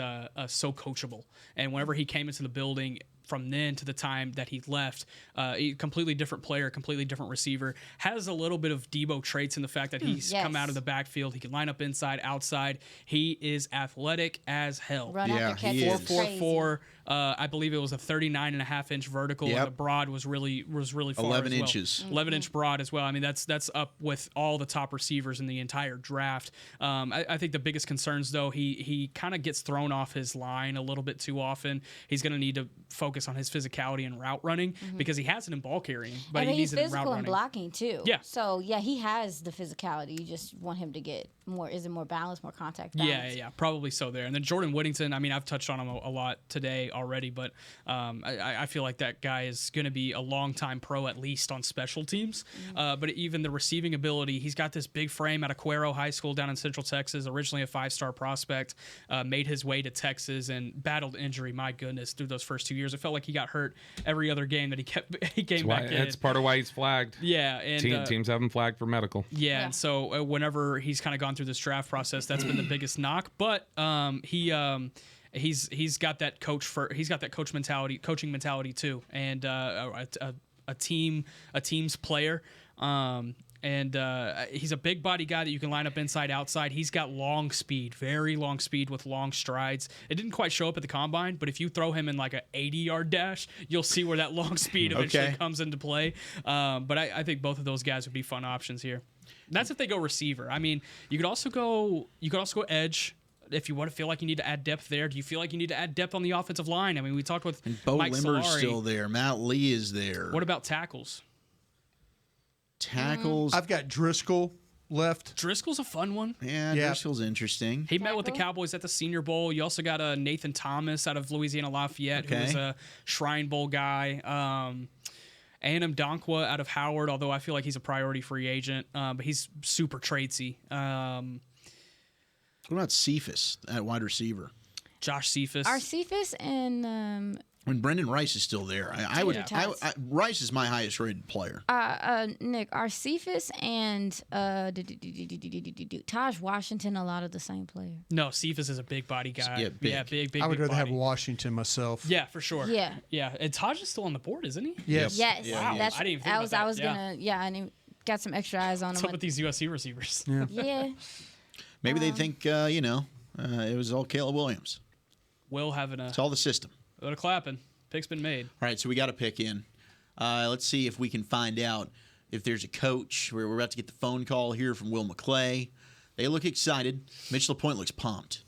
so coachable, and whenever he came into the building from then to the time that he left, a completely different player, completely different receiver, has a little bit of Debo traits in the fact that he's come out of the backfield. He can line up inside, outside. He is athletic as hell. Run after catch is 4.44. I believe it was a 39.5-inch vertical, and the broad was really far 11 as well. inches. 11-inch broad as well. I mean, that's up with all the top receivers in the entire draft. I think the biggest concerns, though, he kind of gets thrown off his line a little bit too often. He's going to need to focus on his physicality and route running because he has it in ball carrying, but he needs it in route running. He's physical and blocking, too. Yeah. So, he has the physicality. You just want him to get more balance, more contact balance. Yeah, probably so there. And then Jordan Whittington, I mean, I've touched on him a lot today already, but I feel like that guy is going to be a long-time pro, at least on special teams. But even the receiving ability, he's got this big frame out of Cuero High School down in Central Texas, originally a 5-star prospect, made his way to Texas and battled injury, my goodness, through those first 2 years. It felt like he got hurt every other game that he came back in. That's part of why he's flagged. Yeah. And teams have him flagged for medical. Yeah. And so whenever he's kind of gone through this draft process, that's been the biggest knock. But he's got that coaching mentality too, and a team's player. And he's a big body guy that you can line up inside, outside. He's got long speed, very long speed with long strides. It didn't quite show up at the combine, but if you throw him in like an 80-yard dash, you'll see where that long speed eventually comes into play. But I think both of those guys would be fun options here. That's if they go receiver. I mean, you could also go edge. If you want to feel like you need to add depth there, do you feel like you need to add depth on the offensive line? I mean, we talked with Bo Mike Limmer's Solari. still there. Matt Lee is there. What about tackles? Tackles. I've got Driscoll left. Driscoll's a fun one. Yeah, Driscoll's interesting. He met with the Cowboys at the Senior Bowl. You also got Nathan Thomas out of Louisiana Lafayette, who was a Shrine Bowl guy. A&M Donkwa out of Howard, although I feel like he's a priority free agent, but he's super tradesy. What about Cephas at wide receiver? Josh Cephas. Are Cephas and When Brendan Rice is still there, Rice is my highest rated player. Nick, are Cephas and Taj Washington a lot of the same player? No, Cephas is a big body guy. Yeah, big. Yeah, big. I would big rather body. have Washington myself. Yeah, for sure. Yeah. And Taj is still on the board, isn't he? Yes. Yes. Wow. That's, I didn't even think about that. I was gonna. Yeah, I got some extra eyes on What's him. up with these USC receivers? Yeah. Maybe they think it was all Caleb Williams. Will having a. It's all the system. A little clapping. Pick's been made. All right, so we got a pick in. Let's see if we can find out if there's a coach. We're about to get the phone call here from Will McClay. They look excited. Mitch Le Point looks pumped.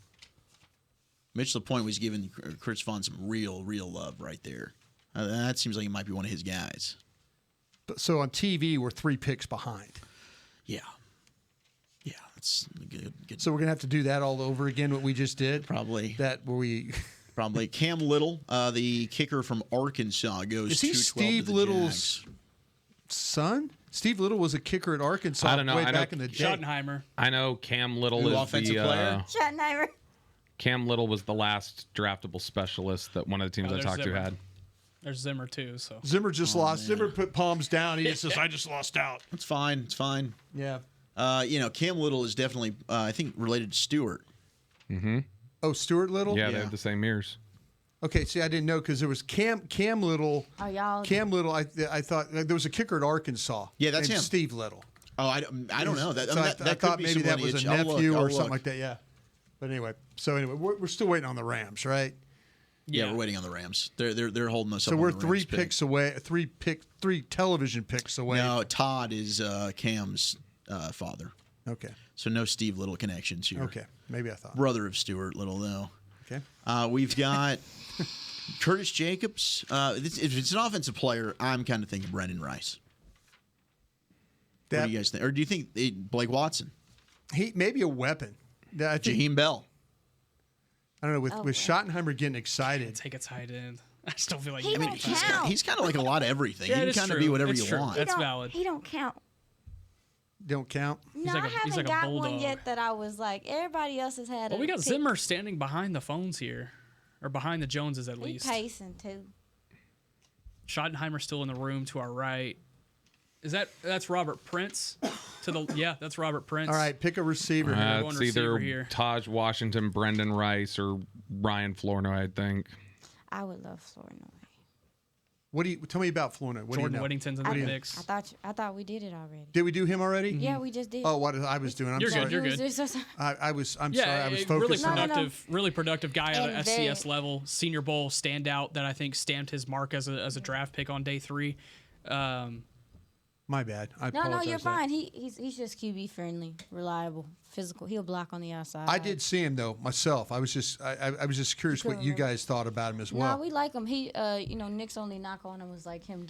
Mitch Le Point was giving Chris Vaughn some real love right there. That seems like it might be one of his guys. So on TV, we're 3 picks behind. Yeah. Yeah, that's good. So we're going to have to do that all over again, what we just did? Probably. That where we... Probably. Cam Little, the kicker from Arkansas, goes 2-12 Is he Steve to the Little's Jags. son? Steve Little was a kicker at Arkansas I don't know. way I know back in the day. Schottenheimer. I know Cam Little is offensive player. Schottenheimer. Cam Little was the last draftable specialist that one of the teams I there's talked Zimmer. to had. There's Zimmer too. So Zimmer just lost. Zimmer put palms down. He just says, I just lost out. It's fine. It's fine. Yeah. Cam Little is definitely, I think, related to Stewart. Mm-hmm. Oh, Stuart Little? Yeah, they have the same ears. Okay, see, I didn't know because there was Cam Little. Oh, y'all. Cam Little, I thought there was a kicker at Arkansas. Yeah, that's named him. Steve Little. Oh, I don't know. That, So that, I that thought could be maybe that somebody. was a I'll nephew look. or something like that. Yeah. But anyway, we're still waiting on the Rams, right? Yeah, we're waiting on the Rams. They're holding us up. So we're on the 3 Rams picks away, 3 television picks away. No, Todd is Cam's father. Okay. So no Steve Little connections here. Okay, maybe I thought. Brother of Stuart Little, though. Okay. We've got Curtis Jacobs. If it's an offensive player, I'm kind of thinking Brendan Rice. What do you guys think? Or do you think Blake Watson? He maybe a weapon. I think, Jaheim Bell. I don't know. With Schottenheimer getting excited, take a tight end. I still feel like He don't count. He's kind of like a lot of everything. Yeah, he it can is kind of true. be whatever It's you true. want. That's valid. He don't count. don't count. No, like I he's haven't like a got one bulldog. yet that I was like, everybody else has had Well, a we got pick. Zimmer standing behind the phones here, or behind the Joneses at He least. pacing too. Schottenheimer still in the room to our right. That's Robert Prince that's Robert Prince. All right, pick a receiver. Going It's receiver either here. Taj Washington, Brendan Rice, or Ryan Flournoy, I think. I would love Flournoy. What do you tell me about Flournoy? What Jordan do you know? Whittington's in the mix. I thought we did it already. Did we do him already? Yeah, we just did. Oh, what I was doing? I'm You're sorry. good. You're good. I'm sorry. I'm sorry. I was really focused on. productive, really productive guy at And a FCS level, Senior Bowl standout that I think stamped his mark as a draft pick on day 3. My bad. I No, apologize. you're fine. He's just QB friendly, reliable, physical. He'll block on the outside. I did see him though myself. I was just curious what you guys thought about him as well. No, we like him. He, Nick's only knock on him was like him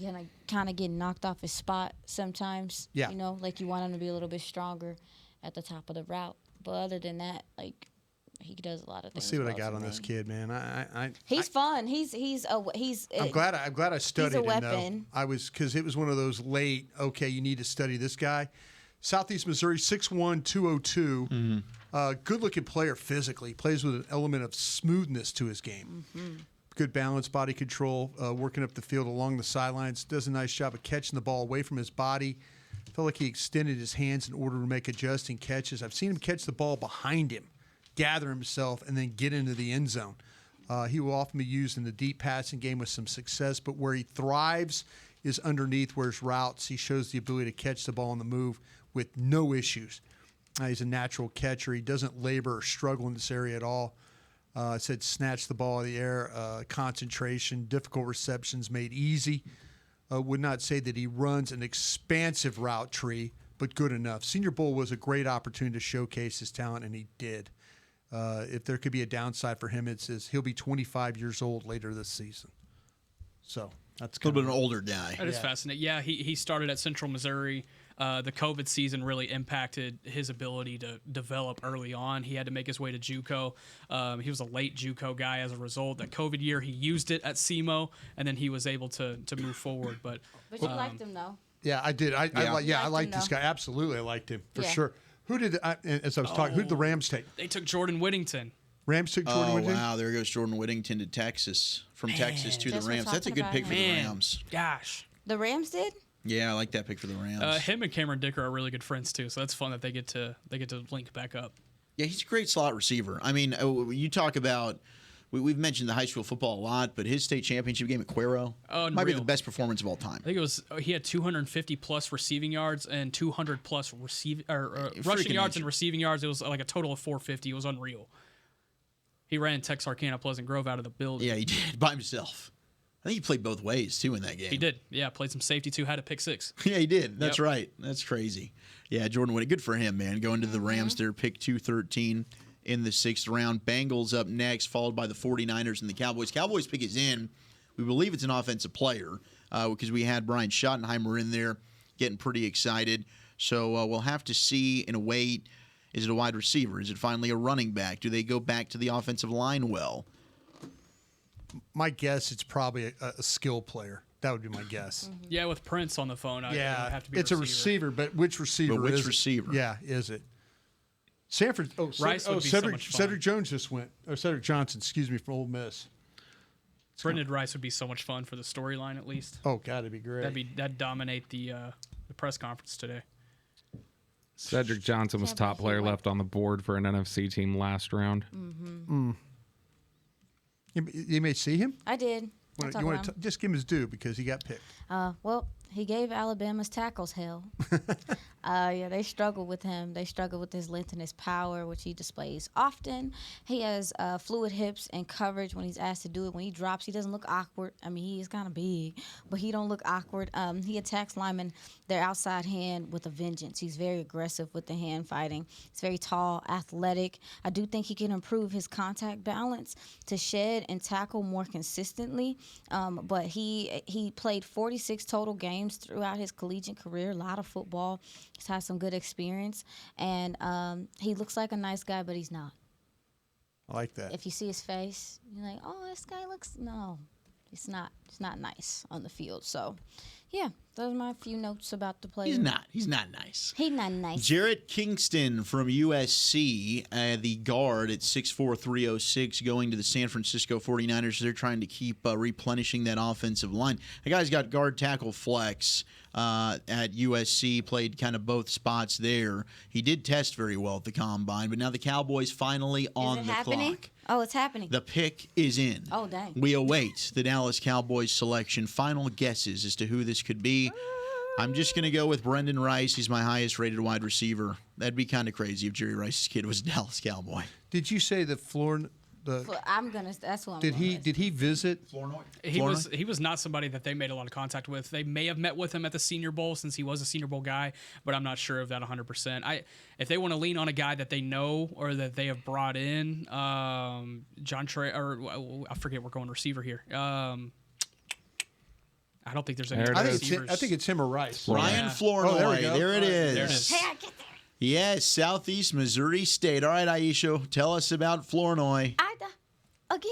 kind of getting knocked off his spot sometimes. Yeah. Like you want him to be a little bit stronger at the top of the route. But other than that, like he does a lot of things. Let's see what I well got for on this me. kid, man. He's fun. He's. I'm glad I studied him weapon. though. Because it was one of those late. Okay, you need to study this guy. Southeast Missouri, 6'1", 202. Mm-hmm. Good looking player physically. Plays with an element of smoothness to his game. Mm-hmm. Good balance, body control, working up the field along the sidelines. Does a nice job of catching the ball away from his body. Felt like he extended his hands in order to make adjusting catches. I've seen him catch the ball behind him, gather himself, and then get into the end zone. He will often be used in the deep passing game with some success, but where he thrives is underneath where his routes. He shows the ability to catch the ball on the move with no issues. He's a natural catcher. He doesn't labor or struggle in this area at all. I said snatch the ball out of the air, concentration, difficult receptions made easy. Would not say that he runs an expansive route tree, but good enough. Senior Bowl was a great opportunity to showcase his talent, and he did. If there could be a downside for him, it says he'll be 25 years old later this season. So that's a little bit of an older guy. That is fascinating. Yeah, he started at Central Missouri. The COVID season really impacted his ability to develop early on. He had to make his way to JUCO. He was a late JUCO guy as a result. That COVID year, he used it at SEMO, and then he was able to move forward. But you liked him, though. Yeah, I did. I liked this guy. Absolutely, I liked him for sure. Who did, as I was talking, who did the Rams take? They took Jordan Whittington. Rams took Jordan Whittington? Wow, there goes Jordan Whittington to Texas. From Texas to the Rams. That's a good pick for the Rams. Gosh. The Rams did? Yeah, I like that pick for the Rams. Him and Cameron Dicker are really good friends too, so that's fun that they get to link back up. Yeah, he's a great slot receiver. I mean, you talk about we've mentioned the high school football a lot, but his state championship game at Cuero might be the best performance of all time. I think he had 250 plus receiving yards and 200 plus rushing yards and receiving yards. It was like a total of 450. It was unreal. He ran Texarkana Pleasant Grove out of the building. Yeah, he did by himself. I think he played both ways, too, in that game. He did. Yeah, played some safety, too. Had a pick six. Yeah, he did. That's right. That's crazy. Yeah, Jordan Whittington. Good for him, man. Going to the Rams there, pick 213 in the 6th round. Bengals up next, followed by the 49ers and the Cowboys. Cowboys pick is in. We believe it's an offensive player because we had Brian Schottenheimer in there getting pretty excited. So we'll have to see and wait. Is it a wide receiver? Is it finally a running back? Do they go back to the offensive line well? My guess, it's probably a skill player. That would be my guess. Mm-hmm. Yeah, with Prince on the phone, I have to be it's a receiver, but which receiver but which is receiver? It? Yeah, is it? Sanford. Rice would be so much fun. Cedric Jones just went. Or Cedric Johnson, excuse me, from Ole Miss. Brendan Rice would be so much fun for the storyline, at least. Oh, God, it'd be great. That'd dominate the press conference today. Cedric Johnson was top player left on the board for an NFC team last round. Mm-hmm. You may see him? I did. You want to just give him his due because he got picked. Well, he gave Alabama's tackles hell. Yeah, they struggle with him. They struggle with his length and his power, which he displays often. He has fluid hips and coverage when he's asked to do it. When he drops, he doesn't look awkward. I mean, he is kind of big, but he don't look awkward. He attacks linemen, their outside hand with a vengeance. He's very aggressive with the hand fighting. He's very tall, athletic. I do think he can improve his contact balance to shed and tackle more consistently. But he played 46 total games throughout his collegiate career, a lot of football. He's had some good experience, and he looks like a nice guy, but he's not. I like that. If you see his face, you're like, oh, this guy looks, no, it's not nice on the field. So, yeah, those are my few notes about the player. He's not nice. He's not nice. Jarrett Kingston from USC, the guard at 6'4", 306, going to the San Francisco 49ers. They're trying to keep replenishing that offensive line. The guy's got guard, tackle, flex at USC, played kind of both spots there. He did test very well at the Combine, but now the Cowboys finally on the clock. Oh, it's happening. The pick is in. Oh, dang. We await the Dallas Cowboys selection. Final guesses as to who this could be. I'm just going to go with Brendan Rice. He's my highest-rated wide receiver. That'd be kind of crazy if Jerry Rice's kid was a Dallas Cowboy. Did you say that that's who I'm Did he visit Flournoy? He was not somebody that they made a lot of contact with. They may have met with him at the Senior Bowl since he was a Senior Bowl guy, but I'm not sure of that 100%. If they want to lean on a guy that they know or that they have brought in, John Trey, or I forget, we're going receiver here. I don't think there's any receivers. I think it's him or Rice. Ryan Flournoy. There it is. There it is. Hey, I get there. Yes, Southeast Missouri State. All right, Aisha, tell us about Flournoy. Again?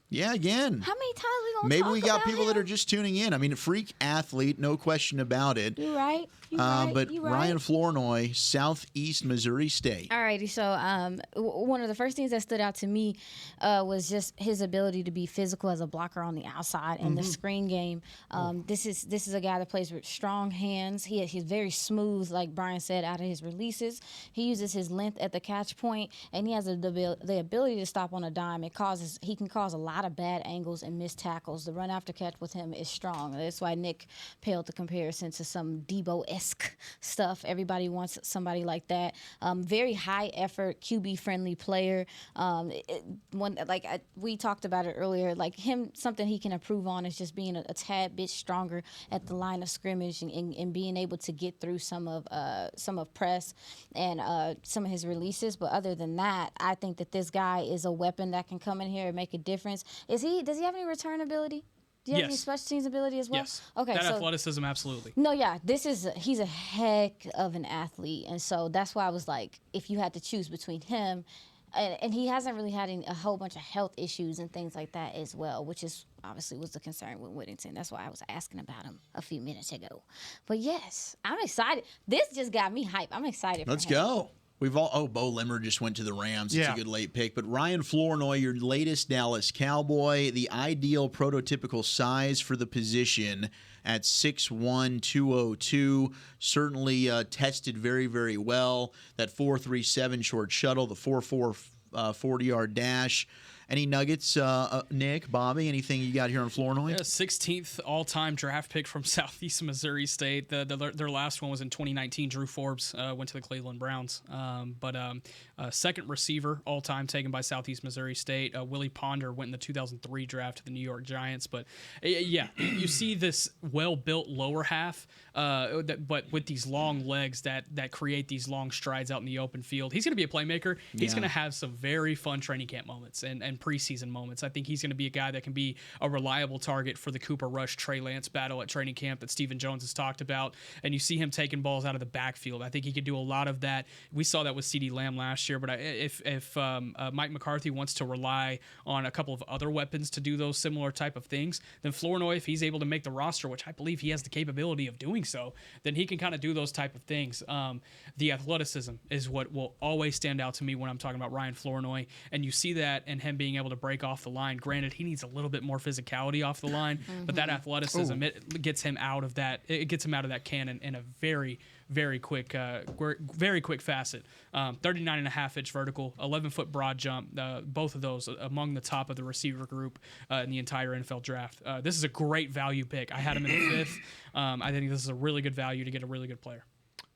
Yeah, again. How many times we gonna Maybe talk we got about people him? that are just tuning in. I mean, a freak athlete, no question about it. You're right. But Ryan Flournoy, Southeast Missouri State. Alrighty, so one of the first things that stood out to me was just his ability to be physical as a blocker on the outside in the screen game. This is a guy that plays with strong hands. He's very smooth, like Brian said, out of his releases. He uses his length at the catch point, and he has the ability to stop on a dime. He can cause a lot lot of bad angles and missed tackles. The run after catch with him is strong. That's why Nick paled the comparison to some Debo-esque stuff. Everybody wants somebody like that. Very high effort, QB friendly player. We talked about it earlier. Like him, something he can improve on is just being a tad bit stronger at the line of scrimmage and being able to get through some of press and some of his releases. But other than that, I think that this guy is a weapon that can come in here and make a difference. Does he have any return ability? Do you have any special teams ability as well? Yes. Okay. That athleticism, absolutely. No, yeah. He's a heck of an athlete, and so that's why I was like, if you had to choose between him. And he hasn't really had a whole bunch of health issues and things like that as well, which is obviously was the concern with Whittington. That's why I was asking about him a few minutes ago. But yes, I'm excited. This just got me hyped. I'm excited. Let's go. Bo Limmer just went to the Rams. It's a good late pick. But Ryan Flournoy, your latest Dallas Cowboy, the ideal prototypical size for the position at 6'1", 202. Certainly tested very, very well. That 4.37 short shuttle, the 4.4 40-yard dash. Any nuggets, Nick, Bobby? Anything you got here on Flournoy? Yeah, 16th all-time draft pick from Southeast Missouri State. Their last one was in 2019. Drew Forbes went to the Cleveland Browns. Second receiver all-time taken by Southeast Missouri State. Willie Ponder went in the 2003 draft to the New York Giants. But, yeah, you see this well-built lower half, but with these long legs that create these long strides out in the open field. He's going to be a playmaker. He's going to have some very fun training camp moments and preseason moments. I think he's going to be a guy that can be a reliable target for the Cooper Rush Trey Lance battle at training camp that Stephen Jones has talked about. And you see him taking balls out of the backfield. I think he could do a lot of that. We saw that with CeeDee Lamb last year. But if Mike McCarthy wants to rely on a couple of other weapons to do those similar type of things, then Flournoy, if he's able to make the roster, which I believe he has the capability of doing so, then he can kind of do those type of things. The athleticism is what will always stand out to me when I'm talking about Ryan Flournoy. And you see that in him being able to break off the line. Granted, he needs a little bit more physicality off the line, but that athleticism, it gets him out of that. It gets him out of that cannon in a very, very quick facet. 39.5-inch vertical, 11-foot broad jump. Both of those among the top of the receiver group in the entire NFL draft. This is a great value pick. I had him in the 5th. I think this is a really good value to get a really good player.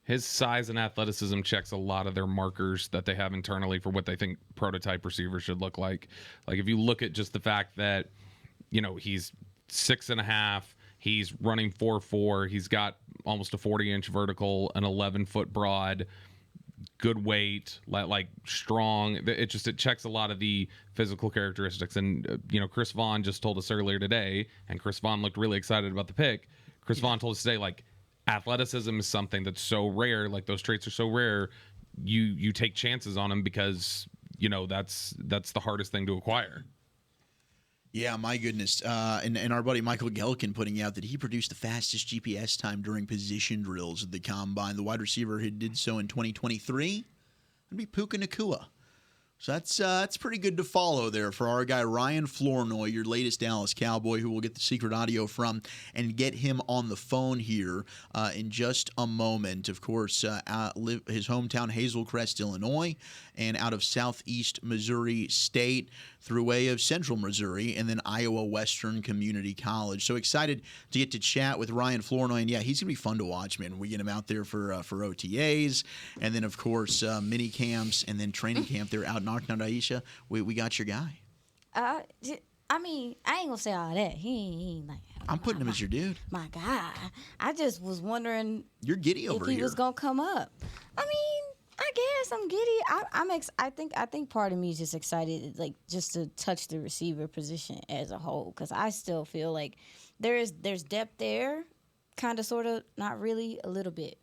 His size and athleticism checks a lot of their markers that they have internally for what they think prototype receivers should look like. Like if you look at just the fact that, he's 6.5, he's running 4.4, he's got almost a 40-inch vertical, an 11-foot broad, good weight, like strong. It checks a lot of the physical characteristics. And, Chris Vaughn just told us earlier today, and Chris Vaughn looked really excited about the pick. Chris Vaughn told us today, athleticism is something that's so rare. Like those traits are so rare. You take chances on them because that's the hardest thing to acquire. Yeah, my goodness. And our buddy Michael Gelkin putting out that he produced the fastest GPS time during position drills at the Combine. The wide receiver who did so in 2023 would be Puka Nacua. So that's pretty good to follow there for our guy Ryan Flournoy, your latest Dallas Cowboy, who we'll get the secret audio from and get him on the phone here in just a moment. Of course, his hometown, Hazel Crest, Illinois, and out of Southeast Missouri State through way of Central Missouri, and then Iowa Western Community College. So excited to get to chat with Ryan Flournoy, and yeah, he's gonna be fun to watch, man. We get him out there for OTAs, and then of course mini camps, and then training camp. They're out in Oxnard, Aisha. We got your guy. I mean, I ain't gonna say all that. He ain't like. I'm putting him as your dude. My God, I just was wondering. You're giddy over here. If he was gonna come up. I mean, I guess I'm giddy. I think part of me is just excited, just to touch the receiver position as a whole, because I still feel like there's depth there, kind of, sort of, not really, a little bit.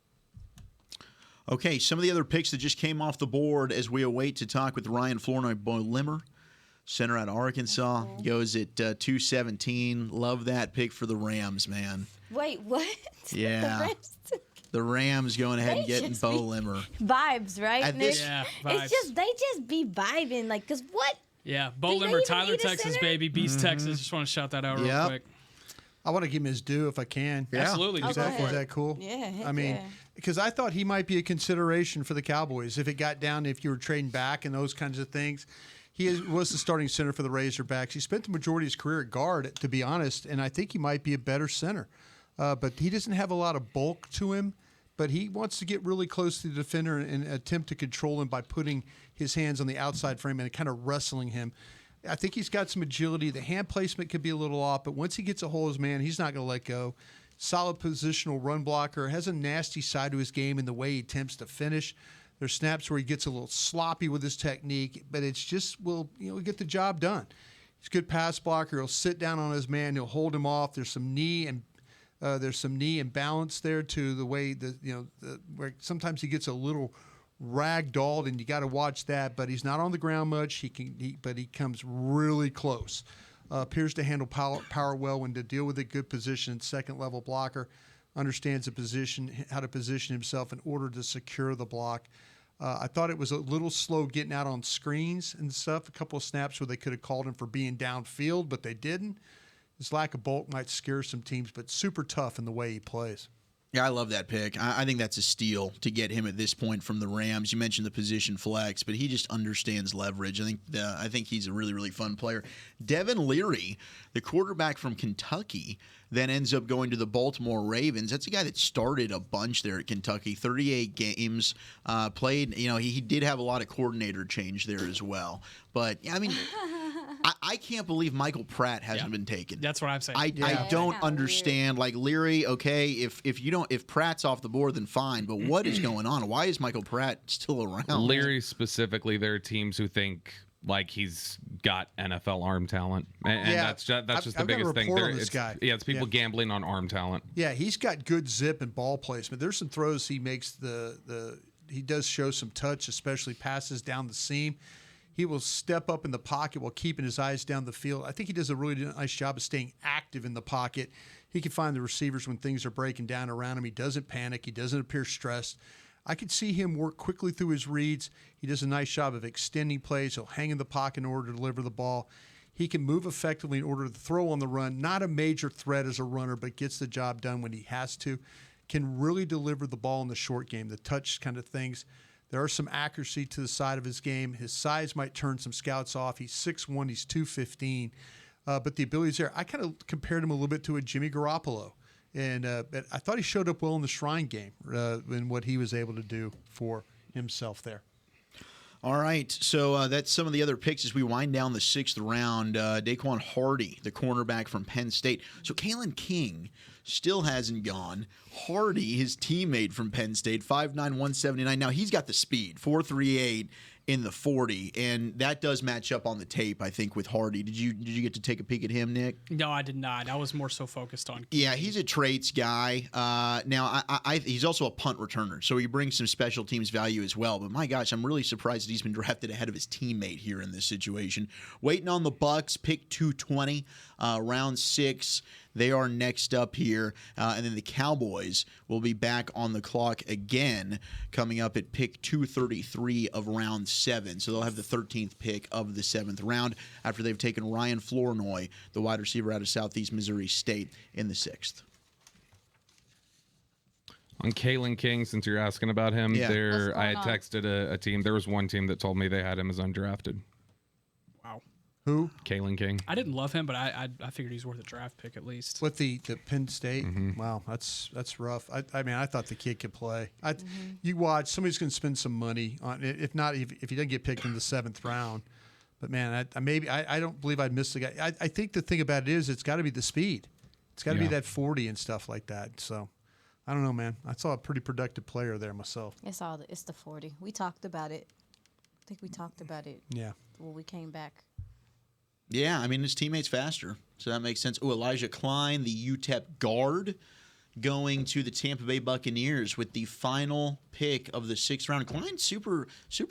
Okay, some of the other picks that just came off the board as we await to talk with Ryan Flournoy. Bo Limmer, center out of Arkansas, goes at 217. Love that pick for the Rams, man. Wait, what? Yeah. The Rams going ahead and getting Bo Limmer. Vibes, right? Yeah, vibes. They just be vibing, because what? Yeah, Bo Limmer, Tyler, Texas, baby. Beast, Texas. Just want to shout that out real quick. I want to give him his due if I can. Yeah. Absolutely. Is that cool? Yeah. I mean, because I thought he might be a consideration for the Cowboys if it got down, if you were trading back and those kinds of things. was the starting center for the Razorbacks. He spent the majority of his career at guard, to be honest, and I think he might be a better center. But he doesn't have a lot of bulk to him, but he wants to get really close to the defender and attempt to control him by putting his hands on the outside frame and kind of wrestling him. I think he's got some agility. The hand placement could be a little off, but once he gets a hold of his man, he's not going to let go. Solid positional run blocker, has a nasty side to his game in the way he attempts to finish. There's snaps where he gets a little sloppy with his technique, but it's just, he'll get the job done. He's a good pass blocker. He'll sit down on his man. He'll hold him off. There's some knee imbalance there to the way where sometimes he gets a little ragdolled, and you got to watch that. But he's not on the ground much. But he comes really close. Appears to handle power well when to deal with a good position. Second level blocker, understands the position, how to position himself in order to secure the block. I thought it was a little slow getting out on screens and stuff. A couple of snaps where they could have called him for being downfield, but they didn't. His lack of bulk might scare some teams, but super tough in the way he plays. Yeah, I love that pick. I think that's a steal to get him at this point from the Rams. You mentioned the position flex, but he just understands leverage. I think he's a really, really fun player. Devin Leary, the quarterback from Kentucky, then ends up going to the Baltimore Ravens. That's a guy that started a bunch there at Kentucky, 38 games, played. He did have a lot of coordinator change there as well. But, I mean, I can't believe Michael Pratt hasn't been taken. That's what I'm saying. I don't understand. Like, Leary, okay, if Pratt's off the board, then fine. But what is going on? Why is Michael Pratt still around? Leary specifically, there are teams who think like he's got NFL arm talent, and that's just the biggest thing. It's people gambling on arm talent. Yeah, he's got good zip and ball placement. There's some throws he makes. He does show some touch, especially passes down the seam. He will step up in the pocket while keeping his eyes down the field. I think he does a really nice job of staying active in the pocket. He can find the receivers when things are breaking down around him. He doesn't panic. He doesn't appear stressed. I could see him work quickly through his reads. He does a nice job of extending plays. He'll hang in the pocket in order to deliver the ball. He can move effectively in order to throw on the run. Not a major threat as a runner, but gets the job done when he has to. Can really deliver the ball in the short game, the touch kind of things. There are some accuracy to the side of his game. His size might turn some scouts off. He's 6'1", he's 215. But the ability's there. I kind of compared him a little bit to a Jimmy Garoppolo. And but I thought he showed up well in the Shrine game in what he was able to do for himself there. All right, so that's some of the other picks as we wind down the 6th round. Daquan Hardy, the cornerback from Penn State. So Kaylin King still hasn't gone. Hardy, his teammate from Penn State, 5'9", 179. Now, he's got the speed, 4.38 in the 40, and that does match up on the tape, I think, with Hardy. Did you get to take a peek at him, Nick? No, I did not. I was more so focused on Yeah, he's a traits guy. Now, he's also a punt returner, so he brings some special teams value as well. But my gosh, I'm really surprised that he's been drafted ahead of his teammate here in this situation. Waiting on the Bucks, pick 220, round 6. They are next up here. And then the Cowboys will be back on the clock again coming up at pick 233 of round 7. So they'll have the 13th pick of the 7th round after they've taken Ryan Flournoy, the wide receiver out of Southeast Missouri State, in the 6th. On Kaylin King, since you're asking about him, I had texted a team. There was one team that told me they had him as undrafted. Wow. Who? Kaylin King. I didn't love him, but I figured he's worth a draft pick at least. With the Penn State? Mm-hmm. Wow, that's rough. I mean, I thought the kid could play. You watch, somebody's going to spend some money on it. If not, if he doesn't get picked in the 7th round. But, man, I don't believe I'd miss the guy. I think the thing about it is it's got to be the speed. It's got to be that 40 and stuff like that. So, I don't know, man. I saw a pretty productive player there myself. It's the 40. We talked about it. I think we talked about it. Yeah. When we came back. Yeah, I mean, his teammate's faster, so that makes sense. Oh, Elijah Klein, the UTEP guard, going to the Tampa Bay Buccaneers with the final pick of the 6th round. Klein's super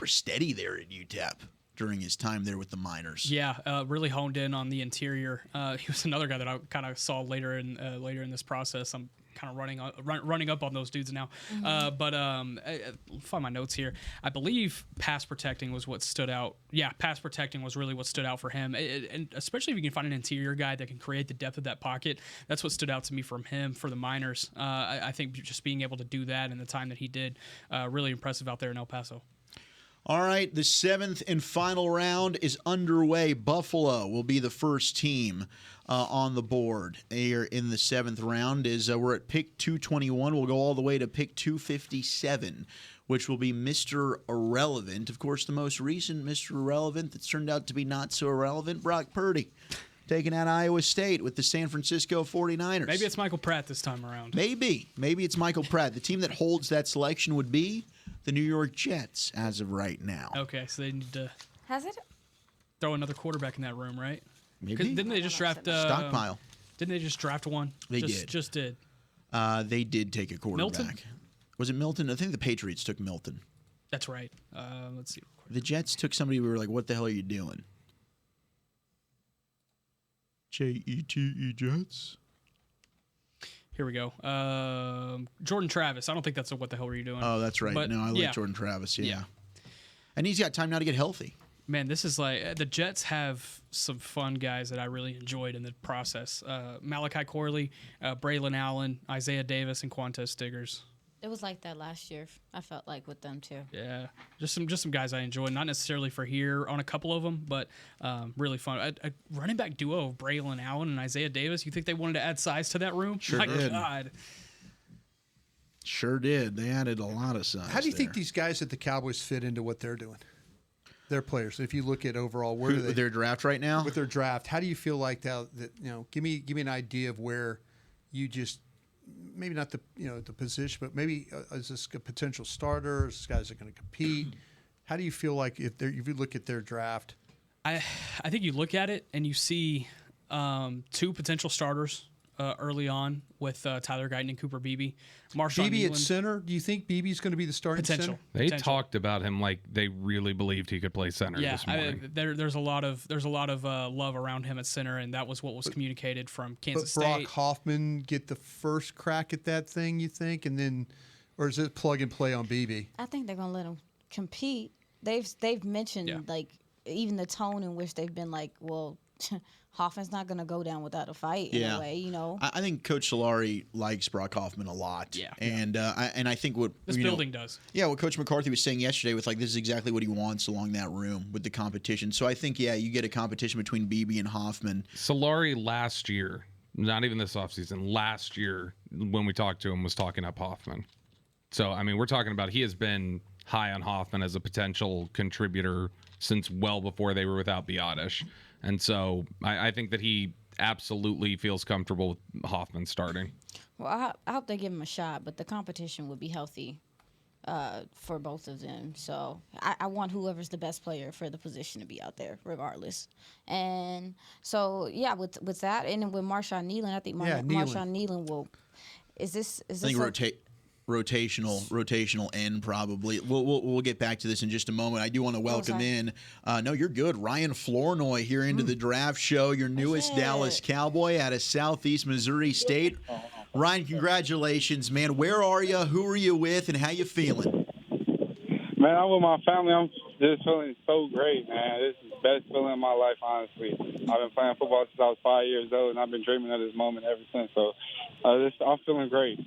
steady there at UTEP during his time there with the Miners. Yeah, really honed in on the interior. He was another guy that I kind of saw later in this process. I'm kind of running up on those dudes now. Mm-hmm. But I'll find my notes here. I believe pass protecting was what stood out. Yeah, pass protecting was really what stood out for him. And especially if you can find an interior guy that can create the depth of that pocket, that's what stood out to me from him for the Miners. I think just being able to do that in the time that he did, really impressive out there in El Paso. All right, the 7th and final round is underway. Buffalo will be the first team on the board here in the 7th round. We're at pick 221. We'll go all the way to pick 257, which will be Mr. Irrelevant. Of course, the most recent Mr. Irrelevant that's turned out to be not so irrelevant, Brock Purdy, taking out Iowa State with the San Francisco 49ers. Maybe it's Michael Pratt this time around. Maybe it's Michael Pratt. The team that holds that selection would be the New York Jets as of right now. Okay, so they need to Has it? throw another quarterback in that room, right? Maybe. Didn't they just draft Stockpile. Didn't they just draft one? They did. Just did. They did take a quarterback. Milton? Was it Milton? I think the Patriots took Milton. That's right. Let's see. The Jets took somebody we were like, what the hell are you doing? J-E-T-E Jets? Here we go. Jordan Travis. I don't think that's a what the hell were you doing? Oh, that's right. But, no, I like Jordan Travis. Yeah. And he's got time now to get healthy. Man, this is like the Jets have some fun guys that I really enjoyed in the process. Malachi Corley, Braylon Allen, Isaiah Davis, and Quantez Stiggers. It was like that last year. I felt like with them too. Yeah, just some guys I enjoyed. Not necessarily for here on a couple of them, but really fun. A running back duo of Braylon Allen and Isaiah Davis. You think they wanted to add size to that room? Sure My did. God. Sure did. They added a lot of size. How do you think these guys at the Cowboys fit into what they're doing? Their players. If you look at overall, where do they, with their draft right now? With their draft, how do you feel like that? Give me an idea of where you just maybe not the the position, but maybe is this a potential starter? Is this guys are going to compete? How do you feel like if you look at their draft? I think you look at it and you see two potential starters early on with Tyler Guyton and Cooper Beebe. Marshawn Beebe Nealon, at center. Do you think Beebe's going to be the starting Potential. center? They talked about him like they really believed he could play center this morning. There's a lot of love around him at center, and that was what was communicated from Kansas But Brock State. Hoffman get the first crack at that thing, you think, and then, or is it plug and play on Beebe? I think they're gonna let him compete. They've mentioned like even the tone in which they've been like, well, Hoffman's not gonna go down without a fight in a way, I think Coach Solari likes Brock Hoffman a lot. Yeah. And I think what This building does. Yeah, what Coach McCarthy was saying yesterday with this is exactly what he wants along that room with the competition. So I think you get a competition between Beebe and Hoffman. Solari last year, not even this offseason, last year when we talked to him was talking up Hoffman. So I mean, we're talking about he has been high on Hoffman as a potential contributor since well before they were without Biotish. And so I think that he absolutely feels comfortable with Hoffman starting. Well, I hope they give him a shot, but the competition would be healthy for both of them. So I want whoever's the best player for the position to be out there, regardless. And so with that, and then with Marshawn Nealon, I think Marshawn Nealon will. Is this? I think rotational end probably. We'll get back to this in just a moment. I do want to welcome in. No, you're good. Ryan Flournoy here into the draft show. Your newest Dallas Cowboy out of Southeast Missouri State. Ryan, congratulations, man. Where are you? Who are you with? And how you feeling? Man, I'm with my family. I'm just feeling so great, man. This is the best feeling in my life, honestly. I've been playing football since I was 5 years old, and I've been dreaming of this moment ever since. So I'm feeling great.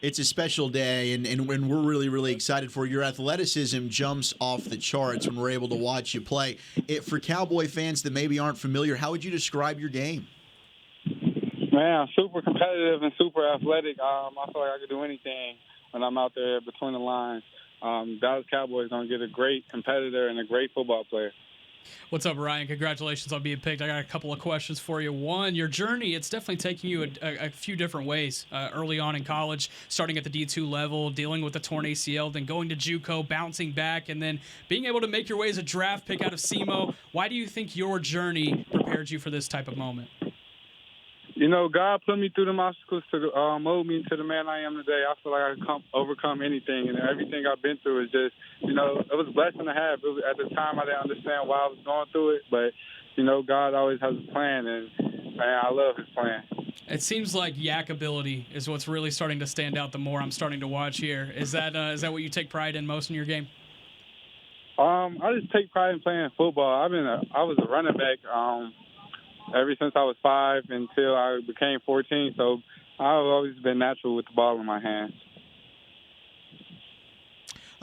It's a special day, and we're really, really excited for your athleticism jumps off the charts when we're able to watch you play. For Cowboy fans that maybe aren't familiar, how would you describe your game? Man, I'm super competitive and super athletic. I feel like I could do anything when I'm out there between the lines. Dallas Cowboys going to get a great competitor and a great football player. What's up, Ryan? Congratulations on being picked. I got a couple of questions for you. One, your journey, it's definitely taking you a few different ways. Early on in college, starting at the D2 level, dealing with the torn ACL, then going to JUCO, bouncing back, and then being able to make your way as a draft pick out of SEMO. Why do you think your journey prepared you for this type of moment? You know, God put me through the obstacles to mold me into the man I am today. I feel like I can overcome anything, and everything I've been through is just, it was a blessing to have. At the time, I didn't understand why I was going through it, but, God always has a plan, and, man, I love his plan. It seems like yak ability is what's really starting to stand out the more I'm starting to watch here. Is that what you take pride in most in your game? I just take pride in playing football. I was a running back ever since I was 5 until I became 14. So I've always been natural with the ball in my hands.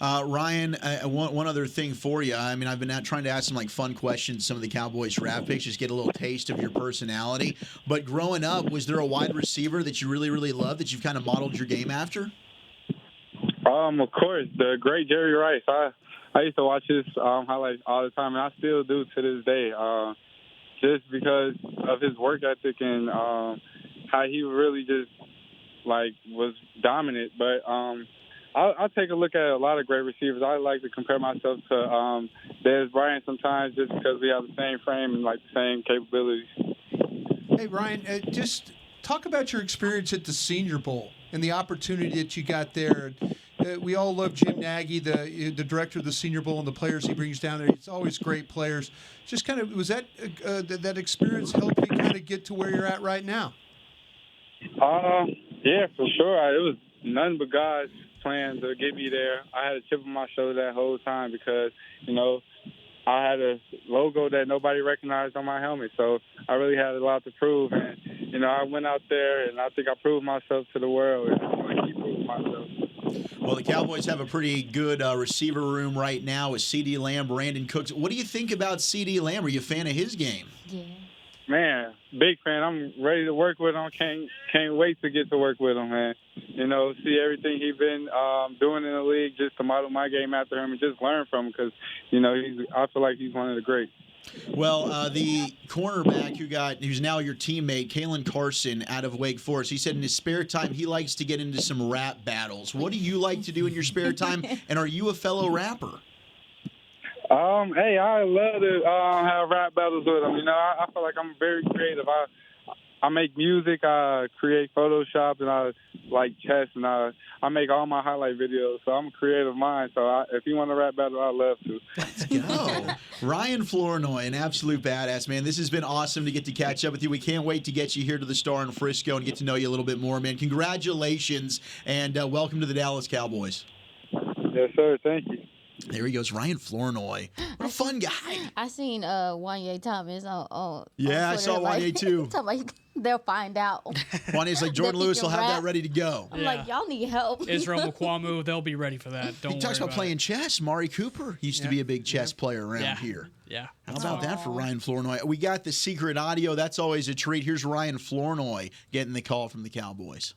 Ryan, one other thing for you. I mean, I've been trying to ask some fun questions, some of the Cowboys draft picks, just get a little taste of your personality. But growing up, was there a wide receiver that you really, really loved that you've kind of modeled your game after? Of course, the great Jerry Rice. I used to watch his highlights all the time, and I still do to this day. Just because of his work ethic and how he really just was dominant. But I'll take a look at a lot of great receivers. I like to compare myself to Dez Bryant sometimes, just because we have the same frame and the same capabilities. Hey Ryan, just talk about your experience at the Senior Bowl and the opportunity that you got there. We all love Jim Nagy, the director of the Senior Bowl, and the players he brings down there. It's always great players. Just kind of, was that experience help you kind of get to where you're at right now? Yeah, for sure. It was nothing but God's plan to get me there. I had a chip on my shoulder that whole time because, I had a logo that nobody recognized on my helmet. So I really had a lot to prove. And, I went out there, and I think I proved myself to the world. And I'm going to keep proving myself. Well, the Cowboys have a pretty good receiver room right now with CeeDee Lamb, Brandon Cooks. What do you think about CeeDee Lamb? Are you a fan of his game? Yeah. Man, big fan. I'm ready to work with him. Can't wait to get to work with him, man. See everything he's been doing in the league, just to model my game after him and just learn from him because, I feel like he's one of the greats. Well, the cornerback who's now your teammate, Kaylin Carson, out of Wake Forest, he said in his spare time he likes to get into some rap battles. What do you like to do in your spare time, and are you a fellow rapper? Hey, I love to have rap battles with him. I feel like I'm very creative. I make music, I create Photoshop, and I like chess, and I make all my highlight videos. So I'm a creative mind. So if you want to rap battle, I'd love to. Let's go. Ryan Flournoy, an absolute badass, man. This has been awesome to get to catch up with you. We can't wait to get you here to the Star in Frisco and get to know you a little bit more, man. Congratulations, and welcome to the Dallas Cowboys. Yes, sir. Thank you. There he goes, Ryan Flournoy. What a fun guy. I seen Wanye Thomas on yeah, on I saw Wanye too. They'll find out. Wanye's like, Jordan Lewis will have that ready to go. I'm like, y'all need help. Israel Mukwamu, they'll be ready for that. Don't he talks about playing chess. Mari Cooper used to be a big chess player around here. Yeah. How about that for Ryan Flournoy? We got the secret audio. That's always a treat. Here's Ryan Flournoy getting the call from the Cowboys.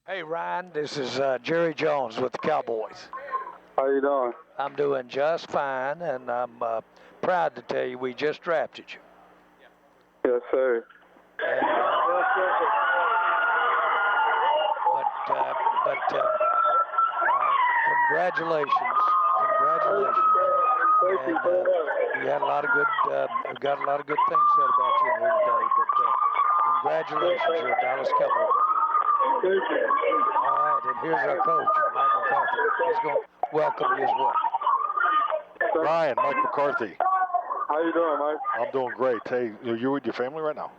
Hey, Ryan, this is Jerry Jones with the Cowboys. How you doing? I'm doing just fine, and I'm proud to tell you we just drafted you. Yes, sir. Congratulations. And you had a lot of good, got a lot of good things said about you in here today, but congratulations, you're a Dallas Cowboy. All right, and here's our coach, Mike McCarthy. He's going to welcome you as well. Ryan, Mike McCarthy. How you doing, Mike? I'm doing great. Hey, are you with your family right now?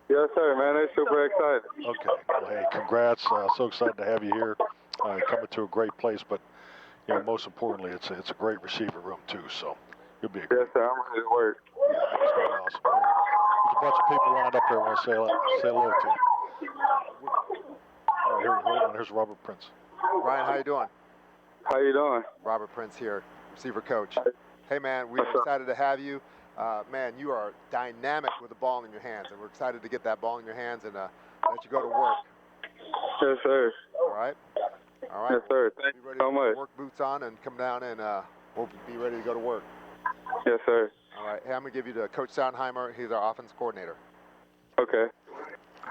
Yes, sir, man. They're super excited. Okay. Well, hey, congrats. So excited to have you here. Coming to a great place, but most importantly, it's a great receiver room too. So you'll be a great. Yes, sir. I'm ready to work. Yeah, it's going to be awesome. There's a bunch of people lined up there. Want to say hello to you. Hold on. Here's Robert Prince. Ryan, how you doing? How you doing? Robert Prince here, receiver coach. Hey, man, we're excited to have you. Man, you are dynamic with the ball in your hands, and we're excited to get that ball in your hands and let you go to work. Yes, sir. All right? All right. Yes, sir. Thank you so much. Work boots on and come down, and we'll be ready to go to work. Yes, sir. All right. Hey, I'm going to give you to Coach Sondheimer. He's our offense coordinator. Okay.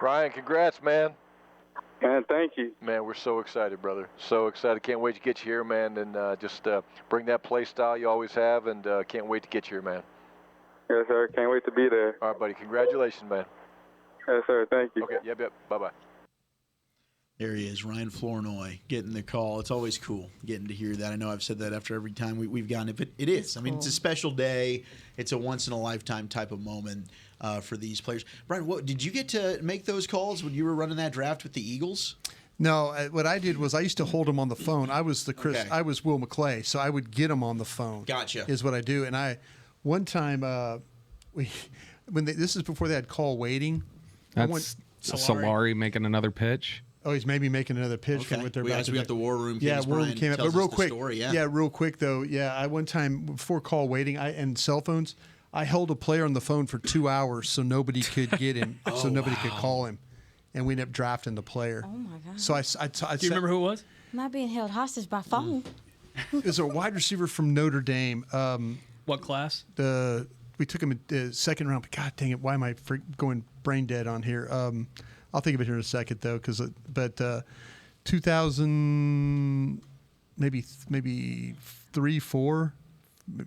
Ryan, congrats, man. Man, thank you. Man, we're so excited, brother. So excited. Can't wait to get you here, man, and just bring that play style you always have, and can't wait to get you here, man. Yes, sir. Can't wait to be there. All right, buddy. Congratulations, man. Yes, sir. Thank you. Okay. Yep. Bye-bye. There he is, Ryan Flournoy, getting the call. It's always cool getting to hear that. I know I've said that after every time we've gotten it, but it is. I mean, it's a special day. It's a once-in-a-lifetime type of moment for these players. Brian, did you get to make those calls when you were running that draft with the Eagles? No, what I did was I used to hold them on the phone. I was I was Will McClay, so I would get them on the phone. Gotcha. Is what I do. And one time this is before they had call waiting. That's Solari making another pitch. Oh, he's maybe making another pitch Okay. for what they're we about to do. got the War Room. Yeah, Cadence War Room Brian came up. tells But real us the quick, story, yeah. real quick though. Yeah, I one time before call waiting, and cell phones, I held a player on the phone for 2 hours so nobody could get him, so nobody could call him, and we ended up drafting the player. Oh my God. So I Do you remember who it was? Not being held hostage by phone. It's a wide receiver from Notre Dame. What class? We took him in the second round. But God dang it, why am I going brain dead on here? I'll think of it here in a second though, 2000, maybe 3, 4,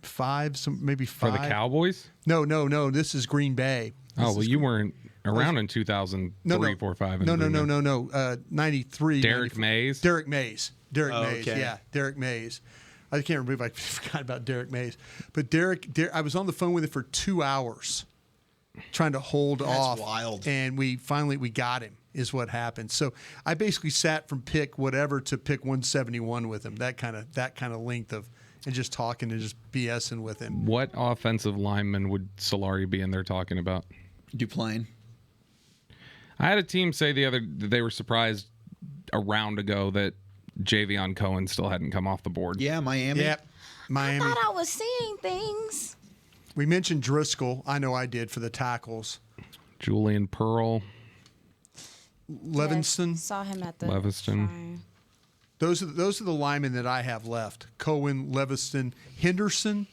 5, maybe 5 For the Cowboys? No. This is Green Bay. You weren't around in 2003, 4, 5. No. 93. Derek Mays. Derek Mays. Okay. Yeah, Derek Mays. I can't remember. I forgot about Derek Mays. But Derek, I was on the phone with him for 2 hours, trying to hold off. That's wild. And we finally got him. Is what happened. So I basically sat from pick whatever to pick 171 with him. That kind of length of, and just talking and just BSing with him. What offensive lineman would Solari be in there talking about? Duplain. I had a team say that they were surprised a round ago that Javion Cohen still hadn't come off the board. Yeah, Miami. Yep, Miami. I thought I was seeing things. We mentioned Driscoll. I know I did for the tackles. Julian Pearl. Levinston. Yes, saw him at the Leviston. Shrine. Those are the linemen that I have left. Cohen, Leviston, Henderson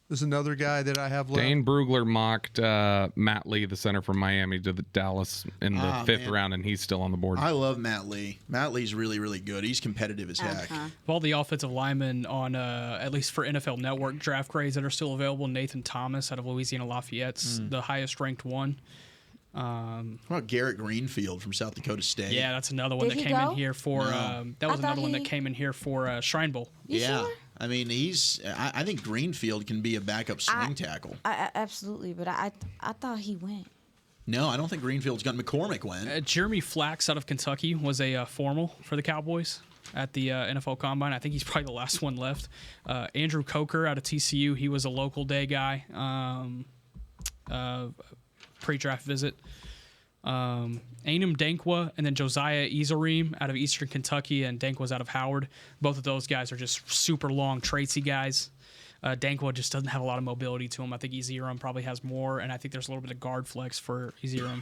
is another guy that I have left. Dane Brugler mocked Matt Lee, the center from Miami, to the Dallas in the fifth round, and he's still on the board. I love Matt Lee. Matt Lee's really, really good. He's competitive as heck. Of all the offensive linemen on, at least for NFL Network draft grades that are still available, Nathan Thomas out of Louisiana Lafayette's the highest ranked one. What about Garrett Greenfield from South Dakota State? Yeah, that's another one that came in here for. That was another one that came in here for Shrine Bowl. Yeah, I mean I think Greenfield can be a backup swing tackle. Absolutely, but I thought he went. No, I don't think Greenfield's got. McCormick went. Jeremy Flax out of Kentucky was a formal for the Cowboys at the NFL Combine. I think he's probably the last one left. Andrew Coker out of TCU. He was a local day guy. Pre-draft visit. Ainum Dankwa and then Josiah Ezerim out of Eastern Kentucky, and Dankwa's out of Howard. Both of those guys are just super long, traitsy guys. Dankwa just doesn't have a lot of mobility to him. I think Ezerim probably has more, and I think there's a little bit of guard flex for Ezerim.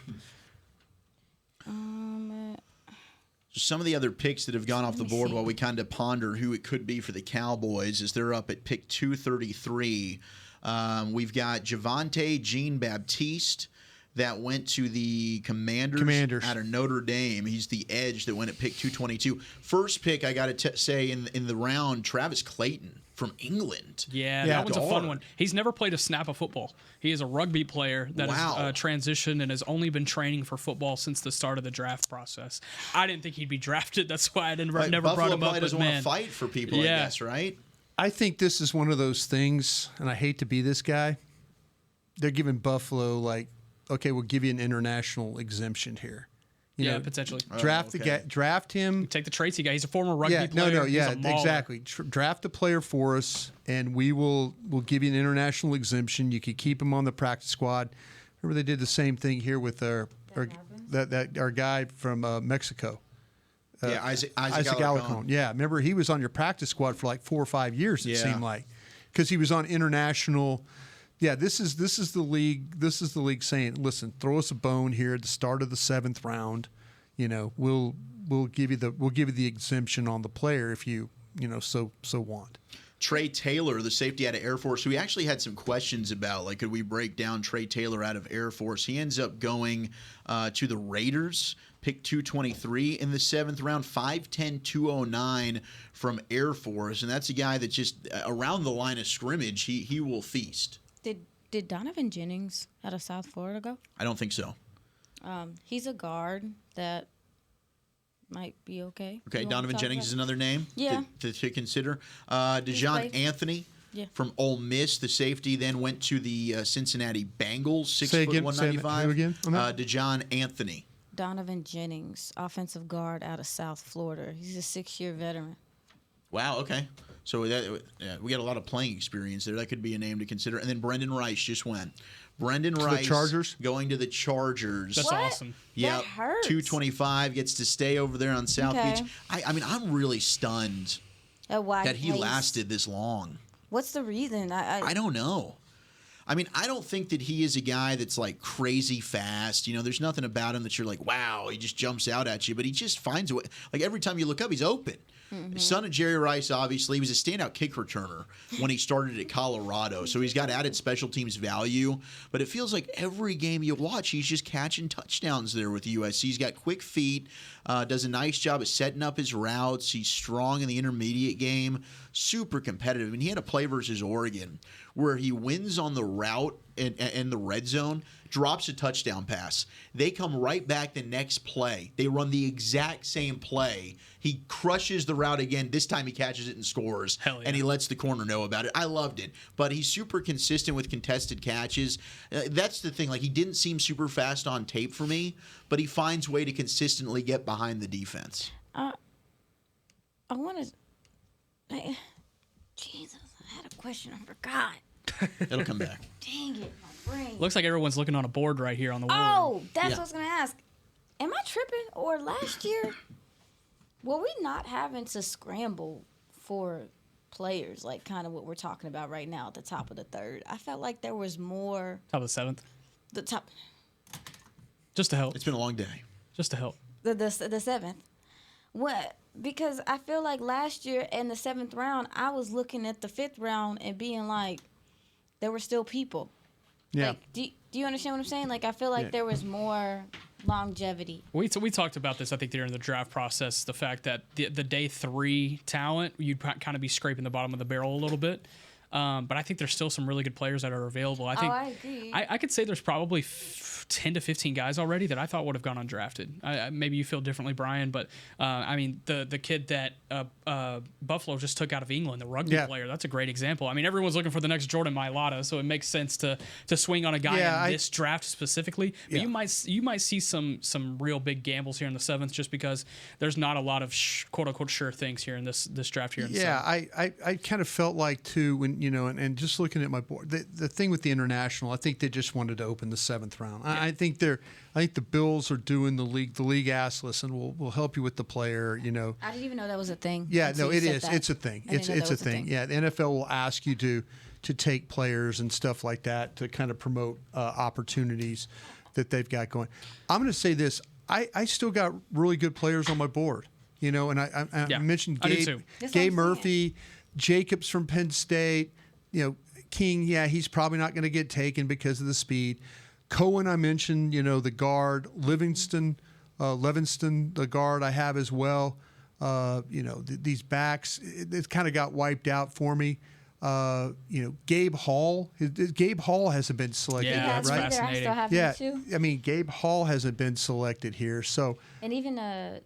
Some of the other picks that have gone off the board while we kind of ponder who it could be for the Cowboys is they're up at pick 233. We've got Javonte Jean-Baptiste that went to the Commanders out of Notre Dame. He's the edge that went at pick 222. First pick, I got to say, in the round, Travis Clayton from England. Yeah, that one's a fun one. He's never played a snap of football. He is a rugby player that has transitioned and has only been training for football since the start of the draft process. I didn't think he'd be drafted. That's why I never brought him up. Buffalo doesn't want to fight for people, I guess, right? I think this is one of those things, and I hate to be this guy. They're giving Buffalo okay, we'll give you an international exemption here. You know, potentially. Draft the guy, draft him. Take the traitsy guy. He's a former rugby player. Exactly. Draft a player for us, and we'll give you an international exemption. You could keep him on the practice squad. Remember, they did the same thing here with our guy from Mexico. Isaac Alarcon. Yeah, remember he was on your practice squad for like 4 or 5 years. It seemed like, because he was on international. Yeah, this is the league. This is the league saying, listen, throw us a bone here at the start of the 7th round. You know, we'll give you the exemption on the player if you so want. Trey Taylor, the safety out of Air Force, who we actually had some questions about, like, could we break down Trey Taylor out of Air Force? He ends up going to the Raiders, pick 223 in the 7th round, 5'10", 209 from Air Force, and that's a guy that just around the line of scrimmage, he will feast. Did Donovan Jennings out of South Florida go? I don't think so. He's a guard that might be okay. Okay, Donovan Jennings is another name to consider. DeJohn Anthony from Ole Miss, the safety, then went to the Cincinnati Bengals, 6 foot 195. DeJohn Anthony. Donovan Jennings, offensive guard out of South Florida. He's a 6-year veteran. Wow, okay. So we got a lot of playing experience there. That could be a name to consider. And then Brendan Rice just went. Brendan To Rice the Chargers? going to the Chargers. That's awesome. Yeah, That hurts. 225 gets to stay over there on South Okay. Beach. I mean, I'm really stunned Why that he he's- lasted this long. What's the reason? I don't know. I mean, I don't think that he is a guy that's like crazy fast. You know, there's nothing about him that you're like, wow, he just jumps out at you. But he just finds a way. Like every time you look up, he's open. Son of Jerry Rice, obviously. He was a standout kick returner when he started at Colorado. So he's got added special teams value. But it feels like every game you watch, he's just catching touchdowns there with USC. He's got quick feet, does a nice job of setting up his routes. He's strong in the intermediate game, super competitive. I mean, he had a play versus Oregon where he wins on the route in the red zone, drops a touchdown pass. They come right back the next play. They run the exact same play. He crushes the route again. This time he catches it and scores, and he lets the corner know about it. I loved it. But he's super consistent with contested catches. That's the thing. Like, he didn't seem super fast on tape for me, but he finds a way to consistently get behind the defense. I want to. Jesus, I had a question. I forgot. It'll come back. Dang it, my brain. Looks like everyone's looking on a board right here on the wall. Oh, that's what I was gonna ask. Am I tripping? Or last year, were we not having to scramble for players, like kind of what we're talking about right now at the top of the third? I felt like there was more. Top of the seventh. The top. Just to help. It's been a long day. Just to help. The seventh. What? Because I feel like last year in the seventh round, I was looking at the fifth round and being like, there were still people. Yeah. Like, do you understand what I'm saying? Like, I feel like there was more longevity. We talked about this, I think, during the draft process, the fact that the day 3 talent, you'd kind of be scraping the bottom of the barrel a little bit. But I think there's still some really good players that are available. I think I agree. I could say there's probably 10 to 15 guys already that I thought would have gone undrafted. Maybe you feel differently, Brian, but I mean, the kid that Buffalo just took out of England, the rugby player, that's a great example. I mean, everyone's looking for the next Jordan Mailata, so it makes sense to swing on a guy in this draft specifically. But you might see some real big gambles here in the 7th just because there's not a lot of quote unquote sure things here in this draft here in the 7th. I kind of felt like too when and just looking at my board, the thing with the international, I think they just wanted to open the 7th round. I think the Bills are doing the league asked, listen, we'll help you with the player, I didn't even know that was a thing. Yeah, no, it is. It's a thing. It's a thing. Yeah, the NFL will ask you to take players and stuff like that to kind of promote opportunities that they've got going. I'm going to say this. I still got really good players on my board, and I mentioned Gabe Murphy, Jacobs from Penn State, King, he's probably not going to get taken because of the speed. Cohen, I mentioned, the guard. Levinston, the guard I have as well. These backs, it kind of got wiped out for me. Gabe Hall. Gabe Hall hasn't been selected yet, right? I still have him too. I mean, Gabe Hall hasn't been selected here, so. And even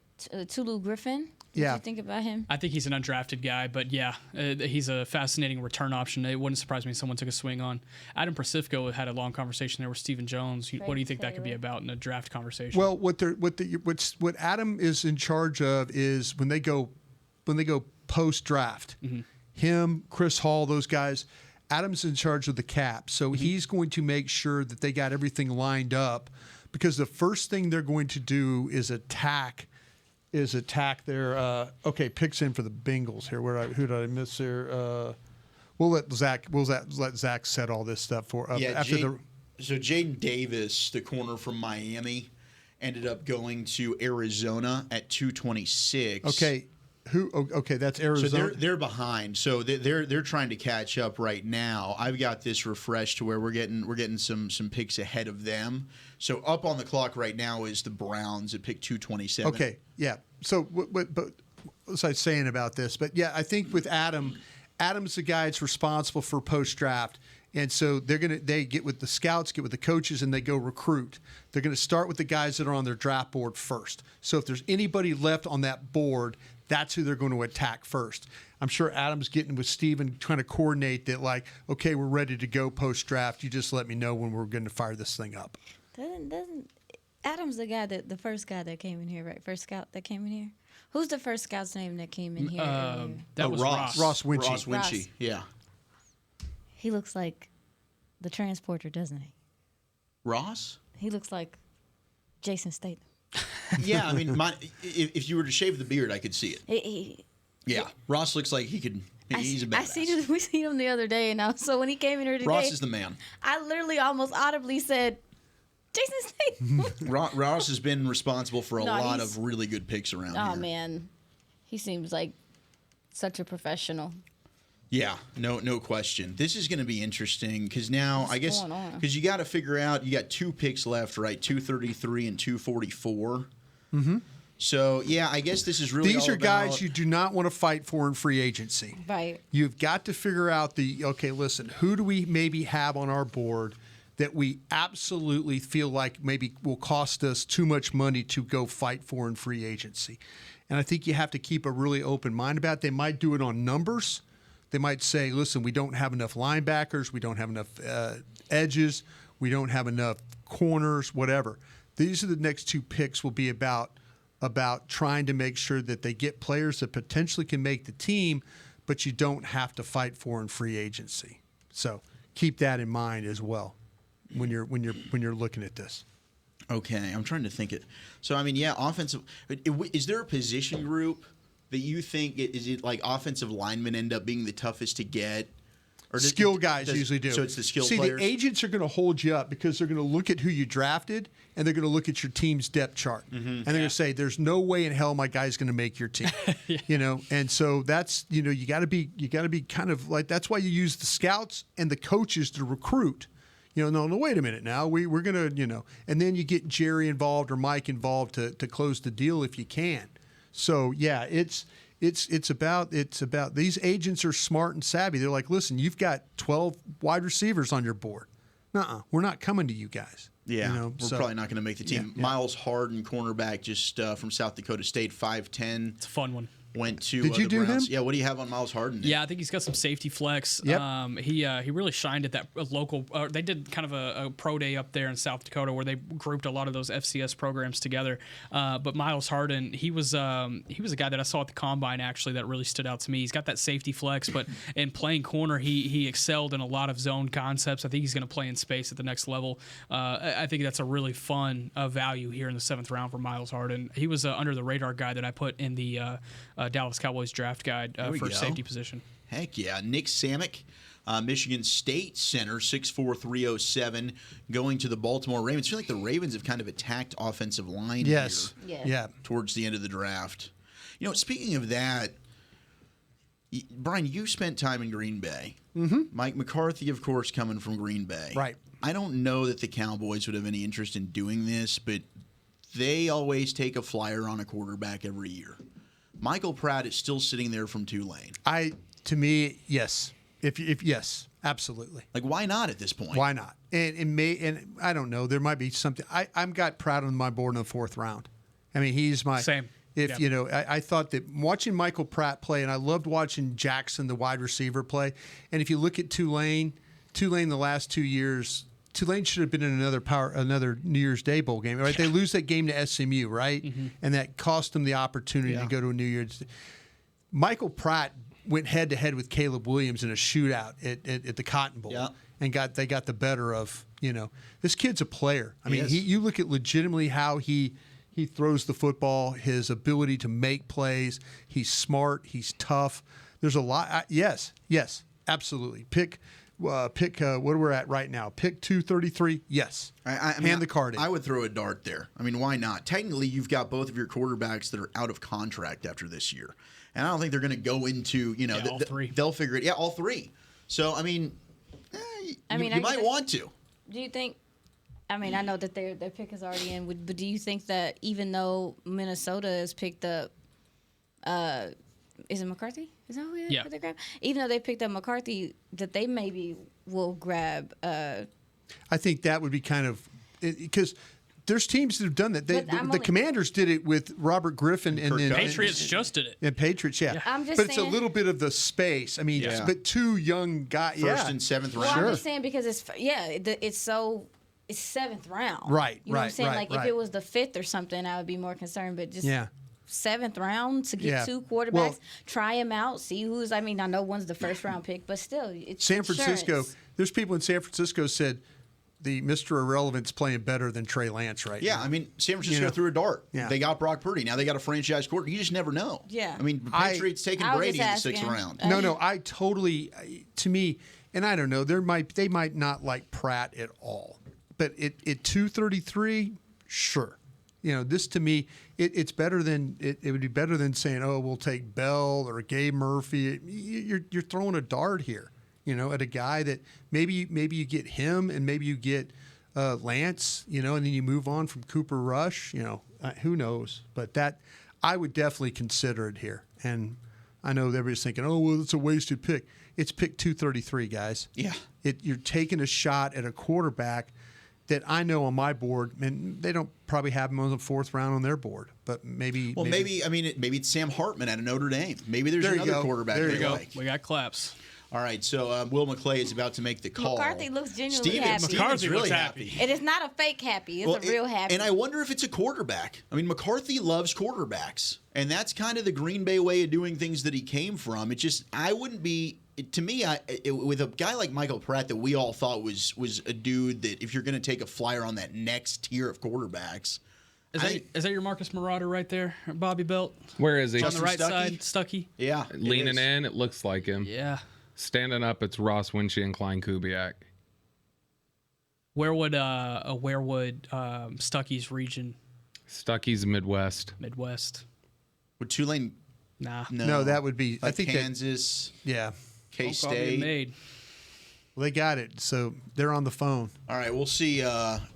Tulu Griffin. What do you think about him? I think he's an undrafted guy, but he's a fascinating return option. It wouldn't surprise me if someone took a swing on. Adam Pacifico had a long conversation there with Stephen Jones. What do you think that could be about in a draft conversation? Well, what Adam is in charge of is when they go post draft, him, Chris Hall, those guys. Adam's in charge of the cap, so he's going to make sure that they got everything lined up, because the first thing they're going to do is attack their picks in for the Bengals here. Who did I miss here? We'll let Zach set all this stuff for So Jaden Davis, the corner from Miami, ended up going to Arizona at 226. Okay. That's Arizona. So they're behind. So they're trying to catch up right now. I've got this refreshed to where we're getting some picks ahead of them. So up on the clock right now is the Browns at pick 227. Okay, yeah. So what was I saying about this? But yeah, I think with Adam's the guy that's responsible for post draft. And so they get with the scouts, get with the coaches, and they go recruit. They're going to start with the guys that are on their draft board first. So if there's anybody left on that board, that's who they're going to attack first. I'm sure Adam's getting with Steven trying to coordinate that, like, okay, we're ready to go post-draft. You just let me know when we're going to fire this thing up. Doesn't Adam's the first guy that came in here, right? First scout that came in here? Who's the first scout's name that came in here? That was Ross. Ross Winchy. Ross Winchy, yeah. He looks like the transporter, doesn't he? Ross? He looks like Jason Statham. Yeah, I mean, if you were to shave the beard, I could see it. Yeah, Ross looks like he could. He's a badass. We seen him the other day, and so when he came in here today, Ross is the man. I literally almost audibly said, Jason Statham. Ross has been responsible for a lot of really good picks around here. Oh, man. He seems like such a professional. Yeah, no question. This is going to be interesting because now I guess because you got to figure out you got 2 picks left, right? 233 and 244. Mm-hmm. So yeah, I guess this is really these are about, guys you do not want to fight for in free agency. Right. You've got to figure out listen, who do we maybe have on our board that we absolutely feel like maybe will cost us too much money to go fight for in free agency. And I think you have to keep a really open mind about it. They might do it on numbers. They might say, listen, we don't have enough linebackers. We don't have enough edges. We don't have enough corners, whatever. These are the next 2 picks will be about trying to make sure that they get players that potentially can make the team, but you don't have to fight for in free agency. So keep that in mind as well when you're looking at this. Okay, I'm trying to think it. So I mean, yeah, offensive. Is there a position group that you think is it like offensive linemen end up being the toughest to get? Or skill guys usually do. So it's the skill players? players? The agents are going to hold you up because they're going to look at who you drafted and they're going to look at your team's depth chart. Mm-hmm. And they're going to say, there's no way in hell my guy's going to make your team. And so that's, you got to be kind of like, that's why you use the scouts and the coaches to recruit. No, wait a minute now. We're going to, and then you get Jerry involved or Mike involved to close the deal if you can. So yeah, it's about these agents are smart and savvy. They're like, listen, you've got 12 wide receivers on your board. We're not coming to you guys. Yeah, we're probably not going to make the team. Yeah. Miles Harden, cornerback, just from South Dakota State, 5'10". It's a fun one. Went to Did you the do Browns. him? Yeah, what do you have on Miles Harden? Yeah, I think he's got some safety flex. Yep. He really shined at that local. They did kind of a pro day up there in South Dakota where they grouped a lot of those FCS programs together. But Miles Harden, he was a guy that I saw at the combine actually that really stood out to me. He's got that safety flex, but in playing corner, he excelled in a lot of zone concepts. I think he's going to play in space at the next level. I think that's a really fun value here in the 7th round for Miles Harden. He was under the radar guy that I put in the Dallas Cowboys draft guide for safety position. Heck yeah. Nick Samick, Michigan State center, 6'4", 307, going to the Baltimore Ravens. I feel like the Ravens have kind of attacked offensive line here towards the end of the draft. Speaking of that, Brian, you spent time in Green Bay. Mm-hmm. Mike McCarthy, of course, coming from Green Bay. Right. I don't know that the Cowboys would have any interest in doing this, but they always take a flyer on a quarterback every year. Michael Pratt is still sitting there from Tulane. To me, yes. If yes, absolutely. Like, why not at this point? Why not? And I don't know. There might be something. I'm got Pratt on my board in the 4th round. I mean, he's my same. I thought that watching Michael Pratt play, and I loved watching Jackson, the wide receiver, play. And if you look at Tulane the last 2 years. Tulane should have been in another New Year's Day bowl game, right? They lose that game to SMU, right? Mm-hmm. And that cost them the opportunity to go to a New Year's. Michael Pratt went head-to-head with Caleb Williams in a shootout at the Cotton Bowl, and they got the better of, this kid's a player. I mean, you look at legitimately how he throws the football, his ability to make plays. He's smart. He's tough. There's a lot. Yes, absolutely. Pick what we're at right now. Pick 233. Yes. Hand the card in. I would throw a dart there. I mean, why not? Technically, you've got both of your quarterbacks that are out of contract after this year. And I don't think they're going to go into, all 3. They'll figure it. Yeah, all 3. So, I mean, you might want to. Do you think, I know that their pick is already in, but do you think that even though Minnesota has picked up, is it McCarthy? Is that who they grab? Even though they picked up McCarthy, that they maybe will grab. I think that would be kind of because there's teams that have done that. The Commanders did it with Robert Griffin and then Patriots just did it. And Patriots, I'm just but saying, it's a little bit of the space. I mean, but 2 young guys, first and 7th round. Well, I'm just saying because it's 7th round, right? You know what I'm saying? Like if it was the 5th or something, I would be more concerned. But just 7th round to get 2 quarterbacks, try them out, see who's. I know one's the 1st round pick, but still, it's San Francisco. insurance. There's people in San Francisco said the Mr. Irrelevant's playing better than Trey Lance right now. Yeah, I mean, San Francisco threw a dart. Yeah. They got Brock Purdy. Now they got a franchise quarterback. You just never know. Yeah. I mean, the Patriots taking Brady in the 6th round. No, I totally. To me, and I don't know. They might not like Pratt at all, but at 233, sure. This to me, it's better than it would be better than saying, oh, we'll take Bell or Gabe Murphy. You're throwing a dart here. At a guy that maybe you get him and maybe you get Lance, and then you move on from Cooper Rush, who knows? But that I would definitely consider it here. And I know everybody's thinking, oh, well, it's a wasted pick. It's pick 233, guys. Yeah. You're taking a shot at a quarterback that I know on my board, and they don't probably have him on the 4th round on their board, but maybe. Well, maybe it's Sam Hartman at Notre Dame. Maybe there's another quarterback. There you go. Like. We got claps. All right, so Will McClay is about to make the call. McCarthy looks genuinely happy. Steven's really happy. It is not a fake happy. It's a real happy. And I wonder if it's a quarterback. I mean, McCarthy loves quarterbacks, and that's kind of the Green Bay way of doing things that he came from. It just, I wouldn't be. To me, with a guy like Michael Pratt that we all thought was a dude that if you're going to take a flyer on that next tier of quarterbacks. Is that your Marcus Marauder right there, Bobby Belt? Where is he? On the right side, Stucky. Yeah. Leaning in, it looks like him. Yeah. Standing up, it's Ross Winchie and Klein Kubiak. Where would Stucky's region? Stucky's Midwest. Midwest. Would Tulane? Nah. No, that would be. Like I think Kansas. Yeah. K-State. Well, they got it, so they're on the phone. All right, we'll see.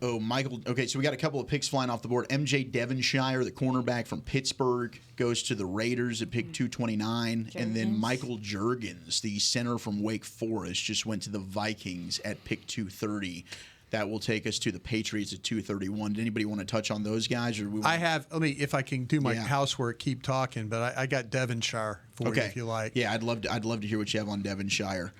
Michael. Okay, so we got a couple of picks flying off the board. M.J. Devonshire, the cornerback from Pittsburgh, goes to the Raiders at pick 229. And then Michael Juergens, the center from Wake Forest, just went to the Vikings at pick 230. That will take us to the Patriots at 231. Did anybody want to touch on those guys? Or I have. Let me, if I can do my housework, keep talking. But I got Devonshire for you if you like. Yeah, I'd love to hear what you have on Devonshire.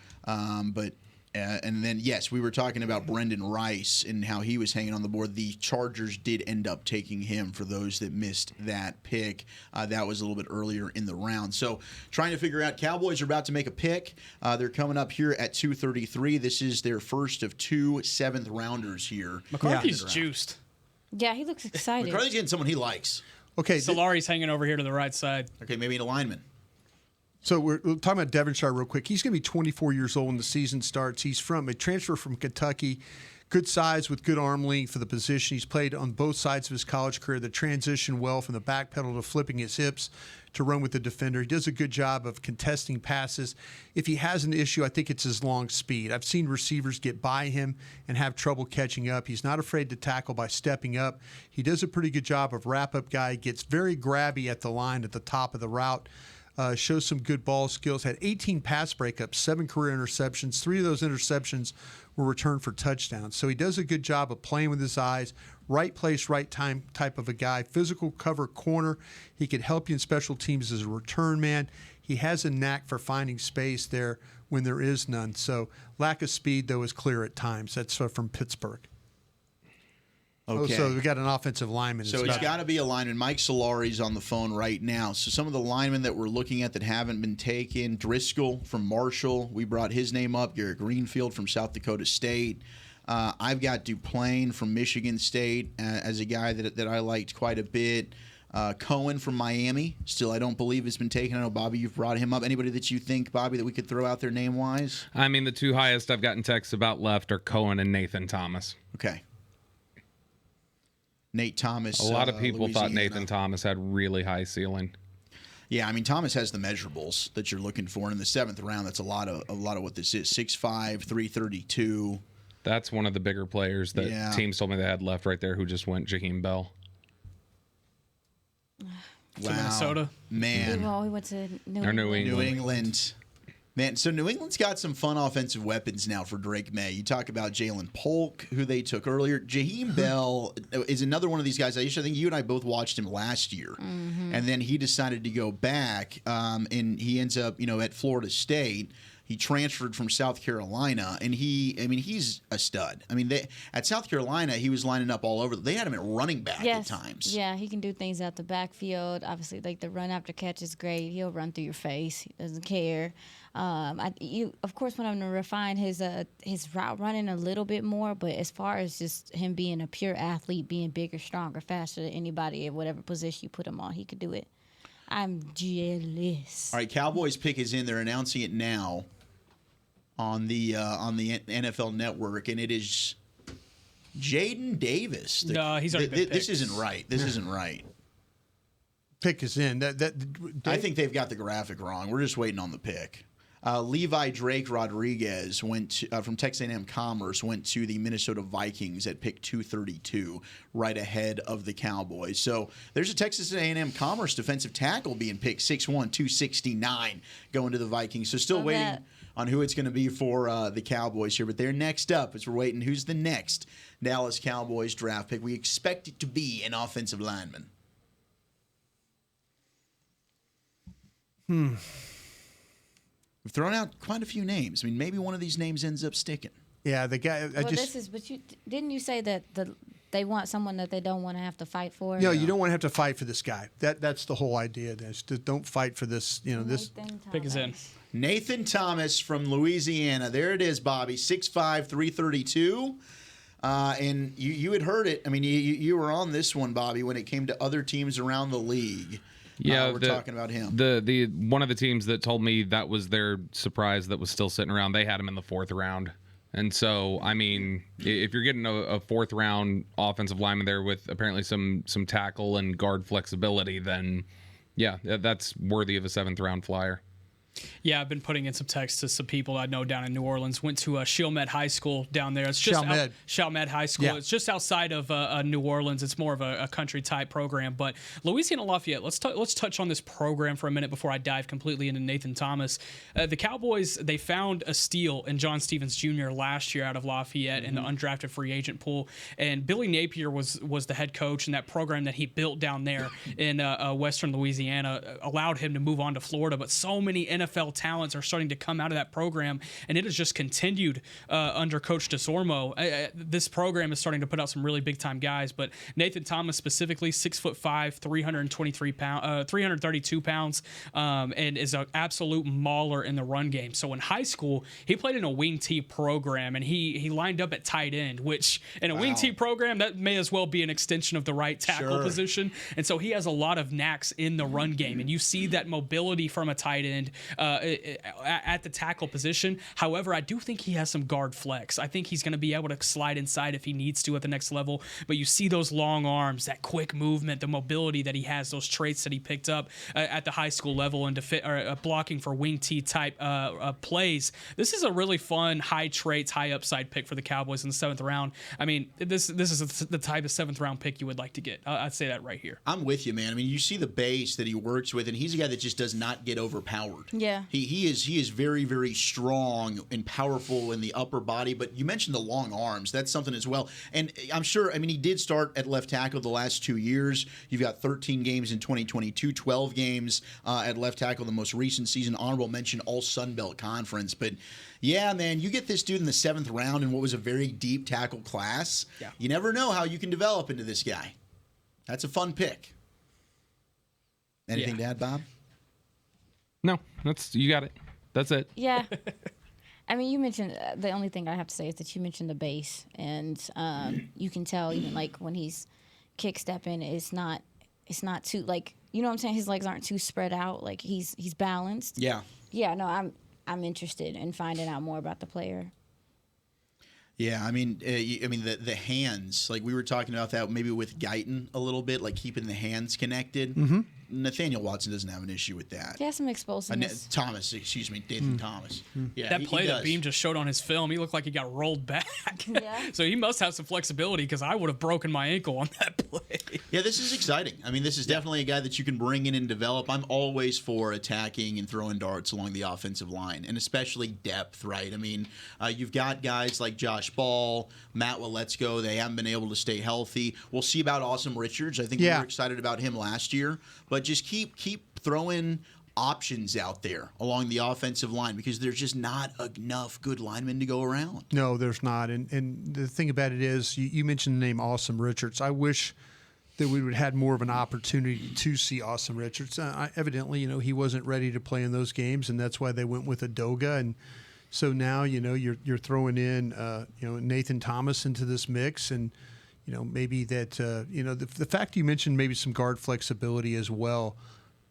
And then, yes, we were talking about Brendan Rice and how he was hanging on the board. The Chargers did end up taking him for those that missed that pick. That was a little bit earlier in the round. So trying to figure out, Cowboys are about to make a pick. They're coming up here at 233. This is their first of 2 7th-rounders here. McCarthy's juiced. Yeah, he looks excited. McCarthy's getting someone he likes. Okay. Solari's hanging over here to the right side. Okay, maybe an alignment. So we're talking about Devonshire real quick. He's going to be 24 years old when the season starts. He's from a transfer from Kentucky. Good size with good arm length for the position. He's played on both sides of his college career. The transition well from the back pedal to flipping his hips to run with the defender. He does a good job of contesting passes. If he has an issue, I think it's his long speed. I've seen receivers get by him and have trouble catching up. He's not afraid to tackle by stepping up. He does a pretty good job of wrap-up guy. Gets very grabby at the line at the top of the route. Shows some good ball skills. Had 18 pass breakups, 7 career interceptions. 3 of those interceptions were returned for touchdowns. So he does a good job of playing with his eyes. Right place, right time type of a guy. Physical cover corner. He could help you in special teams as a return man. He has a knack for finding space there when there is none. So lack of speed, though, is clear at times. That's from Pittsburgh. Okay. Oh, so we got an offensive lineman. So it's got to be a lineman. Mike Solari's on the phone right now. So some of the linemen that we're looking at that haven't been taken: Driscoll from Marshall. We brought his name up. Garrett Greenfield from South Dakota State. I've got Duplain from Michigan State as a guy that I liked quite a bit. Cohen from Miami. Still, I don't believe has been taken. I know, Bobby, you've brought him up. Anybody that you think, Bobby, that we could throw out there name-wise? I mean, the 2 highest I've gotten texts about left are Cohen and Nathan Thomas. Okay. Nate Thomas. A lot of people thought Louisiana. Nathan Thomas had really high ceiling. Yeah, I mean, Thomas has the measurables that you're looking for. And in the 7th round, that's a lot of what this is. 6'5", 332. That's one of the bigger players that teams told me they had left right there who just went Jaheim Bell. Wow. Minnesota. Man. Well, we went to New England. Man, so New England's got some fun offensive weapons now for Drake May. You talk about Jalen Polk, who they took earlier. Jaheim Bell is another one of these guys. Aisha, I think you and I both watched him last year. Mm-hmm. And then he decided to go back, and he ends up, at Florida State. He transferred from South Carolina, and he's a stud. I mean, at South Carolina, he was lining up all over. They had him at running back at times. Yeah, he can do things out the backfield. Obviously, like the run after catch is great. He'll run through your face. He doesn't care. Of course, want him to refine his route running a little bit more, but as far as just him being a pure athlete, being bigger, stronger, faster than anybody at whatever position you put him on, he could do it. I'm jealous. All right, Cowboys pick is in. They're announcing it now on the NFL Network, and it is Jaden Davis. No, he's already been picked. This isn't right. This isn't right. Pick is in. I think they've got the graphic wrong. We're just waiting on the pick. Levi Drake Rodriguez went from Texas A&M Commerce, went to the Minnesota Vikings at pick 232, right ahead of the Cowboys. So there's a Texas A&M Commerce defensive tackle being picked 6'1", 269, going to the Vikings. So still waiting on who it's going to be for the Cowboys here. But they're next up as we're waiting. Who's the next Dallas Cowboys draft pick? We expect it to be an offensive lineman. We've thrown out quite a few names. I mean, maybe one of these names ends up sticking. Yeah, the guy. But didn't you say that they want someone that they don't want to have to fight for? No, you don't want to have to fight for this guy. That's the whole idea. Don't fight for this. This pick is in. Nathan Thomas from Louisiana. There it is, Bobby. 6'5", 332. And you had heard it. I mean, you were on this one, Bobby, when it came to other teams around the league. Yeah, we're talking about him. The one of the teams that told me that was their surprise that was still sitting around, they had him in the 4th round. And so, I mean, if you're getting a 4th round offensive lineman there with apparently some tackle and guard flexibility, then yeah, that's worthy of a 7th round flyer. Yeah, I've been putting in some texts to some people I know down in New Orleans. Went to Chalmette High School down there. It's just Chalmette High School. Yeah. It's just outside of New Orleans. It's more of a country type program. But Louisiana Lafayette. Let's touch on this program for a minute before I dive completely into Nathan Thomas. The Cowboys, they found a steal in John Stevens Jr. last year out of Lafayette in the undrafted free agent pool. And Billy Napier was the head coach, and that program that he built down there in Western Louisiana allowed him to move on to Florida. But so many NFL talents are starting to come out of that program, and it has just continued under Coach DeSormo. This program is starting to put out some really big-time guys, but Nathan Thomas specifically, 6'5", 332 pounds, and is an absolute mauler in the run game. So in high school, he played in a wing T program, and he lined up at tight end, which in a wing T program, that may as well be an extension of the right tackle position. And so he has a lot of knacks in the run game, and you see that mobility from a tight end at the tackle position. However, I do think he has some guard flex. I think he's going to be able to slide inside if he needs to at the next level. But you see those long arms, that quick movement, the mobility that he has, those traits that he picked up at the high school level and blocking for wing T type plays. This is a really fun, high traits, high upside pick for the Cowboys in the 7th round. I mean, this is the type of 7th round pick you would like to get. I'd say that right here. I'm with you, man. I mean, you see the base that he works with, and he's a guy that just does not get overpowered. Yeah. He is very, very strong and powerful in the upper body, but you mentioned the long arms. That's something as well. And I'm sure, I mean, he did start at left tackle the last 2 years. You've got 13 games in 2022, 12 games at left tackle the most recent season. Honorable mention, all Sun Belt Conference. But yeah, man, you get this dude in the 7th round in what was a very deep tackle class. Yeah. You never know how you can develop into this guy. That's a fun pick. Anything to add, Bob? No, you got it. That's it. Yeah. I mean, you mentioned the only thing I have to say is that you mentioned the base, and you can tell even like when he's kick stepping, it's not too like, you know what I'm saying. His legs aren't too spread out. Like he's balanced. Yeah. Yeah. No, I'm interested in finding out more about the player. Yeah, I mean, the hands, like we were talking about that maybe with Guyton a little bit, like keeping the hands connected. Mm-hmm. Nathaniel Watson doesn't have an issue with that. He has some explosiveness. Nathan Thomas. Yeah, that play that Beam just showed on his film, he looked like he got rolled back. Yeah. So he must have some flexibility because I would have broken my ankle on that play. Yeah, this is exciting. I mean, this is definitely a guy that you can bring in and develop. I'm always for attacking and throwing darts along the offensive line, and especially depth, right? I mean, you've got guys like Josh Ball, Matt Waletzko. They haven't been able to stay healthy. We'll see about Awesome Richards. I think we were excited about him last year. But just keep throwing options out there along the offensive line because there's just not enough good linemen to go around. No, there's not. And the thing about it is, you mentioned the name Awesome Richards. I wish that we would have had more of an opportunity to see Awesome Richards. Evidently, he wasn't ready to play in those games, and that's why they went with Adoga. And so now, you're throwing in, Nathan Thomas into this mix, and maybe that, the fact you mentioned maybe some guard flexibility as well.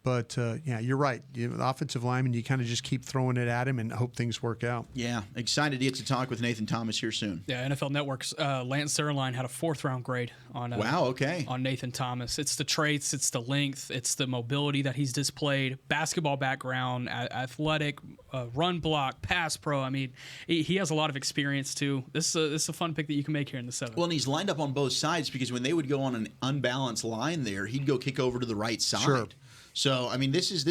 But, you're right. The offensive lineman, you kind of just keep throwing it at him and hope things work out. Yeah, excited to get to talk with Nathan Thomas here soon. Yeah, NFL Network's Lance Zierlein had a 4th-round grade on on Nathan Thomas. It's the traits, it's the length, it's the mobility that he's displayed, basketball background, athletic, run block, pass pro. I mean, he has a lot of experience, too. This is a fun pick that you can make here in the 7th. Well, and he's lined up on both sides because when they would go on an unbalanced line there, he'd go kick over to the right side. Sure. So, I mean, this is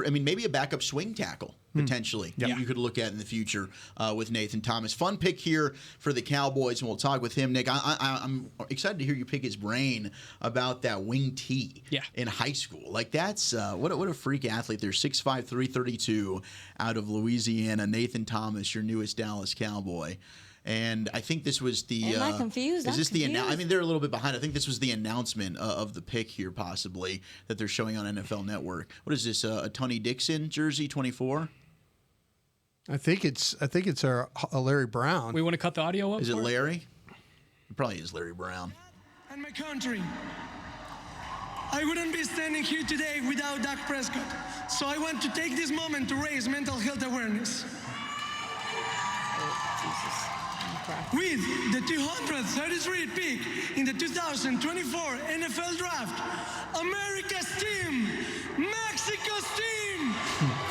maybe a backup swing tackle, potentially, you could look at in the future with Nathan Thomas. Fun pick here for the Cowboys, and we'll talk with him, Nick. I'm excited to hear you pick his brain about that wing T in high school. Like, that's what a freak athlete there. 6'5", 332 out of Louisiana. Nathan Thomas, your newest Dallas Cowboy. And I think this was the. Am I confused? Is this I mean, they're a little bit behind. I think this was the announcement of the pick here, possibly, that they're showing on NFL Network. What is this? A Tony Dixon jersey, 24? I think it's a Larry Brown. We want to cut the audio up. Is it Larry? It probably is Larry Brown. And my country. I wouldn't be standing here today without Dak Prescott. So I want to take this moment to raise mental health awareness. With the 233rd pick in the 2024 NFL Draft, America's team, Mexico's team,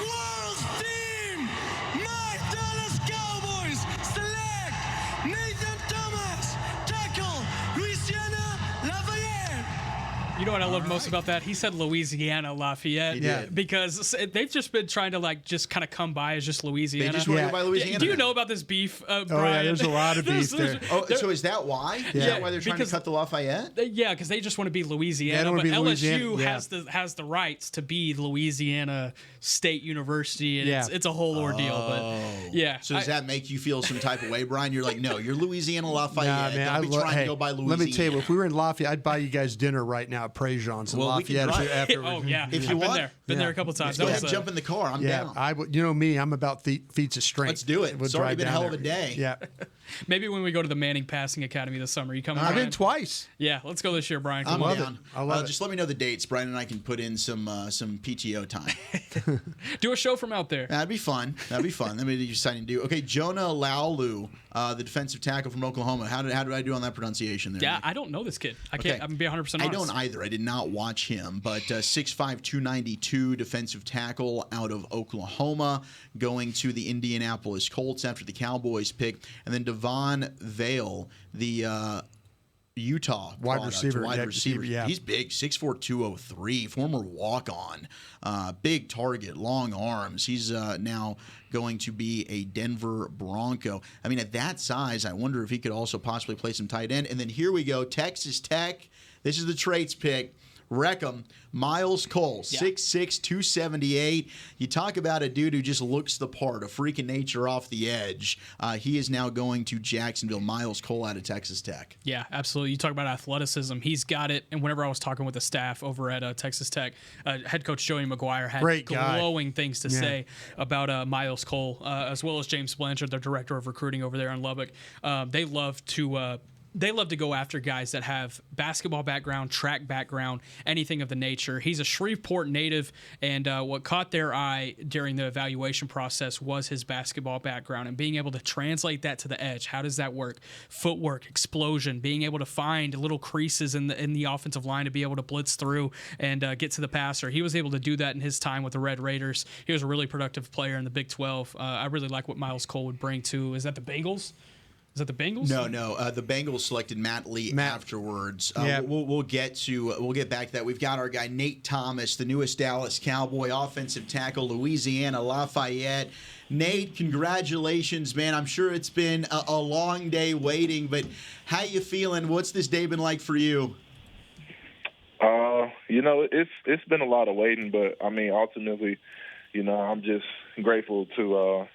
world's team, my Dallas Cowboys select Nathan Thomas, tackle, Louisiana Lafayette. You know what I love most about that? He said Louisiana Lafayette. He did. Because they've just been trying to just kind of come by as just Louisiana. They just want to go by Louisiana. Do you know about this beef, Brian? Oh, yeah, there's a lot of beef there. So is that why? Yeah. Is that why they're trying to cut the Lafayette? Yeah, because they just want to be Louisiana. But LSU has the rights to be Louisiana State University, and it's a whole ordeal. But yeah. So does that make you feel some type of way, Brian? You're like, no, you're Louisiana Lafayette. Nah, man, Don't be trying to go by Louisiana. Let me tell you, if we were in Lafayette, I'd buy you guys dinner right now at Prejean's in Lafayette. After oh yeah, if you want, been there a couple times. Go ahead, jump in the car. I'm down. You know me, I'm about feats of strength. Let's do it. It's already been a hell of a day. Yeah. Maybe when we go to the Manning Passing Academy this summer, you come. I've been twice. Yeah, let's go this year, Brian. I'm down. I love it. Just let me know the dates, Brian, and I can put in some PTO time. Do a show from out there. That'd be fun. Let me do exciting to do. Okay, Jonah Laulu, the defensive tackle from Oklahoma. How did I do on that pronunciation there? Yeah, I don't know this kid. I can't. I'm be 100% honest. I don't either. I did not watch him, but 6'5", 292 defensive tackle out of Oklahoma, going to the Indianapolis Colts after the Cowboys pick, and then Devon Vale, the Utah wide receiver. Yeah. He's big, 6'4", 203, former walk-on, big target, long arms. He's now going to be a Denver Bronco. I mean, at that size, I wonder if he could also possibly play some tight end. And then here we go, Texas Tech. This is the traits pick. Wreckham, Miles Cole, 6'6", 278. You talk about a dude who just looks the part, a freak of nature off the edge. He is now going to Jacksonville. Miles Cole out of Texas Tech. Yeah, absolutely. You talk about athleticism. He's got it. And whenever I was talking with the staff over at Texas Tech, head coach Joey McGuire had glowing things to say about Miles Cole, as well as James Blanchard, their director of recruiting over there in Lubbock. They love to go after guys that have basketball background, track background, anything of the nature. He's a Shreveport native, and what caught their eye during the evaluation process was his basketball background and being able to translate that to the edge. How does that work? Footwork, explosion, being able to find little creases in the offensive line to be able to blitz through and get to the passer. He was able to do that in his time with the Red Raiders. He was a really productive player in the Big 12. I really like what Miles Cole would bring to. Is that the Bengals? Is that the Bengals? No. The Bengals selected Matt Lee afterwards. We'll get back to that. We've got our guy Nate Thomas, the newest Dallas Cowboy, offensive tackle, Louisiana Lafayette. Nate, congratulations, man. I'm sure it's been a long day waiting, but how you feeling? What's this day been like for you? It's been a lot of waiting, but I mean, ultimately, I'm just grateful to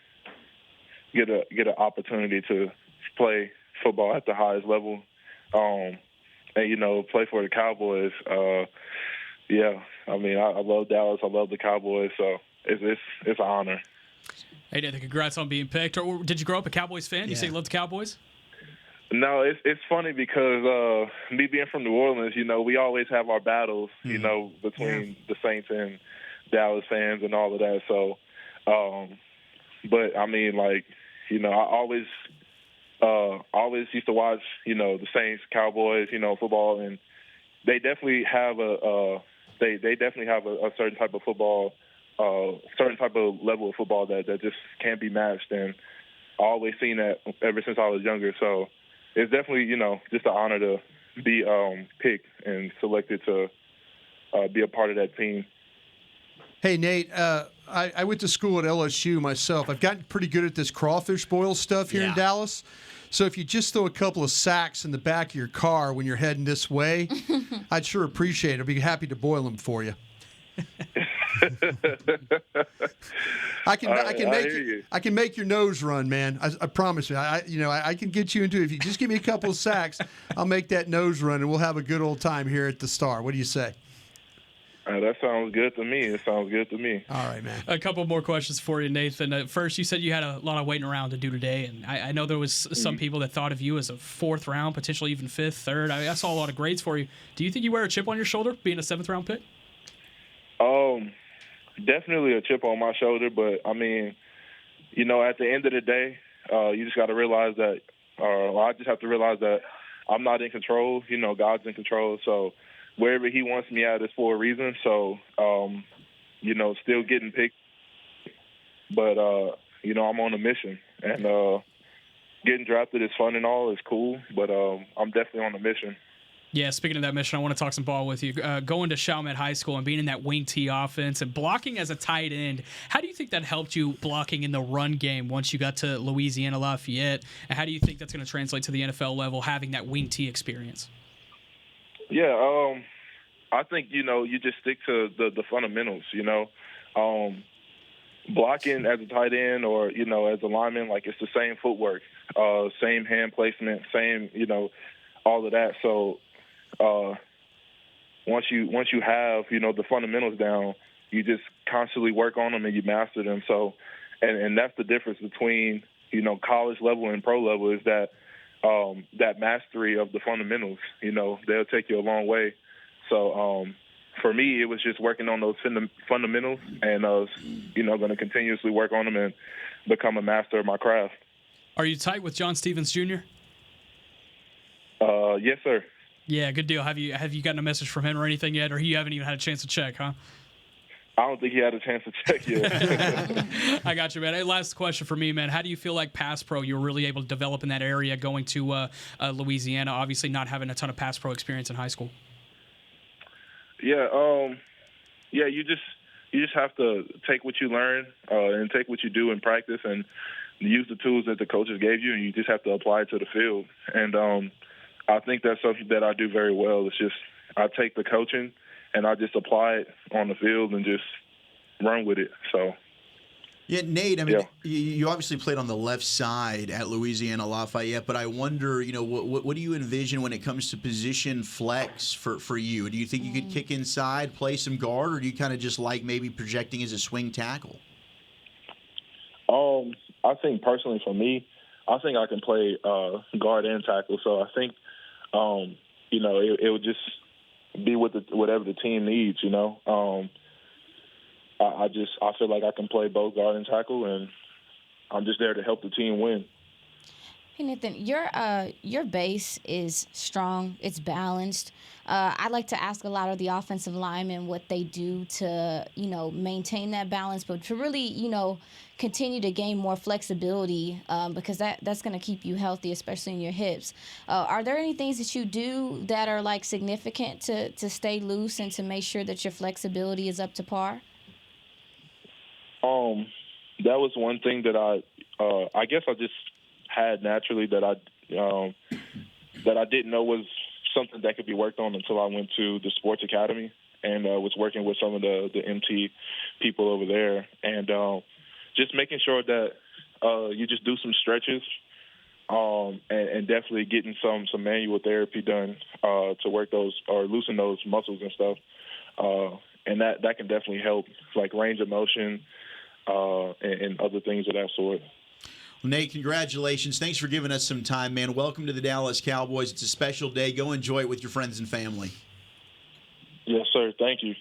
get an opportunity to play football at the highest level, and play for the Cowboys. I love Dallas. I love the Cowboys. So it's an honor. Hey, Nathan, congrats on being picked. Or did you grow up a Cowboys fan? You say you love the Cowboys? No, it's funny because me being from New Orleans, we always have our battles, between the Saints and Dallas fans and all of that. So, but I mean, I always used to watch, the Saints, Cowboys, football, and they definitely have a certain type of football, certain type of level of football that just can't be matched. And I always seen that ever since I was younger. So it's definitely, just an honor to be picked and selected to be a part of that team. Hey, Nate, I went to school at LSU myself. I've gotten pretty good at this crawfish boil stuff here in Dallas. So if you just throw a couple of sacks in the back of your car when you're heading this way, I'd sure appreciate it. I'd be happy to boil them for you. I can make your nose run, man. I promise you. I can get you into it. If you just give me a couple of sacks, I'll make that nose run, and we'll have a good old time here at the Star. What do you say? That sounds good to me. All right, man. A couple more questions for you, Nathan. First, you said you had a lot of waiting around to do today, and I know there was some people that thought of you as a 4th round, potentially even 5th, 3rd. I saw a lot of grades for you. Do you think you wear a chip on your shoulder being a 7th round pick? Definitely a chip on my shoulder, but I mean, at the end of the day, you just got to realize that, I just have to realize that I'm not in control. God's in control. So wherever He wants me at is for a reason. So, still getting picked, but I'm on a mission, and getting drafted is fun and all, is cool, but I'm definitely on a mission. Yeah, speaking of that mission, I want to talk some ball with you. Going to Chalmette High School and being in that wing T offense and blocking as a tight end, how do you think that helped you blocking in the run game once you got to Louisiana Lafayette? And how do you think that's going to translate to the NFL level, having that wing T experience? Yeah, I think, you just stick to the fundamentals, blocking as a tight end or, as a lineman, it's the same footwork, same hand placement, same, all of that. So, once you have, the fundamentals down, you just constantly work on them and you master them. So, and that's the difference between, college level and pro level, is that, that mastery of the fundamentals, they'll take you a long way. So, for me, it was just working on those fundamentals and, going to continuously work on them and become a master of my craft. Are you tight with John Stevens Jr.? Yes, sir. Yeah, good deal. Have you gotten a message from him or anything yet, or you haven't even had a chance to check, huh? I don't think he had a chance to check yet. I got you, man. Hey, last question for me, man. How do you feel like pass pro you were really able to develop in that area going to Louisiana, obviously not having a ton of pass pro experience in high school? Yeah, you just have to take what you learn and take what you do in practice and use the tools that the coaches gave you, and you just have to apply it to the field. And I think that's something that I do very well. It's just I take the coaching and I just apply it on the field and just run with it. So. Yeah, Nate, I mean, you obviously played on the left side at Louisiana Lafayette, but I wonder, what do you envision when it comes to position flex for you? Do you think you could kick inside, play some guard, or do you kind of just like maybe projecting as a swing tackle? I think personally for me, I think I can play guard and tackle. So I think, it would just be whatever the team needs, I feel like I can play both guard and tackle, and I'm just there to help the team win. Hey, Nathan, your base is strong. It's balanced. I like to ask a lot of the offensive linemen what they do to, maintain that balance, but to really, continue to gain more flexibility because that's going to keep you healthy, especially in your hips. Are there any things that you do that are, significant to stay loose and to make sure that your flexibility is up to par? That was one thing that I guess I just had naturally that I didn't know was something that could be worked on until I went to the sports academy. and was working with some of the MT people over there, and just making sure that you just do some stretches, and definitely getting some manual therapy done to work those or loosen those muscles and stuff, and that can definitely help, like range of motion and other things of that sort. Nate, congratulations. Thanks for giving us some time, man. Welcome to the Dallas Cowboys. It's a special day. Go enjoy it with your friends and family. Yes, sir. Thank you.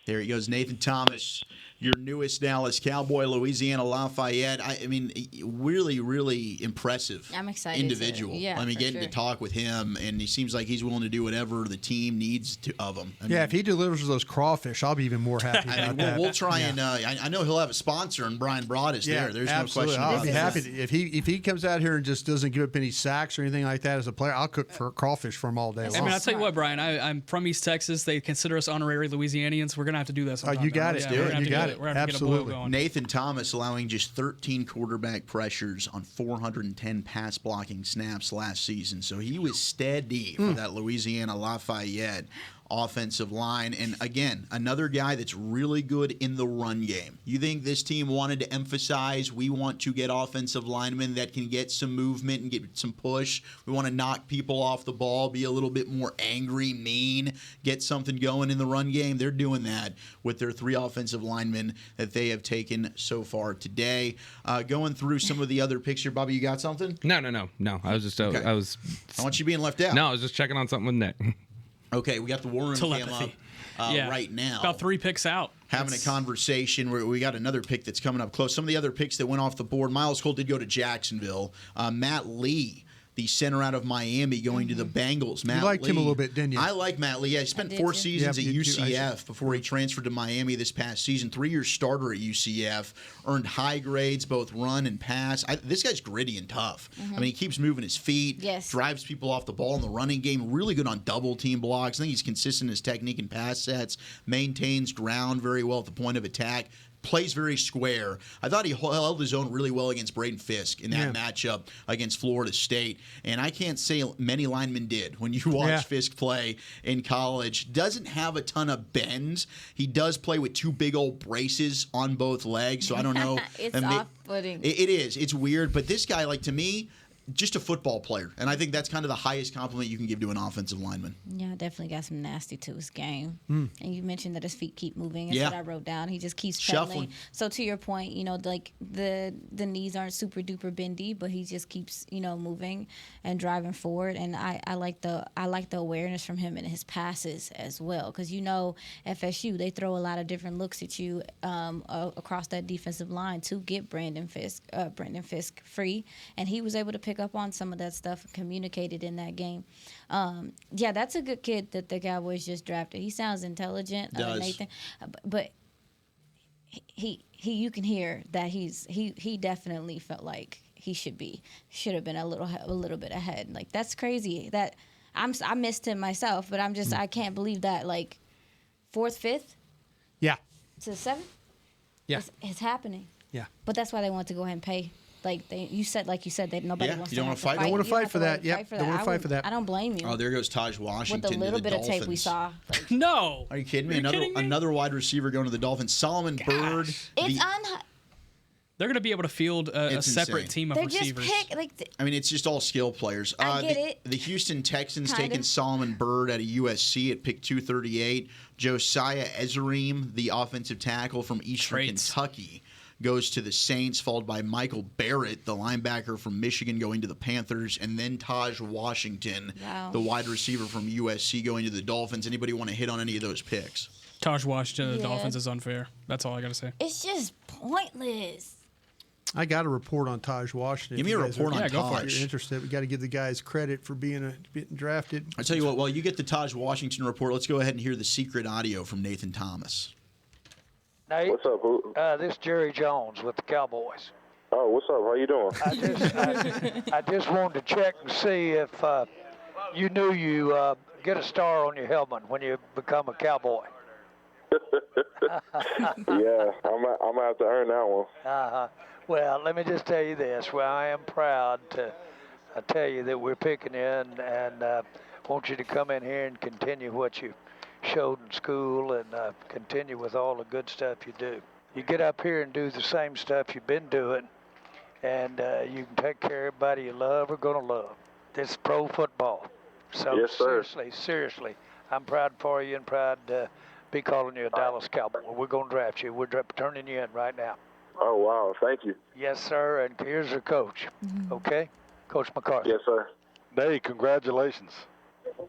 There he goes, Nathan Thomas, your newest Dallas Cowboy, Louisiana Lafayette. I mean, really, really impressive. I'm excited. Individual. Getting to talk with him, and he seems like he's willing to do whatever the team needs of him. If he delivers those crawfish, I'll be even more happy about that. We'll try and I know he'll have a sponsor, and Brian Broad is there. There's absolutely. no question I'll be about happy if he comes out here and just doesn't give up any sacks or anything like that as a player. I'll cook for crawfish for him all day long. I mean, I'll tell you what, Brian. I'm from East Texas. They consider us honorary Louisianians. We're gonna have to do that sometime. You got it. You got it. We're gonna have to get a boil going. Nathan Thomas allowing just 13 quarterback pressures on 410 pass blocking snaps last season. So he was steady for that Louisiana Lafayette offensive line. And again, another guy that's really good in the run game. You think this team wanted to emphasize we want to get offensive linemen that can get some movement and get some push. We want to knock people off the ball, be a little bit more angry, mean, get something going in the run game. They're doing that with their 3 offensive linemen that they have taken so far today. Going through some of the other picks here. Bobby, you got something? No. I was just Okay. I want you being left out. No, I was just checking on something with Nick. Okay, we got the war room cam up right now. About 3 picks out. Having a conversation where we got another pick that's coming up close. Some of the other picks that went off the board. Miles Cole did go to Jacksonville. Matt Lee, the center out of Miami, going to the Bengals. Matt you liked Lee, him a little bit, didn't you? I like Matt Lee. Yeah, he spent 4 seasons at UCF before he transferred to Miami this past season. 3-year starter at UCF. Earned high grades, both run and pass. This guy's gritty and tough. I mean, he keeps moving his feet, drives people off the ball in the running game, really good on double team blocks. I think he's consistent in his technique and pass sets, maintains ground very well at the point of attack. Plays very square. I thought he held his own really well against Braden Fisk in that matchup against Florida State. And I can't say many linemen did when you watch Fisk play in college. Doesn't have a ton of bends. He does play with 2 big old braces on both legs. So I don't know. It's off-putting. It is. It's weird. But this guy, like, to me, just a football player. And I think that's kind of the highest compliment you can give to an offensive lineman. Yeah, definitely got some nasty to his game. And you mentioned that his feet keep moving. That's what I wrote down. He just keeps shuffling. So to your point, like the knees aren't super duper bendy, but he just keeps, moving and driving forward. And I like the awareness from him in his passes as well. Because FSU, they throw a lot of different looks at you across that defensive line to get Brendan Fisk free. And he was able to pick up on some of that stuff communicated in that game. That's a good kid that the Cowboys just drafted. He sounds intelligent, Nathan, but he you can hear that he definitely felt like he should have been a little bit ahead. Like, that's crazy. That I missed him myself, but I can't believe that, like, 4th, 5th, to 7th, it's happening. Yeah, but that's why they want to go ahead and pay. Like you said, that nobody wants you don't to want to fight. Don't want to fight for that. Don't want to fight for that. I don't blame you. Oh, there goes Taj Washington. With the little to the bit Dolphins. of tape we saw. No. Are you kidding me? Another wide receiver going to the Dolphins. Solomon Byrd. They're going to be able to field a separate insane. team of receivers. I mean, it's just all skill players. I get it. The Houston Texans Kind taking of. Solomon Byrd out of USC at pick 238. Josiah Ezerim, the offensive tackle from Eastern Kentucky, goes to the Saints, followed by Michael Barrett, the linebacker from Michigan, going to the Panthers, and then Taj Washington, the wide receiver from USC, going to the Dolphins. Anybody want to hit on any of those picks? Taj Washington, the Dolphins, is unfair. That's all I got to say. It's just pointless. I got a report on Taj Washington. Give me a report on Taj. If you're interested, we got to give the guys credit for being drafted. I tell you what, while you get the Taj Washington report, let's go ahead and hear the secret audio from Nathan Thomas. Nate, what's up? This is Jerry Jones with the Cowboys. Oh, what's up? How you doing? I just wanted to check and see if you knew you get a star on your helmet when you become a Cowboy. Yeah, I'm gonna have to earn that one. Well, let me just tell you this. Well, I am proud to tell you that we're picking you and want you to come in here and continue what you showed in school and continue with all the good stuff you do. You get up here and do the same stuff you've been doing, and you can take care of everybody you love or going to love. This is pro football. So yes, sir. seriously, I'm proud for you and proud to be calling you a Dallas Cowboy. We're going to draft you. We're turning you in right now. Oh, wow. Thank you. Yes, sir. And here's your coach. Okay? Coach McCarthy. Yes, sir. Hey, congratulations.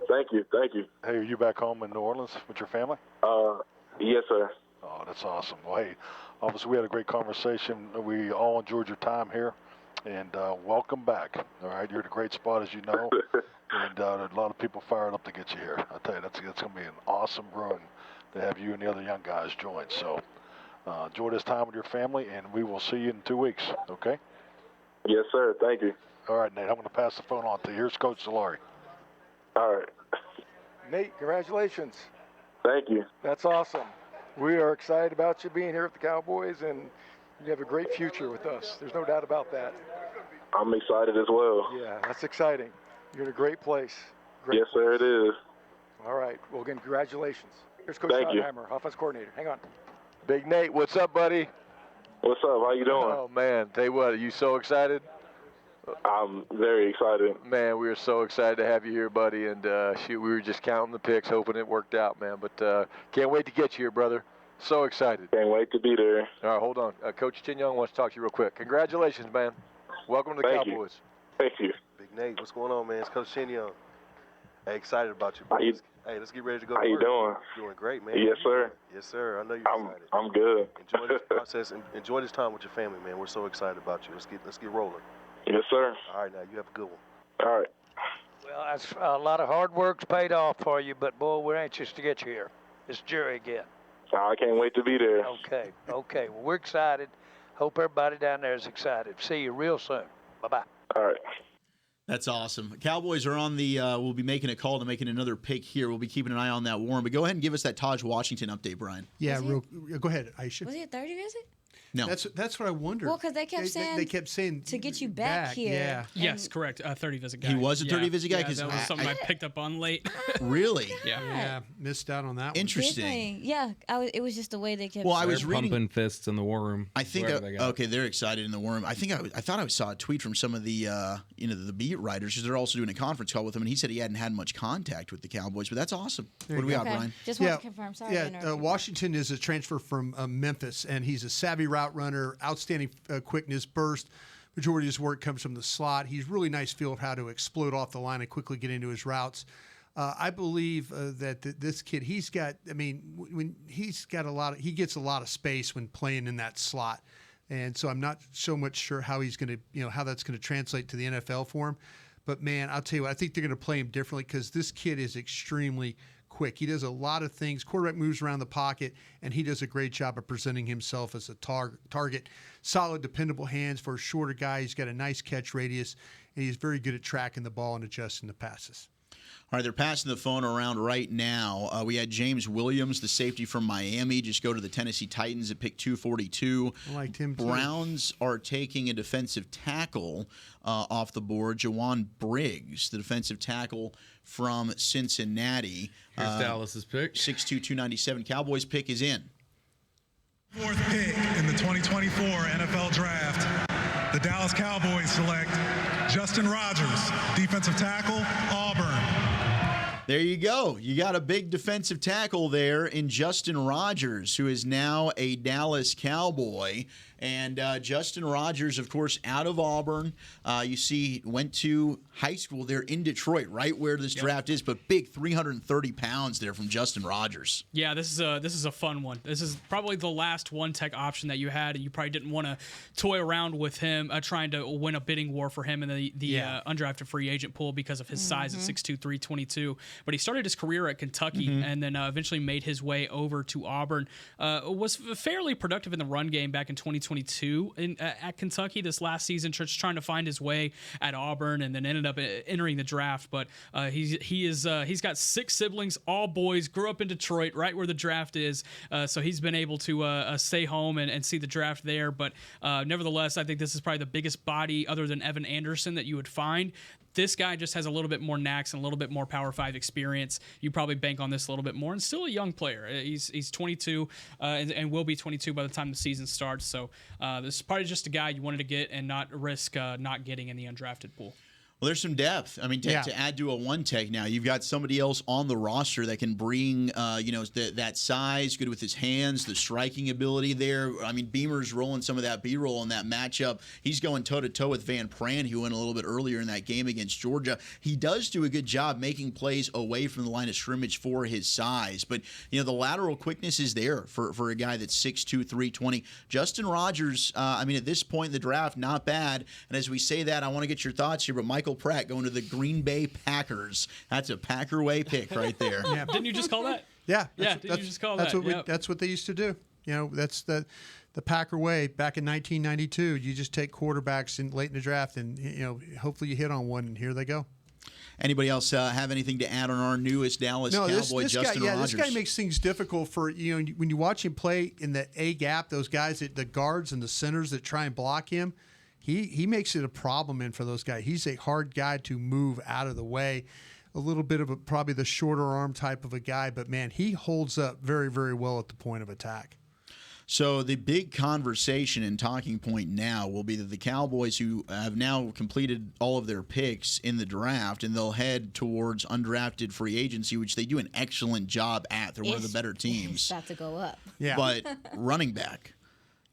Thank you. Thank you. Hey, are you back home in New Orleans with your family? Yes, sir. Oh, that's awesome. Well, hey, obviously we had a great conversation. We all enjoyed your time here, and welcome back. All right, you're in a great spot, as you know, and a lot of people fired up to get you here. I tell you, that's going to be an awesome room to have you and the other young guys join. So enjoy this time with your family, and we will see you in 2 weeks, okay? Yes, sir. Thank you. All right, Nate, I'm going to pass the phone on to you. Here's Coach Solari. All right. Nate, congratulations. Thank you. That's awesome. We are excited about you being here at the Cowboys, and you have a great future with us. There's no doubt about that. I'm excited as well. Yeah, that's exciting. You're in a great place. Yes, sir, it is. All right. Well, again, congratulations. Here's Coach Thank you. Schottenheimer, offense coordinator. Hang on. Big Nate, what's up, buddy? What's up? How you doing? Oh, man. Tell you what, are you so excited? I'm very excited. Man, we are so excited to have you here, buddy. And, shoot, we were just counting the picks, hoping it worked out, man. But can't wait to get you here, brother. So excited. Can't wait to be there. All right, hold on. Coach Chin Young wants to talk to you real quick. Congratulations, man. Welcome to the Thank Cowboys. You. Thank you. Big Nate, what's going on, man? It's Coach Chin Young. Hey, excited about you, bro. Hey, let's get ready to go. How you doing? Doing great, man. Yes, sir. Yes, sir. I know you're excited. I'm good. Enjoy this process and enjoy this time with your family, man. We're so excited about you. Let's get rolling. Yes, sir. All right, now you have a good one. All right. Well, that's a lot of hard work's paid off for you, but boy, we're anxious to get you here. It's jury again. I can't wait to be there. Okay. Well, we're excited. Hope everybody down there is excited. See you real soon. Bye-bye. All right. That's awesome. Cowboys are on the we'll be making a call to making another pick here. We'll be keeping an eye on that, Warren. But go ahead and give us that Taj Washington update, Brian. Yeah, go ahead, Aisha. Was he a 30 visit? No. That's what I wondered. Well, because they kept saying to get you back here. Yeah. Yes, correct. 30 visit guy. He was a 30 visit guy? Yeah, that was something I picked up on late. Really? Yeah. Missed out on that one. Interesting. Yeah, it was just the way they kept. Well, I was reading pumping fists in the war room. I think they're excited in the war room. I thought I saw a tweet from some of the the beat writers because they're also doing a conference call with him, and he said he hadn't had much contact with the Cowboys, but that's awesome. What do we got, Brian? Just want to confirm. Sorry. Yeah, Washington is a transfer from Memphis, and he's a savvy route runner, outstanding quickness, burst. Majority of his work comes from the slot. He's really nice feel of how to explode off the line and quickly get into his routes. I believe that this kid, he gets a lot of space when playing in that slot. And so I'm not so much sure how he's going to, how that's going to translate to the NFL for him. But man, I'll tell you what, I think they're going to play him differently because this kid is extremely quick. He does a lot of things. Quarterback moves around the pocket, and he does a great job of presenting himself as a target. Solid, dependable hands for a shorter guy. He's got a nice catch radius, and he's very good at tracking the ball and adjusting the passes. All right, they're passing the phone around right now. We had James Williams, the safety from Miami, just go to the Tennessee Titans at pick 242. I liked him too. Browns are taking a defensive tackle off the board, Jawan Briggs, the defensive tackle from Cincinnati. Here's Dallas's pick. 6'2", 297. Cowboys pick is in. Fourth pick in the 2024 NFL Draft, the Dallas Cowboys select Justin Rogers, defensive tackle, Auburn. There you go. You got a big defensive tackle there in Justin Rogers, who is now a Dallas Cowboy. And Justin Rogers, of course, out of Auburn. You see, went to high school there in Detroit, right where this draft is, but big 330 pounds there from Justin Rogers. Yeah, this is a fun one. This is probably the last one-tech option that you had, and you probably didn't want to toy around with him trying to win a bidding war for him in the undrafted free agent pool because of his size at 6'2", 322. But he started his career at Kentucky and then eventually made his way over to Auburn. Was fairly productive in the run game back in 2022 at Kentucky this last season, just trying to find his way at Auburn, and then ended up entering the draft. But he's got 6 siblings, all boys, grew up in Detroit, right where the draft is. So he's been able to stay home and see the draft there. But nevertheless, I think this is probably the biggest body other than Evan Anderson that you would find. this guy just has a little bit more knacks and a little bit more Power 5 experience, you probably bank on this a little bit more. And still a young player. He's 22 and will be 22 by the time the season starts. So this is probably just a guy you wanted to get and not risk not getting in the undrafted pool. Well, there's some depth. I mean, to add to a one tech now, you've got somebody else on the roster that can bring, that size, good with his hands, the striking ability there. I mean, Beamer's rolling some of that B-roll in that matchup. He's going toe-to-toe with Van Pran, who went a little bit earlier in that game against Georgia. He does do a good job making plays away from the line of scrimmage for his size. But, the lateral quickness is there for a guy that's 6'2", 320. Justin Rogers, at this point in the draft, not bad. And as we say that, I want to get your thoughts here, but Michael Pratt going to the Green Bay Packers. That's a Packer way pick right there. Yeah. Didn't you just call that? Yeah. Didn't you just call that? That's what they used to do. That's the Packer way. Back in 1992, you just take quarterbacks late in the draft, and hopefully you hit on one, and here they go. Anybody else have anything to add on our newest Dallas Cowboy, Justin Rogers? This guy makes things difficult for when you watch him play in the A gap. Those guys, the guards and the centers that try and block him. He makes it a problem for those guys. He's a hard guy to move out of the way. A little bit of probably the shorter arm type of a guy, but man, he holds up very, very well at the point of attack. So the big conversation and talking point now will be that the Cowboys, who have now completed all of their picks in the draft, and they'll head towards undrafted free agency, which they do an excellent job at. They're one of the better teams. It's about to go up. Yeah. But running back.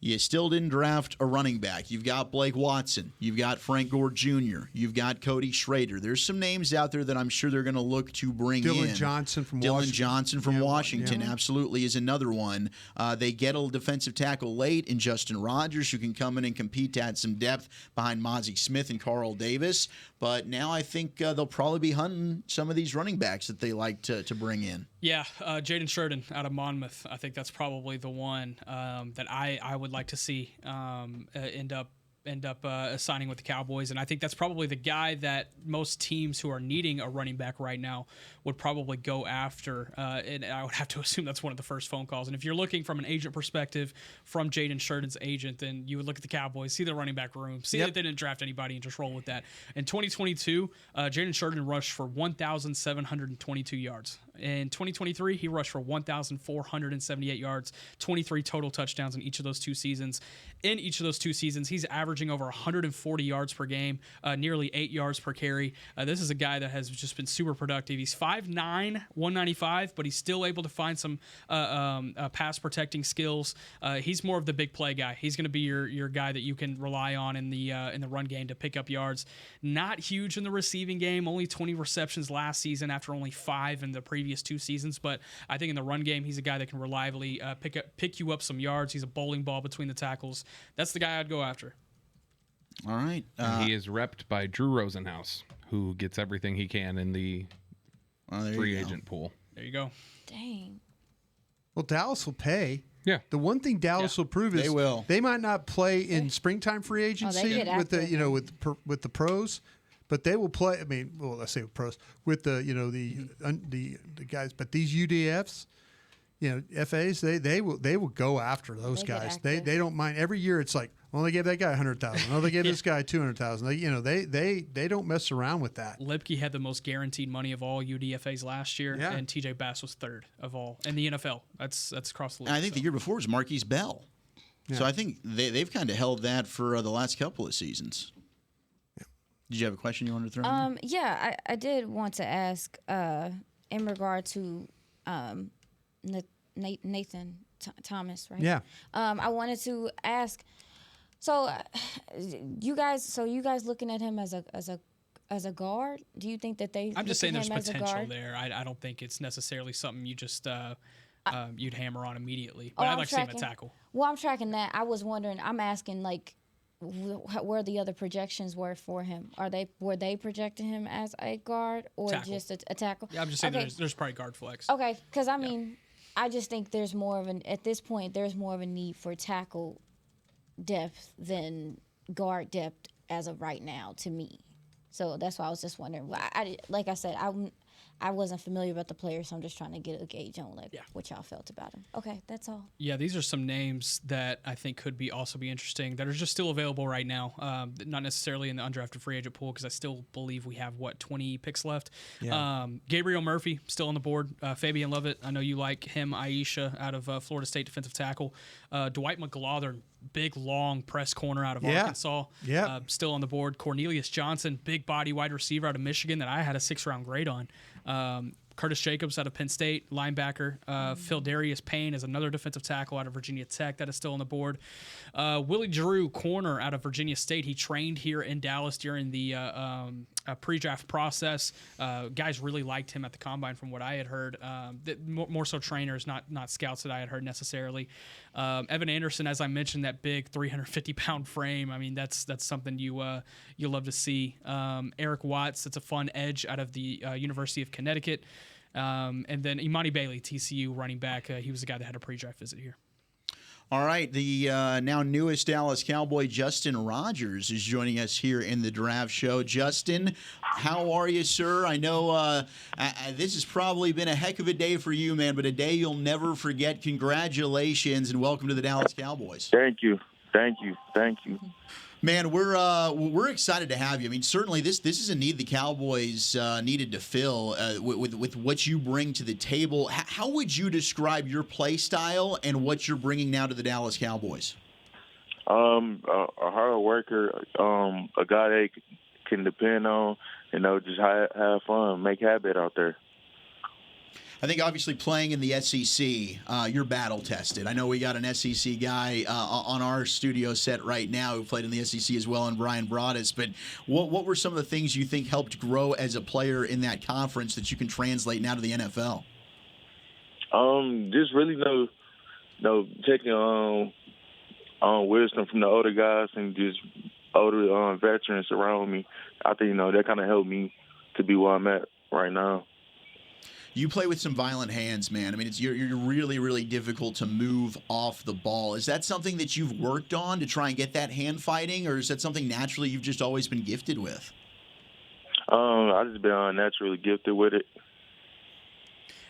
You still didn't draft a running back. You've got Blake Watson. You've got Frank Gore Jr. You've got Cody Schrader. There's some names out there that I'm sure they're going to look to bring in. Dylan Johnson from Washington absolutely is another one. They get a defensive tackle late in Justin Rogers, who can come in and compete to add some depth behind Mozzie Smith and Carl Davis. But now I think they'll probably be hunting some of these running backs that they like to bring in. Yeah, Jaden Sheridan out of Monmouth. I think that's probably the one that I would like to see end up signing with the Cowboys, and I think that's probably the guy that most teams who are needing a running back right now would probably go after, and I would have to assume that's one of the first phone calls. And if you're looking from an agent perspective, from Jaden Sheridan's agent, then you would look at the Cowboys, see the running back room, see that they didn't draft anybody, and just roll with that. In 2022, Jaden Sheridan rushed for 1,722 yards. In 2023, he rushed for 1,478 yards, 23 total touchdowns in each of those two seasons. In each of those two seasons, he's averaging over 140 yards per game, nearly 8 yards per carry. This is a guy that has just been super productive. He's 5'9", 195, but he's still able to find some pass protecting skills. He's more of the big play guy. He's going to be your guy that you can rely on in the run game to pick up yards. Not huge in the receiving game, only 20 receptions last season after only 5 in the previous 2 seasons. But I think in the run game, he's a guy that can reliably pick you up some yards. He's a bowling ball between the tackles. That's the guy I'd go after. All right. He is repped by Drew Rosenhaus, who gets everything he can in the free agent pool. There you go. Dang. Well, Dallas will pay. Yeah. The one thing Dallas will prove is they might not play in springtime free agency with the with the pros, but they will play. I mean, well, let's say with pros with the the guys, but these UDFs. FAs, they will go after those guys. They don't mind. Every year it's like, well, they gave that guy 100,000. Oh, they gave this guy 200,000. They don't mess around with that. Lipke had the most guaranteed money of all UDFAs last year, and TJ Bass was 3rd of all in the NFL. That's across the league. And I think the year before was Marquise Bell. Yeah. So I think they've kind of held that for the last couple of seasons. Yeah. Did you have a question you wanted to throw in? Yeah, I did want to ask in regard to Nathan Thomas, right? Yeah. I wanted to ask. So, you guys looking at him as a guard? Do you think that they? I'm just saying there's potential there. I don't think it's necessarily something you just you'd hammer on immediately. But I'd like to see him at tackle. Well, I'm tracking that. I was wondering. I'm asking where the other projections were for him. Were they projecting him as a guard or just a tackle? Yeah, I'm just saying there's probably guard flex. Okay, because I mean. I just think there's more of at this point, there's more of a need for tackle depth than guard depth as of right now to me. So that's why I was just wondering. Like I said, I wasn't familiar with the player, so I'm just trying to get a gauge on what y'all felt about him. Okay, that's all. Yeah, these are some names that I think could also be interesting that are just still available right now. Not necessarily in the undrafted free agent pool because I still believe we have 20 picks left. Yeah. Gabriel Murphy still on the board. Fabian Lovett, I know you like him. Aisha out of Florida State defensive tackle. Dwight McGlothern, big long press corner out of Arkansas. Yeah. Still on the board. Cornelius Johnson, big body wide receiver out of Michigan that I had a 6th-round grade on. Curtis Jacobs out of Penn State, linebacker. Phil Darius Payne is another defensive tackle out of Virginia Tech that is still on the board. Willie Drew, corner out of Virginia State. He trained here in Dallas during the pre-draft process. Guys really liked him at the combine from what I had heard. More so trainers, not scouts that I had heard necessarily. Evan Anderson, as I mentioned, that big 350-pound frame. I mean, that's something you love to see. Eric Watts, that's a fun edge out of the University of Connecticut. And then Imani Bailey, TCU running back. He was the guy that had a pre-draft visit here. All right, the now newest Dallas Cowboy, Justin Rogers, is joining us here in the draft show. Justin, how are you, sir? I know this has probably been a heck of a day for you, man, but a day you'll never forget. Congratulations and welcome to the Dallas Cowboys. Thank you. Man, we're excited to have you. I mean, certainly this is a need the Cowboys needed to fill with what you bring to the table. How would you describe your play style and what you're bringing now to the Dallas Cowboys? A hard worker, a guy they can depend on, just have fun, make habit out there. I think obviously playing in the SEC, you're battle tested. I know we got an SEC guy on our studio set right now who played in the SEC as well, and Brian Broaddus. But what were some of the things you think helped grow as a player in that conference that you can translate now to the NFL? Just really taking on wisdom from the older guys and just older veterans around me. I think that kind of helped me to be where I'm at right now. You play with some violent hands, man. I mean, you're really, really difficult to move off the ball. Is that something that you've worked on to try and get that hand fighting, or is that something naturally you've just always been gifted with? I've just been naturally gifted with it.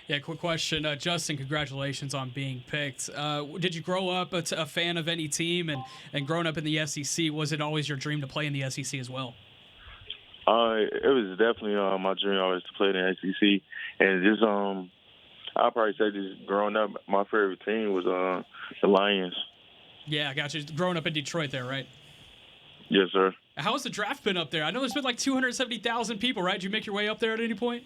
Yeah, quick question. Justin, congratulations on being picked. Did you grow up a fan of any team, and growing up in the SEC, was it always your dream to play in the SEC as well? It was definitely my dream always to play in the SEC. And just, I'll probably say just growing up, my favorite team was the Lions. Yeah, I got you. Growing up in Detroit there, right? Yes, sir. How has the draft been up there? I know there's been like 270,000 people, right? Did you make your way up there at any point?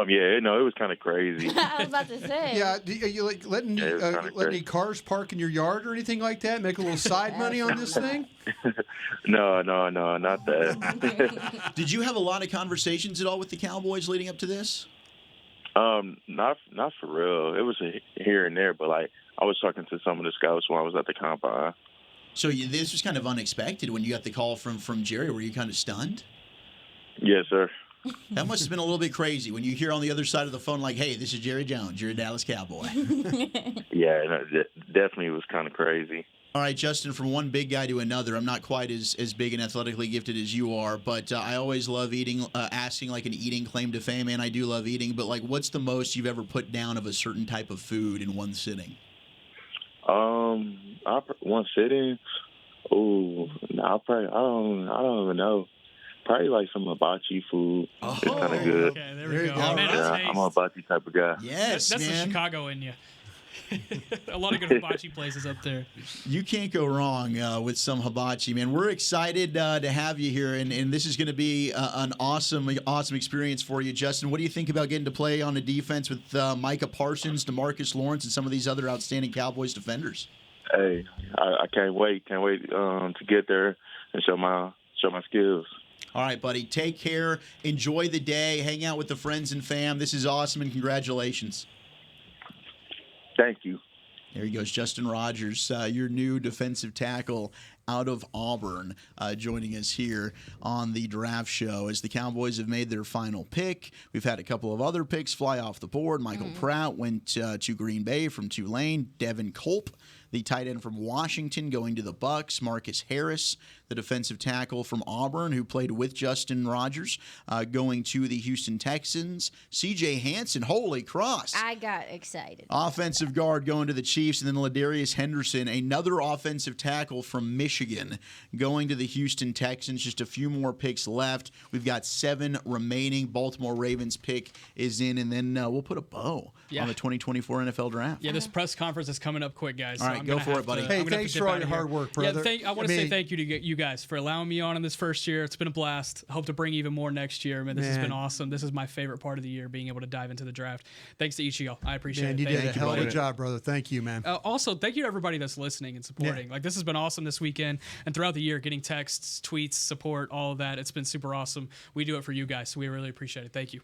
Yeah, it was kind of crazy. I was about to say. Yeah, are you like letting any cars park in your yard or anything like that? Make a little side money on this thing? No, not that. Did you have a lot of conversations at all with the Cowboys leading up to this? Not for real. It was here and there, but I was talking to some of the scouts when I was at the combine. So this was kind of unexpected when you got the call from Jerry. Were you kind of stunned? Yes, sir. That must have been a little bit crazy when you hear on the other side of the phone, like, hey, this is Jerry Jones. You're a Dallas Cowboy. Yeah, definitely was kind of crazy. All right, Justin, from one big guy to another, I'm not quite as big and athletically gifted as you are, but I always love asking like an eating claim to fame, and I do love eating, but like what's the most you've ever put down of a certain type of food in one sitting? One sitting? Oh, no, I don't even know. Probably like some hibachi food. It's kind of good. Okay, there we go. I'm a hibachi type of guy. Yes, that's man. the Chicago in you. A lot of good hibachi places up there. You can't go wrong with some hibachi, man. We're excited to have you here, and this is going to be an awesome experience for you, Justin. What do you think about getting to play on the defense with Micah Parsons, DeMarcus Lawrence, and some of these other outstanding Cowboys defenders? Hey, I can't wait. Can't wait to get there and show my skills. All right, buddy. Take care. Enjoy the day. Hang out with the friends and fam. This is awesome, and congratulations. Thank you. There he goes, Justin Rogers, your new defensive tackle out of Auburn, joining us here on the draft show as the Cowboys have made their final pick. We've had a couple of other picks fly off the board. Michael Pratt went to Green Bay from Tulane. Devin Culp, the tight end from Washington, going to the Bucs. Marcus Harris, the defensive tackle from Auburn, who played with Justin Rogers, going to the Houston Texans. C.J. Hansen, holy cross. I got excited. Offensive guard going to the Chiefs, and then Ladarius Henderson, another offensive tackle from Michigan, going to the Houston Texans. Just a few more picks left. We've got 7 remaining. Baltimore Ravens pick is in, and then we'll put a bow on the 2024 NFL Draft. Yeah, this press conference is coming up quick, guys. All right, go for it, buddy. Hey, thanks for all your hard work, brother. Yeah, I want to say thank you to you guys for allowing me on in this first year. It's been a blast. I hope to bring even more next year. Man, this has been awesome. This is my favorite part of the year, being able to dive into the draft. Thanks to each of y'all. I appreciate it. You Thank did a hell of a job, brother. Thank you, man. Also, thank you to everybody that's listening and supporting. Like, this has been awesome this weekend and throughout the year, getting texts, tweets, support, all of that. It's been super awesome. We do it for you guys, so we really appreciate it. Thank you.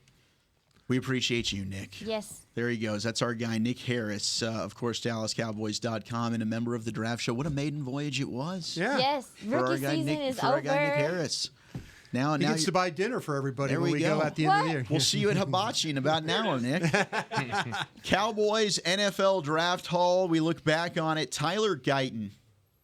We appreciate you, Nick. Yes. There he goes. That's our guy, Nick Harris, of course, DallasCowboys.com, and a member of the draft show. What a maiden voyage it was. Yeah. Yes. Rookie season is over. For our guy, Nick Harris. Now he gets to buy dinner for everybody when we go at the end of the year. We'll see you at Hibachi in about an hour, Nick. Cowboys NFL Draft Hall. We look back on it. Tyler Guyton,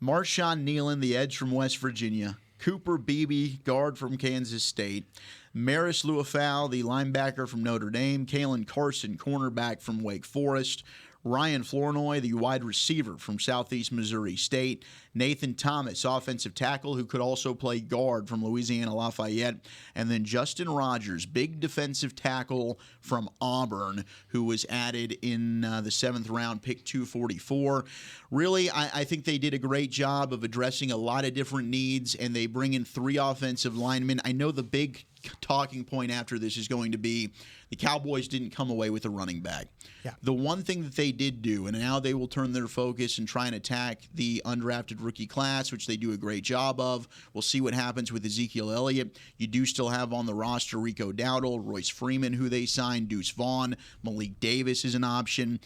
Marshawn Nealon, the edge from West Virginia, Cooper Beebe, guard from Kansas State, Maris Luafau, the linebacker from Notre Dame, Kaylin Carson, cornerback from Wake Forest, Ryan Flournoy, the wide receiver from Southeast Missouri State, Nathan Thomas, offensive tackle, who could also play guard from Louisiana Lafayette, and then Justin Rogers, big defensive tackle from Auburn, who was added in the 7th round, pick 244. Really, I think they did a great job of addressing a lot of different needs, and they bring in 3 offensive linemen. I know the big talking point after this is going to be the Cowboys didn't come away with a running back. Yeah. The one thing that they did do, and now they will turn their focus and try and attack the undrafted rookie class, which they do a great job of. We'll see what happens with Ezekiel Elliott. You do still have on the roster Rico Dowdle, Royce Freeman, who they signed, Deuce Vaughn, Malik Davis is an option.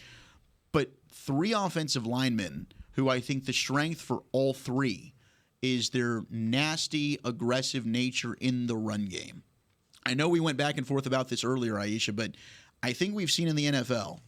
But 3 offensive linemen who I think the strength for all 3 is their nasty, aggressive nature in the run game. I know we went back and forth about this earlier, Aisha, but I think we've seen in the NFL,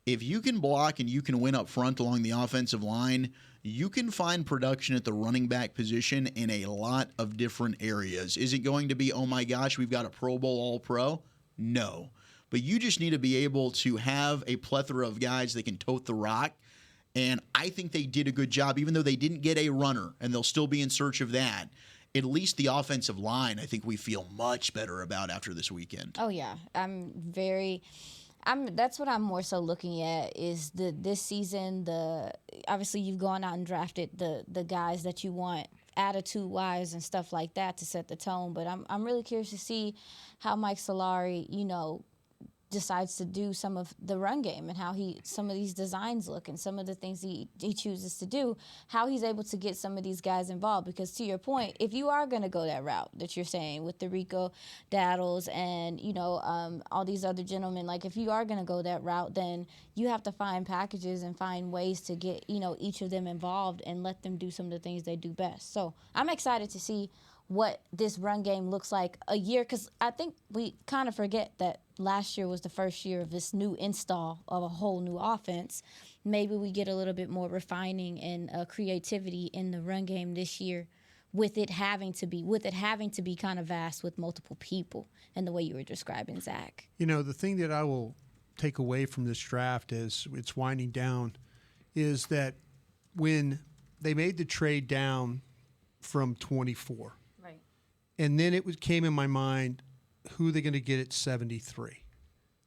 if you can block and you can win up front along the offensive line, you can find production at the running back position in a lot of different areas. Is it going to be, oh my gosh, we've got a Pro Bowl All-Pro? No. But you just need to be able to have a plethora of guys that can tote the rock. And I think they did a good job, even though they didn't get a runner, and they'll still be in search of that. At least the offensive line, I think we feel much better about after this weekend. Oh, yeah. That's what I'm more so looking at is this season. Obviously, you've gone out and drafted the guys that you want attitude-wise and stuff like that to set the tone. But I'm really curious to see how Mike Solari, decides to do some of the run game and how some of these designs look and some of the things he chooses to do, how he's able to get some of these guys involved. Because to your point, if you are going to go that route that you're saying with the Rico Daddles and, all these other gentlemen, like if you are going to go that route, then you have to find packages and find ways to get, each of them involved and let them do some of the things they do best. So I'm excited to see what this run game looks like a year, because I think we kind of forget that last year was the first year of this new install of a whole new offense. Maybe we get a little bit more refining and creativity in the run game this year with it having to be kind of vast with multiple people and the way you were describing, Zach. The thing that I will take away from this draft as it's winding down is that when they made the trade down from 24, and then it came in my mind, who are they going to get at 73?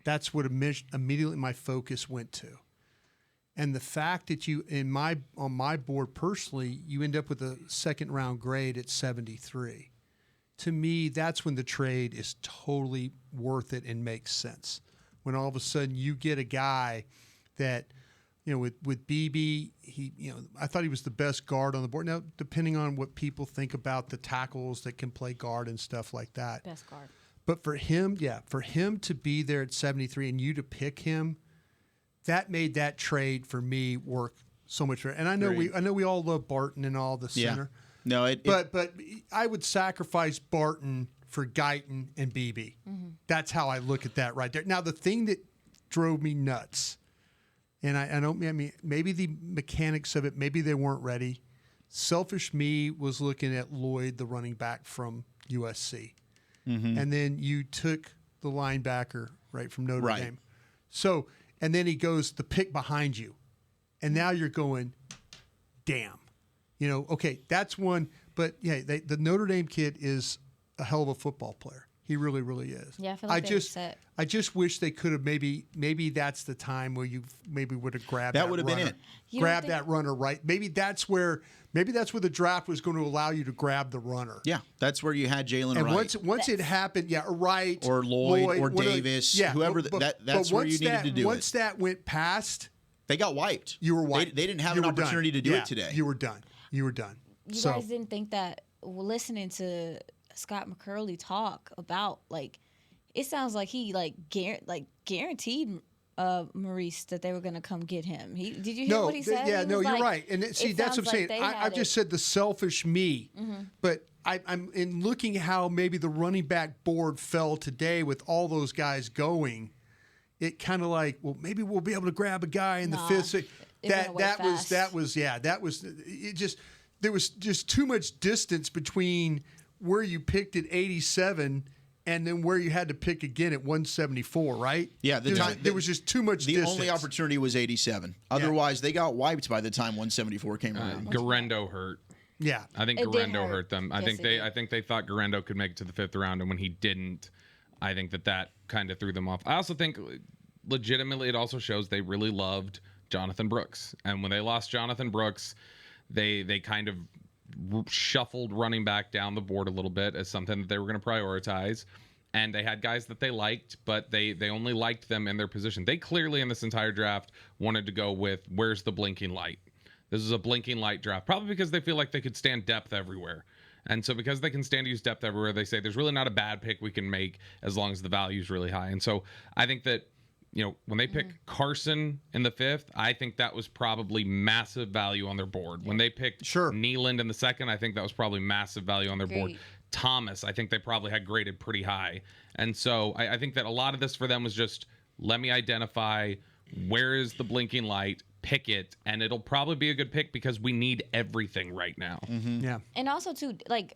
That's what immediately my focus went to. And the fact that on my board personally, you end up with a 2nd round grade at 73. To me, that's when the trade is totally worth it and makes sense. When all of a sudden you get a guy that, with BB, I thought he was the best guard on the board. Now, depending on what people think about the tackles that can play guard and stuff like that. Best guard. But for him to be there at 73 and you to pick him, that made that trade for me work so much better. And I know we all love Barton and all the center, No, but I would sacrifice Barton for Guyton and Beebe. That's how I look at that right there. Now, the thing that drove me nuts, and I mean, maybe the mechanics of it, maybe they weren't ready. Selfish me was looking at Lloyd, the running back from USC. And then you took the linebacker, right, from Notre Dame. So, and then he goes the pick behind you. And now you're going, damn. You know, okay, that's one. But, yeah, the Notre Dame kid is a hell of a football player. He really, really is. Yeah, I feel like I just wish they could have maybe that's the time where you maybe would have grabbed that would have been it. Grab that runner, right? Maybe that's where the draft was going to allow you to grab the runner. Yeah, that's where you had Jalen and Wright. Once it happened, Wright or Lloyd or Davis, whoever. That's where you needed to do it. Once that went past, they got wiped. You were wiped. They didn't have an opportunity to do it today. You were done. You guys didn't think that listening to Scott McCurley talk about, like, it sounds like he guaranteed Maurice that they were going to come get him. Did you hear what he said? Yeah, you're right. And see, that's what I'm saying. I just said the selfish me, but I'm in looking how maybe the running back board fell today with all those guys going. It kind of like, well, maybe we'll be able to grab a guy in the fifth. There was just too much distance between where you picked at 87 and then where you had to pick again at 174, right? Yeah, there was just too much distance. The only opportunity was 87. Otherwise, they got wiped by the time 174 came around. Garendo hurt. Yeah. I think Garendo hurt them. I think they thought Garendo could make it to the 5th round, and when he didn't, I think that kind of threw them off. I also think legitimately it also shows they really loved Jonathan Brooks. And when they lost Jonathan Brooks, they kind of shuffled running back down the board a little bit as something that they were going to prioritize. And they had guys that they liked, but they only liked them in their position. They clearly in this entire draft wanted to go with where's the blinking light. This is a blinking light draft, probably because they feel like they could stand depth everywhere. And so because they can stand to use depth everywhere, they say there's really not a bad pick we can make as long as the value is really high. And so I think that, when they pick Carson in the 5th, I think that was probably massive value on their board. When they picked Nealand in the 2nd, I think that was probably massive value on their board. Thomas, I think they probably had graded pretty high. And so I think that a lot of this for them was just, let me identify where is the blinking light, pick it, and it'll probably be a good pick because we need everything right now. Yeah. And also too, like,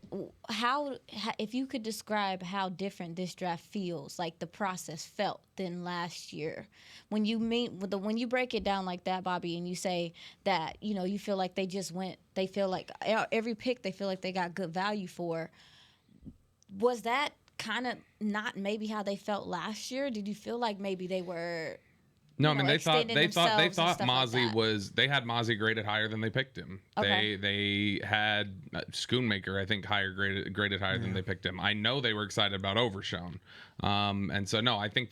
how if you could describe how different this draft feels, like the process felt than last year, when you break it down like that, Bobby, and you say that you feel like they feel like every pick they feel like they got good value for. Was that kind of not maybe how they felt last year? Did you feel like maybe they were? No, I mean they thought Mozzie they had Mozzie graded higher than they picked him. Okay. They had Schoonmaker, I think, graded higher than they picked him. I know they were excited about Overshown, and so no, I think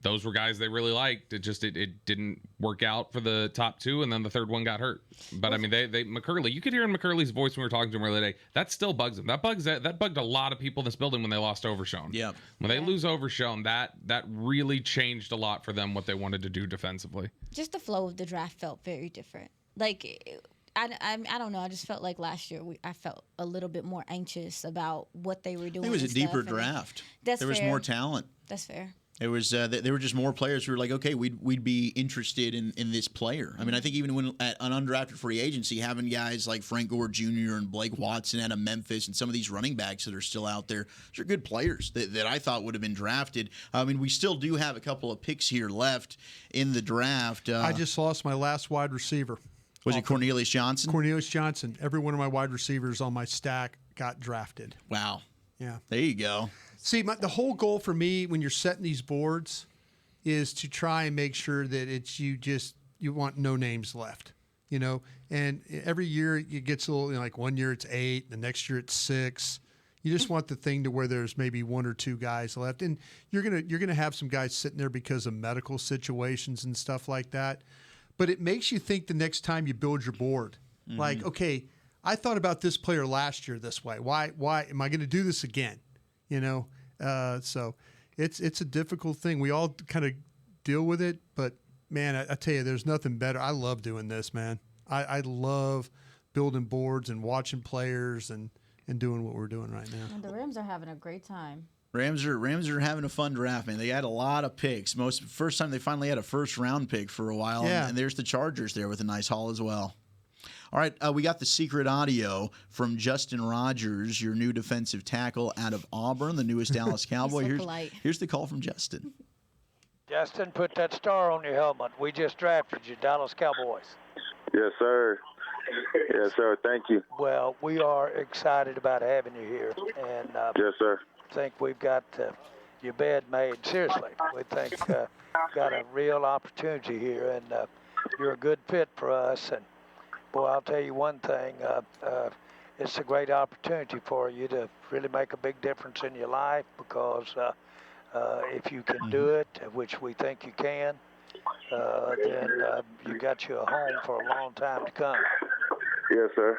those were guys they really liked. It didn't work out for the top 2, and then the 3rd one got hurt. But I mean, they McCurley, you could hear in McCurley's voice when we were talking to him earlier today. That still bugs him. That bugged a lot of people in this building when they lost Overshown. Yeah. When they lose Overshown, that really changed a lot for them what they wanted to do defensively. Just the flow of the draft felt very different. Like, I don't know. I just felt like last year I felt a little bit more anxious about what they were doing. It was a deeper draft. There was more talent. That's fair. It was there were just more players who were like, okay, we'd be interested in this player. I mean, I think even when at an undrafted free agency, having guys like Frank Gore Jr. and Blake Watson out of Memphis and some of these running backs that are still out there, those are good players that I thought would have been drafted. I mean, we still do have a couple of picks here left in the draft. I just lost my last wide receiver. Was it Cornelius Johnson? Cornelius Johnson. Every one of my wide receivers on my stack got drafted. Wow. Yeah. There you go. See, the whole goal for me when you're setting these boards is to try and make sure that it's you want no names left, and every year it gets a little, like 1 year it's 8, the next year it's 6. You just want the thing to where there's maybe 1 or 2 guys left, and you're gonna have some guys sitting there because of medical situations and stuff like that. But it makes you think the next time you build your board, like, okay, I thought about this player last year this way. Why am I going to do this again? So it's a difficult thing. We all kind of deal with it, but man, I tell you, there's nothing better. I love doing this, man. I love building boards and watching players and doing what we're doing right now. And the Rams are having a great time. Rams are having a fun draft, man. They had a lot of picks. First time they finally had a first-round pick for a while. Yeah. And there's the Chargers there with a nice haul as well. All right, we got the secret audio from Justin Rogers, your new defensive tackle out of Auburn, the newest Dallas Cowboy. Here's the call from Justin. Justin, put that star on your helmet. We just drafted you, Dallas Cowboys. Yes, sir. Yes, sir. Thank you. Well, we are excited about having you here, and yes, sir. Think we've got your bed made. Seriously, we think got a real opportunity here, and you're a good fit for us. And boy, I'll tell you one thing, it's a great opportunity for you to really make a big difference in your life, because if you can do it, which we think you can, then you got you a home for a long time to come. Yes, sir.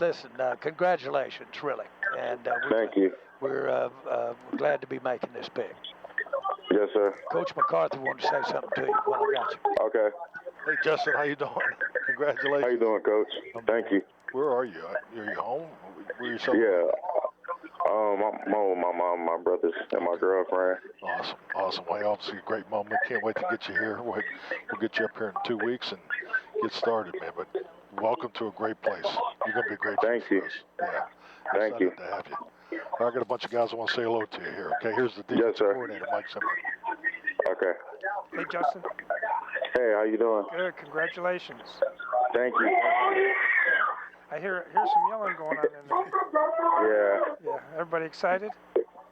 Listen, congratulations, really. And thank you. We're glad to be making this pick. Yes, sir. Coach McCarthy wanted to say something to you while I got you. Okay. Hey, Justin, how you doing? Congratulations. How you doing, Coach? Thank you. Where are you? Are you home? Where are you yeah. I'm home with my mom, my brothers, and my girlfriend. Awesome. Well, obviously a great moment. Can't wait to get you here. We'll get you up here in 2 weeks and get started, man. But welcome to a great place. You're going to be a great Thank you. Yeah. Thank you. To have you. I got a bunch of guys I want to say hello to you here. Okay, here's the defensive coordinator, Mike Zimmer. Okay. Hey, Justin. Hey, how you doing? Good. Congratulations. Thank you. I hear some yelling going on in there. Yeah. Yeah. Everybody excited?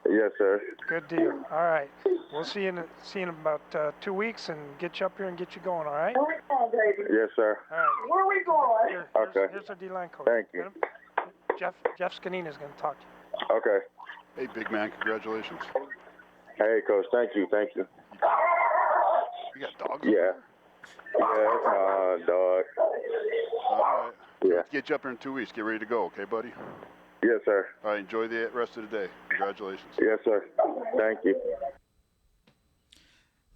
Yes, sir. Good deal. All right. We'll see you in about 2 weeks and get you up here and get you going. All right? Yes, sir. All right. Where are we going? Okay. Here's our D-line coach. Thank you. Jeff Scanina is going to talk to you. Okay. Hey, big man, congratulations. Hey, Coach, thank you. You got dogs? Yeah. Yeah, that's my dog. All right. Yeah. Let's get you up here in 2 weeks. Get ready to go, okay, buddy? Yes, sir. All right, enjoy the rest of the day. Congratulations. Yes, sir. Thank you.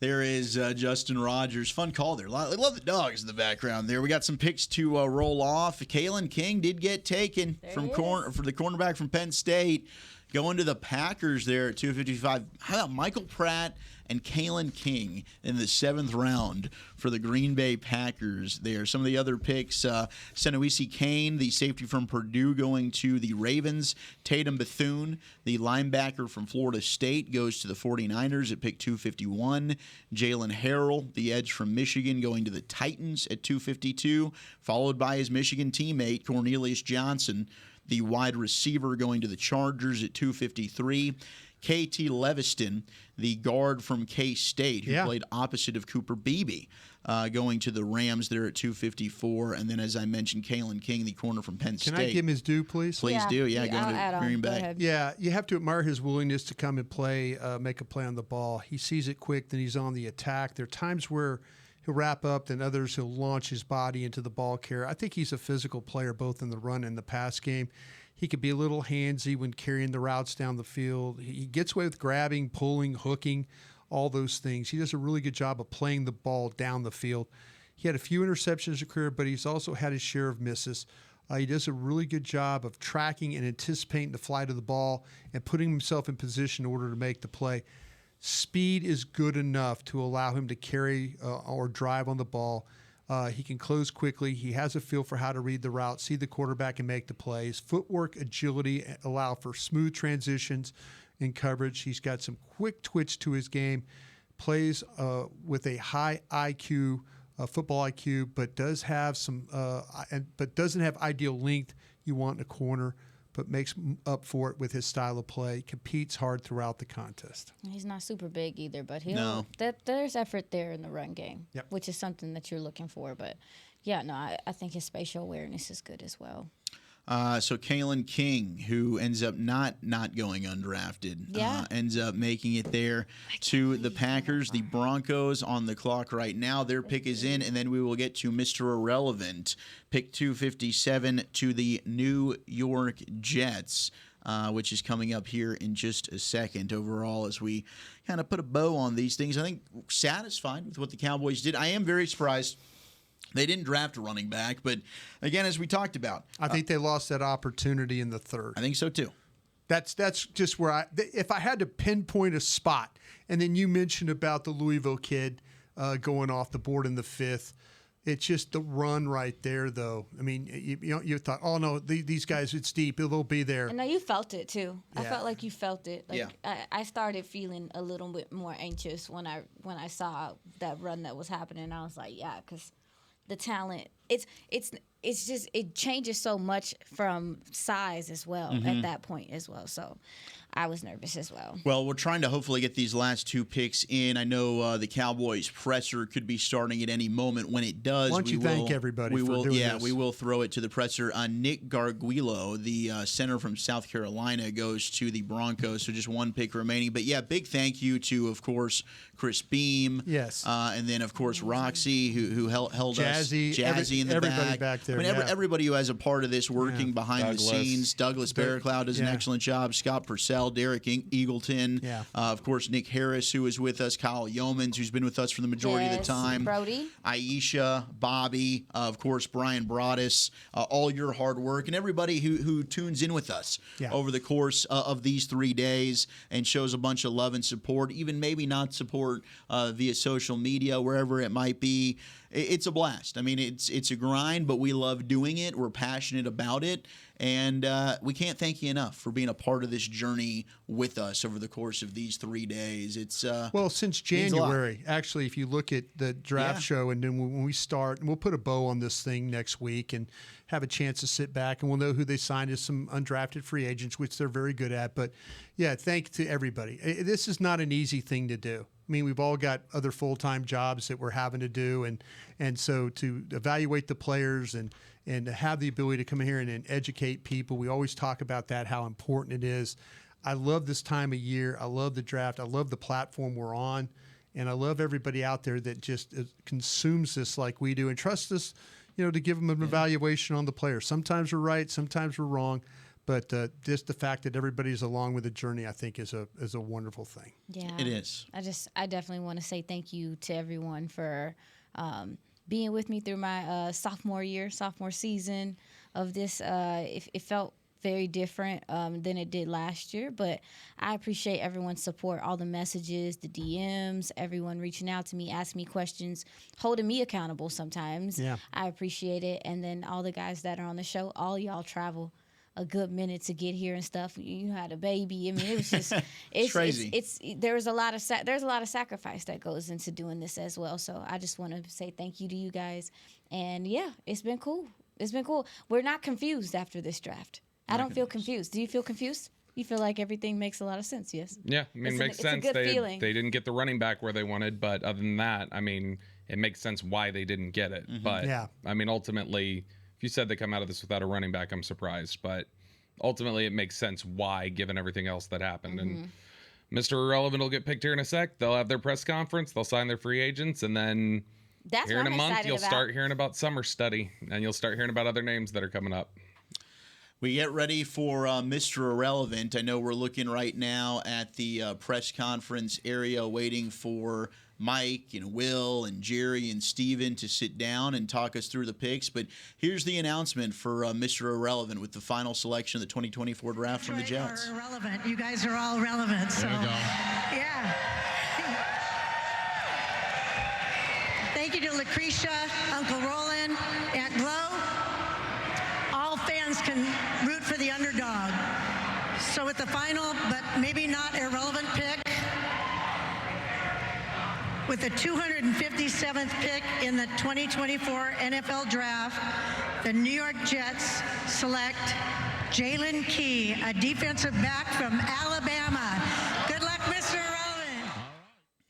There is Justin Rogers. Fun call there. I love the dogs in the background there. We got some picks to roll off. Kaylin King did get taken for the cornerback from Penn State. Going to the Packers there at 255. How about Michael Pratt and Kaylin King in the 7th round for the Green Bay Packers there? Some of the other picks, Senoisi Kane, the safety from Purdue, going to the Ravens. Tatum Bethune, the linebacker from Florida State, goes to the 49ers at pick 251. Jalen Harrell, the edge from Michigan, going to the Titans at 252, followed by his Michigan teammate, Cornelius Johnson, the wide receiver, going to the Chargers at 253. KT Leviston, the guard from K-State, who played opposite of Cooper Beebe, going to the Rams there at 254. And then, as I mentioned, Kaylin King, the corner from Penn State. Can I give him his due, please? Please do. Yeah, going to Green Bay. Yeah, you have to admire his willingness to come and play, make a play on the ball. He sees it quick, then he's on the attack. There are times where he'll wrap up, then others he'll launch his body into the ball carrier. I think he's a physical player both in the run and the pass game. He could be a little handsy when carrying the routes down the field. He gets away with grabbing, pulling, hooking, all those things. He does a really good job of playing the ball down the field. He had a few interceptions in his career, but he's also had his share of misses. He does a really good job of tracking and anticipating the flight of the ball and putting himself in position in order to make the play. Speed is good enough to allow him to carry or drive on the ball. He can close quickly. He has a feel for how to read the route, see the quarterback, and make the plays. Footwork, agility allow for smooth transitions in coverage. He's got some quick twitch to his game. Plays with a high IQ, football IQ, but does have but doesn't have ideal length you want in a corner, but makes up for it with his style of play. Competes hard throughout the contest. He's not super big either, but there's effort there in the run game, which is something that you're looking for. But, I think his spatial awareness is good as well. So Kaylin King, who ends up not going undrafted, ends up making it there to the Packers. The Broncos on the clock right now. Their pick is in, and then we will get to Mr. Irrelevant, pick 257 to the New York Jets, which is coming up here in just a second. Overall, as we kind of put a bow on these things, I think satisfied with what the Cowboys did. I am very surprised They didn't draft a running back, but again, as we talked about, I think they lost that opportunity in the third. I think so too. That's just where if I had to pinpoint a spot, and then you mentioned about the Louisville kid going off the board in the fifth. It's just the run right there, though. I mean, you thought, oh no, these guys, it's deep, they'll be there. And now you felt it too. Yeah. I felt like you felt it. Like Yeah. I started feeling a little bit more anxious when I saw that run that was happening. I was like, yeah, because the talent, it's just, it changes so much from size as well at that point as well. So I was nervous as well. Well, we're trying to hopefully get these last two picks in. I know the Cowboys presser could be starting at any moment. When it does, why don't you thank everybody for doing this? We will throw it to the presser. Nick Garguilo, the center from South Carolina, goes to the Broncos. So just one pick remaining. But yeah, big thank you to, of course, Chris Beam. Yes. And then, of course, Roxy, who held Jazzy, us. Jazzy in the everybody back there. I mean, everybody who has a part of this working behind the scenes. Douglas Barraclough does an excellent job. Scott Purcell, Derek Eagleton. Of course, Nick Harris, who is with us. Kyle Yeomans, who's been with us for the majority of the time. Brody. Aisha, Bobby, of course, Brian Broaddus. All your hard work. And everybody who tunes in with us over the course of these 3 days and shows a bunch of love and support, even maybe not support via social media, wherever it might be. It's a blast. I mean, it's a grind, but we love doing it. We're passionate about it. And we can't thank you enough for being a part of this journey with us over the course of these 3 days. It's well, since January, actually, if you look at the draft show, and then when we start, and we'll put a bow on this thing next week and have a chance to sit back, and we'll know who they signed as some undrafted free agents, which they're very good at. But yeah, thank to everybody. This is not an easy thing to do. I mean, we've all got other full-time jobs that we're having to do, and so to evaluate the players and to have the ability to come in here and educate people, we always talk about that, how important it is. I love this time of year. I love the draft. I love the platform we're on, and I love everybody out there that just consumes this like we do and trusts us, to give them an evaluation on the players. Sometimes we're right, sometimes we're wrong. But just the fact that everybody's along with the journey, I think, is a wonderful thing. Yeah, it is. I definitely want to say thank you to everyone for being with me through my sophomore season of this. It felt very different than it did last year, but I appreciate everyone's support, all the messages, the DMs, everyone reaching out to me, asking me questions, holding me accountable sometimes. Yeah. I appreciate it. And then all the guys that are on the show, all y'all travel a good minute to get here and stuff. You had a baby. I mean, it was just it's crazy. There's a lot of sacrifice that goes into doing this as well. So I just want to say thank you to you guys. And yeah, it's been cool. We're not confused after this draft. I don't feel confused. Do you feel confused? You feel like everything makes a lot of sense, yes? Yeah, I mean, it makes sense. It's a good feeling. They didn't get the running back where they wanted, but other than that, I mean, it makes sense why they didn't get it. But I mean, ultimately, if you said they come out of this without a running back, I'm surprised. But ultimately, it makes sense why, given everything else that happened. And Mr. Irrelevant will get picked here in a sec. They'll have their press conference. They'll sign their free agents. And then here in a month, you'll start hearing about summer study. And you'll start hearing about other names that are coming up. We get ready for Mr. Irrelevant. I know we're looking right now at the press conference area waiting for Mike and Will and Jerry and Steven to sit down and talk us through the picks. But here's the announcement for Mr. Irrelevant with the final selection of the 2024 draft from the Jets. Irrelevant. You guys are all relevant. So, there you go. Yeah. Thank you to Lucretia, Uncle Roland, Aunt Glow. All fans can root for the underdog. So with the final, but maybe not irrelevant pick, with the 257th pick in the 2024 NFL Draft, the New York Jets select Jalen Key, a defensive back from Alabama. Good luck, Mr. Irrelevant.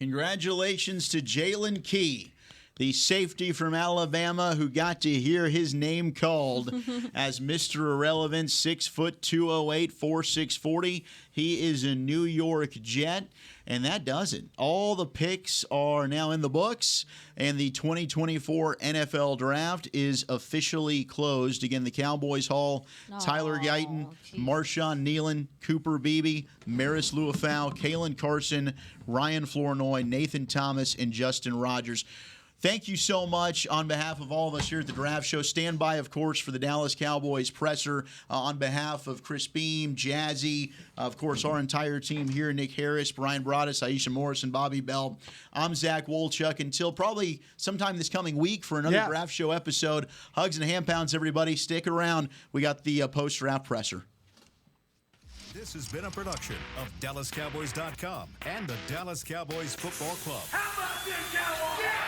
Congratulations to Jalen Key, the safety from Alabama who got to hear his name called as Mr. Irrelevant, 6 foot 208, 4.640. He is a New York Jet, and that does it. All the picks are now in the books, and the 2024 NFL Draft is officially closed. Again, the Cowboys haul Tyler Guyton, Marshawn Nealon, Cooper Beebe, Maris Luafau, Kaylin Carson, Ryan Flournoy, Nathan Thomas, and Justin Rogers. thank you so much on behalf of all of us here at the Draft Show. Stand by, of course, for the Dallas Cowboys presser on behalf of Chris Beam, Jazzy, of course, our entire team here, Nick Harris, Brian Broaddus, Aisha Morrison, Bobby Bell. I'm Zach Wolchuk. Until probably sometime this coming week for another Draft Show episode. Hugs and hand pounds, everybody. Stick around. We got the post-draft presser. This has been a production of DallasCowboys.com and the Dallas Cowboys Football Club. How about this, Cowboys?